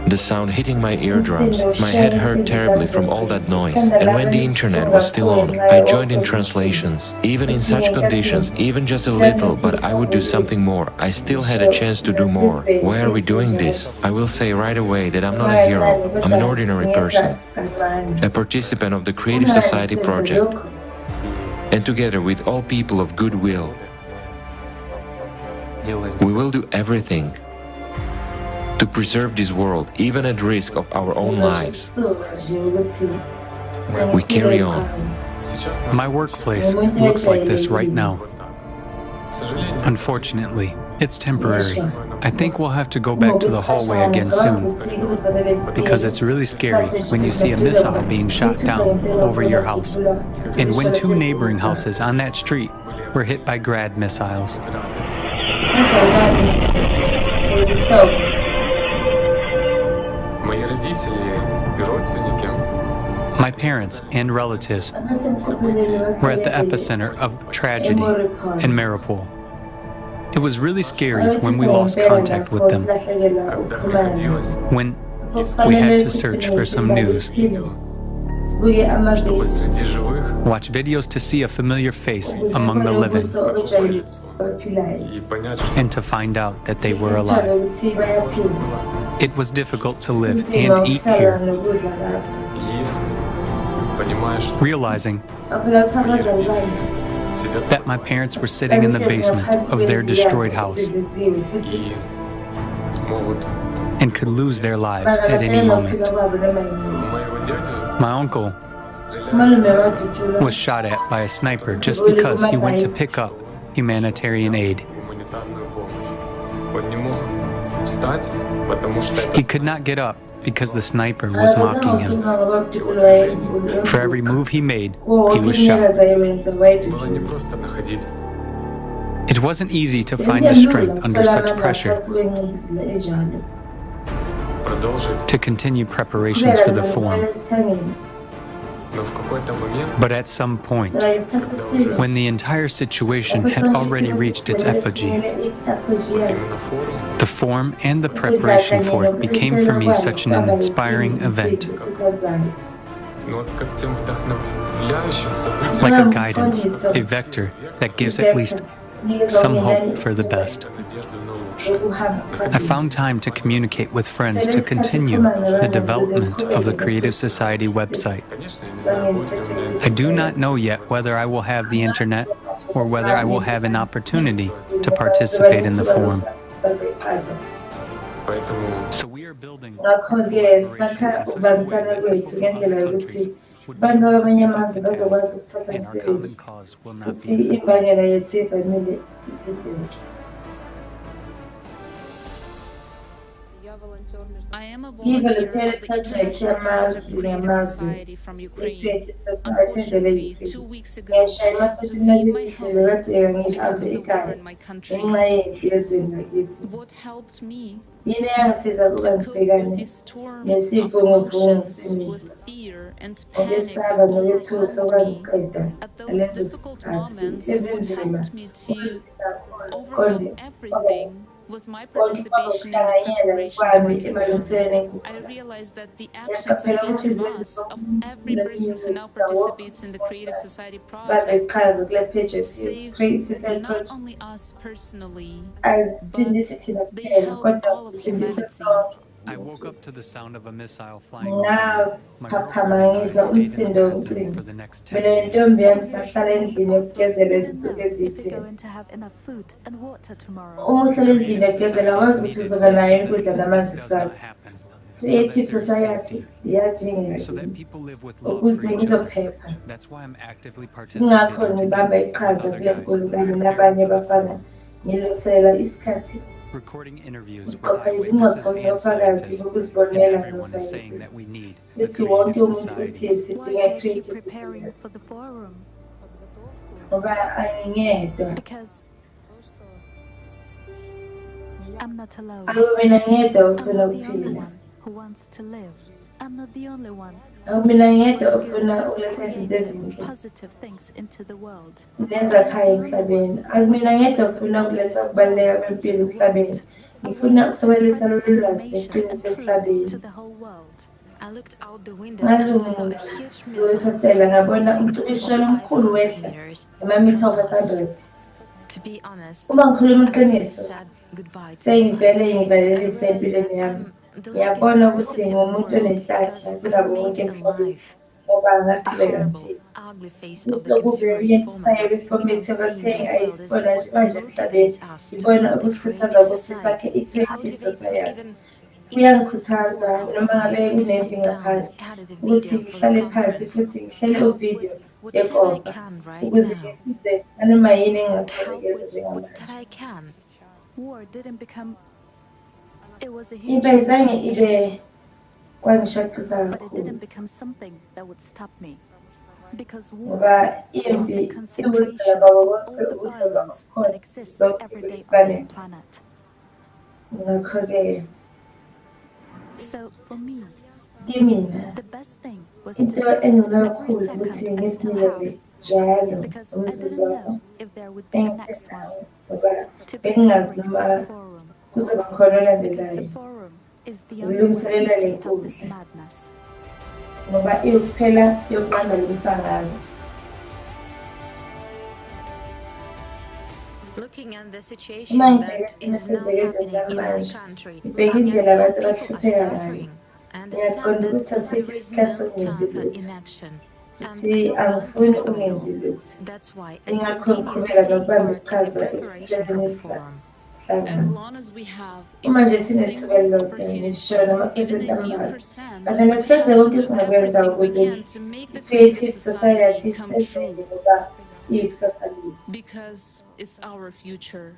The sound hitting my eardrums, my head hurt terribly from all that noise, and when the internet was still on, I joined in translations. Even in such conditions, even just a little, but I would do something more. I still had a chance to do more. Why are we doing this? I will say right away that I'm not a hero. I'm an ordinary person, a participant of the Creative Society project, and together with all people of goodwill, we will do everything to preserve this world, even at risk of our own lives. We carry on. My workplace looks like this right now. Unfortunately, it's temporary. I think we'll have to go back to the hallway again soon, because it's really scary when you see a missile being shot down over your house, and when 2 neighboring houses on that street were hit by Grad missiles. My parents and relatives were at the epicenter of tragedy in Mariupol. It was really scary when we lost contact with them, when we had to search for some news, watch videos to see a familiar face among the living, and to find out that they were alive. It was difficult to live and eat here, realizing that my parents were sitting in the basement of their destroyed house and could lose their lives at any moment. My uncle was shot at by a sniper just because he went to pick up humanitarian aid. He could not get up because the sniper was mocking him. For every move he made, he was shot. It wasn't easy to find the strength under such pressure to continue preparations for the forum. But at some point, when the entire situation had already reached its apogee, the form and the preparation for it became for me such an inspiring event. Like a guidance, a vector that gives at least some hope for the best. I found time to communicate with friends to continue the development of the Creative Society website. I do not know yet whether I will have the internet or whether I will have an opportunity to participate in the forum. So we are building abantu bamanye amazwe bazokwazi ukuthatha umsebenzi futhi imbangela yethu ivamile ithibheke. Ngivolunteer project yamazwe ngamazwe Creative Society evele ngiyashaya emaswetini lakihlelo kade ngihambe ekhaya ngenxa yempi ezweni lakithi. Yini eyangisiza ukuba ngibhekane nesivunguvungu semizwa ngokwesaba nokwethusa okwangiqeda ngalezo zikhathi ezinzima ukuqonda was my participation in the preparations. I realized that the actions of each of us, of every person who now participates in the Creative Society project, saved not only us personally, but they helped all of humanity. I woke up to the sound of a missile flying over me. Ngizwa umsindo womcimbi. Mina nentombi yami sahlala endlini yokugezela izinsuku ezithile. Uma uhlala endlini yokugezela wazi ukuthi uzoba nayo inkundla namanzi kusasa. Creative Society iyadingeka ukuze ngizophepha. Ingakho ngibamba iqhaza kule nkundla kanye nabanye abafana ngilungiselela isikhathi. Recording interviews with eyewitnesses and scientists, and everyone is saying that we need the Creative Society. Preparing for the forum. Because I'm not alone. I'm not the only one who wants to live. I'm not the only one who positive things into the world. To the whole world. I looked out the window and saw a huge missile. To be honest, I said goodbye to ngiyabona ukuthi ngumuntu onenhlanhla kulabo bonke emhlabeni ngoba ngaqhubeka ngiphila. Usokubuyesayo kwifomethi abathengi ayisibona manje emhlabeni ngibona ukusikhuthaza ukuthi sakhe i-Creative Society. Kuyangikhuthaza noma ngabe kunempi ngaphansi ukuthi ngihlale phansi futhi ngihlele uvidiyo yekopa ukuze ngisize nanoma yini engingaqhubekela njengamanje. War didn't become Ibe zange ibe kwangishaqisa kakhulu. But it didn't become something that would stop me. Because war ngoba is impi the concentration of all the violence that exists every day on this planet. Ngakho-ke So for me, kimina the best thing was to into live engcono every kakhulu second ukuthi I still have. ngizinikele njalo Because I didn't umzuzu know if there would be a next one. ngoba To bengingazi prepare noma for the forum. kuzoba khona Because olandelayo the forum is the only way ukulungiselela to le stop this nkundla madness. ngoba iyokuphela yokuqamba lo msangano. Looking at the situation that is now happening in my country, looking at how people are suffering, I understand that there is no time for inaction. And I don't want to fail. That's why I continue to take part in the preparation for the forum. As long as we have Uma even nje a sinethuba single elilodwa opportunity, ngisho even namaphesenti a few ambalwa percent, fanele we senze have konke to do esingakwenza everything we ukuze can to make the i-Creative Creative Society Society come ifezeke true. ngoba iyikusasa lethu. Because it's our future.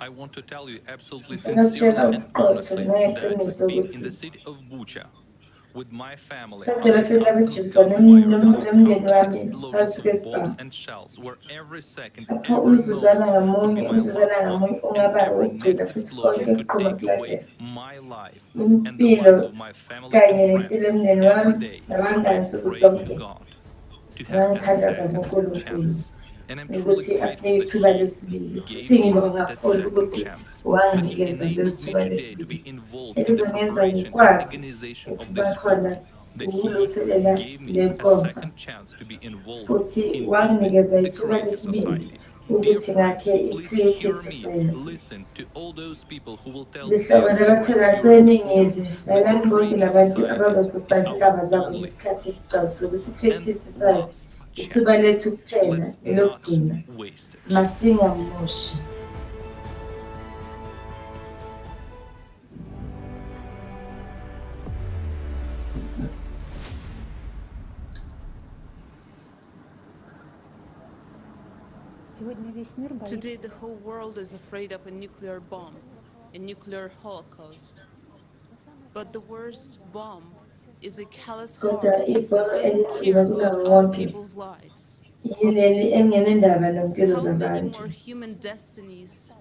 I want to tell you absolutely Ngakutshela sincerely and uqotho honestly that nangeqiniso being in ukuthi the city of Bucha with my family saqela under phela constant bejuda gunfire, nomndeni constant wami explosions phansi of bombs kwesibhamu and shells, where every second, lapho every umzuzwana moment ngamunye could be my umzuzwana last ngamunye one, and ungaba every ukugcina next futhi konke explosion could kuqhuma take away kulandela. my life and the Impilo lives of my family kanye and nempilo friends. yomndeni Every wami day, nabangani I nsuku pray to zonke God ngangithandaza kuNkulunkulu ukuthi asinike ithuba lesibili futhi ngibonga ukuthi wanginikeza lelo thuba lesibili elizongenza ngikwazi ukuba khona ukulungiselela le nkomfa futhi wanginikeza ithuba lesibili ukuthi ngakhe i-creative society. Zihlobo nabathakatheni ngizwe lalani bonke labantu abazoxoxa izindaba zabo ngesikhathi esizayo sokuthi i-creative society ithuba lethu kuphela elokugcina masingamoshi. Today, the whole world is afraid of a nuclear bomb, a nuclear holocaust. But the worst bomb is a callous heart that doesn't care about other people's lives. How many more human destinies?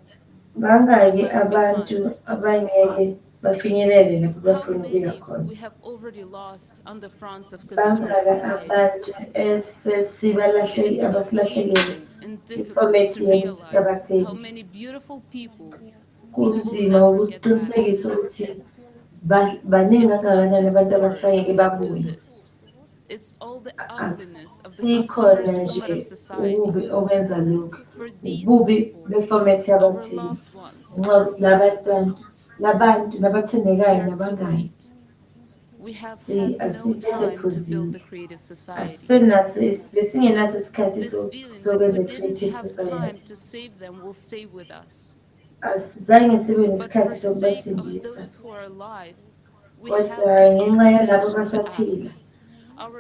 Bangaki abantu abangeke bafinyelele lapho bafuna ukuya khona. We have already lost on the fronts of consumer society. Abantu esesibalahlekile abasilahlekile ifomethi yabathengi. How many beautiful people Kunzima ukuqinisekisa ukuthi baningi kangakanani abantu abahlangeke babuye. It's all the ugliness of the consumerist woman of society. Ububi okwenza lokhu ububi befomethi yabathengi nxa ukuthi labantu nabathandekayo nabangani asisephuzile besingenaso isikhathi sokwenza i-creative society. Asizange sibe nesikhathi sokubasindisa kodwa ngenxa yalabo abasaphila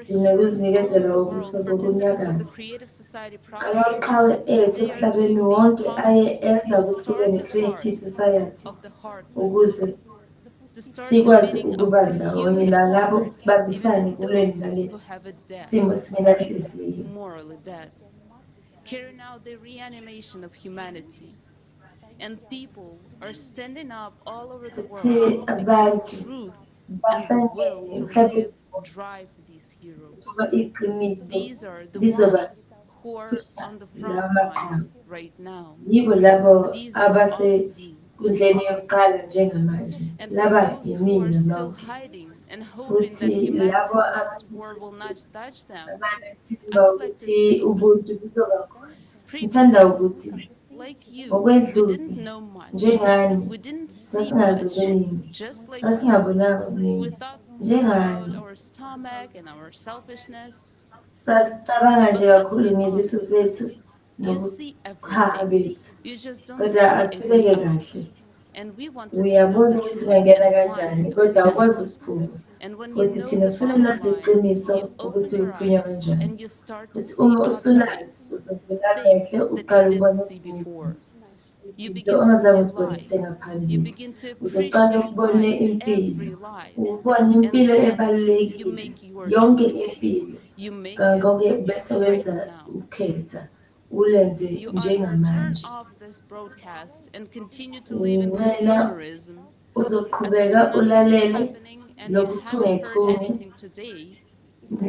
sinokuzinikezela ubuso bokunyakaza. Amaqhawe ethu emhlabeni wonke aye enza ukuthi kube ne-creative society ukuze sikwazi ukuba ndawonye nalabo sibambisane kulweni nale simo singenanhliziyo. Carry now the reanimation of humanity, and people are standing up all over the world because truth and the will to live drive these heroes. These are the ones who are on the front lines right now. These are all the kundleni yokuqala njengamanje laba yimina still hiding and hoping that humanity's war will not touch them. I would like to say, ngithanda ukuthi like you, we okwedlule didn't know much. njengani We didn't see sasingazi much. okuningi Just like sasingabonanga we okuningi thought njengani about our stomach and our selfishness. sasicabanga nje kakhulu ngezisu zethu You see nokuhaha everything. bethu You just don't kodwa see asibeke everything. kahle And we wanted to know uyabona the ukuthi truth ungangena and kanjani find kodwa the awukwazi gospel. ukuphuma And when you futhi know thina the sifuna bottom nazi line, iqiniso you open ukuthi your kuphunywa eyes kanjani and you start to futhi see uma other usulazi things, uzobona kahle things that uqala you ukubona didn't see ezinye before. You izinto begin to ongazange see uzibonise life. You ngaphambili begin to uzoqala appreciate ukubona life, impilo every life. ubone And impilo then you ebalulekile make your yonke choice. impilo You make ngakho-ke it bese right wenza now. ukhetha ulenze You either turn njengamanje off this broadcast and continue to live in wena consumerism as if uzoqhubeka nothing is ulalele happening and you haven't heard lokuchungechunge anything today,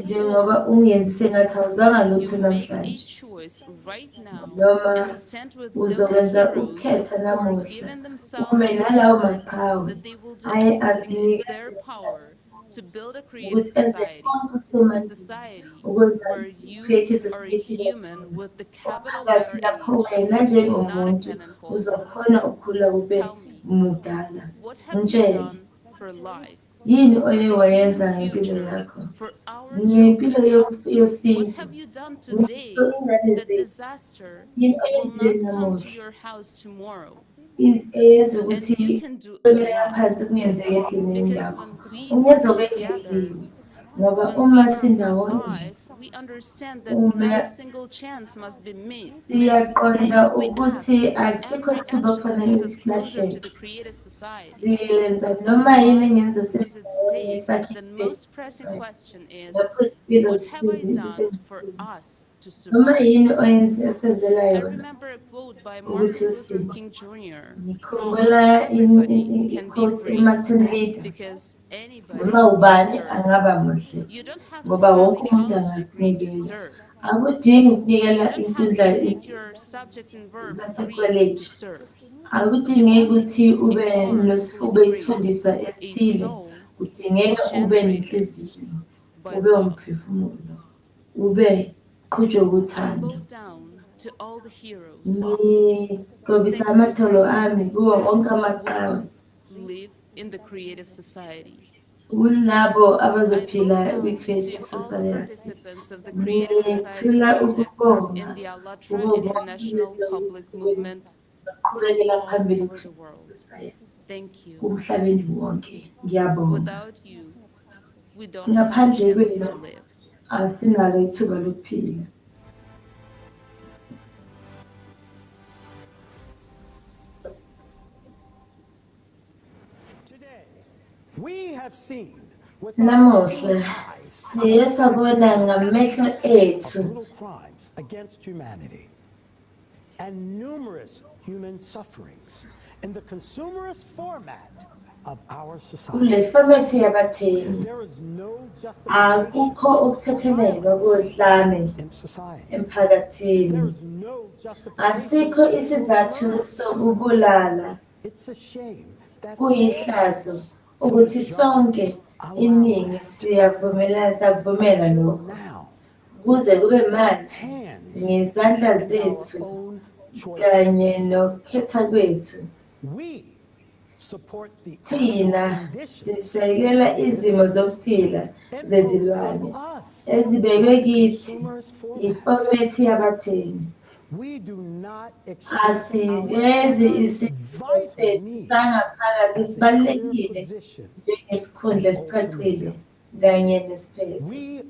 njengoba ungenzi sengathi awuzwanga lutho you make a namhlanje choice right now noma and stand with those uzokwenza heroes ukhetha who are namuhla giving themselves ume nalawo over, maqhawe that they will do aye everything in their azinikele power to build a creative ukuthi enze society, konke a okusemandleni society ukwenza where i-creative you are society human yethu with the capital umphakathi letter lapho H, wena not a njengomuntu cannon fodder. uzokhona ukukhula ube Tell me, mudala what have you ngitshele done for life, yini for oye the wayenza human ngempilo future, yakho for our ngempilo children? What yosintu have you done ngempilo today ingane that zethu disaster yini will oyenzile not come to namuhla your house tomorrow? eyenza And ukuthi you can do a kusukela lot. ngaphansi kungenzeka endlini Because yakho when we ungenza are obengeziwe together, ngoba when uma we are sindawonye alive, we understand that uma not a single chance must be missed. siyaqonda We ukuthi act, asikho every thuba action khona brings us closer to isilahleke the creative society. siyenza When noma yini life engenza is at sindawonye stake, sakhe the most pressing question is, lapho isimpilo what have I done for zisengcupheni us to noma survive? yini osenzela I yona remember a quote by ukuthi Martin Luther usinde King Jr. ngikhumbula Everybody can be iquote great eMartin Luther because anybody noma can ubani serve. angaba muhle You don't have to ngoba have wonke a umuntu college degree to angakunikela serve. Akudingi ukunikela You don't have inkundla to pick your subject and verb created zasekholeji. to serve. Akudingeki ukuthi ube A heart ube with isifundiswa grace, a esithile. soul Kudingeka ube generated nenhliziyo, by ube love. umphefumulo, ube qhutshwe I uthando. bow down to all the heroes Ngigqobisa amatholo ami kuwo wonke amaqhawe, who live in the creative society. kulabo I abazophila bow down kwi-creative to all the society. participants of the Creative Society Ngithula project ukubonga in the ALLATRA kubo bonke International Public Movement baqhubekela all phambili over the world. Thank you. kumhlabeni wonke. Ngiyabonga. Without you, we don't have a Ngaphandle chance kwenu to live. asinalo ithuba lokuphila. Namuhla siye sabona ngamehlo ethu against humanity and numerous human sufferings in the consumerist format of our society. kule fomethi yabathengi. Akukho ukuthethelelwa kodlame emphakathini. Asikho isizathu sokubulala. Kuyihlazo ukuthi sonke iningi sakuvumela lokho. Kuze kube manje ngezandla zethu kanye nokukhetha kwethu thina sisekela izimo zokuphila zezilwane ezibekwe kithi ifomethi yabathengi. Asivezi isimo sethu sangaphakathi esibalulekile njengesikhundla esicacile kanye nesiphethe.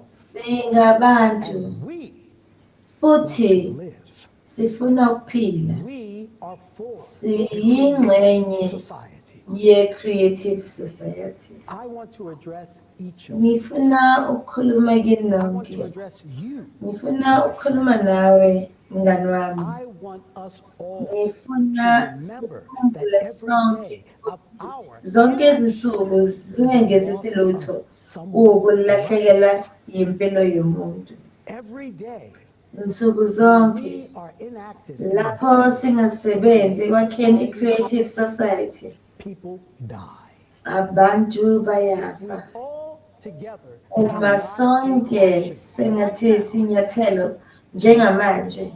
Singabantu futhi sifuna ukuphila. Siyingxenye ye-creative society. Ngifuna ukukhuluma kini nonke. Ngifuna ukukhuluma nawe mngani wami. Ngifuna sikhumbule sonke zonke izinsuku zingengesisi lutho ukulahlekelwa yimpilo yomuntu. Nsuku zonke lapho singasebenzi ekwakheni i-creative society, abantu bayafa. Uma sonke singathatha isinyathelo njengamanje,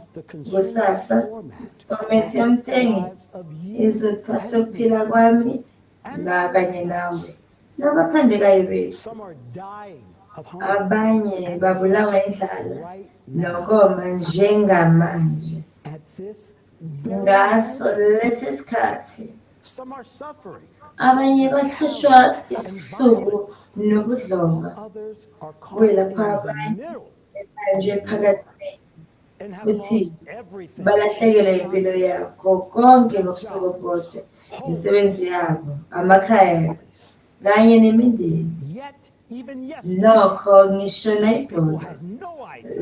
kusasa ifomethi yomthengi izothatha ukuphila kwami na kanye nawe nabathandekayo bethu. Abanye babulawa indlala nokoma njengamanje. Ngaso lesi sikhathi abanye bahlushwa isihluku nobudlova. Kuyilapho abanye bebanjwe phakathi futhi balahlekelwa impilo yabo konke ngobusuku obodwa, imisebenzi yabo, amakhaya kanye nemindeni. Nokho ngisho nayizolo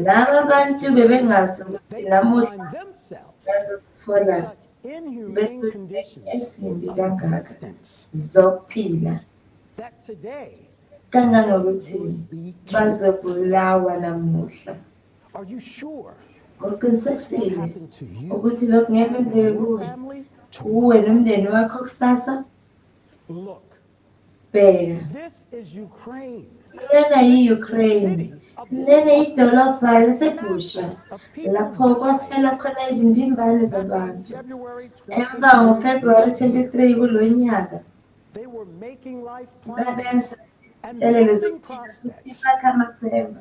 laba bantu bebengazi ukuthi namuhla bazosithola besesimeni esimbi kangaka zokuphila, kangangokuthi bazobulawa namuhla. Uqinisekisile ukuthi lokhu ngeke kwenzeke kuwe nomndeni wakho kusasa? Bheka, lena yi-Ukraine, lena idolobha laseBusha lapho kwafela khona izindimbane zabantu. Emva ngoFebruary 23 kulo nyaka babenza inhlelo zokuphila futhi bakha amaphemba.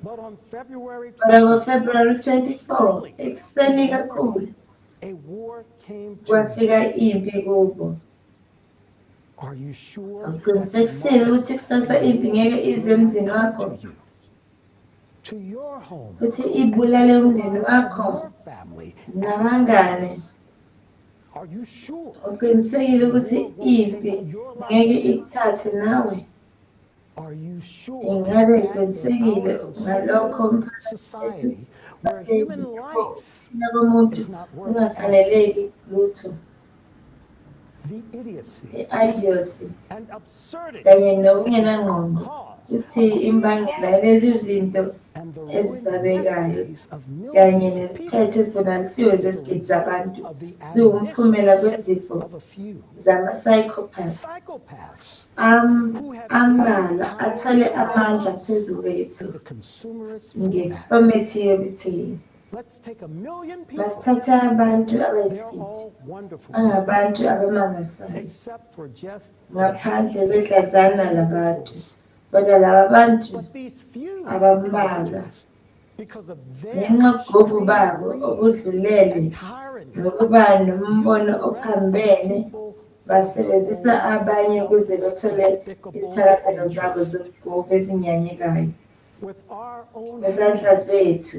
Kodwa ngoFebruary 24 ekuseni kakhulu kwafika impi kubo. Uqinisekisile ukuthi kusasa impi ngeke ize emzini wakho futhi ibulale umndeni wakho nabangane? Uqinisekile ukuthi impi ngeke ikuthathe nawe? Ingabe uqinisekile ngalokho mphakathi wethu komuntu ungafaneleki lutho? i-idiocy kanye nokungenangqondo futhi imbangela lezi zinto ezisabekayo kanye neziphetho ezibonakaliwe zezigidi zabantu ziwumphumela kwezifo zama-psychopaths ambalwa athole amandla phezu kwethu ngefomethi yobutheli. Basithatha abantu abayizigidi angabantu abamangasayo ngaphandle kwedlazana labantu, kodwa laba bantu abambalwa ngenxa yobugovu babo obudlulele nokuba nombono ophambene basebenzisa abanye ukuze bathole izithakazelo zabo zobugovu ezinyanyekayo. Ngezandla zethu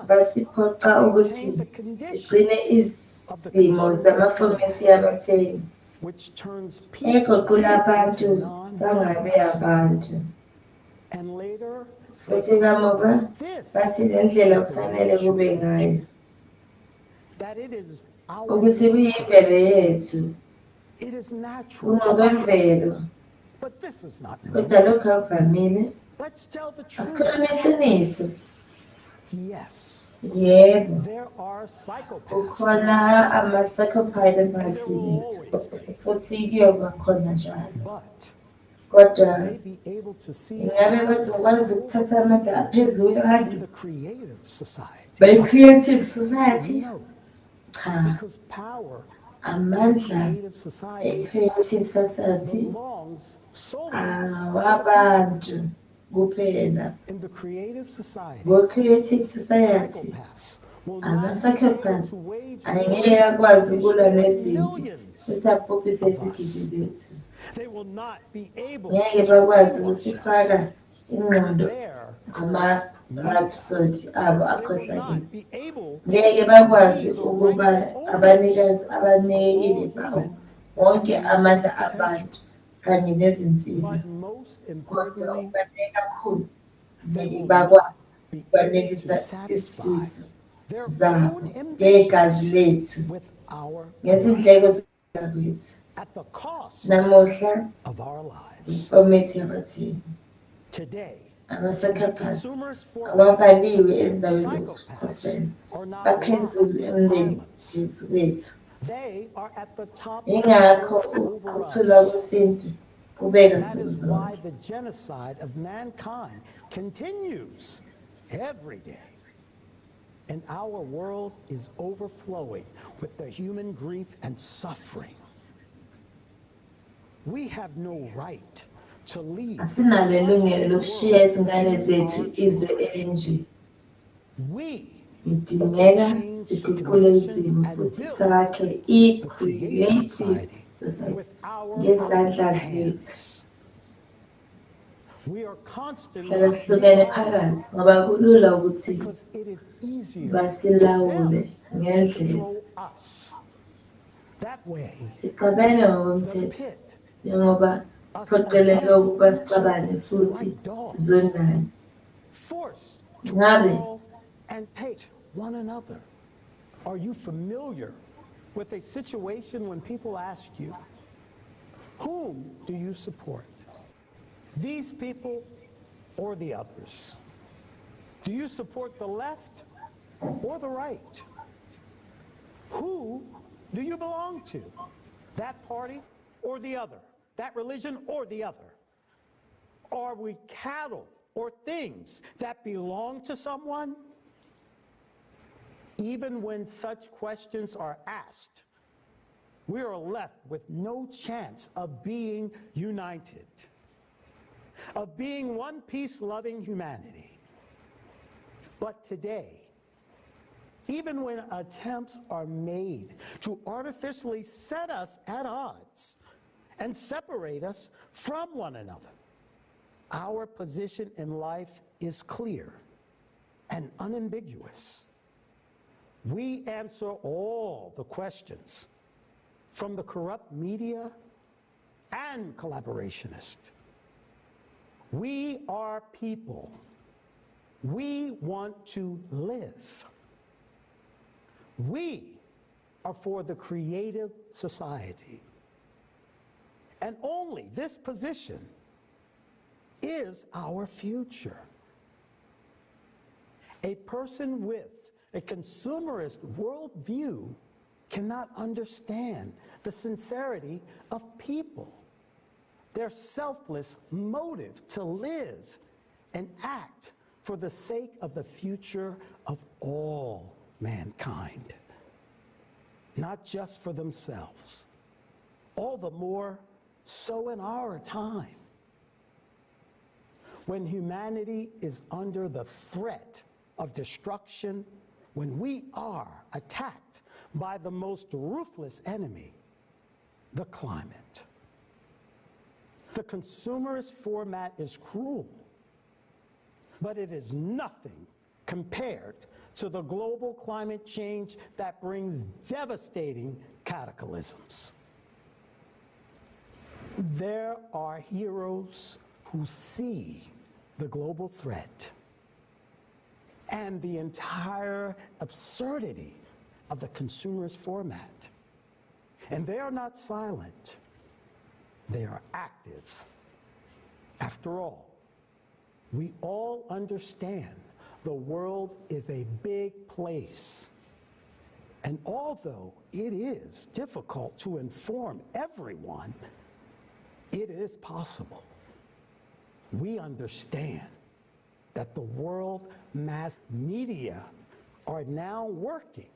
basiphoqa ukuthi sigcine izimo zamafomethi yabathengi egoqula abantu bangabe abantu, futhi kamuva bathi le ndlela kufanele kube ngayo, ukuthi kuyimvelo yethu, kungokwemvelo, kodwa lokhu akuvamile. Asikhulume iqiniso. Yebo, kukhona ama-psychopath emphakathini wethu futhi kuyoba khona njalo, kodwa ingabe bazokwazi ukuthatha amandla aphezulu abantu be-creative society? Cha, amandla e-creative society awabantu kuphela. Ngo-creative society ama-psychopaths angeke akwazi ukulwa nezimpi futhi abhubhise izigidi zethu. Ngeke bakwazi ukusifaka ingqondo ama-rhapsody abo akhohlakele. Ngeke bakwazi ukuba abanikazi abanikekile bawo wonke amandla abantu kanye nezinsiza, kodwa okubaluleke kakhulu bakwazi ukwanelisa isifiso zabo ngegazi lethu ngezindleko kwethu. Namuhla ifomethi yabathengi ama-psychopaths abavaliwe ezindaweni zokukhosela baphezulu emndeni wethu. Ingakho ukuphuthulwa kwesintu kubeka nsuku zonke. The genocide of mankind continues every day. And our world is overflowing with the human grief and suffering. We have no right to leave. Asinalo ilungelo lokushiya izingane zethu izwe elinje. Kudingeka siguqule izimo futhi sakhe i-creative society ngezandla zethu. Hlala sihlukene phakathi ngoba kulula ukuthi basilawule ngendlela. Siqabele ngokomthetho njengoba siphoqeleke ukuba sixabane futhi sizondane. Ngabe and hate one another. Are you familiar with a situation when people ask you, whom do you support? These people or the others? Do you support the left or the right? Who do you belong to? That party or the other? That religion or the other? Are we cattle or things that belong to someone? Even when such questions are asked, we are left with no chance of being united, of being one peace-loving humanity. But today, even when attempts are made to artificially set us at odds and separate us from one another, our position in life is clear and unambiguous. We answer all the questions from the corrupt media and collaborationists. We are people. We want to live. We are for the creative society. And only this position is our future. A person with a consumerist worldview cannot understand the sincerity of people, their selfless motive to live and act for the sake of the future of all mankind, not just for themselves. All the more so in our time, when humanity is under the threat of destruction, when we are attacked by the most ruthless enemy, the climate. The consumerist format is cruel, but it is nothing compared to the global climate change that brings devastating cataclysms. There are heroes who see the global threat and the entire absurdity of the consumerist format. And they are not silent, they are active. After all, we all understand the world is a big place. And although it is difficult to inform everyone, it is possible. We understand that the world mass media are now working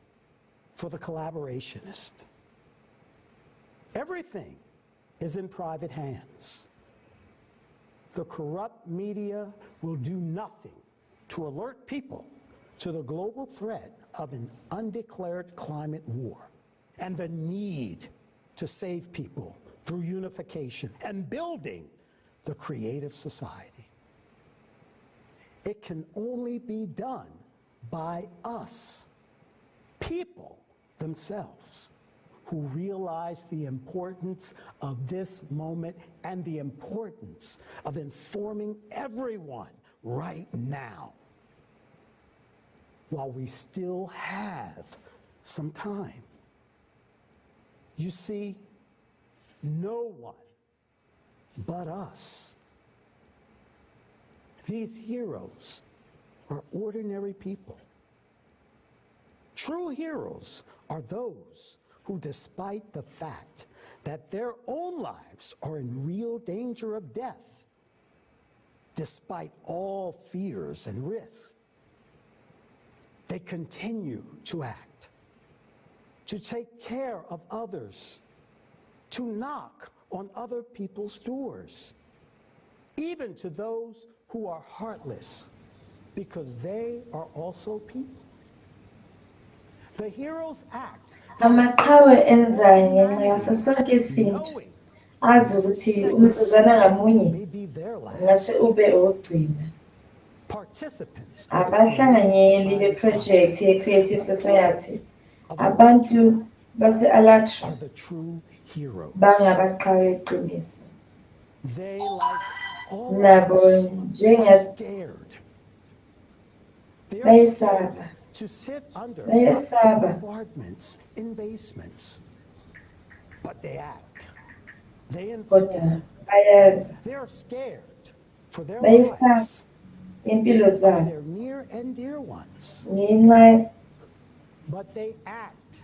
for the collaborationist. Everything is in private hands. The corrupt media will do nothing to alert people to the global threat of an undeclared climate war and the need to save people through unification and building the creative society. It can only be done by us, people themselves, who realize the importance of this moment and the importance of informing everyone right now, while we still have some time. You see, no one but us. These heroes are ordinary people. True heroes are those who, despite the fact that their own lives are in real danger of death, despite all fears and risks, they continue to act, to take care of others, to knock on other people's doors, even to those who are heartless, because they are also people. The heroes act. Amaqhawe enzayo ngenxa yaso sonke isinto azi ukuthi umsuzwana ngamunye ngase ube ogcina. Abahlanganyeli beprojekthi ye-Creative Society, abantu base-Alatra bangabaqhawe eqiniso. Nabo njengathi bayesaba. To sit under apartments in basements. But they act. They inform. They are scared for their lives, their near and dear ones. But they act.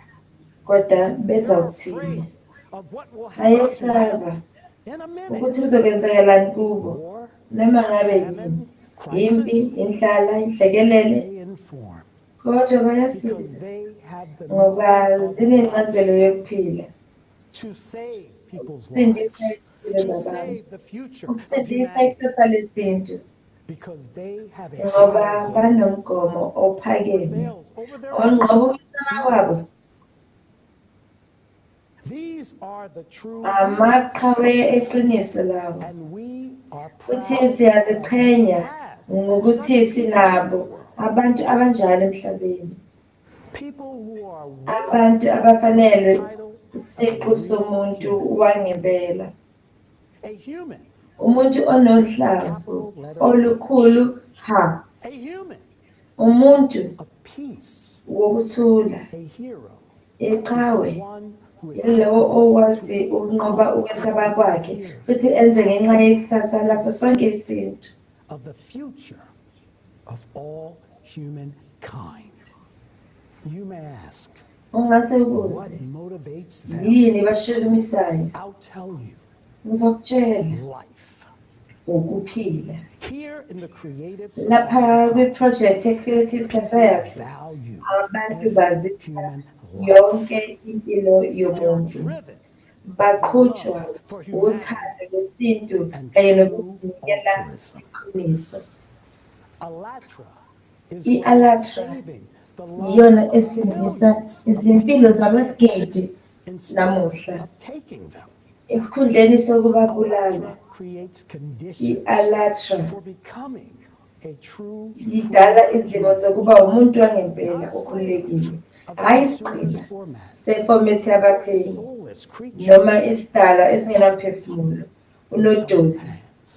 They are afraid of what will happen in a minute. War, famine, crisis, they inform. Kodwa bayasiza ngoba zinencazelo yokuphila, ukusindisa impilo zabantu, ukusindisa ikusasa lesintu, ngoba banomgomo ophakeme onqoba ukusana kwabo. Amaqhawe eqiniso lawo, futhi siyaziqhenya ngokuthi sinabo abantu abanjalo emhlabeni, abantu abafanelwe isiqu somuntu wangempela, umuntu onohlamvu olukhulu, umuntu wokuthula, iqhawe yilowo owazi ukunqoba ukwesaba kwakhe futhi enze ngenxa yekusasa laso sonke isintu. of the future of all humankind. You may ask, Ungase ubuze, what motivates them? yini bashukumisayo? I'll tell you. Ngizokutshela. Life. Ukuphila. Here in the creative Lapha society, kwi-project ye-Creative Society, value abantu bazisa yonke impilo yomuntu. Baqhutshwa uthando lwesintu kanye nokuzinikela iqiniso. I-Alatra iyona esindisa izimpilo zabasigidi namuhla. Esikhundleni sokubabulala, i-Alatra idala izimo zokuba umuntu wangempela okhululekile, hhayi isiqila sefomethi yabathengi noma isidalwa esingenamphefumulo, unodoli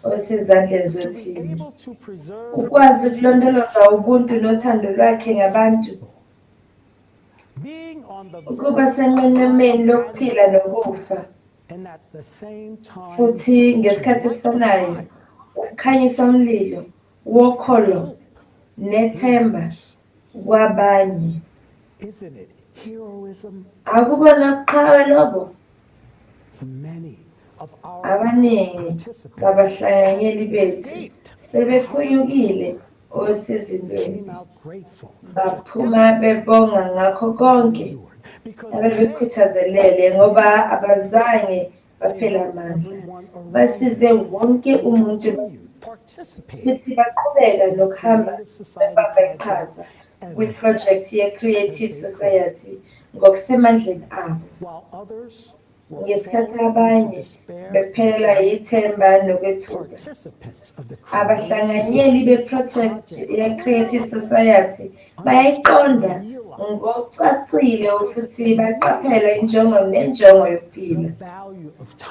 osezandleni zothile. Ukwazi ukulondoloza ubuntu nothando lwakhe ngabantu, ukuba senqenqemeni lokuphila nokufa, futhi ngesikhathi esifanayo ukukhanyisa umlilo wokholo nethemba kwabanye. Akubona ubuqhawe lobo? Abaningi babahlanganyeli bethu sebefunyukile osizindweni, baphuma bebonga ngakho konke ababekukhuthazelele ngoba abazange baphela amandla, basize wonke umuntu futhi baqhubeka nokuhamba bebamba iqhaza kwi-project ye-Creative Society ngokusemandleni abo, ngesikhathi abanye bephelelwa yithemba nokwethuka. Abahlanganyeli be-project ye-Creative Society bayayiqonda ngokucacile futhi baqaphela injongo nenjongo yokuphila,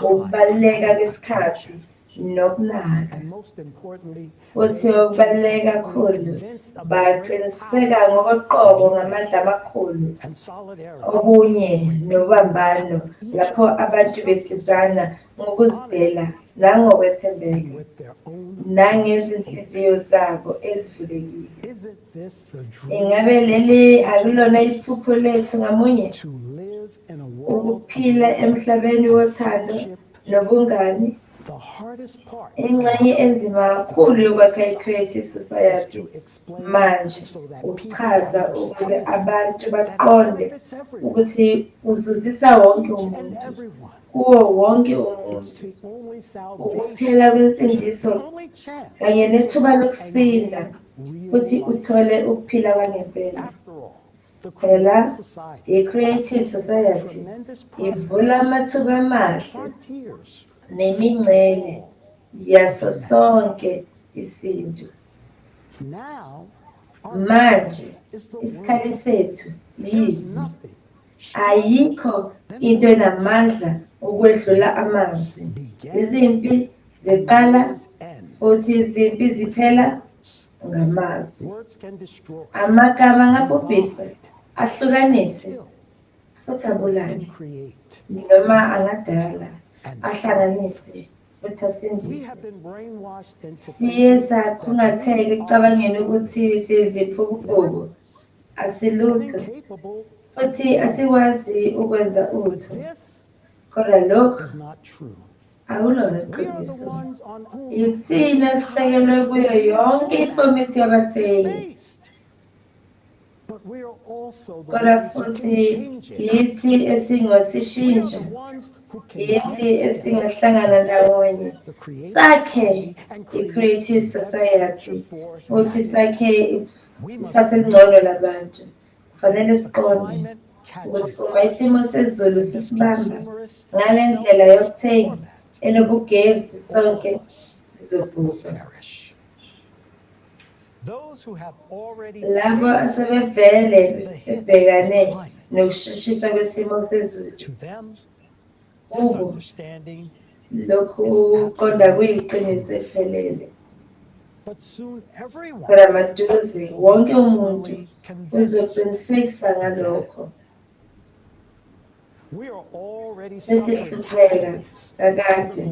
ukubaluleka kwesikhathi nokunaka. Futhi okubaluleke kakhulu, baqiniseka ngokoqobo ngamandla amakhulu obunye nobambano lapho abantu besizana ngokuzidela nangokwethembeka nangezinhliziyo zabo ezivulekile. Ingabe leli akulona iphupho lethu ngamunye? Ukuphila emhlabeni wothando nobungani? Ingxenye enzima kakhulu yokwakha i-Creative Society manje ukuchaza ukuze abantu baqonde ukuthi uzuzisa wonke umuntu, kuwo wonke umuntu, ukuphela kwensindiso kanye nethuba lokusinda futhi uthole ukuphila kwangempela. Phela i-Creative Society ivula amathuba amahle nemingcele yaso sonke isintu. Manje isikhali sethu yizwi. Ayikho into enamandla ukwedlula amazwi. Izimpi ziqala futhi izimpi ziphela ngamazwi. Amagama angabhubhisa, ahlukanise futhi abulale, noma angadala ahlanganise futhi asindise. Siye sakhungatheka ekucabangeni ukuthi siyiziphukuphuku, asilutho futhi asikwazi ukwenza utho. Kodwa lokhu akulona iqiniso. Yithina esisekelwe kuyo yonke ifomethi yabathengi, kodwa futhi yithi esingosishintsha, yithi esingahlangana ndawonye sakhe i-Creative Society futhi sakhe ikusasa elingcono labantu. Kufanele siqonde ukuthi uma isimo sezulu sisibamba ngale ndlela yokuthenga enobugevu, sonke sizobhubha. Labo asebevele bebhekane nokusheshisa kwesimo sezulu, kubo lokhu qonda kuyiqiniso ehlelele. Kodwa maduze wonke umuntu uzoqinisekisa ngalokho. sesihlupheka kakade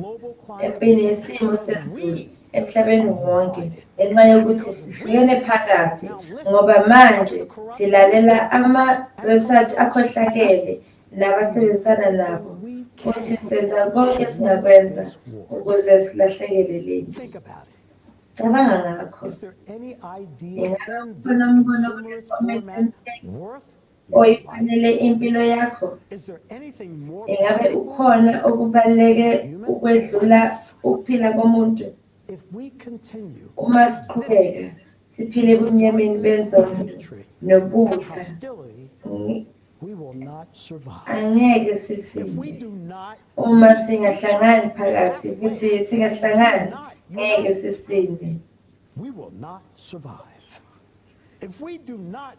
empini yesimo sezulu emhlabeni wonke ngenxa yokuthi sihlukene phakathi ngoba manje silalela ama-result akhohlakele nabasebenzisana nabo futhi senza konke esingakwenza ukuze silahlekele lempi. Cabanga ngakho. Ingakhona umbono oyifanele impilo yakho? Ingabe ukhona okubaluleke ukwedlula ukuphila komuntu? Uma siqhubeka siphile ebumnyameni benzondo nobutha, angeke sisinde. Uma singahlangani phakathi futhi singahlangani, ngeke sisinde.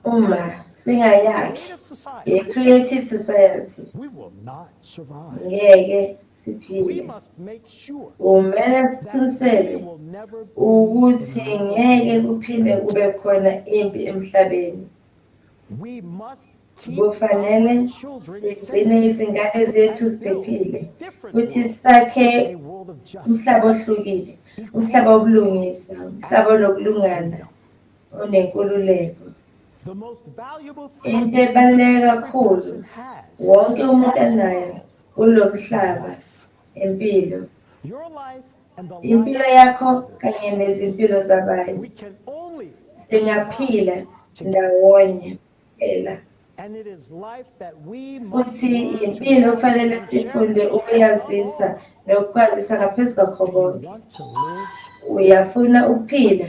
Uma singayakhi i-creative society, ngeke siphile. Kumele siqiniseke ukuthi ngeke kuphinde kube khona impi emhlabeni. Kufanele sigcine izingane zethu ziphephile futhi sakhe umhlaba ohlukile, umhlaba wobulungisa, umhlaba onokulungana, onenkululeko. Into ebaluleke kakhulu wonke umuntu anayo kulo mhlaba, impilo. Impilo yakho kanye nezimpilo zabanye. Singaphila ndawonye kuphela. Futhi impilo kufanele sifunde ukuyazisa nokwazisa ngaphezu kwakho konke. Uyafuna ukuphila?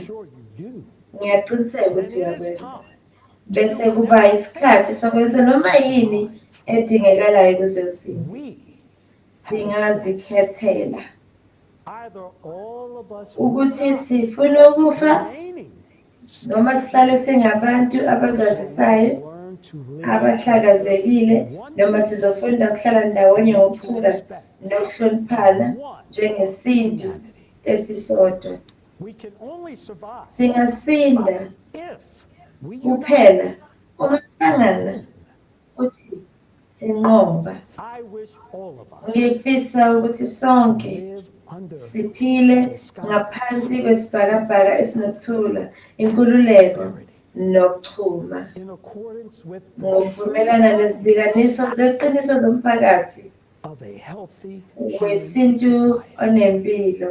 Ngiyaqiniseka ukuthi uyakwenza. Bese kuba isikhathi sokwenza noma yini edingekalayo ukuze usinde. Singazikhethela ukuthi sifuna ukufa noma sihlale singabantu abazazisayo, abahlakazekile, noma sizofunda ukuhlala ndawonye ngokuthula nokuhloniphana njengesintu esisodwa. Singasinda kuphela uma sihlangana futhi sinqoba. Ngifisa ukuthi sonke siphile ngaphansi kwesibhakabhaka esinokuthula, inkululeko nokuchuma, ngokuvumelana nezilinganiso zeqiniso lomphakathi wesintu onempilo.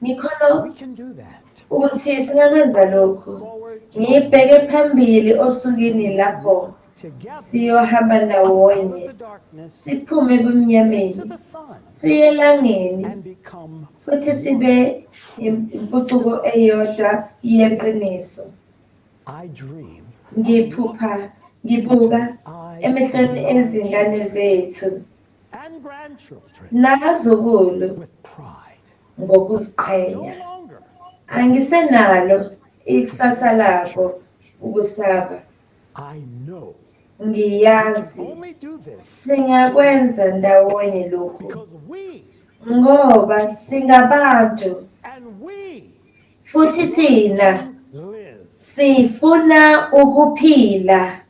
Ngikholwa ukuthi singakwenza lokhu. Ngibheke phambili osukwini lapho siyohamba ndawonye, siphume ebumnyameni, siye elangeni, futhi sibe impucuko eyodwa yeqiniso. Ngibuka emehlweni ezingane zethu nabazukulu ngokuziqhenya. Angisenalo ikusasa labo ukusaba. Ngiyazi singakwenza ndawonye lokhu ngoba singabantu futhi thina sifuna ukuphila.